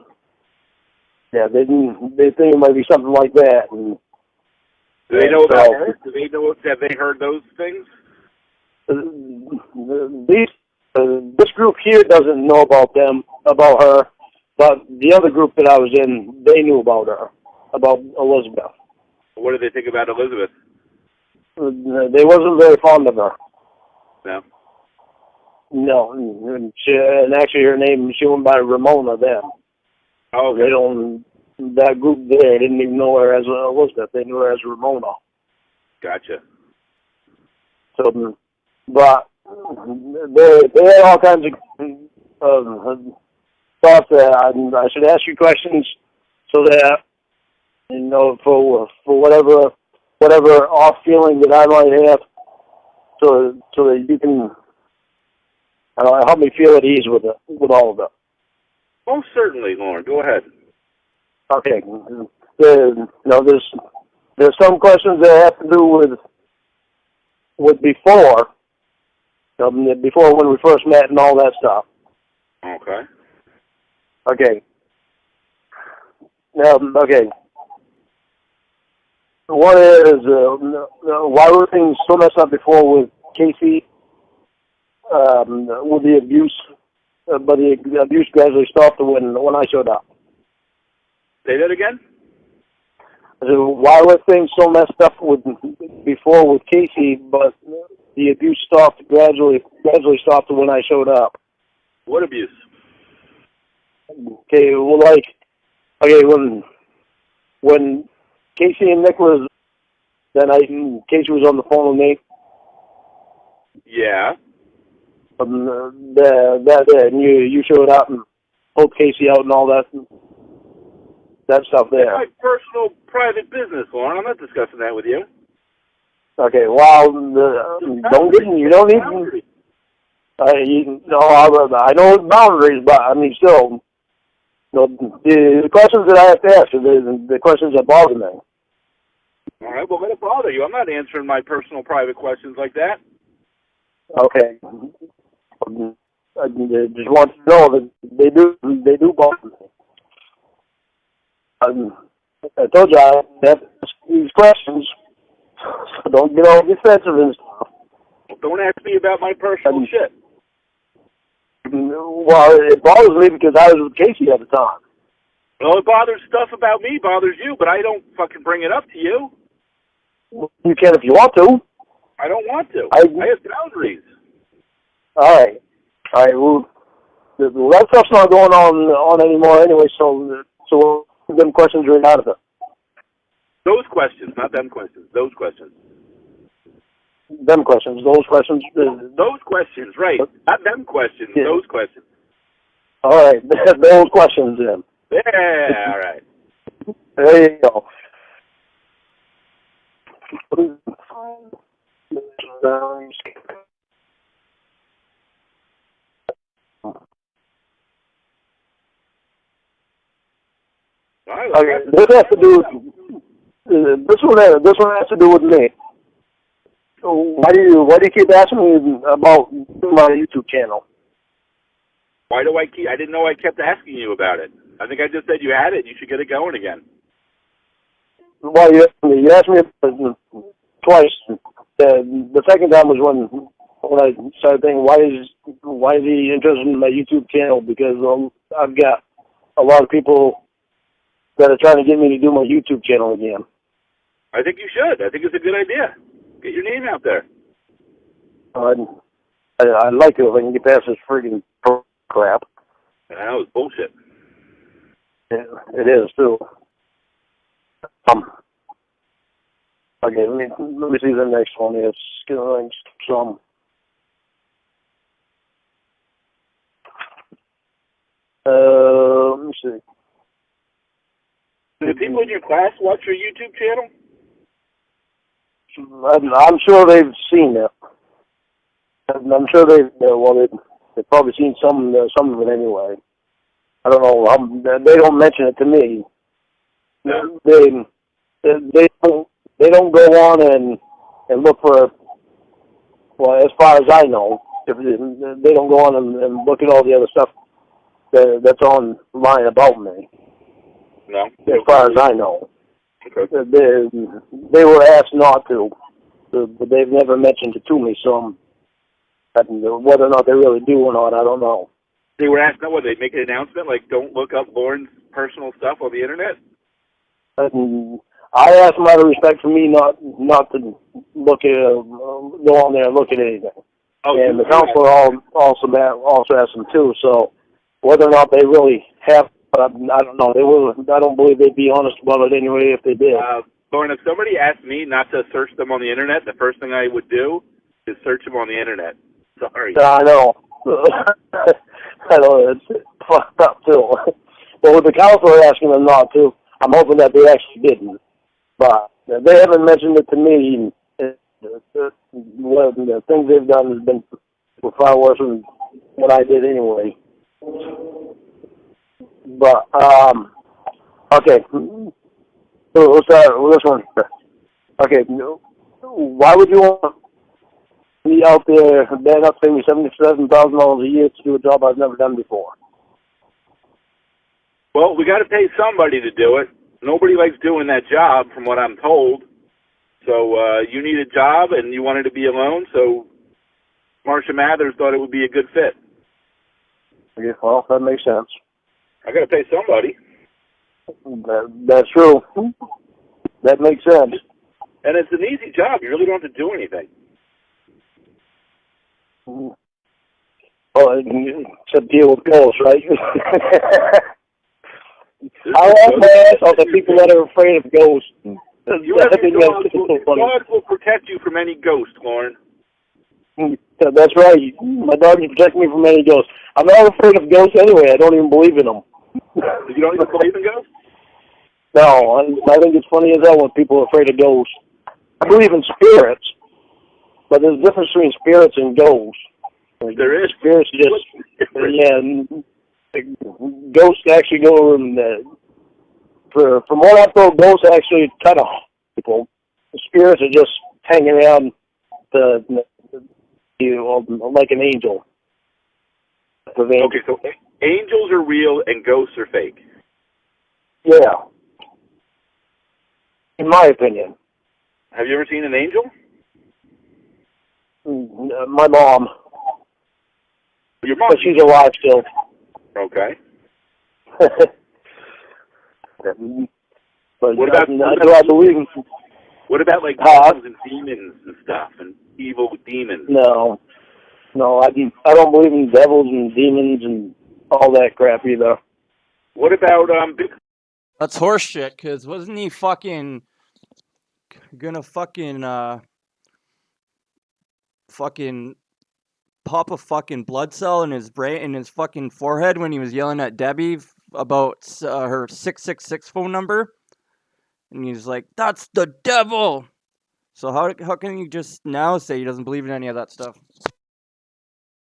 Yeah, they think it might be something like that. And, do they know about her? Do they know? Have they heard those things? This group here doesn't know about her, but the other group that I was in, they knew about her, about Elizabeth. What do they think about Elizabeth? They wasn't very fond of her. No. No, and actually her name, she went by Ramona then. Oh, okay. They don't. That group there didn't even know her as Elizabeth. They knew her as Ramona. Gotcha. So, but they had all kinds of thoughts that I should ask you questions so that, you know, for whatever off feeling that I might have, so that you can help me feel at ease with all of it. Most certainly, Lorne. Go ahead. Okay. There's some questions that have to do with before when we first met and all that stuff. Okay. Okay. Okay. One is why were things so messed up before with Casey? With the abuse, but the abuse gradually stopped when I showed up. Say that again? So why were things so messed up before with Casey, but the abuse gradually stopped when I showed up? What abuse? Okay, well, when Casey and Nicholas, Casey was on the phone with me. Yeah. And you showed up and pulled Casey out and all that stuff there. It's my personal, private business, Lorne. I'm not discussing that with you. Okay, well, you don't need. I know it's boundaries, but I mean, still, the questions that I have to ask are the questions that bother me. All right, well, let it bother you. I'm not answering my personal, private questions like that. Okay. I just want to know that they do bother me. I told you I have these questions, so don't get all defensive and stuff. Don't ask me about my personal shit. Well, it bothers me because I was with Casey at the time. Well, it bothers stuff about me, bothers you, but I don't fucking bring it up to you. You can if you want to. I don't want to. I have boundaries. All right. Well, that stuff's not going on anymore anyway, so them questions are out of it. Those questions, not them questions. Those questions. them questions. Those questions. Those questions, right? Not them questions. Yeah. Those questions. All right, those questions then. Yeah. All right. There you go. Okay, this has to do with this one has to do with me. Why do you keep asking me about my YouTube channel? Why do I keep? I didn't know I kept asking you about it. I think I just said you had it. You should get it going again. Well, you asked me twice. The second time was when I started thinking, why is he interested in my YouTube channel? Because I've got a lot of people that are trying to get me to do my YouTube channel again. I think you should. I think it's a good idea. Get your name out there. I'd like to if I can get past this friggin' crap. I know, it's bullshit. It is, too. Okay, let me see the next one. It's some. Let me see. Do people in your class watch your YouTube channel? I'm sure they've seen it. I'm sure they've probably seen some of it anyway. I don't know. They don't mention it to me. No. They don't go on and look for. Well, as far as I know, if they don't go on and look at all the other stuff that's online about me. No. As far as I know. Okay. They were asked not to, but they've never mentioned it to me. So whether or not they really do or not, I don't know. They were asked, what, they make an announcement like, don't look up Lorne's personal stuff on the internet? I asked them out of respect for me not to look at go on there and look at anything. Oh, and the counselor also asked them too. So whether or not they really have, I don't know. I don't believe they'd be honest about it anyway if they did. Lorne, if somebody asked me not to search them on the internet, the first thing I would do is search them on the internet. Sorry. I know. I know, it's fucked up too. But with the counselor asking them not to, I'm hoping that they actually didn't. But they haven't mentioned it to me. The things they've done has been far worse than what I did anyway. But, okay. So we'll start with this one. Okay. Why would you want me out there man up paying me $77,000 a year to do a job I've never done before? Well, we got to pay somebody to do it. Nobody likes doing that job, from what I'm told. So you need a job, and you wanted to be alone, so Marcia Mathers thought it would be a good fit. Okay, well, that makes sense. I got to pay somebody. That's true. That makes sense. And it's an easy job. You really don't have to do anything. Well, except deal with ghosts, right? I laugh my ass off at people that are afraid of ghosts. You have your dogs will protect you from any ghost, Lorne. That's right. My dog will protect me from any ghosts. I'm not afraid of ghosts anyway. I don't even believe in them. You don't even believe in ghosts? No, I think it's funny as hell when people are afraid of ghosts. I believe in spirits, but there's a difference between spirits and ghosts. There is. Spirits ghosts actually go in from what I've told, ghosts actually kind of people. The spirits are just hanging around like an angel. Okay, so angels are real and ghosts are fake. Yeah. In my opinion. Have you ever seen an angel? My mom. Your mom? But she's alive still. Okay. But what about what about like demons and demons and stuff and evil demons? No, I don't believe in devils and demons and all that crap either. What about That's horseshit. Cause wasn't he fucking gonna fucking fucking pop a fucking blood cell in his brain, in his fucking forehead when he was yelling at Debbie about her 666 phone number, and he's like, "That's the devil." So how can you just now say he doesn't believe in any of that stuff?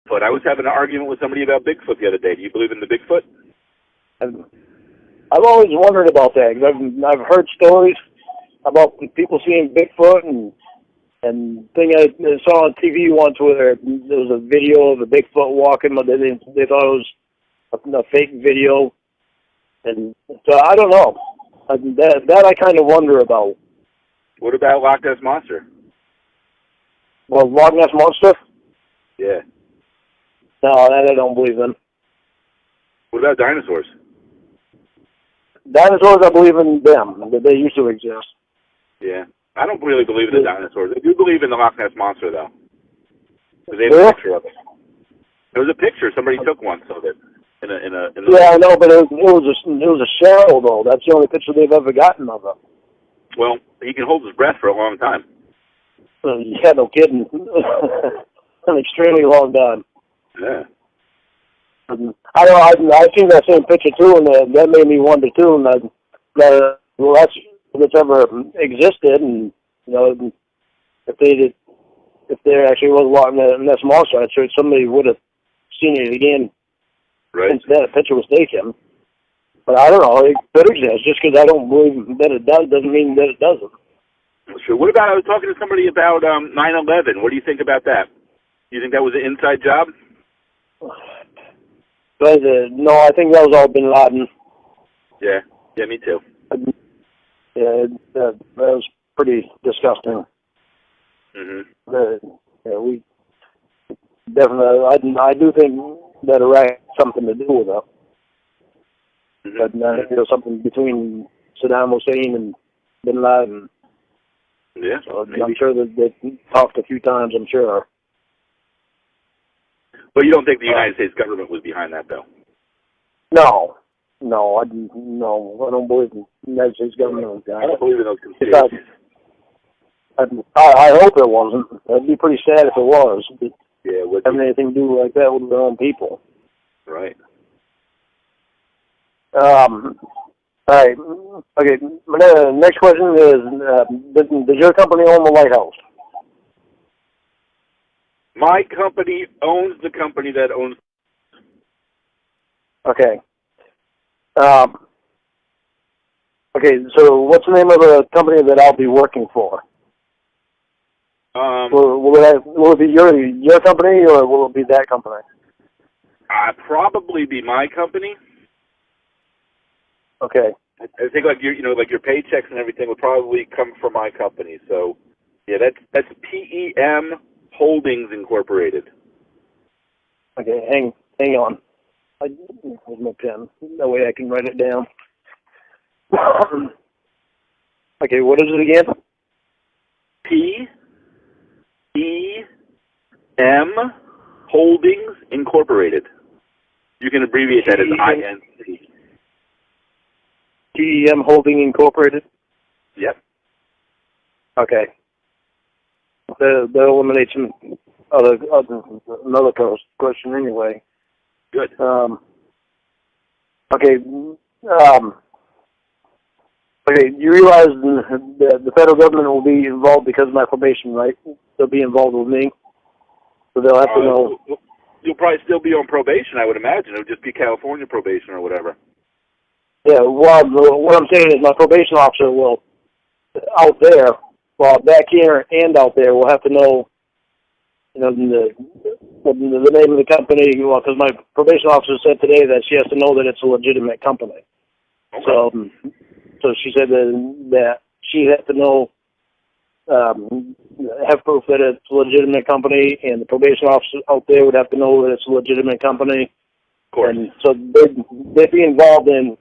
But I was having an argument with somebody about Bigfoot the other day. Do you believe in the Bigfoot? I've always wondered about that. 'Cause I've heard stories about people seeing Bigfoot and thing I saw on TV once where there was a video of a Bigfoot walking, but they thought it was a fake video, and so I don't know. That I kind of wonder about. What about Loch Ness Monster? Well, Loch Ness Monster? Yeah. No, that I don't believe in. What about dinosaurs? Dinosaurs, I believe in them. They used to exist. Yeah. I don't really believe in the dinosaurs. I do believe in the Loch Ness Monster, though. Because they have a picture of it. There was a picture. Somebody took once of it. Yeah, I know, but it was a shell, though. That's the only picture they've ever gotten of it. Well, he can hold his breath for a long time. Yeah, no kidding. An extremely long time. Yeah. I know. I've seen that same picture too, and that made me wonder too. And well, that's if it's ever existed, and you know, if there actually was Loch Ness Monster, I'm sure somebody would have seen it again. Right. Since that picture was taken. But I don't know. It could exist. Just because I don't believe that it does doesn't mean that it doesn't. Sure. What about? I was talking to somebody about 9/11. What do you think about that? Do you think that was an inside job? But, no, I think that was all Bin Laden. Yeah. Yeah, me too. Yeah, that was pretty disgusting. Mm-hmm. Yeah, we definitely. I do think that Iraq had something to do with it. Mm-hmm. But there was something between Saddam Hussein and Bin Laden. Yeah. So I'm sure that they talked a few times. I'm sure. But you don't think the United States government was behind that, though? No, I don't believe in the United States government. I don't believe in those conspiracies. I hope it wasn't. It'd be pretty sad if it was. But yeah, having anything to do like that with their own people. Right. All right. Okay. My next question is: does your company own the lighthouse? My company owns the company that owns. Okay. Okay. So, what's the name of the company that I'll be working for? Will it be your company or will it be that company? Probably be my company. Okay. I think like your paychecks and everything would probably come from my company. So, yeah, that's PEM Holdings Incorporated. Okay, hang on. Here's my pen. That way I can write it down. Okay, what is it again? PEM Holdings Incorporated. You can abbreviate that as INC. PEM Holding Incorporated? Yep. Okay. That eliminates another question anyway. Good. Okay. Okay, you realize the federal government will be involved because of my probation, right? They'll be involved with me. So they'll have to know. You'll probably still be on probation, I would imagine. It would just be California probation or whatever. Yeah, well, what I'm saying is my probation officer will, out there, well, back here and out there, will have to know, the name of the company, well, because my probation officer said today that she has to know that it's a legitimate company. Okay. So she said that she had to know, have proof that it's a legitimate company, and the probation officer out there would have to know that it's a legitimate company. Of course. And so they'd be involved in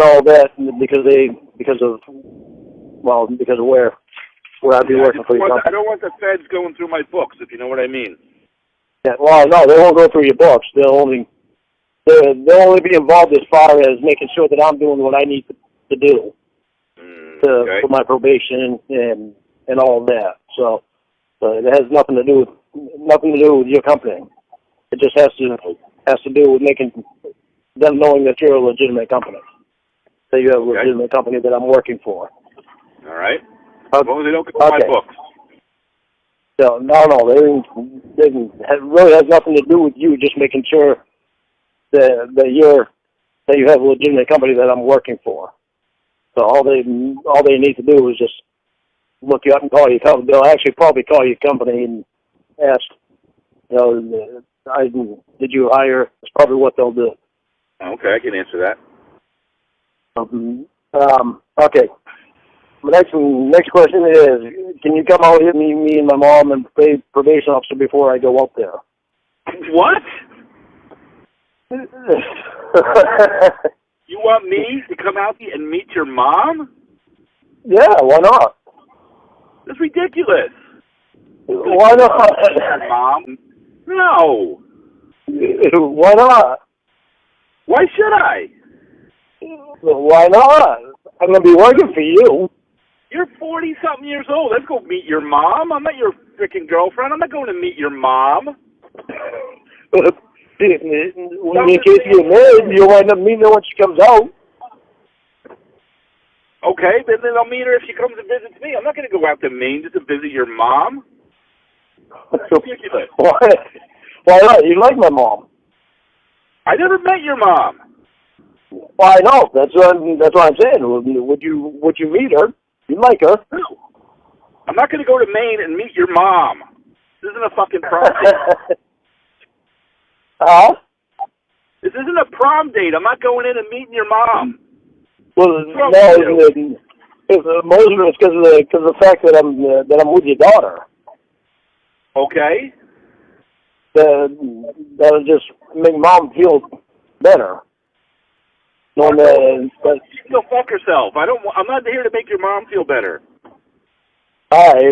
all that because of where I'd be working for your company. I don't want the feds going through my books, if you know what I mean. Yeah, well, no, they won't go through your books. They'll only be involved as far as making sure that I'm doing what I need to do for my probation and all of that. So So it has nothing to do with your company. It just has to do with making them knowing that you're a legitimate company. That you have a legitimate company that I'm working for. All right. As long as they don't go by books. So, no, it really has nothing to do with you. Just making sure that you have a legitimate company that I'm working for. So all they need to do is just look you up and call you. They'll actually probably call your company and ask, did you hire? That's probably what they'll do. Okay, I can answer that. Okay. My next question is, can you come out here, me and my mom and probation officer before I go up there? What? You want me to come out here and meet your mom? Yeah, why not? That's ridiculous. Why not? Mom? No. Why not? Why should I? Why not? I'm going to be working for you. You're 40-something years old. Let's go meet your mom. I'm not your freaking girlfriend. I'm not going to meet your mom. In case you get married, you'll wind up meeting her when she comes out. Okay, then I'll meet her if she comes and visits me. I'm not going to go out to Maine just to visit your mom. That's ridiculous. Why not? You like my mom. I never met your mom. Well, I know. That's what I'm saying. Would you meet her? You like her? No. I'm not going to go to Maine and meet your mom. This isn't a fucking prom date. This isn't a prom date. I'm not going in and meeting your mom. Well, no, most of it's because of the fact that I'm with your daughter. Okay. That'll just make mom feel better. She can go fuck herself. I'm not here to make your mom feel better. All right,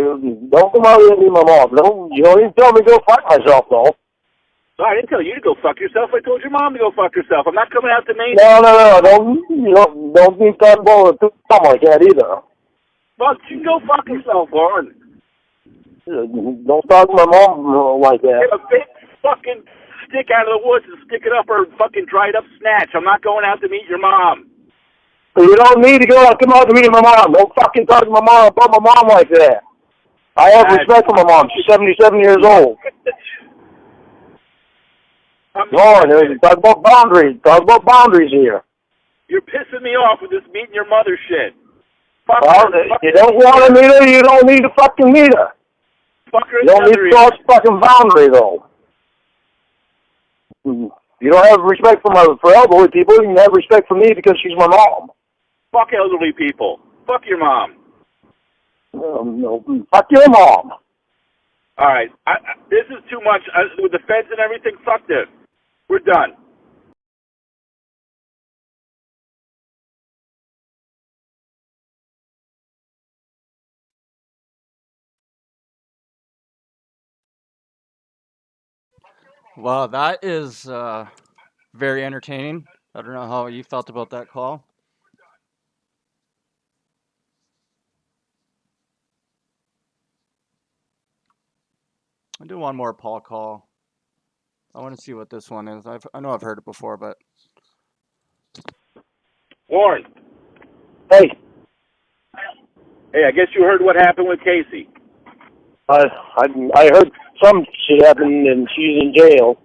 don't come out here and meet my mom. You don't even tell me to go fuck myself, though. No, I didn't tell you to go fuck yourself. I told your mom to go fuck herself. I'm not coming out to Maine. No. Don't be talking about something like that either. Well, she can go fuck herself, Lorne. Don't talk to my mom like that. Get a big fucking stick out of the woods and stick it up her fucking dried up snatch. I'm not going out to meet your mom. You don't need to come out to meet my mom. Don't fucking talk to my mom about my mom like that. I have respect for my mom. She's 77 years old. Lorne, talk about boundaries. Talk about boundaries here. You're pissing me off with this meeting your mother shit. You don't want to meet her, you don't need to fucking meet her. You don't need to cross fucking boundary, though. You don't have respect for elderly people, you can have respect for me because she's my mom. Fuck elderly people. Fuck your mom. No, fuck your mom. All right, this is too much. With the feds and everything, fuck this. We're done. Wow, that is very entertaining. I don't know how you felt about that call. I'll do one more Paul call. I want to see what this one is. I know I've heard it before, but... Lorne. Hey. Hey, I guess you heard what happened with Casey. I heard some shit happened and she's in jail.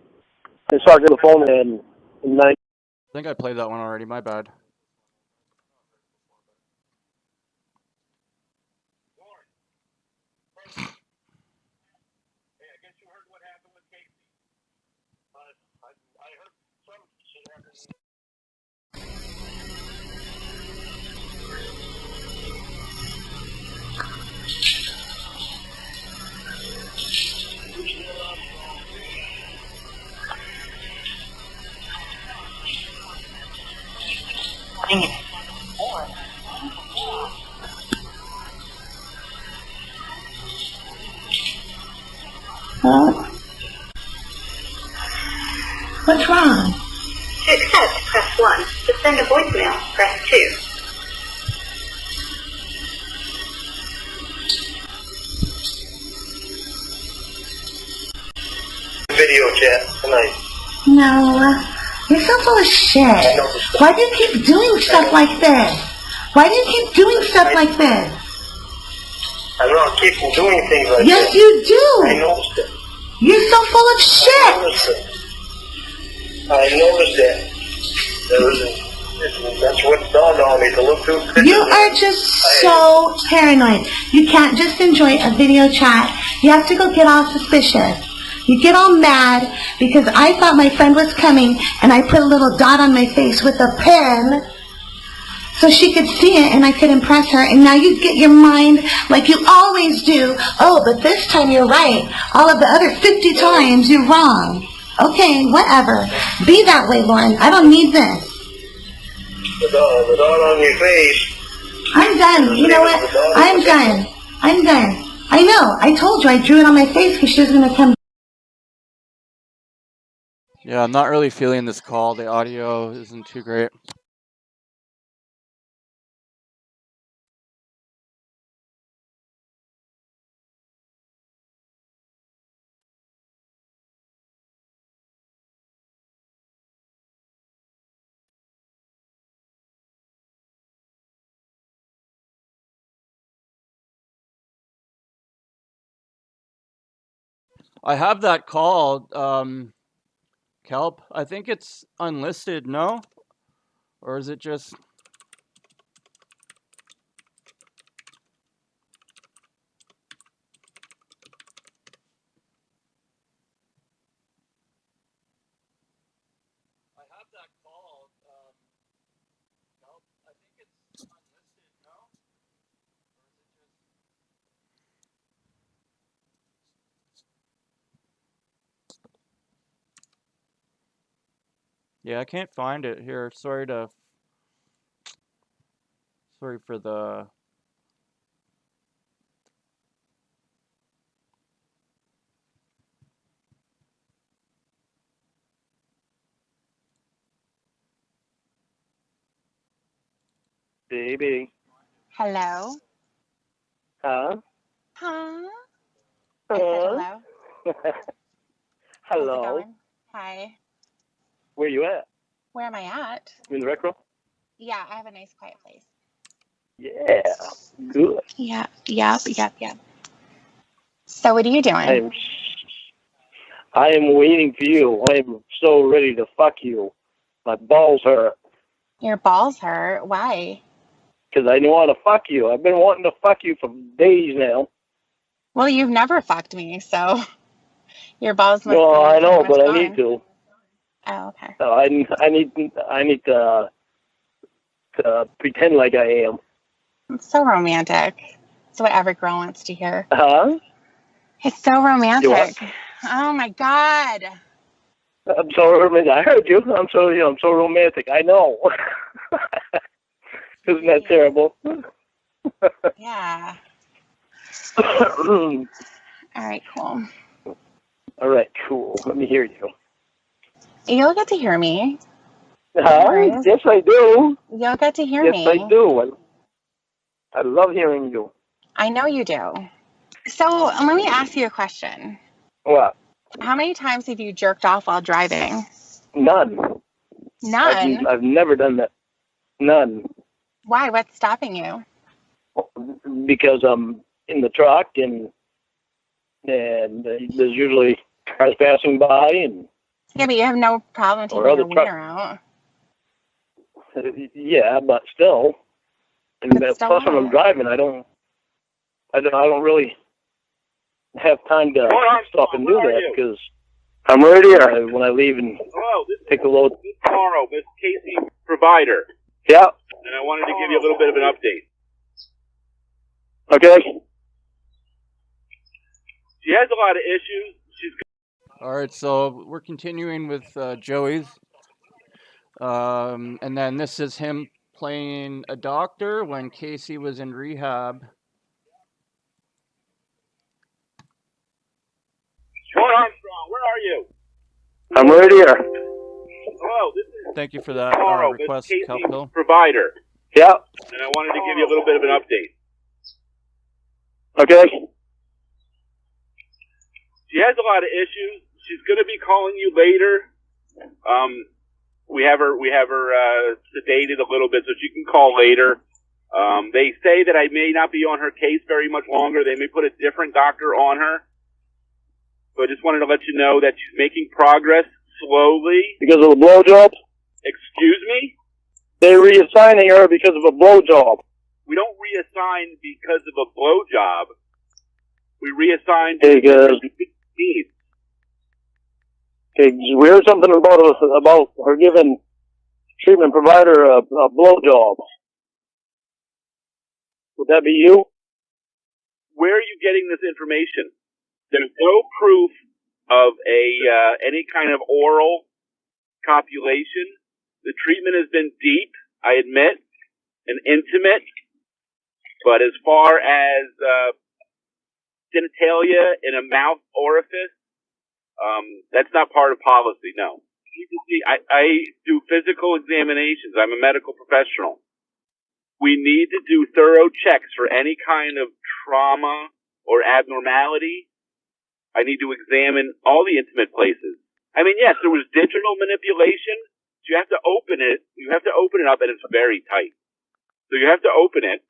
I talked to the phone and I think I played that one already. My bad. What's wrong? To accept, press 1. To send a voicemail, press 2. video chat tonight. No, you're so full of shit. Why do you keep doing stuff like this? Why do you keep doing stuff like this? I don't keep doing things like Yes, that. you do. I noticed it. You're so full of shit. I noticed that. That's what dawned on me to look through. You are just so paranoid. You can't just enjoy a video chat. You have to go get all suspicious. You get all mad because I thought my friend was coming and I put a little dot on my face with a pen so she could see it and I could impress her, and now you get your mind like you always do. Oh, but this time you're right. All of the other 50 times you're wrong. Okay, whatever. Be that way, Lorne. I don't need this. The dot on your face. I'm done. You know what? I'm done. I'm done. I know. I told you I drew it on my face because she was going to come. Yeah, I'm not really feeling this call. The audio isn't too great. I have that call, Kelp. I think it's unlisted, no? Or is it just... Yeah, I can't find it here. Sorry for the... Baby. Hello? Huh? Huh? I said hello. How's it Hello. going? Hi. Where you at? Where am I at? You in the rec room? Yeah, I have a nice quiet place. Yeah. Good. Yep. So what are you doing? I am waiting for you. I am so ready to fuck you. My balls hurt. Your balls hurt? Why? Because I want to fuck you. I've been wanting to fuck you for days now. Well, you've never fucked me, so your balls must No, be I know, pretty much but I gone. need to. Oh, okay. So I need to pretend like I am. It's so romantic. It's what every girl wants to hear. Huh? It's so romantic. What? Oh my God. I'm so romantic. I heard you. I'm so romantic. I know. Isn't that terrible? Yeah. All right, cool. All right, cool. Let me hear you. You'll get to hear me. Huh? Yes, I do. You'll get to hear me. Yes, I do. I love hearing you. I know you do. So let me ask you a question. What? How many times have you jerked off while driving? None. None? I've never done that. None. Why? What's stopping you? Because I'm in the truck and there's usually cars passing by and. Yeah, but you have no problem taking your wiener out. Yeah, but still. And plus, when I'm driving, I don't really have time to stop and do that because I'm right here when I leave and take a load. This is Tomorrow, Miss Casey Provider. Yeah. And I wanted to give you a little bit of an update. Okay. She has a lot of issues. All right, so we're continuing with Joey's. And then this is him playing a doctor when Casey was in rehab. Sean Armstrong, where are you? I'm right here. Hello, this is Thank you for that request, Casey Kelphill. Provider. Yeah. And I wanted to give you a little bit of an update. Okay. She has a lot of issues. She's going to be calling you later. We have her sedated a little bit, so she can call later. They say that I may not be on her case very much longer. They may put a different doctor on her. So I just wanted to let you know that she's making progress slowly. Because of a blowjob? Excuse me? They're reassigning her because of a blowjob. We don't reassign because of a blowjob. We reassign because needs. Okay, we heard something about her giving treatment provider a blowjob. Would that be you? Where are you getting this information? There's no proof of any kind of oral copulation. The treatment has been deep, I admit, and intimate. But as far as genitalia in a mouth orifice, that's not part of policy, no. I do physical examinations. I'm a medical professional. We need to do thorough checks for any kind of trauma or abnormality. I need to examine all the intimate places. I mean, yes, there was digital manipulation. So you have to open it. You have to open it up, and it's very tight. So you have to open it.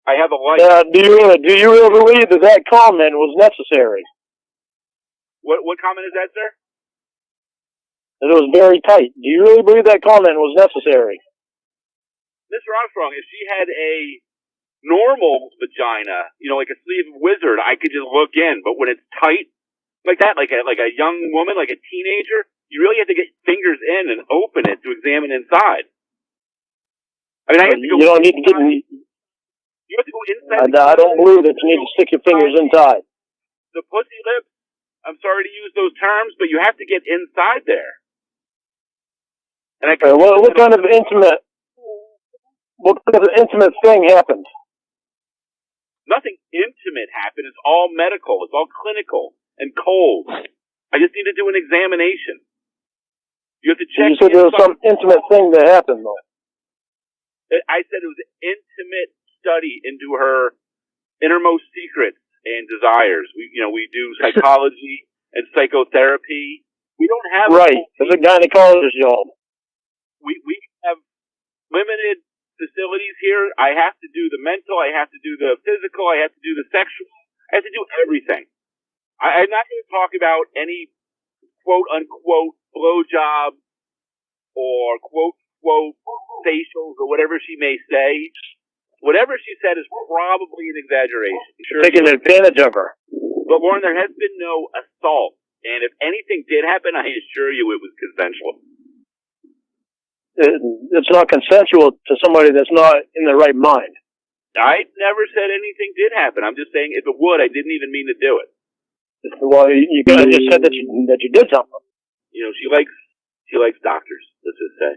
I have a light. Do you really believe that comment was necessary? What comment is that, sir? That it was very tight. Do you really believe that comment was necessary? Mr. Armstrong, if she had a normal vagina, like a sleeve wizard, I could just look in. But when it's tight, like that, like a young woman, like a teenager, you really have to get fingers in and open it to examine inside. I mean, you don't need to get. You have to go inside. I don't believe that you need to stick your fingers inside. The pussy lips. I'm sorry to use those terms, but you have to get inside there. And what kind of intimate thing happened? Nothing intimate happened. It's all medical. It's all clinical and cold. I just need to do an examination. You have to check. You said there was some intimate thing that happened, though. I said it was an intimate study into her innermost secrets and desires. We do psychology and psychotherapy. We don't have It's a gynecologist job. We have limited facilities here. I have to do the mental. I have to do the physical. I have to do the sexual. I have to do everything. I'm not going to talk about any quote unquote blowjob or quote unquote facials or whatever she may say. Whatever she said is probably an exaggeration. Taking advantage of her. But Lorne, there has been no assault. And if anything did happen, I assure you it was consensual. It's not consensual to somebody that's not in their right mind. I never said anything did happen. I'm just saying if it would, I didn't even mean to do it. Well, you kind of just said that you did something. She likes doctors, let's just say.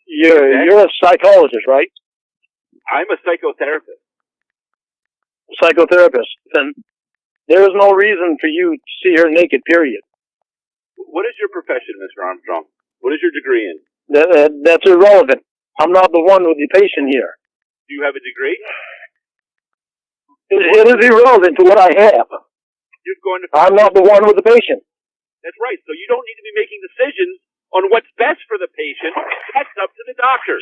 You're a psychologist, right? I'm a psychotherapist. Then there is no reason for you to see her naked, period. What is your profession, Mr. Armstrong? What is your degree in? That's irrelevant. I'm not the one with the patient here. Do you have a degree? It is irrelevant to what I have. I'm not the one with the patient. That's right. So you don't need to be making decisions on what's best for the patient. That's up to the doctor.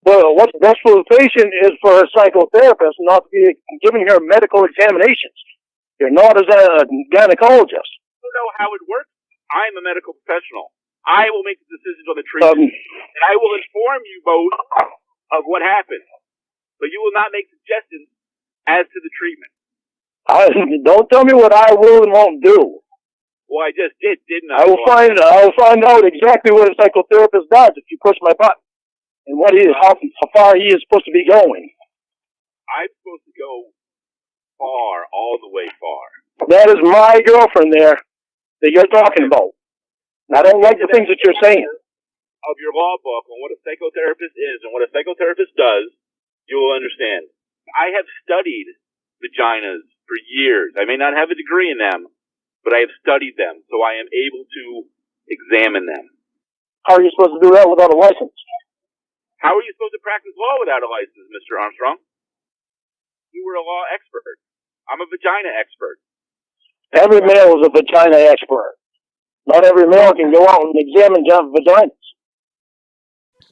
Well, what's best for the patient is for a psychotherapist not to be giving her medical examinations. You're not as a gynecologist. I don't know how it works. I'm a medical professional. I will make the decisions on the treatment, and I will inform you both of what happened. But you will not make suggestions as to the treatment. Don't tell me what I will and won't do. Well, I just did, didn't I? I will find out exactly what a psychotherapist does if you push my button. And how far he is supposed to be going. I'm supposed to go far, all the way far. That is my girlfriend there that you're talking about. And I don't like the things that you're saying. Of your law book on what a psychotherapist is and what a psychotherapist does, you will understand. I have studied vaginas for years. I may not have a degree in them, but I have studied them, so I am able to examine them. How are you supposed to do that without a license? How are you supposed to practice law without a license, Mr. Armstrong? You were a law expert. I'm a vagina expert. Every male is a vagina expert. Not every male can go out and examine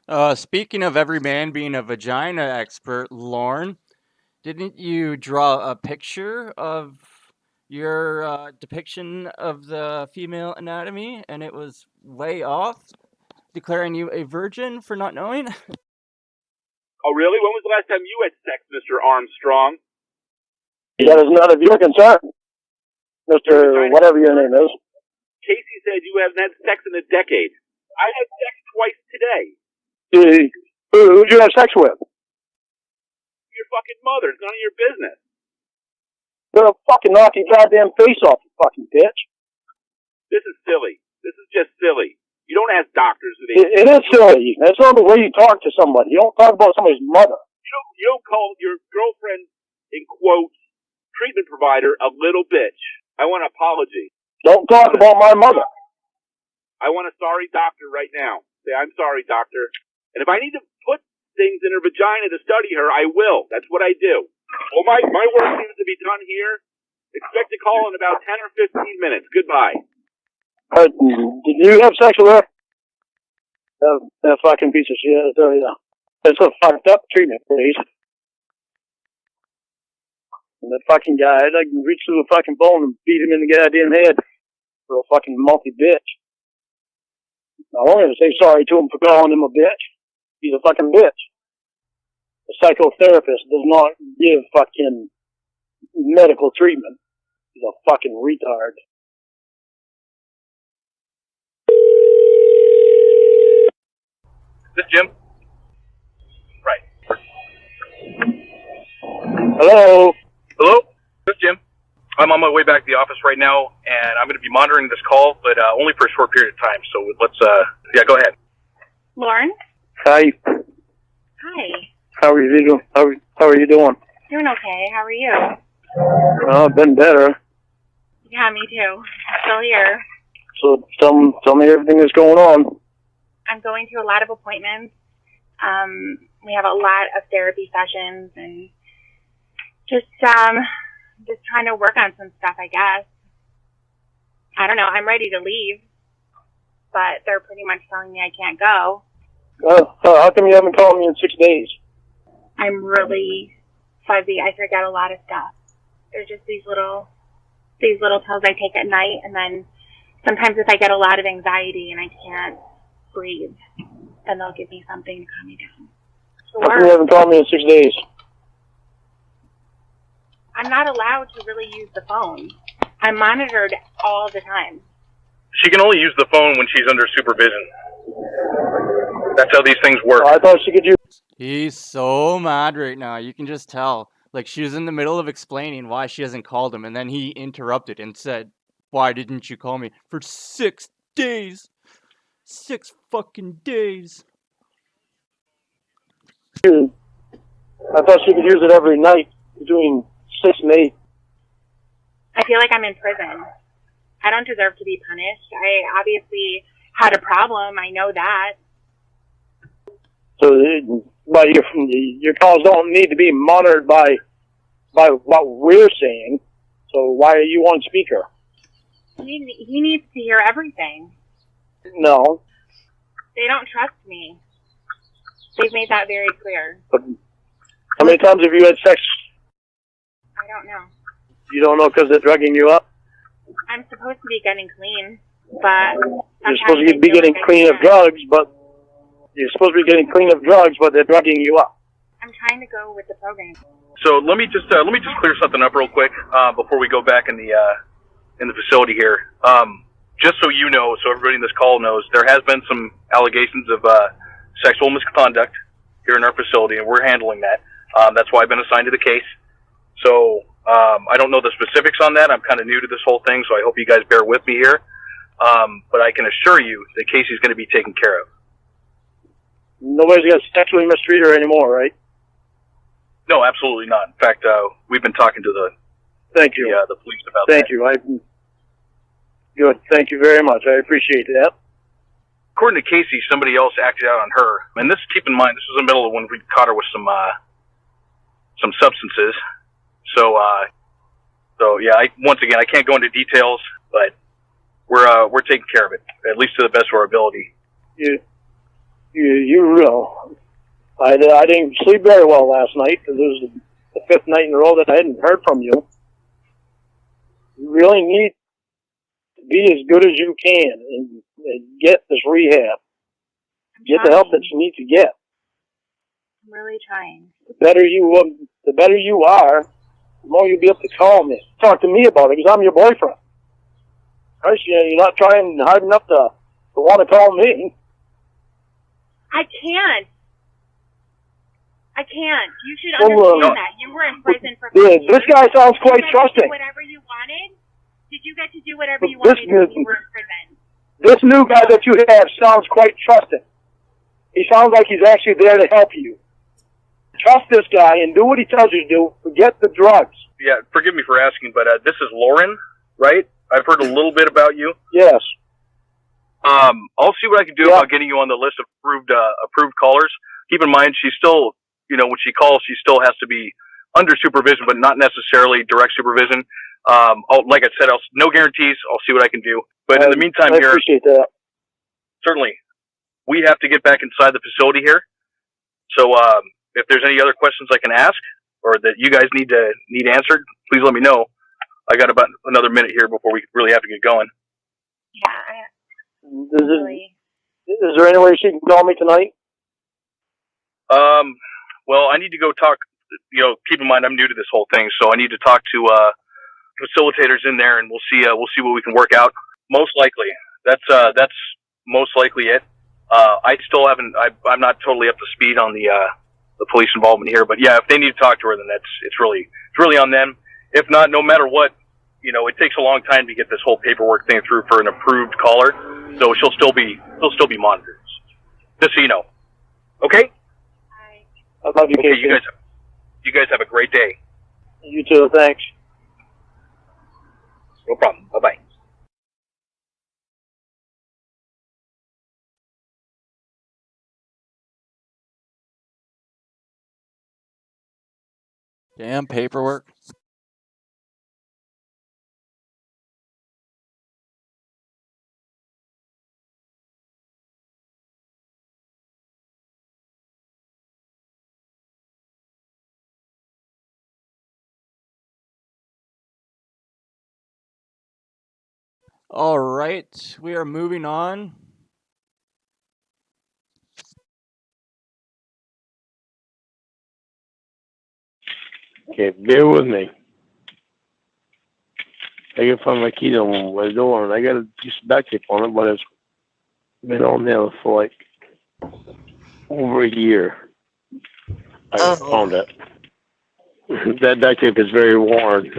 vaginas. Speaking of every man being a vagina expert, Lorne, didn't you draw a picture of your depiction of the female anatomy, and it was way off, declaring you a virgin for not knowing? Oh, really? When was the last time you had sex, Mr. Armstrong? That is none of your concern, Mr. Whatever your name is. Casey said you haven't had sex in a decade. I had sex twice today. Who'd you have sex with? Your fucking mother. It's none of your business. You're a fucking knock your goddamn face off, you fucking bitch. This is silly. This is just silly. You don't ask doctors who they... It is silly. That's not the way you talk to somebody. You don't talk about somebody's mother. You don't call your girlfriend, in quotes, treatment provider a little bitch. I want an apology. Don't talk about my mother. I want a sorry doctor right now. Say, I'm sorry, doctor. And if I need to put things in her vagina to study her, I will. That's what I do. Well, my work needs to be done here. Expect a call in about 10 or 15 minutes. Goodbye. Did you have sex with her? That fucking piece of shit. I tell you. It's a fucked up treatment, please. And that fucking guy, I can reach through the fucking phone and beat him in the goddamn head. For a fucking multi bitch. Now, I'm gonna say sorry to him for calling him a bitch. He's a fucking bitch. A psychotherapist does not give fucking medical treatment. He's a fucking retard. This Jim? Right. Hello? Hello? This Jim? I'm on my way back to the office right now, and I'm going to be monitoring this call, but only for a short period of time. So let's, yeah, go ahead. Lauren? Hi. Hi. How are you doing? How are you doing? Doing okay. How are you? Oh, I've been better. Yeah, me too. Still here. So tell me everything that's going on. I'm going to a lot of appointments. We have a lot of therapy sessions and just trying to work on some stuff, I guess. I don't know. I'm ready to leave, but they're pretty much telling me I can't go. How come you haven't called me in 6 days? I'm really fuzzy. I forget a lot of stuff. There's just these little pills I take at night, and then sometimes if I get a lot of anxiety and I can't breathe, then they'll give me something to calm me down. How come you haven't called me in 6 days? I'm not allowed to really use the phone. I'm monitored all the time. She can only use the phone when she's under supervision. That's how these things work. I thought she could use... He's so mad right now. You can just tell. Like, she was in the middle of explaining why she hasn't called him, and then he interrupted and said, "Why didn't you call me?" For 6 days. 6 fucking days. I thought she could use it every night between 6 and 8. I feel like I'm in prison. I don't deserve to be punished. I obviously had a problem. I know that. So, but your calls don't need to be monitored by what we're saying. So why are you on speaker? He needs to hear everything. No. They don't trust me. They've made that very clear. But how many times have you had sex? I don't know. You don't know because they're drugging you up? I'm supposed to be getting clean, but You're supposed to be getting clean of drugs, but they're drugging you up. I'm trying to go with the program. So let me just clear something up real quick before we go back in the facility here. Just so you know, so everybody in this call knows, there has been some allegations of sexual misconduct here in our facility, and we're handling that. That's why I've been assigned to the case. So I don't know the specifics on that. I'm kind of new to this whole thing, so I hope you guys bear with me here. But I can assure you that Casey's going to be taken care of. Nobody's going to sexually mistreat her anymore, right? No, absolutely not. In fact, we've been talking to the police about that. Thank you. Good. Thank you very much. I appreciate that. According to Casey, somebody else acted out on her. And this, keep in mind, this was the middle of when we caught her with some substances. So So yeah, once again, I can't go into details, but we're taking care of it, at least to the best of our ability. You real. I didn't sleep very well last night because it was the 5th night in a row that I hadn't heard from you. You really need to be as good as you can and get this rehab. Get the help that you need to get. I'm really trying. The better you are, the more you'll be able to call me, talk to me about it, because I'm your boyfriend. Right? You're not trying hard enough to want to call me. I can't. You should understand that. You were in prison for 5 years. This guy sounds quite trusting. Did you get to do whatever you wanted? Did you get to do whatever you wanted when you were in prison? This new guy that you have sounds quite trusting. He sounds like he's actually there to help you. Trust this guy and do what he tells you to do. Forget the drugs. Yeah, forgive me for asking, but this is Lorne, right? I've heard a little bit about you. Yes. I'll see what I can do about getting you on the list of approved callers. Keep in mind, she's still, when she calls, she still has to be under supervision, but not necessarily direct supervision. Like I said, no guarantees. I'll see what I can do. But in the meantime, I appreciate that. Certainly, we have to get back inside the facility here. So if there's any other questions I can ask or that you guys need answered, please let me know. I got about another minute here before we really have to get going. Yeah. Is there any way she can call me tonight? Well, I need to go talk. Keep in mind I'm new to this whole thing, so I need to talk to facilitators in there, and we'll see what we can work out. Most likely, that's most likely it. I still haven't. I'm not totally up to speed on the police involvement here, but yeah, if they need to talk to her, then it's really on them. If not, no matter what, it takes a long time to get this whole paperwork thing through for an approved caller, so she'll still be monitored. Just so you know. Okay. I love you, Casey. You guys have a great day. You too. Thanks. No problem. Bye-bye. Damn paperwork. All right, we are moving on. Okay, bear with me. I can find my key on my door, and I got a piece of duct tape on it, but it's been on there for like over a year. I found it. That duct tape is very worn.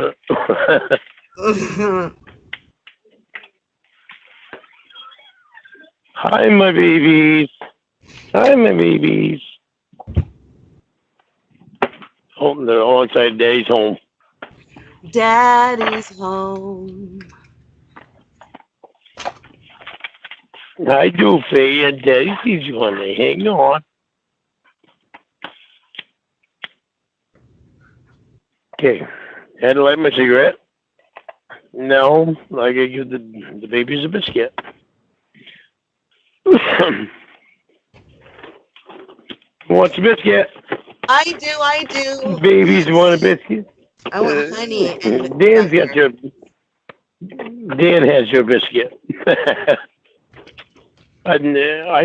Hi, my babies. Hi, my babies. Oh, they're all inside Daddy's home. Daddy's home. I do, Faye, and Daddy sees you, honey. Hang on. Okay. Had to light my cigarette. No, I gotta give the babies a biscuit. What's a biscuit? I do. Babies want a biscuit? I want honey. Dan has your biscuit. I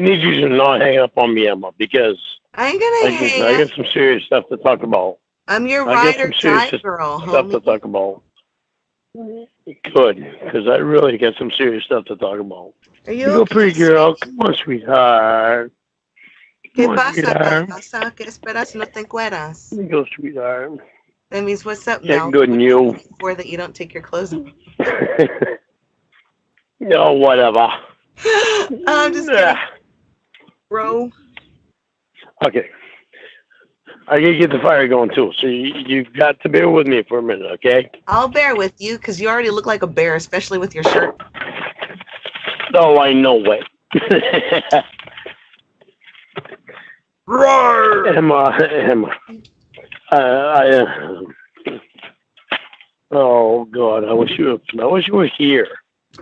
need you to not hang up on me, Emma, because I ain't gonna hang I up. got some serious stuff to talk about. I'm your I ride got or some serious die girl, stuff to homie. talk about. Good, because I really got some serious stuff to talk about. Are you go, okay, pretty girl. Come on, sweetheart. ¿Qué Come on, pasa, sweetheart. pasa? ¿Qué esperas? No te encueras. Go, sweetheart. That means what's up, Get Mel? good in you. Before that you don't take your clothes off. No, whatever. I'm just kidding. Bro. Okay. I gotta get the fire going too, so you've got to bear with me for a minute, okay? I'll bear with you because you already look like a bear, especially with your shirt. No, I know it. Roar! Emma. Oh God, I wish you were here.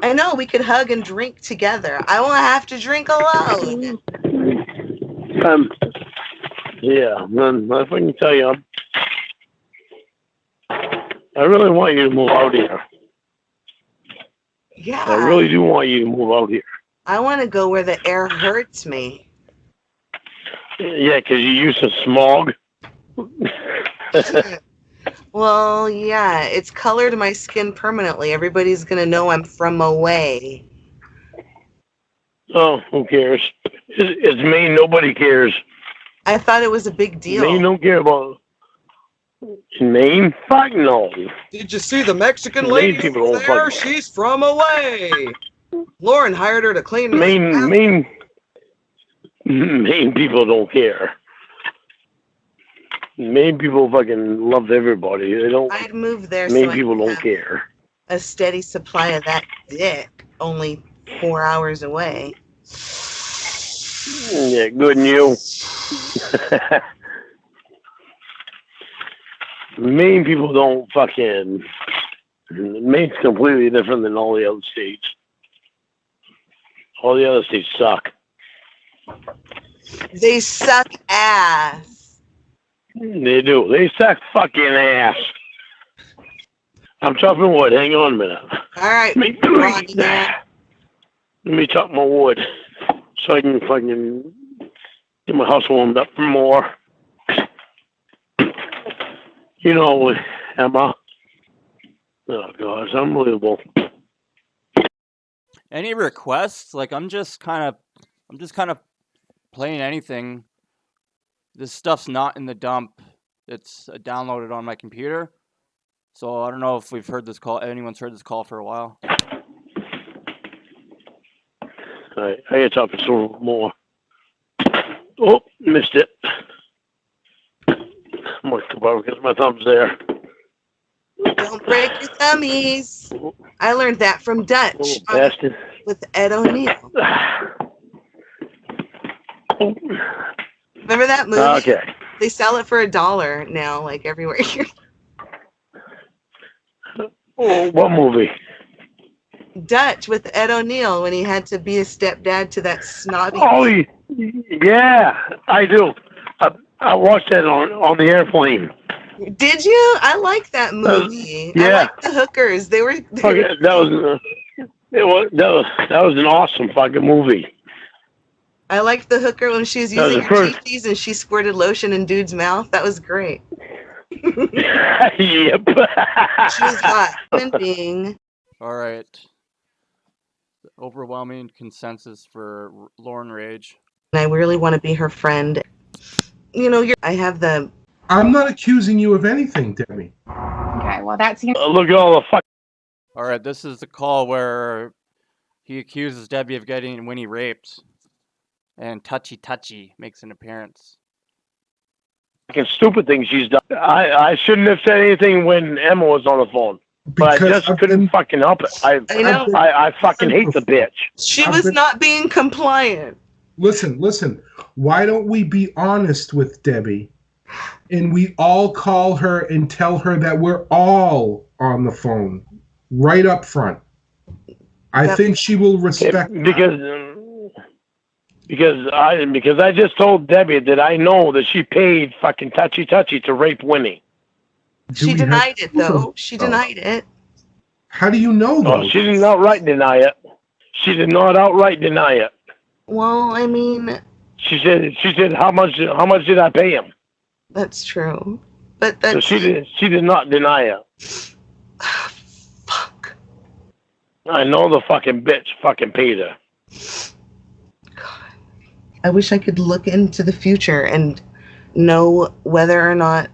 I know, we could hug and drink together. I won't have to drink alone. Yeah, then if I can tell you, I really want you to move out here. Yeah. I really do want you to move out here. I want to go where the air hurts me. Yeah, because you use the smog. Well, yeah, it's colored my skin permanently. Everybody's going to know I'm from away. Oh, who cares? It's Maine. Nobody cares. I thought it was a big deal. Maine don't care about Maine? Fuck no. Did you see the Mexican Maine lady people don't there? fuck. She's from away. Lorne hired her to clean his Maine people don't care. Maine people fucking love everybody. They don't. I'd move there Maine so people I don't have care. a steady supply of that dick only 4 hours away. Yeah, good on you. Maine people don't fucking. Maine's completely different than all the other states. All the other states suck. They suck ass. They do. They suck fucking ass. I'm chopping wood. Hang on a minute. All right. Let me chop my wood so I can fucking get my house warmed up for more. You know, Emma. Oh God, it's unbelievable. Any requests? Like I'm just kind of playing anything. This stuff's not in the dump. It's downloaded on my computer. So I don't know if we've heard this call. Anyone's heard this call for a while. Alright, I gotta chop it some more. Oh, missed it. I'm gonna come over because my thumb's there. Don't break your thummies. I learned that from Dutch Oh, bastard. with Ed O'Neill. Remember that movie? Okay. They sell it for $1 now, like everywhere. Oh, what movie? Dutch with Ed O'Neill when he had to be a stepdad to that snobby. Oh, yeah, I do. I watched that on the airplane. Did you? I like that movie. Yeah. I like the hookers. They were. Okay, that was an awesome fucking movie. I liked the hooker when she was That was using the her first- cheekies and she squirted lotion in dude's mouth. That was great. Yep. She was hot. Human being. All right. Overwhelming consensus for Lorne Rage. And I really want to be her friend. You know, I have the. I'm not accusing you of anything, Debbie. Okay, well, that's... Look at all the fuck. All right, this is the call where he accuses Debbie of getting Winnie raped. And Touchy makes an appearance. Fucking stupid things she's done. I shouldn't have said anything when Emma was on the phone. But I Because just couldn't fucking help it. I know. I fucking hate the bitch. She was not being compliant. Listen. Why don't we be honest with Debbie? And we all call her and tell her that we're all on the phone right up front. I think she will respect because I just told Debbie that I know that she paid fucking Touchy to rape Winnie. She denied it, though. She denied it. How do you know, though? Oh, she didn't outright deny it. She did not outright deny it. Well, I mean, She said how much did I pay him? that's true. But So that's. she did not deny it. Fuck. I know the fucking bitch fucking paid her. I wish I could look into the future and know whether or not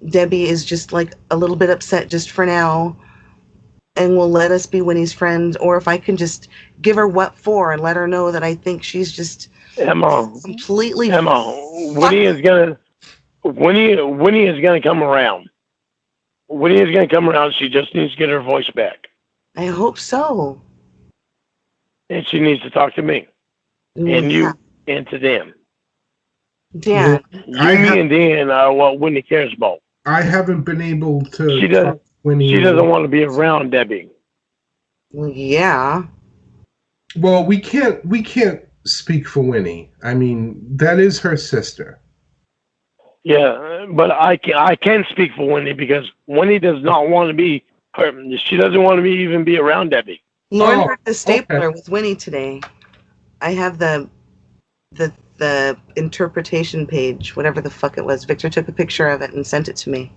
Debbie is just like a little bit upset just for now and will let us be Winnie's friend, or if I can just give her what for and let her know that I think she's just completely Winnie is gonna come around. Winnie is gonna come around. She just needs to get her voice back. I hope so. And she needs to talk to me. And you and to Dan. Dan. Me and Dan are what Winnie cares about. I haven't been able to She does. Winnie. She doesn't want to be around Debbie. Well, yeah. Well, we can't speak for Winnie. I mean, that is her sister. Yeah, but I can speak for Winnie because Winnie does not want to be her. She doesn't want to even be around Debbie. Lauren heard the stapler with Winnie today. I have the interpretation page, whatever the fuck it was. Victor took a picture of it and sent it to me.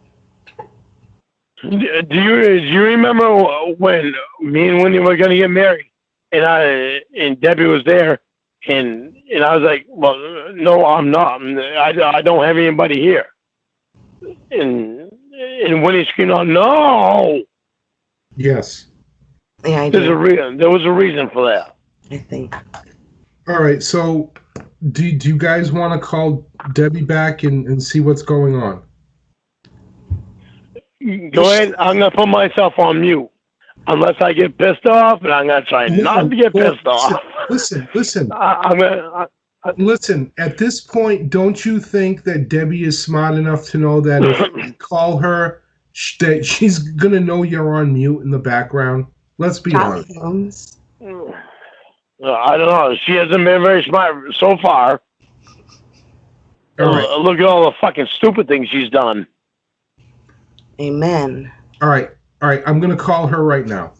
Do you remember when me and Winnie were gonna get married, and Debbie was there, and I was like, well, no, I'm not. I don't have anybody here. And Winnie screamed out, no. Yes. Yeah, There's a reason. There was a reason for that. I think. All right. So, do you guys want to call Debbie back and see what's going on? Go ahead. I'm gonna put myself on mute. Unless I get pissed off, and I'm gonna try not to get pissed off. Listen. Listen. At this point, don't you think that Debbie is smart enough to know that if you call her, that she's gonna know you're on mute in the background? Let's be honest. I don't know. She hasn't been very smart so far. All right. Look at all the fucking stupid things she's done. Amen. All right. I'm gonna call her right now.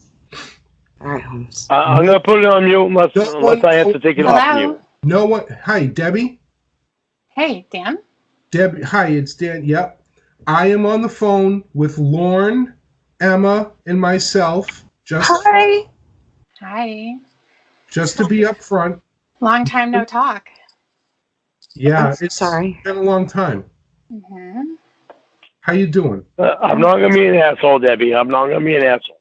All right, Holmes. I'm gonna put it on mute unless I have to take it off mute. No one. Hi, Debbie. Hey, Dan. Debbie. Hi, it's Dan. Yep. I am on the phone with Lorne, Emma, and myself. Hi. Hi. Just to be upfront. Long time no talk. Yeah, I'm sorry. It's been a long time. Mm-hmm. How you doing? I'm not gonna be an asshole, Debbie. I'm not gonna be an asshole.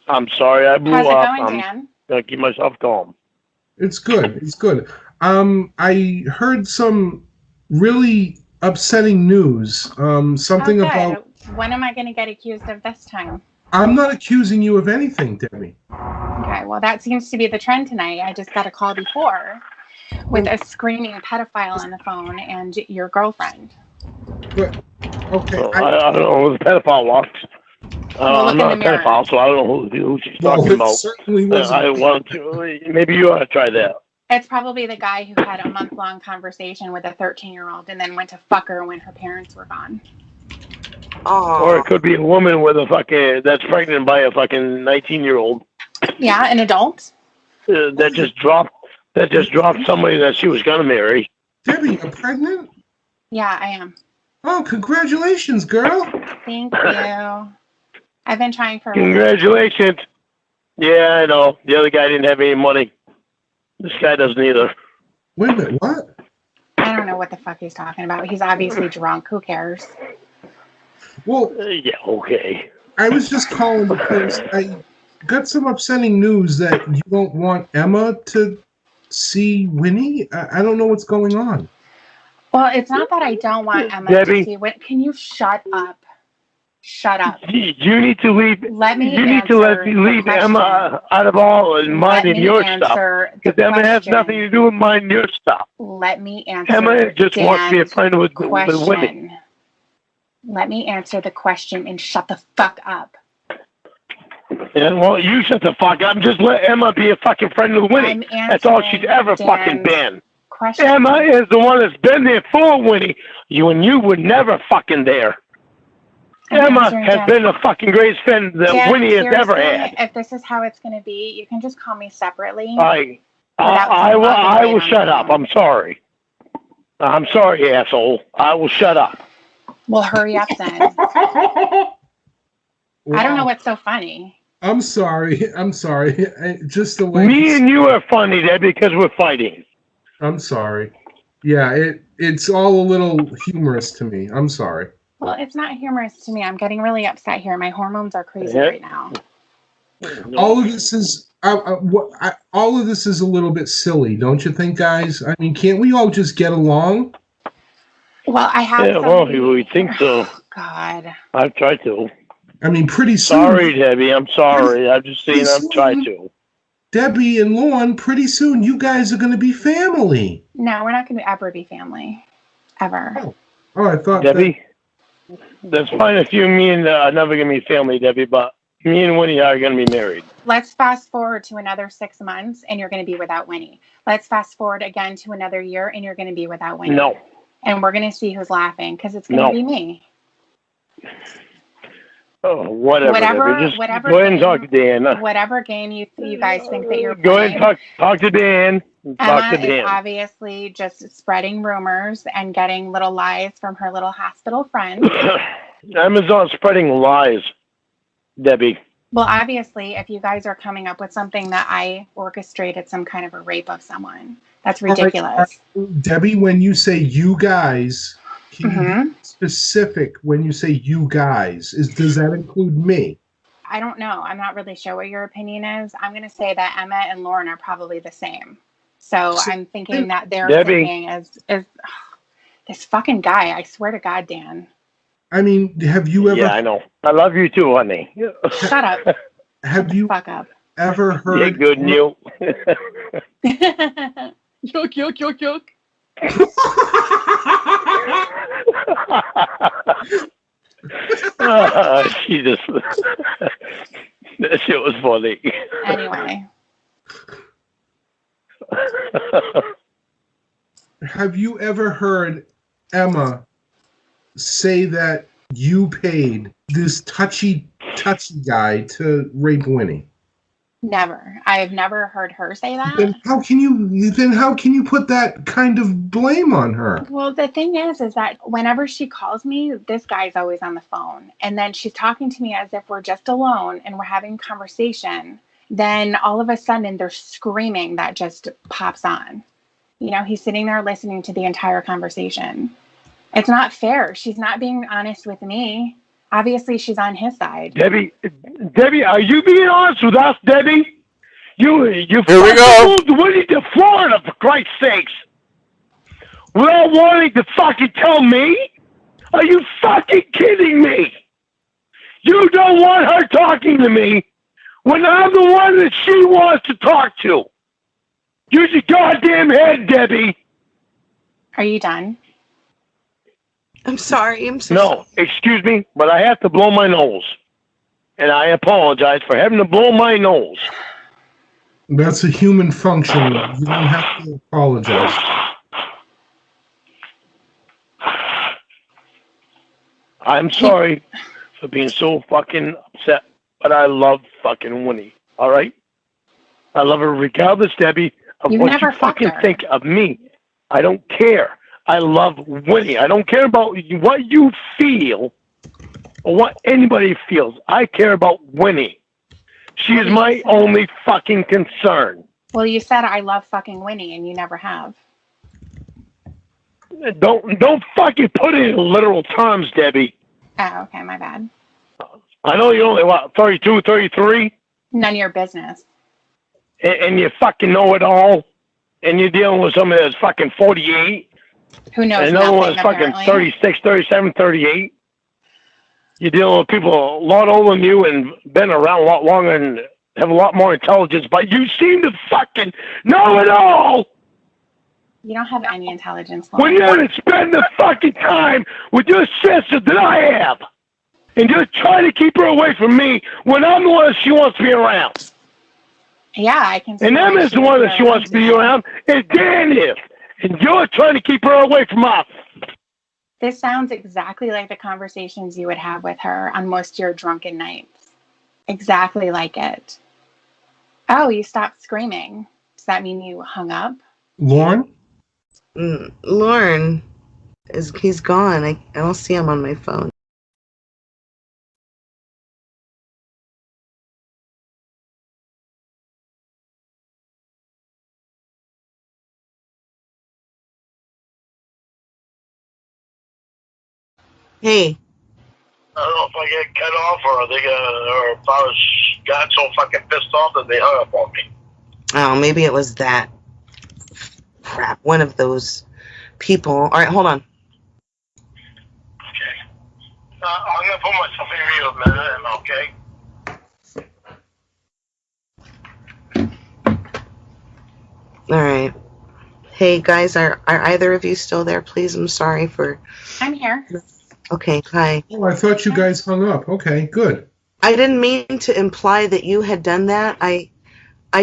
I'm sorry I blew How's it up. going, I'm Dan? gonna keep myself calm. It's good. It's good. I heard some really upsetting news. Something Oh, good. about. When am I going to get accused of this time? I'm not accusing you of anything, Debbie. Okay, well, that seems to be the trend tonight. I just got a call before with a screaming pedophile on the phone and your girlfriend. But, okay. I don't know who the pedophile was. I'm not a pedophile, so I don't know who she's talking about. Certainly wasn't. I want to. Maybe you ought to try that. It's probably the guy who had a month-long conversation with a 13-year-old and then went to fuck her when her parents were gone. Or it could be a woman with a fucking that's pregnant by a fucking 19-year-old. Yeah, an adult. That just dropped somebody that she was gonna marry. Debbie, you're pregnant? Yeah, I am. Oh, congratulations, girl. Thank you. I've been trying for. Congratulations. Yeah, I know. The other guy didn't have any money. This guy doesn't either. Wait a minute, what? I don't know what the fuck he's talking about. He's obviously drunk. Who cares? Well, yeah, okay. I was just calling because I got some upsetting news that you don't want Emma to see Winnie. I don't know what's going on. Well, it's not that I don't want Emma Debbie? to see Winnie. Can you shut up? Shut up. You need to leave. Let me You need to leave Emma out of all minding your stuff. Because Emma has nothing to do with minding your stuff. Let me answer. Emma just wants to be a friend with Winnie. Let me answer the question and shut the fuck up. Yeah, well, you shut the fuck up. Just let Emma be a fucking friend with Winnie. That's all she's ever fucking been. Emma is the one that's been there for Winnie. You were never fucking there. Emma has been the fucking greatest friend that Winnie has ever had. If this is how it's going to be, you can just call me separately. I will shut up. I'm sorry. I'm sorry, asshole. I will shut up. Well, hurry up then. I don't know what's so funny. I'm sorry. Just the way. Me and you are funny, Dad, because we're fighting. I'm sorry. Yeah, it's all a little humorous to me. I'm sorry. Well, it's not humorous to me. I'm getting really upset here. My hormones are crazy right now. All of this is all of this is a little bit silly, don't you think, guys? I mean, can't we all just get along? Well, I have. Yeah, well, we think so. God. I've tried to. I mean, pretty soon. Sorry, Debbie. I'm sorry. I'm just saying I've tried to. Debbie and Lorne, pretty soon you guys are going to be family. No, we're not going to ever be family. Ever. Oh, I thought Debbie? That's fine if you and me and are never going to be family, Debbie, but me and Winnie are going to be married. Let's fast forward to another 6 months and you're going to be without Winnie. Let's fast forward again to another year and you're going to be without Winnie. No. And we're going to see who's laughing because it's going to be me. Oh, whatever. Just whatever go ahead and talk to Dan. Whatever game you guys think that you're Go playing. ahead and talk to Dan. Emma Talk to is Dan. obviously just spreading rumors and getting little lies from her little hospital friends. Amazon's spreading lies, Debbie. Well, obviously, if you guys are coming up with something that I orchestrated some kind of a rape of someone, that's ridiculous. Debbie, when you say you guys, can you be specific when you say you guys? Does that include me? I don't know. I'm not really sure what your opinion is. I'm going to say that Emma and Lorne are probably the same. So I'm thinking that their thinking is this fucking guy. I swear to God, Dan. I mean, have you ever... Yeah, I know. I love you too, honey. Shut up. Have you ever heard... Yeah, good news. Yuck, yuck, yuck, yuck. She just... that shit was funny. Anyway. Have you ever heard Emma say that you paid this touchy guy to rape Winnie? Never. I have never heard her say that. Then how can you put that kind of blame on her? Well, the thing is that whenever she calls me, this guy's always on the phone. And then she's talking to me as if we're just alone and we're having conversation. Then all of a sudden there's screaming that just pops on. You know, he's sitting there listening to the entire conversation. It's not fair. She's not being honest with me. Obviously, she's on his side. Debbie, are you being honest with us, Debbie? You Here we go. moved Winnie to Florida, for Christ's sakes. Without wanting to fucking tell me? Are you fucking kidding me? You don't want her talking to me when I'm the one that she wants to talk to. Use your goddamn head, Debbie. Are you done? I'm sorry. I'm so No, excuse me, but I have to blow my nose. And I apologize for having to blow my nose. That's a human function. You don't have to apologize. I'm sorry for being so fucking upset, but I love fucking Winnie, all right? I love her regardless, Debbie, of what you fucking think of me. I don't care. I love Winnie. I don't care about what you feel or what anybody feels. I care about Winnie. She is my only fucking concern. Well, you said I love fucking Winnie, and you never have. Don't fucking put it in literal terms, Debbie. Oh, okay, my bad. I know you're only, 32, 33? None of your business. And you fucking know it all? And you're dealing with somebody that's fucking 48? Who knows? And another one is apparently. fucking 36, 37, 38. You're dealing with people a lot older than you and been around a lot longer and have a lot more intelligence, but you seem to fucking know it all. You don't have any intelligence. When you want to spend the fucking time with your sister that I have, and you're trying to keep her away from me when I'm the one that she wants to be around. Yeah, I can. And Emma's the one that she wants to be around, and Dan is. And you're trying to keep her away from us. This sounds exactly like the conversations you would have with her on most of your drunken nights. Exactly like it. Oh, you stopped screaming. Does that mean you hung up? Lorne? Lorne, he's gone. I don't see him on my phone. Hey. I don't know if I get cut off or or if I got so fucking pissed off that they hung up on me. Oh, maybe it was that. Crap, one of those people. All right, hold on. Okay. I'm going to put myself in mute a minute, okay? All right. Hey, guys, are either of you still there, please? I'm sorry for... I'm here. Okay, hi. Oh, I thought you guys hung up. Okay, good. I didn't mean to imply that you had done that. I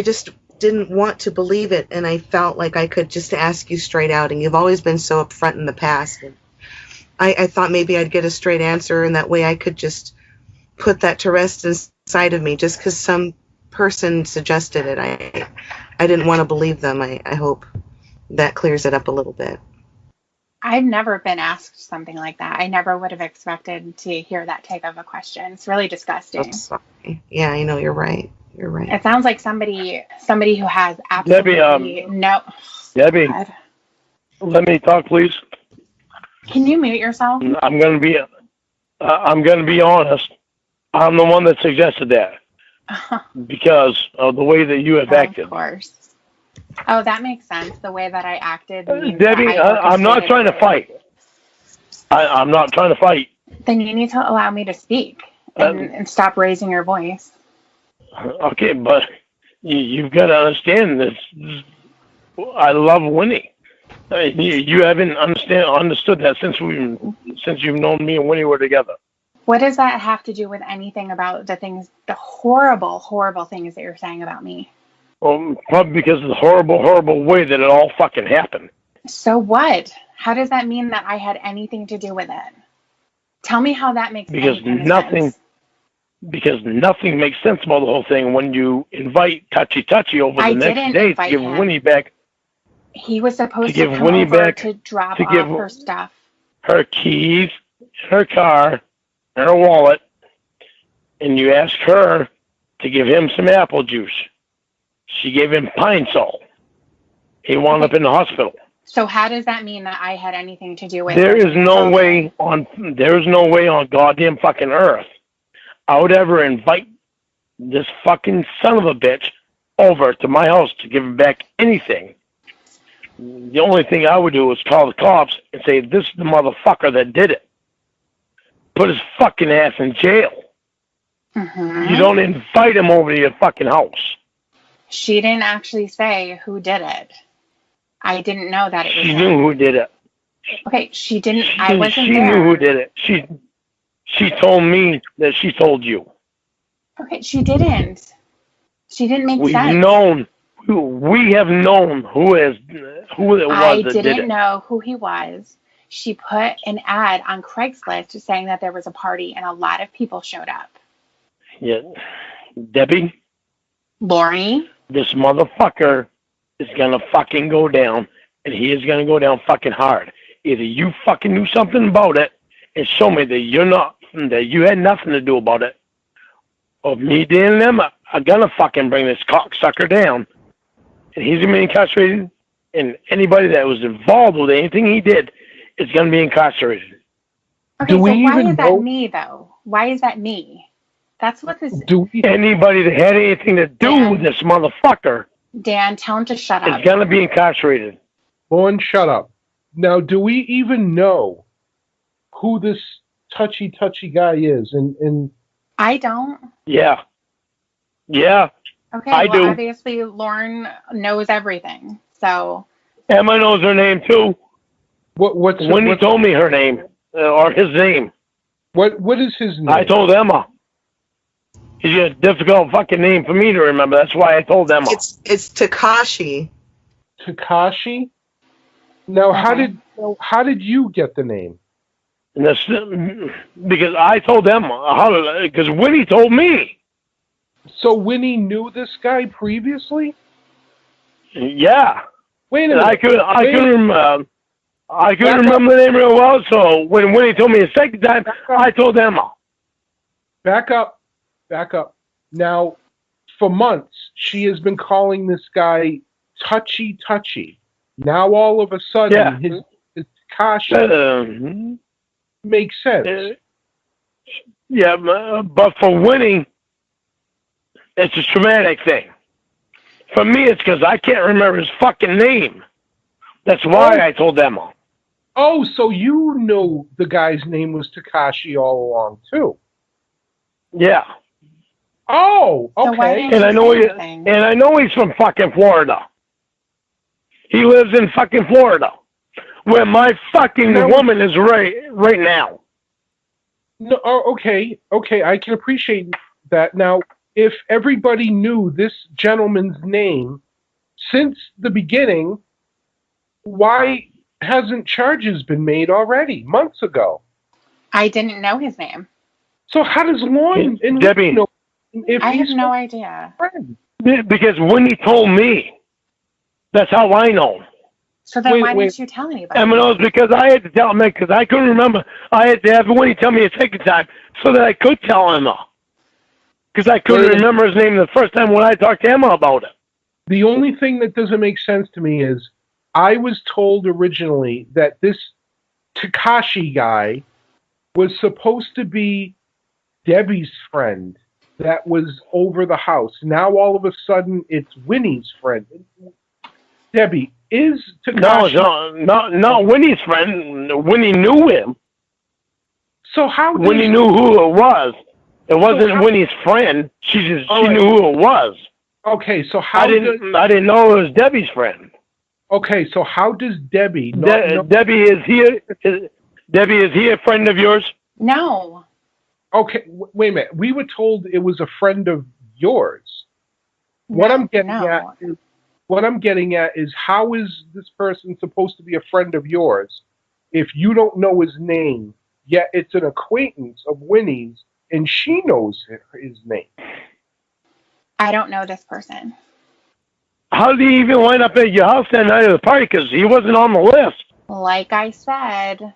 just didn't want to believe it, and I felt like I could just ask you straight out, and you've always been so upfront in the past. And I thought maybe I'd get a straight answer, and that way I could just put that to rest inside of me, just because some person suggested it. I didn't want to believe them. I hope that clears it up a little bit. I've never been asked something like that. I never would have expected to hear that type of a question. It's really disgusting. I'm sorry. Yeah, I know, you're right. You're right. It sounds like somebody who has absolutely no. Debbie, let me talk, please. Can you mute yourself? I'm gonna be honest. I'm the one that suggested that because of the way that you have acted. Of course. Oh, that makes sense. The way that I acted. Debbie, I'm not trying to fight. I'm not trying to fight. Then you need to allow me to speak and stop raising your voice. Okay, but you've got to understand this. I love Winnie. You haven't understood that since you've known me and Winnie were together. What does that have to do with anything about the horrible, horrible things that you're saying about me? Well, probably because of the horrible, horrible way that it all fucking happened. So what? How does that mean that I had anything to do with it? Tell me how that makes because nothing. sense. Because nothing makes sense about the whole thing when you invite Touchy over the next day to give Winnie back. He was supposed to come over to drop off her stuff. Her keys, her car, and her wallet, and you asked her to give him some apple juice. She gave him Pine Sol. He wound up in the hospital. So how does that mean that I had anything to do with There it? is no way on goddamn fucking earth I would ever invite this fucking son of a bitch over to my house to give him back anything. The only thing I would do is call the cops and say, this is the motherfucker that did it. Put his fucking ass in jail. Mm-hmm. You don't invite him over to your fucking house. She didn't actually say who did it. I didn't know that it was She him. knew who did it. Okay, she didn't. I wasn't She there. knew who did it. She told me that she told you. Okay, she didn't. She didn't make sense. We have known who it was I that did didn't it. know who he was. She put an ad on Craigslist saying that there was a party and a lot of people showed up. Yeah, Debbie. Lorne. This motherfucker is gonna fucking go down, and he is gonna go down fucking hard. Either you fucking knew something about it and show me that you had nothing to do about it, or me, Dan, and them are gonna fucking bring this cocksucker down, and he's gonna be incarcerated, and anybody that was involved with anything he did is gonna be incarcerated. Okay, so why is that me though? Why is that me? That's what this. Anybody that had anything to do with this motherfucker, Dan, tell him to shut up. is gonna be incarcerated. Lorne, shut up. Now, do we even know who this touchy guy is? And I don't. Yeah. Okay, I well, do. obviously Lorne knows everything. So Emma knows her name too. What's Wendy told me her name or his name. What is his name? I told Emma. He's a difficult fucking name for me to remember. That's why I told Emma. It's Takashi. Takashi? Now, how did you get the name? And that's because I told Emma. Because Winnie told me. So Winnie knew this guy previously? Yeah. Wait a minute. I couldn't remember the name real well. So when Winnie told me the second time, I told Emma. Back up. Now, for months, she has been calling this guy touchy. Now, all of a sudden, his Takashi makes sense. Yeah, but for Winnie, it's a traumatic thing. For me, it's because I can't remember his fucking name. That's why I told Emma. Oh, so you knew the guy's name was Takashi all along, too? Yeah. Oh, okay. And I know he's from fucking Florida. He lives in fucking Florida, where my fucking woman is right now. No, okay, I can appreciate that. Now, if everybody knew this gentleman's name since the beginning, why hasn't charges been made already, months ago? I didn't know his name. So how does Lorne and Debbie, know if I have he's no idea. friend? Because Winnie told me. That's how I know. So then why didn't you tell anybody? And it was because I had to tell him because I couldn't remember. I had to have Winnie tell me a second time so that I could tell Emma. Because I couldn't remember his name the first time when I talked to Emma about it. The only thing that doesn't make sense to me is I was told originally that this Takashi guy was supposed to be Debbie's friend that was over the house. Now all of a sudden it's Winnie's friend. Debbie, is Takashi... No, not Winnie's friend. Winnie knew him. So how did... Winnie knew who it was. It wasn't Winnie's friend. She knew who it was. Okay, so how I didn't know it was Debbie's friend. Okay, so how does Debbie... Debbie, is he a friend of yours? No. Okay, wait a minute. We were told it was a friend of yours. What I'm getting at is how is this person supposed to be a friend of yours if you don't know his name, yet it's an acquaintance of Winnie's and she knows his name? I don't know this person. How did he even wind up at your house that night of the party? Because he wasn't on the list. Like I said,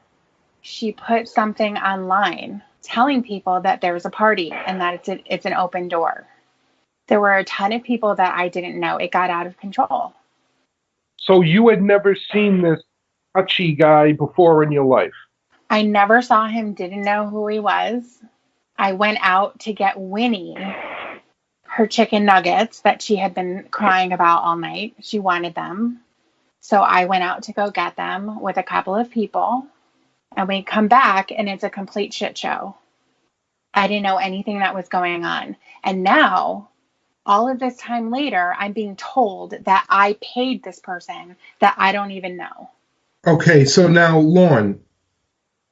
she put something online telling people that there was a party and that it's an open door. There were a ton of people that I didn't know. It got out of control. So you had never seen this Hachi guy before in your life? I never saw him, didn't know who he was. I went out to get Winnie her chicken nuggets that she had been crying about all night. She wanted them. So I went out to go get them with a couple of people. And we come back and it's a complete shit show. I didn't know anything that was going on. And now, all of this time later, I'm being told that I paid this person that I don't even know. Okay, so now, Lorne,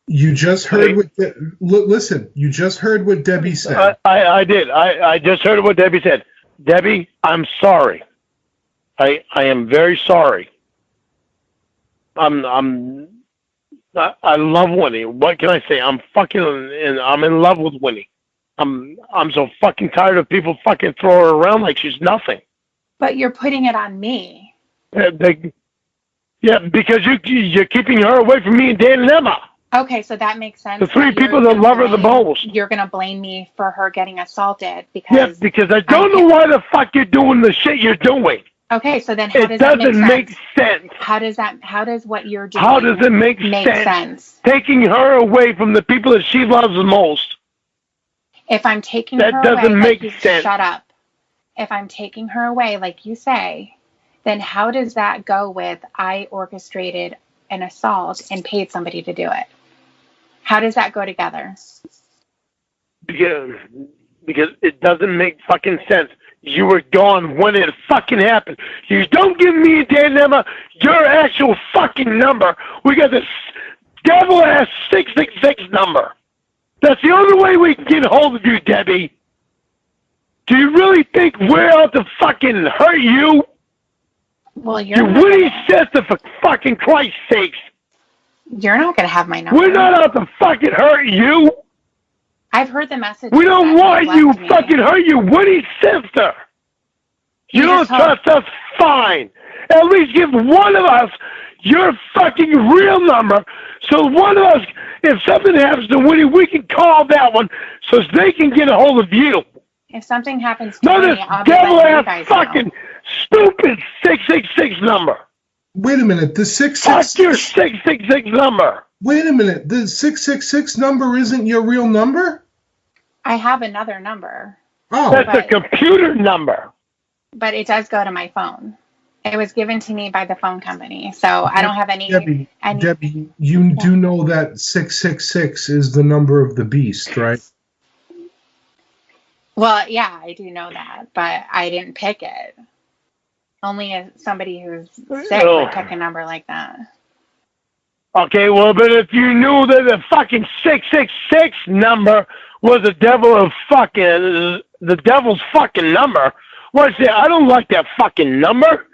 you just heard listen, you just heard what Debbie said. I did. I just heard what Debbie said. Debbie, I'm sorry. I am very sorry. I love Winnie. What can I say? I'm in love with Winnie. I'm so fucking tired of people fucking throwing her around like she's nothing. But you're putting it on me. Yeah, because you're keeping her away from me and Dan and Emma. Okay, so that makes sense. The three people that love her the most. You're going to blame me for her getting assaulted because... because I don't know why the fuck you're doing the shit you're doing. Okay, so then how does that make sense? How does what you're doing How does it make sense? Taking her away from the people that she loves the most. If I'm taking her away... That doesn't make sense. Shut up. If I'm taking her away, like you say, then how does that go with I orchestrated an assault and paid somebody to do it? How does that go together? Because it doesn't make fucking sense. You were gone when it fucking happened. You don't give me, Dan Emma, your actual fucking number. We got this devil-ass 666 number. That's the only way we can get a hold of you, Debbie. Do you really think we're out to fucking hurt you? Well, you're not Winnie sister, for fucking Christ's sakes. You're not going to have my number. We're not out to fucking hurt you. I've heard the message. We don't want you fucking hurt you. Winnie's sister. You don't trust us? Fine. At least give one of us your fucking real number so one of us, if something happens to Winnie, we can call that one so they can get a hold of you. If something happens to me, this I'll be letting you guys fucking stupid 666 number. Wait a minute, the 666... Fuck your 666 number. Wait a minute, the 666 number isn't your real number? I have another number. Oh. That's a computer number. But it does go to my phone. It was given to me by the phone company, so I don't have any... Debbie, you do know that 666 is the number of the beast, right? Well, yeah, I do know that, but I didn't pick it. Only somebody who's sick would pick a number like that. Okay, well, but if you knew that the fucking 666 number was the devil's fucking number, what I say? I don't like that fucking number.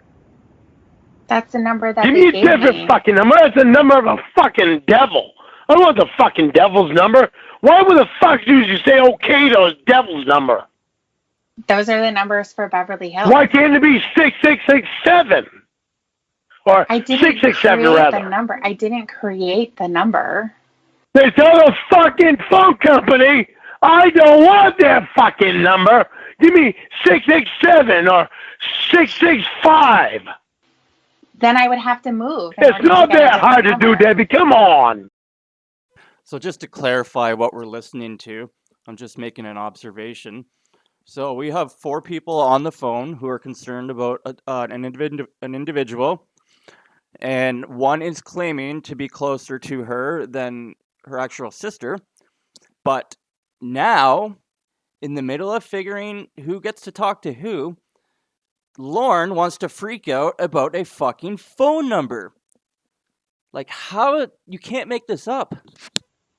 That's the number that Give they me a gave different me. fucking number. That's the number of a fucking devil. I don't want the fucking devil's number. Why would the fuck do you say okay to a devil's number? Those are the numbers for Beverly Hills. Why can't it be 6667? Or I didn't 667 create rather. the number. I didn't create the number. They tell a fucking phone company, I don't want that fucking number. Give me 667 or 665. Then I would have to move. in It's order to not get a that hard to different do, number. Debbie. Come on. So just to clarify what we're listening to, I'm just making an observation. So we have 4 people on the phone who are concerned about an individual, and one is claiming to be closer to her than her actual sister. But now, in the middle of figuring who gets to talk to who, Lorne wants to freak out about a fucking phone number. Like, how? You can't make this up.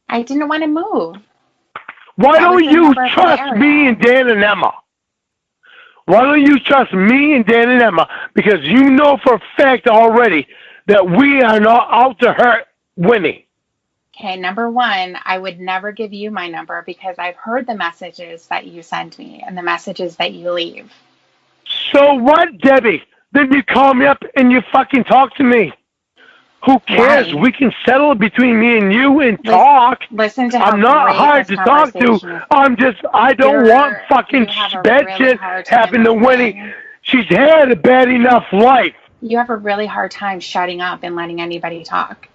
I didn't want to move. Why That was don't the you number for the trust area. me and Dan and Emma? Why don't you trust me and Dan and Emma? Because you know for a fact already that we are not out to hurt Winnie. Okay, number one, I would never give you my number because I've heard the messages that you send me and the messages that you leave. So what, Debbie? Then you call me up and you fucking talk to me. Who cares? Why? We can settle it between me and you and talk. Listen to how I'm not great hard this to talk conversation to. is. I don't want fucking you have a bad really shit hard time happen to Winnie. listening. She's had a bad enough life. You have a really hard time shutting up and letting anybody talk.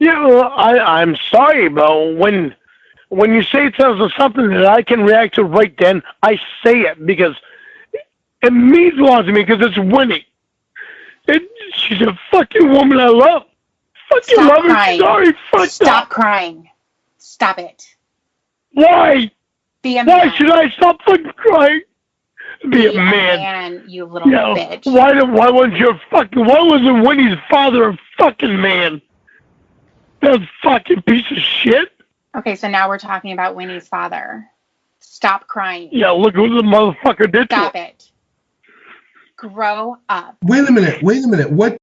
Yeah, well, I'm sorry, but when you say something that I can react to right then, I say it because it means a lot to me because it's Winnie. She's a fucking woman I love. Fucking Stop love her. crying. Sorry, fucked Stop up. crying. Stop it. Why? Be a Why man. should I stop fucking crying? Be a man. Man, you little Yeah, bitch. why wasn't Winnie's father a fucking man? That fucking piece of shit. Okay, so now we're talking about Winnie's father. Stop crying. Yeah, look what the motherfucker did Stop to her. it. Grow up. Wait a minute. What?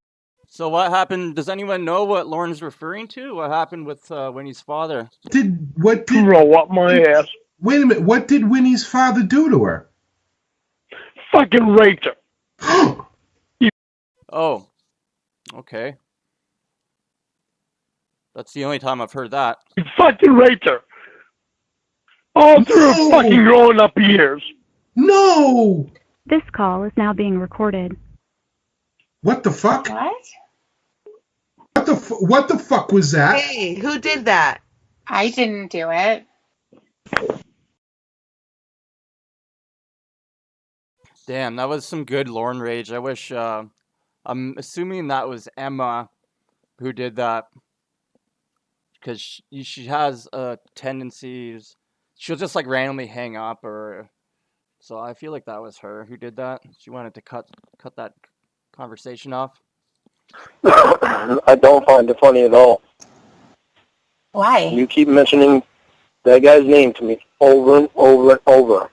So what happened? Does anyone know what Lorne's referring to? What happened with Winnie's father? Grow up my ass. Wait a minute. What did Winnie's father do to her? Fucking raped her. Oh, okay. That's the only time I've heard that. He fucking raped her. All through her fucking growing up years. No! This call is now being recorded. What the fuck? What? What the fuck was that? Hey, who did that? I didn't do it. Damn, that was some good Lorne rage. I wish, I'm assuming that was Emma who did that. Because she has tendencies, she'll just like randomly hang up or, so I feel like that was her who did that. She wanted to cut that conversation off. I don't find it funny at all. Why? You keep mentioning that guy's name to me over and over and over.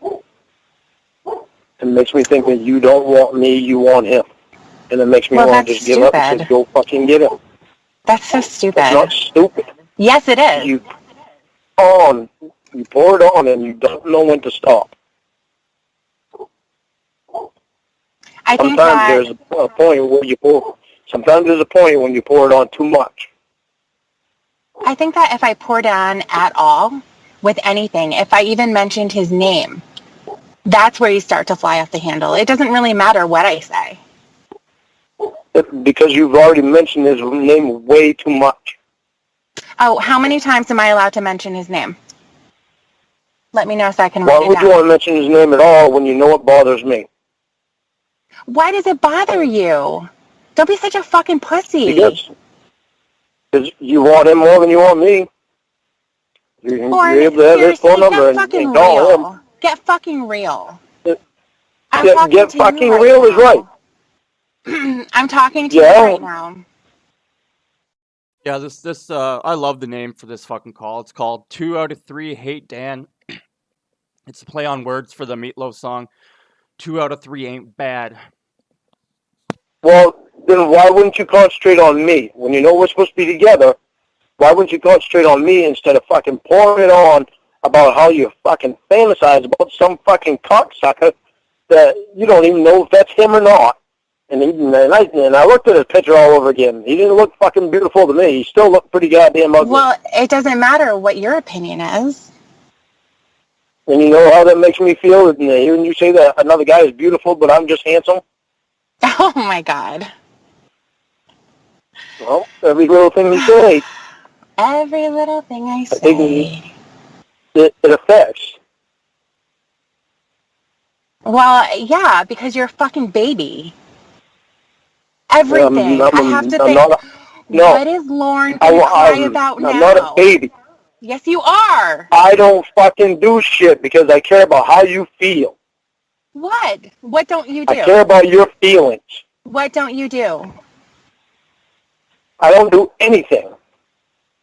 It makes me think that you don't want me, you want him. And it makes me want to just give up and just go fucking get him. That's so stupid. It's not stupid. Yes, it is. You pour it on and you don't know when to stop. I think Sometimes there's a point where you pour. Sometimes there's a point when you pour it on too much. I think that if I poured on at all with anything, if I even mentioned his name, that's where you start to fly off the handle. It doesn't really matter what I say. Because you've already mentioned his name way too much. Oh, how many times am I allowed to mention his name? Let me know so I can Why write it would you down. want to mention his name at all when you know it bothers me? Why does it bother you? Don't be such a fucking pussy. Because you want him more than you want me. You're Lorne, able to have his phone seriously, number get fucking and call him. real. Get fucking real. I'm Get talking to fucking you right real is now. right. I'm talking to Yeah. you right now. Yeah, this I love the name for this fucking call. It's called 2 out of 3 Hate Dan. It's a play on words for the Meatloaf song. 2 out of 3 ain't bad. Well, then why wouldn't you concentrate on me? When you know we're supposed to be together, why wouldn't you concentrate on me instead of fucking pouring it on about how you fucking fantasize about some fucking cocksucker that you don't even know if that's him or not? And I looked at his picture all over again. He didn't look fucking beautiful to me. He still looked pretty goddamn ugly. Well, it doesn't matter what your opinion is. And you know how that makes me feel? Hearing you say that another guy is beautiful, but I'm just handsome? Oh, my God. Well, every little thing you say. Every little thing I say. I think it affects. Well, yeah, because you're a fucking baby. Everything. I have to think, what is Lorne going to cry about now? I'm not a baby. Yes, you are. I don't fucking do shit because I care about how you feel. What? What don't you do? I care about your feelings. What don't you do? I don't do anything.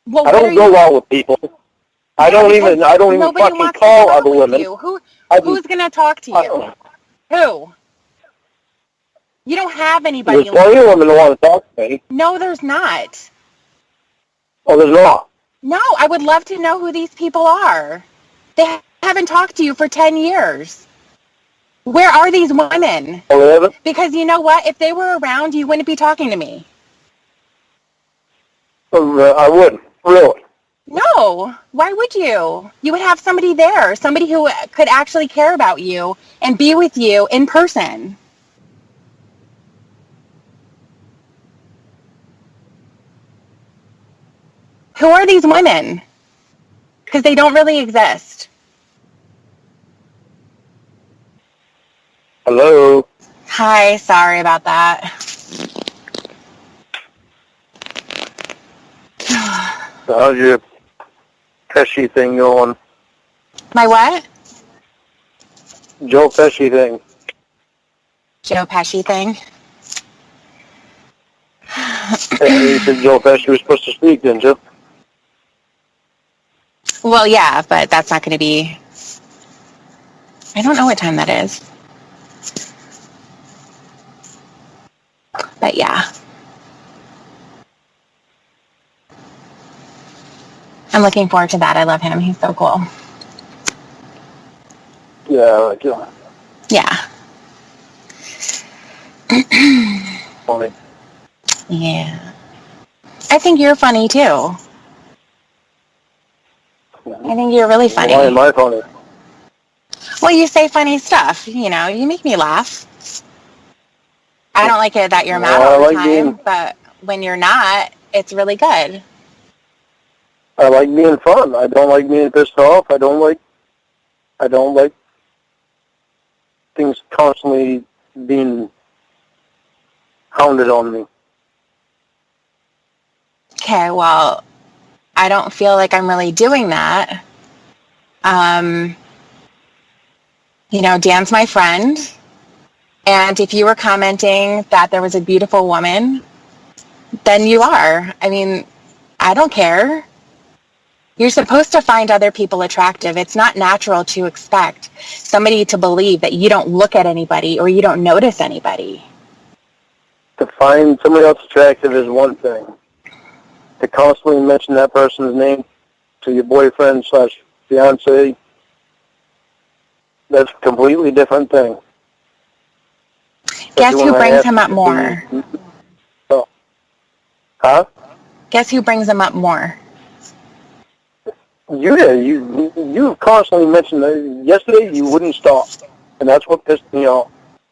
Well, I don't go out with people. I don't even fucking call other women. Who's going to talk to you? Who? You don't have anybody. There's plenty of women that want to talk to me. No, there's not. Oh, there's not? No, I would love to know who these people are. They haven't talked to you for 10 years. Where are these women? Oh, they haven't? Because you know what? If they were around, you wouldn't be talking to me. I wouldn't. Really? No. Why would you? You would have somebody there, somebody who could actually care about you and be with you in person. Who are these women? Because they don't really exist. Hello? Hi, sorry about that. How's your Pesci thing going? My what? Joe Pesci thing. Joe Pesci thing? You said Joe Pesci was supposed to speak, didn't you? Well, yeah, but that's not going to be... I don't know what time that is. But yeah. I'm looking forward to that. I love him. He's so cool. Yeah, I like you. Yeah. Funny. Yeah. I think you're funny, too. I think you're really funny. Why am I funny? Well, you say funny stuff. You know, you make me laugh. I don't like it that you're mad all the time, but when you're not, it's really good. I like being fun. I don't like being pissed off. I don't like things constantly being hounded on me. Okay, well, I don't feel like I'm really doing that. You know, Dan's my friend, and if you were commenting that there was a beautiful woman, then you are. I mean, I don't care. You're supposed to find other people attractive. It's not natural to expect somebody to believe that you don't look at anybody or you don't notice anybody. To find somebody else attractive is one thing. To constantly mention that person's name to your boyfriend / fiance, that's a completely different thing. Guess who brings him up more? Oh. Huh? Guess who brings him up more? You constantly mentioned that. Yesterday you wouldn't stop, and that's what pissed me off.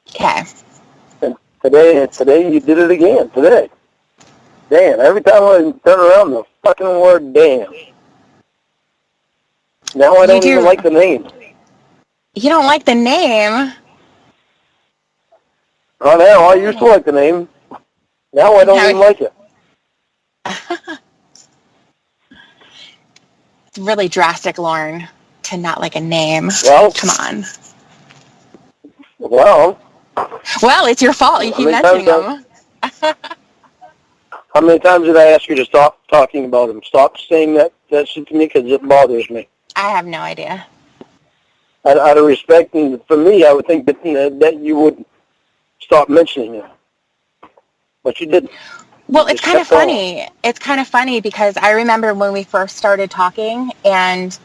Okay. And today you did it again. Today. Damn, every time I turn around, the fucking word damn. Now I don't even like the name. You don't like the name? Oh, now I used to like the name. Now I don't even like it. It's really drastic, Lorne, to not like a name. Well, come on. Well, it's your fault. You keep mentioning them. How many times did I ask you to stop talking about him? Stop saying that shit to me because it bothers me. I have no idea. Out of respect, and for me, I would think that you would stop mentioning him. But you didn't. Well, it's kind of funny. It's kind of funny because I remember when we first started talking and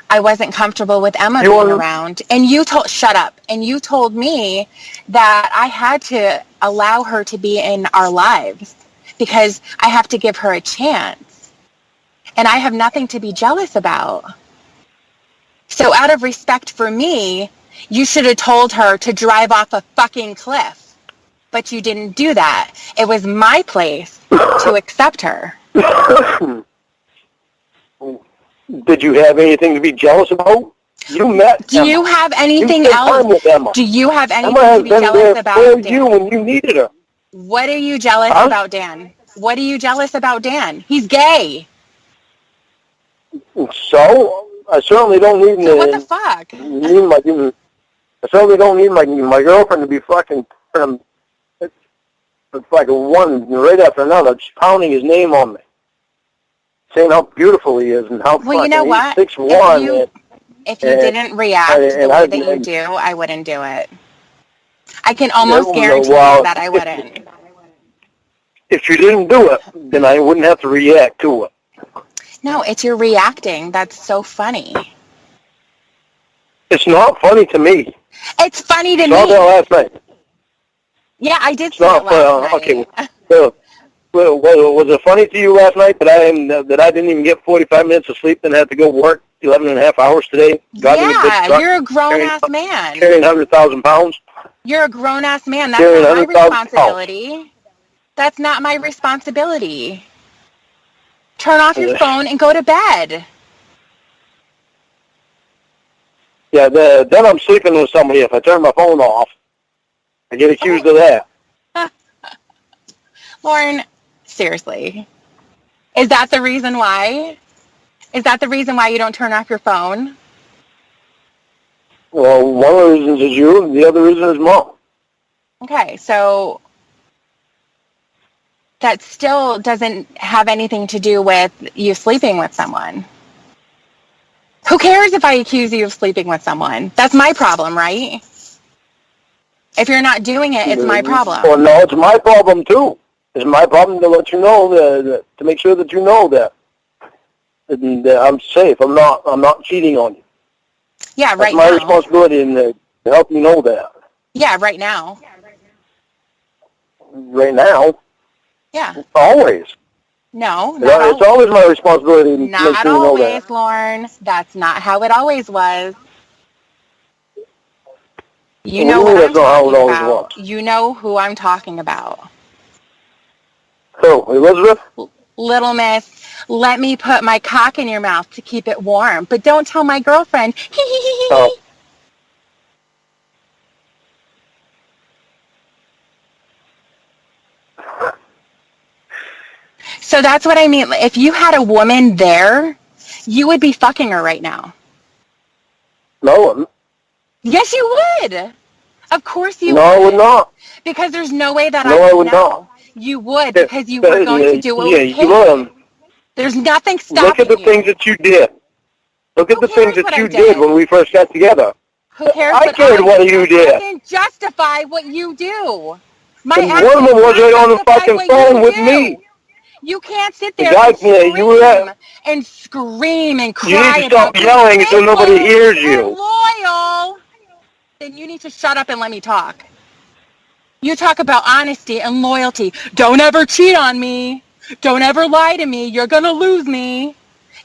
I wasn't comfortable with Emma being around. And you told, shut up. And you told me that I had to allow her to be in our lives because I have to give her a chance. And I have nothing to be jealous about. So out of respect for me, you should have told her to drive off a fucking cliff. But you didn't do that. It was my place to accept her. Did you have anything to be jealous about? You met Do Emma. you have anything you else? Time with Emma. Do you have anything Emma to be has been jealous there about, for Dan? you when you needed her. What are you jealous about, Dan? What are you jealous about, Dan? He's gay. So I certainly don't need. So what the fuck? I certainly don't need my girlfriend to be fucking like one right after another, just pounding his name on me, saying how beautiful he is and how well, you know what? 6'1". If you didn't react the way that you do, I wouldn't do it. I can almost guarantee you that I wouldn't. If you didn't do it, then I wouldn't have to react to it. No, it's your reacting. That's so funny. It's not funny to me. It's funny to me. Saw that last night. Yeah, I did see it last night. Okay. Well, was it funny to you last night that I didn't even get 45 minutes of sleep and had to go work 11 and a half hours today? Yeah, you're a grown-ass man. Carrying 100,000 pounds. You're a grown-ass man. That's not my responsibility. That's not my responsibility. Turn off your phone and go to bed. Yeah, then I'm sleeping with somebody. If I turn my phone off, I get accused of that. Lorne, seriously. Is that the reason why? Is that the reason why you don't turn off your phone? Well, one of the reasons is you, and the other reason is Mom. Okay, so that still doesn't have anything to do with you sleeping with someone. Who cares if I accuse you of sleeping with someone? That's my problem, right? If you're not doing it, it's my problem. Well, no, it's my problem, too. It's my problem to let you know, to make sure that you know that I'm safe. I'm not cheating on you. Yeah, right now. That's my responsibility to help you know that. Yeah, right now. Right now? Yeah. Always. No, it's always my responsibility to make sure you know that. Not always, Lorne. That's not how it always was. You know what I'm talking about. You know who I'm talking about. Who, Elizabeth? Little miss, let me put my cock in your mouth to keep it warm, but don't tell my girlfriend. Oh. So that's what I mean. If you had a woman there, you would be fucking her right now. No, I wouldn't. Yes, you would. Of course you would. No, I would not. Because there's no way that I would not. You would, because you were going to do it with you would. There's nothing stopping you. Look at the things that you did. Look at the things that you did when we first got together. Who cares I cared what you did. I can justify what you do. My and one of them was right on the fucking phone with me. You can't sit there and scream and cry. You need to stop yelling until nobody hears you. Loyal. Then you need to shut up and let me talk. You talk about honesty and loyalty. Don't ever cheat on me. Don't ever lie to me. You're going to lose me.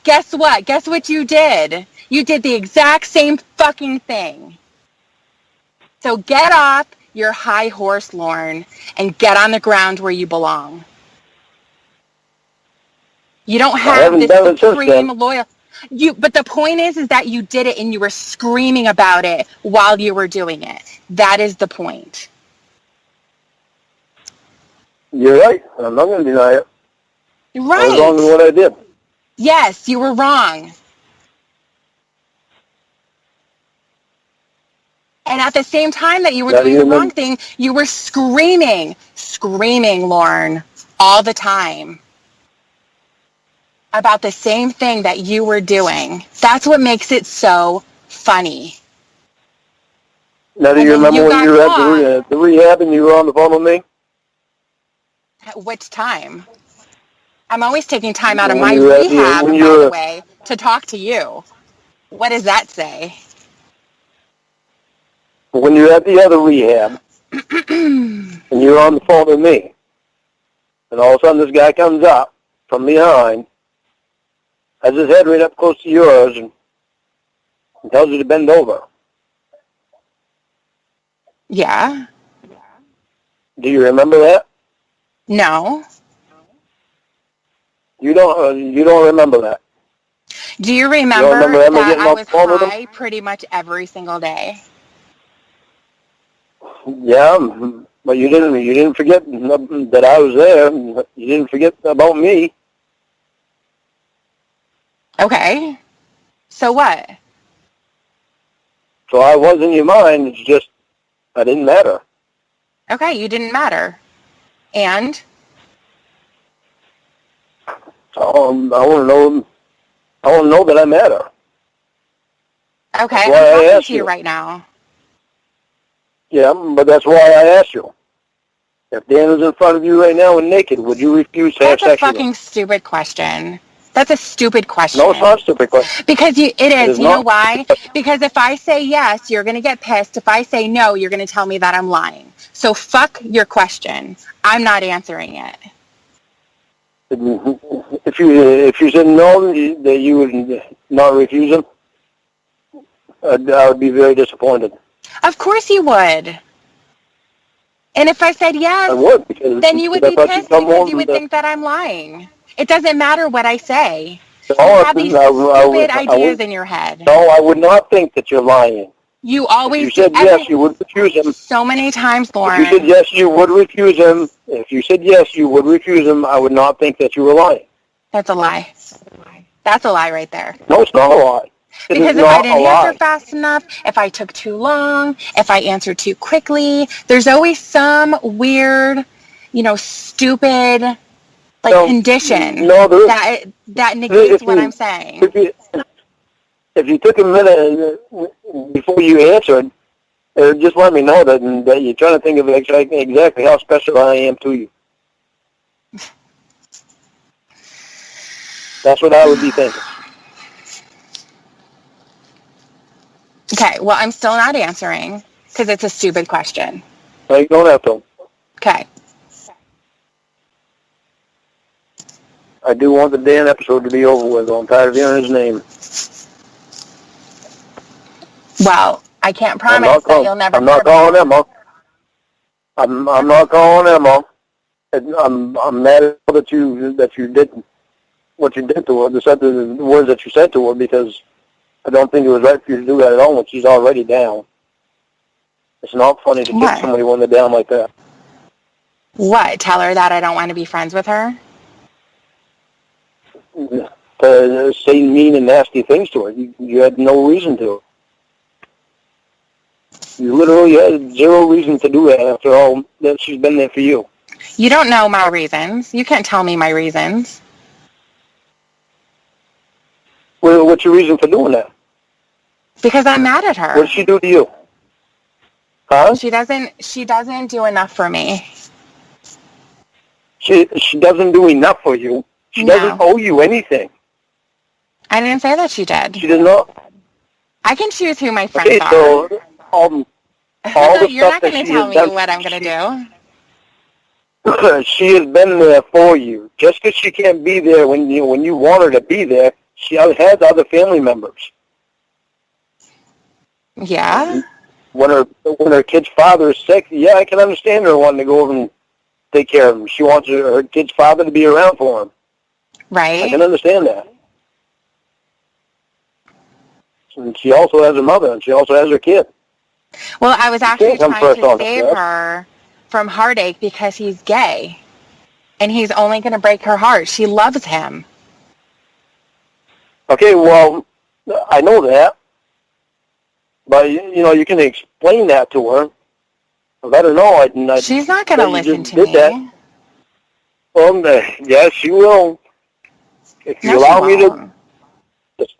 Guess what? Guess what you did? You did the exact same fucking thing. So get off your high horse, Lorne, and get on the ground where you belong. You don't have this supreme loyalty. But the point is that you did it and you were screaming about it while you were doing it. That is the point. You're right. I'm not going to deny it. Right. I was wrong in what I did. Yes, you were wrong. And at the same time that you were doing the wrong thing, you were screaming, Lorne, all the time about the same thing that you were doing. That's what makes it so funny. Now, do you remember when you were at the rehab and you were on the phone with me? At which time? I'm always taking time out of When my you were at rehab, when by you the were, way, to talk to you. What does that say? when you were at the other rehab and you were on the phone with me, and all of a sudden this guy comes up from behind, has his head right up close to yours, and tells you to bend over. Yeah. Do you remember that? No. You don't remember that. Do you You remember don't remember Emma that getting I off was the phone with him? high pretty much every single day? Yeah, but you didn't forget that I was there. You didn't forget about me. Okay. So what? So I was in your mind. It's just I didn't matter. Okay, you didn't matter. And? So I want to know that I matter. Okay, That's I'm why I talking asked to you you. right now. Yeah, but that's why I asked you. If Dan was in front of you right now and naked, would you refuse to have That's a sex with him? fucking stupid question. That's a stupid question. No, it's not a stupid question. Because it is. You know not. why? Because if I say yes, you're going to get pissed. If I say no, you're going to tell me that I'm lying. So fuck your question. I'm not answering it. If you said no, that you would not refuse him, I would be very disappointed. Of course you would. And if I said yes, I would, because then you would I be thought pissed you'd come because home you would and, think that I'm lying. It doesn't matter what I say. no, You have these I stupid would, ideas in your head. No, I would not think that you're lying. You If always you said yes, you would refuse him. So many times, Lorne. If you said yes, you would refuse him. If you said yes, you would refuse him. I would not think that you were lying. That's a lie. That's a lie right there. No, it's not a lie. It Because is if I not a didn't answer lie. fast enough, if I took too long, if I answered too quickly, there's always some weird, stupid, condition that negates what I'm saying. If you took a minute before you answered, just let me know that you're trying to think of exactly how special I am to you. That's what I would be thinking. Okay, well, I'm still not answering because it's a stupid question. No, you don't have to. Okay. I do want the Dan episode to be over with. I'm tired of hearing his name. Well, I can't promise that you'll never. I'm not calling Emma. I'm not calling Emma. I'm mad that you did what you did to her. The words that you said to her, because I don't think it was right for you to do that at all when she's already down. It's not funny to kick somebody when they're down like that. What? Tell her that I don't want to be friends with her? To say mean and nasty things to her. You had no reason to. You literally had zero reason to do that after all that she's been there for you. You don't know my reasons. You can't tell me my reasons. Well, what's your reason for doing that? Because I'm mad at her. What did she do to you? Huh? She doesn't do enough for me. She doesn't do enough for you. She doesn't owe you anything. I didn't say that she did. She does not. I can choose who my friends are. So all the You're stuff not going that to she tell has me done, what I'm going to do. she has been there for you. Just because she can't be there when you want her to be there, she has other family members. Yeah. When her kid's father is sick, yeah, I can understand her wanting to go over and take care of him. She wants her kid's father to be around for him. Right. I can understand that. And she also has her mother, and she also has her kid. Well, I was actually come trying first to on the save list. her from heartache because he's gay. And he's only going to break her heart. She loves him. Okay, well, I know that. But, you can explain that to her. Let her know. She's not going to listen to me. Yes, you will. If you No, allow she me to, won't.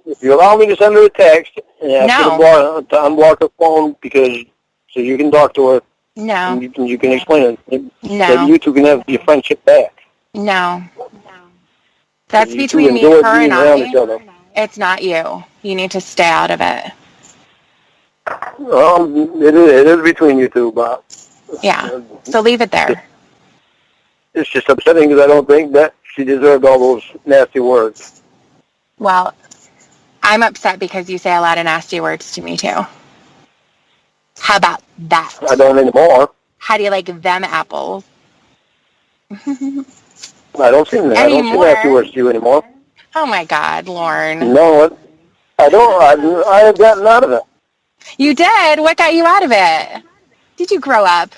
if you allow me to send her a text and ask her No. to unblock her phone so you can talk to her No. and you can explain it. No. Maybe you two can have your friendship back. No. That's You two between me, enjoy her, being and around each I. other. It's not you. You need to stay out of it. It is between you two, but Yeah. So leave it there. it's just upsetting because I don't think that she deserved all those nasty words. Well, I'm upset because you say a lot of nasty words to me, too. How about that? I don't anymore. How do you like them apples? I don't see nasty words to you anymore. Oh, my God, Lorne. No, I don't. I have gotten out of it. You did? What got you out of it? Did you grow up?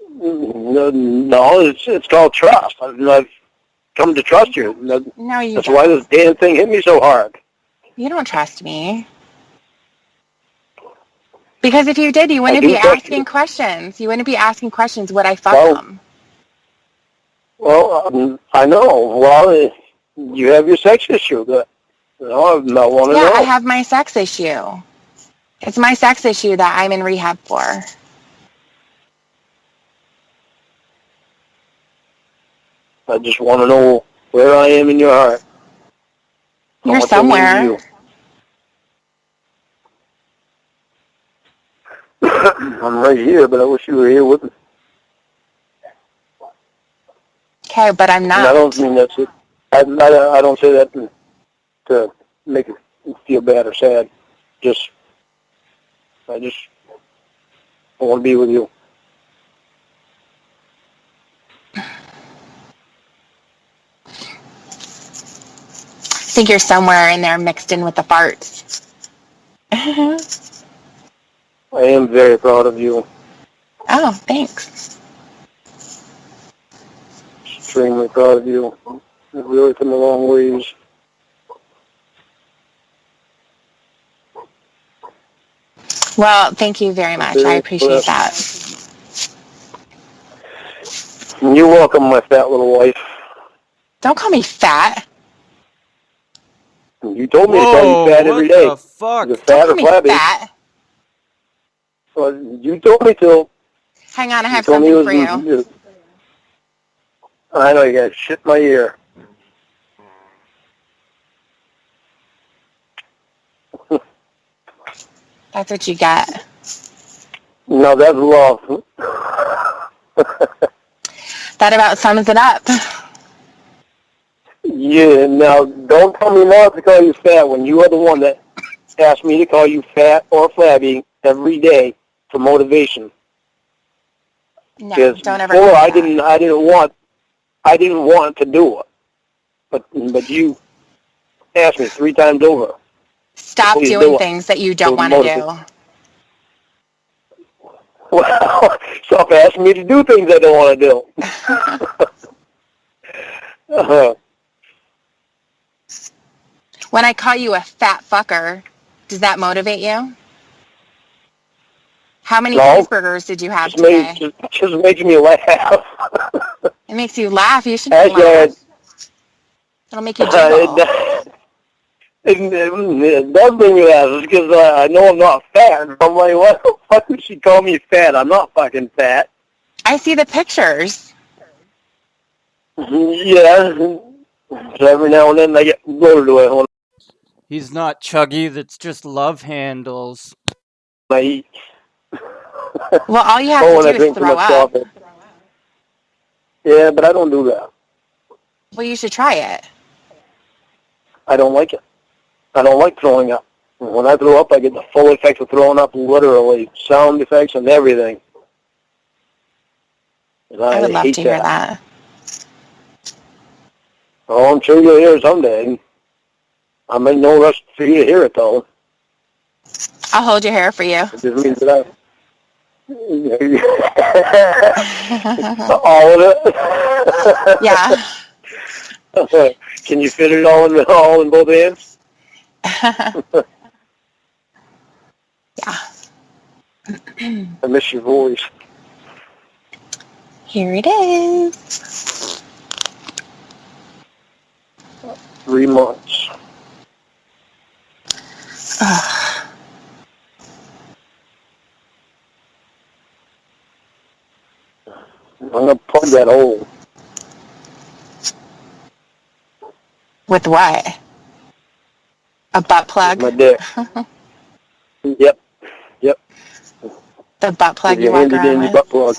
No, it's called trust. I've come to trust you. No, you That's don't. why this damn thing hit me so hard. You don't trust me. Because if you did, you wouldn't do be trust asking you. questions. You wouldn't be asking questions, would I fuck them? Well, I know. Well, you have your sex issue. But I not want to Yeah, know. I have my sex issue. It's my sex issue that I'm in rehab for. I just want to know where I am in your heart. How You're much I mean to somewhere. you. I'm right here, but I wish you were here with me. Okay, but I'm And I not. don't mean that's it. I don't say that to make you feel bad or sad. I just want to be with you. I think you're somewhere in there mixed in with the farts. I am very proud of you. Oh, thanks. Extremely proud of you. You've really come a long ways. Well, thank you very much. I appreciate that. You're welcome, my fat little wife. Don't call me fat. You told me to call you fat every day. What the fuck? Either fat or flabby. Fat. Well, you told me to. Hang on, I have told me something for you. I know, you got shit in my ear. That's what you get. No, that's love. That about sums it up. Yeah, now, don't tell me not to call you fat when you are the one that asked me to call you fat or flabby every day for motivation. No, Because don't ever before call I me that. didn't want to do it. But you asked me 3 times over. Stop Please doing do it. things that you don't want to do. Well, stop asking me to do things I don't want to do. When I call you a fat fucker, does that motivate you? How many cheeseburgers did you have today? Just makes me laugh. It makes you laugh. You should Actually, laugh. It'll make you jiggle. It does make me laugh because I know I'm not fat. I'm like, what the fuck would she call me fat? I'm not fucking fat. I see the pictures. Yeah. So every now and then I get bloated to it. He's not chuggy, that's just love handles. I eat. Well, all you have to do is throw up. Coffee. Yeah, but I don't do that. Well, you should try it. I don't like it. I don't like throwing up. When I throw up, I get the full effects of throwing up, literally. Sound effects and everything. And I would love hate to hear that. Oh, I'm sure you'll hear it someday. I'm in no rush for you to hear it, though. I'll hold your hair for you. It just means that all of it? Yeah. Can you fit it all in both hands? Yeah. I miss your voice. Here it is. 3 months. I'm gonna plug that hole. With what? A butt plug? My dick. Yep. The butt plug you Your walk around handy-dandy with? butt plug.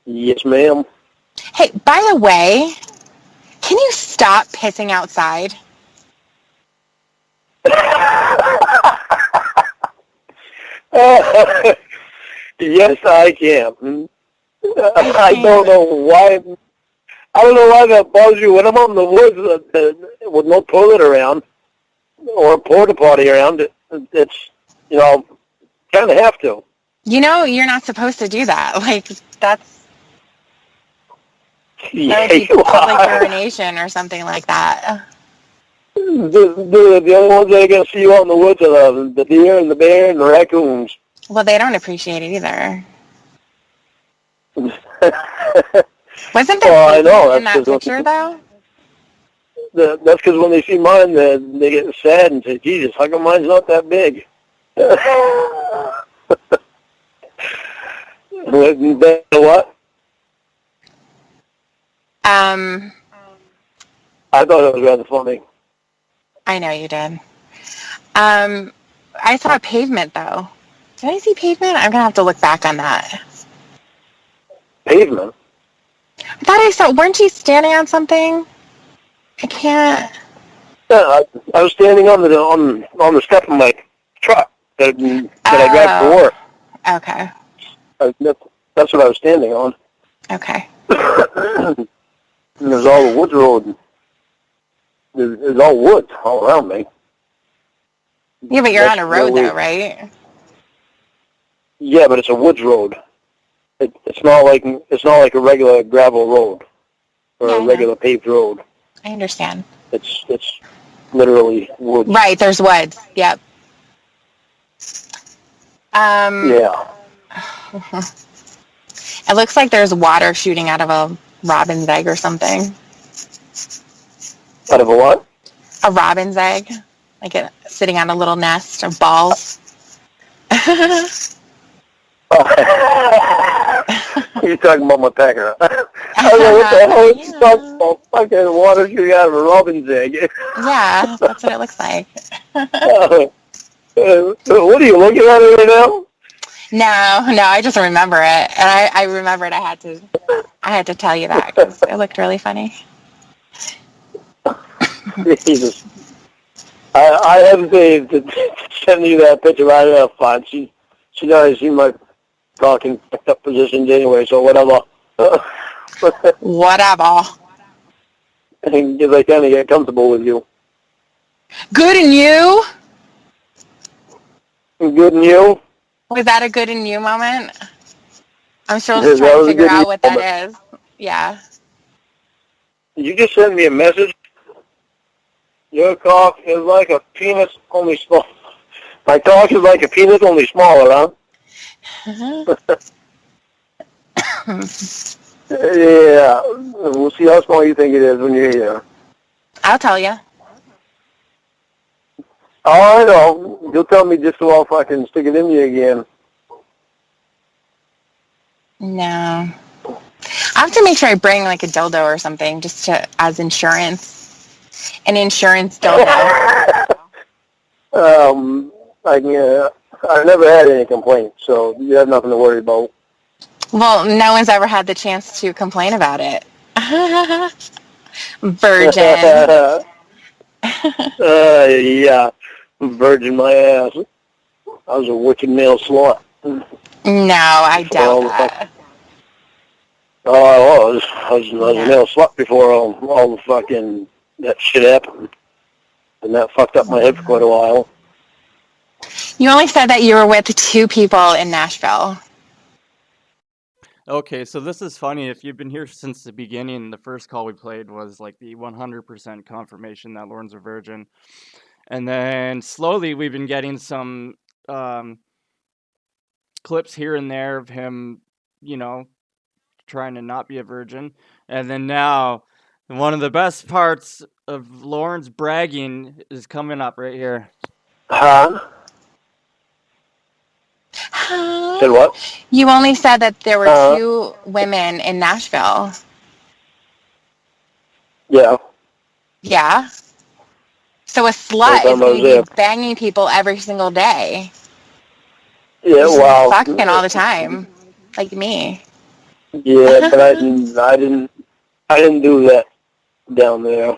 Yes, ma'am. Hey, by the way, can you stop pissing outside? Yes, I can. I don't know why. I don't know why that bothers you. When I'm out in the woods with no toilet around or a porta potty around, it's, you know, kind of have to. You know, you're not supposed to do that. Like, that would be public urination or something like that. The only ones that are going to see you out in the woods are the deer and the bear and the raccoons. Well, they don't appreciate it either. Wasn't there I know. in that picture, though? That's because when they see mine, they get sad and say, Jesus, how come mine's not that big? What? I thought it was rather funny. I know you did. I saw pavement, though. Did I see pavement? I'm going to have to look back on that. Pavement? I thought I saw... Weren't you standing on something? I can't... Yeah, I was standing on the step of my truck that I drive to work. Okay. That's what I was standing on. Okay. And there's all the woods road. There's all woods all around me. Yeah, but you're on a road, though, right? Yeah, but it's a woods road. It's not like a regular gravel road or a regular paved road. I understand. It's literally woods. Right, there's woods. Yep. Yeah. It looks like there's water shooting out of a robin's egg or something. Out of a what? A robin's egg. Like sitting on a little nest of balls. You're talking about my pecker. I don't know what the hell you talking about. Fucking water shooting out of a robin's egg. Yeah, that's what it looks like. What are you looking at it right now? No, I just remember it, and I remembered I had to tell you that because it looked really funny. Jesus, I hesitate to send you that picture right now. Fine, she knows seen my talking picked up positions anyway, so whatever. Whatever. Because I kind of get comfortable with you. Good and you? Good and you? Was that a good and you moment? I'm still just trying to figure out what that is. Yeah. You just sent me a message. Your cock is like a penis, only small. My cock is like a penis, only smaller, huh? Yeah. We'll see how small you think it is when you're here. I'll tell you. Oh, I know. You'll tell me just so I'll fucking stick it in you again. No. I have to make sure I bring like a dildo or something just as insurance. An insurance dildo. I've never had any complaints, so you have nothing to worry about. Well, no one's ever had the chance to complain about it. Virgin. Yeah. Virgin my ass. I was a wicked male slut. No, I doubt that. Oh, I was a male slut before all the fucking that shit happened. And that fucked up my head for quite a while. You only said that you were with 2 people in Nashville. Okay, so this is funny. If you've been here since the beginning, the first call we played was like the 100% confirmation that Lorne's a virgin. And then slowly we've been getting some clips here and there of him, trying to not be a virgin. And then now One of the best parts of Lorne's bragging is coming up right here. Huh? Said what? You only said that there were 2 women in Nashville. Yeah. Yeah? So a slut is going to be banging people every single day. Yeah, wow. Fucking all the time. Like me. Yeah, but I didn't do that down there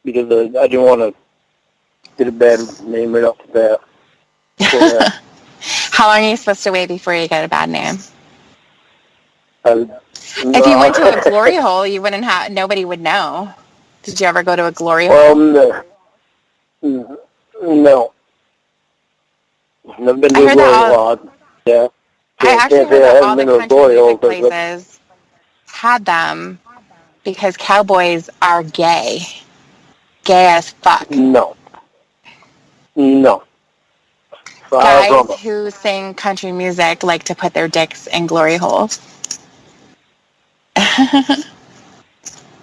because I didn't want to get a bad name right off the bat. How long are you supposed to wait before you get a bad name? If you went to a glory hole, you wouldn't have. Nobody would know. Did you ever go to a glory hole? No. I've been to a glory hole. Yeah. I actually heard that all the country music places had them because cowboys are gay. Gay as fuck. No. Guys who sing country music like to put their dicks in glory holes.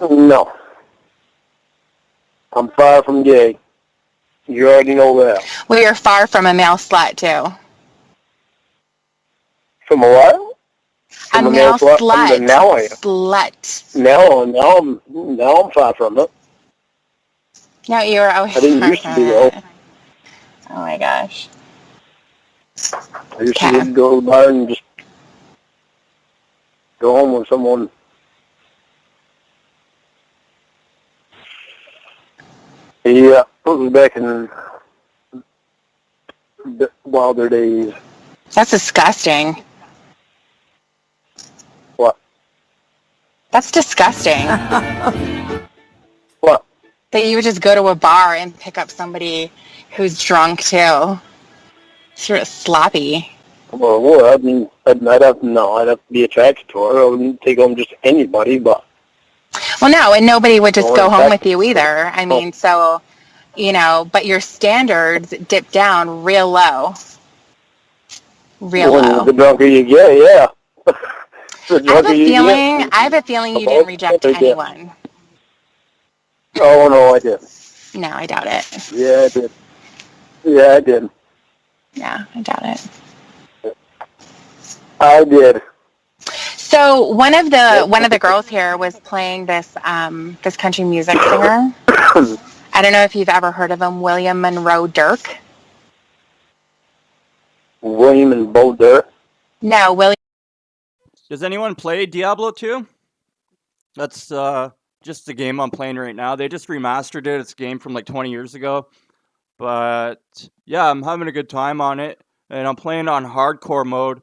No. I'm far from gay. You already know that. Well, you're far from a male slut, too. From a what? From a male slut. Now I am. Slut. Now I'm far from it. No, you were always I didn't used to be, though. Oh, my gosh. I used to go to the bar and just go home with someone. Yeah, it was back in the wilder days. That's disgusting. What? That's disgusting. What? That you would just go to a bar and pick up somebody who's drunk, too. Sort of sloppy. Well, I mean, I'd have to be attracted to her. I wouldn't take home just anybody, but... Well, no, and nobody would just go home with you either. I mean, so, but your standards dip down real low. Real low. The drunker you get, yeah. I have a feeling you didn't reject anyone. Oh, no, I did. No, I doubt it. Yeah, I did. Yeah, I did. Yeah, I doubt it. I did. So one of the girls here was playing this this country music singer. I don't know if you've ever heard of him, William Monroe Dirk. William and Bo Dirk? No, William. Does anyone play Diablo 2? That's just the game I'm playing right now. They just remastered it. It's a game from like 20 years ago. But yeah, I'm having a good time on it. And I'm playing on hardcore mode.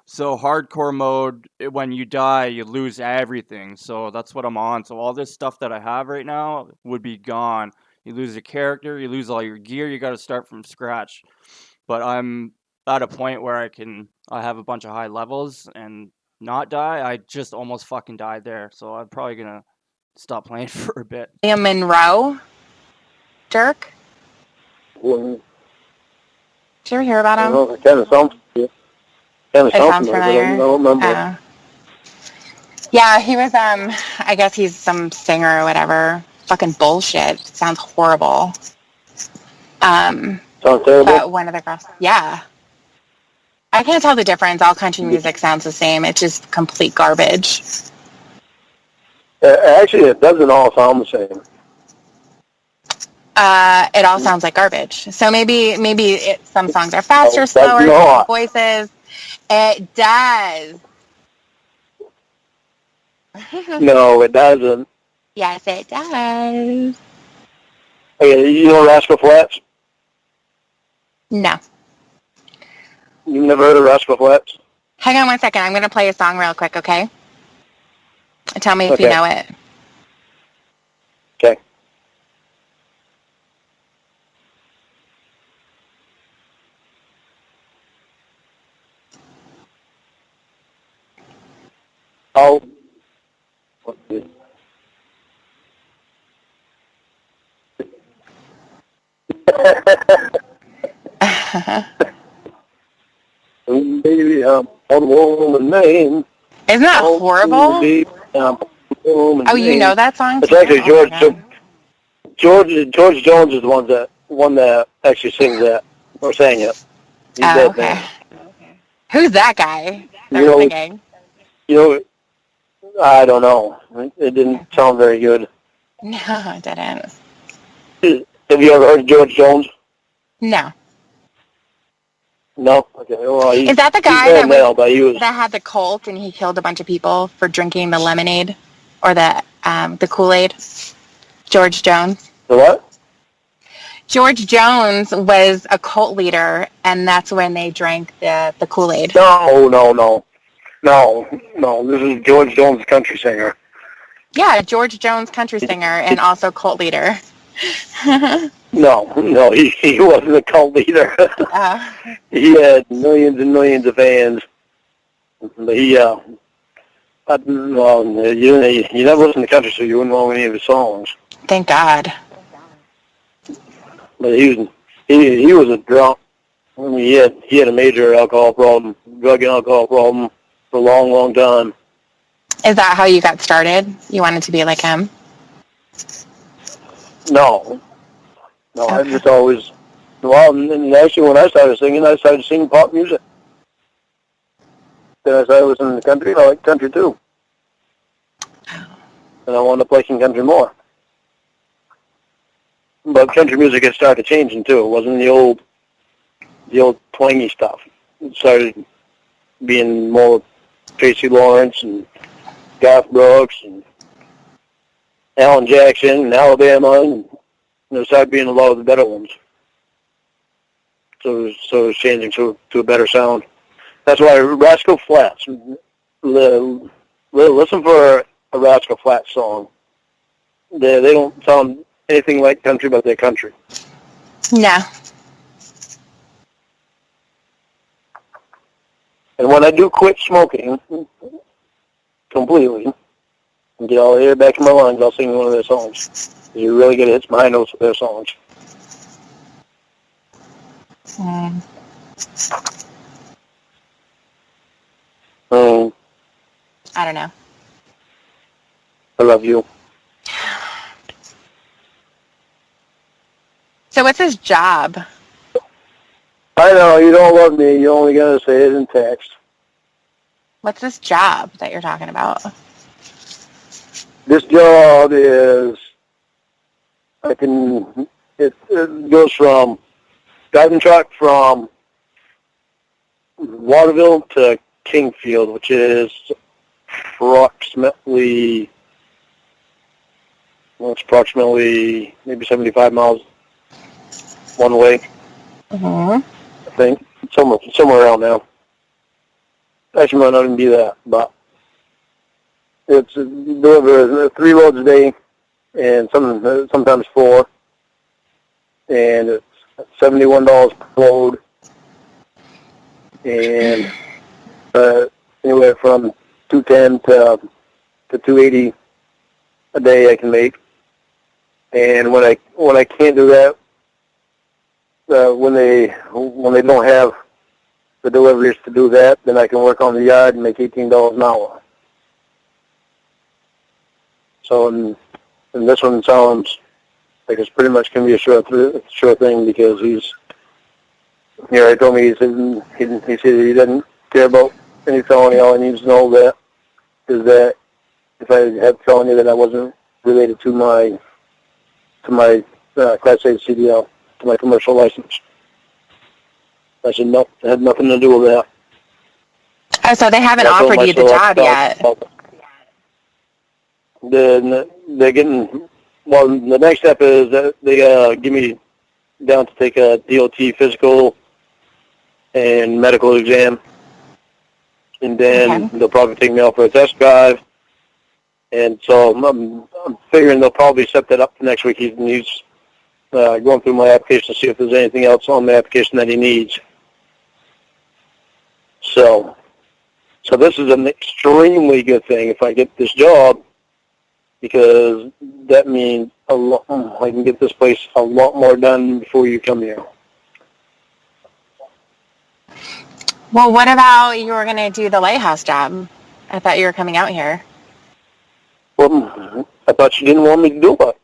So hardcore mode, when you die, you lose everything. So that's what I'm on. So all this stuff that I have right now would be gone. You lose a character, you lose all your gear, you got to start from scratch. But I'm at a point where I have a bunch of high levels and not die. I just almost fucking died there. So I'm probably going to stop playing for a bit. William Monroe Dirk? Well, did you ever hear about him? It kind of sounds familiar. I don't remember. Yeah, he was, I guess he's some singer or whatever. Fucking bullshit. Sounds horrible. Sounds terrible? But one of the girls, yeah. I can't tell the difference. All country music sounds the same. It's just complete garbage. Actually, it doesn't all sound the same. It all sounds like garbage. So maybe some songs are faster, slower, different voices. It does. No, it doesn't. Yes, it does. Okay, you know Rascal Flatts? No. You've never heard of Rascal Flatts? Hang on one second. I'm going to play a song real quick, okay? Tell me if you know it. Okay. Oh. What's this? Baby, I'm on the woman name. Isn't that horrible? Oh, you know that song? It's too? actually Oh my God. George Jones is the one that actually sings that or sang it. He's Oh, dead okay. now. Who's that guy that You was know, singing? I don't know. It didn't sound very good. No, I didn't. Have you ever heard of George Jones? No. No. Okay. Well, Is that the he's guy dead now, but he was. that had the cult and he killed a bunch of people for drinking the lemonade or the Kool-Aid? George Jones. The what? George Jones was a cult leader, and that's when they drank the Kool-Aid. No. This is George Jones, the country singer. Yeah, George Jones, country singer, and also cult leader. No, he wasn't a cult leader. He had millions and millions of fans. But you never listen to country, so you wouldn't know any of his songs. Thank God. But he was a drunk. I mean, he had a major alcohol problem, drug and alcohol problem for a long, long time. Is that how you got started? You wanted to be like him? No, Okay. I just always. Well, and actually, when I started singing pop music. Then I started listening to country, and I like country too. And I wanted to play some country more. But country music had started changing too. It wasn't the old twangy stuff. It started being more Tracy Lawrence and Garth Brooks and Alan Jackson and Alabama, and it started being a lot of the better ones. So it was changing to a better sound. That's why Rascal Flatts. Listen for a Rascal Flatts song. They don't sound anything like country, but they're country. No. And when I do quit smoking completely and get all the air back in my lungs, I'll sing one of their songs. You really get to hit some high notes with their songs. I don't know. I love you. So what's his job? I know, you don't love me. You only got to say it in text. What's this job that you're talking about? This job is, it goes from driving truck from Waterville to Kingfield, which is approximately maybe 75 miles one way. I think somewhere around there. Actually, might not even be that, but it's deliver 3 loads a day, and sometimes 4, and it's $71 per load, and anywhere from $210 to $280 a day I can make. And when I can't do that, when they don't have the deliveries to do that, then I can work on the yard and make $18 an hour. So, and this one sounds like it's pretty much going to be a sure thing, because he told me he said he doesn't care about any felony. All he needs to know is that if I had felony, that I wasn't related to my Class A CDL, to my commercial license. I said no, it had nothing to do with that. Oh, so they haven't offered you the job yet? They're getting. Well, the next step is that they give me down to take a DOT physical and medical exam, and then they'll probably take me out for a test drive. And so I'm figuring they'll probably set that up for next week. He's going through my application to see if there's anything else on the application that he needs. So this is an extremely good thing if I get this job, because that means I can get this place a lot more done before you come here. Well, what about you were going to do the lighthouse job? I thought you were coming out here. Well, I thought you didn't want me to do it.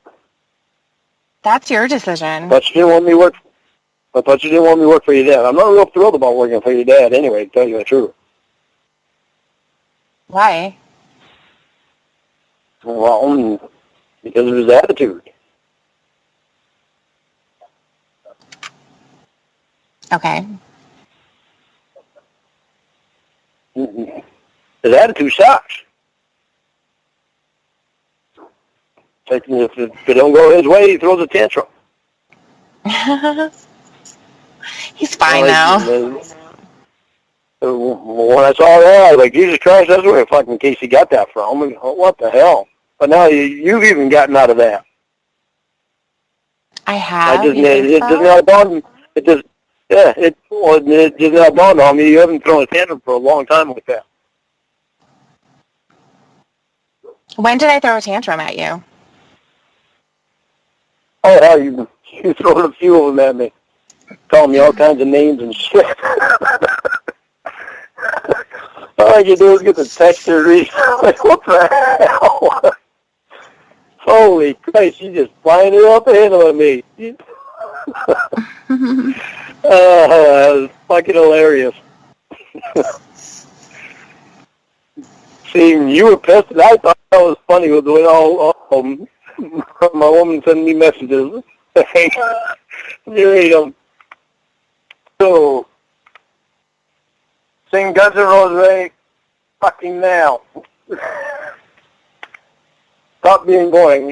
That's your decision. I thought you didn't want me to work. I thought you didn't want me to work for your dad. I'm not real thrilled about working for your dad anyway, to tell you the truth. Why? Well, because of his attitude. Okay. His attitude sucks. If it don't go his way, he throws a tantrum. He's fine now. When I saw that, I was like, Jesus Christ, that's where fucking Casey got that from. What the hell? But now you've even gotten out of that. I have. It does not bond. It just, yeah. It does not bond on me. You haven't thrown a tantrum for a long time like that. When did I throw a tantrum at you? Oh, hell, you thrown a few of them at me, calling me all kinds of names and shit. All I can do is get the text and read. I'm like, what the hell? Holy Christ, you just flying it off the handle at me. That was fucking hilarious. See, you were pissed, and I thought that was funny with the way all my woman sending me messages. You read them. So, sing Guns N' Roses fucking now. Stop being boring.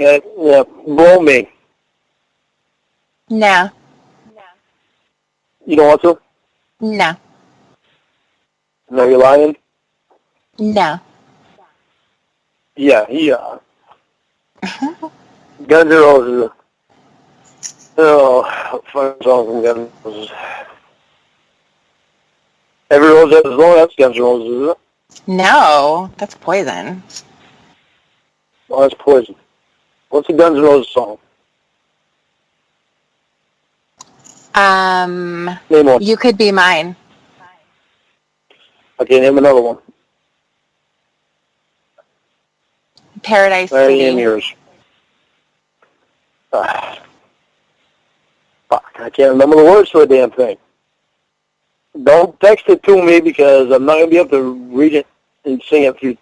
Blow me. No. You don't want to? No. No, you're lying? No. Yeah. Guns N' Roses. Oh, fun song from Guns N' Roses. Every Rose Has Its Thorn, that's Guns N' Roses, isn't it? No, that's Poison. Oh, that's Poison. What's a Guns N' Roses song? Name one. You Could Be Mine. Okay, name another one. Paradise I City. am yours. Fuck, I can't remember the words to the damn thing. Don't text it to me because I'm not going to be able to read it and sing it through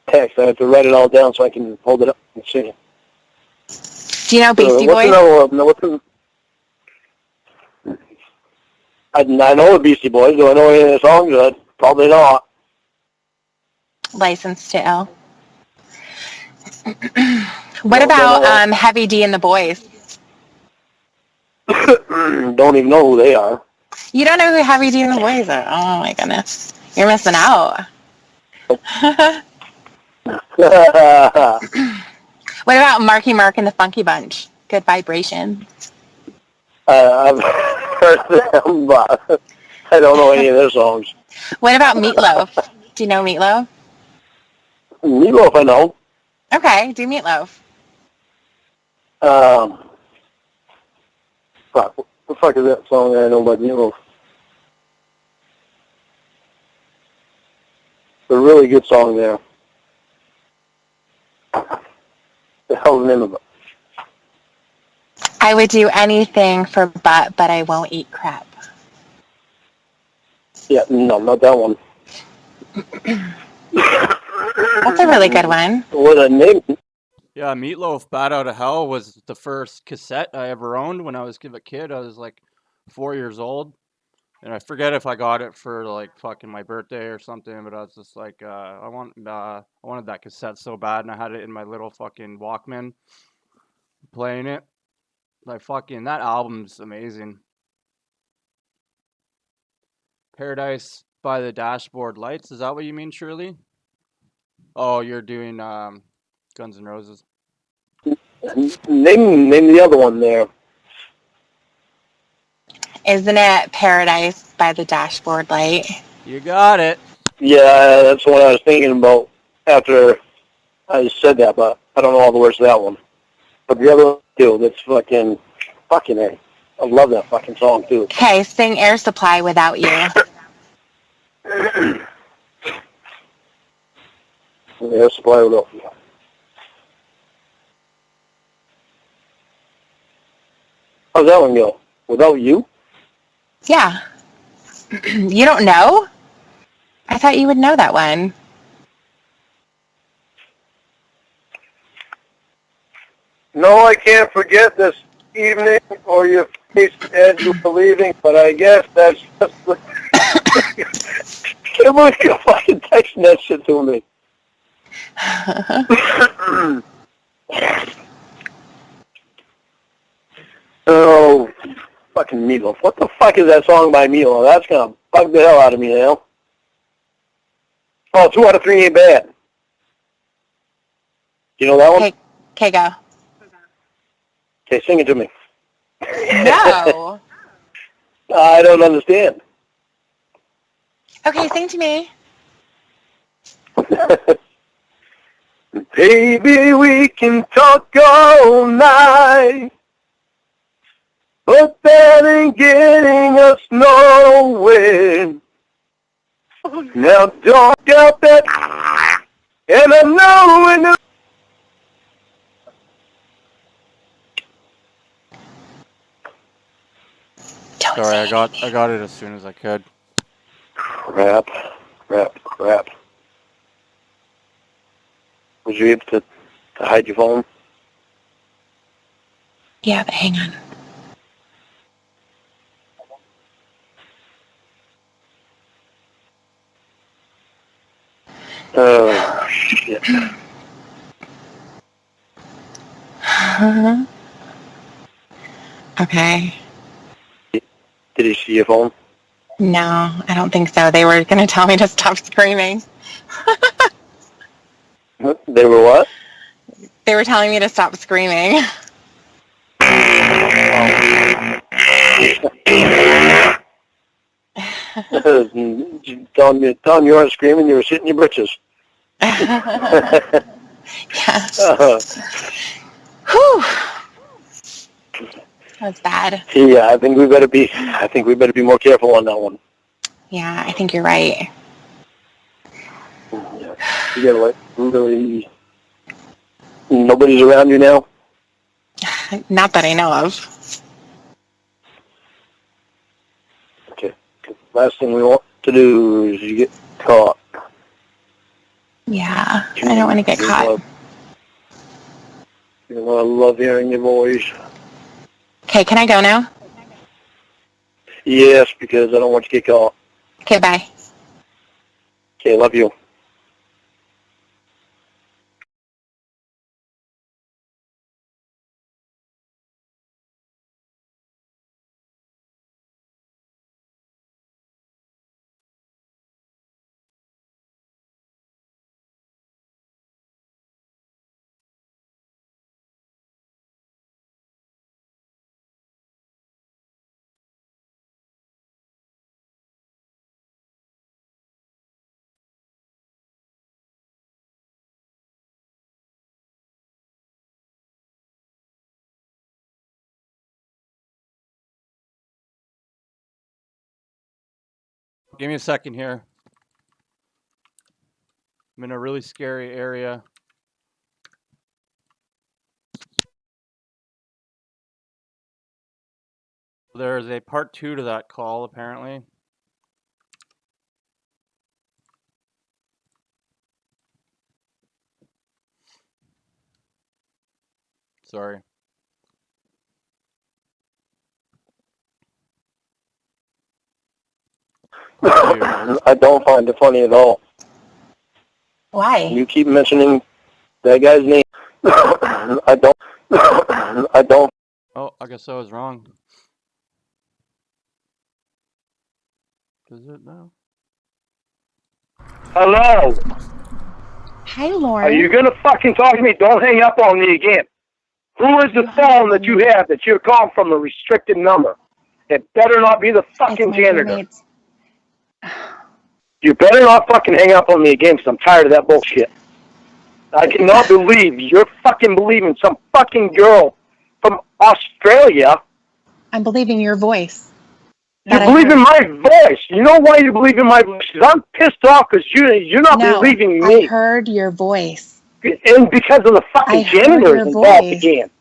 text. I have to write it all down so I can hold it up and sing it. Do you know Beastie What's Boys? another one? I know the Beastie Boys. Do I know any of the songs? Probably not. License to Ill. What about Heavy D and the Boys? Don't even know who they are. You don't know who Heavy D and the Boys are? Oh my goodness. You're missing out. What about Marky Mark and the Funky Bunch? Good Vibration. I've heard them, but I don't know any of their songs. What about Meatloaf? Do you know Meatloaf? Meatloaf, I know. Okay, do Meatloaf. Fuck, what the fuck is that song that I know about Meatloaf? It's a really good song there. The hell's the name of it? I would do anything for butt, but I won't eat crap. Yeah, no, not that one. That's a really good one. What a name. Yeah, Meatloaf, Bat Out of Hell was the first cassette I ever owned when I was a kid. I was like 4 years old. And I forget if I got it for like fucking my birthday or something, but I was just like, I wanted that cassette so bad, and I had it in my little fucking Walkman playing it. Like fucking, that album's amazing. Paradise by the Dashboard Lights, is that what you mean, Shirley? Oh, you're doing Guns N' Roses. Name the other one there. Isn't it Paradise by the Dashboard Light? You got it. Yeah, that's what I was thinking about after I said that, but I don't know all the words to that one. But the other one, too, that's fucking A. I love that fucking song, too. Okay, sing Air Supply Without You. Air Supply Without You. How's that one go? Without you? Yeah. You don't know? I thought you would know that one. No, I can't forget this evening or your face as you were leaving, but I guess that's just the... Can't believe you're fucking texting that shit to me. Oh, fucking Meatloaf. What the fuck is that song by Meatloaf? That's gonna bug the hell out of me now. Oh, 2 out of 3 ain't bad. You know that one? Okay, go. Okay, sing it to me. No. I don't understand. Okay, sing to me. Baby, we can talk all night, but that ain't getting us nowhere. Now don't doubt that, and I know when the... Sorry, I got it as soon as I could. Crap. Was you able to hide your phone? Yeah, but hang on. Oh, shit. Okay. Did he see your phone? No, I don't think so. They were going to tell me to stop screaming. They were what? They were telling me to stop screaming. telling you weren't screaming, you were shitting your britches. Yes. Whew. That was bad. Yeah, I think we better be more careful on that one. Yeah, I think you're right. Yeah. You gotta like really. Nobody's around you now? Not that I know of. Okay. Last thing we want to do is you get caught. Yeah, I don't want to get caught. I love hearing your voice. Okay, can I go now? Yes, because I don't want you to get caught. Okay, bye. Okay, love you. Give me a second here. I'm in a really scary area. There's a part 2 to that call, apparently. Sorry. I don't find it funny at all. Why? You keep mentioning that guy's name. I don't. Oh, I guess I was wrong. Does it now? Hello. Hi, Lorne. Are you gonna fucking talk to me? Don't hang up on me again. Who is the phone that you have that you're calling from a restricted number? It better not be the fucking janitor. You better not fucking hang up on me again, because I'm tired of that bullshit. I cannot believe you're fucking believing some fucking girl from Australia. I'm believing your voice. You believe in my voice. You know why you believe in my voice? Because I'm pissed off because you're not believing me. I heard your voice. And because of the fucking janitors involved again.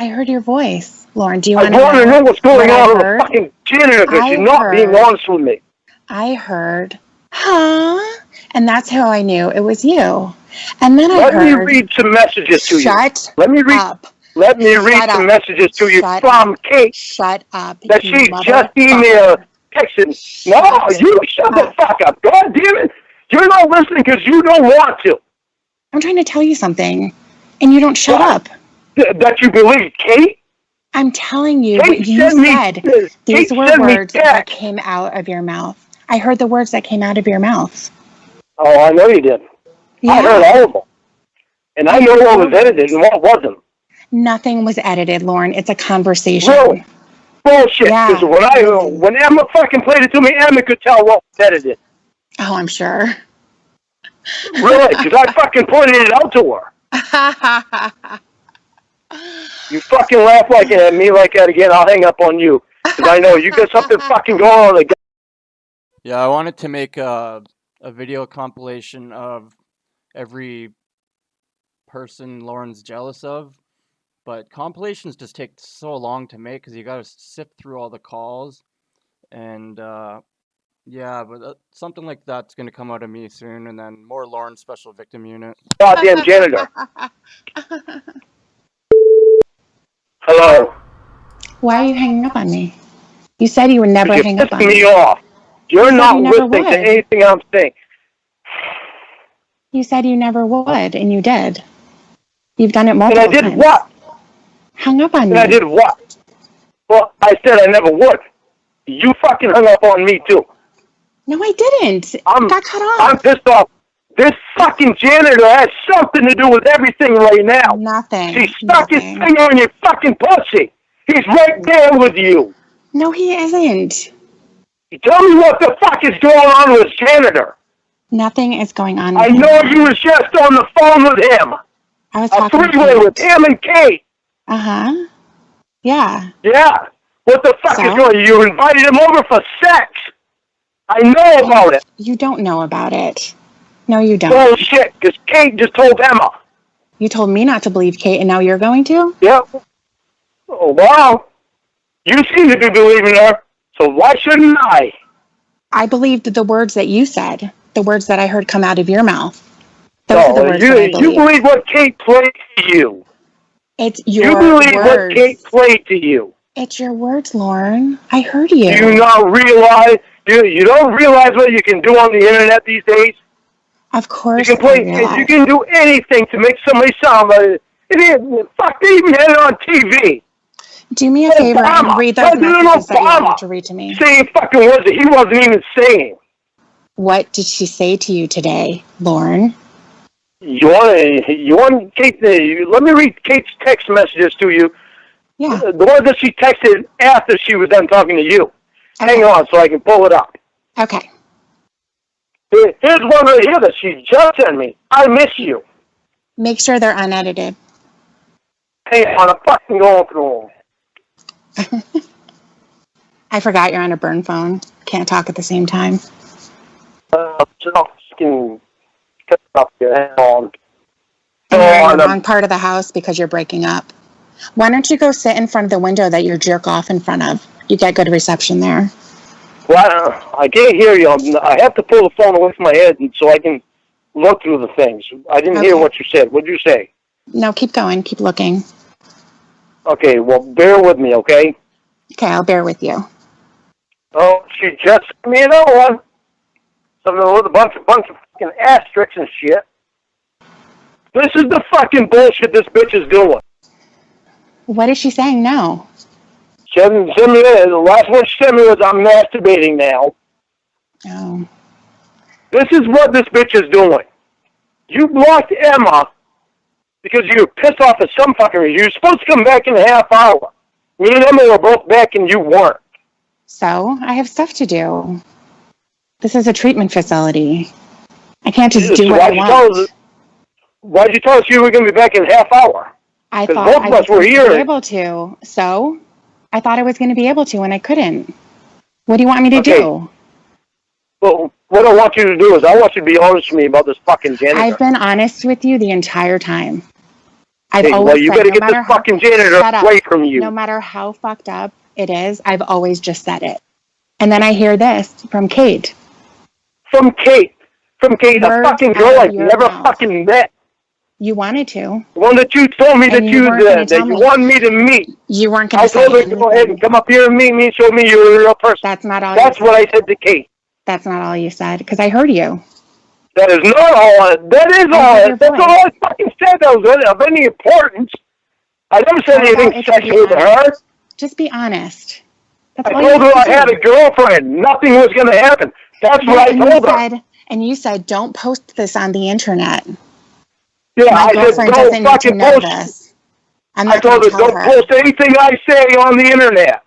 I heard your voice, Lorne. Do you I want want to know what's going on with heard? the fucking janitor because she's not being honest with me. I heard, huh? And that's how I knew it was you. And then Let I heard. me read some messages to you. Shut Let me read. up. Let me read Shut some up. messages to you Shut from Kate. Shut up. That you she just motherfucker. emailed, texted. No, you shut the fuck up. God damn it. You're not listening because you don't want to. I'm trying to tell you something, and you don't shut up. That you believe, Kate? I'm telling you Kate what you said. These Kate were sent me words that came out of your mouth. I heard the words that came out of your mouth. Oh, I know you did. Yeah. I heard all of them. And I know what was edited and what wasn't. Nothing was edited, Lorne. It's a conversation. Really? Bullshit. Yeah. Because when Emma fucking played it to me, Emma could tell what was edited. Oh, I'm sure. Really? Because I fucking pointed it out to her. You fucking laugh like at me like that again, I'll hang up on you. Because I know you got something fucking going on. Like, Yeah, I wanted to make a video compilation of every person Lauren's jealous of, but compilations just take so long to make because you got to sift through all the calls, and yeah, but something like that's going to come out of me soon, and then more Lauren Special Victim Unit. goddamn janitor. Hello. Why are you hanging up on me? You said you would never hang up on me. You're pissing me off. You're not you never listening to would. anything I'm saying. You said you never would, and you did. You've done it And multiple I did times. what? Hung up on And me. I did what? Well, I said I never would. You fucking hung up on me too. No, I didn't. I got cut off. I'm pissed off. This fucking janitor has something to do with everything right now. Nothing. He stuck his finger on your fucking pussy. He's right there with you. No, he isn't. Tell me what the fuck is going on with this janitor. Nothing is going on. I know you was just on the phone with him. I was A talking to three-way Kate. with him and Kate. Uh-huh. Yeah. Yeah. What the fuck is going on? You invited him over for sex. I know about it. You don't know about it. No, you don't. Bullshit, because Kate just told Emma. You told me not to believe Kate, and now you're going to? Yep. Oh, wow. You seem to be believing her, so why shouldn't I? I believed the words that you said, the words that I heard come out of your mouth. Those are the words that I believe. You believe what Kate played to you. It's your You believe words. what Kate played to you. It's your words, Lorne. I heard you. Do you not realize? You don't realize what you can do on the internet these days? Of course, you can play. You can do anything to make somebody sound like it. Fuck, they even had it on TV. Do me a favor and read those messages that you wanted to read to me. Saying fucking words that he wasn't even saying. What did she say to you today, Lorne? You want Kate? Let me read Kate's text messages to you. Yeah. The one that she texted after she was done talking to you. Okay. Hang on, so I can pull it up. Okay. Here's one right here that she just sent me. I miss you. Make sure they're unedited. Hang on, I'm fucking going through them. I forgot you're on a burn phone. Can't talk at the same time. Can cut up your hand on. And you're in the wrong part of the house because you're breaking up. Why don't you go sit in front of the window that you jerk off in front of? You get good reception there. Well, I can't hear you. I have to pull the phone away from my head so I can look through the things. I didn't hear what you said. What did you say? No, keep going. Keep looking. Okay, well, bear with me, okay? Okay, I'll bear with you. Oh, she just sent me another one. Something with a bunch of fucking asterisks and shit. This is the fucking bullshit this bitch is doing. What is she saying now? The last one she sent me was, I'm masturbating now. Oh. This is what this bitch is doing. You blocked Emma because you were pissed off at some fucking reason. You were supposed to come back in a half hour. Me and Emma were both back and you weren't. So, I have stuff to do. This is a treatment facility. I can't just do what I want. Why'd you tell us you were going to be back in a half hour? I thought I was going to be able to. So, I thought I was going to be able to, and I couldn't. What do you want me to do? Well, what I want you to do is I want you to be honest with me about this fucking janitor. I've been honest with you the entire time. I've Hey, always well, you said, better no get matter this how, fucking janitor shut up. away from you. No matter how fucked up it is, I've always just said it. And then I hear this from Kate. From Kate, a Words fucking out girl of I've your never mouth. fucking met. You wanted to. The one that you told me And you weren't gonna tell you me. wanted me to meet. You weren't going I to say told her to go ahead anything. and come up here and meet me and show me you're a real person. That's not all That's you what said. I said to Kate. That's not all you said, because I heard you. That is not all. That is all. That's all I fucking said. That was of any importance. I never said anything sexual to her. Just be honest. That's I all you told her have I to had do. a girlfriend. Nothing was going to happen. That's what I told her. And you said, don't post this on the internet. Yeah, My I said, girlfriend don't doesn't need to fucking know post. this. I'm I not going told to her, tell don't her. post anything I say on the internet.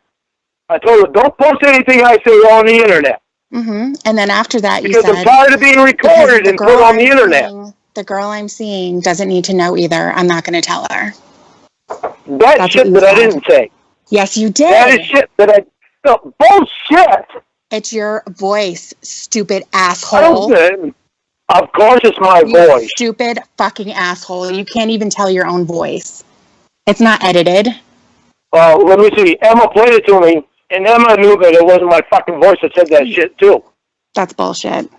I told her, don't post anything I say on the internet. And then after that, you Because said, I'm tired of being recorded and put on the internet. The girl I'm seeing doesn't need to know either. I'm not going to tell her. That's shit that I didn't say. Yes, you did. That is shit that I... No, bullshit! It's your voice, stupid I asshole. don't... Of course it's my You voice. stupid fucking asshole. You can't even tell your own voice. It's not edited. Well, let me see. Emma played it to me, and Emma knew that it wasn't my fucking voice that said that shit, too. That's bullshit.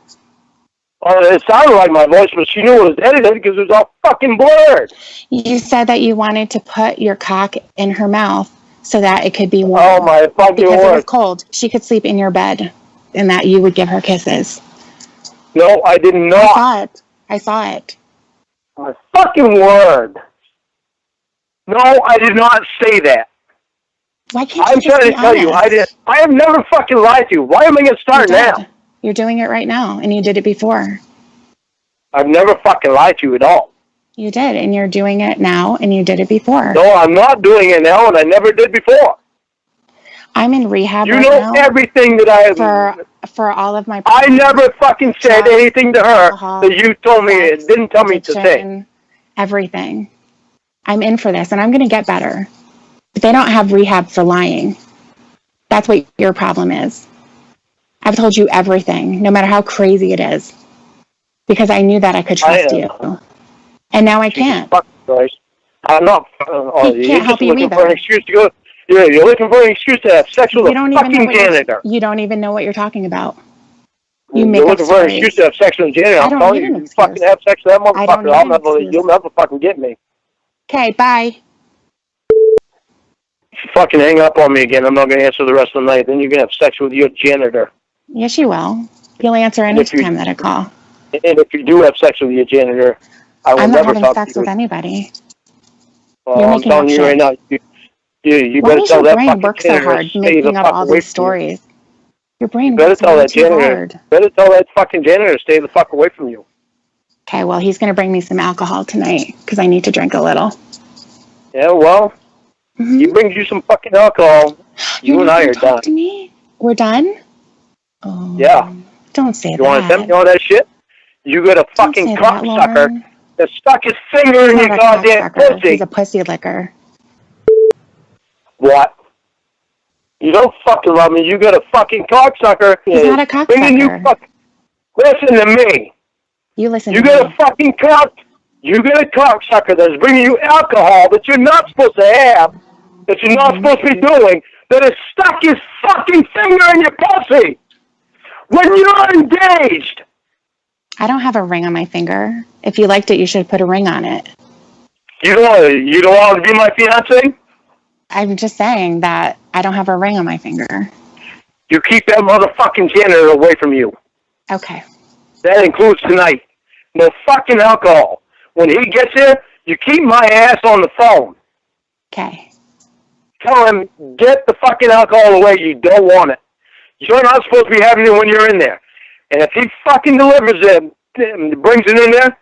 It sounded like my voice, but she knew it was edited because it was all fucking blurred. You said that you wanted to put your cock in her mouth so that it could be warm. Oh, my fucking Because it was word. cold. She could sleep in your bed and that you would give her kisses. No, I did not. I saw it. My fucking word. No, I did not say that. Why can't I'm you just trying be to tell you, honest? I have never fucking lied to you. Why am I going to start You did. now? You're doing it right now, and you did it before. I've never fucking lied to you at all. You did, and you're doing it now, and you did it before. No, I'm not doing it now, and I never did before. I'm in rehab You right know now. everything that I have. For all of my I never fucking said drugs, anything to her alcohol, that you told me, sex, didn't tell me to say. addiction, everything. I'm in for this, and I'm going to get better. But they don't have rehab for lying. That's what your problem is. I've told you everything, no matter how crazy it is, because I knew that I could trust you. And now I can't. Fuck Christ. I'm not. He can't help you looking either. for an excuse to go. Yeah, you're looking for an excuse to have sex with You a don't even know fucking what janitor. you don't even know what you're talking about. You You're make up looking for an stories. excuse to have sex with a janitor. I I'm don't telling need you, an you fucking have sex with that I don't motherfucker. need an You'll never fucking get me. Okay, bye. If you fucking hang up on me again, I'm not going to answer the rest of the night. Then you're going to have sex with your janitor. Yes, you will. You'll answer any time that I call. And if you do have sex with your janitor, I will I'm not never having talk sex to you. with anybody. Well, You're I'm making telling up you shit. right now, you Why better does tell your that brain fucking work so janitor hard to stay the making up fuck all away these from me. stories? Your brain You better works tell way that too janitor. hard. Better tell that fucking janitor to stay the fuck away from you. Okay, well, he's going to bring me some alcohol tonight because I need to drink a little. Yeah, well, he brings you some fucking alcohol. You and I are done. To me? We're done? Oh, Yeah. don't say You want to tell that. me all that shit? You got a fucking say that, cocksucker Lorne. that stuck his finger in He's your not a goddamn cocksucker. pussy. He's a pussy licker. What? You don't fucking love me. You got a fucking cocksucker. He's not a Bringing you cocksucker. Listen to me. You listen You to got me. a fucking You got a cocksucker that's bringing you alcohol that you're not supposed to have, that you're not supposed to be doing, that has stuck his fucking finger in your pussy when you're engaged. I don't have a ring on my finger. If you liked it, you should put a ring on it. You don't want to be my fiance? I'm just saying that I don't have a ring on my finger. You keep that motherfucking janitor away from you. Okay. That includes tonight. No fucking alcohol. When he gets here, you keep my ass on the phone. Okay. Tell him, get the fucking alcohol away. You don't want it. You're not supposed to be having it when you're in there. And if he fucking delivers it, brings it in there,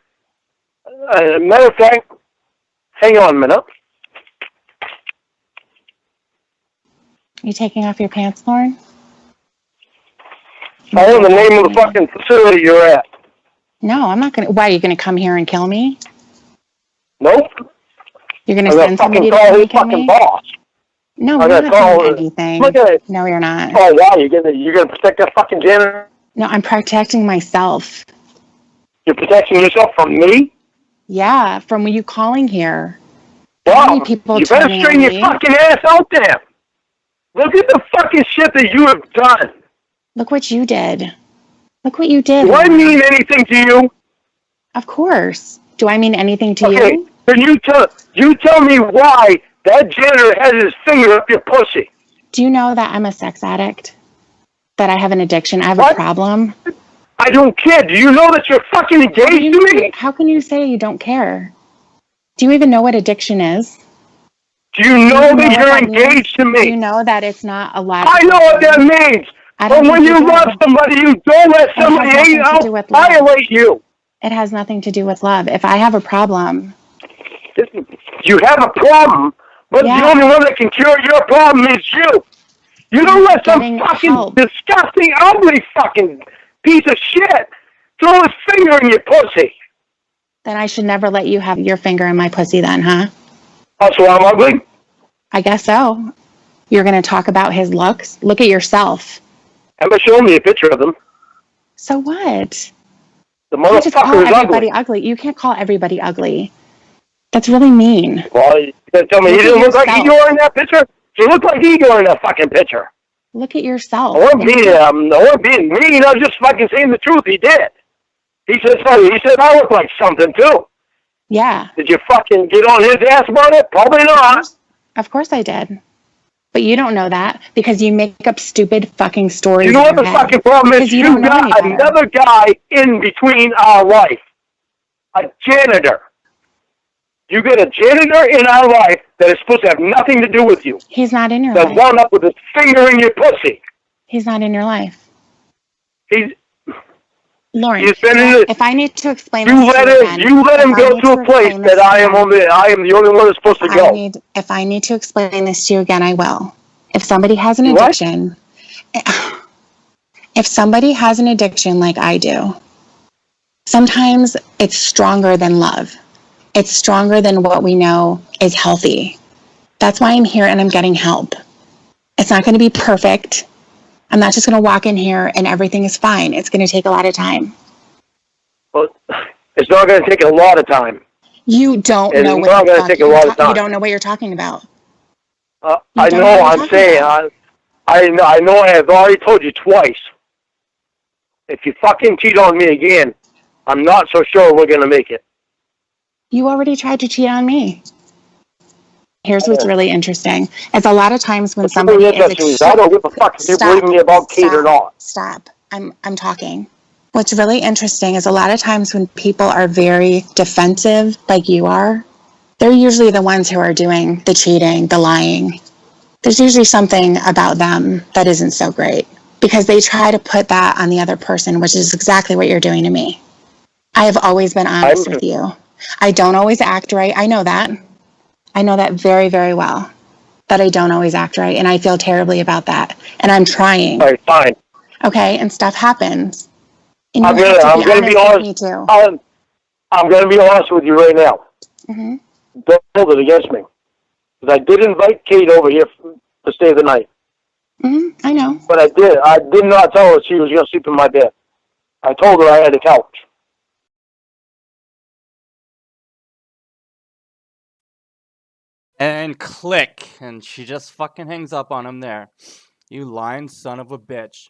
matter of fact, hang on a minute. You taking off your pants, Lorne? I want the name of the fucking facility you're at. No, I'm not going to. Why, are you going to come here and kill me? Nope. You're going to I'm send somebody to call come his and kill fucking me? boss. No, I'm we're gonna not call doing her. anything. Look at it. No, you're not. Oh, why? You're gonna protect that fucking janitor? No, I'm protecting myself. You're protecting yourself from me? Yeah, from you calling here. Wow, people you better turning straighten on your me. fucking ass out there. Look at the fucking shit that you have done. Look what you did. Look what you did. Do I Lorne. mean anything to you? Of course. Do I mean anything to Okay, you? then you tell me why that janitor has his finger up your pussy. Do you know that I'm a sex addict? That I have an addiction? I have What? a problem? I don't care. Do you know that you're fucking engaged to me? How can you say you don't care? Do you even know what addiction is? Do you know that you're engaged to me? Do you know that it's not a lot? I know what that means. But when you love somebody, you don't let somebody violate you. It has nothing to do with love. If I have a problem. You have a problem, but the only one that can cure your problem is you. You don't let some fucking disgusting, ugly fucking piece of shit throw his finger in your pussy. Then I should never let you have your finger in my pussy then, huh? Oh, so I'm ugly? I guess so. You're going to talk about his looks? Look at yourself. Emma showed me a picture of them. So what? The You can't just call motherfucker is everybody ugly. ugly. You can't call everybody ugly. That's really mean. Well, you gonna tell me he didn't look like Igor in that picture? He looked like Igor in that fucking picture. Look at yourself. I wasn't being mean. I was just fucking saying the truth. He did. He said something. He said I look like something too. Yeah. Did you fucking get on his ass about it? Probably not. Of course I did. But you don't know that because you make up stupid fucking stories. You know what in the your head. fucking problem is? Because You don't know any got better. another guy in between our life. A janitor. You get a janitor in our life that is supposed to have nothing to do with you. He's not in your That life. wound up with his finger in your pussy. He's not in your life. Lauren, He's been in it. if I need to explain You this let to you him. again, You let him if I go need to a place explain that this I to am you on. I am the only one that's supposed to go. If I need to explain this to you again, I will. If somebody has an What? addiction, if somebody has an addiction like I do, sometimes it's stronger than love. It's stronger than what we know is healthy. That's why I'm here and I'm getting help. It's not going to be perfect. I'm not just going to walk in here and everything is fine. It's going to take a lot of time. Well, it's not going to take a lot of time. You don't It's know not what going the to take a lot of time. You don't know what you're talking about. I don't know. know what I'm you're saying. talking I know. I have already told you twice. If you fucking cheat on me again, I'm not so sure we're going to make it. You already tried to cheat on me. Here's what's really interesting. It's a lot of times when somebody is I don't give a fuck if you believe me about Kate or not. Stop. I'm talking. What's really interesting is a lot of times when people are very defensive, like you are, they're usually the ones who are doing the cheating, the lying. There's usually something about them that isn't so great because they try to put that on the other person, which is exactly what you're doing to me. I have always been honest with you. I don't always act right. I know that. I know that very, very well, that I don't always act right, and I feel terribly about that, and I'm trying. All right, fine. Okay, and stuff happens. And I'm going to be honest. with me too. I'm going to be honest with you right now. Mm-hmm. Don't hold it against me. Because I did invite Kate over here to stay the night. Mm-hmm. I know. But I did not tell her she was going to sleep in my bed. I told her I had a couch. And click, and she just fucking hangs up on him there. You lying son of a bitch.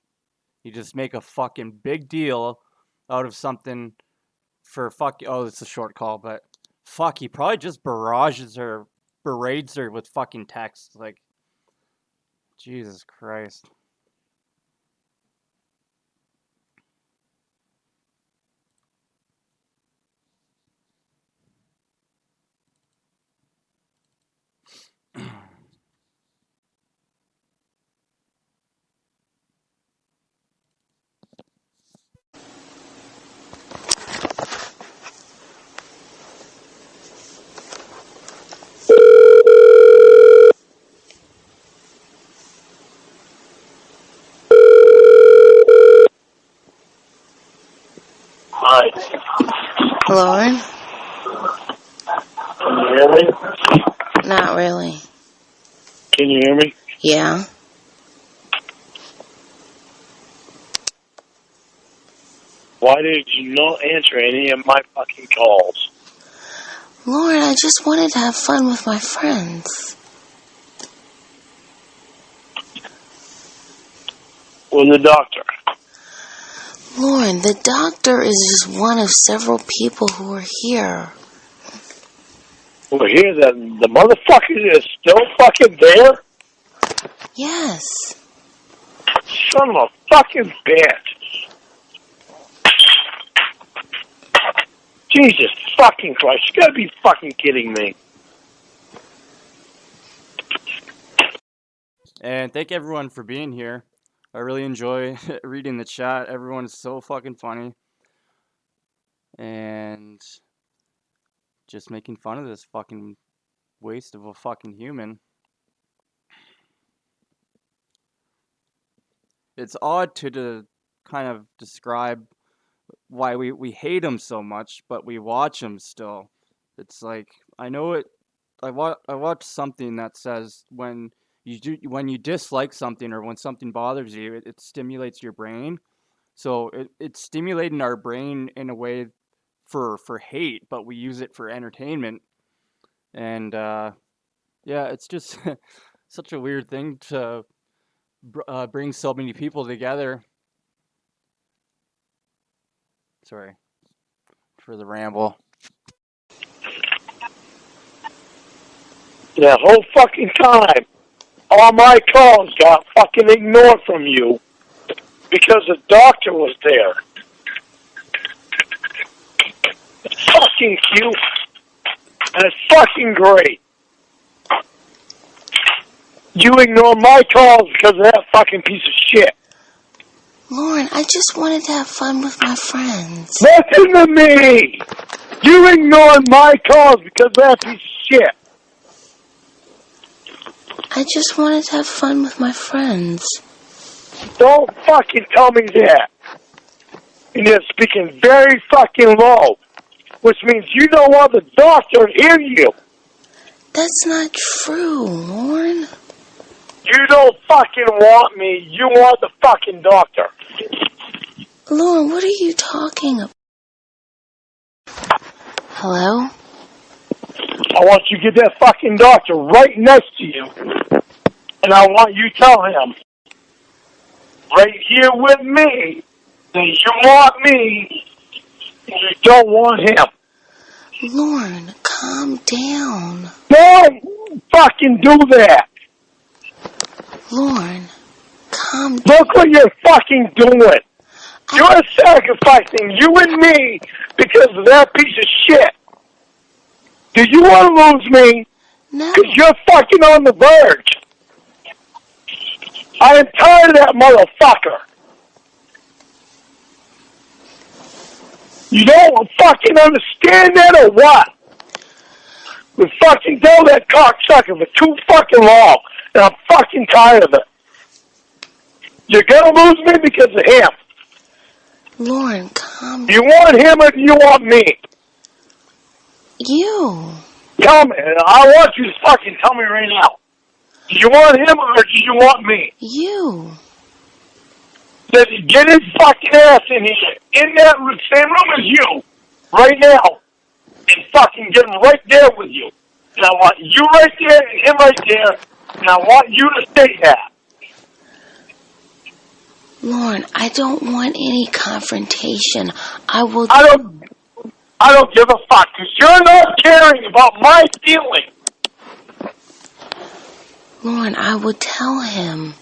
You just make a fucking big deal out of something for oh, it's a short call, but fuck, he probably just berates her with fucking texts. Like, Jesus Christ. Hi. Lorne? Can you hear me? Not really. Can you hear me? Yeah? Why did you not answer any of my fucking calls? Lorne, I just wanted to have fun with my friends. With the doctor. Lorne, the doctor is just one of several people who are here. We're here, the motherfucker is still fucking there? Yes. Son of a fucking bitch. Jesus fucking Christ, you gotta be fucking kidding me. And thank everyone for being here. I really enjoy reading the chat. Everyone is so fucking funny. And just making fun of this fucking waste of a fucking human. It's odd to kind of describe why we hate him so much, but we watch him still. It's like, I know it. I watched something that says when you dislike something or when something bothers you, it stimulates your brain. So it's stimulating our brain in a way for hate, but we use it for entertainment. And yeah, it's just such a weird thing to bring so many people together. Sorry for the ramble. That whole fucking time, all my calls got fucking ignored from you because the doctor was there. It's fucking cute. And it's fucking great. You ignore my calls because of that fucking piece of shit. Lorne, I just wanted to have fun with my friends. Listen to me! You ignored my calls because of that piece of shit. I just wanted to have fun with my friends. Don't fucking tell me that. And you're speaking very fucking low, which means you don't want the doctor to hear you. That's not true, Lorne. You don't fucking want me. You want the fucking doctor. Lorne, what are you talking about? Hello? I want you to get that fucking doctor right next to you. And I want you to tell him, right here with me, that you want me, and you don't want him. Lorne, calm down. Don't fucking do that. Lorne, calm down. Look what you're fucking doing. You're sacrificing you and me because of that piece of shit. Do you want to lose me? No. Because you're fucking on the verge. I am tired of that motherfucker. You don't fucking understand that or what? We fucking go that cocksucker for too fucking long, and I'm fucking tired of it. You're gonna lose me because of him. Lorne, calm Do you want him or do you want me? You. Tell me. I want you to fucking tell me right now. Do you want him or do you want me? You. Then get his fucking ass in here, in that same room as you, right now, and fucking get him right there with you. And I want you right there and him right there, and I want you to say that. Lorne, I don't want any confrontation. I don't give a fuck, because you're not caring about my feelings. Lorne, I would tell him.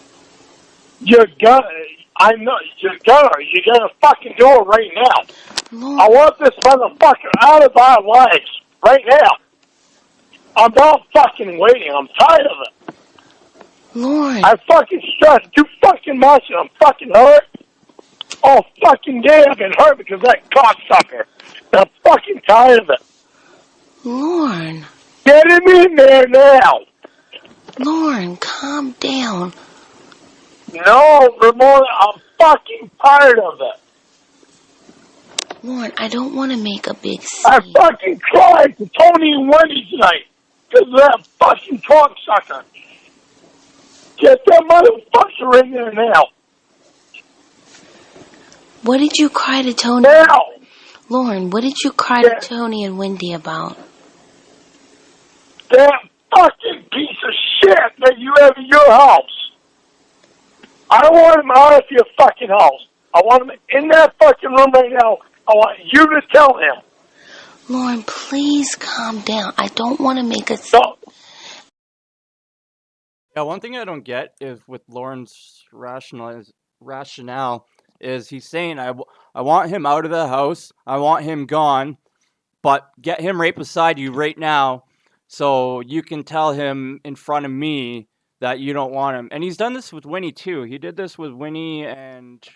You're gonna fucking do it right now. Lorne. I want this motherfucker out of our lives, right now. I'm not fucking waiting, I'm tired of it. Lorne. I fucking stressed too fucking much and I'm fucking hurt. All fucking day I've been hurt because of that cocksucker. And I'm fucking tired of it. Lorne. Get him in there now. Lorne, calm down. No, Ramona, I'm fucking tired of it. Lorne, I don't want to make a big scene. I fucking cried to Tony and Wendy tonight because of that fucking cocksucker. Get that motherfucker in there now. What did you cry to Tony? Now. Lorne, what did you cry to Tony and Wendy about? that fucking piece of shit that you have in your house. I don't want him out of your fucking house. I want him in that fucking room right now. I want you to tell him. Lorne, please calm down. I don't want to make a... Yeah, one thing I don't get is with Lorne's rationale is he's saying, I want him out of the house, I want him gone, but get him right beside you right now so you can tell him in front of me that you don't want him. And he's done this with Winnie too. He did this with Winnie and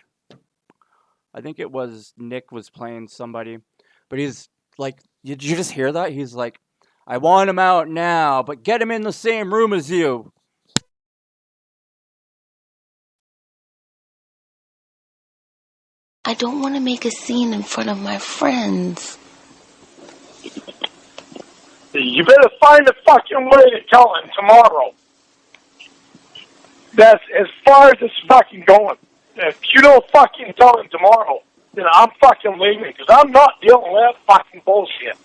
I think it was Nick was playing somebody. But he's like, did you just hear that? He's like, I want him out now, but get him in the same room as you. I don't want to make a scene in front of my friends. You better find a fucking way to tell him tomorrow. That's as far as it's fucking going. If you don't fucking tell him tomorrow, then I'm fucking leaving because I'm not dealing with that fucking bullshit.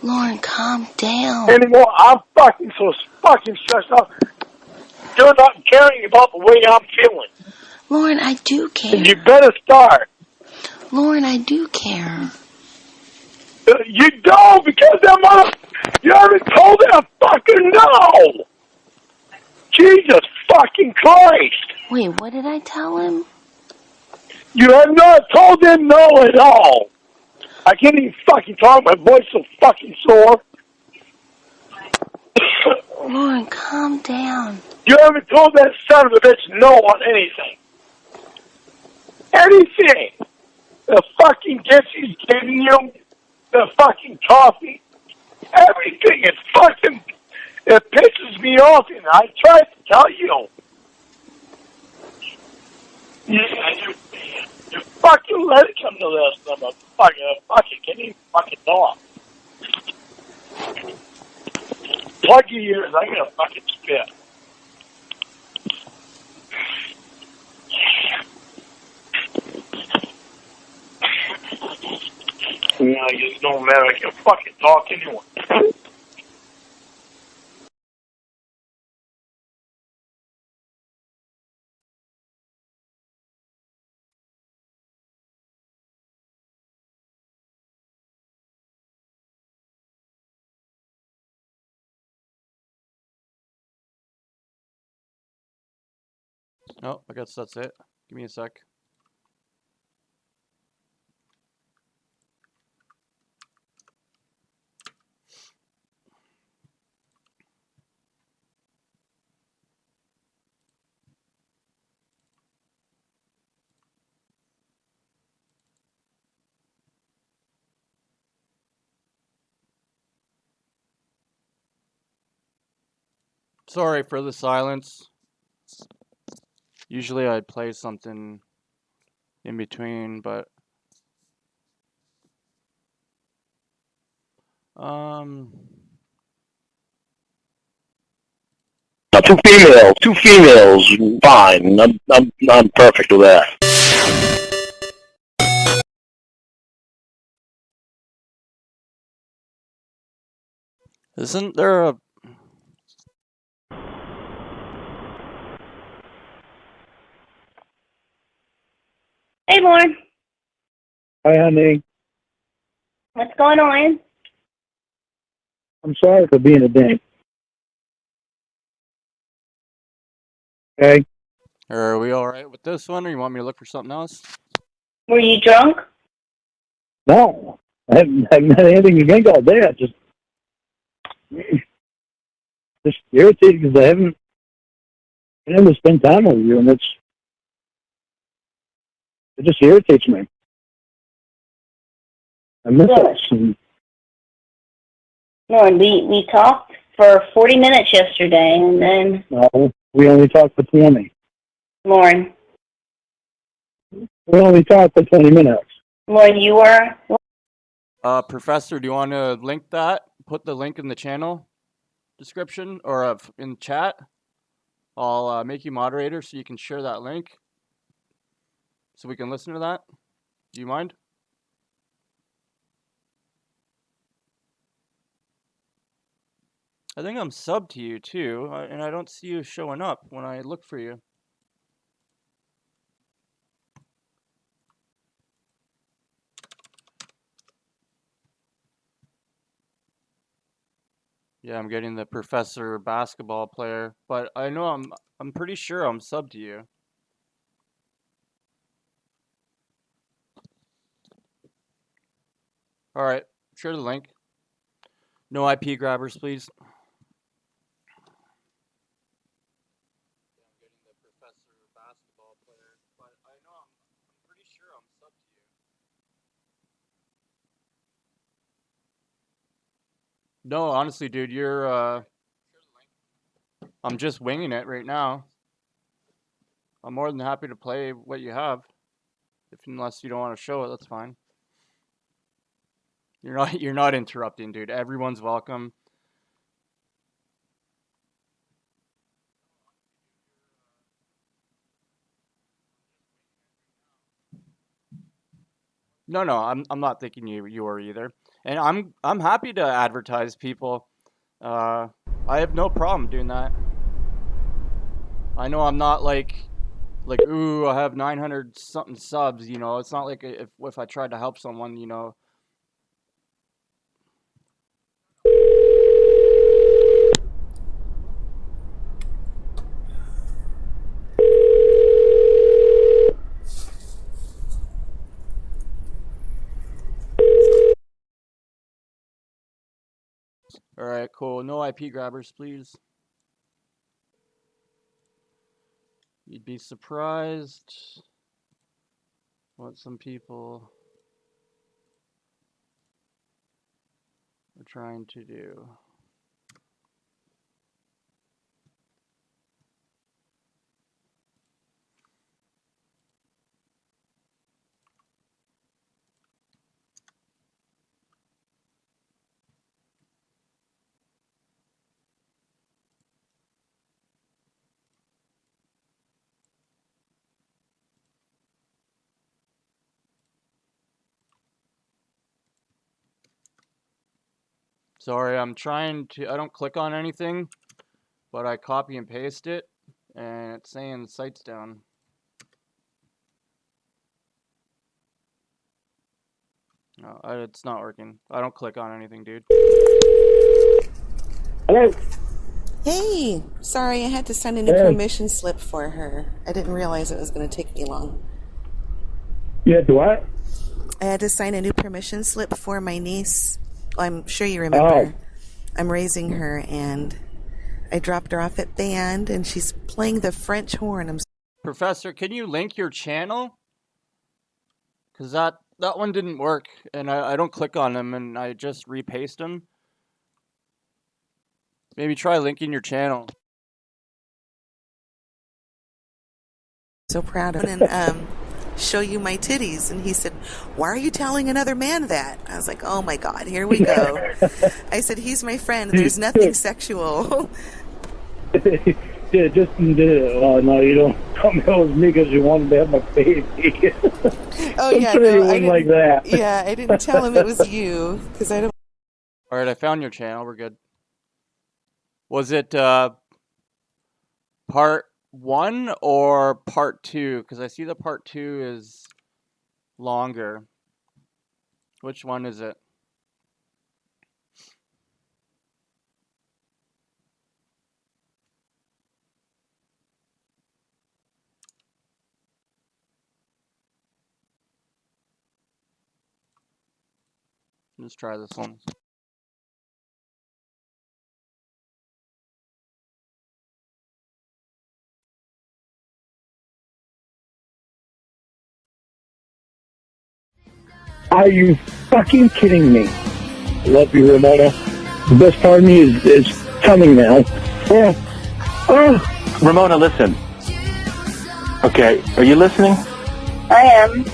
Lorne, calm down. Anymore, I'm fucking so fucking stressed out. You're not caring about the way I'm feeling. Lorne, I do care. You better start. Lorne, I do care. You don't because that mother... You haven't told him fucking no! Jesus fucking Christ! Wait, what did I tell him? You have not told him no at all! I can't even fucking talk, my voice is so fucking sore. Lorne, calm down. You haven't told that son of a bitch no on anything. Anything! The fucking gifts he's giving you, the fucking coffee, everything. It pisses me off, and I tried to tell you. You fucking let it come to this. I'm a fucking can't even fucking talk. Plug your ears, I'm gonna fucking spit. It just don't matter. I can fucking talk anyway. Oh, I guess that's it. Give me a sec. Sorry for the silence. Usually I'd play something in between, but Two females, fine. I'm perfect with that. isn't there a... Hey, Lorne. Hi, honey. What's going on? I'm sorry for being a dick. Okay? Are we alright with this one, or you want me to look for something else? Were you drunk? No. I haven't had anything to drink all day. I just irritated because I haven't been able to spend time with you, and it just irritates me. I miss us. And Lorne, we talked for 40 minutes yesterday, and then... no, we only talked for 20. Lorne. We only talked for 20 minutes. Lorne, you were... Professor, do you want to link that? Put the link in the channel description, or in chat. I'll make you moderator so you can share that link. So we can listen to that. Do you mind? I think I'm subbed to you too, and I don't see you showing up when I look for you. Yeah, I'm getting the professor basketball player, but I know I'm pretty sure I'm subbed to you. All right, share the link. No IP grabbers, please. No, honestly, dude, I'm just winging it right now. I'm more than happy to play what you have. Unless you don't want to show it, that's fine. You're not interrupting, dude. Everyone's welcome. No, I'm not thinking you are either. And I'm happy to advertise people. I have no problem doing that. I know I'm not like ooh, I have 900 something subs, you know. It's not like if I tried to help someone, you know. All right, cool. No IP grabbers, please. You'd be surprised what some people are trying to do. Sorry, I don't click on anything, but I copy and paste it, and it's saying the site's down. No, it's not working. I don't click on anything, dude. Hello. Hey, sorry, I had to sign a new permission slip for her. I didn't realize it was going to take me long. You had to what? I had to sign a new permission slip for my niece. I'm sure you remember. I'm raising her, and I dropped her off at band, and she's playing the French horn. Professor, can you link your channel? Because that one didn't work, and I don't click on them, and I just repaste them. Maybe try linking your channel. So proud of him. And show you my titties. And he said, why are you telling another man that? I was like, oh my God, here we go. I said, he's my friend. There's nothing sexual. Yeah, just no, you don't tell me it was me because you wanted to have my baby. Oh yeah, no, I didn't, like that. Yeah, I didn't tell him it was you because I don't. All right, I found your channel. We're good. Was it part 1 or part 2? Because I see the part 2 is longer. Which one is it? Let's try this one. Are you fucking kidding me? I love you, Ramona. The best part of me is coming now. Yeah. Oh. Ramona, listen. Okay, are you listening? I am.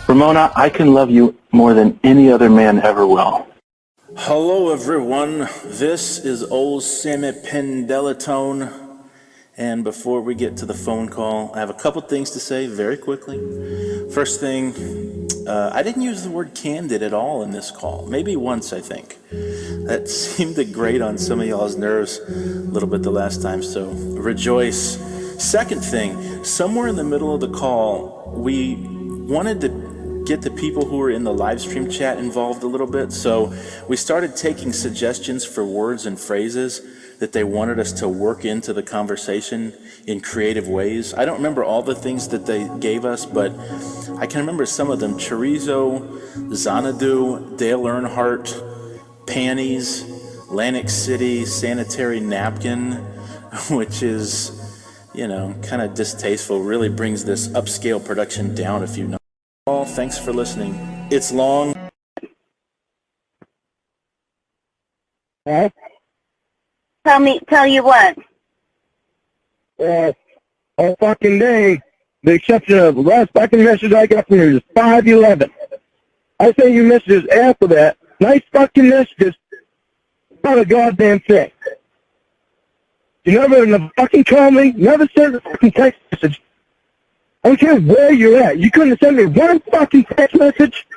Ramona, I can love you more than any other man ever will. Hello everyone, this is old SJMapleL And before we get to the phone call, I have a couple things to say very quickly. First thing, I didn't use the word candid at all in this call. Maybe once, I think. That seemed to grate on some of y'all's nerves a little bit the last time, so rejoice. Second thing, somewhere in the middle of the call, we wanted to get the people who were in the live stream chat involved a little bit, so we started taking suggestions for words and phrases that they wanted us to work into the conversation in creative ways. I don't remember all the things that they gave us, but I can remember some of them. Chorizo, Xanadu, Dale Earnhardt, panties, Atlantic City, sanitary napkin, which is, you know, kind of distasteful, really brings this upscale production down a few notches. Well, thanks for listening. It's long. Huh? Tell you what. All fucking day, the exception of the last fucking message I got from you is 5:11. I sent you messages after that. Nice fucking messages. Not a goddamn thing. You never fucking called me, never sent a fucking text message. I don't care where you're at. You couldn't have sent me one fucking text message.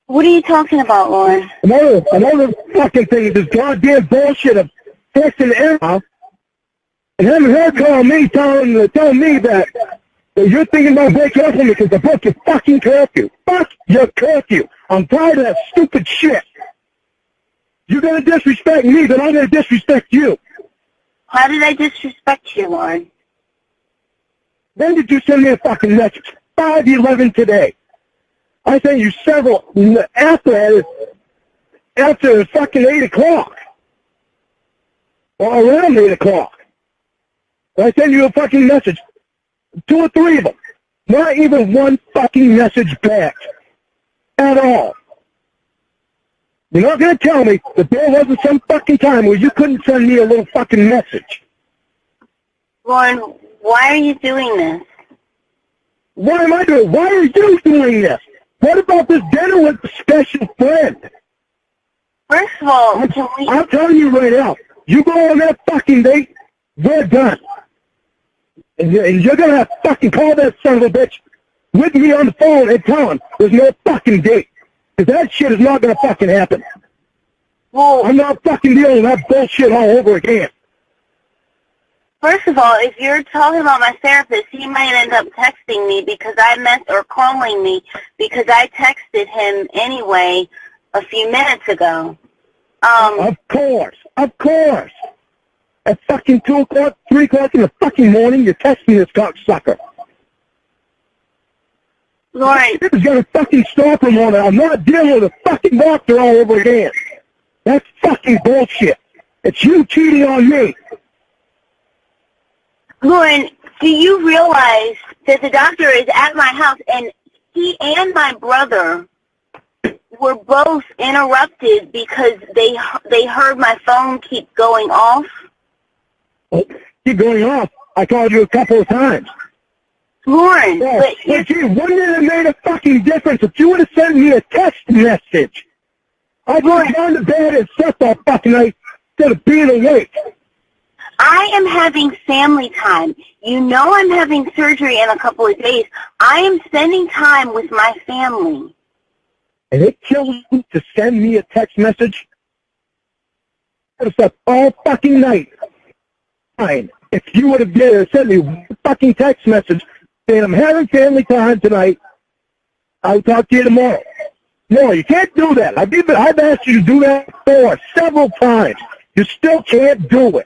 What are you talking about, Lorne? Another fucking thing is this goddamn bullshit of texting Emma and having her call me telling me that you're thinking about breaking up with me because I broke your fucking curfew. Fuck your curfew. I'm tired of that stupid shit. You're gonna disrespect me, then I'm gonna disrespect you. How did I disrespect you, Lorne? When did you send me a fucking message? 5:11 today. I sent you several after fucking 8 o'clock. Or around 8 o'clock. I sent you a fucking message. 2 or 3 of them. Not even one fucking message back. At all. You're not going to tell me that there wasn't some fucking time where you couldn't send me a little fucking message. Lorne, why are you doing this? What am I doing? Why are you doing this? What about this dinner with a special friend? First of all, I'm telling you right now, you go on that fucking date, we're done. And you're going to have to fucking call that son of a bitch with me on the phone and tell him there's no fucking date. Because that shit is not going to fucking happen. Well, I'm not fucking dealing with that bullshit all over again. First of all, if you're talking about my therapist, he might end up texting me because or calling me because I texted him anyway a few minutes ago. Of course. At fucking 2 o'clock, 3 o'clock in the fucking morning, you're texting this cocksucker. Lorne. This is going to fucking stop him on it. I'm not dealing with a fucking doctor all over again. That's fucking bullshit. It's you cheating on me. Lauren, do you realize that the doctor is at my house and he and my brother were both interrupted because they heard my phone keep going off? Keep going off? I called you a couple of times. Lauren, but gee, wouldn't it have made a fucking difference if you would have sent me a text message? I'd go down to bed and slept all fucking night instead of being awake. I am having family time. You know I'm having surgery in a couple of days. I am spending time with my family. And it kills you to send me a text message? I would have slept all fucking night. Fine. If you would have sent me a fucking text message saying I'm having family time tonight, I'll talk to you tomorrow. No, you can't do that. I've asked you to do that before several times. You still can't do it.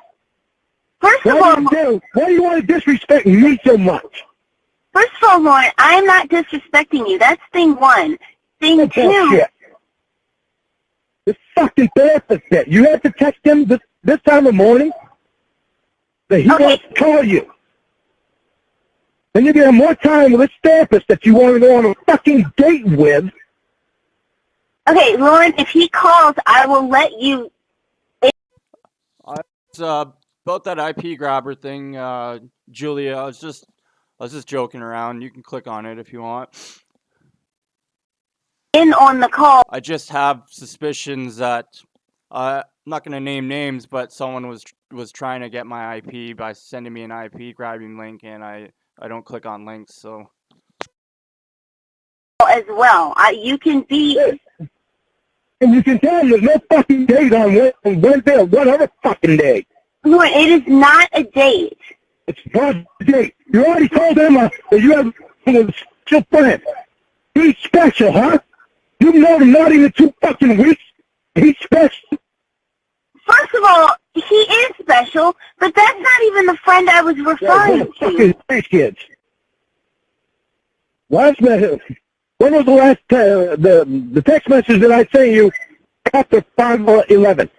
First of all, why do you want to disrespect me so much? First of all, Lauren, I'm not disrespecting you. That's thing one. Thing two. This fucking therapist bit. You have to text him this time of morning that he wants to call you. Then you're going to have more time with this therapist that you want to go on a fucking date with. Okay, Lauren, if he calls, I will let you. About that IP grabber thing, Julia, I was just joking around. You can click on it if you want. In on the call. I just have suspicions that, not going to name names, but someone was trying to get my IP by sending me an IP grabbing link, and I don't click on links, so. As well, you can be. And you can tell them there's no fucking date on Wednesday or what other fucking day. Lord, it is not a date. It's not a date. You already told them that you have a special friend. He's special, huh? You've known him not even 2 fucking weeks. He's special. First of all, he is special, but that's not even the friend I was referring to. Fucking space kids. When was the last the text message that I sent you after 5:11?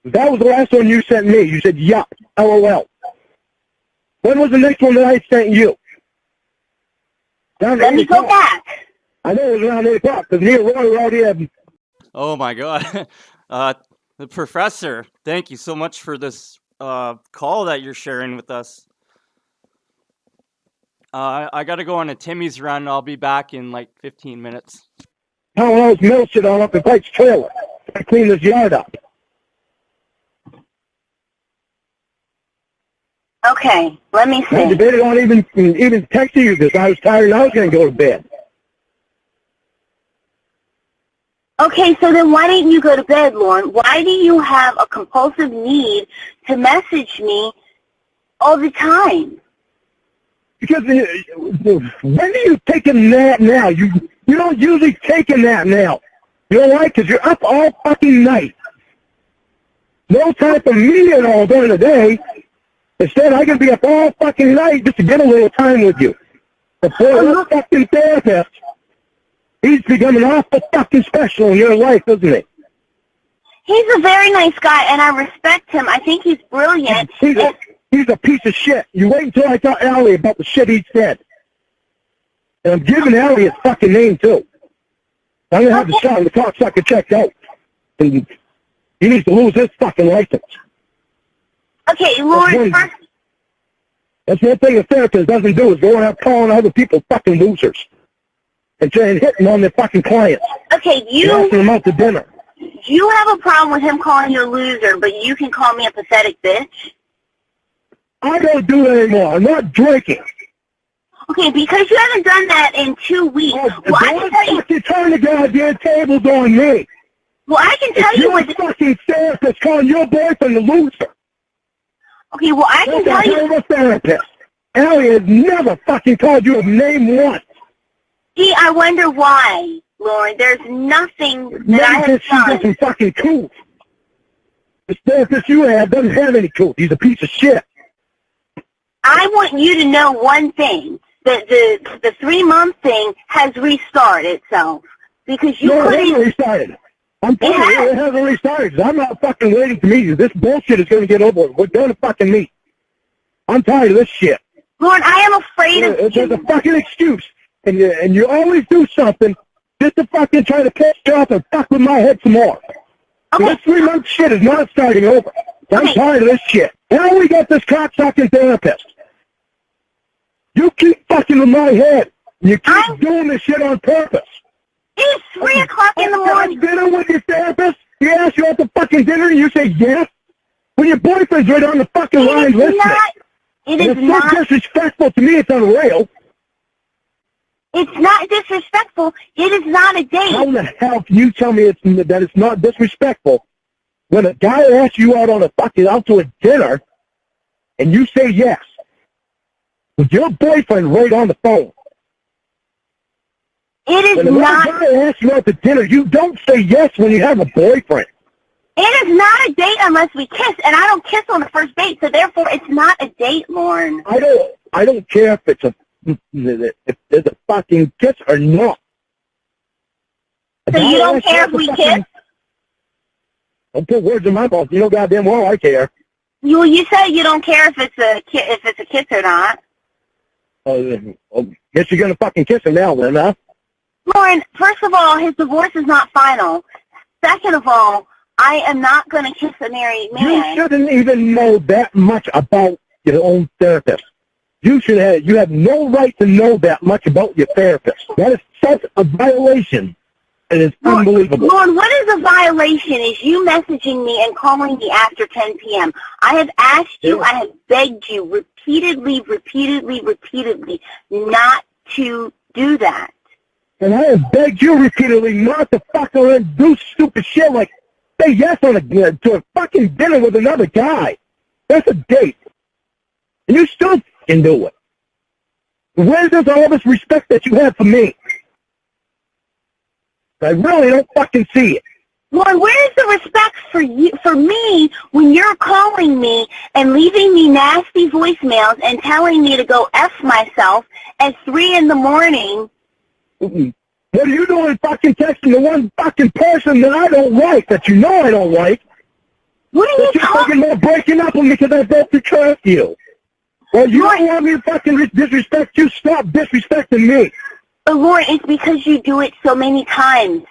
That was the last one you sent me. You said, yup, LOL. When was the next one that I sent you? Let me go back. I know it was around 8 o'clock, because me and Roy were already at... Oh, my God. The professor, thank you so much for this call that you're sharing with us. I got to go on a Timmy's run. I'll be back in like 15 minutes. How I was mill shit on up in Pike's trailer. I clean this yard up. Okay, let me see. I debated on even texting you because I was tired and I was going to go to bed. Okay, so then why didn't you go to bed, Lorne? Why do you have a compulsive need to message me all the time? Because when do you take a nap now? You don't usually take a nap now. You know why? Because you're up all fucking night. No time for me at all during the day. Instead, I can be up all fucking night just to get a little time with you. Before this fucking therapist, he's becoming awful fucking special in your life, isn't he? He's a very nice guy, and I respect him. I think he's brilliant. He's a piece of shit. You wait until I tell Allie about the shit he said. And I'm giving Allie his fucking name, too. I'm going to have the shot and the cocksucker checked out. And he needs to lose his fucking license. Okay, Lord, first... That's one thing a therapist doesn't do is go around calling other people fucking losers. And trying hitting on their fucking clients. Okay, and asking them out to dinner. You have a problem with him calling you a loser, but you can call me a pathetic bitch? I don't do that anymore. I'm not drinking. Okay, because you haven't done that in 2 weeks. Well, I can tell you... turn the goddamn tables on me. Well, I can tell you... You're a fucking therapist calling your boyfriend a loser. Okay, well, I can tell you... You're a therapist. Allie has never fucking called you a name once. Gee, I wonder why, Lorne. There's nothing that I have She got some fucking coof. The therapist you have doesn't have any coof. He's a piece of shit. I want you to know one thing. That the 3-month thing has restarted itself. Because you No, it couldn't... hasn't restarted. I'm telling you, it hasn't restarted. I'm not fucking waiting to meet you. This bullshit is going to get over with. We're going to fucking meet. I'm tired of this shit. Lorne, I am afraid of you. There's a fucking excuse. And you always do something just to fucking try to piss you off and fuck with my head some more. Okay. This 3-month shit is not starting over. I'm tired of this shit. Now we got this cocksucking therapist. You keep fucking with my head. You keep doing this shit on purpose. It's 3 o'clock in the morning. Dinner with your therapist? He asks you out to fucking dinner and you say yes? When your boyfriend's right on the fucking line listening. It is not. It's disrespectful to me. It's unreal. It's not disrespectful. It is not a date. How the hell can you tell me that it's not disrespectful when a guy asks you out on a fucking out to a dinner and you say yes with your boyfriend right on the phone? It is when not. When a guy asks you out to dinner, you don't say yes when you have a boyfriend. It is not a date unless we kiss, and I don't kiss on the first date, so therefore it's not a date, Lorne. I don't care if it's if there's a fucking kiss or not. So you don't care if we kiss? Don't put words in my mouth. You know goddamn well I care. You say you don't care if it's a kiss or not. Guess you're gonna fucking kiss him now then, huh? Lorne, first of all, his divorce is not final. Second of all, I am not going to kiss a married man. You shouldn't even know that much about your own therapist. You have no right to know that much about your therapist. That is such a violation It is unbelievable. Lorne, what is a violation is you messaging me and calling me after 10 p.m. I have asked you, I have begged you repeatedly not to do that. And I have begged you repeatedly not to fuck around and do stupid shit like say yes on to a fucking dinner with another guy. That's a date. And you still can do it. Where's all this respect that you have for me? I really don't fucking see it. Lorne, where's the respect for me when you're calling me and leaving me nasty voicemails and telling me to go F myself at 3 in the morning? What are you doing fucking texting the one fucking person that I don't like, that you know I don't like? What are you talking about breaking up with me because I broke the trust you? Well, you don't want me to fucking disrespect you, stop disrespecting me. But Lorne, it's because you do it so many times.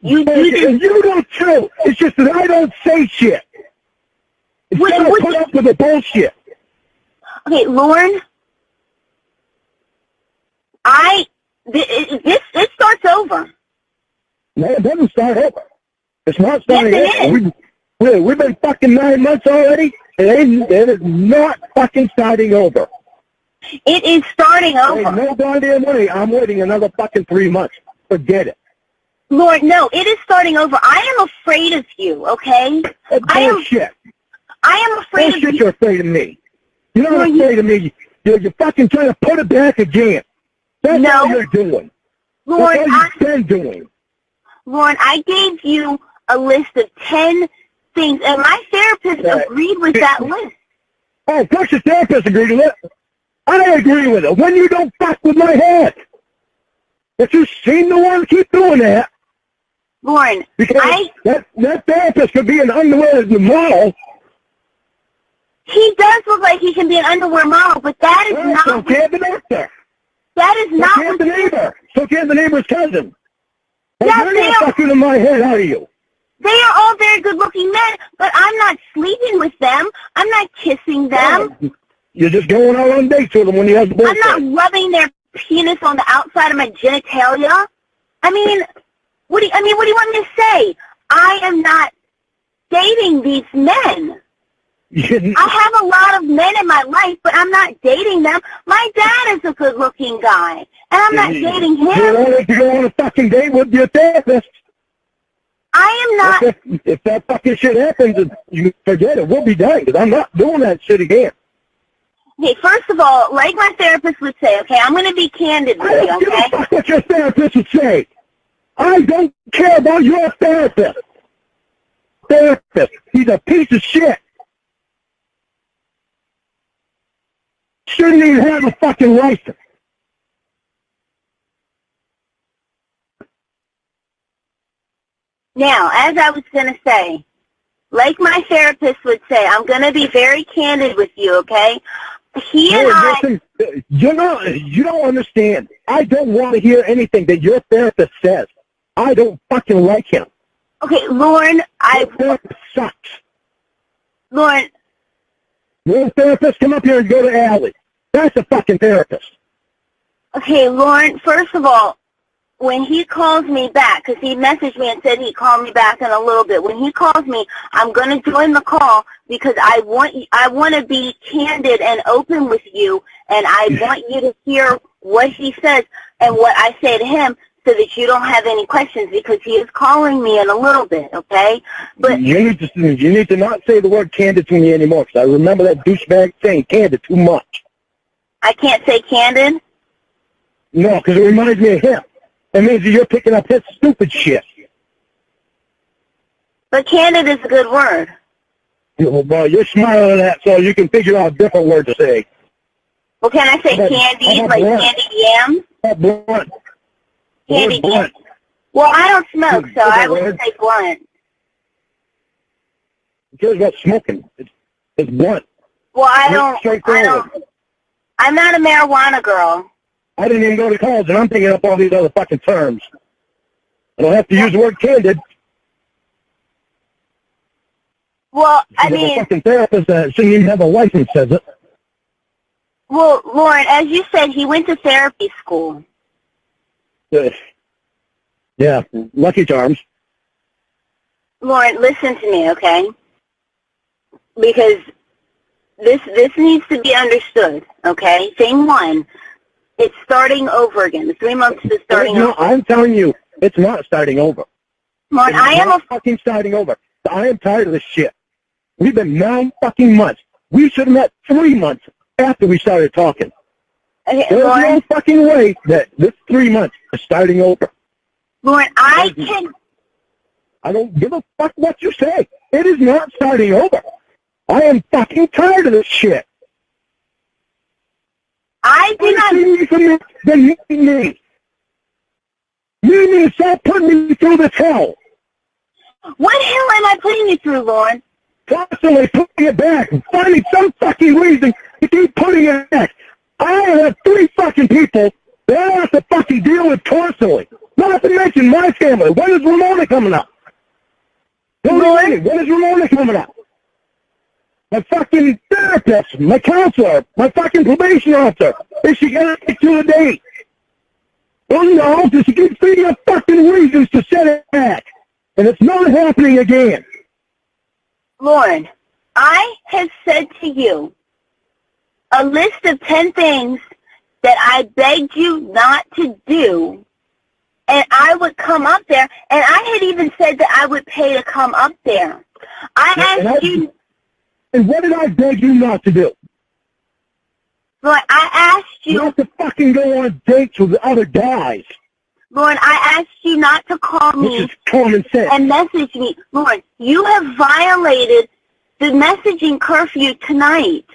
You do And you don't too. It's just that I don't say shit. Instead I put up with the bullshit. Okay, Lorne, this starts over. No, it doesn't start over. It's not starting over. We've been fucking 9 months already, and it is not fucking starting over. It is starting over. Hey, no goddamn way. I'm waiting another fucking 3 months. Forget it. Lord, no, it is starting over. I am afraid of you, okay? Bullshit. I am afraid of you. You're afraid of me. You're not afraid of me. You're fucking trying to put it back again. That's all you're doing. Lord, That's all you've been doing. Lord, I gave you a list of 10 things, and my therapist agreed with that list. Oh, of course your therapist agreed with it. I agree with it. When you don't fuck with my head. If you seem to want to keep doing that, Lauren, because that therapist could be an underwear model. He does look like he can be an underwear model, but that is not. So can the doctor. That is not. So can the neighbor. So can the neighbor's cousin. Yeah, you're not fucking in my head, are you? They are all very good-looking men, but I'm not sleeping with them. I'm not kissing them. You're just going out on dates with them when you have the boyfriend. I'm not rubbing their penis on the outside of my genitalia. I mean, what do you want me to say? I am not dating these men. I have a lot of men in my life, but I'm not dating them. My dad is a good-looking guy, and I'm not dating him. You don't have to go on a fucking date with your therapist. I am not. If that fucking shit happens, you forget it. We'll be done, because I'm not doing that shit again. Okay, first of all, like my therapist would say, okay, I'm going to be candid with you, okay? Give a fuck what your therapist would say. I don't care about your therapist. He's a piece of shit. Shouldn't even have a fucking license. Now, as I was going to say, like my therapist would say, I'm going to be very candid with you, okay? Listen, you don't understand. I don't want to hear anything that your therapist says. I don't fucking like him. Okay, Lorne, Your therapist sucks. Lorne. Your therapist, come up here and go to Allie. That's a fucking therapist. Okay, Lorne, first of all, when he calls me back, because he messaged me and said he'd call me back in a little bit. When he calls me, I'm going to join the call because I want to be candid and open with you, and I want you to hear what he says and what I say to him so that you don't have any questions, because he is calling me in a little bit, okay? But you need to not say the word candid to me anymore, because I remember that douchebag saying candid too much. I can't say candid? No, because it reminds me of him. That means that you're picking up his stupid shit. But candid is a good word. Well, you're smiling at that, so you can figure out a different word to say. Well, can I say candy, like candied yams? Blunt. Candied yams. Well, I don't smoke, so I would say blunt. Who cares about smoking? It's blunt. Well, I'm not a marijuana girl. I didn't even go to college, and I'm picking up all these other fucking terms. I don't have to use the word candid. Well, I mean, a fucking therapist that shouldn't even have a license says it. Well, Lauren, as you said, he went to therapy school. Yeah, Yeah, Lucky Charms. Lorne, listen to me, okay? Because this needs to be understood, okay? Thing one, it's starting over again. The 3 months is starting over. I'm telling you, it's not starting over. Lorne, I am fucking starting over. I am tired of this shit. We've been 9 fucking months. We should have met 3 months after we started talking. Okay, There's Lorne, no fucking way that this 3 months is starting over. Lorne, I don't give a fuck what you say. It is not starting over. I am fucking tired of this shit. I did not. Then you need me to stop putting me through this hell. What hell am I putting you through, Lorne? Constantly putting it back and finding some fucking reason to keep putting it back. I have 3 fucking people that I have to fucking deal with constantly. Not to mention my family. When is Ramona coming up? When is Ramona coming up? My fucking therapist, my counselor, my fucking probation officer. Is she gonna get to a date? Oh no, because she keeps finding up fucking reasons to set it back. And it's not happening again. Lorne, I have said to you a list of 10 things that I begged you not to do, and I would come up there, and I had even said that I would pay to come up there. And what did I beg you not to do? Lorne, I asked you not to fucking go on dates with other guys. Lorne, I asked you not to call me Which is common sense. and message me. Lorne, you have violated the messaging curfew tonight.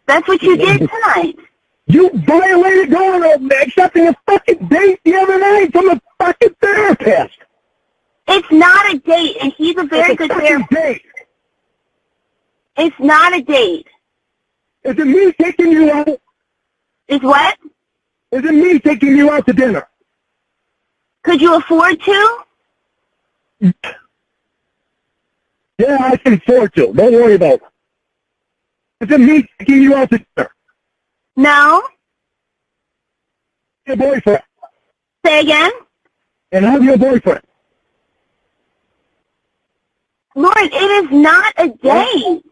That's what you did tonight. You violated going on accepting a fucking date the other night from a fucking therapist. It's not a date, and he's a very good therapist. It's not a date. Is it me taking you out? Is what? Is it me taking you out to dinner? Could you afford to? Yeah, I can afford to. Don't worry about it. Is it me taking you out to dinner? No. Your boyfriend. Say again? And I'm your boyfriend. Lord, it is not a date.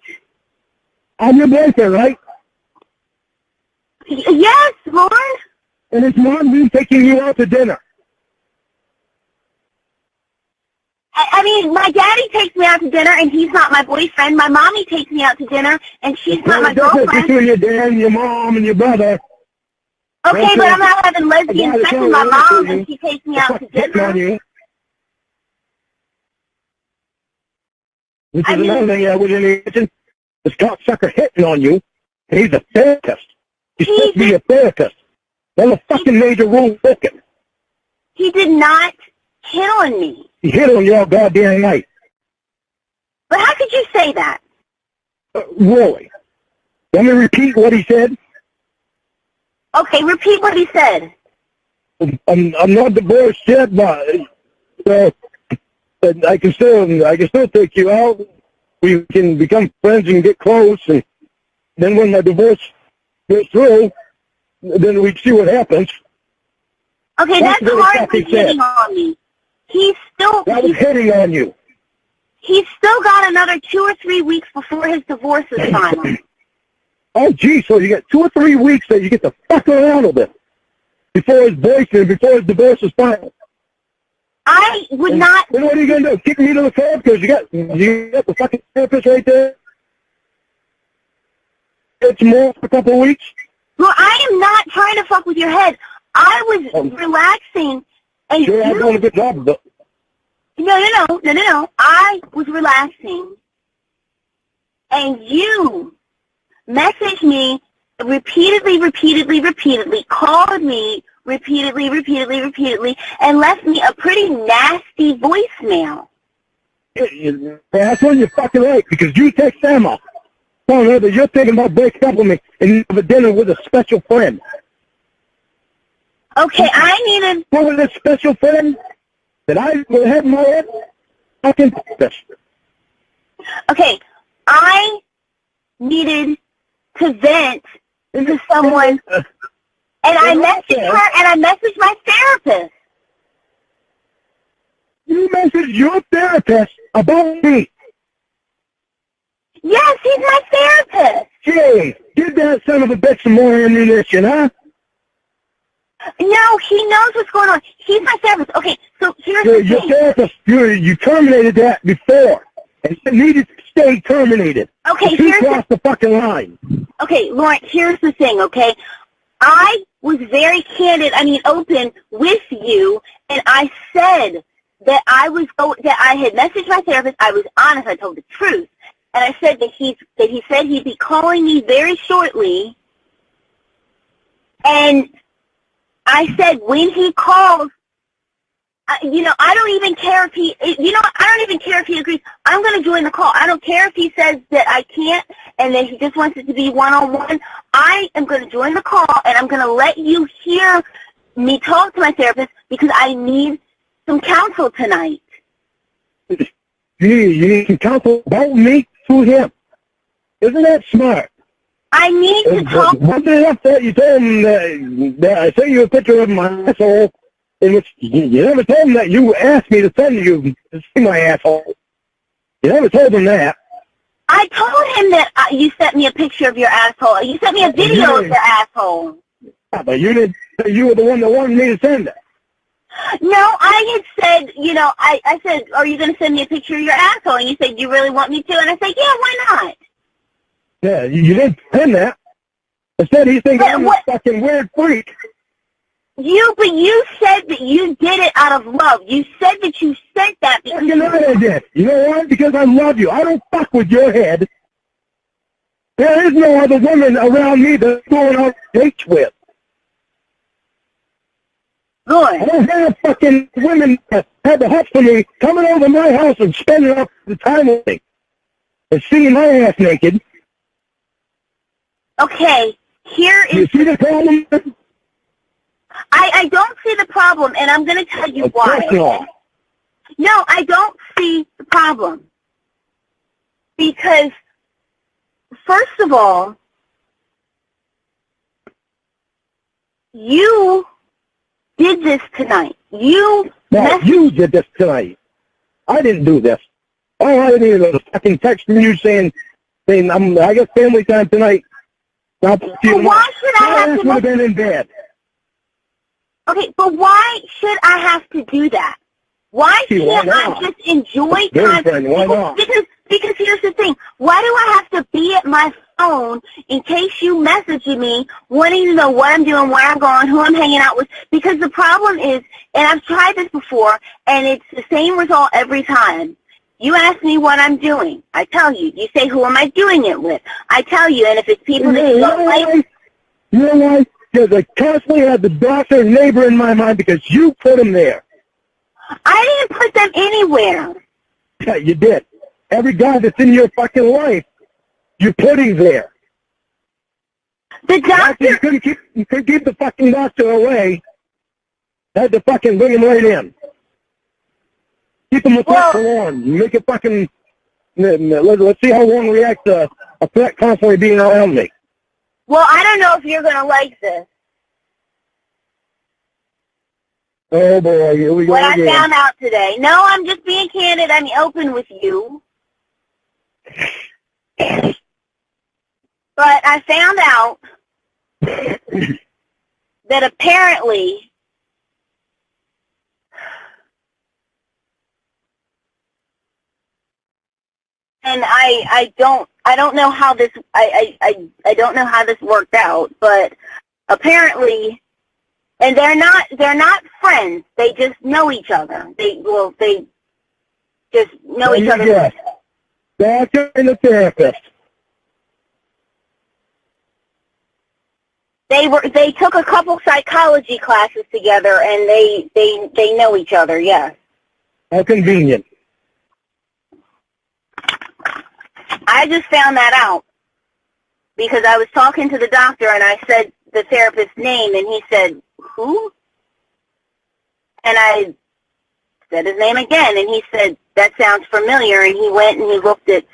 I'm your boyfriend, right? Yes, Lord. And it's not me taking you out to dinner. I mean, my daddy takes me out to dinner, and he's not my boyfriend. My mommy takes me out to dinner, and she's not my girlfriend. Between your dad and your mom and your brother. Okay, but I'm not having lesbian sex with my mom, and she takes me out to dinner. Which is another thing I wouldn't mention. This cocksucker hitting on you, and he's a therapist. He's supposed to be a therapist. That's a fucking major rule broken. He did not hit on me. He hit on you all goddamn night. But how could you say that? Really? Let me repeat what he said. Okay, repeat what he said. I'm not divorced yet, but I can still take you out. We can become friends and get close, and then when my divorce goes through, then we see what happens. Okay, that's hardly hitting on me. He's still... That was hitting on you. He's still got another 2 or 3 weeks before his divorce is final. Oh, gee, so you got 2 or 3 weeks that you get to fuck around with it before his his divorce is final. I would not... Then what are you going to do? Kick me to the curb because you got the fucking therapist right there? It's more for a couple of weeks? Well, I am not trying to fuck with your head. I was relaxing, and sure, I'm doing a good job, but... No. I was relaxing, and you messaged me repeatedly, called me repeatedly, and left me a pretty nasty voicemail. That's when you're fucking right, because you text Emma telling her that you're thinking about breaking up with me and you have a dinner with a special friend. Okay, I needed... What was this special friend that I had in my head? Fucking this. Okay, I needed to vent to someone, and I messaged her, and I messaged my therapist. You messaged your therapist about me. Yes, he's my therapist. Jay, give that son of a bitch some more ammunition, huh? No, he knows what's going on. He's my therapist. Okay, so here's the Your thing. therapist, you terminated that before, and it needed to stay terminated. Okay, He crossed the fucking line. Okay, Lauren, here's the thing, okay? I was very candid, open with you, and I said that that I had messaged my therapist. I was honest. I told the truth. And I said that he said he'd be calling me very shortly. And I said when he calls, I don't even care if he, I don't even care if he agrees. I'm going to join the call. I don't care if he says that I can't and that he just wants it to be one-on-one. I am going to join the call, and I'm going to let you hear me talk to my therapist because I need some counsel tonight. You need some counsel about me through him. Isn't that smart? I need to talk. One day after you told him that I sent you a picture of my asshole, in which you never told him that you asked me to send you to see my asshole. You never told him that. I told him that you sent me a picture of your asshole. You sent me a video of your asshole. Yeah, but you didn't. You were the one that wanted me to send it. No, I had said, I said, are you going to send me a picture of your asshole? And you said, you really want me to? And I said, yeah, why not? Yeah, you didn't send that. Instead, he's thinking I'm a fucking weird freak. But you said that you did it out of love. You said that you sent that because I did. You know why? Because I love you. I don't fuck with your head. There is no other woman around me that I'm going on dates with. Good. I don't have fucking women that have the heart for me coming over to my house and spending up the time with me and seeing my ass naked. Okay, here is... You see the problem? I don't see the problem, and I'm going to tell you why. Of course not. No, I don't see the problem. Because, first of all, you did this tonight. You did this tonight. I didn't do this. All I needed was a fucking text from you saying I got family time tonight. Why should I have to... would have been in bed. Okay, but why should I have to do that? Why can't I just enjoy time? Why not? Because here's the thing. Why do I have to be at my phone in case you message me wanting to know what I'm doing, where I'm going, who I'm hanging out with? Because the problem is, and I've tried this before, and it's the same result every time. You ask me what I'm doing. I tell you. You say, who am I doing it with? I tell you, and if it's people that you don't like... You know why? Because I constantly had the doctor and neighbor in my mind because you put them there. I didn't put them anywhere. Yeah, you did. Every guy that's in your fucking life, you're putting there. The doctor... You couldn't keep the fucking doctor away. Had to fucking bring him right in. Keep him apart for Lorne. Make it fucking... Let's see how Lorne reacts to a threat constantly being around me. Well, I don't know if you're going to like this. Oh, boy, here we go What again. I found out today. No, I'm just being candid. I'm open with you. But I found out that apparently and I don't know how this I don't know how this worked out, but apparently, and they're not friends. They just know each other. They just know each other. Yes. Doctor and the therapist. They took a couple psychology classes together, and they know each other. Yes. How convenient. I just found that out because I was talking to the doctor and I said the therapist's name and he said, who? And I said his name again and he said, that sounds familiar, and he went and he looked at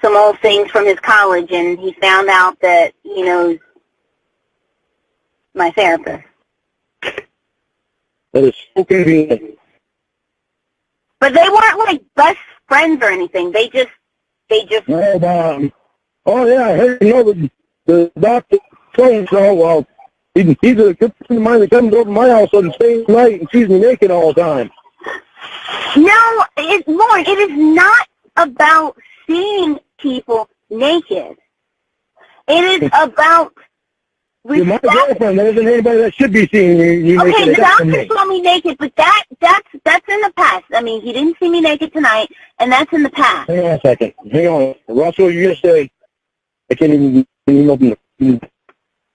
some old things from his college and he found out that he knows my therapist. That is so convenient. But they weren't like best friends or anything. They just. Well, oh yeah, I heard, the doctor told so. Well, he's a good friend of mine that comes over to my house on the same night and sees me naked all the time. No, Lorne, it is not about seeing people naked. It is about You're my girlfriend. There isn't anybody that should be seeing you naked. Okay, the doctor saw me naked, but that's in the past. I mean, he didn't see me naked tonight, and that's in the past. Hang on a second. Hang on. Russell, you're going to say, I can't even open the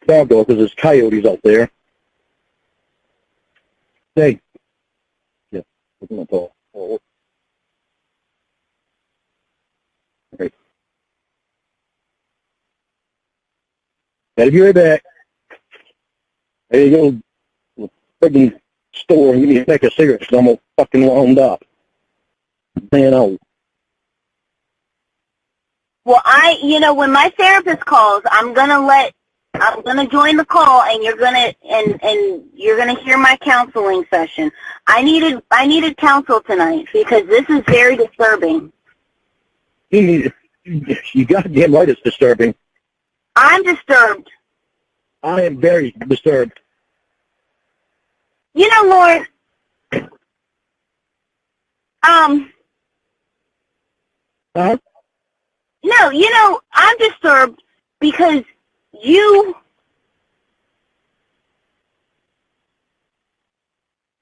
dog door because there's coyotes out there. Say. Yeah, open the door. Oh. Right. Gotta be right back. There you go to the friggin' store and give me a pack of cigarettes because I'm all fucking wound up. Man, out. Well, when my therapist calls, I'm gonna join the call, and you're gonna hear my counseling session. I needed counsel tonight because this is very disturbing. You goddamn right it's disturbing. I'm disturbed. I am very disturbed. You know, Lorne, Huh? No, I'm disturbed because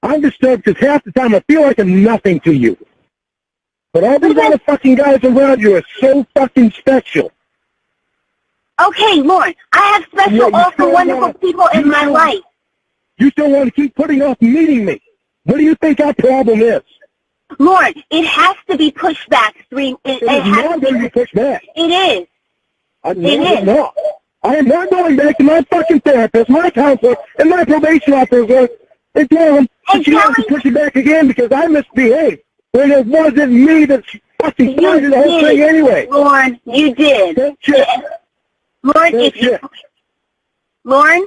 I'm disturbed because half the time I feel like I'm nothing to you. But all these other fucking guys around you are so fucking special. Okay, Lorne, I have special, awesome, wonderful people in my life. You still want to keep putting off meeting me. What do you think our problem is? Lorne, it has to be pushed back. It is not going to be pushed back. It is. No. I am not going back to my fucking therapist, my counselor, and my probation officer and tell them that you have to push it back again because I misbehaved. When it wasn't me that fucking started the whole thing anyway. Lorne, you did. Lorne,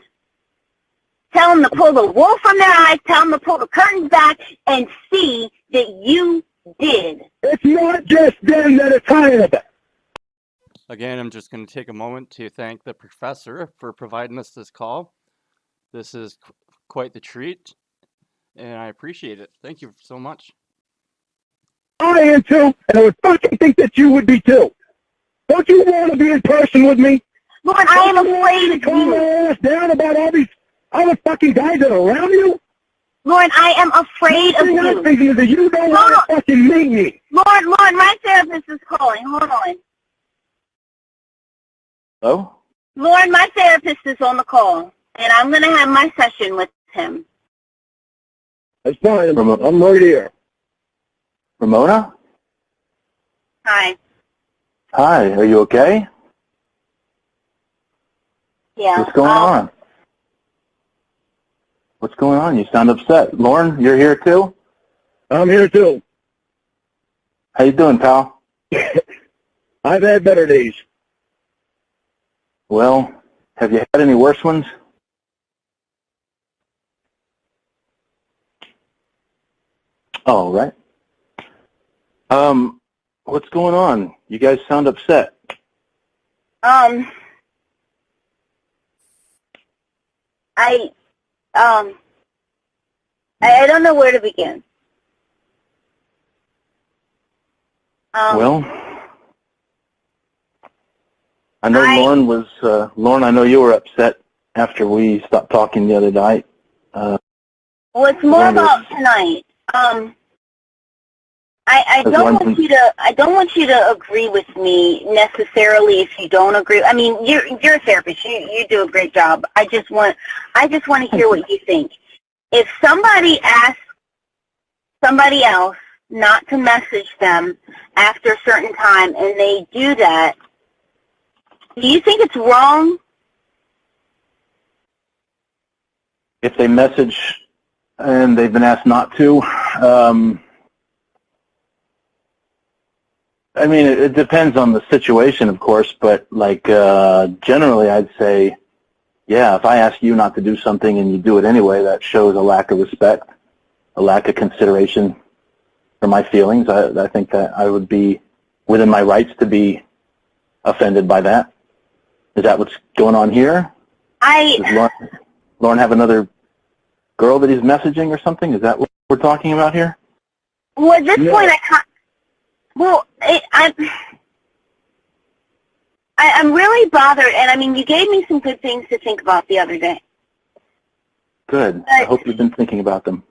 tell them to pull the wool from their eyes, tell them to pull the curtains back, and see that you did. It's not just them that are tired of it. Again, I'm just going to take a moment to thank the professor for providing us this call. This is quite the treat, and I appreciate it. Thank you so much. I am too, and I would fucking think that you would be too. Don't you want to be in person with me? Lorne, I am afraid of calm my ass down about all these other fucking guys that are around you? Lorne, I am afraid of you. I'm thinking that you don't want to fucking meet me. Lorne, my therapist is calling. Hold on. Hello? Lorne, my therapist is on the call, and I'm going to have my session with him. That's fine. I'm right here. Ramona? Hi. Hi, are you okay? Yeah. What's going on? What's going on? You sound upset. Lorne, you're here too? I'm here too. How you doing, pal? I've had better days. Well, have you had any worse ones? Oh, right. What's going on? You guys sound upset. I don't know where to begin. Well, I know Lorne, I know you were upset after we stopped talking the other night. Well, it's more about tonight. I don't want you to agree with me necessarily if you don't agree. I mean, you're a therapist. You do a great job. I just want to hear what you think. If somebody asks somebody else not to message them after a certain time and they do that, do you think it's wrong? If they message and they've been asked not to, I mean, it depends on the situation, of course, but like generally I'd say, yeah, if I ask you not to do something and you do it anyway, that shows a lack of respect, a lack of consideration for my feelings. I think that I would be within my rights to be offended by that. Is that what's going on here? Does Lorne have another girl that he's messaging or something? Is that what we're talking about here? Well, at this point, I'm really bothered, and I mean, you gave me some good things to think about the other day. Good. I hope you've been thinking about them.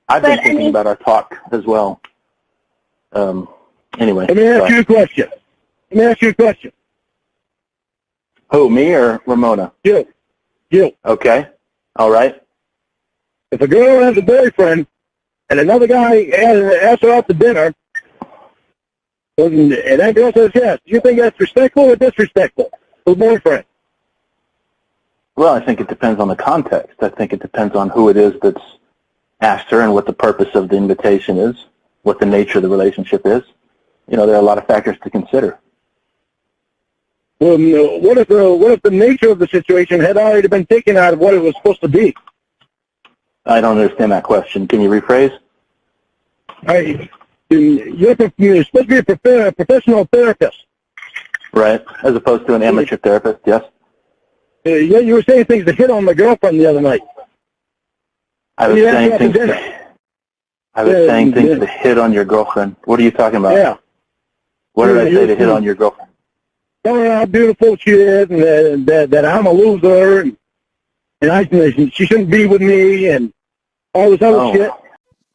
I've been thinking about our talk as well. Anyway. Let me ask you a question. Who, me or Ramona? You. Okay. All right. If a girl has a boyfriend and another guy asks her out to dinner, and that girl says yes, do you think that's respectful or disrespectful to the boyfriend? Well, I think it depends on the context. I think it depends on who it is that's asked her and what the purpose of the invitation is, what the nature of the relationship is. You know, there are a lot of factors to consider. Well, what if the nature of the situation had already been taken out of what it was supposed to be? I don't understand that question. Can you rephrase? You're supposed to be a professional therapist. Right, as opposed to an amateur therapist, yes? Yeah, you were saying things to hit on my girlfriend the other night. I was saying things to hit on your girlfriend. What are you talking about? Yeah. What did I say to hit on your girlfriend? Telling her how beautiful she is, and that I'm a loser, and she shouldn't be with me, and all this other shit.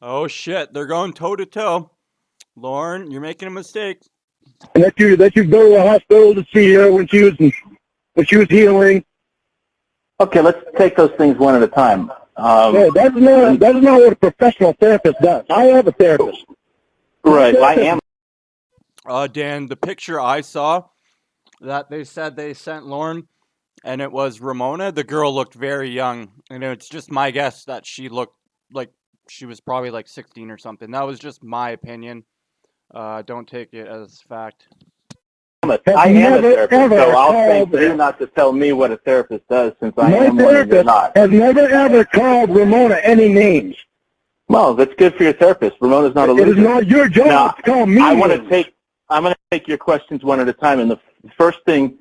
Oh shit! They're going toe to toe. Lorne, you're making a mistake. And that you go to the hospital to see her when she was healing. Okay, let's take those things one at a time. That's not what a professional therapist does. I have a therapist. Right, I am. Dan, the picture I saw that they said they sent Lorne, and it was Ramona, the girl looked very young. And it's just my guess that she looked like she was probably like 16 or something. That was just my opinion. Don't take it as fact. I am a therapist, so I'll thank you not to tell me what a therapist does, since I am one and you're not. Has never ever called Ramona any names. Well, that's good for your therapist. Ramona's not a loser. It is not your job to call me. I'm going to take your questions one at a time. And the first thing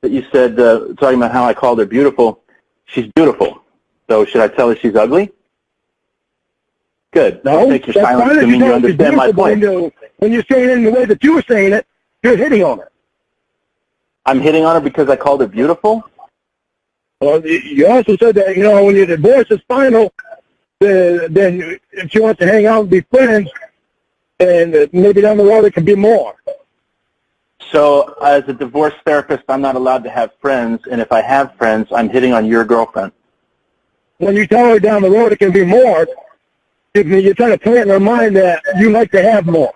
that you said, talking about how I called her beautiful, she's beautiful. So should I tell her she's ugly? Good. No, I'll take your silence to mean you understand my point. When you're saying it in the way that you were saying it, you're hitting on her. I'm hitting on her because I called her beautiful? Well, you also said that, when your divorce is final, then if she wants to hang out and be friends, and maybe down the road it can be more. So as a divorce therapist, I'm not allowed to have friends, and if I have friends, I'm hitting on your girlfriend. When you tell her down the road it can be more, you're trying to plant in her mind that you like to have more.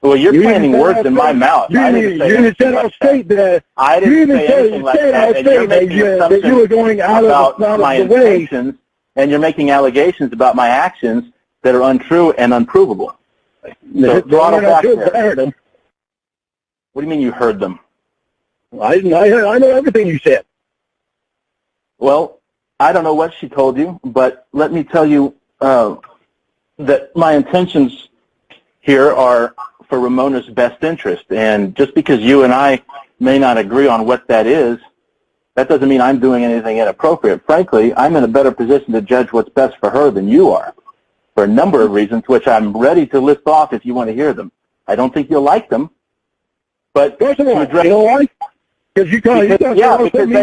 Well, you're planting words in my mouth. I didn't say anything like that. And you're making assumptions about my intentions, and you're making allegations about my actions that are untrue and unprovable. So throttle back there. What do you mean you heard them? I know everything you said. Well, I don't know what she told you, but let me tell you that my intentions here are for Ramona's best interest. And just because you and I may not agree on what that is, that doesn't mean I'm doing anything inappropriate. Frankly, I'm in a better position to judge what's best for her than you are, for a number of reasons, which I'm ready to list off if you want to hear them. I don't think you'll like them, but first of all, you know why? Because they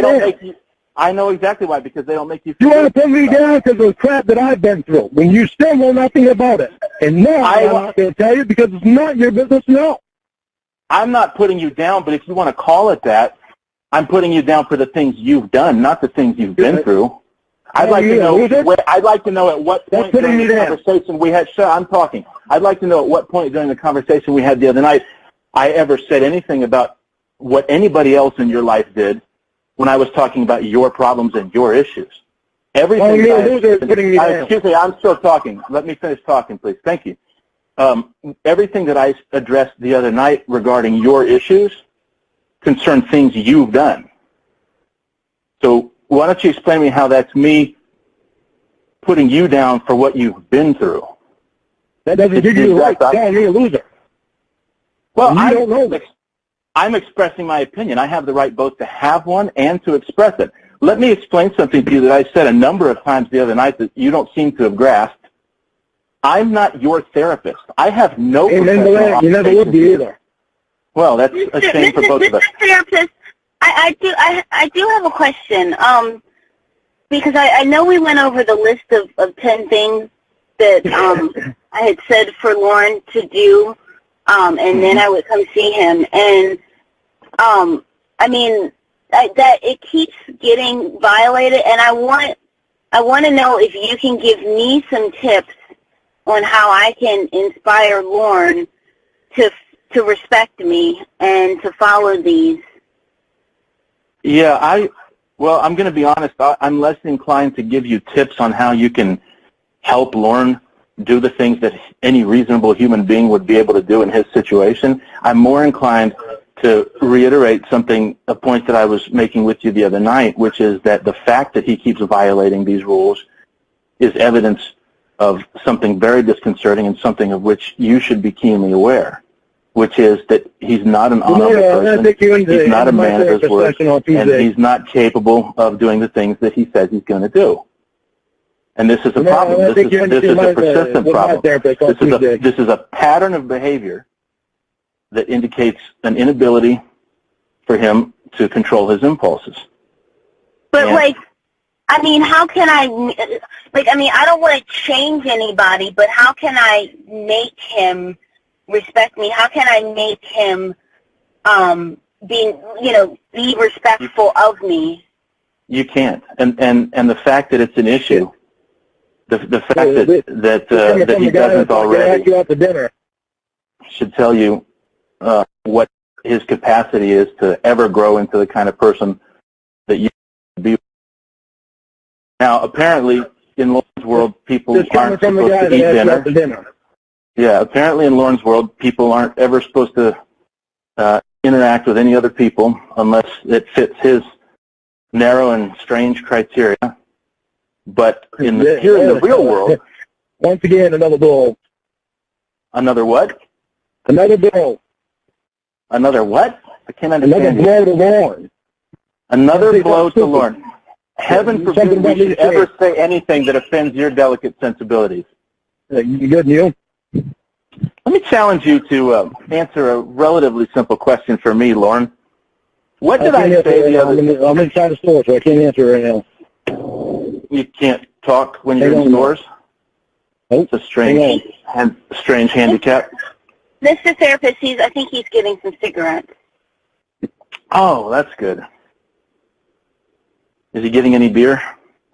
don't make you. I know exactly why, because they don't make you feel. You want to put me down because of the crap that I've been through, when you still know nothing about it. And now I'm not going to tell you because it's not your business to know. I'm not putting you down, but if you want to call it that, I'm putting you down for the things you've done, not the things you've been through. I'd like to know at what point during the conversation we had. I'm talking. I'd like to know at what point during the conversation we had the other night I ever said anything about what anybody else in your life did when I was talking about your problems and your issues. Everything. Excuse me, I'm still talking. Let me finish talking, please. Thank you. Everything that I addressed the other night regarding your issues concern things you've done. So why don't you explain to me how that's me putting you down for what you've been through? That doesn't give you the right to call me a loser. Well, And you don't know this. I'm expressing my opinion. I have the right both to have one and to express it. Let me explain something to you that I said a number of times the other night that you don't seem to have grasped. I'm not your therapist. I have no professional obligation. You never would be either. Well, that's a shame for both of us. Mr. Therapist, I do have a question. Because I know we went over the list of 10 things that I had said for Lorne to do, and then I would come see him. And I mean, that it keeps getting violated, and I want to know if you can give me some tips on how I can inspire Lorne to respect me and to follow these. Yeah, well, I'm going to be honest. I'm less inclined to give you tips on how you can help Lorne do the things that any reasonable human being would be able to do in his situation. I'm more inclined to reiterate a point that I was making with you the other night, which is that the fact that he keeps violating these rules is evidence of something very disconcerting and something of which you should be keenly aware, which is that he's not an honorable person, he's not a man of his word, and he's not capable of doing the things that he says he's going to do. And this is a problem. This is a persistent problem. This is a pattern of behavior that indicates an inability for him to control his impulses. But I mean, how can I don't want to change anybody, but how can I make him respect me? How can I make him be respectful of me? You can't. And the fact that it's an issue, the fact that he doesn't already should tell you what his capacity is to ever grow into the kind of person that you be. Now, apparently, in Lorne's world, people aren't supposed to eat dinner. Yeah, apparently in Lorne's world, people aren't ever supposed to interact with any other people unless it fits his narrow and strange criteria. But here in the real world, once again, another blow. Another what? Another blow. Another what? I can't understand. Another blow to Lorne. Another blow to Lorne. Heaven forbid we should ever say anything that offends your delicate sensibilities. You good, Neil? Let me challenge you to answer a relatively simple question for me, Lorne. What did I say the other day? I'm inside the store, so I can't answer right now. You can't talk when you're in stores? It's a strange handicap. Mr. Therapist, I think he's getting some cigarettes. Oh, that's good. Is he getting any beer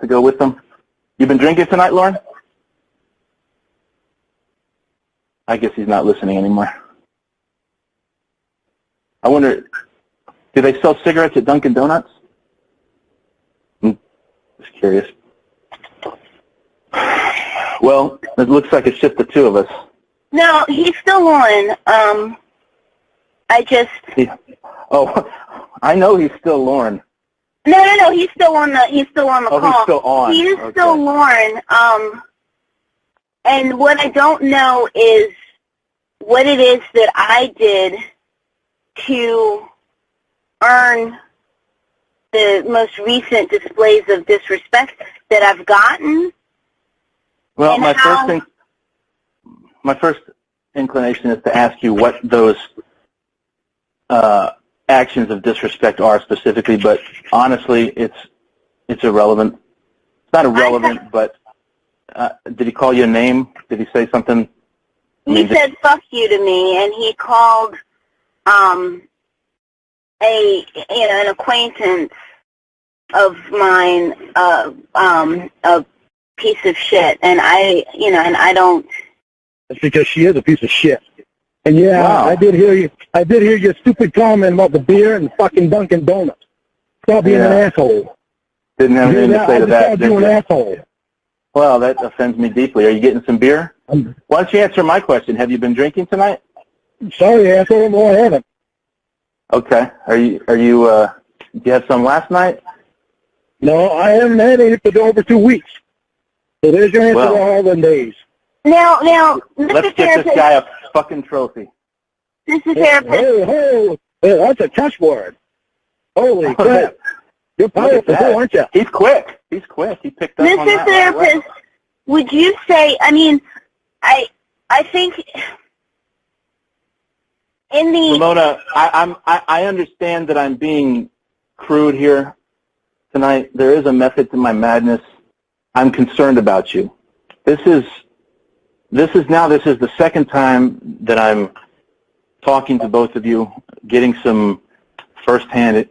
to go with them? You been drinking tonight, Lorne? I guess he's not listening anymore. I wonder, do they sell cigarettes at Dunkin' Donuts? Just curious. Well, it looks like it's just the two of us. No, he's still on. Oh, I know he's still Lorne. No, he's still on the call. He's still on. He is still Lorne. And what I don't know is what it is that I did to earn the most recent displays of disrespect that I've gotten. Well, my first inclination is to ask you what those actions of disrespect are specifically, but honestly, it's irrelevant. It's not irrelevant, but did he call you a name? Did he say something? He said "fuck you" to me, and he called an acquaintance of mine a piece of shit, and I don't. That's because she is a piece of shit. And yeah, wow. I did hear your stupid comment about the beer and fucking Dunkin' Donuts. Stop being an asshole. Didn't have anything to say to that. You an asshole. Well, that offends me deeply. Are you getting some beer? Why don't you answer my question? Have you been drinking tonight? Sorry, asshole. No, I haven't. Okay. Do you have some last night? No, I haven't had any for over 2 weeks. So there's your answer to all the days. Now, Let's Mr. get Therapist, this guy a fucking trophy. Mr. Therapist. Hey, that's a touch word. Holy crap. You're powerful, aren't you? He's quick. He picked up on Mr. that. Therapist, would you say, I mean, I think in the... Ramona, I understand that I'm being crude here tonight. There is a method to my madness. I'm concerned about you. This is the second time that I'm talking to both of you, getting some firsthand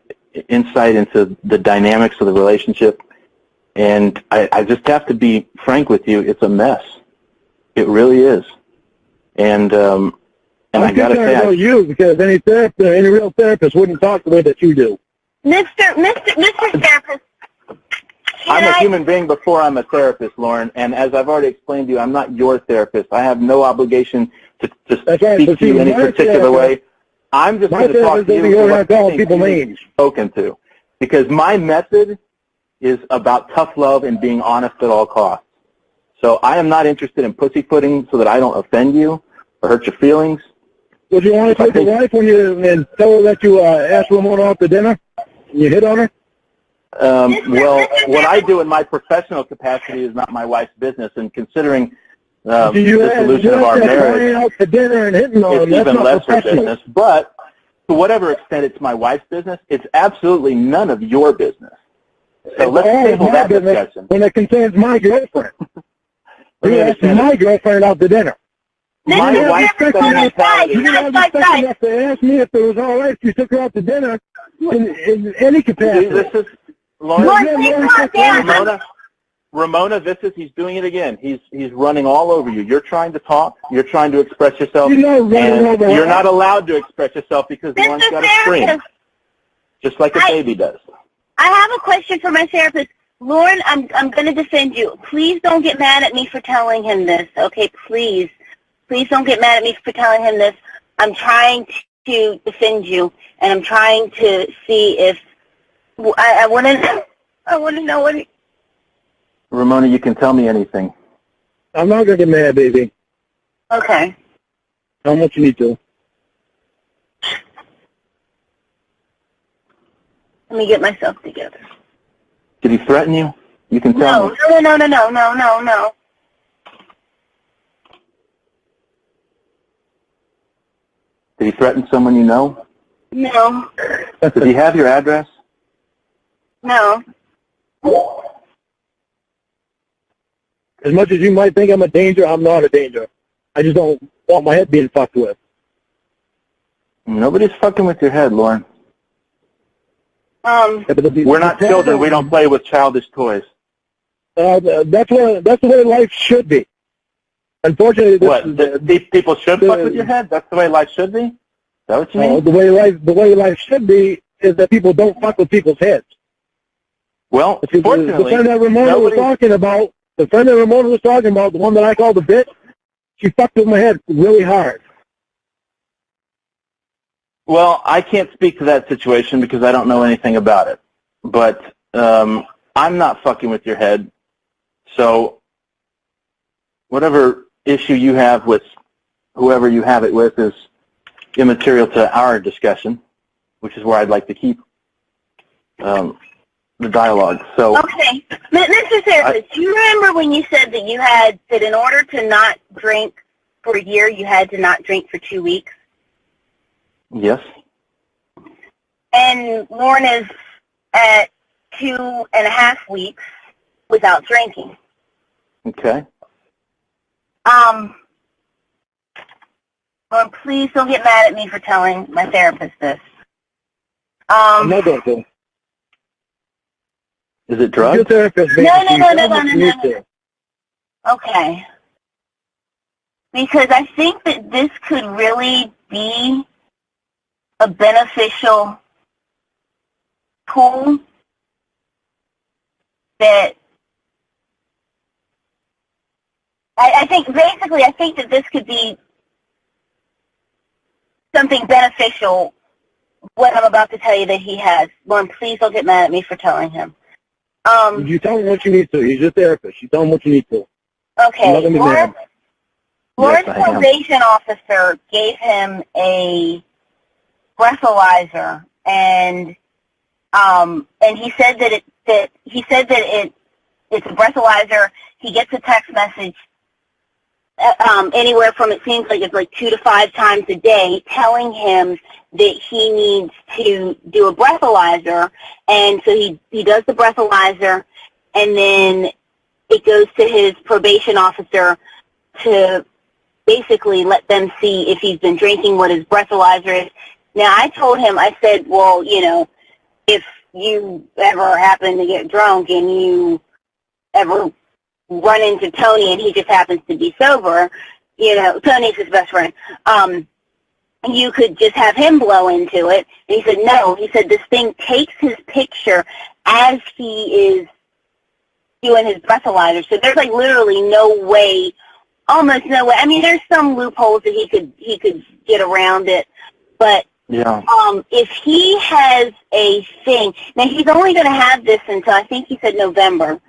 insight into the dynamics of the relationship. And I just have to be frank with you, it's a mess. It really is. And I gotta say, about you, because any real therapist wouldn't talk the way that you do. Mr. Therapist, I'm a human being before I'm a therapist, Lauren, and as I've already explained to you, I'm not your therapist. I have no obligation to speak to you any particular way. I'm just going to talk to you about people names spoken to, because my method is about tough love and being honest at all costs. So I am not interested in pussyfooting so that I don't offend you or hurt your feelings. Would you want to take your wife when and tell her that you asked Ramona out to dinner and you hit on her? Well, what I do in my professional capacity is not my wife's business, and considering the solution of our marriage, out to dinner and hitting on it's even less her business. But to whatever extent it's my wife's business, it's absolutely none of your business. So let's table that discussion. When it concerns my girlfriend. You asked my girlfriend out to dinner. My wife's mentality. You didn't have respect enough to ask me if it was all right if you took her out to dinner in any capacity. This is Ramona, he's doing it again. He's running all over you. You're trying to talk. You're trying to express yourself. And you're not allowed to express yourself because one's got to scream. Just like a baby does. I have a question for my therapist. Lorne, I'm going to defend you. Please don't get mad at me for telling him this, okay? Please. Please don't get mad at me for telling him this. I'm trying to defend you, and I'm trying to see if I want to know what. Ramona, you can tell me anything. I'm not going to get mad, baby. Okay. How much you need to? Let me get myself together. Did he threaten you? You can tell me. No. Did he threaten someone you know? No. Did he have your address? No. As much as you might think I'm a danger, I'm not a danger. I just don't want my head being fucked with. Nobody's fucking with your head, Lauren. We're not children. We don't play with childish toys. That's the way life should be. Unfortunately, people should fuck with your head? That's the way life should be? Is that what you mean? The way life should be is that people don't fuck with people's heads. Well, fortunately, the friend that Ramona was talking about, the one that I called the bitch, she fucked with my head really hard. Well, I can't speak to that situation because I don't know anything about it. But I'm not fucking with your head. So whatever issue you have with whoever you have it with is immaterial to our discussion, which is where I'd like to keep the dialogue. So, okay, Mr. Therapist, do you remember when you said that you had that in order to not drink for a year, you had to not drink for 2 weeks? Yes. And Lorne is at 2.5 weeks without drinking. Okay. Lorne, please don't get mad at me for telling my therapist this. I'm not going to. Is it drugs? Your therapist, No. Okay. Because I think that this could really be a beneficial tool that I think that this could be something beneficial, what I'm about to tell you that he has. Lorne, please don't get mad at me for telling him. You tell him what you need to. He's your therapist. You tell him what you need to. Okay, Lorne's probation officer gave him a breathalyzer, and he said that it's a breathalyzer. He gets a text message anywhere from, it seems like it's like 2 to 5 times a day, telling him that he needs to do a breathalyzer, and so he does the breathalyzer, and then it goes to his probation officer to basically let them see if he's been drinking, what his breathalyzer is. Now, I told him, I said, well, you know, if you ever happen to get drunk and you ever run into Tony and he just happens to be sober, you know, Tony's his best friend, you could just have him blow into it. And he said, no. He said, this thing takes his picture as he is doing his breathalyzer. So there's like literally no way, almost no way. I mean, there's some loopholes that he could get around it, but yeah. If he has a thing, now he's only going to have this until, I think he said November.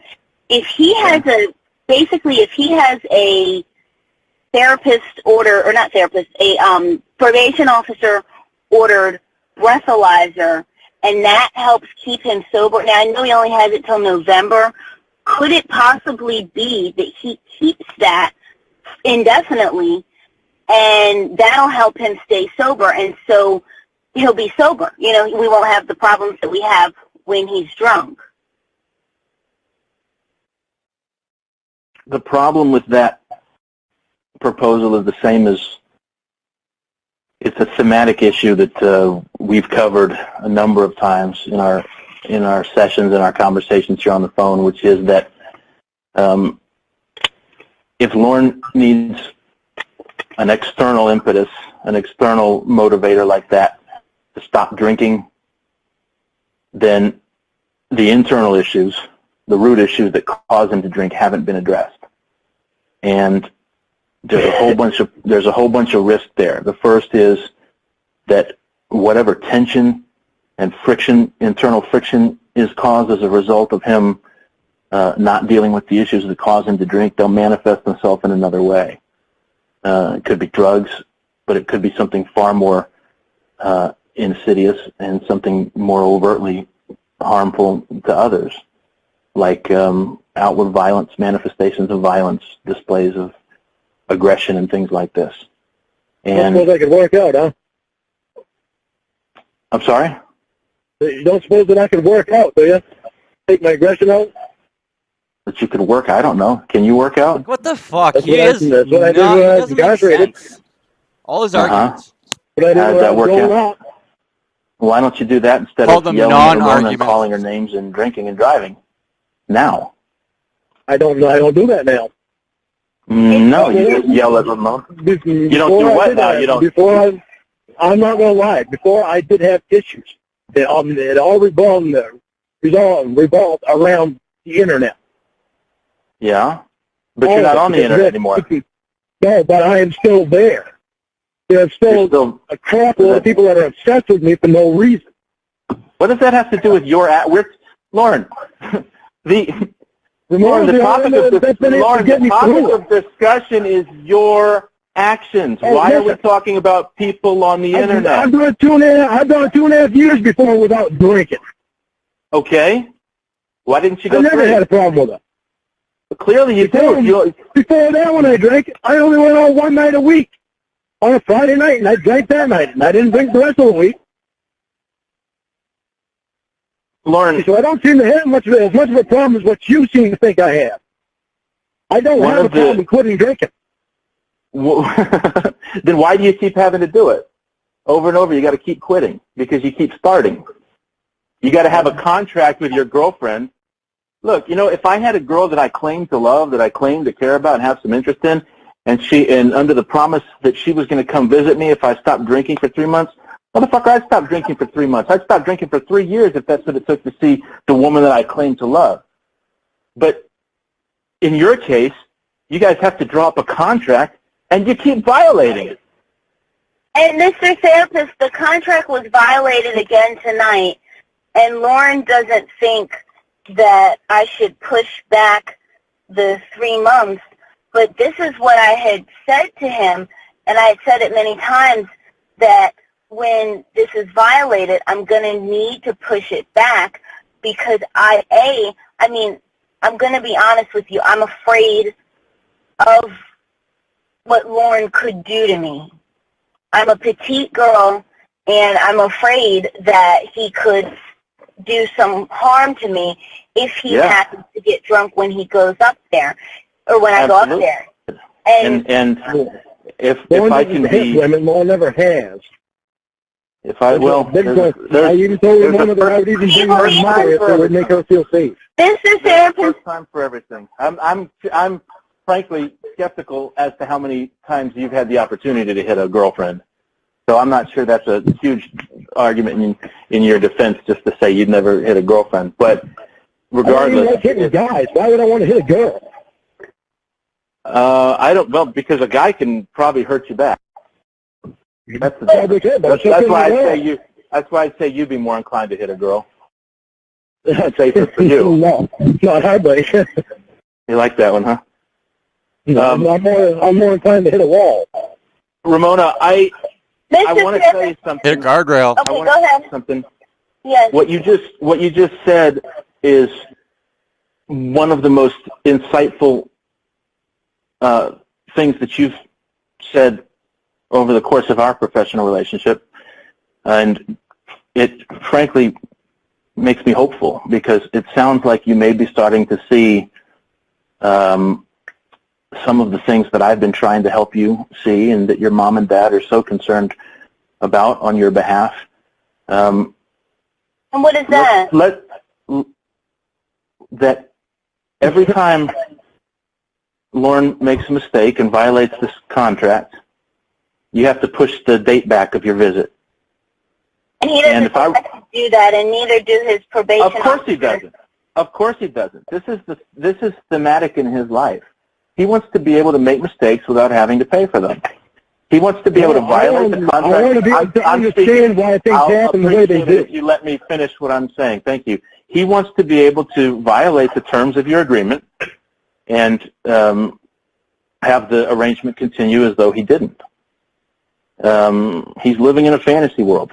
If he has if he has a therapist order, or not therapist, a probation officer ordered breathalyzer, and that helps keep him sober. Now, I know he only has it till November. Could it possibly be that he keeps that indefinitely, and that'll help him stay sober, and so he'll be sober? You know, we won't have the problems that we have when he's drunk. The problem with that proposal is the same as, it's a thematic issue that we've covered a number of times in our sessions and our conversations here on the phone, which is that if Lorne needs an external impetus, an external motivator like that to stop drinking, then the internal issues, the root issues that cause him to drink, haven't been addressed. And there's a whole bunch of risk there. The first is that whatever tension and friction, internal friction, is caused as a result of him not dealing with the issues that cause him to drink, they'll manifest themselves in another way. It could be drugs, but it could be something far more insidious and something more overtly harmful to others, like outward violence, manifestations of violence, displays of aggression, and things like this. And I suppose I could work out, huh? I'm sorry? You don't suppose that I could work out, do you? Take my aggression out? That you could work? I don't know. Can you work out? What the fuck? That's what I did when I was incarcerated. All his arguments. But I How does that work out? out? Why don't you do that instead Call of them yelling at Lorne and non-arguments. calling her names and drinking and driving? Now. I don't do that now. No, you just yell at Ramon. You don't do what now? You don't. I'm not going to lie. Before, I did have issues. It all revolved around the internet. Yeah, but you're not on the internet anymore. No, but I am still there. There's still a crap load of people that are obsessed with me for no reason. What does that have to do with your Lorne? The topic of discussion is your actions. Why are we talking about people on the internet? I've done 2.5 years before without drinking. Okay. Why didn't you go I never through? had a problem with it. But clearly you do. Before that, when I drank, I only went out one night a week on a Friday night, and I drank that night, and I didn't drink the rest of the week. Lorne, so I don't seem to have as much of a problem as what you seem to think I have. I don't have a problem quitting drinking. Then why do you keep having to do it? Over and over, you got to keep quitting because you keep starting. You got to have a contract with your girlfriend. Look, you know, if I had a girl that I claimed to love, that I claimed to care about and have some interest in, and under the promise that she was going to come visit me if I stopped drinking for 3 months, motherfucker, I'd stop drinking for 3 months. I'd stop drinking for 3 years if that's what it took to see the woman that I claimed to love. But in your case, you guys have to draw up a contract, and you keep violating it. And Mr. Therapist, the contract was violated again tonight, and Lorne doesn't think that I should push back the 3 months But this is what I had said to him, and I had said it many times, that when this is violated, I'm going to need to push it back because I'm going to be honest with you, I'm afraid of what Lorne could do to me. I'm a petite girl, and I'm afraid that he could do some harm to me if he happens to get drunk when he goes up there, or when I go up there. And if I can be, women, Lorne never has. If I I even told Ramona that I would even bring her mother if it would make her feel safe. This is first time for everything. I'm frankly skeptical as to how many times you've had the opportunity to hit a girlfriend. So I'm not sure that's a huge argument in your defense just to say you'd never hit a girlfriend. But regardless, I don't like hitting guys. Why would I want to hit a girl? I don't. Well, because a guy can probably hurt you back. That's the difference. That's why I say you'd be more inclined to hit a girl. That's safer for you. No, not hardly. You like that one, huh? No, I'm more inclined to hit a wall. Ramona, I want to tell you something. Hit a guardrail. Okay, go ahead. Something. Yes. What you just said is one of the most insightful things that you've said over the course of our professional relationship, and it frankly makes me hopeful because it sounds like you may be starting to see some of the things that I've been trying to help you see and that your mom and dad are so concerned about on your behalf. And what is that? That every time Lorne makes a mistake and violates this contract, you have to push the date back of your visit. And he doesn't do that, and neither do his probation officer. Of course he doesn't. Of course he doesn't. This is thematic in his life. He wants to be able to make mistakes without having to pay for them. He wants to be able to violate the contract. I want to be able to understand why things happen the way they do. If you let me finish what I'm saying. Thank you. He wants to be able to violate the terms of your agreement and have the arrangement continue as though he didn't. He's living in a fantasy world.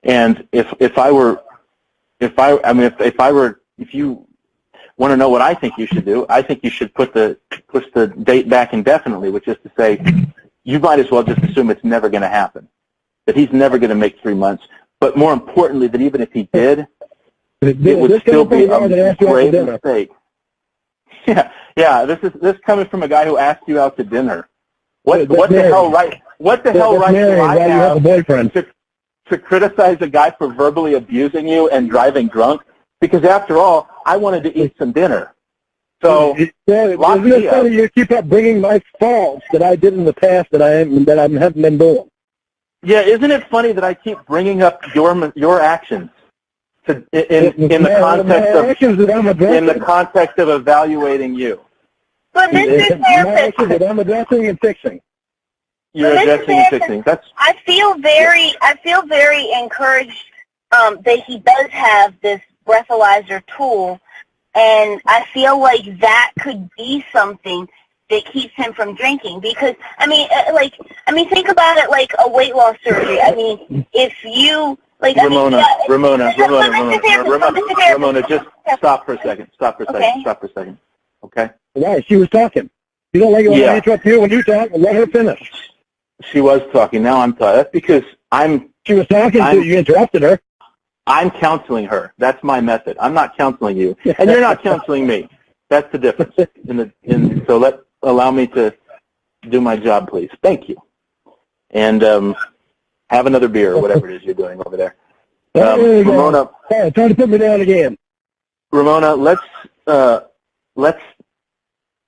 And if you want to know what I think you should do, I think you should push the date back indefinitely, which is to say, you might as well just assume it's never going to happen, that he's never going to make 3 months. But more importantly, that even if he did, it would still be a grave mistake. Yeah. This coming from a guy who asked you out to dinner. What the hell right do I have to criticize a guy for verbally abusing you and driving drunk? Because after all, I wanted to eat some dinner. So isn't it funny you keep up bringing my faults that I did in the past that I haven't been doing? Yeah, isn't it funny that I keep bringing up your actions in the context of evaluating you? But Mr. Therapist, that I'm addressing and fixing. You're addressing and fixing. I feel very encouraged that he does have this breathalyzer tool, and I feel like that could be something that keeps him from drinking. Because think about it like a weight loss surgery. I mean, if you Ramona, just stop for a second. Okay. Right, she was talking. You don't like it when I interrupt you when you talk. Let her finish. She was talking. Now I'm talking. That's because She was talking so you interrupted her. I'm counseling her. That's my method. I'm not counseling you, and you're not counseling me. That's the difference. So allow me to do my job, please. Thank you. And have another beer or whatever it is you're doing over there. Ramona, trying to put me down again. Ramona, let's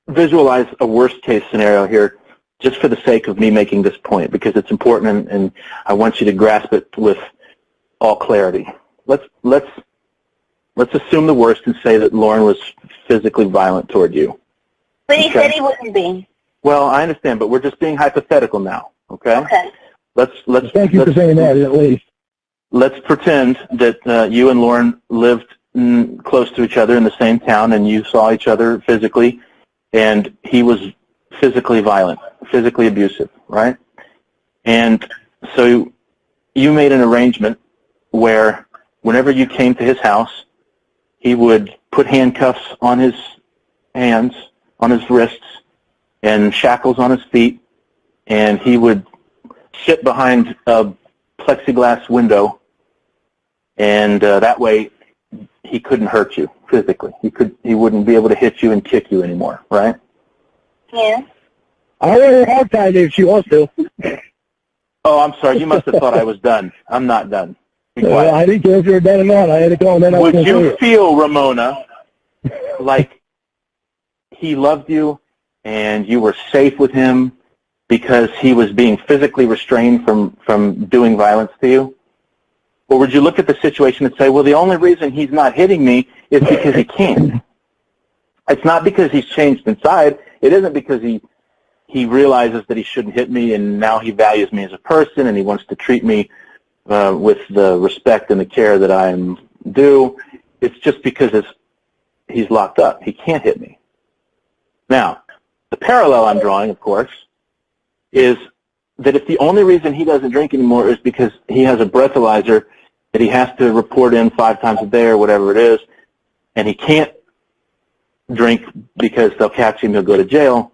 visualize a worst case scenario here, just for the sake of me making this point, because it's important, and I want you to grasp it with all clarity. Let's assume the worst and say that Lorne was physically violent toward you. But he said he wouldn't be. Well, I understand, but we're just being hypothetical now. Okay. Okay. Let's Thank you for saying that, at least. Let's pretend that you and Lorne lived close to each other in the same town, and you saw each other physically, and he was physically violent, physically abusive, right? And so you made an arrangement where whenever you came to his house, he would put handcuffs on his hands, on his wrists, and shackles on his feet, and he would sit behind a plexiglass window, and that way he couldn't hurt you physically. He wouldn't be able to hit you and kick you anymore, right? Yeah. I'll let her hard time if she wants to. Oh, I'm sorry. You must have thought I was done. I'm not done. Be quiet. I didn't care if you were done or not. I had to call and then I was Would going to say you it. feel, Ramona, like he loved you and you were safe with him because he was being physically restrained from doing violence to you? Or would you look at the situation and say, well, the only reason he's not hitting me is because he can't? It's not because he's changed inside. It isn't because he realizes that he shouldn't hit me and now he values me as a person and he wants to treat me with the respect and the care that I'm due. It's just because he's locked up. He can't hit me. Now, the parallel I'm drawing, of course, is that if the only reason he doesn't drink anymore is because he has a breathalyzer that he has to report in 5 times a day or whatever it is, and he can't drink because they'll catch him, he'll go to jail,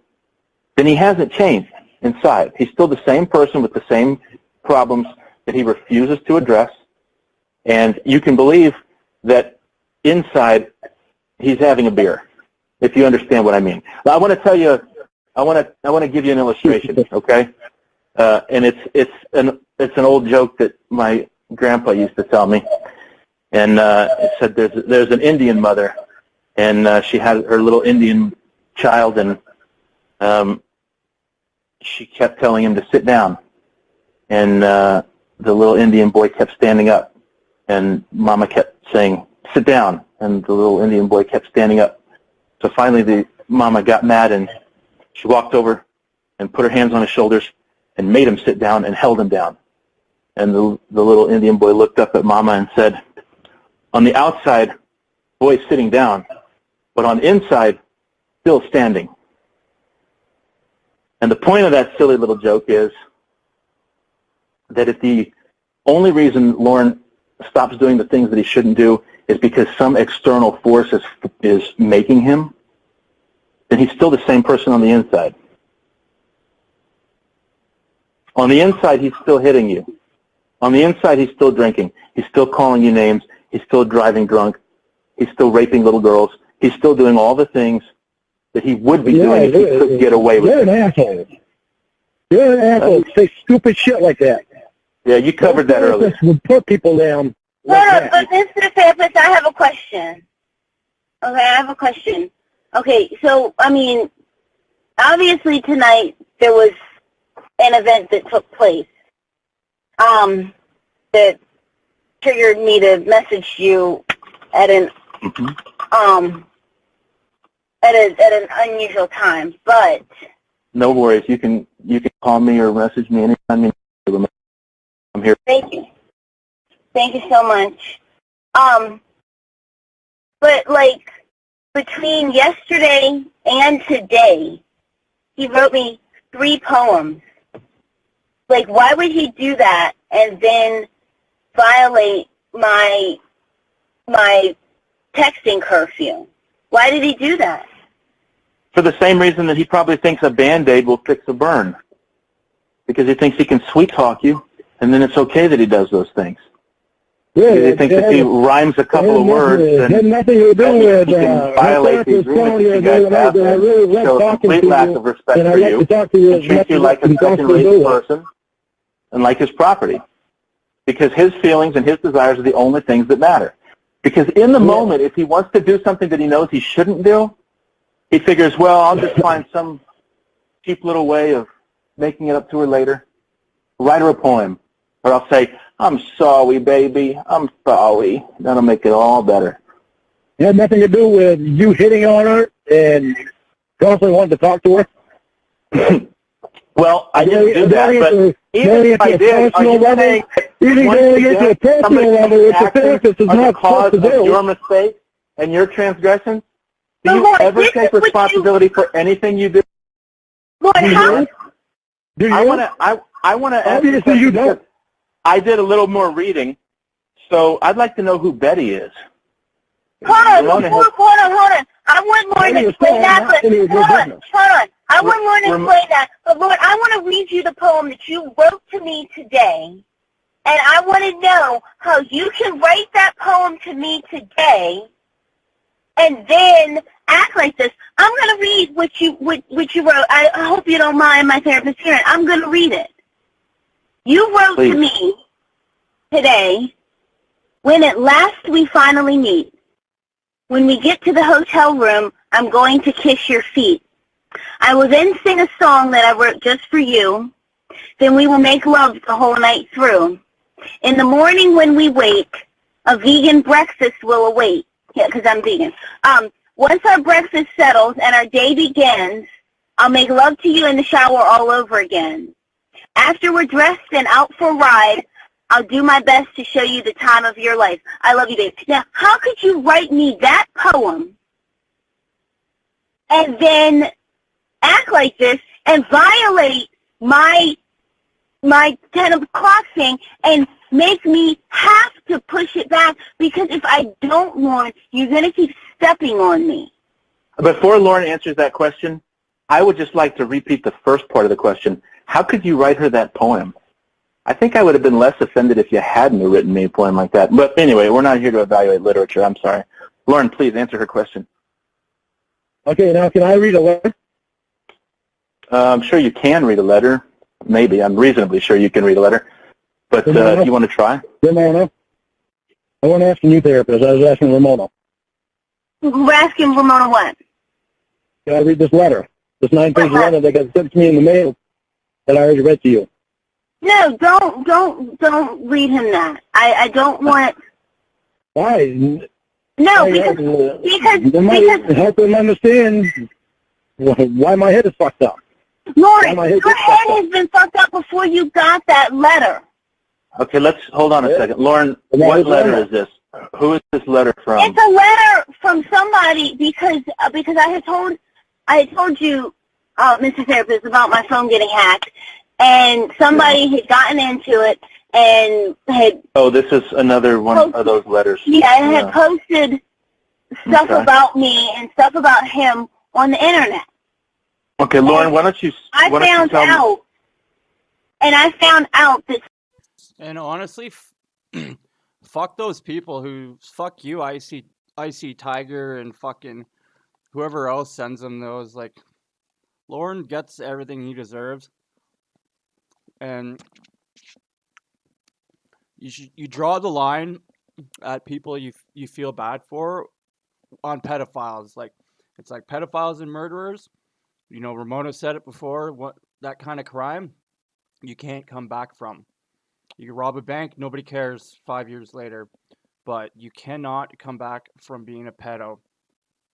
then he hasn't changed inside. He's still the same person with the same problems that he refuses to address, and you can believe that inside he's having a beer, if you understand what I mean. Now, I want to tell you, I want to give you an illustration, okay? And it's an old joke that my grandpa used to tell me, and it said there's an Indian mother, and she had her little Indian child, and she kept telling him to sit down, and the little Indian boy kept standing up, and Mama kept saying, sit down, and the little Indian boy kept standing up. So finally the Mama got mad, and she walked over and put her hands on his shoulders and made him sit down and held him down. And the little Indian boy looked up at Mama and said, on the outside, boy's sitting down, but on the inside, still standing. And the point of that silly little joke is that if the only reason Lorne stops doing the things that he shouldn't do is because some external force is making him, then he's still the same person on the inside. On the inside, he's still hitting you. On the inside, he's still drinking. He's still calling you names. He's still driving drunk. He's still raping little girls. He's still doing all the things that he would be doing if he could get away with it. You're an asshole. You're an asshole. Say stupid shit like that. Yeah, you covered that earlier. Would put people down. Hold on, but Mr. Therapist, I have a question. Okay, I have a question. Okay, so, I mean, obviously tonight there was an event that took place that triggered me to message you at an at an unusual time, but no worries. You can call me or message me anytime you need. I'm here. Thank you. Thank you so much. But like between yesterday and today, he wrote me 3 poems. Like, why would he do that and then violate my texting curfew? Why did he do that? For the same reason that he probably thinks a Band-Aid will fix a burn. Because he thinks he can sweet-talk you, and then it's okay that he does those things. Yeah, because he thinks if he rhymes a couple of words, then had nothing to do with he can violate the agreements that you guys have, and show a complete lack of respect for you, and treat you like a second-rate person, and like his property. Because his feelings and his desires are the only things that matter. Because in the moment, if he wants to do something that he knows he shouldn't do, he figures, well, I'll just find some cheap little way of making it up to her later. Write her a poem. Or I'll say, I'm sorry, baby. I'm sorry. That'll make it all better. It had nothing to do with you hitting on her and constantly wanting to talk to her? Well, I didn't do that, but even if I did, are you saying the cause of your mistake and your transgressions? Do you ever take responsibility for anything you do? Lord, how? Do you? I want to ask you a Obviously question you don't. because I did a little more reading, so I'd like to know who Betty is. Hold on. Ramona I want Lauren to explain that, but hold on. I want Lauren to explain that, but Lauren, I want to read you the poem that you wrote to me today, and I want to know how you can write that poem to me today, and then act like this. I'm going to read what you wrote. I hope you don't mind my therapist hearing. I'm going to read it. You wrote to me today, when at last we finally meet. When we get to the hotel room, I'm going to kiss your feet. I will then sing a song that I wrote just for you. Then we will make love the whole night through. In the morning when we wake, a vegan breakfast will await. Yeah, because I'm vegan. Once our breakfast settles and our day begins, I'll make love to you in the shower all over again. After we're dressed and out for a ride, I'll do my best to show you the time of your life. I love you, babe. Now, how could you write me that poem and then act like this and violate my 10 o'clock thing and make me have to push it back? Because if I don't, Lauren, you're going to keep stepping on me. Before Lauren answers that question, I would just like to repeat the first part of the question. How could you write her that poem? I think I would have been less offended if you hadn't written me a poem like that. But anyway, we're not here to evaluate literature. I'm sorry. Lauren, please answer her question. Okay, now can I read a letter? I'm sure you can read a letter. Maybe. I'm reasonably sure you can read a letter. But do you want to try? Ramona? I wasn't asking you, therapist. I was asking Ramona. We're asking Ramona what? Can I read this letter? This 9-page letter that got sent to me in the mail that I already read to you. No, don't read him that. I don't want. Why? No, because help him understand why my head is fucked up. Lauren, your head has been fucked up before you got that letter. Okay, let's hold on a second. Lauren, what letter is this? Who is this letter from? It's a letter from somebody because I had told you, Mr. Therapist, about my phone getting hacked. And somebody had gotten into it and had... Oh, this is another one of those letters. Yeah, and had posted stuff about me and stuff about him on the Internet. Okay, Lauren, why don't you... I found out that... And honestly, fuck those people who... Fuck you, Icy Tiger, and fucking whoever else sends them those. Like, Lauren gets everything he deserves. And you draw the line at people you feel bad for on pedophiles. Like, it's like pedophiles and murderers. You know, Ramona said it before. What that kind of crime, you can't come back from. You can rob a bank, nobody cares 5 years later, but you cannot come back from being a pedo.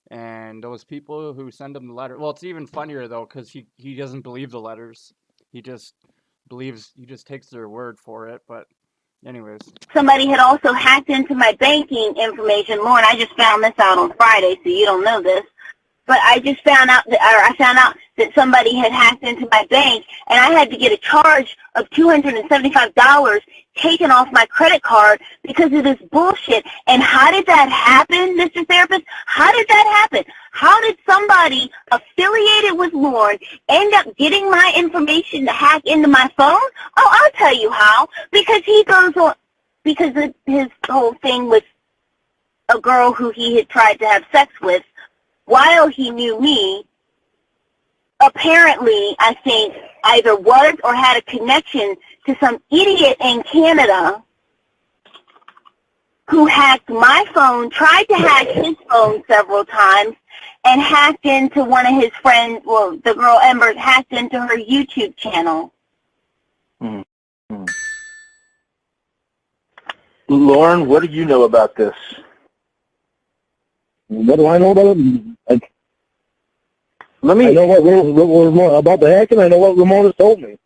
And those people who send him the letter, well, it's even funnier though, because he doesn't believe the letters. He just takes their word for it. But anyways, somebody had also hacked into my banking information. Lauren, I just found this out on Friday, so you don't know this. But I just found out that somebody had hacked into my bank, and I had to get a charge of $275 taken off my credit card because of this bullshit. And how did that happen, Mr. Therapist? How did that happen? How did somebody affiliated with Lorne end up getting my information to hack into my phone? Oh, I'll tell you how. Because he goes on, because of his whole thing with a girl who he had tried to have sex with while he knew me, apparently, I think, either was or had a connection to some idiot in Canada who hacked my phone, tried to hack his phone several times, and hacked into one of his friends, well, the girl Ember, hacked into her YouTube channel. Mm-hmm. Lauren, what do you know about this? What do I know about it? I know what about the hacking. I know what Ramona told me.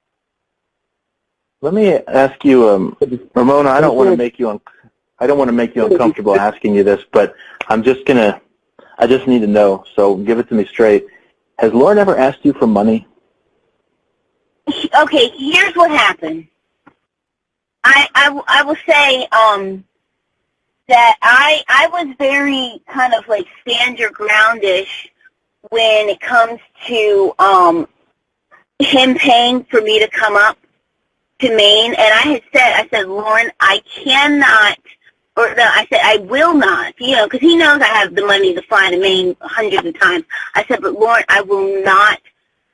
Let me ask you, Ramona. I don't want to make you uncomfortable asking you this, but I just need to know. So give it to me straight. Has Lauren ever asked you for money? okay, here's what happened. I will say that I was very kind of like stand your groundish when it comes to him paying for me to come up to Maine, and I said, Lorne, I cannot, or no, I said I will not, because he knows I have the money to fly to Maine hundreds of times. I said, but Lorne, I will not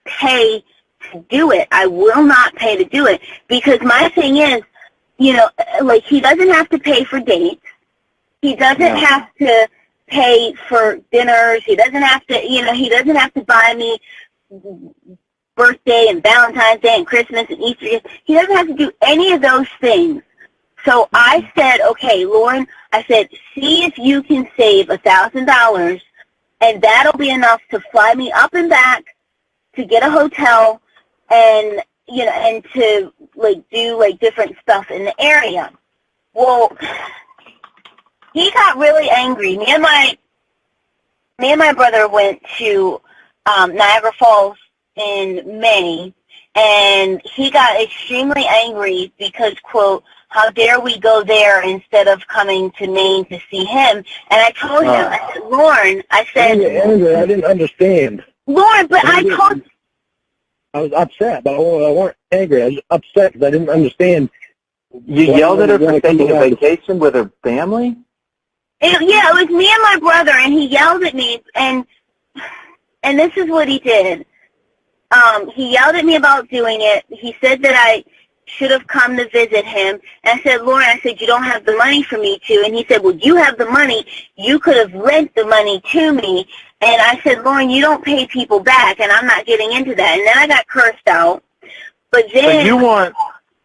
pay to do it. I will not pay to do it, because my thing is, like, he doesn't have to pay for dates. He doesn't have to pay for dinners. He doesn't have to, he doesn't have to buy me birthday and Valentine's Day and Christmas and Easter. He doesn't have to do any of those things. So I said, okay, Lorne, I said, see if you can save $1,000, and that'll be enough to fly me up and back, to get a hotel, and and to like do like different stuff in the area. Well, he got really angry. Me and my brother went to Niagara Falls in May, and he got extremely angry because, quote, how dare we go there instead of coming to Maine to see him? And I told him, I said, Lorne, I said, Angry, I didn't understand. Lorne, but I told. I was upset, but I weren't angry. I was upset because I didn't understand. You yelled at her for taking a vacation with her family? It was me and my brother, and he yelled at me, and this is what he did. He yelled at me about doing it. He said that I should have come to visit him. And I said, Lorne, I said, you don't have the money for me to. And he said, well, you have the money. You could have lent the money to me. And I said, Lorne, you don't pay people back, and I'm not getting into that. And then I got cursed out. But then... But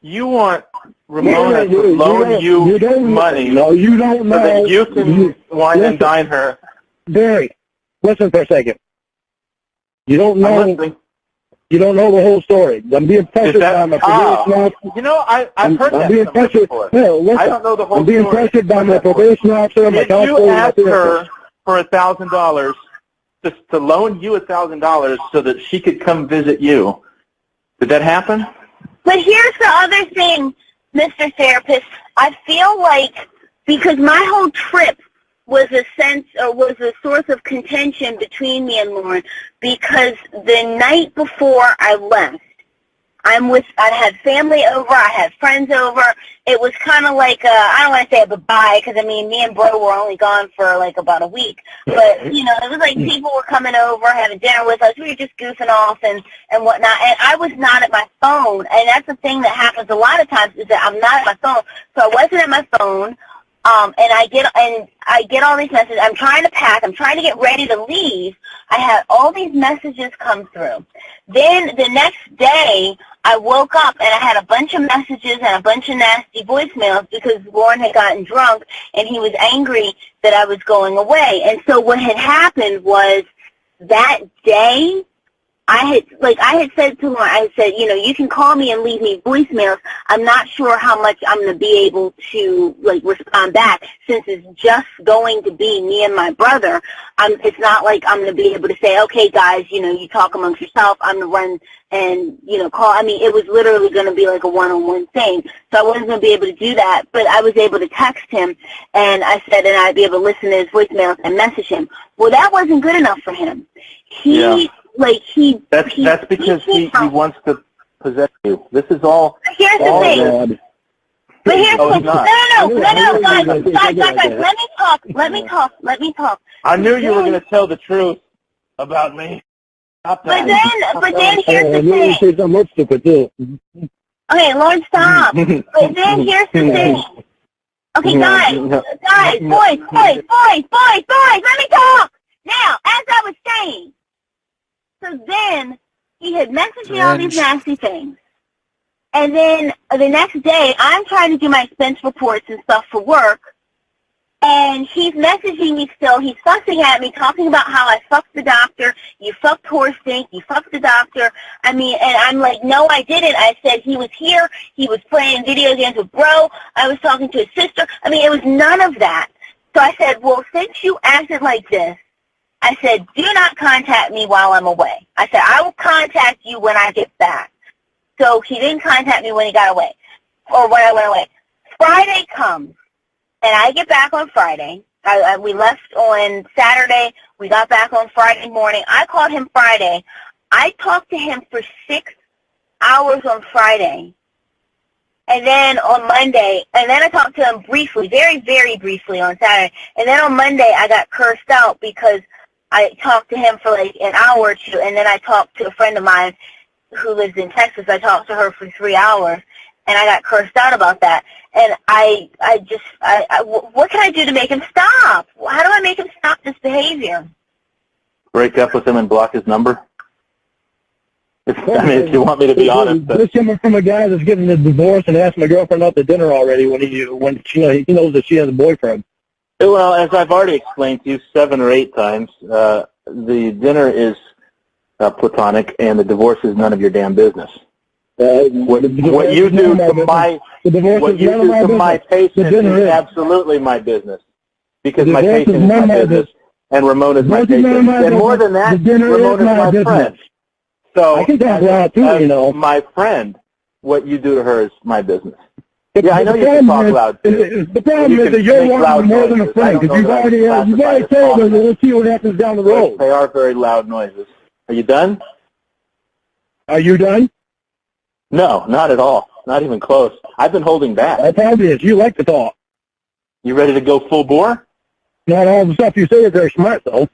you want Ramona to loan you money no, you don't know. So that you can wine and dine her. Barry, listen for a second. You don't know... You don't know the whole story. I'm being pressured by my probation officer. I've heard that before. I don't know the whole story. I'm being pressured by my probation officer. Did you ask her for $1,000 to loan you $1,000 so that she could come visit you? Did that happen? But here's the other thing, Mr. Therapist. I feel like because my whole trip was a source of contention between me and Lorne, because the night before I left, I had family over, I had friends over. It was kind of like I don't want to say a goodbye, because I mean me and Bro were only gone for like about a week, but it was like people were coming over, having dinner with us. We were just goofing off and whatnot, and I was not at my phone. And that's the thing that happens a lot of times, is that I'm not at my phone. So I wasn't at my phone. And I get all these messages. I'm trying to pack. I'm trying to get ready to leave. I had all these messages come through. Then the next day, I woke up and I had a bunch of messages and a bunch of nasty voicemails because Lorne had gotten drunk and he was angry that I was going away. And so what had happened was that day, I had said to Lorne, I said, you can call me and leave me voicemails. I'm not sure how much I'm going to be able to, respond back, since it's just going to be me and my brother. It's not like I'm going to be able to say, okay, guys, you talk amongst yourself. I'm going to run and, call. I mean, it was literally going to be like a one-on-one thing. So I wasn't going to be able to do that, but I was able to text him, and I said, and I'd be able to listen to his voicemails and message him. Well, that wasn't good enough for him. That's because he wants to possess you. This is all. Here's the thing. But here's the thing. No, guys. Let me talk. I knew you were going to tell the truth about me. But then here's the thing. I'm stupid too. Okay, Lord, stop. But then here's the thing. Okay, guys, boys, let me talk. Now, as I was saying, so then he had messaged me all these nasty things. And then the next day, I'm trying to do my expense reports and stuff for work. And he's messaging me still. He's fussing at me, talking about how I fucked the doctor. You fucked horse stink. You fucked the doctor. I mean, and I'm like, no, I didn't. I said he was here. He was playing video games with Bro. I was talking to his sister. I mean, it was none of that. So I said, well, since you acted like this, I said, do not contact me while I'm away. I said, I will contact you when I get back. So he didn't contact me when he got away, or when I went away. Friday comes, and I get back on Friday. We left on Saturday. We got back on Friday morning. I called him Friday. I talked to him for 6 hours on Friday. And then on Monday, and then I talked to him briefly, very, very briefly on Saturday. And then on Monday, I got cursed out because I talked to him for like an hour or two, and then I talked to a friend of mine who lives in Texas. I talked to her for 3 hours, and I got cursed out about that. And what can I do to make him stop? How do I make him stop this behavior? Break up with him and block his number? I mean, if you want me to be honest. This coming from a guy that's getting a divorce and asked my girlfriend out to dinner already when he knows that she has a boyfriend. Well, as I've already explained to you 7 or 8 times, the dinner is platonic and the divorce is none of your damn business. What you do to my patient is absolutely my business, because my patient is my business and Ramona's my patient. And more than that, Ramona's my friend. So, as my friend, what you do to her is my business. Yeah, I know you can talk loud, too. The problem is that you're wanting more than a friend, because you've already told her, let's see what happens down the road. They are very loud noises. Are you done? Are you done? No, not at all. Not even close. I've been holding back. That's obvious. You like to talk. You ready to go full bore? Not all the stuff you say is very smart, though.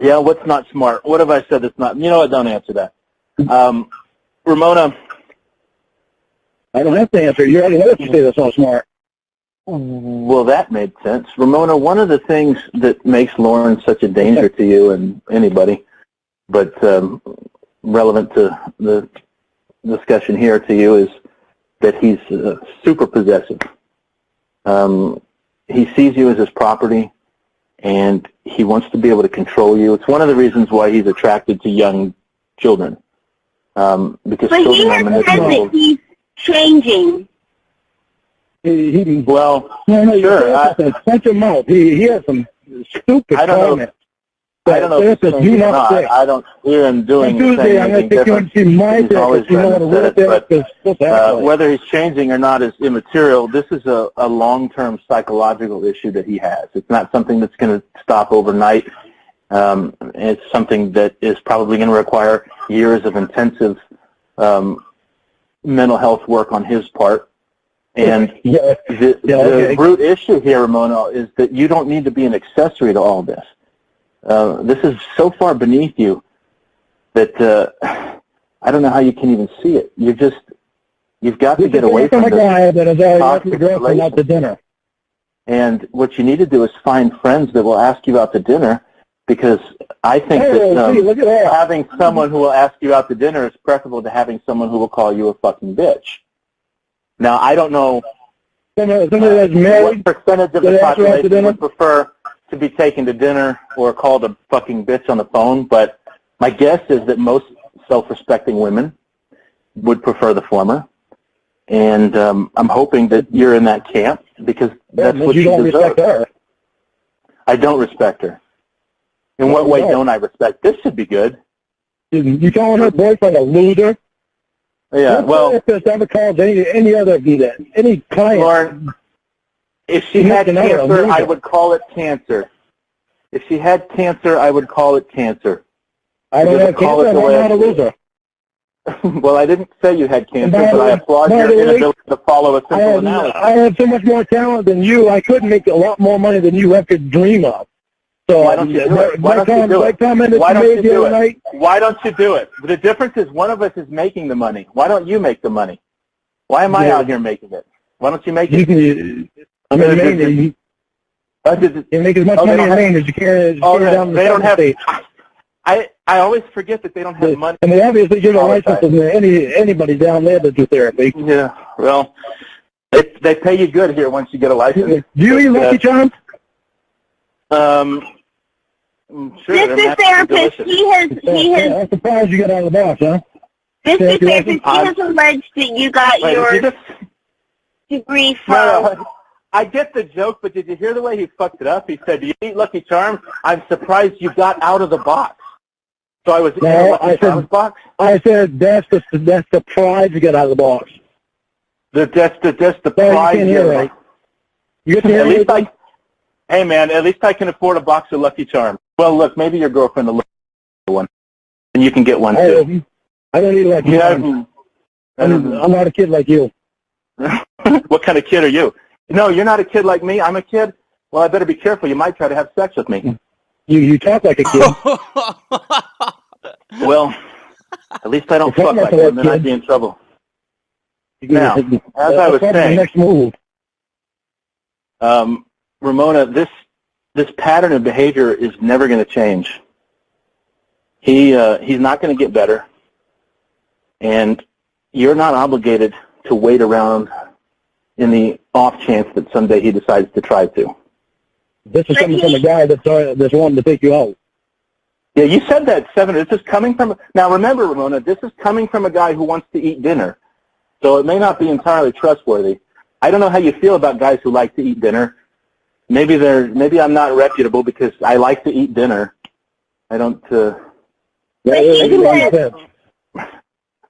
Yeah, what's not smart? What have I said that's not? You know what? Don't answer that. Ramona. I don't have to answer. You already know what you say that's not smart. Well, that made sense. Ramona, one of the things that makes Lorne such a danger to you and anybody, but relevant to the discussion here to you, is that he's super possessive. He sees you as his property, and he wants to be able to control you. It's one of the reasons why he's attracted to young children, because but children are manipulated. He's changing. Well, sure. Shut your mouth. He has some stupid comments. I don't know if it's changing or not. I don't hear him doing anything different. He's always been but whether he's changing or not is immaterial. This is a long-term psychological issue that he has. It's not something that's going to stop overnight. It's something that is probably going to require years of intensive mental health work on his part. And the root issue here, Ramona, is that you don't need to be an accessory to all this. This is so far beneath you that I don't know how you can even see it. You've got to get away from this. Guy that has already asked the girlfriend out to dinner. And what you need to do is find friends that will ask you out to dinner, because I think that having someone who will ask you out to dinner is preferable to having someone who will call you a fucking bitch. Now, I don't know what percentage of the population would prefer to be taken to dinner or called a fucking bitch on the phone, but my guess is that most self-respecting women would prefer the former. And I'm hoping that you're in that camp, because that's what you deserve. Respect her. I don't respect her. In what way don't I respect? This should be good. You calling her boyfriend a loser? Yeah, well, if ever called any other any client. Lorne, if she had cancer, I would call it cancer. If she had cancer, I would call it cancer. I don't have cancer. I'm not a loser. Well, I didn't say you had cancer, but I applaud your inability to follow a simple analysis. I have so much more talent than you. I could make a lot more money than you ever could dream of. So why don't you do it? Why don't you do it? Why don't you do it? Why don't you do it? The difference is one of us is making the money. Why don't you make the money? Why am I out here making it? Why don't you make it? I'm in Maine. You make as much money in Maine as you can down the state. I always forget that they don't have money. And they obviously give a license to anybody down there to do therapy. Yeah, well, they pay you good here once you get a license. Do you eat Lucky Charms? Sure. Mr. Therapist, he has. I'm surprised you got out of the box, huh? Mr. Therapist, he has alleged that you got your degree from. No, I get the joke, but did you hear the way he fucked it up? He said, "Do you eat Lucky Charms?" I'm surprised you got out of the box. So I was in No, the Lucky box? I said that's the prize you get out of the box. That's the No, prize. you can't hear right. You get to hear At least anything? Hey, man, at least I can afford a box of Lucky Charms. Well, look, maybe your girlfriend will look for one, and you can get one, too. I don't need Lucky Charms. I'm not a kid like you. What kind of kid are you? No, you're not a kid like me. I'm a kid. Well, I better be careful. You might try to have sex with me. You talk like a kid. Well, at least I don't fuck like one, then I'd be in trouble. Now, as I was saying, next move. Ramona, this pattern of behavior is never going to change. He's not going to get better, and you're not obligated to wait around in the off chance that someday he decides to try to. This is coming from a guy that's wanting to take you out. Yeah, you said that, Seven. This is coming from... Now, remember, Ramona, this is coming from a guy who wants to eat dinner, so it may not be entirely trustworthy. I don't know how you feel about guys who like to eat dinner. Maybe I'm not reputable because I like to eat dinner. I don't...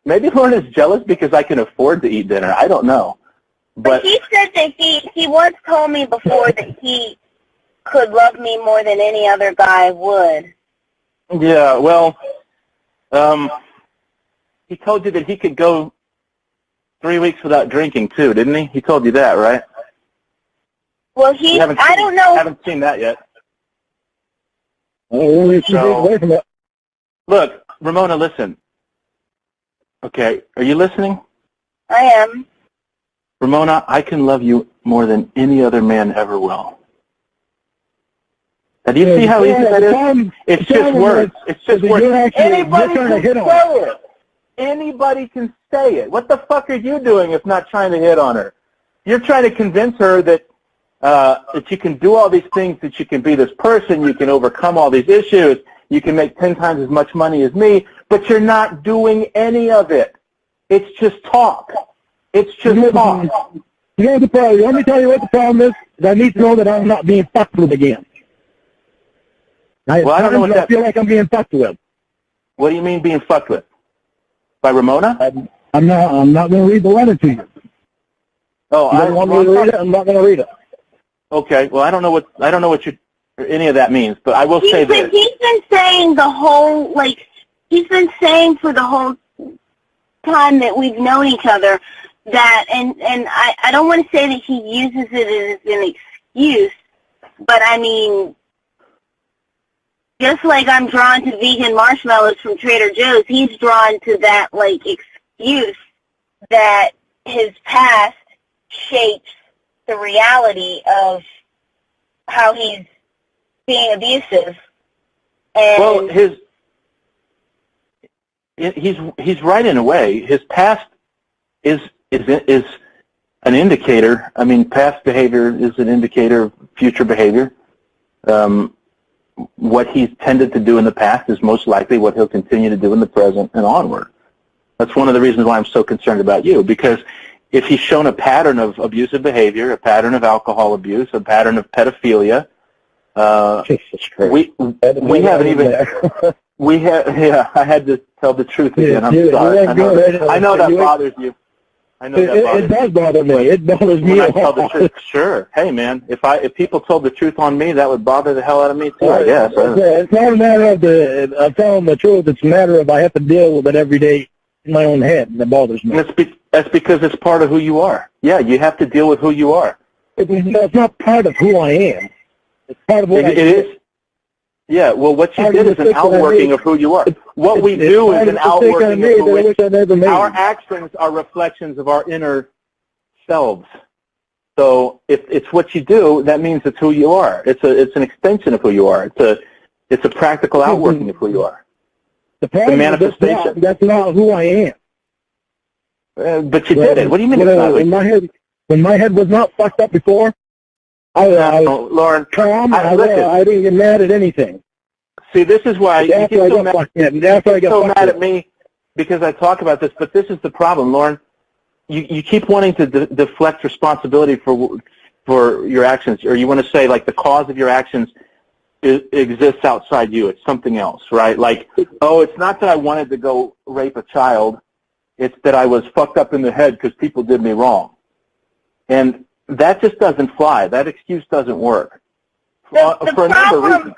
Maybe Lorne is jealous because I can afford to eat dinner. I don't know. But he said that he once told me before that he could love me more than any other guy would. Yeah, well, he told you that he could go 3 weeks without drinking too, didn't he? He told you that, right? Well, I don't know. I haven't seen that yet. So, look, Ramona, listen. Okay, are you listening? I am. Ramona, I can love you more than any other man ever will. Now, do you see how easy that is? It's just words. It's just words. Anybody can say it. Anybody can say it. What the fuck are you doing if not trying to hit on her? You're trying to convince her that you can do all these things, that you can be this person, you can overcome all these issues, you can make 10 times as much money as me, but you're not doing any of it. It's just talk. It's just talk. You know the problem. Let me tell you what the problem is. I need to know that I'm not being fucked with again. Well, I don't know what that... I feel like I'm being fucked with. What do you mean being fucked with? By Ramona? I'm not going to read the letter to you. Oh, I don't want me to read it. I'm not going to read it. Okay. Well, I don't know what any of that means, but I will say this. He's been saying he's been saying for the whole time that we've known each other that, and I don't want to say that he uses it as an excuse, but I mean, just like I'm drawn to vegan marshmallows from Trader Joe's, he's drawn to that, excuse that his past shapes the reality of how he's being abusive. And well, he's right in a way. His past is an indicator. I mean, past behavior is an indicator of future behavior. What he's tended to do in the past is most likely what he'll continue to do in the present and onward. That's one of the reasons why I'm so concerned about you, because if he's shown a pattern of abusive behavior, a pattern of alcohol abuse, a pattern of pedophilia, we haven't even... I had to tell the truth again. I'm sorry. I know that bothers you. I know that bothers you. It does bother me. It bothers me. I tell the truth. Sure. Hey, man, if people told the truth on me, that would bother the hell out of me too, I guess. It's not a matter of I'm telling the truth. It's a matter of I have to deal with it every day in my own head, and it bothers me. That's because it's part of who you are. Yeah, you have to deal with who you are. It's not part of who I am. It's part of what I do. It is. Yeah, well, what you did is an outworking of who you are. What we do is an outworking of who we are. Our actions are reflections of our inner selves. So if it's what you do, that means it's who you are. It's an extension of who you are. It's a practical outworking of who you are. The manifestation. That's not who I am. But you did it. What do you mean it's not? When my head was not fucked up before, I was Lorne, calm. I didn't get mad at anything. See, this is why you get so mad at me because I talk about this, but this is the problem, Lorne. You keep wanting to deflect responsibility for your actions, or you want to say, like, the cause of your actions exists outside you. It's something else, right? Like, oh, it's not that I wanted to go rape a child. It's that I was fucked up in the head because people did me wrong. And that just doesn't fly. That excuse doesn't work. For another reason.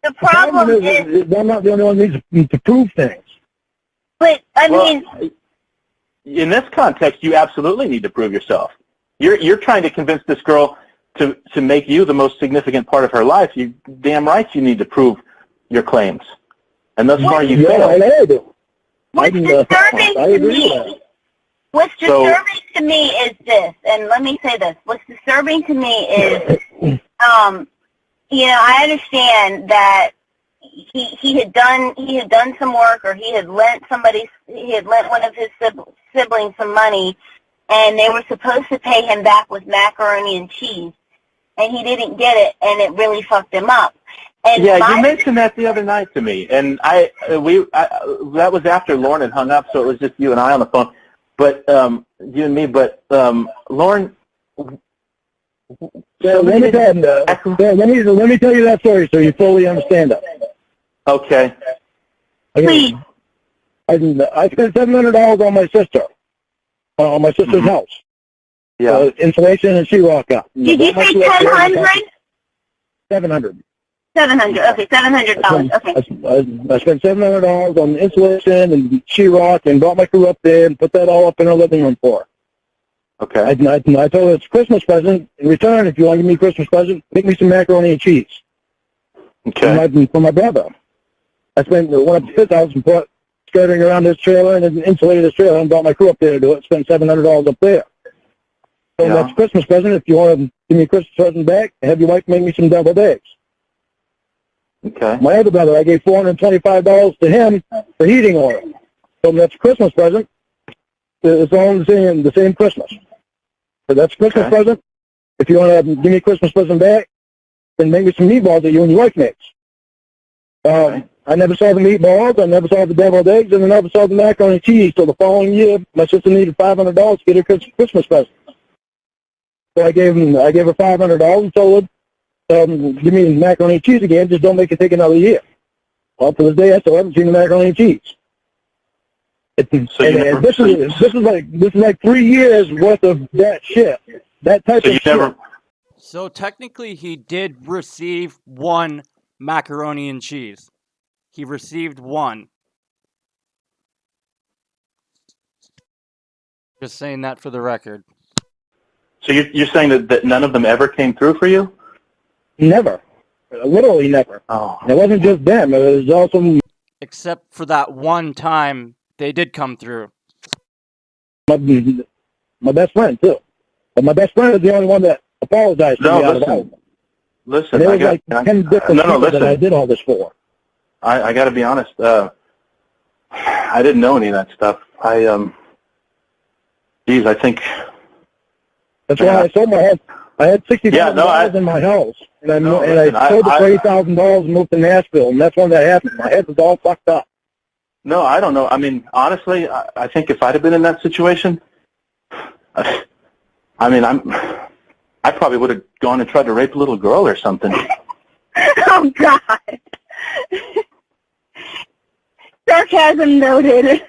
The problem is I'm not the only one who needs to prove things. But, I mean... In this context, you absolutely need to prove yourself. You're trying to convince this girl to make you the most significant part of her life. You damn right you need to prove your claims. And thus far you failed. I do. What's disturbing to me is this, and let me say this. What's disturbing to me is, you know, I understand that he had done some work, or he had lent one of his siblings some money, and they were supposed to pay him back with macaroni and cheese, and he didn't get it, and it really fucked him up. And yeah, you mentioned that the other night to me, and that was after Lorne had hung up, so it was just you and I on the phone. But you and me. But Lorne, let me tell you that story so you fully understand it. Okay. Please. I spent $700 on my sister, on my sister's house. Yeah. Insulation and sheetrock up. Did you say 1,000? 700. 700. Okay, $700. Okay. I spent $700 on insulation and sheetrock and brought my crew up there and put that all up in her living room for her. Okay. I told her it's a Christmas present. In return, if you want to give me a Christmas present, make me some macaroni and cheese. Okay. For my brother. I went up to his house and put skirting around his trailer and insulated his trailer and brought my crew up there to do it. Spent $700 up there. So that's a Christmas present. If you want to give me a Christmas present back, have your wife make me some deviled eggs. Okay. My other brother, I gave $425 to him for heating oil. So that's a Christmas present. It's all the same Christmas. So that's a Christmas present. If you want to give me a Christmas present back, then make me some meatballs that you and your wife makes. I never saw the meatballs, I never saw the deviled eggs, and I never saw the macaroni and cheese. So the following year, my sister needed $500 to get her Christmas present. So I gave her $500 and told her, give me macaroni and cheese again, just don't make it take another year. Well, to this day, I still haven't seen the macaroni and cheese. This is like 3 years worth of that shit. That type of shit. So technically, he did receive one macaroni and cheese. He received one. Just saying that for the record. So you're saying that none of them ever came through for you? Never. Literally never. Oh. It wasn't just them. It was also... Except for that one time, they did come through. My best friend, too. But my best friend is the only one that apologized to me out of all of them. Listen, there was like 10 different people that I did all this for. I got to be honest. I didn't know any of that stuff. I think. That's why I sold my house. I had $60,000 in my house, and I sold it for $80,000 and moved to Nashville, and that's when that happened. My head was all fucked up. No, I don't know. I mean, honestly, I think if I'd have been in that situation, I probably would have gone and tried to rape a little girl or something. Oh, God. Sarcasm noted.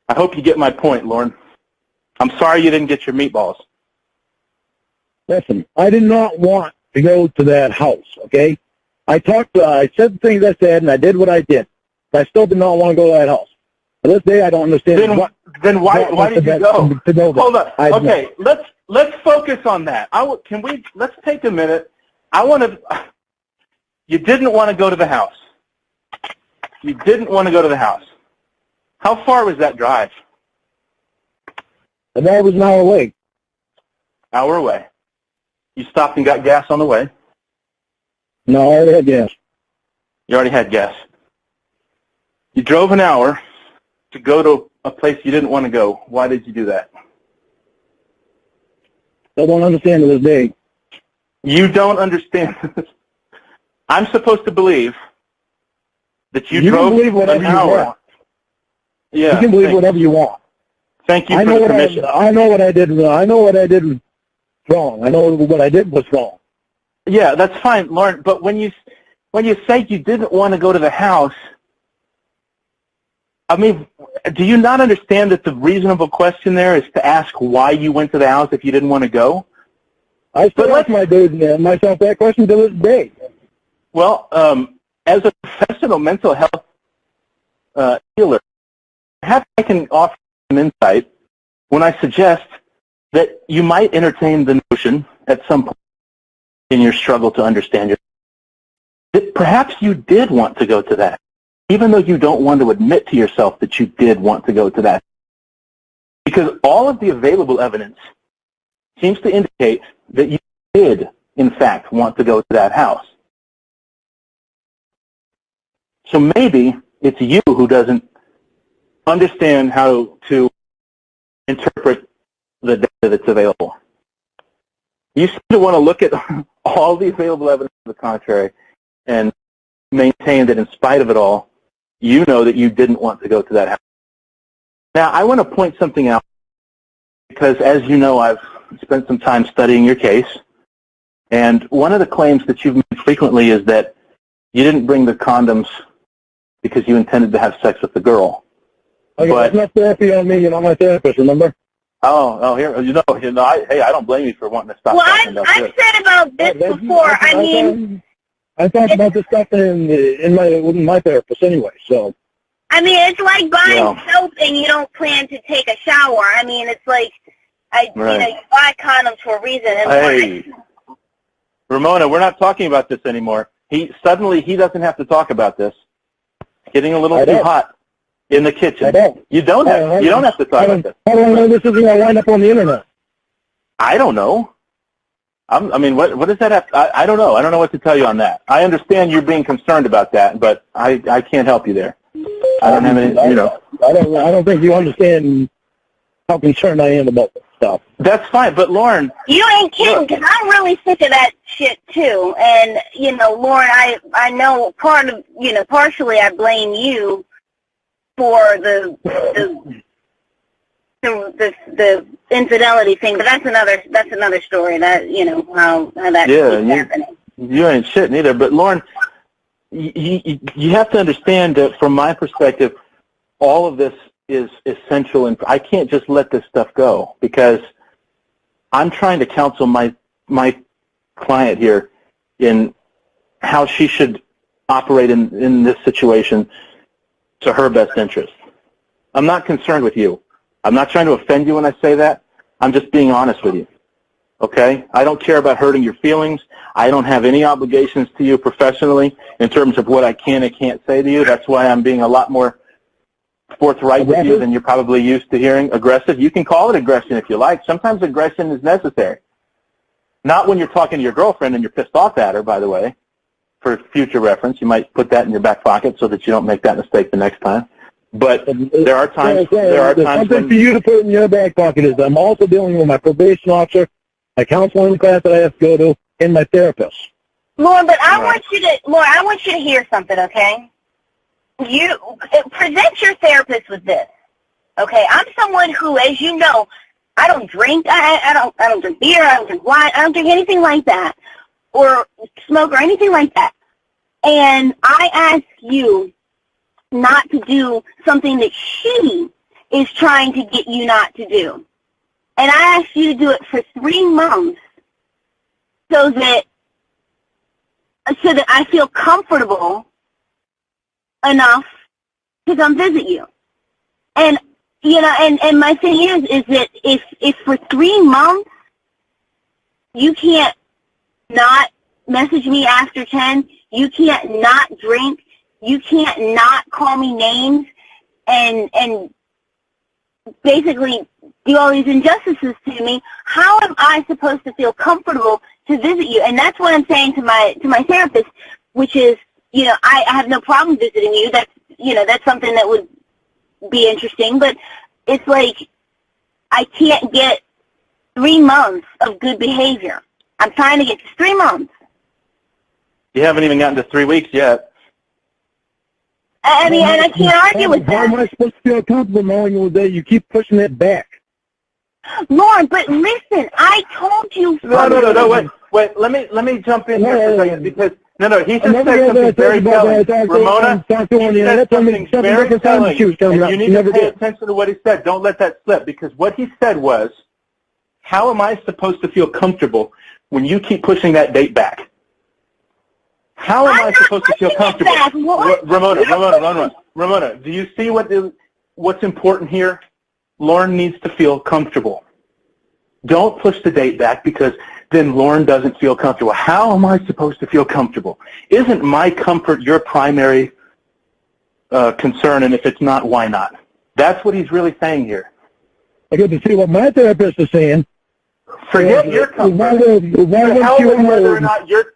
I hope you get my point, Lorne. I'm sorry you didn't get your meatballs. Listen, I did not want to go to that house, okay? I said the things I said, and I did what I did. But I still did not want to go to that house. To this day, I don't understand. Then why did you go? Hold on. Okay, let's focus on that. Let's take a minute. You didn't want to go to the house. You didn't want to go to the house. How far was that drive? That was an hour away. Hour away. You stopped and got gas on the way? No, I already had gas. You already had gas. You drove an hour to go to a place you didn't want to go. Why did you do that? I don't understand to this day. You don't understand this. I'm supposed to believe that you drove an hour. Yeah, you can believe whatever you want. Thank you for the permission. I know what I did. I know what I did wrong. I know what I did was wrong. Yeah, that's fine, Lorne. But when you say you didn't want to go to the house, I mean, do you not understand that the reasonable question there is to ask why you went to the house if you didn't want to go? I still ask myself that question to this day. Well, as a professional mental health healer, perhaps I can offer some insight when I suggest that you might entertain the notion at some point in your struggle to understand yourself that perhaps you did want to go to that, even though you don't want to admit to yourself that you did want to go to that. Because all of the available evidence seems to indicate that you did, in fact, want to go to that house. So maybe it's you who doesn't understand how to interpret the data that's available. You seem to want to look at all the available evidence to the contrary and maintain that in spite of it all, you know that you didn't want to go to that house. Now, I want to point something out because, as you know, I've spent some time studying your case, and one of the claims that you've made frequently is that you didn't bring the condoms because you intended to have sex with the girl. Okay, that's not therapy on me. You're not my therapist, remember? Here, I don't blame you for wanting to stop. Well, I've said about this before. I talked about this stuff with my therapist anyway, so. I mean, it's like buying soap and you don't plan to take a shower. I mean, it's like, you buy condoms for a reason. And hey, Ramona, we're not talking about this anymore. He doesn't have to talk about this. It's getting a little too hot in the kitchen. You don't have to talk about this. How do I know this isn't going to wind up on the internet? I don't know. What does that have? I don't know. I don't know what to tell you on that. I understand you're being concerned about that, but I can't help you there. I don't have any. I don't think you understand how concerned I am about this stuff. That's fine, but Lorne. You ain't kidding, because I'm really sick of that shit too. And Lorne, I know partially I blame you for the infidelity thing, but that's another story. That how that keeps happening. You ain't shit neither. But Lorne, you have to understand that from my perspective, all of this is essential, and I can't just let this stuff go because I'm trying to counsel my client here in how she should operate in this situation to her best interest. I'm not concerned with you. I'm not trying to offend you when I say that. I'm just being honest with you, okay? I don't care about hurting your feelings. I don't have any obligations to you professionally in terms of what I can and can't say to you. That's why I'm being a lot more forthright with you than you're probably used to hearing. Aggressive. You can call it aggression if you like. Sometimes aggression is necessary. Not when you're talking to your girlfriend and you're pissed off at her, by the way. For future reference, you might put that in your back pocket so that you don't make that mistake the next time. But there are times. Something for you to put in your back pocket is I'm also dealing with my probation officer, my counseling class that I have to go to, and my therapist. Lorne, but I want you to hear something, okay? You present your therapist with this, okay? I'm someone who, as you know, I don't drink. I don't drink beer. I don't drink wine. I don't drink anything like that, or smoke or anything like that. And I ask you not to do something that she is trying to get you not to do. And I asked you to do it for 3 months so that I feel comfortable enough to come visit you. And and my thing is that if for 3 months you can't not message me after 10, you can't not drink, you can't not call me names and basically do all these injustices to me, how am I supposed to feel comfortable to visit you? And that's what I'm saying to my therapist, which is, I have no problem visiting you. That's something that would be interesting, but it's like I can't get 3 months of good behavior. I'm trying to get to 3 months. You haven't even gotten to 3 weeks yet. I mean, and I can't argue with that. How am I supposed to feel comfortable knowing that you keep pushing it back? Lorne, but listen, I told prevent you from... No, wait, let me jump in here for a second, because, he just said something very telling. Ramona, he said something very telling, and you need to pay attention to what he said. Don't let that slip, because what he said was, how am I supposed to feel comfortable when you keep pushing that date back? How am I supposed to feel comfortable? Ramona, do you see what's important here? Lorne needs to feel comfortable. Don't push the date back, because then Lorne doesn't feel comfortable. How am I supposed to feel comfortable? Isn't my comfort your primary concern? And if it's not, why not? That's what he's really saying here. I get to see what my therapist is saying. Forget your comfort. Whether or not you're...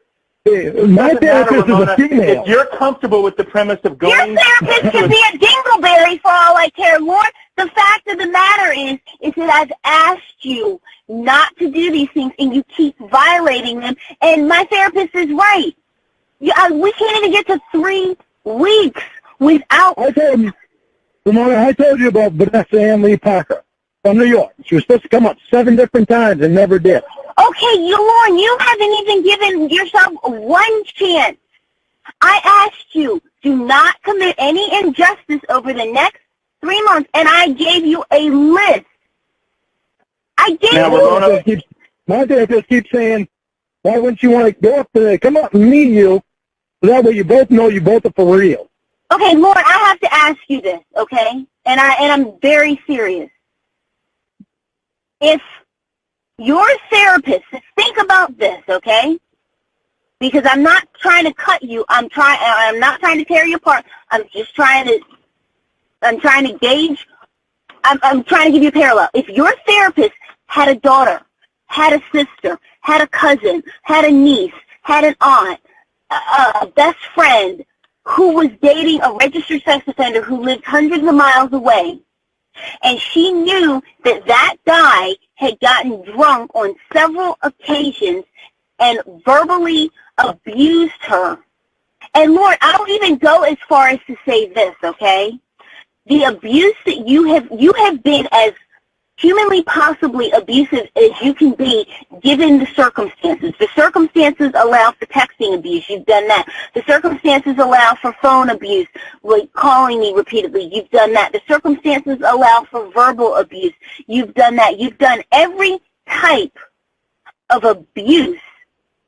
My therapist is a female. If you're comfortable with the premise of going... Your therapist could be a dingleberry for all I care, Lorne. The fact of the matter is that I've asked you not to do these things, and you keep violating them, and my therapist is right. We can't even get to 3 weeks without... Ramona, I told you about Vanessa Ann Lee Parker from New York. She was supposed to come up 7 different times and never did. Okay, Lorne, you haven't even given yourself 1 chance. I asked you, do not commit any injustice over the next 3 months, and I gave you a list. My therapist keeps saying, why wouldn't you want to go up there, come up and meet you, so that way you both know you both are for real. Okay, Lorne, I have to ask you this, okay? And I'm very serious. If your therapist, think about this, okay? Because I'm not trying to cut you. I'm not trying to tear you apart. I'm trying to gauge. I'm trying to give you a parallel. If your therapist had a daughter, had a sister, had a cousin, had a niece, had an aunt, a best friend who was dating a registered sex offender who lived hundreds of miles away, and she knew that guy had gotten drunk on several occasions and verbally abused her. And Lord, I don't even go as far as to say this, okay? The abuse that you have been as humanly possibly abusive as you can be given the circumstances. The circumstances allow for texting abuse. You've done that. The circumstances allow for phone abuse, like calling me repeatedly. You've done that. The circumstances allow for verbal abuse. You've done that. You've done every type of abuse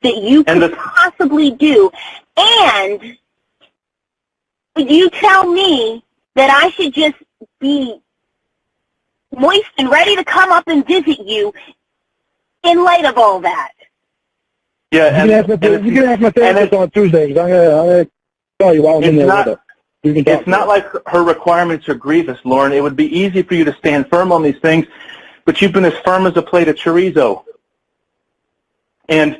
that you could possibly do. And you tell me that I should just be moist and ready to come up and visit you in light of all that. Yeah, you can ask my therapist on Tuesday, because I'm going to tell you while I'm in there with her. It's not like her requirements are grievous, Lorne. It would be easy for you to stand firm on these things, but you've been as firm as a plate of chorizo. And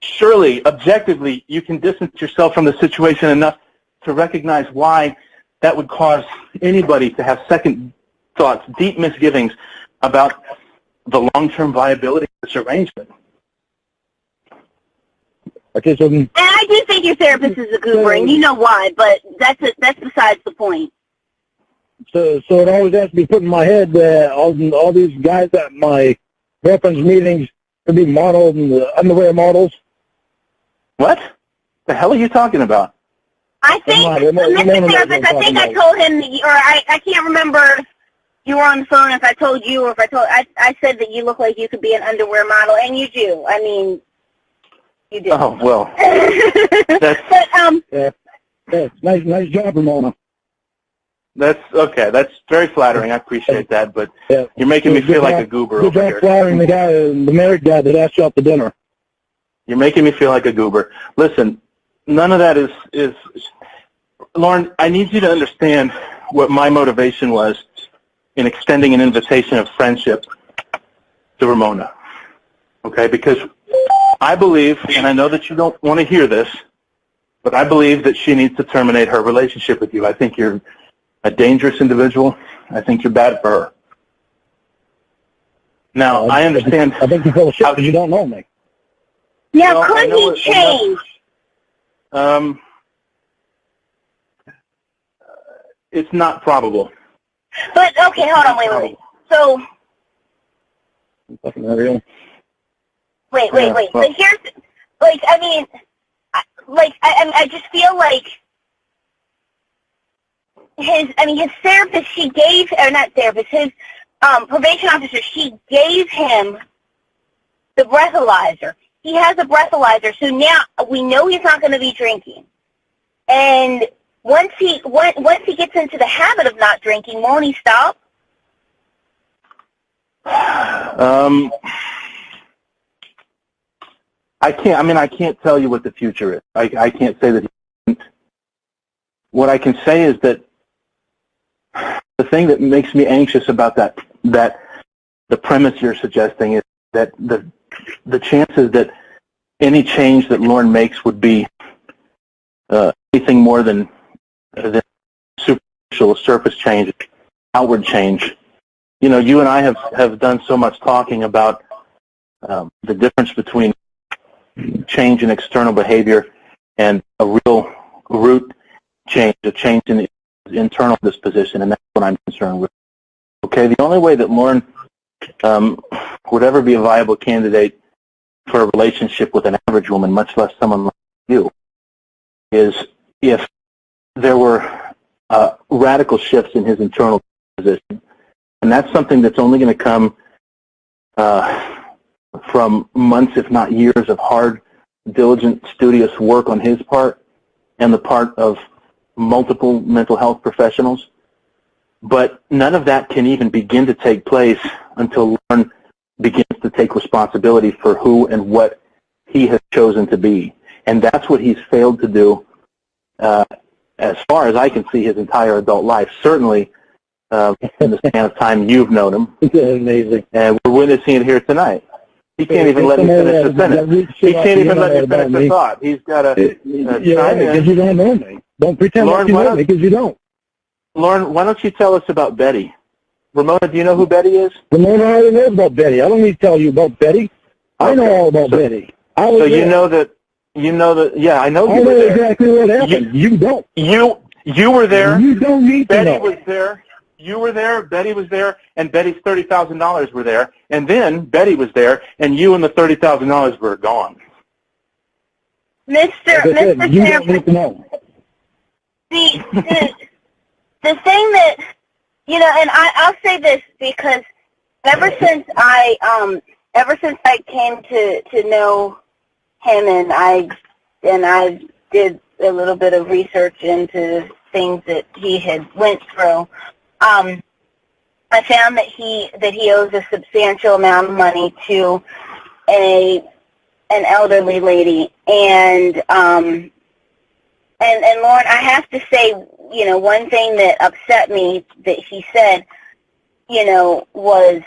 surely, objectively, you can distance yourself from the situation enough to recognize why that would cause anybody to have second thoughts, deep misgivings about the long-term viability of this arrangement. Okay, so and I do think your therapist is a goober, and you know why, but that's besides the point. So it always has to be put in my head that all these guys at my girlfriend's meetings could be models and underwear models. What? The hell are you talking about? I think, Mr. Therapist, I think I told him, or I can't remember if you were on the phone, if I told you, or if I said that you look like you could be an underwear model, and you do. I mean, you do. Oh, well. But, nice job, Ramona. That's okay. That's very flattering. I appreciate that, but you're making me feel like a goober over here. Good job flattering the married guy that asked you out to dinner. You're making me feel like a goober. Listen, none of that is Lorne, I need you to understand what my motivation was in extending an invitation of friendship to Ramona. Okay? Because I believe, and I know that you don't want to hear this, but I believe that she needs to terminate her relationship with you. I think you're a dangerous individual. I think you're bad for her. Now, I understand. I think you're full of shit because you don't know me. Now, could he change? It's not probable. But, okay, hold on, wait. So, Wait. Well, But here's, like, I mean, I just feel like his therapist, she gave, or not therapist, his probation officer, she gave him the breathalyzer. He has a breathalyzer, so now we know he's not going to be drinking. And once he gets into the habit of not drinking, won't he stop? I can't tell you what the future is. I can't say that he isn't. What I can say is that the thing that makes me anxious about that the premise you're suggesting is that the chances that any change that Lorne makes would be anything more than superficial surface change, outward change. You know, you and I have done so much talking about the difference between change in external behavior and a real root change, a change in the internal disposition, and that's what I'm concerned with. Okay, the only way that Lorne would ever be a viable candidate for a relationship with an average woman, much less someone like you, is if there were radical shifts in his internal disposition. And that's something that's only going to come from months, if not years, of hard, diligent, studious work on his part and the part of multiple mental health professionals. But none of that can even begin to take place until Lorne begins to take responsibility for who and what he has chosen to be. And that's what he's failed to do as far as I can see his entire adult life, certainly in the span of time you've known him. Amazing. And we're witnessing it here tonight. He can't even let me finish the sentence. He can't even let me finish the thought. He's got to chime in. Because you don't know me. Don't pretend like you know me, because you don't. Lauren, why don't you tell us about Betty? Ramona, do you know who Betty is? Ramona already knows about Betty. I don't need to tell you about Betty. I know all about Betty. So you know that, yeah, I know you were there. Exactly what happened. You don't. You were there. You don't need to know. Betty was there. You were there, Betty was there, and Betty's $30,000 were there. And then Betty was there, and you and the $30,000 were gone. Mr. You don't need to know. The thing that, you know, and I'll say this because ever since I came to know him, and I did a little bit of research into things that he had went through, I found that he owes a substantial amount of money to an elderly lady, and Lorne, I have to say, you know, one thing that upset me that he said, you know, was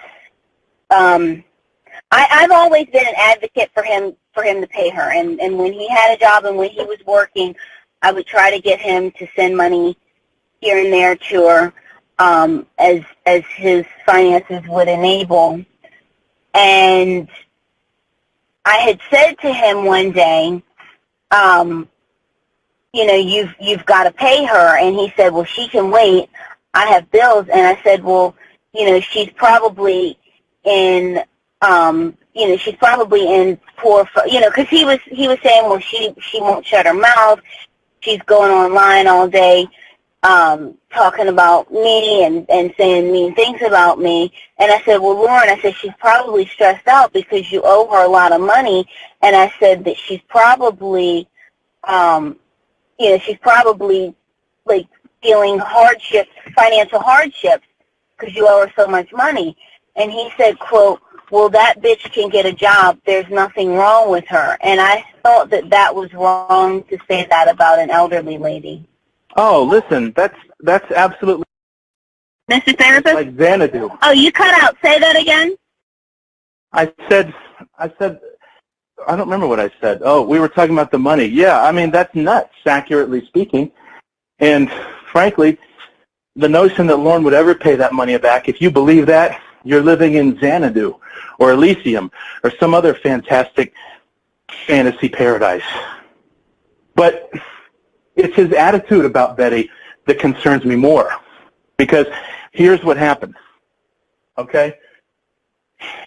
I've always been an advocate for him to pay her, and when he had a job and when he was working, I would try to get him to send money here and there to her as his finances would enable. And I had said to him one day, you know, you've got to pay her. And he said, well, she can wait. I have bills. And I said, well, you know, she's probably in, you know, she's probably in poor, you know, because he was saying, well, she won't shut her mouth. She's going online all day, talking about me and saying mean things about me. And I said, well, Lorne, I said, she's probably stressed out because you owe her a lot of money. And I said that she's probably, you know, she's probably, like, feeling hardships, financial hardships, because you owe her so much money. And he said, quote, well, that bitch can get a job. There's nothing wrong with her. And I thought that was wrong to say that about an elderly lady. Oh, listen, that's absolutely... Mr. Therapist? Like Xanadu. Oh, you cut out. Say that again? I said, I don't remember what I said. Oh, we were talking about the money. Yeah, I mean, that's nuts, accurately speaking. And frankly, the notion that Lorne would ever pay that money back, if you believe that, you're living in Xanadu or Elysium or some other fantastic fantasy paradise. But it's his attitude about Betty that concerns me more. Because here's what happened, okay?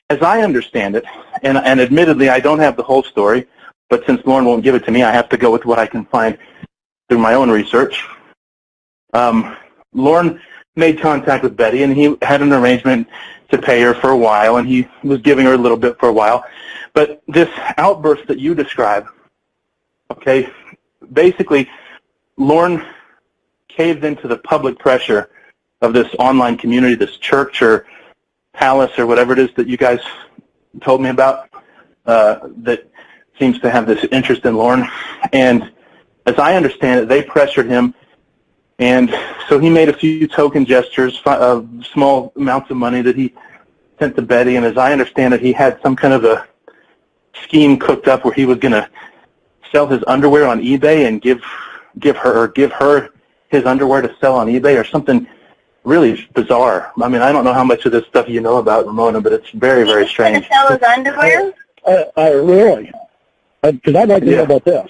As I understand it, and admittedly, I don't have the whole story, but since Lorne won't give it to me, I have to go with what I can find through my own research. Lorne made contact with Betty, and he had an arrangement to pay her for a while, and he was giving her a little bit for a while. But this outburst that you describe, okay, basically, Lorne caved into the public pressure of this online community, this church or palace or whatever it is that you guys told me about, that seems to have this interest in Lorne. And as I understand it, they pressured him, and so he made a few token gestures of small amounts of money that he sent to Betty, and as I understand it, he had some kind of a scheme cooked up where he was going to sell his underwear on eBay and give her his underwear to sell on eBay or something really bizarre. I mean, I don't know how much of this stuff you know about, Ramona, but it's very, very strange. He's going to sell his underwear? Really? Because I'd like to know about this.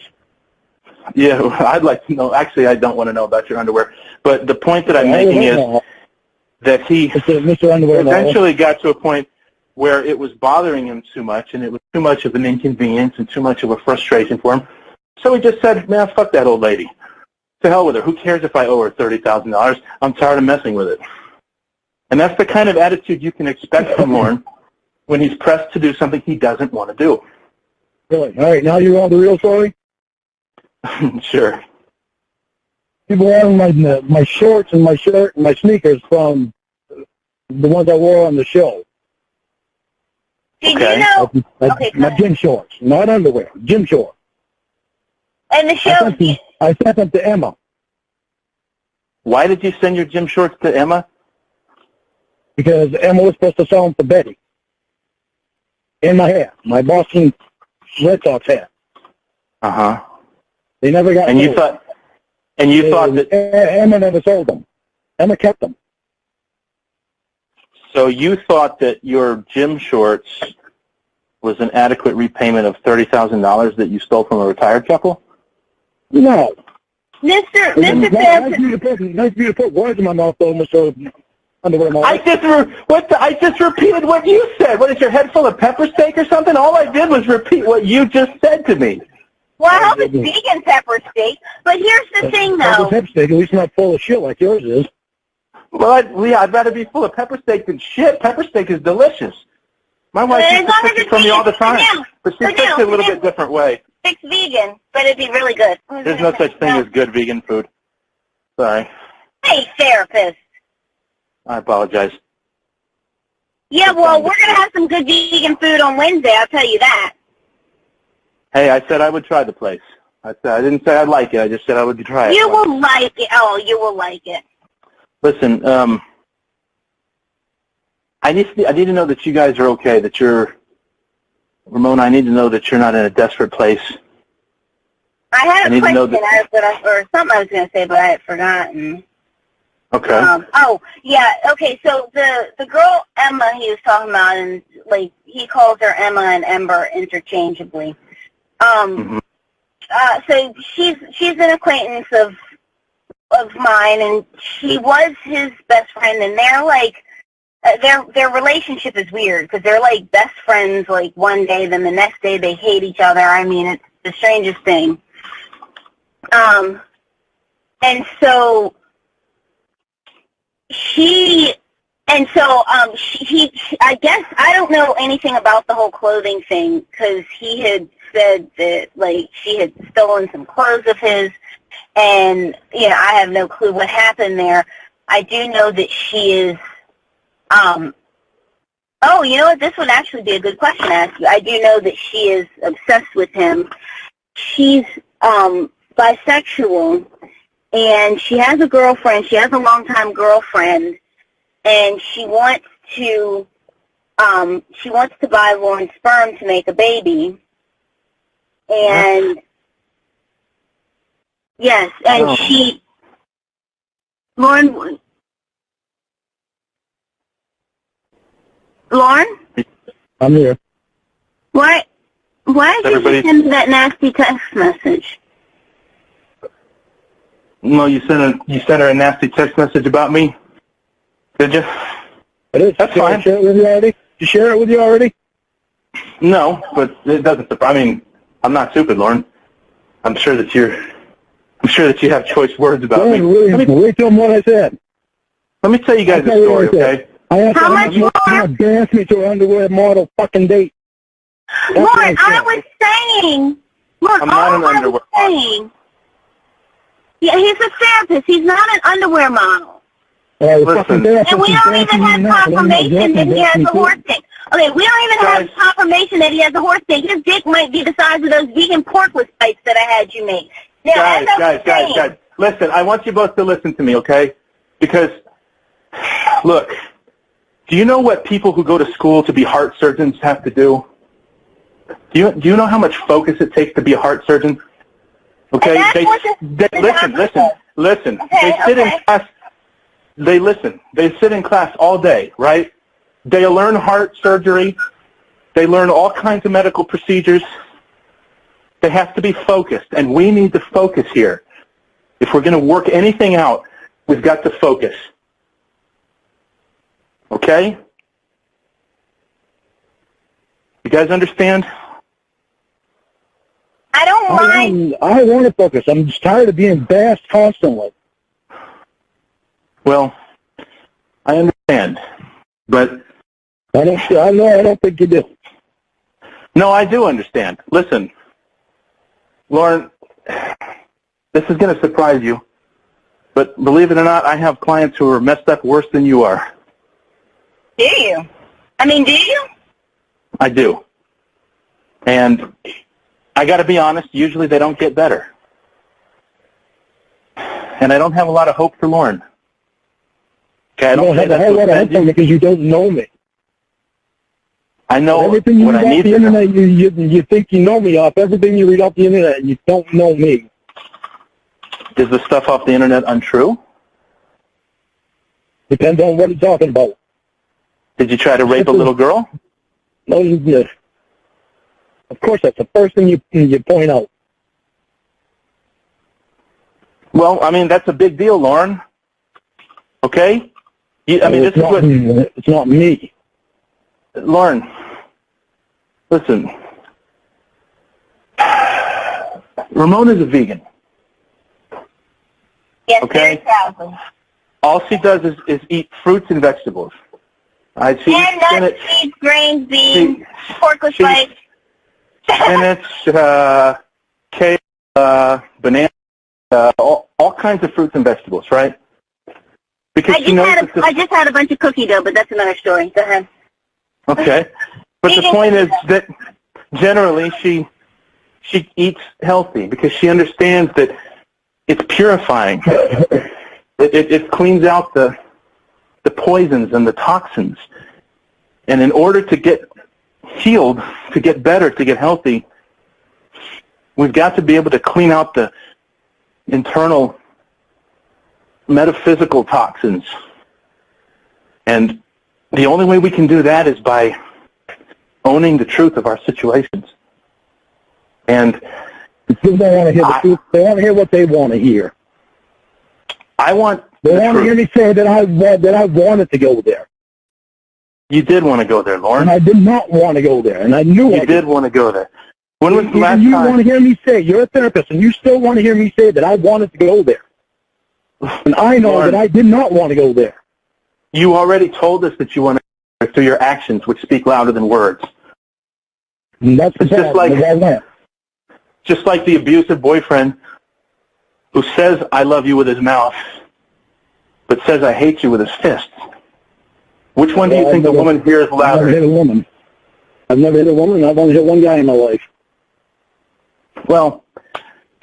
Yeah, I'd like to know. Actually, I don't want to know about your underwear. But the point that I'm making is that he eventually got to a point where it was bothering him too much, and it was too much of an inconvenience and too much of a frustration for him. So he just said, man, fuck that old lady. To hell with her. Who cares if I owe her $30,000? I'm tired of messing with it. And that's the kind of attitude you can expect from Lorne when he's pressed to do something he doesn't want to do. Really? All right, now you want the real story? Sure. People wearing my shorts and my shirt and my sneakers from the ones I wore on the show. Did you know? My gym shorts, not underwear, gym shorts. And the show... I sent them to Emma. Why did you send your gym shorts to Emma? Because Emma was supposed to sell them to Betty. In my hat, my Boston Red Sox hat. Uh-huh. They never got And you sold. thought that Emma never sold them. Emma kept them. So you thought that your gym shorts was an adequate repayment of $30,000 that you stole from a retired couple? No. Mr. Nice of you to put words in my mouth, though, Mr. Underwear. I just repeated what you said. What, is your head full of pepper steak or something? All I did was repeat what you just said to me. Well, I hope it's vegan pepper steak. But here's the thing, though. Pepper steak, at least not full of shit like yours is. Well, I'd rather be full of pepper steak than shit. Pepper steak is delicious. My wife used to cook it for me all the time, but she cooks it a little bit different way. It's vegan, but it'd be really good. There's no such thing as good vegan food. Sorry. Hey, therapist. I apologize. Yeah, well, we're going to have some good vegan food on Wednesday, I'll tell you that. Hey, I said I would try the place. I didn't say I'd like it. I just said I would try it. You will like it. Oh, you will like it. Listen, I need to know that you guys are okay, that you're... Ramona, I need to know that you're not in a desperate place. I had a question, or something I was going to say, but I had forgotten. Okay. Okay, so the girl Emma he was talking about, and like he calls her Emma and Ember interchangeably. So she's an acquaintance of mine, and she was his best friend, and they're like, their relationship is weird because they're like best friends like one day, then the next day they hate each other. I mean, it's the strangest thing. And so he I guess I don't know anything about the whole clothing thing because he had said that like she had stolen some clothes of his, and I have no clue what happened there. I do know that she is you know what, this would actually be a good question to ask you. I do know that she is obsessed with him. She's bisexual, and she has a girlfriend. She has a longtime girlfriend, and she wants to buy Lorne's sperm to make a baby. And yes, and Lorne. I'm here. Why did you send me that nasty text message? No, you sent her a nasty text message about me? Did you? It is. That's fine. Share it with you already? Did you share it with you already? No, but it doesn't surprise. I mean, I'm not stupid, Lorne. I'm sure that you have choice words about me. Wait till what I said. Let me tell you guys a story, okay? I have to dance me to an underwear model fucking date. Lord, I was saying. Look, I'm not an underwear model. Yeah, he's a therapist. He's not an underwear model. Listen. And we don't even have confirmation that he has a horse dick. Okay, we don't even have confirmation that he has a horse dick. His dick might be the size of those vegan porkless pipes that I had you make. Now, Guys. Listen, I want you both to listen to me, okay? Because, look, do you know what people who go to school to be heart surgeons have to do? Do you know how much focus it takes to be a heart surgeon? Okay, listen. They sit in class. They sit in class all day, right? They learn heart surgery. They learn all kinds of medical procedures. They have to be focused, and we need to focus here. If we're going to work anything out, we've got to focus. Okay? You guys understand? I don't mind. I want to focus. I'm just tired of being bashed constantly. Well, I understand, but I don't think you do. No, I do understand. Listen, Lorne, this is going to surprise you, but believe it or not, I have clients who are messed up worse than you are. Do you? I mean, do you? I do. And I got to be honest, usually they don't get better. And I don't have a lot of hope for Lorne. Okay, I don't have a whole lot of hope because you don't know me. I know everything you what read I off need the to know. internet. You think you know me off everything you read off the internet, and you don't know me. Is the stuff off the internet untrue? Depends on what you're talking about. Did you try to rape a little girl? No, you did. Of course, that's the first thing you point out. Well, I mean, that's a big deal, Lorne. Okay? It's not me. Lorne, listen. Ramona's a vegan. Yes, okay? Exactly. All she does is eat fruits and vegetables. She eats nuts, seeds, grains, beans, porkless pipes. Spinach, kale, banana, all kinds of fruits and vegetables, right? Because I just had a bunch of cookie dough, but that's another story. Go ahead. Okay. But the point is that generally she eats healthy because she understands that it's purifying. It cleans out the poisons and the toxins. And in order to get healed, to get better, to get healthy, we've got to be able to clean out the internal metaphysical toxins. And the only way we can do that is by owning the truth of our situations. And people don't want to hear the truth. They want to hear what they want to hear. They want to hear me say that I wanted to go there. You did want to go there, Lorne. And I did not want to go there, and I knew you did want to go there. When was the last time? You want to hear me say, you're a therapist, and you still want to hear me say that I wanted to go there. And I know Lorne, that I did not want to go there. You already told us that you want to go there through your actions, which speak louder than words. And that's the problem. Just like the abusive boyfriend who says, I love you with his mouth, but says, I hate you with his fists. Which one do you think the woman here is louder? I've never hit a woman. I've never hit a woman. I've only hit one guy in my life. Well,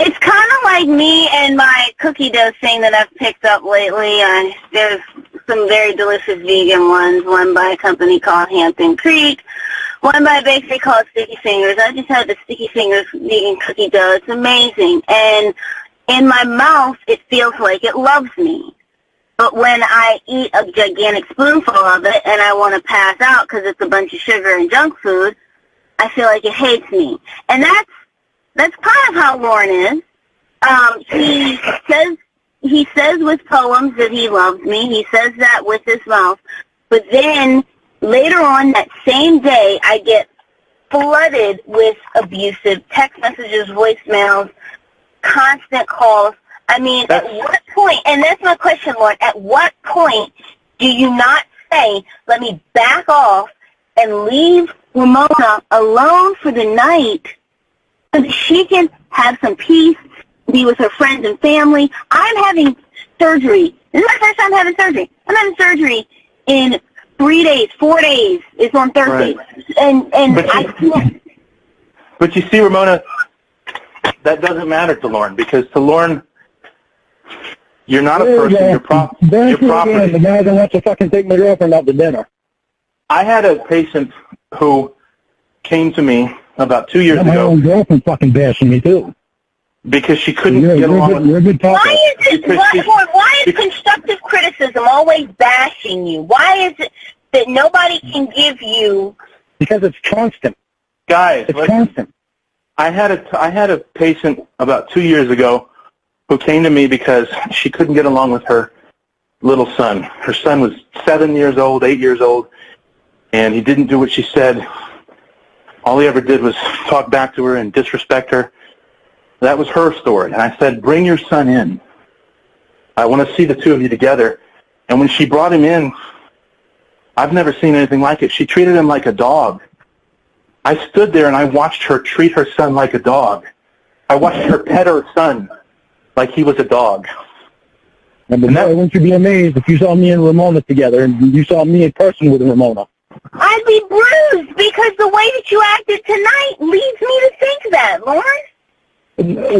it's kind of like me and my cookie dough thing that I've picked up lately. There's some very delicious vegan ones, one by a company called Hampton Creek, one by a bakery called Sticky Fingers. I just had the Sticky Fingers vegan cookie dough. It's amazing. And in my mouth, it feels like it loves me. But when I eat a gigantic spoonful of it and I want to pass out because it's a bunch of sugar and junk food, I feel like it hates me. And that's kind of how Lorne is. He says with poems that he loves me. He says that with his mouth. But then later on that same day, I get flooded with abusive text messages, voicemails, constant calls. I mean, at what point, and that's my question, Lorne, at what point do you not say, let me back off and leave Ramona alone for the night so that she can have some peace, be with her friends and family? I'm having surgery. This is my first time having surgery. I'm having surgery in 3 days, 4 days. It's on Thursday. Right. And I can't. But you see, Ramona, that doesn't matter to Lorne, because to Lorne, you're not a person, you're property. The guy that wants to fucking take my girlfriend out to dinner. I had a patient who came to me about 2 years ago. My own girlfriend fucking bashing me, too. Because she couldn't get along with... Why is constructive criticism always bashing you? Why is it that nobody can give you... Because it's constant. Guys, it's constant. I had a patient about 2 years ago who came to me because she couldn't get along with her little son. Her son was 7 years old, 8 years old, and he didn't do what she said. All he ever did was talk back to her and disrespect her. That was her story. And I said, bring your son in. I want to see the two of you together. And when she brought him in, I've never seen anything like it. She treated him like a dog. I stood there and I watched her treat her son like a dog. I watched her pet her son like he was a dog. And wouldn't you be amazed if you saw me and Ramona together and you saw me in person with Ramona? I'd be bruised because the way that you acted tonight leads me to think that, Lorne.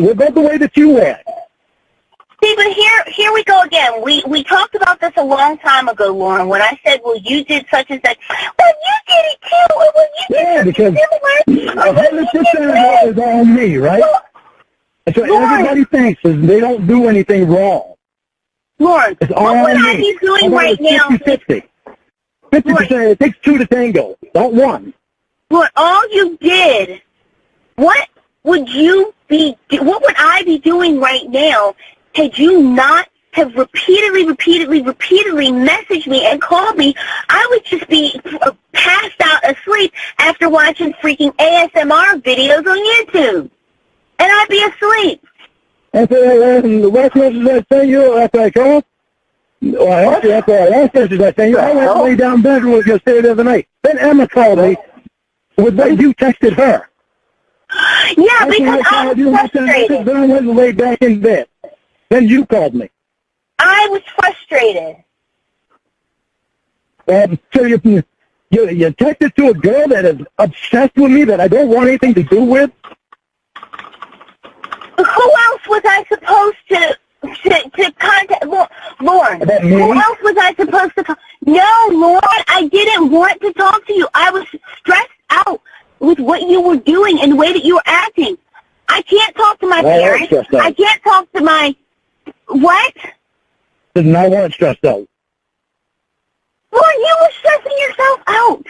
What about the way that you act? See, but here we go again. We talked about this a long time ago, Lorne, when I said, well, you did such and such. Well, you did it too. Well, you did because 100% is on me, right? That's what everybody thinks, is they don't do anything wrong. Lorne, what would I be doing right now? 50-50. 50%, it takes two to tango, not one. Lorne, all you did, what would I be doing right now had you not have repeatedly messaged me and called me? I would just be passed out asleep after watching freaking ASMR videos on YouTube. And I'd be asleep. The last message I sent you after I called, after our last message I sent you, I went to lay down in bed and was going to stay there the night. Then Emma called me with what you texted her. Yeah, because I was frustrated. Then I went and laid back in bed. Then you called me. I was frustrated. So you texted to a girl that is obsessed with me that I don't want anything to do with? Who else was I supposed to contact? Lorne, who else was I supposed to contact? No, Lorne, I didn't want to talk to you. I was stressed out with what you were doing and the way that you were acting. I can't talk to my parents. I can't talk to my... What? Did I want stressed out? Lorne, you were stressing yourself out.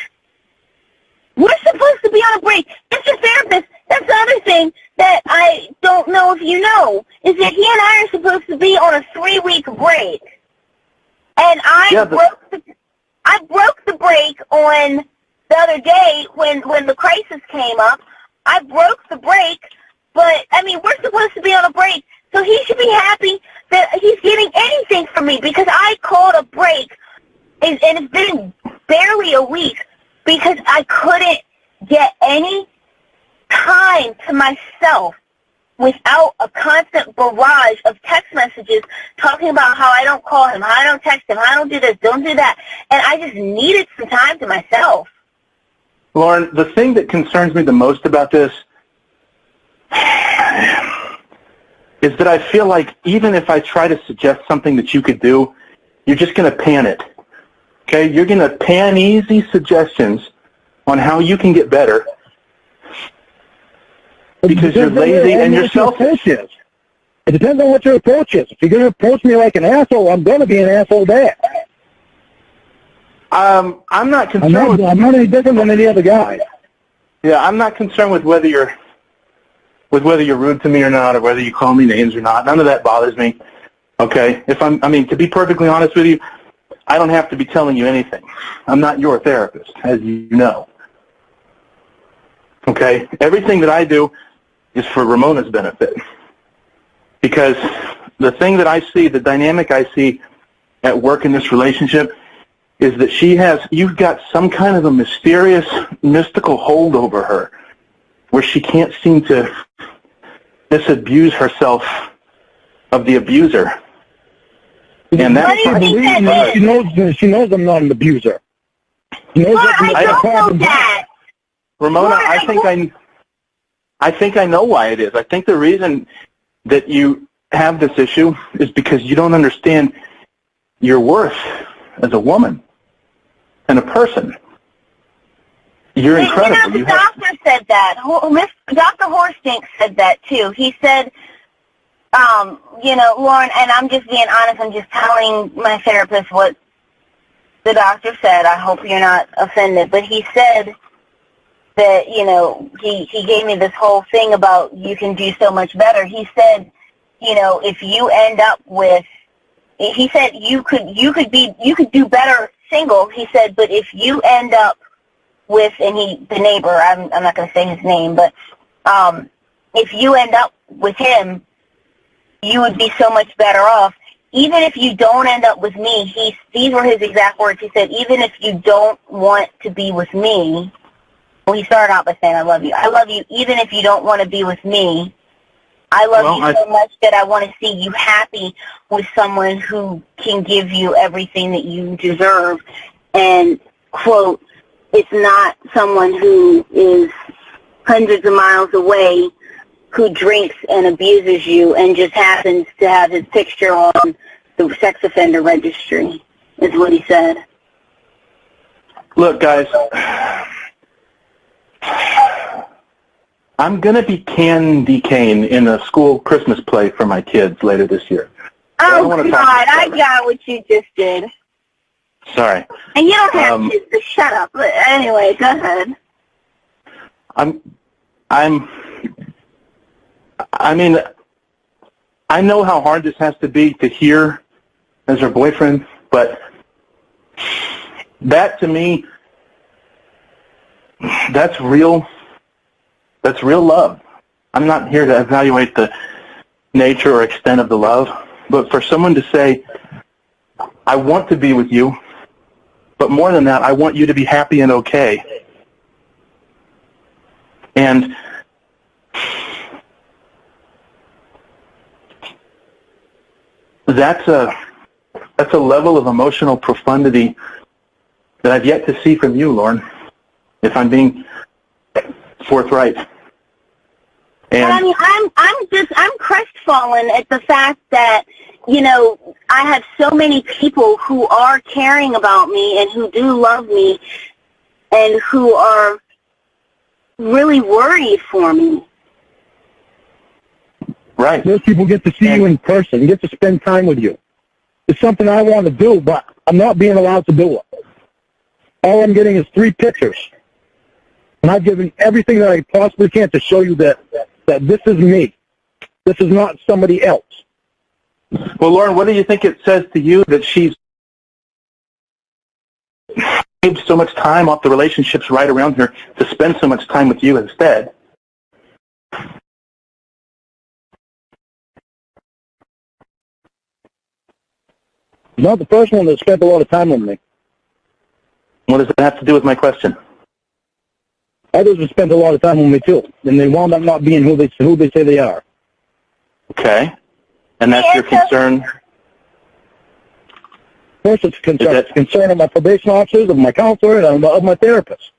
We're supposed to be on a break. Mr. Therapist, that's the other thing that I don't know if you know, is that he and I are supposed to be on a 3-week break. And I broke the break on the other day when the crisis came up. I broke the break, but, I mean, we're supposed to be on a break, so he should be happy that he's getting anything from me because I called a break, and it's been barely a week because I couldn't get any time to myself without a constant barrage of text messages talking about how I don't call him, how I don't text him, how I don't do this, don't do that. And I just needed some time to myself. Lorne, the thing that concerns me the most about this is that I feel like even if I try to suggest something that you could do, you're just going to pan it. Okay? You're going to pan easy suggestions on how you can get better because you're lazy and you're selfish. It depends on what your approach is. If you're going to approach me like an asshole, I'm going to be an asshole back. I'm not concerned. I'm not any different than any other guy. Yeah, I'm not concerned with whether you're rude to me or not, or whether you call me names or not. None of that bothers me. Okay? To be perfectly honest with you, I don't have to be telling you anything. I'm not your therapist, as you know. Okay? Everything that I do is for Ramona's benefit. Because the thing that I see, the dynamic I see at work in this relationship is that you've got some kind of a mysterious, mystical hold over her where she can't seem to disabuse herself of the abuser. And that's she knows I'm not an abuser. She knows that. Ramona, I think I know why it is. I think the reason that you have this issue is because you don't understand your worth as a woman and a person. You're incredible. The doctor said that. Dr. Horstink said that too. He said, Lorne, and I'm just being honest, I'm just telling my therapist what the doctor said. I hope you're not offended. But he said that, he gave me this whole thing about you can do so much better. He said, if you end up with, he said you could do better single. He said, but if you end up with, the neighbor, I'm not going to say his name, but if you end up with him, you would be so much better off. Even if you don't end up with me, these were his exact words. He said, even if you don't want to be with me, well, he started out by saying, I love you. I love you even if you don't want to be with me. I love you so much that I want to see you happy with someone who can give you everything that you deserve. And, quote, it's not someone who is hundreds of miles away who drinks and abuses you and just happens to have his picture on the sex offender registry, is what he said. Look, guys, I'm going to be Candy Cane in a school Christmas play for my kids later this year. Oh, God, I got what you just did. Sorry. And you don't have kids, so shut up. But anyway, go ahead. I know how hard this has to be to hear as her boyfriend, but that to me, that's real love. I'm not here to evaluate the nature or extent of the love, but for someone to say, I want to be with you, but more than that, I want you to be happy and okay. And that's a level of emotional profundity that I've yet to see from you, Lorne, if I'm being forthright. And I mean, I'm crestfallen at the fact that, I have so many people who are caring about me and who do love me and who are really worried for me. Right. Those people get to see you in person, get to spend time with you. It's something I want to do, but I'm not being allowed to do it. All I'm getting is 3 pictures. And I've given everything that I possibly can to show you that this is me. This is not somebody else. Well, Lorne, what do you think it says to you that she's saved so much time off the relationships right around her to spend so much time with you instead? Not the first one that spent a lot of time with me. What does that have to do with my question? Others have spent a lot of time with me too, and they wound up not being who they say they are. Okay. And that's your concern? First, it's concern. It's concern of my probation officers, of my counselor, and of my therapist.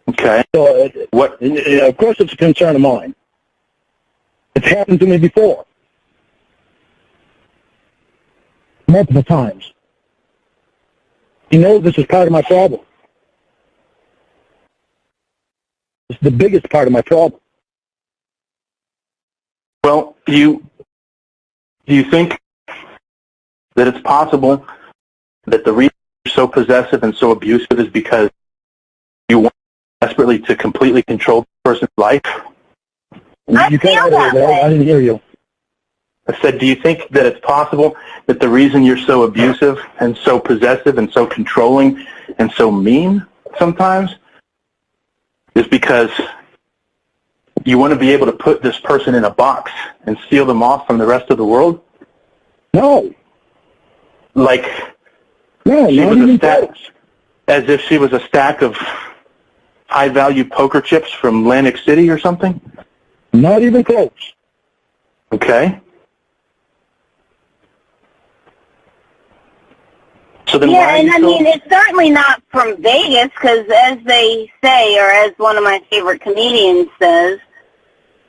Okay. So, of course, it's a concern of mine. It's happened to me before. Multiple times. He knows this is part of my problem. It's the biggest part of my problem. Well, do you think that it's possible that the reason you're so possessive and so abusive is because you want desperately to completely control the person's life? I feel that way. I didn't hear you. I said, do you think that it's possible that the reason you're so abusive and so possessive and so controlling and so mean sometimes is because you want to be able to put this person in a box and seal them off from the rest of the world? No. Like, no, she not was even a stack, close. as if she was a stack of high-value poker chips from Atlantic City or something? Not even close. Okay. So then Yeah, and I mean, it's certainly not from Vegas, because as they say, or as one of my favorite comedians says,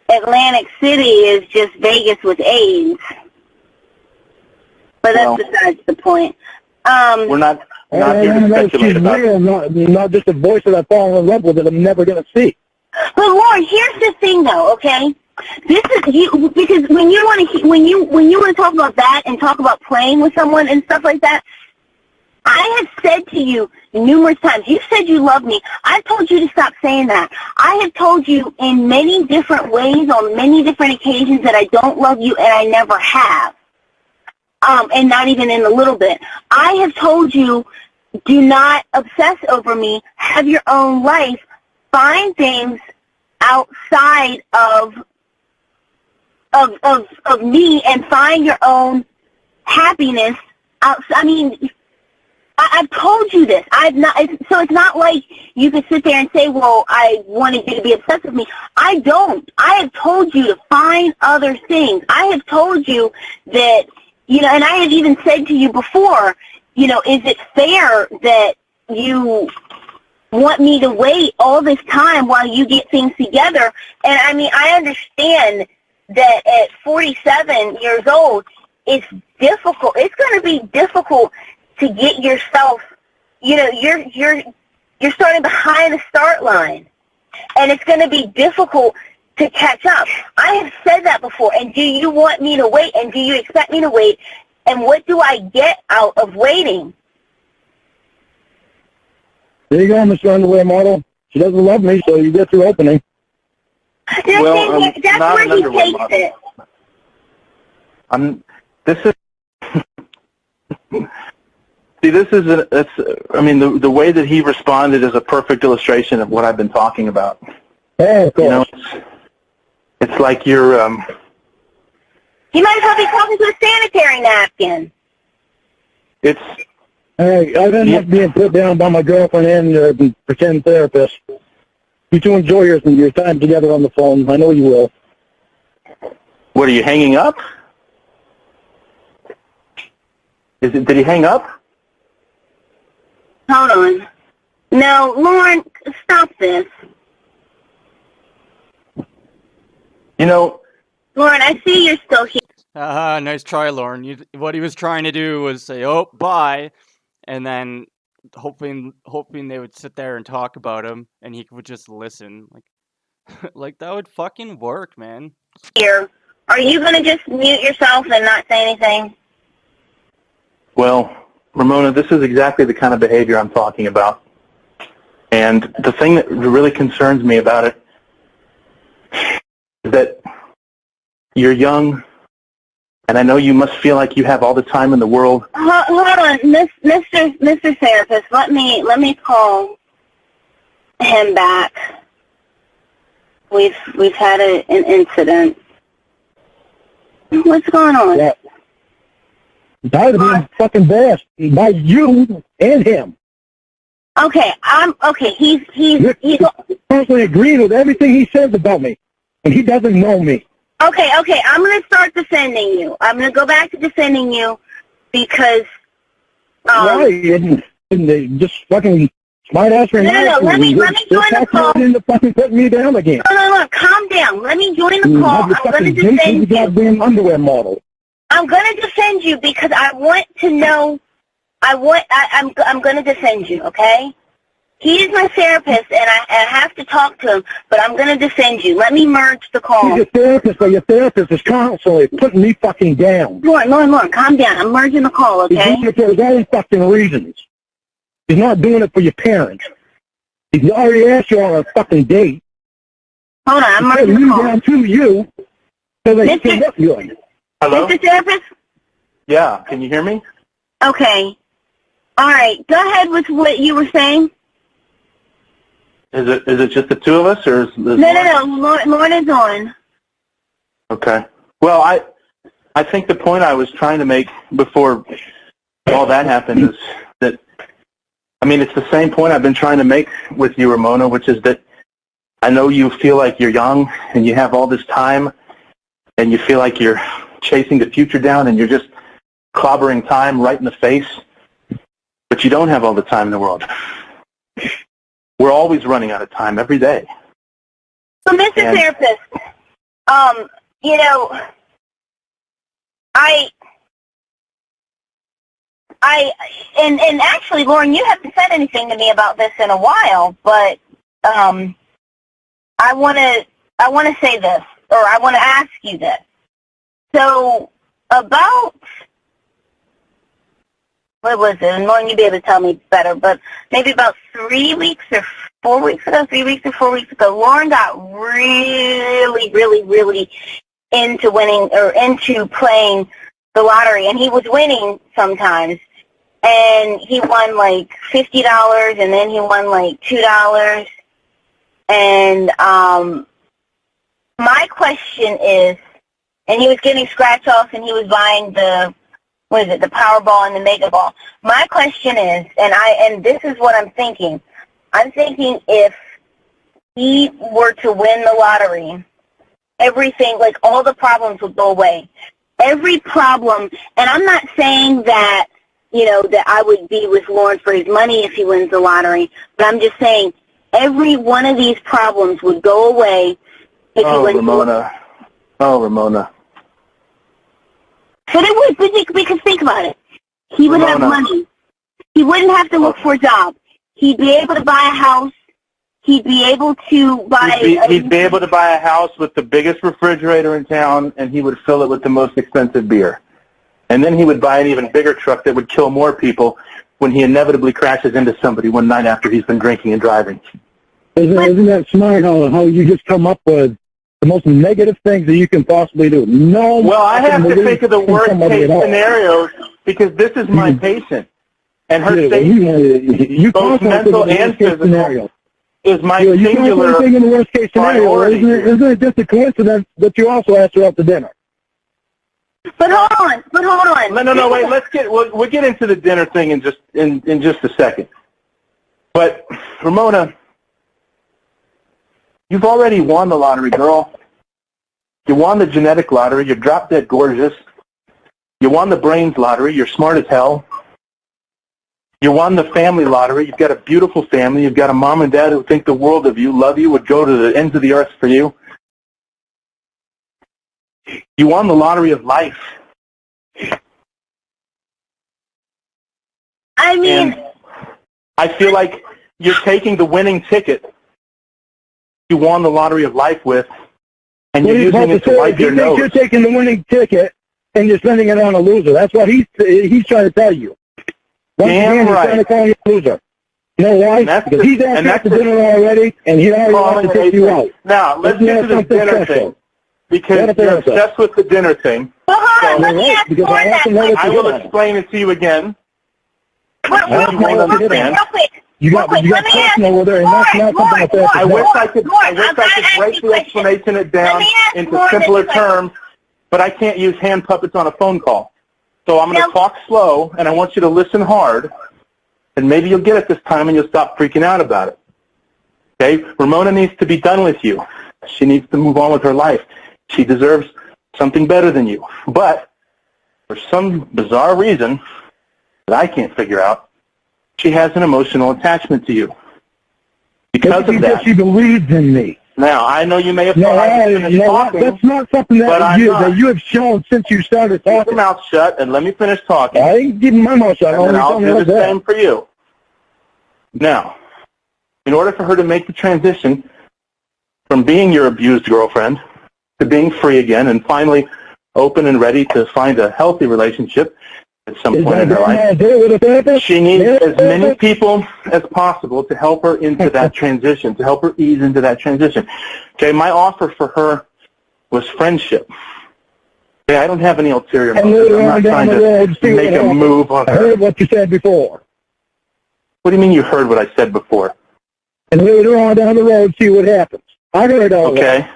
Atlantic City is just Vegas with AIDS. But that's besides the point. We're not here to speculate about real, not just a voice that I fall in love with that I'm never going to see. But Lorne, here's the thing, though. Okay, this is you, because when you want to talk about that and talk about playing with someone and stuff like that, I have said to you numerous times, you said you love me. I've told you to stop saying that. I have told you in many different ways on many different occasions that I don't love you, and I never have. And not even in a little bit. I have told you, do not obsess over me. Have your own life. Find things outside of me, and find your own happiness. I mean, I've told you this. So it's not like you can sit there and say, well, I wanted you to be obsessed with me. I don't. I have told you to find other things. I have told you that, and I have even said to you before, is it fair that you want me to wait all this time while you get things together? And I mean, I understand that at 47 years old, it's difficult. It's going to be difficult to get yourself, you're starting behind the start line, and it's going to be difficult to catch up. I have said that before, and do you want me to wait, and do you expect me to wait, and what do I get out of waiting? There you go, Mr. Underwear Model. She doesn't love me, so you get your opening. That's where he takes it. See, the way that he responded is a perfect illustration of what I've been talking about. Oh, of course. It's like you're, He might as well be talking to a sanitary napkin. Hey, I've ended up being put down by my girlfriend and the pretend therapist. You two enjoy your time together on the phone. I know you will. What, are you hanging up? Did he hang up? Hold on. No, Lorne, stop this. Lorne, I see you're still here. Nice try, Lorne. What he was trying to do was say, "Oh, bye," and then hoping they would sit there and talk about him, and he would just listen. Like that would fucking work, man. Here, are you gonna just mute yourself and not say anything? Well, Ramona, this is exactly the kind of behavior I'm talking about. And the thing that really concerns me about it is that you're young, and I know you must feel like you have all the time in the world. Hold on, Mr. Therapist. Let me call him back. We've had an incident. What's going on? Yeah. Tired of being fucking bashed by you and him. Okay, He's personally agreeing with everything he says about me, and he doesn't know me. Okay. I'm gonna start defending you. I'm gonna go back to defending you because. Why? And they just fucking smart ass right now. No. Let me join the call. Into fucking putting me down again. No. Calm down. Let me join the call. I'm gonna defend you. Goddamn underwear model. I'm gonna defend you because I want to know. I'm gonna defend you. Okay. He is my therapist, and I have to talk to him, but I'm going to defend you. Let me merge the call. He's your therapist, but your therapist is constantly putting me fucking down. Lorne, calm down. I'm merging the call, okay? He's doing it for his own fucking reasons. He's not doing it for your parents. He's already asked you on a fucking date. Hold on, I'm merging the call. Down to you so they can look good. Hello? Mr. Therapist? Yeah, can you hear me? Okay. All right, go ahead with what you were saying. Is it just the two of us, or is No. Lorne is on. Okay. Well, I think the point I was trying to make before all that happened is that, I mean, it's the same point I've been trying to make with you, Ramona, which is that I know you feel like you're young and you have all this time and you feel like you're chasing the future down and you're just clobbering time right in the face, but you don't have all the time in the world. We're always running out of time every day. So, Mr. Therapist, you know, and actually, Lorne, you haven't said anything to me about this in a while, but I want to say this, or I want to ask you this. So, about, what was it? And Lorne, you'd be able to tell me better, but maybe about 3 weeks or 4 weeks ago, 3 weeks or 4 weeks ago, Lorne got really, really, really into winning, or into playing the lottery, and he was winning sometimes, and he won like $50, and then he won like $2, and my question is, and he was getting scratch-offs, and he was buying the Powerball and the Mega Ball. My question is, and this is what I'm thinking. I'm thinking if he were to win the lottery, everything, like all the problems would go away. Every problem, and I'm not saying that, you know, that I would be with Lorne for his money if he wins the lottery, but I'm just saying every one of these problems would go away if he wins the lottery. Oh, Ramona. But it would, because think about it. He would have money. He wouldn't have to look for a job. He'd be able to buy a house. He'd be able to buy... He'd be able to buy a house with the biggest refrigerator in town, and he would fill it with the most expensive beer. And then he would buy an even bigger truck that would kill more people when he inevitably crashes into somebody one night after he's been drinking and driving. Isn't that smart how you just come up with the most negative things that you can possibly do? No. Well, I have to think of the worst case scenarios because this is my patient. And her safety, both mental and physical, is my singular in the worst case scenario. Isn't it just a coincidence that you also asked her out to dinner? But hold on. No, wait. We'll get into the dinner thing in just a second. But Ramona, you've already won the lottery, girl. You won the genetic lottery. You're drop dead gorgeous. You won the brains lottery. You're smart as hell. You won the family lottery. You've got a beautiful family. You've got a mom and dad who think the world of you, love you, would go to the ends of the earth for you. You won the lottery of life. I mean... And I feel like you're taking the winning ticket you won the lottery of life with, and you're using it to wipe your nose. You're taking the winning ticket, and you're spending it on a loser. That's what he's trying to tell you. Damn right. He's trying to call you a loser. You know why? Because he's asked out to dinner already, and he already wants to take you out. Now, let's get to the dinner thing. Because you're obsessed with the dinner thing. So I will explain it to you again. You got personal with her, and that's not something that's I wish I could break the explanation down into simpler terms, but I can't use hand puppets on a phone call. So I'm going to talk slow, and I want you to listen hard, and maybe you'll get it this time, and you'll stop freaking out about it. Okay? Ramona needs to be done with you. She needs to move on with her life. She deserves something better than you. But for some bizarre reason that I can't figure out, she has an emotional attachment to you. Because of that. She believes in me. Now, I know you may have thought that's not something that you have shown since you started talking. Keep your mouth shut and let me finish talking. I ain't keeping my mouth shut. And then I'll do the same for you. Now, in order for her to make the transition from being your abused girlfriend to being free again and finally open and ready to find a healthy relationship at some point in her life, she needs as many people as possible to help her into that transition, to help her ease into that transition. Okay, my offer for her was friendship. Okay, I don't have any ulterior motives. I'm not trying to make a move on her. I heard what you said before. What do you mean you heard what I said before? and later on down the road, see what happens. I heard all that. Okay.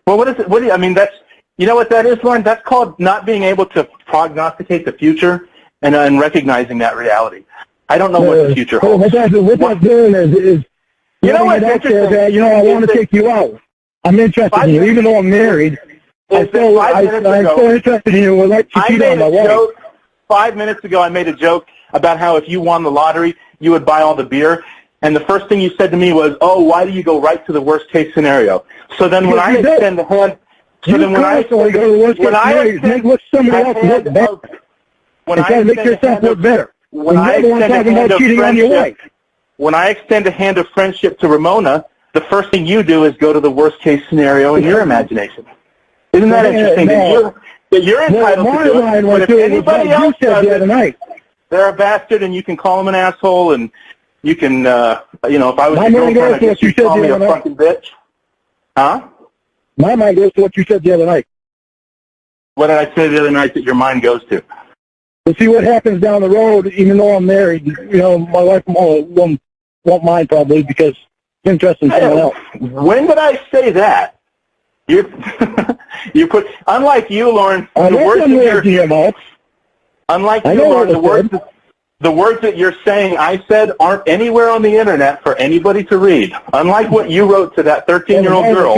Well, what is it? What do you, I mean, that's, you know what that is, Lorne? That's called not being able to prognosticate the future and recognizing that reality. I don't know what the future holds. What that's doing is you know what's interesting? That, you know, I want to take you out. I'm interested in you, even though I'm married. I'm still interested in you. I'd like to cheat on my wife. 5 minutes ago, I made a joke about how if you won the lottery, you would buy all the beer. And the first thing you said to me was, "Oh, why do you go right to the worst case scenario?" So then when I extend the hand, so then when I extend the worst case scenario, make look somebody else look better. When I make yourself look better. When I extend a hand of friendship to Ramona, the first thing you do is go to the worst case scenario in your imagination. Isn't that interesting? That you're entitled to do it, but if anybody else does it, they're a bastard, and you can call them an asshole, and you can, you know, if I was your girlfriend, I guess you'd call me a fucking bitch. Huh? My mind goes to what you said the other night. What did I say the other night that your mind goes to? To see what happens down the road, even though I'm married. You know, my wife won't mind probably because it's interested in someone else. When did I say that? You put, unlike you, Lorne, the words that you're, unlike you, Lorne, the words that you're saying I said aren't anywhere on the internet for anybody to read. Unlike what you wrote to that 13-year-old girl.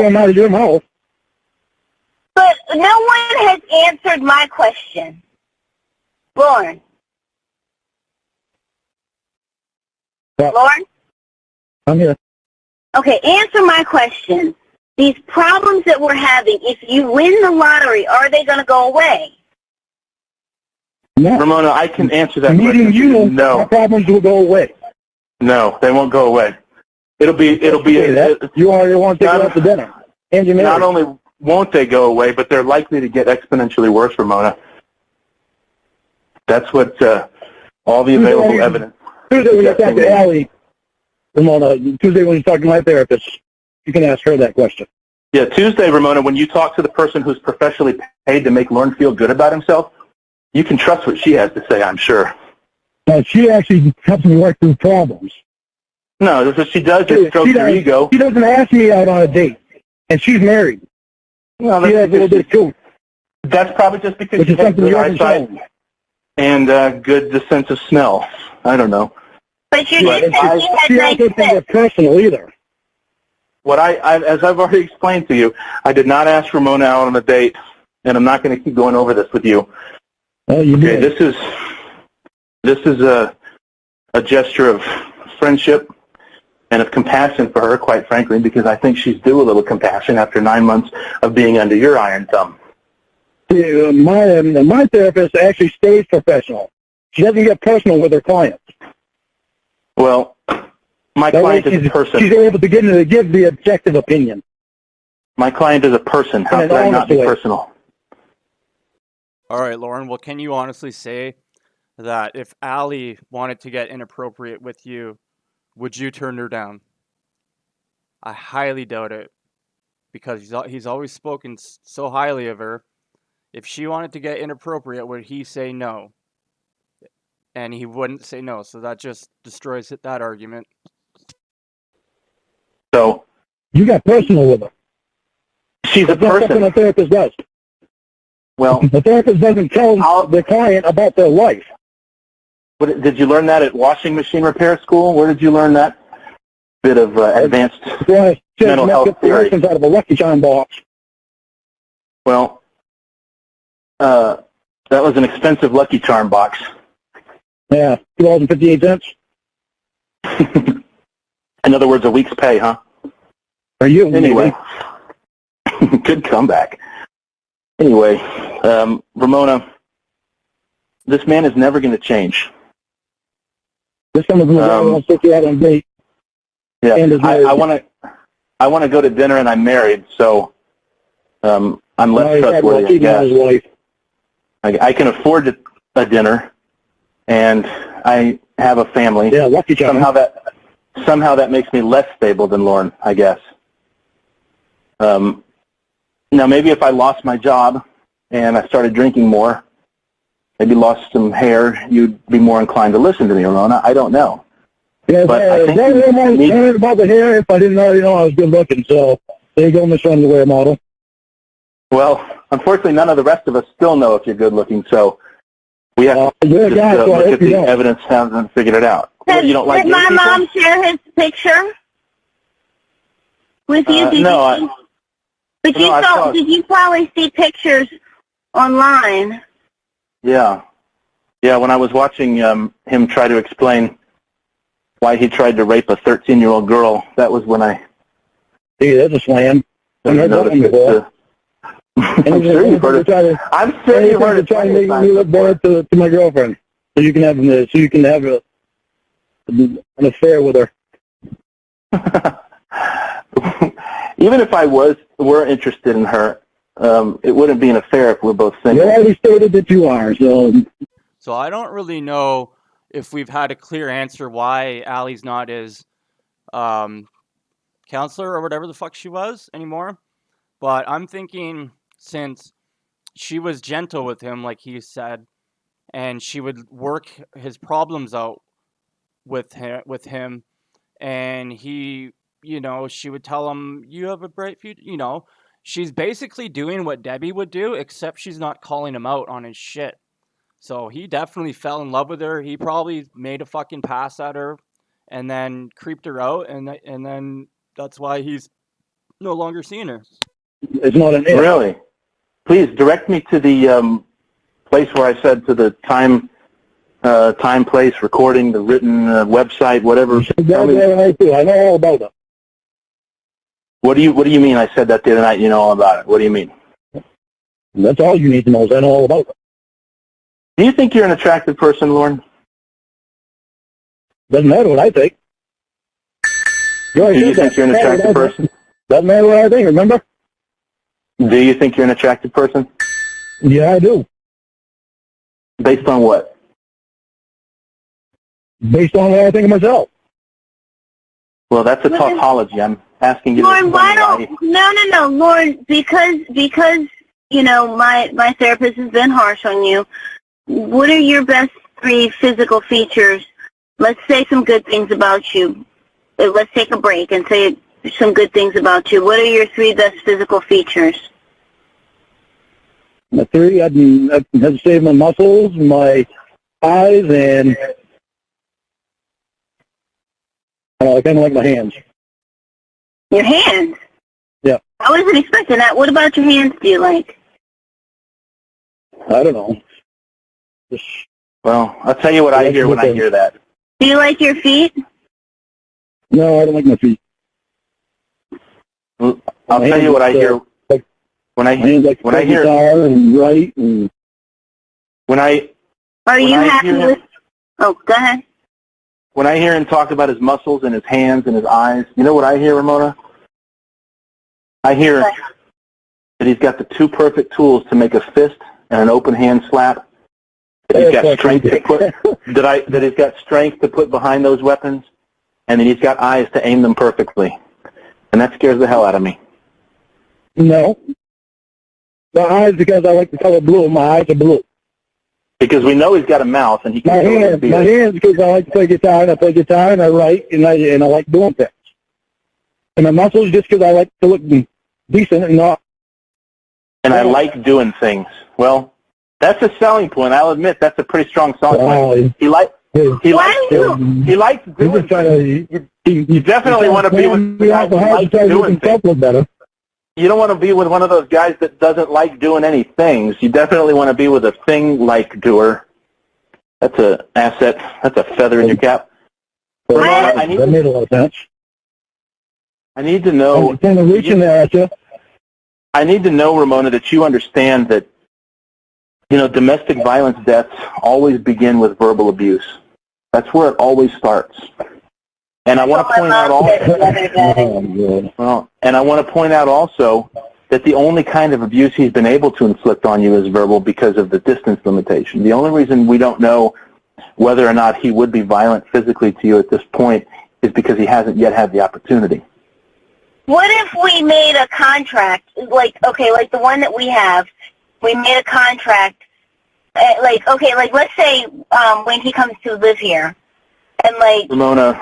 But no one has answered my question. Lorne. Lorne? I'm here. Okay, answer my question. These problems that we're having, if you win the lottery, are they going to go away? No. Ramona, I can answer that Meeting question. you, no. our problems will go away. No, they won't go away. It'll be you already want to take it out to dinner. And you not only won't they go away, but they're likely to get exponentially worse, Ramona. That's what all the available evidence. Tuesday when you talk to Allie, Ramona, Tuesday when you talk to my therapist, you can ask her that question. Yeah, Tuesday, Ramona, when you talk to the person who's professionally paid to make Lorne feel good about himself, you can trust what she has to say, I'm sure. She actually helps me work through problems. No, that's what she does, just stroke your ego. She doesn't ask me out on a date, and she's married. Well, she has a little bit too. That's probably just because she has good eyesight and good the sense of smell. I don't know. But you did say she doesn't think it's personal either. What as I've already explained to you, I did not ask Ramona out on a date, and I'm not going to keep going over this with you. Oh, you did. This is a gesture of friendship and of compassion for her, quite frankly, because I think she's due a little compassion after 9 months of being under your iron thumb. My therapist actually stays professional. She doesn't get personal with her clients. Well, my client is a person. She's able to give the objective opinion. My client is a person. How could I not be personal? All right, Lorne. Well, can you honestly say that if Allie wanted to get inappropriate with you, would you turn her down? I highly doubt it, because he's always spoken so highly of her. If she wanted to get inappropriate, would he say no? And he wouldn't say no, so that just destroys that argument. So you got personal with her. She's a person. That's what a therapist does. Well, the therapist doesn't tell the client about their life. Did you learn that at washing machine repair school? Where did you learn that bit of advanced mental health theory? Out of a Lucky Charm box. Well, that was an expensive Lucky Charm box. Yeah, $2.58. In other words, a week's pay, huh? For you, anyway. Good comeback. Anyway, Ramona, this man is never going to change. This one will take you out on a date. Yeah, I want to go to dinner, and I'm married, so I'm less trustworthy, I guess. I can afford a dinner, and I have a family. Yeah, lucky job. Somehow that makes me less stable than Lorne, I guess. Now, maybe if I lost my job and I started drinking more, maybe lost some hair, you'd be more inclined to listen to me, Ramona. I don't know. Yeah, But I think learning about the hair if I didn't already know I was good looking. So there you go, Miss Underwear model. Well, unfortunately, none of the rest of us still know if you're good looking, so we have to you're a guy, so I look hope at you the don't. evidence and figure it out. Well, you don't like Did gay my people? mom share his picture with you? Did No, you? But no, you I saw? saw- Did you probably see pictures online? Yeah. Yeah, when I was watching him try to explain why he tried to rape a 13-year-old girl, that was when I... Hey, that's a slam. I've heard that one before. I'm sure you've heard it. I'm sure you've heard it. Try to make me look bad to my girlfriend, so you can have an affair with her. Even if I were interested in her, it wouldn't be an affair if we're both single. You already stated that you are, so... So I don't really know if we've had a clear answer why Allie's not his counselor or whatever the fuck she was anymore. But I'm thinking since she was gentle with him, like he said, and she would work his problems out with him, and he, she would tell him, you have a bright future, she's basically doing what Debbie would do, except she's not calling him out on his shit. So he definitely fell in love with her. He probably made a fucking pass at her and then creeped her out, and then that's why he's no longer seeing her. It's not an Really? Please direct me to the place where I said to the time, place, recording, the written website, whatever. I know all about it. What do you mean? I said that the other night. You know all about it. What do you mean? That's all you need to know is I know all about it. Do you think you're an attractive person, Lorne? Doesn't matter what I think. Do you think you're an attractive person? Doesn't matter what I think, remember? Do you think you're an attractive person? Yeah, I do. Based on what? Based on what I think of myself. Well, that's a tautology. I'm asking you. Lauren, why don't? No, Lauren, because my therapist has been harsh on you. What are your best 3 physical features? Let's say some good things about you. Let's take a break and say some good things about you. What are your 3 best physical features? My 3, I'd have to save my muscles, my eyes, and I kind of like my hands. Your hands? Yeah. I wasn't expecting that. What about your hands do you like? I don't know. Well, I'll tell you what I hear when I hear that. Do you like your feet? No, I don't like my feet. I'll tell you what I hear when I hear guitar and write and when I. Are you happy with? Oh, go ahead. When I hear him talk about his muscles and his hands and his eyes, you know what I hear, Ramona? I hear that he's got the 2 perfect tools to make a fist and an open hand slap. That he's got strength to put. That he's got strength to put behind those weapons, and that he's got eyes to aim them perfectly. And that scares the hell out of me. No. My eyes, because I like the color blue. My eyes are blue. Because we know he's got a mouth, and he can. My hands, because I like to play guitar, and I play guitar, and I write, and I like doing things. And my muscles, just because I like to look decent and not. And I like doing things. Well, that's a selling point. I'll admit that's a pretty strong selling point. He likes doing things. You definitely want to be with the guy who likes doing things. You don't want to be with one of those guys that doesn't like doing any things. You definitely want to be with a thing-like doer. That's an asset. That's a feather in your cap. That made a lot of sense. I need to know. I'm kind of reaching there at you. I need to know, Ramona, that you understand that, domestic violence deaths always begin with verbal abuse. That's where it always starts. And I want to point out also, that the only kind of abuse he's been able to inflict on you is verbal because of the distance limitation. The only reason we don't know whether or not he would be violent physically to you at this point is because he hasn't yet had the opportunity. What if we made a contract, like the one that we have, we made a contract, let's say when he comes to live here, And like Ramona,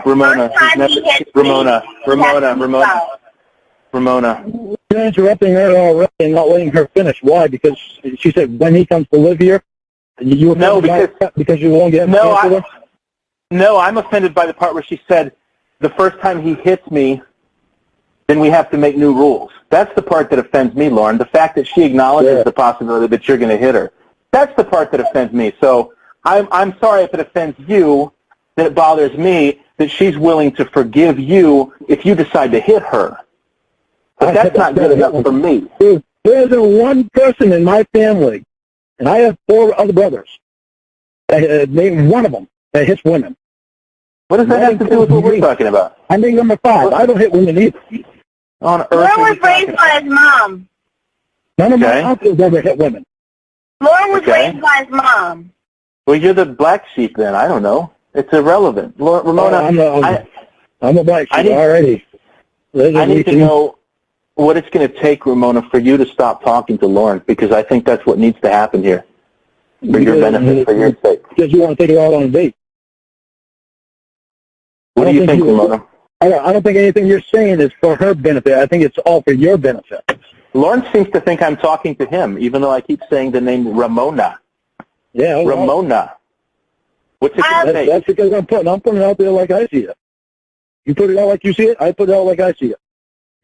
You're interrupting her already and not letting her finish. Why? Because she said when he comes to live here, you because you won't get him. No, I'm offended by the part where she said the first time he hits me, then we have to make new rules. That's the part that offends me, Lorne. The fact that she acknowledges the possibility that you're going to hit her. That's the part that offends me. So I'm sorry if it offends you, that it bothers me that she's willing to forgive you if you decide to hit her. But that's not good enough for me. There isn't one person in my family, and I have 4 other brothers, name one of them that hits women. What does that have to do with what we're talking about? I'm being number 5. I don't hit women either. On earth, Lorne was raised by his mom. None of my uncles ever hit women. Lorne was raised by his mom. Well, you're the black sheep then. I don't know. It's irrelevant. Ramona, I'm a black sheep already. I need to know what it's going to take, Ramona, for you to stop talking to Lorne, because I think that's what needs to happen here for your benefit, for your sake. Because you want to take her out on a date. What do you think, Ramona? I don't think anything you're saying is for her benefit. I think it's all for your benefit. Lorne seems to think I'm talking to him, even though I keep saying the name Ramona. Yeah, well, Ramona. What's it going to take? That's because I'm putting it out there like I see it. You put it out like you see it, I put it out like I see it.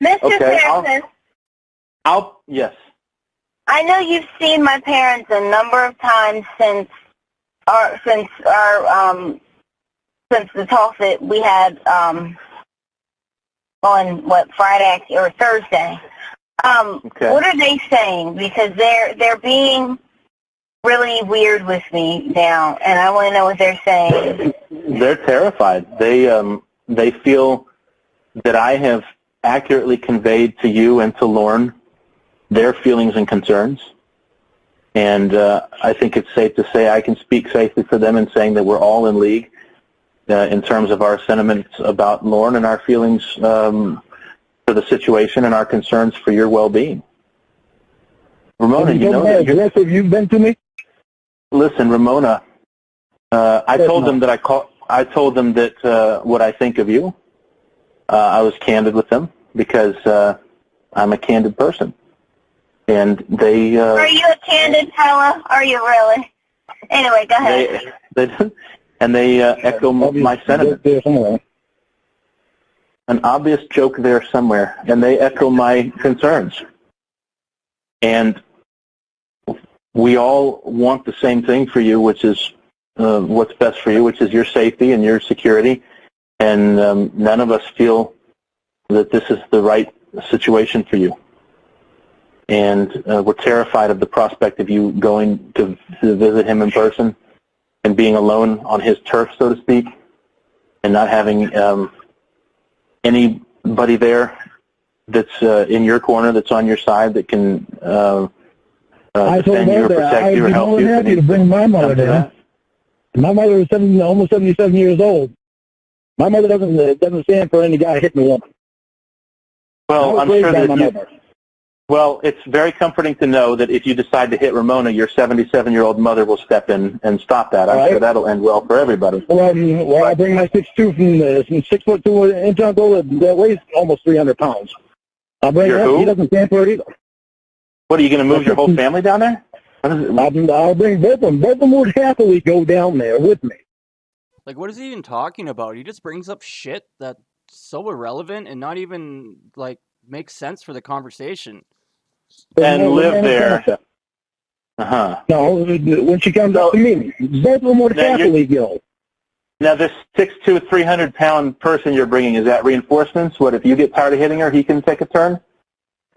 Mr. Harrison, yes. I know you've seen my parents a number of times since the talk that we had on Friday or Thursday. What are they saying? Because they're being really weird with me now, and I want to know what they're saying. They're terrified. They feel that I have accurately conveyed to you and to Lorne their feelings and concerns, and I think it's safe to say I can speak safely for them in saying that we're all in league in terms of our sentiments about Lorne and our feelings for the situation and our concerns for your well-being. Ramona, you know that you've been to me. Listen, Ramona, I told them that I told them that what I think of you. I was candid with them because I'm a candid person, and they. Are you a candid fella? Are you really? Anyway, go ahead. They echo my sentiments. An obvious joke there somewhere, and they echo my concerns. And we all want the same thing for you, which is what's best for you, which is your safety and your security. And none of us feel that this is the right situation for you. And we're terrified of the prospect of you going to visit him in person and being alone on his turf, so to speak, and not having anybody there that's in your corner, that's on your side, that can defend you or protect you or help you. I'm happy to bring my mother there. My mother is almost 77 years old. My mother doesn't stand for any guy hitting a woman. Well, I'm sure that well, it's very comforting to know that if you decide to hit Ramona, your 77-year-old mother will step in and stop that. I'm sure that'll end well for everybody. Well, I bring my 6'2" from 6'2" inch uncle that weighs almost 300 pounds. I'll bring him. He doesn't stand for it either. What, are you going to move your whole family down there? I'll bring both of them. Both of them would happily go down there with me. Like, what is he even talking about? He just brings up shit that's so irrelevant and not even, like, makes sense for the conversation. And live there. Uh-huh. No, when she comes up to me, both of them would happily go. Now, this 6'2", 300-pound person you're bringing, is that reinforcements? What, if you get tired of hitting her, he can take a turn?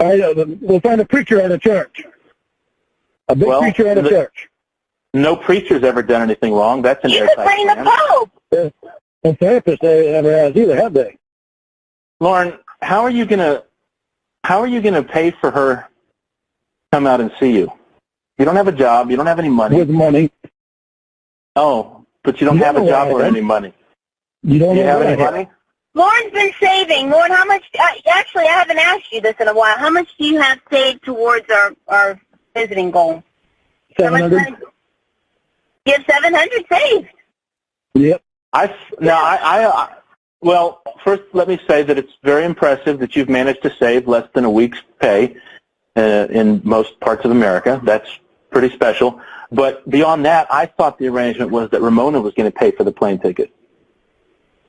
We'll find a preacher at a church. A big preacher at a church. No preacher's ever done anything wrong. That's an airtight plan. You could bring the Pope. No therapist ever has either, have they? Lauren, how are you gonna pay for her to come out and see you? You don't have a job. You don't have any money. With money. Oh, but you don't have a job or any money. You don't have any money? Lauren's been saving. Lauren, how much? Actually, I haven't asked you this in a while. How much do you have saved towards our visiting goal? 700. You have 700 saved. Yep. Well, first let me say that it's very impressive that you've managed to save less than a week's pay in most parts of America. That's pretty special. But beyond that, I thought the arrangement was that Ramona was going to pay for the plane ticket.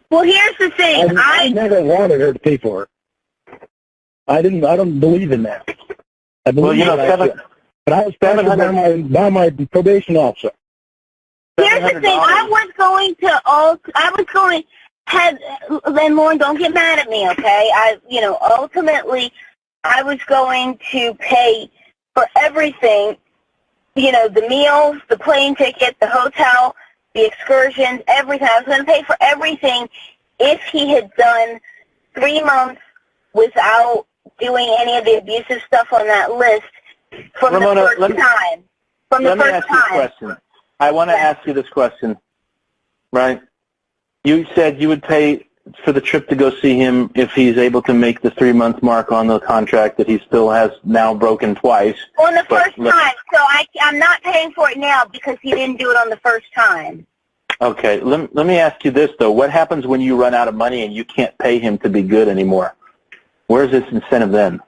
Well, here's the thing. I never wanted her to pay for it. I don't believe in that. I believe but I was pressured by my probation officer. Here's the thing. I was going to and Lorne, don't get mad at me, okay? Ultimately, I was going to pay for everything, the meals, the plane ticket, the hotel, the excursions, everything. I was going to pay for everything if he had done 3 months without doing any of the abusive stuff on that list from Ramona, the first time. Let me ask you a question. I want to ask you this question, right? You said you would pay for the trip to go see him if he's able to make the 3-month mark on the contract that he still has now broken twice. On the first time. So I'm not paying for it now because he didn't do it on the first time. Okay. Let me ask you this, though. What happens when you run out of money and you can't pay him to be good anymore? Where's this incentive then?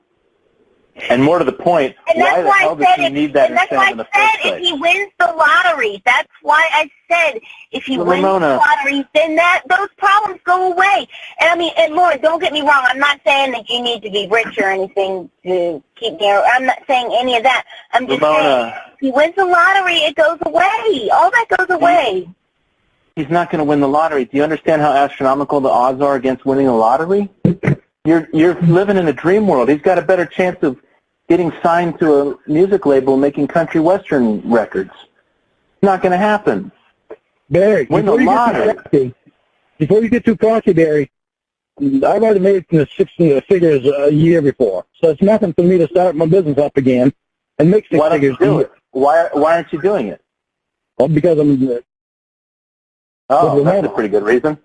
And more to the point, why the hell does he need that incentive in the first place? If he wins the lottery, that's why I said if he wins the lottery, then those problems go away. And Lord, don't get me wrong. I'm not saying that you need to be rich or anything to keep me. I'm not saying any of that. I'm just saying if he wins the lottery, it goes away. All that goes away. He's not going to win the lottery. Do you understand how astronomical the odds are against winning the lottery? You're living in a dream world. He's got a better chance of getting signed to a music label making country western records. It's not going to happen. Barry, before you get too cocky, Barry, I've already made the 6 figures a year before, so it's nothing for me to start my business up again and make 6 figures a year. Why aren't you doing it? Well, because I'm. That's a pretty good reason.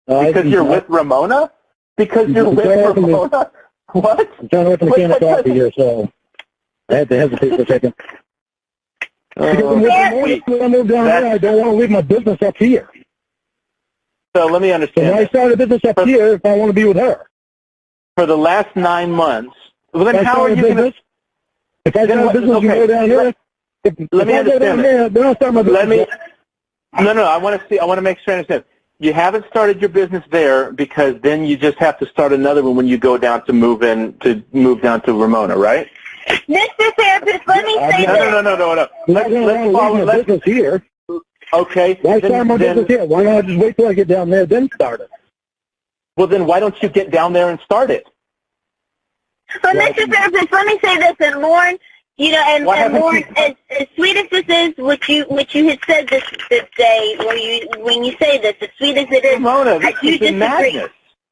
Because you're with Ramona? Because you're with Ramona? What? I'm trying to wait for the can of coffee here, so I had to hesitate for a second. Because when I move down there, I don't want to leave my business up here. So let me understand. So I started a business up here if I want to be with her. For the last 9 months, well, then how are you going to... If I start a business and go down there, let me understand then I'll start my business. No, I want to make sure I understand. You haven't started your business there because then you just have to start another one when you go down to move down to Ramona, right? Mr. Therapist, let me say this. No. Let's follow my business here. Okay. Why start my business here? Why not just wait till I get down there, then start it? Well, then why don't you get down there and start it? But Mr. Therapist, let me say this, and Lorne, and Lorne, as sweet as this is, which you had said this day, when you say this, as sweet as it is, Ramona, this is madness.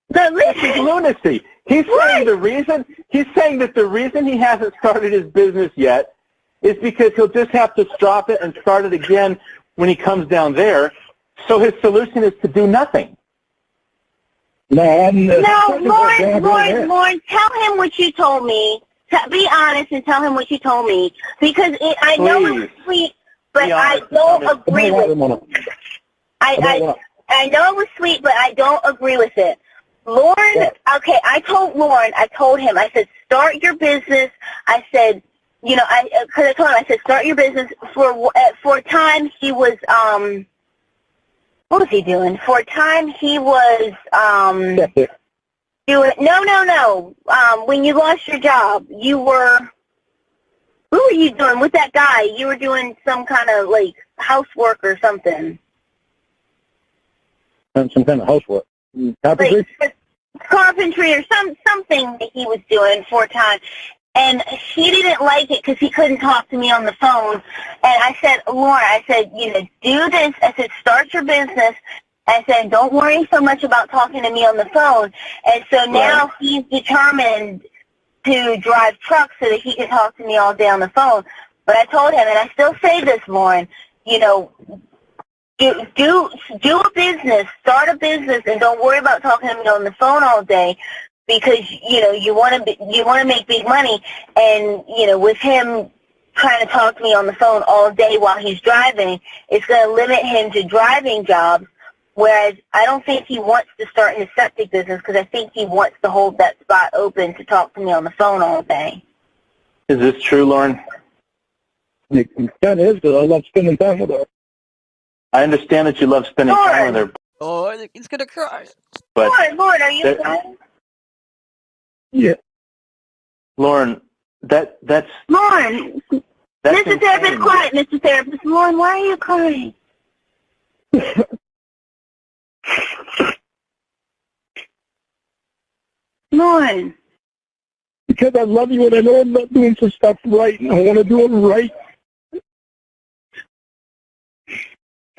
No, listen. This is lunacy. He's saying that the reason he hasn't started his business yet is because he'll just have to stop it and start it again when he comes down there. So his solution is to do nothing. No, Lorne, tell him what you told me. Be honest and tell him what you told me, because I know it's sweet, but I don't agree with it. I know it was sweet, but I don't agree with it. Lorne, okay, I told him, I said, start your business. I said, because I told him, I said, start your business. For a time, he was, what was he doing? For a time, he was, No. When you lost your job, who were you doing with that guy? You were doing some kind of, housework or something. Some kind of housework. Carpentry? Carpentry or something that he was doing for a time. And he didn't like it because he couldn't talk to me on the phone. And I said, Lorne, do this. I said, start your business. I said, don't worry so much about talking to me on the phone. And so now he's determined to drive trucks so that he can talk to me all day on the phone. But I told him, and I still say this, Lorne, do a business, start a business, and don't worry about talking to me on the phone all day, because you want to make big money. And with him trying to talk to me on the phone all day while he's driving, it's going to limit him to driving jobs, Whereas I don't think he wants to start in the septic business because I think he wants to hold that spot open to talk to me on the phone all day. Is this true, Lorne? It kind of is because I love spending time with her. I understand that you love spending time with her, Oh, he's gonna cry. but Lord, are you crying? Yeah. Lauren, that's Lauren, Mr. Therapist, quiet, Mr. Therapist. Lauren, why are you crying? Lauren. Because I love you and I know I'm not doing some stuff right and I want to do it right.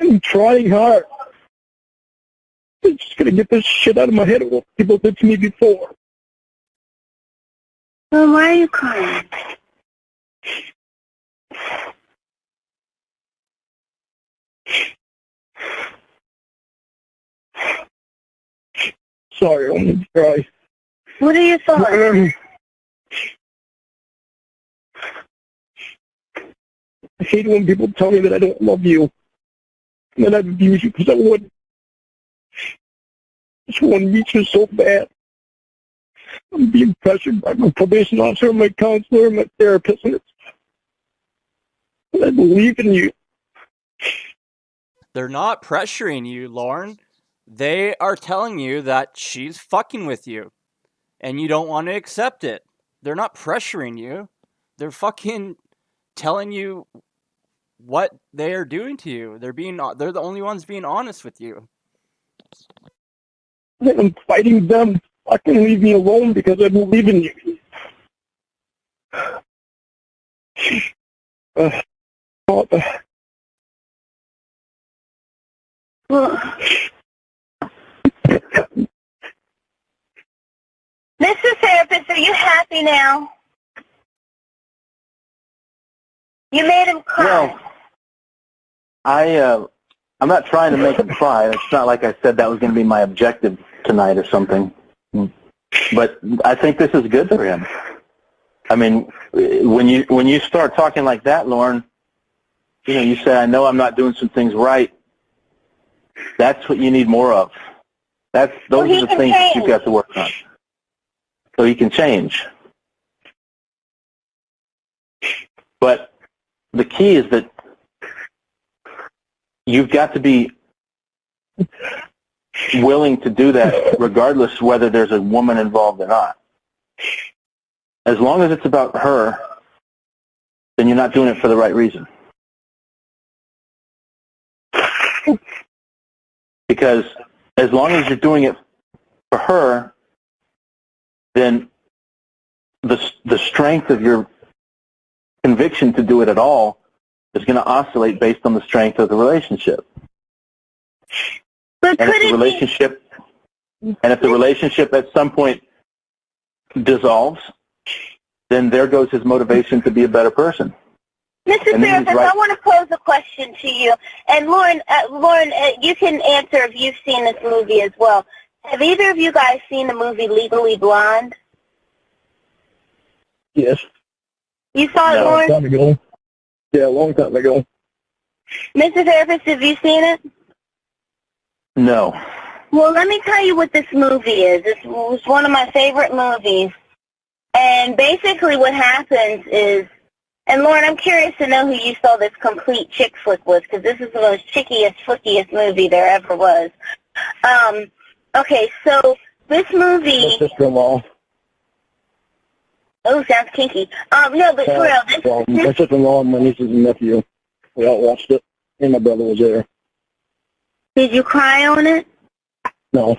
I'm trying hard. I'm just going to get this shit out of my head of what people did to me before. Well, why are you crying? Sorry, I'm going to cry. What are your thoughts? I hate when people tell me that I don't love you and that I abuse you because I wouldn't. I just want to meet you so bad. I'm being pressured by my probation officer, my counselor, my therapist, and I believe in you. They're not pressuring you, Lorne. They are telling you that she's fucking with you, and you don't want to accept it. They're not pressuring you. They're fucking telling you what they are doing to you. They're the only ones being honest with you. I'm fighting them. Fucking leave me alone because I believe in you. Mr. Therapist, are you happy now? You made him cry. Well, I'm not trying to make him cry. It's not like I said that was going to be my objective tonight or something. But I think this is good for him. I mean, when you start talking like that, Lauren, you say, I know I'm not doing some things right. That's what you need more of. Those are the things that you've got to work on. So he can change. But the key is that you've got to be willing to do that regardless whether there's a woman involved or not. As long as it's about her, then you're not doing it for the right reason. Because as long as you're doing it for her, then the strength of your conviction to do it at all is going to oscillate based on the strength of the relationship. But and if the relationship at some point dissolves, then there goes his motivation to be a better person. Mr. Therapist, I want to pose a question to you. And Lauren, you can answer if you've seen this movie as well. Have either of you guys seen the movie Legally Blonde? Yes. You saw it, Lauren? A long time ago. Yeah, a long time ago. Mr. Therapist, have you seen it? No. Well, let me tell you what this movie is. It was one of my favorite movies. And basically what happens is, and Lauren, I'm curious to know who you saw this complete chick flick with, because this is the most chickiest, flickiest movie there ever was. Okay, so this movie... My sister-in-law. Oh, sounds kinky. No, but for real, my sister-in-law and my nieces and nephew, we all watched it, and my brother was there. Did you cry on it? No.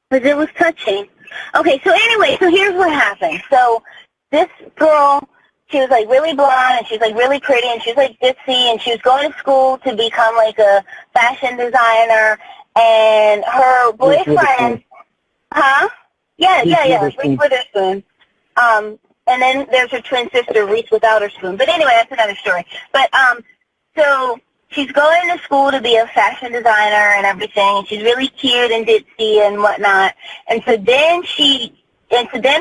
Because it was touching. Okay, so anyway, so here's what happened. So this girl, she was like really blonde, and she was like really pretty, and she was like ditzy, and she was going to school to become like a fashion designer, and her boyfriend, huh? Yeah, Reese Witherspoon. And then there's her twin sister, Reese without her spoon. But anyway, that's another story. But so she's going to school to be a fashion designer and everything, and she's really cute and ditzy and whatnot. And so then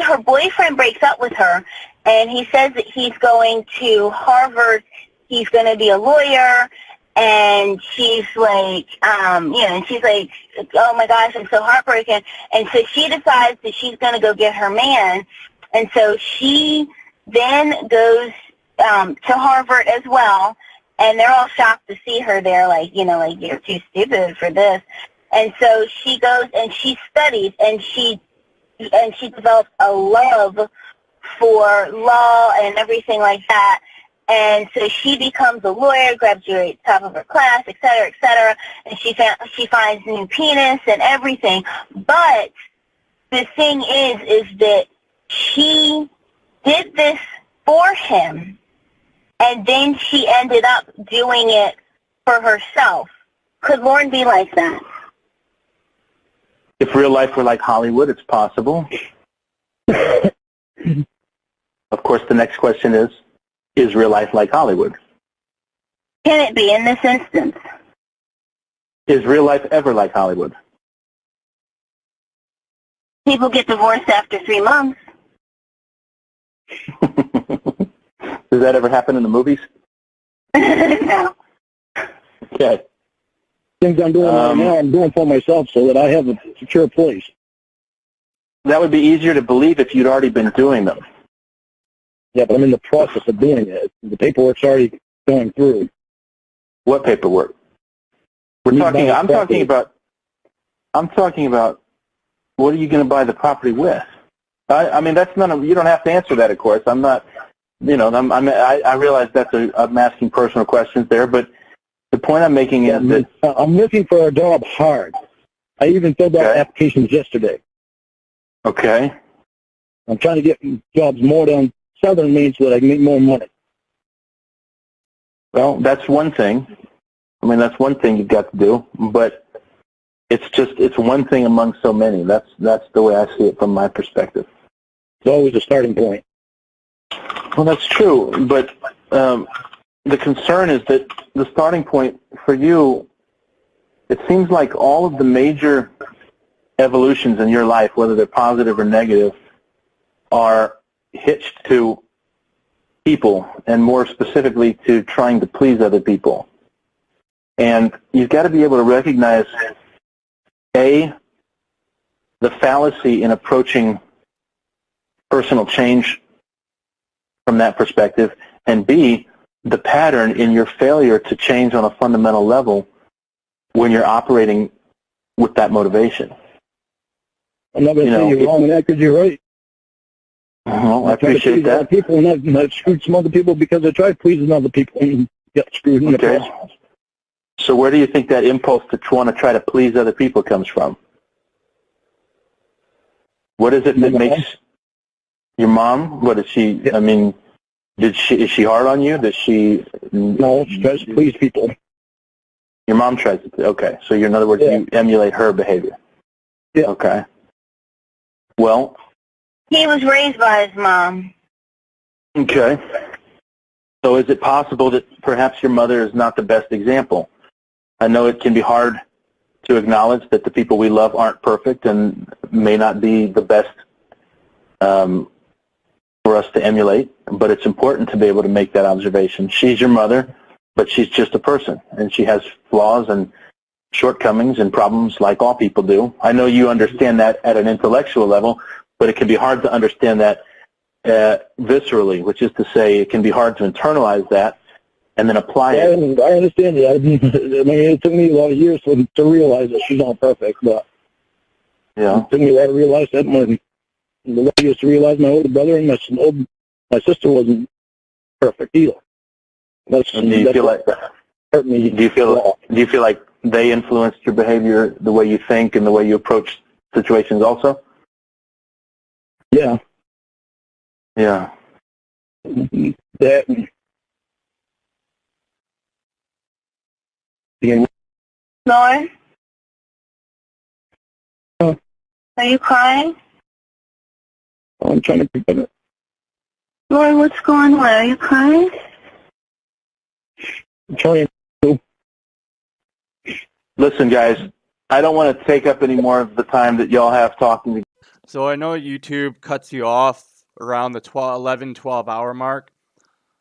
her boyfriend breaks up with her, and he says that he's going to Harvard. He's going to be a lawyer, And she's like, and she's like, oh my gosh, I'm so heartbroken. And so she decides that she's going to go get her man. And so she then goes to Harvard as well. And they're all shocked to see her there, like, you're too stupid for this. And so she goes and she studies, and she develops a love for law and everything like that. And so she becomes a lawyer, graduates top of her class, et cetera, and she finds new penis and everything. But the thing is that she did this for him, and then she ended up doing it for herself. Could Lorne be like that? If real life were like Hollywood, it's possible. Of course, the next question is real life like Hollywood? Can it be in this instance? Is real life ever like Hollywood? People get divorced after 3 months. Does that ever happen in the movies? No. Okay. Things I'm doing right now, I'm doing for myself so that I have a secure place. That would be easier to believe if you'd already been doing them. Yeah, but I'm in the process of doing it. The paperwork's already going through. What paperwork? I'm talking about what are you going to buy the property with? I mean, that's none of, you don't have to answer that, of course. I'm not, I realize I'm asking personal questions there, but the point I'm making is that I'm looking for a job hard. I even filled out applications yesterday. Okay. I'm trying to get jobs more down Southern Maine so that I can make more money. Well, that's one thing. I mean, that's one thing you've got to do, but it's one thing among so many. That's the way I see it from my perspective. It's always a starting point. Well, that's true, but the concern is that the starting point for you, it seems like all of the major evolutions in your life, whether they're positive or negative, are hitched to people, and more specifically to trying to please other people. And you've got to be able to recognize, A, the fallacy in approaching personal change from that perspective, and B, the pattern in your failure to change on a fundamental level when you're operating with that motivation. I'm not going to say you're wrong in that because you're right. Well, I appreciate that. People and I've screwed some other people because I tried pleasing other people and got screwed in the process. So where do you think that impulse to want to try to please other people comes from? What is it that makes your mom? What is she? I mean, is she hard on you? Does she? No, she tries to please people. Your mom tries to. Okay, so in other words, you emulate her behavior. Yeah. Okay. Well. He was raised by his mom. Okay. So is it possible that perhaps your mother is not the best example? I know it can be hard to acknowledge that the people we love aren't perfect and may not be the best for us to emulate, but it's important to be able to make that observation. She's your mother, but she's just a person, and she has flaws and shortcomings and problems like all people do. I know you understand that at an intellectual level, but it can be hard to understand that viscerally, which is to say it can be hard to internalize that and then apply it. I understand that. I mean, it took me a lot of years to realize that she's not perfect, but it took me a while to realize that. The way I used to realize my older brother and my sister wasn't perfect either. Do you feel like they influenced your behavior, the way you think and the way you approach situations also? Yeah. Yeah. That. Lorne? Are you crying? I'm trying to prevent it. Lorne, what's going on? Are you crying? I'm trying to. Listen, guys, I don't want to take up any more of the time that y'all have talking. So I know YouTube cuts you off around the 11, 12 hour mark.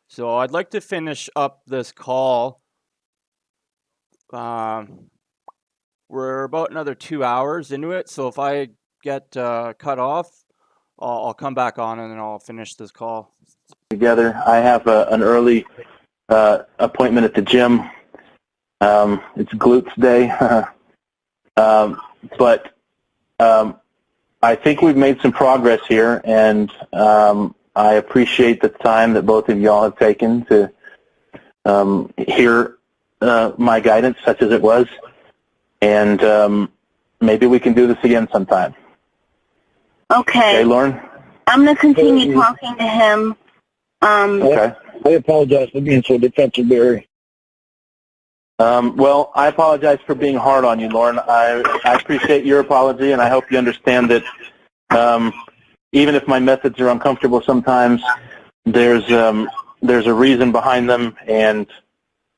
So I'd like to finish up this call We're about another 2 hours into it, so if I get cut off, I'll come back on and then I'll finish this call. Together, I have an early appointment at the gym. It's glutes day, but I think we've made some progress here, and I appreciate the time that both of y'all have taken to hear my guidance, such as it was, and maybe we can do this again sometime. Okay. Okay, Lorne? I'm going to continue talking to him. Okay. I apologize for being so defensive, Barry. Well, I apologize for being hard on you, Lorne. I appreciate your apology, and I hope you understand that even if my methods are uncomfortable sometimes, there's a reason behind them, and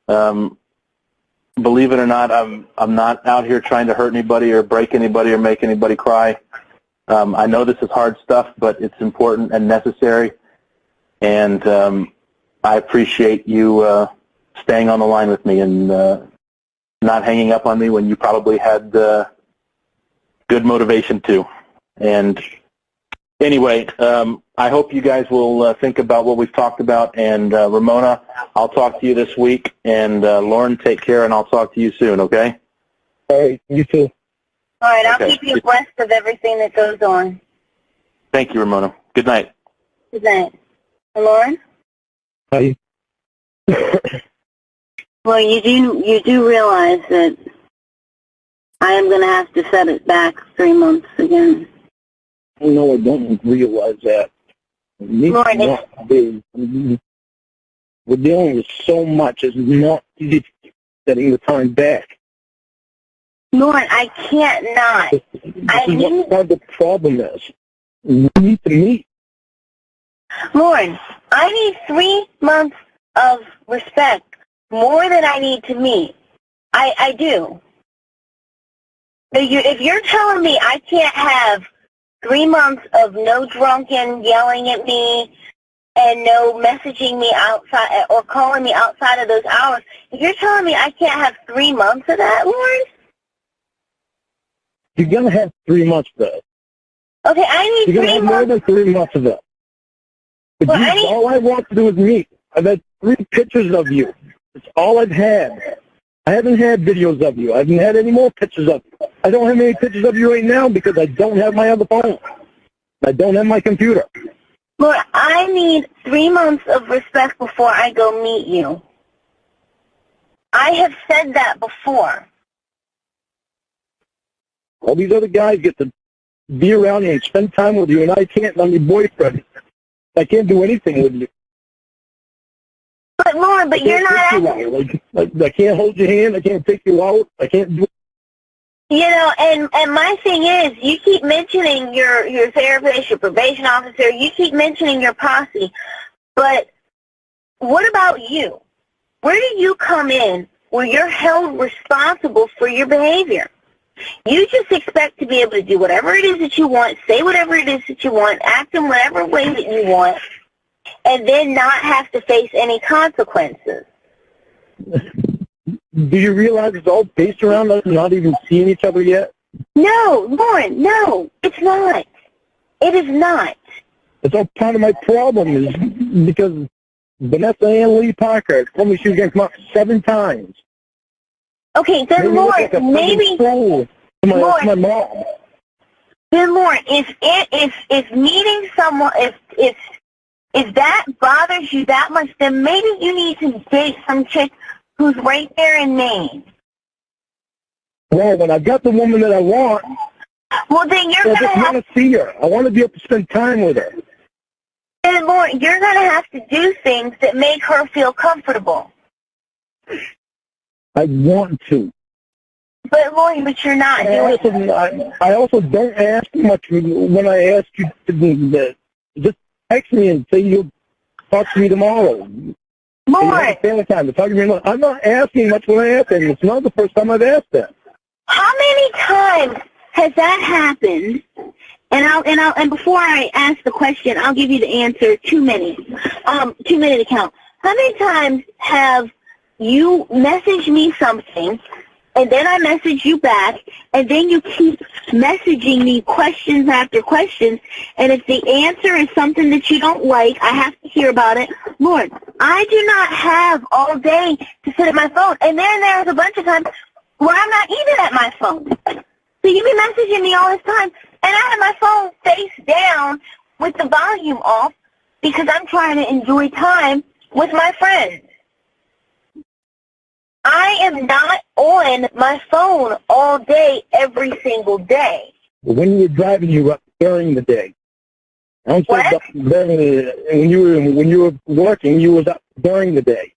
believe it or not, I'm not out here trying to hurt anybody or break anybody or make anybody cry. I know this is hard stuff, but it's important and necessary, and I appreciate you staying on the line with me and not hanging up on me when you probably had good motivation too. And anyway, I hope you guys will think about what we've talked about. And Ramona, I'll talk to you this week. And Lorne, take care, and I'll talk to you soon, okay? All right, you too. All right, I'll Okay. keep you abreast of everything that goes on. Thank you, Ramona. Good night. Good night. Lauren? Hi. Well, you do realize that I am going to have to set it back 3 months again. No, I don't realize that. Lauren, we're dealing with so much. It's not easy setting the time back. Lauren, I can't not. This is what the problem is. We need to meet. Lauren, I need 3 months of respect more than I need to meet. I do. If you're telling me I can't have 3 months of no drunken yelling at me and no messaging me outside or calling me outside of those hours, if you're telling me I can't have 3 months of that, Lauren? You're going to have 3 months of that. Okay, I need 3 months. You're going to have more than 3 months of that. But Well, all I want to do is meet. I've had 3 pictures of you. That's all I've had. I haven't had videos of you. I haven't had any more pictures of you. I don't have any pictures of you right now because I don't have my other phone. I don't have my computer. Lauren, I need 3 months of respect before I go meet you. I have said that before. All these other guys get to be around you and spend time with you, and I can't. I'm your boyfriend. I can't do anything with you. But Lauren, but you're not. I can't hold your hand. I can't take you out. I can't do. You know, and my thing is, you keep mentioning your therapist, your probation officer. You keep mentioning your posse, but what about you? Where do you come in where you're held responsible for your behavior? You just expect to be able to do whatever it is that you want, say whatever it is that you want, act in whatever way that you want, and then not have to face any consequences. Do you realize it's all based around us not even seeing each other yet? No, Lauren, no, it's not. It is not. It's all part of my problem is because Vanessa Ann Lee Parker told me she was going to come out 7 times. Okay, then Lauren, maybe. My mom. Then Lauren, if meeting someone, if that bothers you that much, then maybe you need to date some chick who's right there in Maine. Well, when I've got the woman that I want, well, then you're I just want to see her. I want to be able to spend time with her. Then Lauren, you're going to have to do things that make her feel comfortable. I want to. But Lauren, but you're not doing it. I also don't ask much when I ask you to do that. Just text me and say you'll talk to me tomorrow. Lauren. I'm not asking much when I ask them. It's not the first time I've asked that. How many times has that happened? And before I ask the question, I'll give you the answer. 2 minutes. 2 minute account. How many times have you messaged me something and then I message you back, and then you keep messaging me questions after questions, and if the answer is something that you don't like, I have to hear about it. Lord, I do not have all day to sit at my phone, and then there's a bunch of times where I'm not even at my phone. So you be messaging me all this time, and I have my phone face down with the volume off because I'm trying to enjoy time with my friends. I am not on my phone all day, every single day. When you were driving, you were up during the day. I don't say up during the, when you were working, you was up during the day.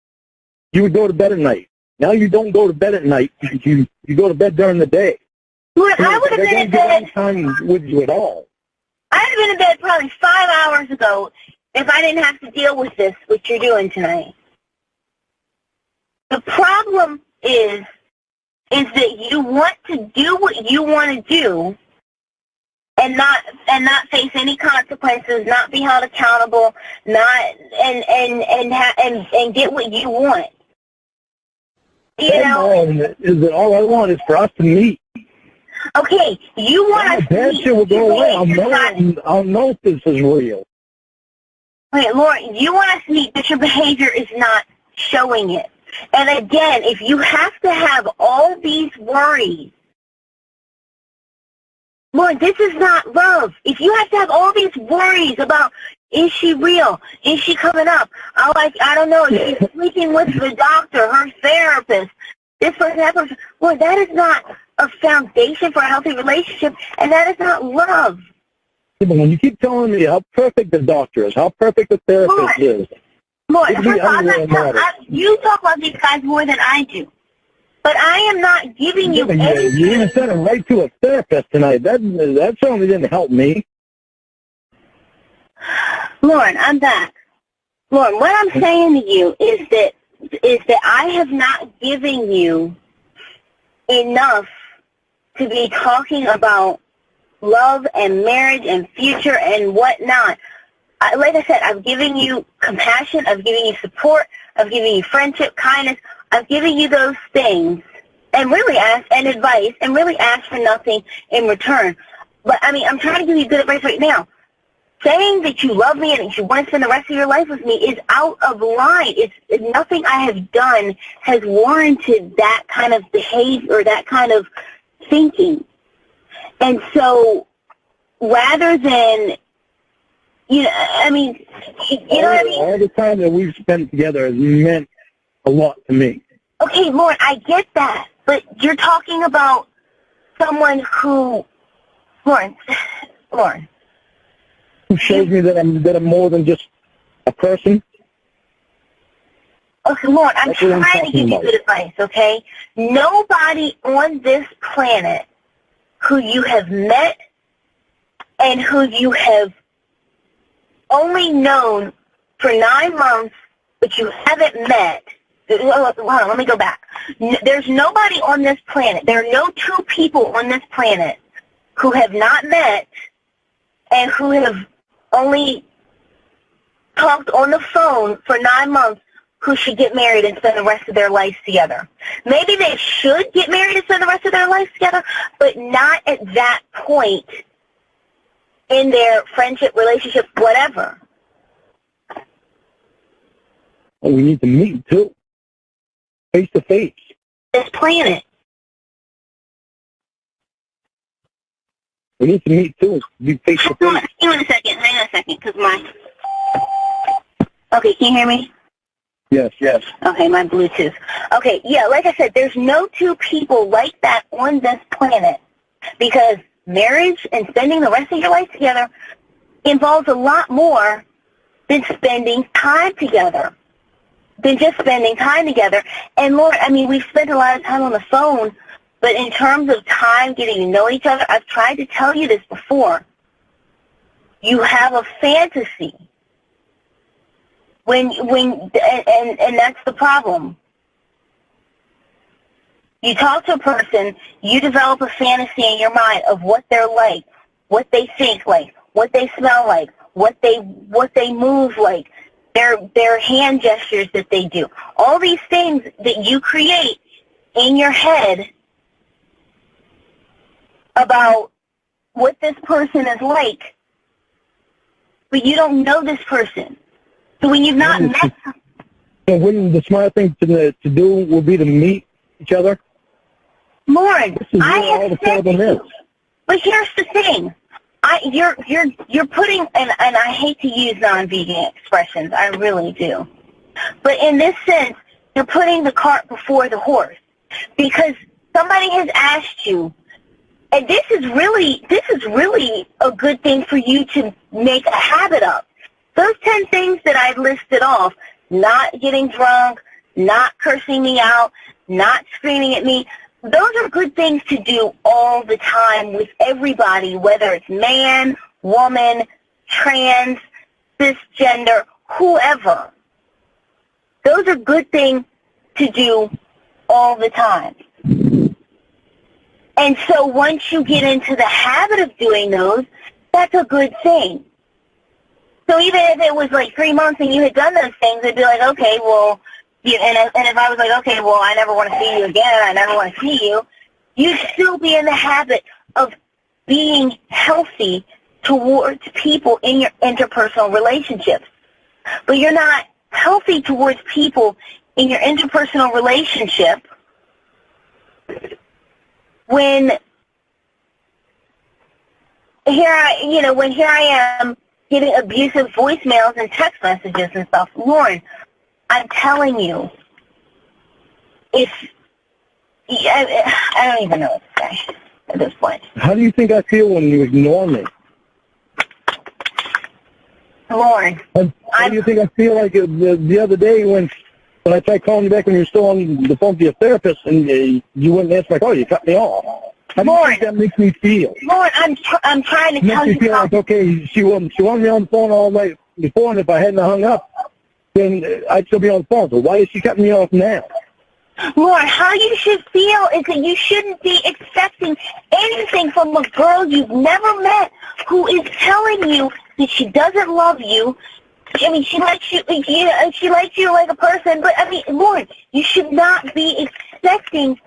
You would go to bed at night. Now you don't go to bed at night. You go to bed during the day. Lord, I would have been in bed. Time with you at all. I would have been in bed probably 5 hours ago if I didn't have to deal with this, what you're doing tonight. The problem is that you want to do what you want to do and not face any consequences, not be held accountable, not and get what you want. You know, is that all I want is for us to meet. Okay, you want to that shit will go away. I'll know if this is real. Wait, Lorne, you want us to meet, but your behavior is not showing it. And again, if you have to have all these worries, Lord, this is not love. If you have to have all these worries about, is she real? Is she coming up? I don't know. Is she sleeping with the doctor, her therapist, this person, that person? Lord, that is not a foundation for a healthy relationship, and that is not love. Yeah, but when you keep telling me how perfect the doctor is, how perfect the therapist is, Lord, first of all, you talk about these guys more than I do. But I am not giving you anything. You even sent him right to a therapist tonight. That certainly didn't help me. Lorne, I'm back. Lorne, what I'm saying to you is that I have not given you enough to be talking about love and marriage and future and whatnot. Like I said, I've given you compassion, I've given you support, I've given you friendship, kindness, I've given you those things and really ask and advice and really ask for nothing in return. But, I mean, I'm trying to give you good advice right now. Saying that you love me and that you want to spend the rest of your life with me is out of line. It's nothing I have done has warranted that kind of behavior or that kind of thinking. And so rather than, you know, I mean, you know what I mean? All the time that we've spent together has meant a lot to me. Okay, Lorne, I get that, but you're talking about someone who, Lorne, who shows me that I'm more than just a person. Okay, Lorne, I'm trying to give you good advice, okay? Nobody on this planet who you have met and who you have only known for 9 months, but you haven't met. Hold on, let me go back. There's nobody on this planet. There are no two people on this planet who have not met and who have only talked on the phone for 9 months who should get married and spend the rest of their lives together. Maybe they should get married and spend the rest of their lives together, but not at that point in their friendship, relationship, whatever. And we need to meet, too. Face to face. This planet. We need to meet, too. Be face to face. Hang on a second, because my... Okay, can you hear me? Yes. Okay, my Bluetooth. Okay, yeah, like I said, there's no two people like that on this planet because marriage and spending the rest of your life together involves a lot more than spending time together, than just spending time together. And Lord, I mean, we've spent a lot of time on the phone, but in terms of time getting to know each other, I've tried to tell you this before. You have a fantasy. And that's the problem. You talk to a person, you develop a fantasy in your mind of what they're like, what they think like, what they smell like, what they move like, their hand gestures that they do. All these things that you create in your head about what this person is like, but you don't know this person. So when you've not met So wouldn't the smart thing to do would be to meet each other? Lauren, I all the have said problem to is. you, but here's the thing. You're putting, and I hate to use non-vegan expressions, I really do. But in this sense, you're putting the cart before the horse. Because somebody has asked you, and this is really a good thing for you to make a habit of. Those 10 things that I listed off, not getting drunk, not cursing me out, not screaming at me, those are good things to do all the time with everybody, whether it's man, woman, trans, cisgender, whoever. Those are good things to do all the time. And so once you get into the habit of doing those, that's a good thing. So even if it was like 3 months and you had done those things, it'd be like, okay, well, and if I was like, okay, well, I never want to see you again, I never want to see you, you'd still be in the habit of being healthy towards people in your interpersonal relationships. But you're not healthy towards people in your interpersonal relationship when here I am getting abusive voicemails and text messages and stuff. Lauren, I'm telling you, I don't even know what to say at this point. How do you think I feel when you ignore me? Lauren, how do you think I feel like the other day when I tried calling you back when you were still on the phone to your therapist and you wouldn't answer my call, you cut me off. How do you think that makes me feel? Lauren, I'm trying to tell you. Makes me feel like, okay, she wanted me on the phone all night before, and if I hadn't hung up, then I'd still be on the phone. So why is she cutting me off now? Lauren, how you should feel is that you shouldn't be expecting anything from a girl you've never met who is telling you that she doesn't love you. I mean, she likes you, she likes you like a person, but I mean, Lauren, you should not be expecting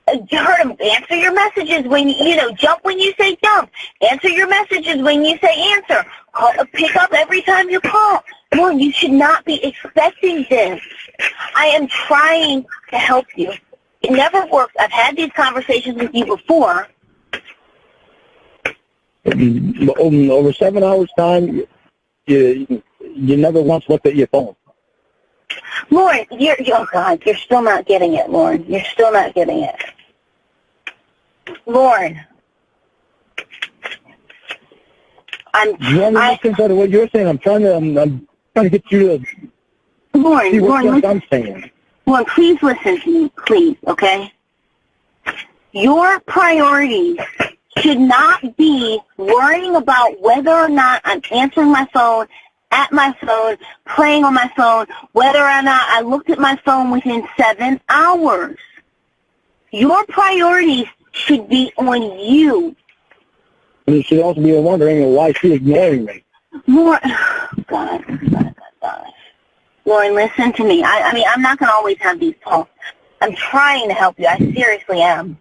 her to answer your messages when, jump when you say jump, answer your messages when you say answer, pick up every time you call. Lauren, you should not be expecting this. I am trying to help you. It never works. I've had these conversations with you before. Over 7 hours time, you never once looked at your phone. Lauren, oh God, you're still not getting it, Lauren. You're still not getting it. Lauren, You want me to listen to what you're saying? I'm trying to get you to see what I'm saying. Lauren, please listen to me, please, okay? Your priorities should not be worrying about whether or not I'm answering my phone, at my phone, playing on my phone, whether or not I looked at my phone within 7 hours. Your priorities should be on you. And you should also be wondering why she's ignoring me. Lauren, God. Lauren, listen to me. I mean, I'm not going to always have these talks. I'm trying to help you. I seriously am.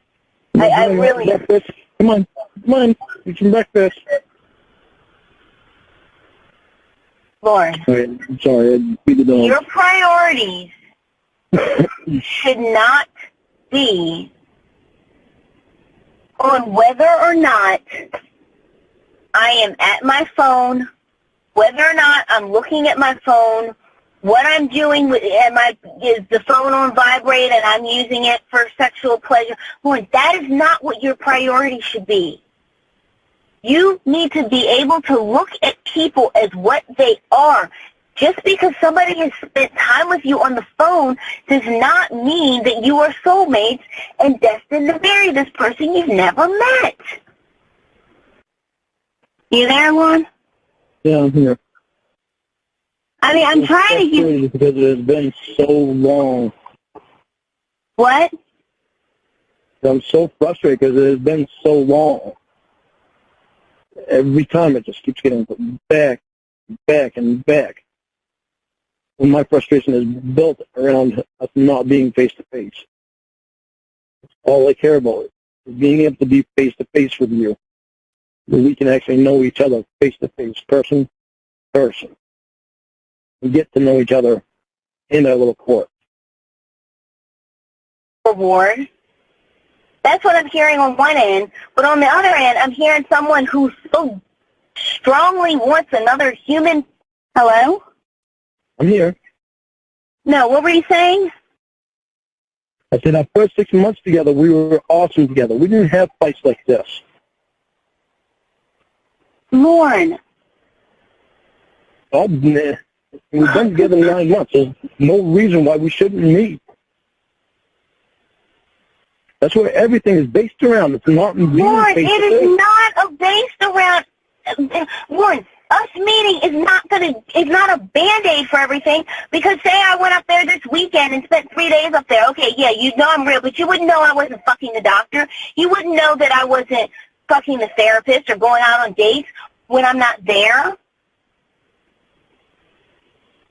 I really am. Come on. Eat some breakfast. Lauren. I'm sorry, I beat the dog. Your priorities should not be on whether or not I am at my phone, whether or not I'm looking at my phone, what I'm doing with is the phone on vibrate and I'm using it for sexual pleasure. Lord, that is not what your priority should be. You need to be able to look at people as what they are. Just because somebody has spent time with you on the phone does not mean that you are soulmates and destined to marry this person you've never met. You there, Lorne? Yeah, I'm here. I mean, I'm trying to give... Because it has been so long. What? I'm so frustrated because it has been so long. Every time it just keeps getting back, and back. And my frustration is built around us not being face-to-face. All I care about being able to be face-to-face with you, where we can actually know each other face-to-face, person to person, and get to know each other in a little court. Reward. That's what I'm hearing on one end, but on the other end, I'm hearing someone who so strongly wants another human. Hello? I'm here. No, what were you saying? I said our first 6 months together, we were awesome together. We didn't have fights like this. Lorne. Oh, nah. We've been together 9 months. There's no reason why we shouldn't meet. That's what everything is based around. It's not being Lorne, face it to face. is not based around. Lorne, us meeting is not a Band-Aid for everything, because say I went up there this weekend and spent 3 days up there. Okay, yeah, you'd know I'm real, but you wouldn't know I wasn't fucking the doctor. You wouldn't know that I wasn't fucking the therapist or going out on dates when I'm not there.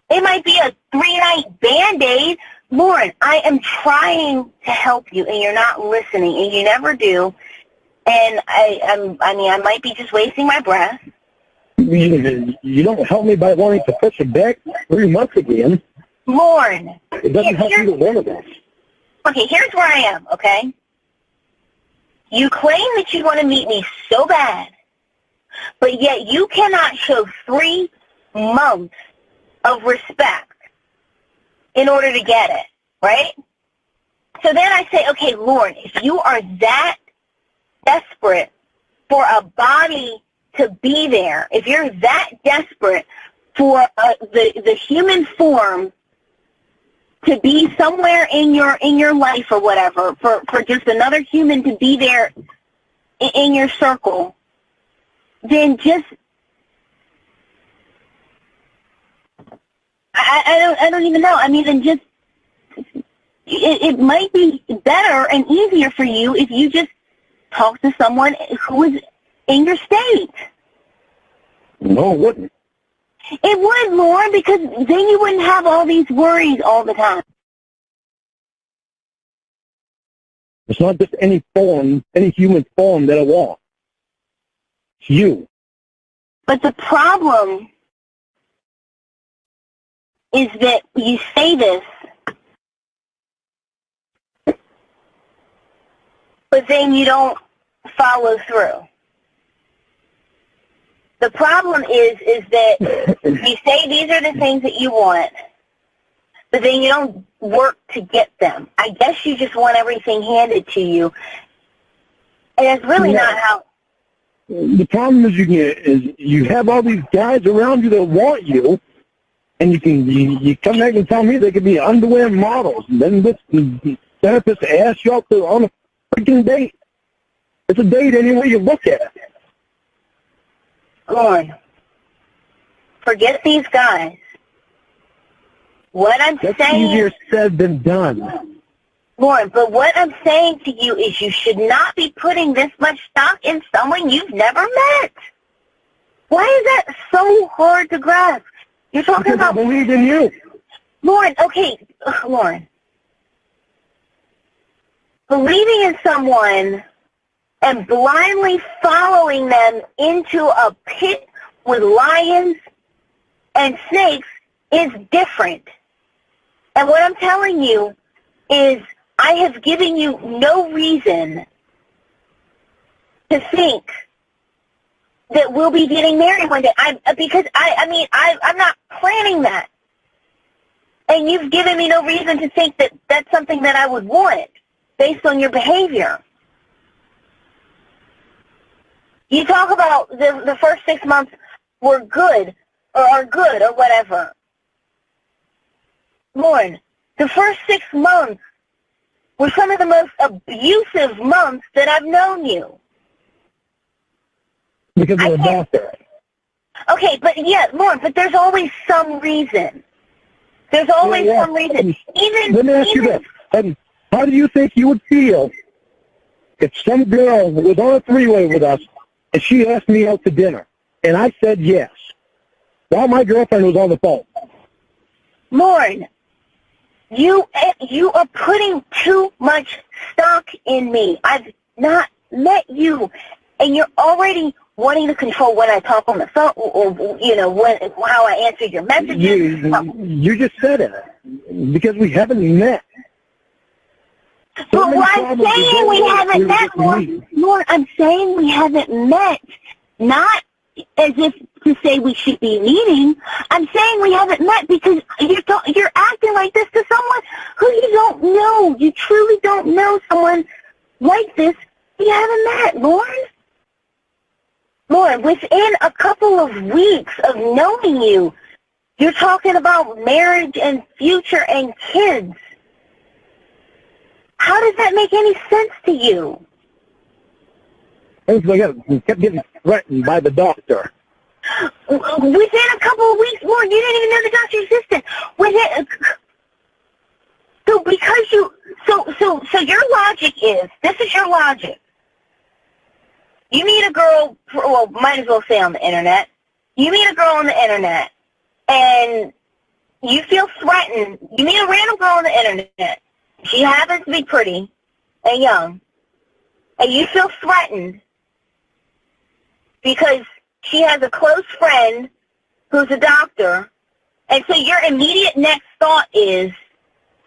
It might be a 3-night Band-Aid. Lorne, I am trying to help you, and you're not listening, and you never do. And I might be just wasting my breath. You don't help me by wanting to push it back 3 months again. Lorne. It doesn't help either one of us. Okay, here's where I am, okay? You claim that you want to meet me so bad, but yet you cannot show 3 months of respect in order to get it, right? So then I say, okay, Lorne, if you are that desperate for a body to be there, if you're that desperate for the human form to be somewhere in your life or whatever, for just another human to be there in your circle, then just I don't even know. I mean, then just it might be better and easier for you if you just talk to someone who is in your state. No, it wouldn't. It would, Lorne, because then you wouldn't have all these worries all the time. It's not just any form, any human form that I want. It's you. But the problem is that you say this, but then you don't follow through. The problem is that you say these are the things that you want, but then you don't work to get them. I guess you just want everything handed to you, and it's really not how. The problem is you have all these guys around you that want you, and you come back and tell me they could be underwear models, and then this therapist asks you out on a freaking date. It's a date any way you look at it. Lorne, forget these guys. What I'm That's saying easier said than done. Lorne, but what I'm saying to you is you should not be putting this much stock in someone you've never met. Why is that so hard to grasp? You're talking because about... I believe in you. Lorne, okay, Lorne. Believing in someone and blindly following them into a pit with lions and snakes is different. And what I'm telling you is I have given you no reason to think that we'll be getting married one day. I'm not planning that. And you've given me no reason to think that that's something that I would want based on your behavior. You talk about the first 6 months were good or are good or whatever. Lorne, the first 6 months were some of the most abusive months that I've known you. Because of a doctor. Okay, but yeah, Lorne, but there's always some reason. There's always some reason. Let me ask you this. How do you think you would feel if some girl was on a three-way with us and she asked me out to dinner and I said yes while my girlfriend was on the phone? Lorne, you are putting too much stock in me. not met you, and you're already wanting to control when I talk on the phone, or you know, how I answer your messages. You just said it, because we haven't met. But I'm saying we haven't met, Lord. I'm saying we haven't met, not as if to say we should be meeting. I'm saying we haven't met because you're acting like this to someone who you don't know. You truly don't know someone like this. You haven't met, Lord. Lord, within a couple of weeks of knowing you, you're talking about marriage and future and kids. How does that make any sense to you? I kept getting threatened by the doctor. Within a couple of weeks, Lord, you didn't even know the doctor existed. So because so your logic is, this is your logic. You meet a girl, well, might as well say on the internet. You meet a girl on the internet, and you feel threatened. You meet a random girl on the internet. She happens to be pretty and young, and you feel threatened because she has a close friend who's a doctor, and so your immediate next thought is,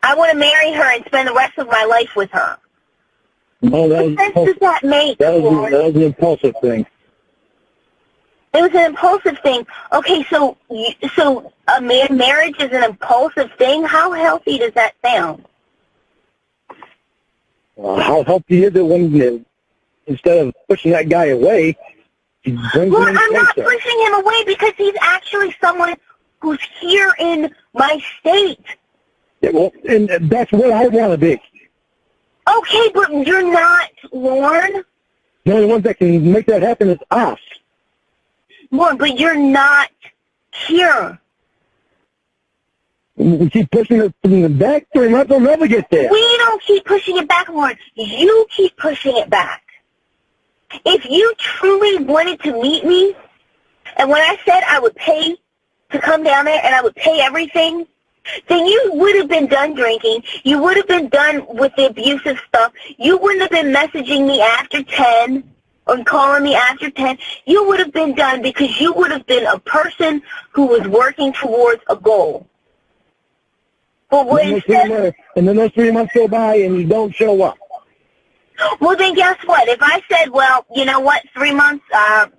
I want to marry her and spend the rest of my life with her. No, what sense does that make? That was an impulsive thing. It was an impulsive thing. Okay, so a marriage is an impulsive thing? How healthy does that sound? How healthy is it when instead of pushing that guy away, you bring him in I'm not closer? pushing him away because he's actually someone who's here in my state. Yeah, well, and that's where I want to be. Okay, but you're not, Lorne. The only ones that can make that happen is us. Lorne, but you're not here. We keep pushing it back, so we might as well never get there. We don't keep pushing it back, Lorne. You keep pushing it back. If you truly wanted to meet me, and when I said I would pay to come down there and I would pay everything, then you would have been done drinking. You would have been done with the abusive stuff. You wouldn't have been messaging me after 10 or calling me after 10. You would have been done because you would have been a person who was working towards a goal. But and then those 3 months go by and you don't show up. Well, then guess what? If I said, well, you know what, 3 months,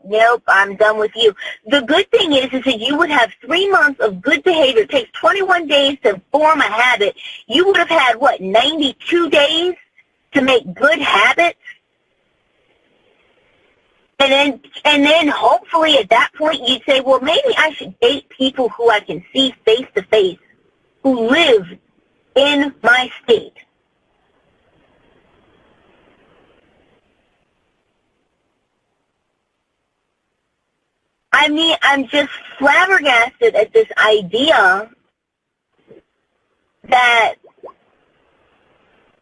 nope, I'm done with you. The good thing is that you would have 3 months of good behavior. It takes 21 days to form a habit. You would have had, 92 days to make good habits? And then hopefully at that point you'd say, well, maybe I should date people who I can see face to face, who live in my state. I mean, I'm just flabbergasted at this idea that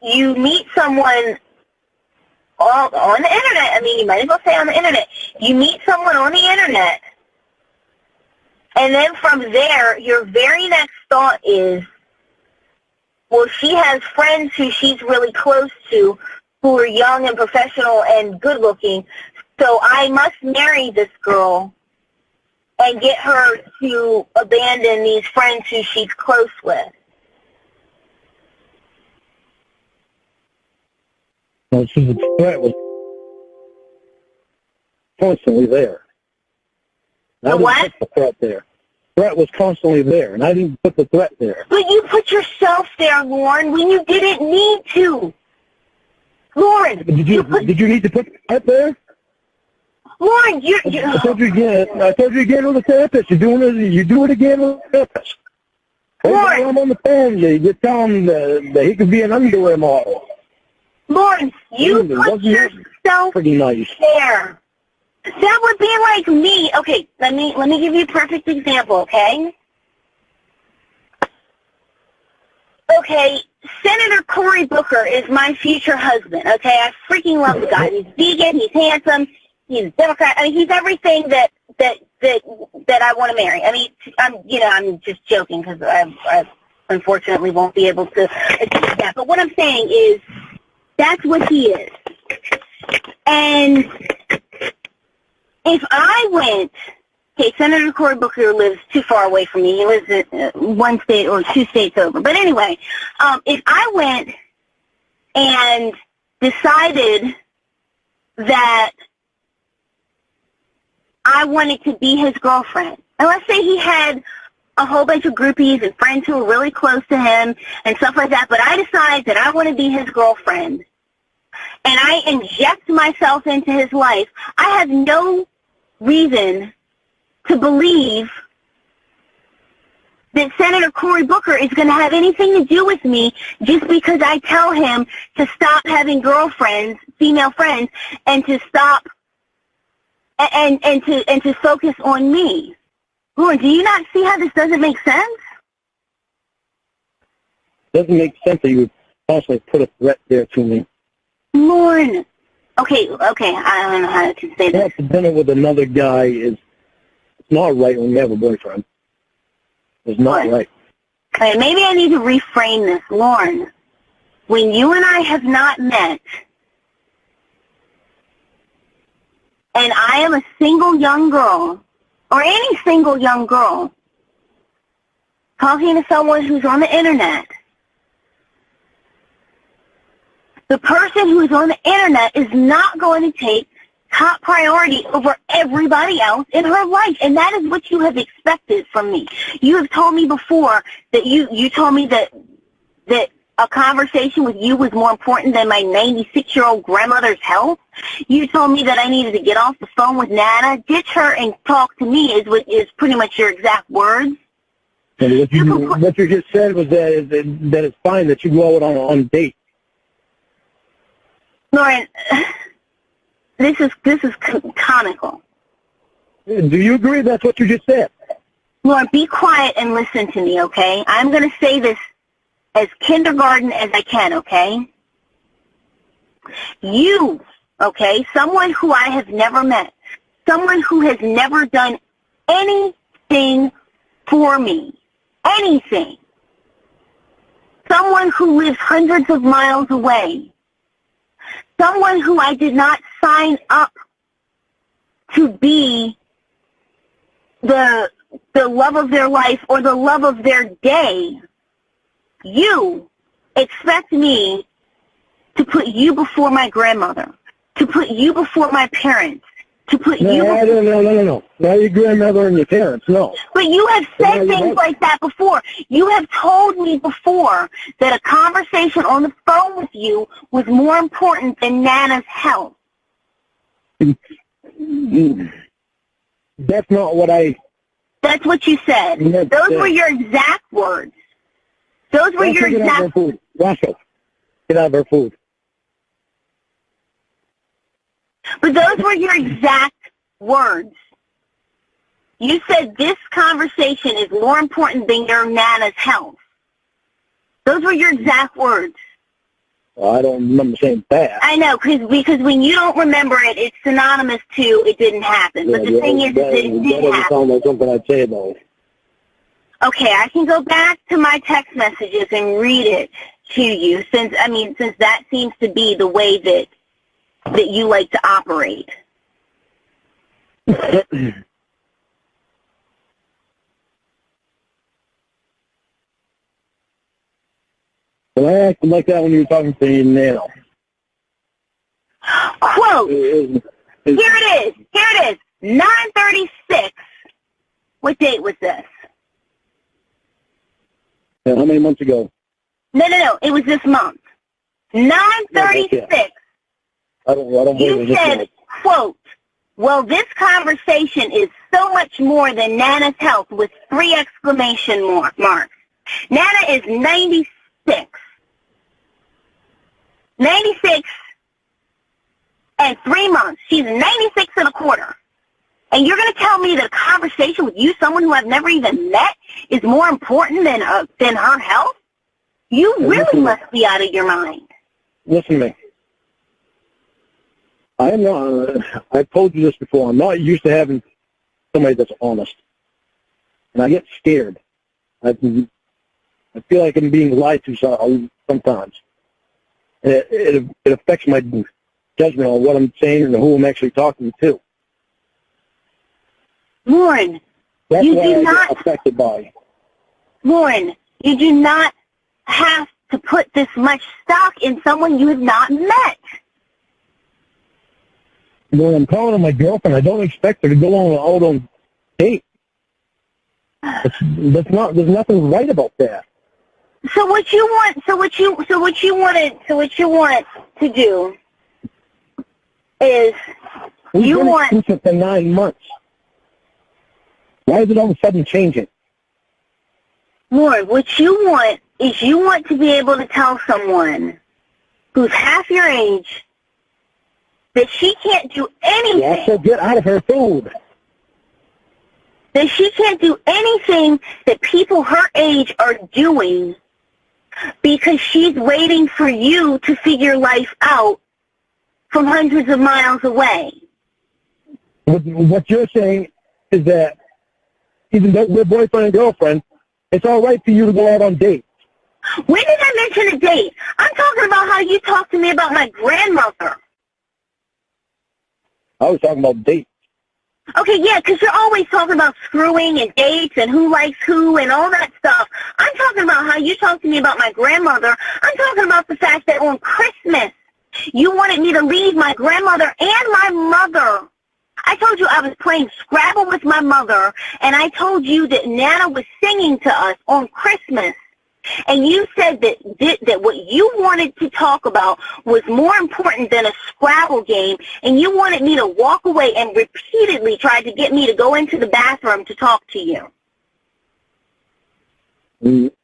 you meet someone on the internet. I mean, you might as well say on the internet. You meet someone on the internet, and then from there, your very next thought is, well, she has friends who she's really close to who are young and professional and good-looking, so I must marry this girl and get her to abandon these friends who she's close with. So the threat was constantly there. The what? I didn't put the threat there. Threat was constantly there, and I didn't put the threat there. But you put yourself there, Lorne, when you didn't need to. Lorne, did you need to put the threat there? Lorne, I told you again with the therapist. You do it again with the therapist. Lorne, I'm on the phone. You tell him that he could be an underwear model. Lorne, you put yourself there. That would be like me. Okay, let me give you a perfect example, okay? Okay, Senator Cory Booker is my future husband, okay? I freaking love the guy. He's vegan, he's handsome, he's a Democrat. I mean, he's everything that I want to marry. I mean, I'm just joking because I unfortunately won't be able to achieve that. But what I'm saying is, that's what he is. And if I went, okay, Senator Cory Booker lives too far away from me. He lives in one state or 2 states over. But anyway, if I went and decided that I wanted to be his girlfriend, and let's say he had a whole bunch of groupies and friends who were really close to him and stuff like that, but I decide that I want to be his girlfriend, and I inject myself into his life, I have no reason to believe that Senator Cory Booker is going to have anything to do with me just because I tell him to stop having girlfriends, female friends, and to stop and to focus on me. Lorne, do you not see how this doesn't make sense? It doesn't make sense that you would constantly put a threat there to me. Lorne. Okay, I don't know how to say this. To dinner with another guy it's not right when you have a boyfriend. It's not right. Okay, maybe I need to reframe this. Lorne, when you and I have not met, and I am a single young girl, or any single young girl, talking to someone who's on the internet, the person who's on the internet is not going to take top priority over everybody else in her life, and that is what you have expected from me. You have told me before that you told me that a conversation with you was more important than my 96-year-old grandmother's health. You told me that I needed to get off the phone with Nana, ditch her, and talk to me is pretty much your exact words. And what you just said was that it's fine that you go out on dates. Lorne, this is comical. Do you agree that's what you just said? Lorne, be quiet and listen to me, okay? I'm going to say this as kindergarten as I can, okay? You, okay, someone who I have never met, someone who has never done anything for me, anything, someone who lives hundreds of miles away, someone who I did not sign up to be the love of their life or the love of their day. You expect me to put you before my grandmother, to put you before my parents, to put you before... No. Not your grandmother and your parents, no. But you have said things like that before. You have told me before that a conversation on the phone with you was more important than Nana's health. That's not what I... That's what you said. Those were your exact words. Those were your exact... Get out of our food. Roscoe, get out of our food. But those were your exact words. You said this conversation is more important than your Nana's health. Those were your exact words. Well, I don't remember saying that. I know, because when you don't remember it, it's synonymous to it didn't happen. But the thing is that it did happen. That doesn't sound like something I'd say, though. Okay, I can go back to my text messages and read it to you, since that seems to be the way that you like to operate. Well, I acted like that when you were talking to me now. Quote. Here it is. 9:36. What date was this? How many months ago? No. It was this month. 9:36. I don't believe You said, quote, well, this conversation is so much more than Nana's health with 3 exclamation marks. Nana is 96. 96 and 3 months. She's 96 and a quarter. And you're going to tell me that a conversation with you, someone who I've never even met, is more important than her health? You really must be out of your mind. Listen to me. I am not, I've told you this before, I'm not used to having somebody that's honest. And I get scared. I feel like I'm being lied to sometimes. And it affects my judgment on what I'm saying and who I'm actually talking to. Lorne, That's you what do I not, get affected by. Lorne, you do not have to put this much stock in someone you have not met. When I'm calling on my girlfriend, I don't expect her to go out on date. That's not. There's nothing right about that. So what you want to do is We've been exclusive for 9 months. Why is it all of a sudden changing? Lord, what you want is you want to be able to tell someone who's half your age that she can't do anything. You also get out of her food. That she can't do anything that people her age are doing because she's waiting for you to figure life out from hundreds of miles away. What you're saying is that even though we're boyfriend and girlfriend, it's all right for you to go out on dates. When did I mention a date? I'm talking about how you talked to me about my grandmother. I was talking about dates. Okay, yeah, because you're always talking about screwing and dates and who likes who and all that stuff. I'm talking about how you talked to me about my grandmother. I'm talking about the fact that on Christmas, you wanted me to leave my grandmother and my mother. I told you I was playing Scrabble with my mother, and I told you that Nana was singing to us on Christmas. And you said that what you wanted to talk about was more important than a Scrabble game, and you wanted me to walk away and repeatedly tried to get me to go into the bathroom to talk to you.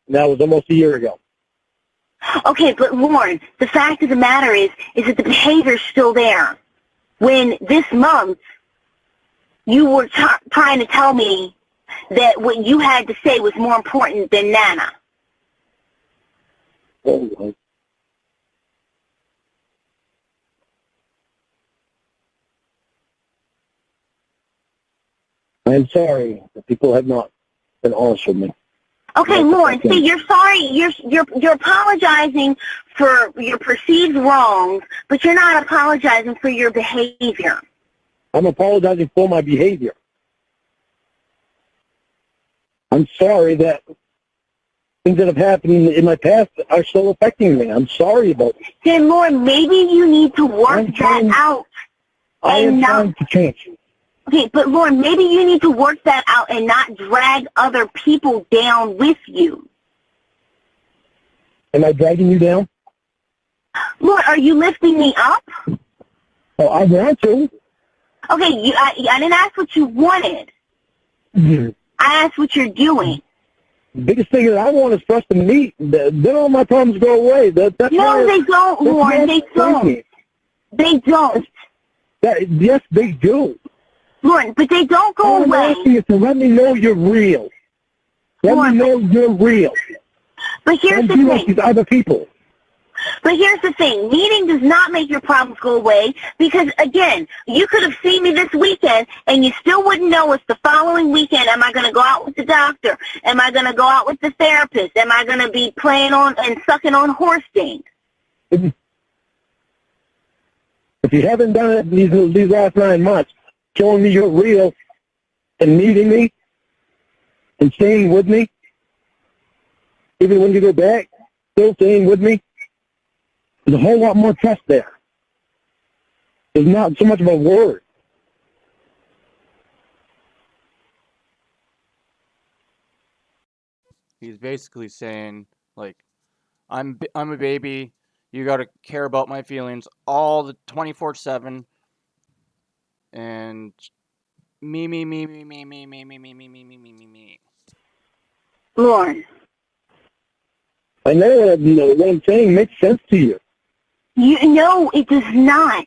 That was almost a year ago. Okay, but Lorne, the fact of the matter is that the behavior's still there. When this month you were trying to tell me that what you had to say was more important than Nana. Oh, I'm sorry that people have not been honest with me. Okay, Lorne, see, you're sorry, you're apologizing for your perceived wrongs, but you're not apologizing for your behavior. I'm apologizing for my behavior. I'm sorry that things that have happened in my past are still affecting me. I'm sorry about it. Then, Lorne, maybe you need to work that out. I am trying to change. Okay, but Lorne, maybe you need to work that out and not drag other people down with you. Am I dragging you down? Lorne, are you lifting me up? Oh, I want to. Okay, I didn't ask what you wanted. I asked what you're doing. The biggest thing that I want is for us to meet. Then all my problems go away. That's no, they don't, Lorne. They don't. They don't. Yes, they do. Lorne, but they don't go away. I'm asking you to let me know you're real. Let me know you're real. But here's the thing. Like these other people. But here's the thing. Meeting does not make your problems go away because, again, you could have seen me this weekend and you still wouldn't know if the following weekend am I going to go out with the doctor? Am I going to go out with the therapist? Am I going to be playing on and sucking on horse things? If you haven't done it these last 9 months, showing me you're real and meeting me and staying with me, even when you go back, still staying with me, there's a whole lot more trust there. There's not so much of a word. He's basically saying, like, I'm a baby. You got to care about my feelings all the 24/7. And me. Lorne. I know what I'm saying makes sense to you. No, it does not.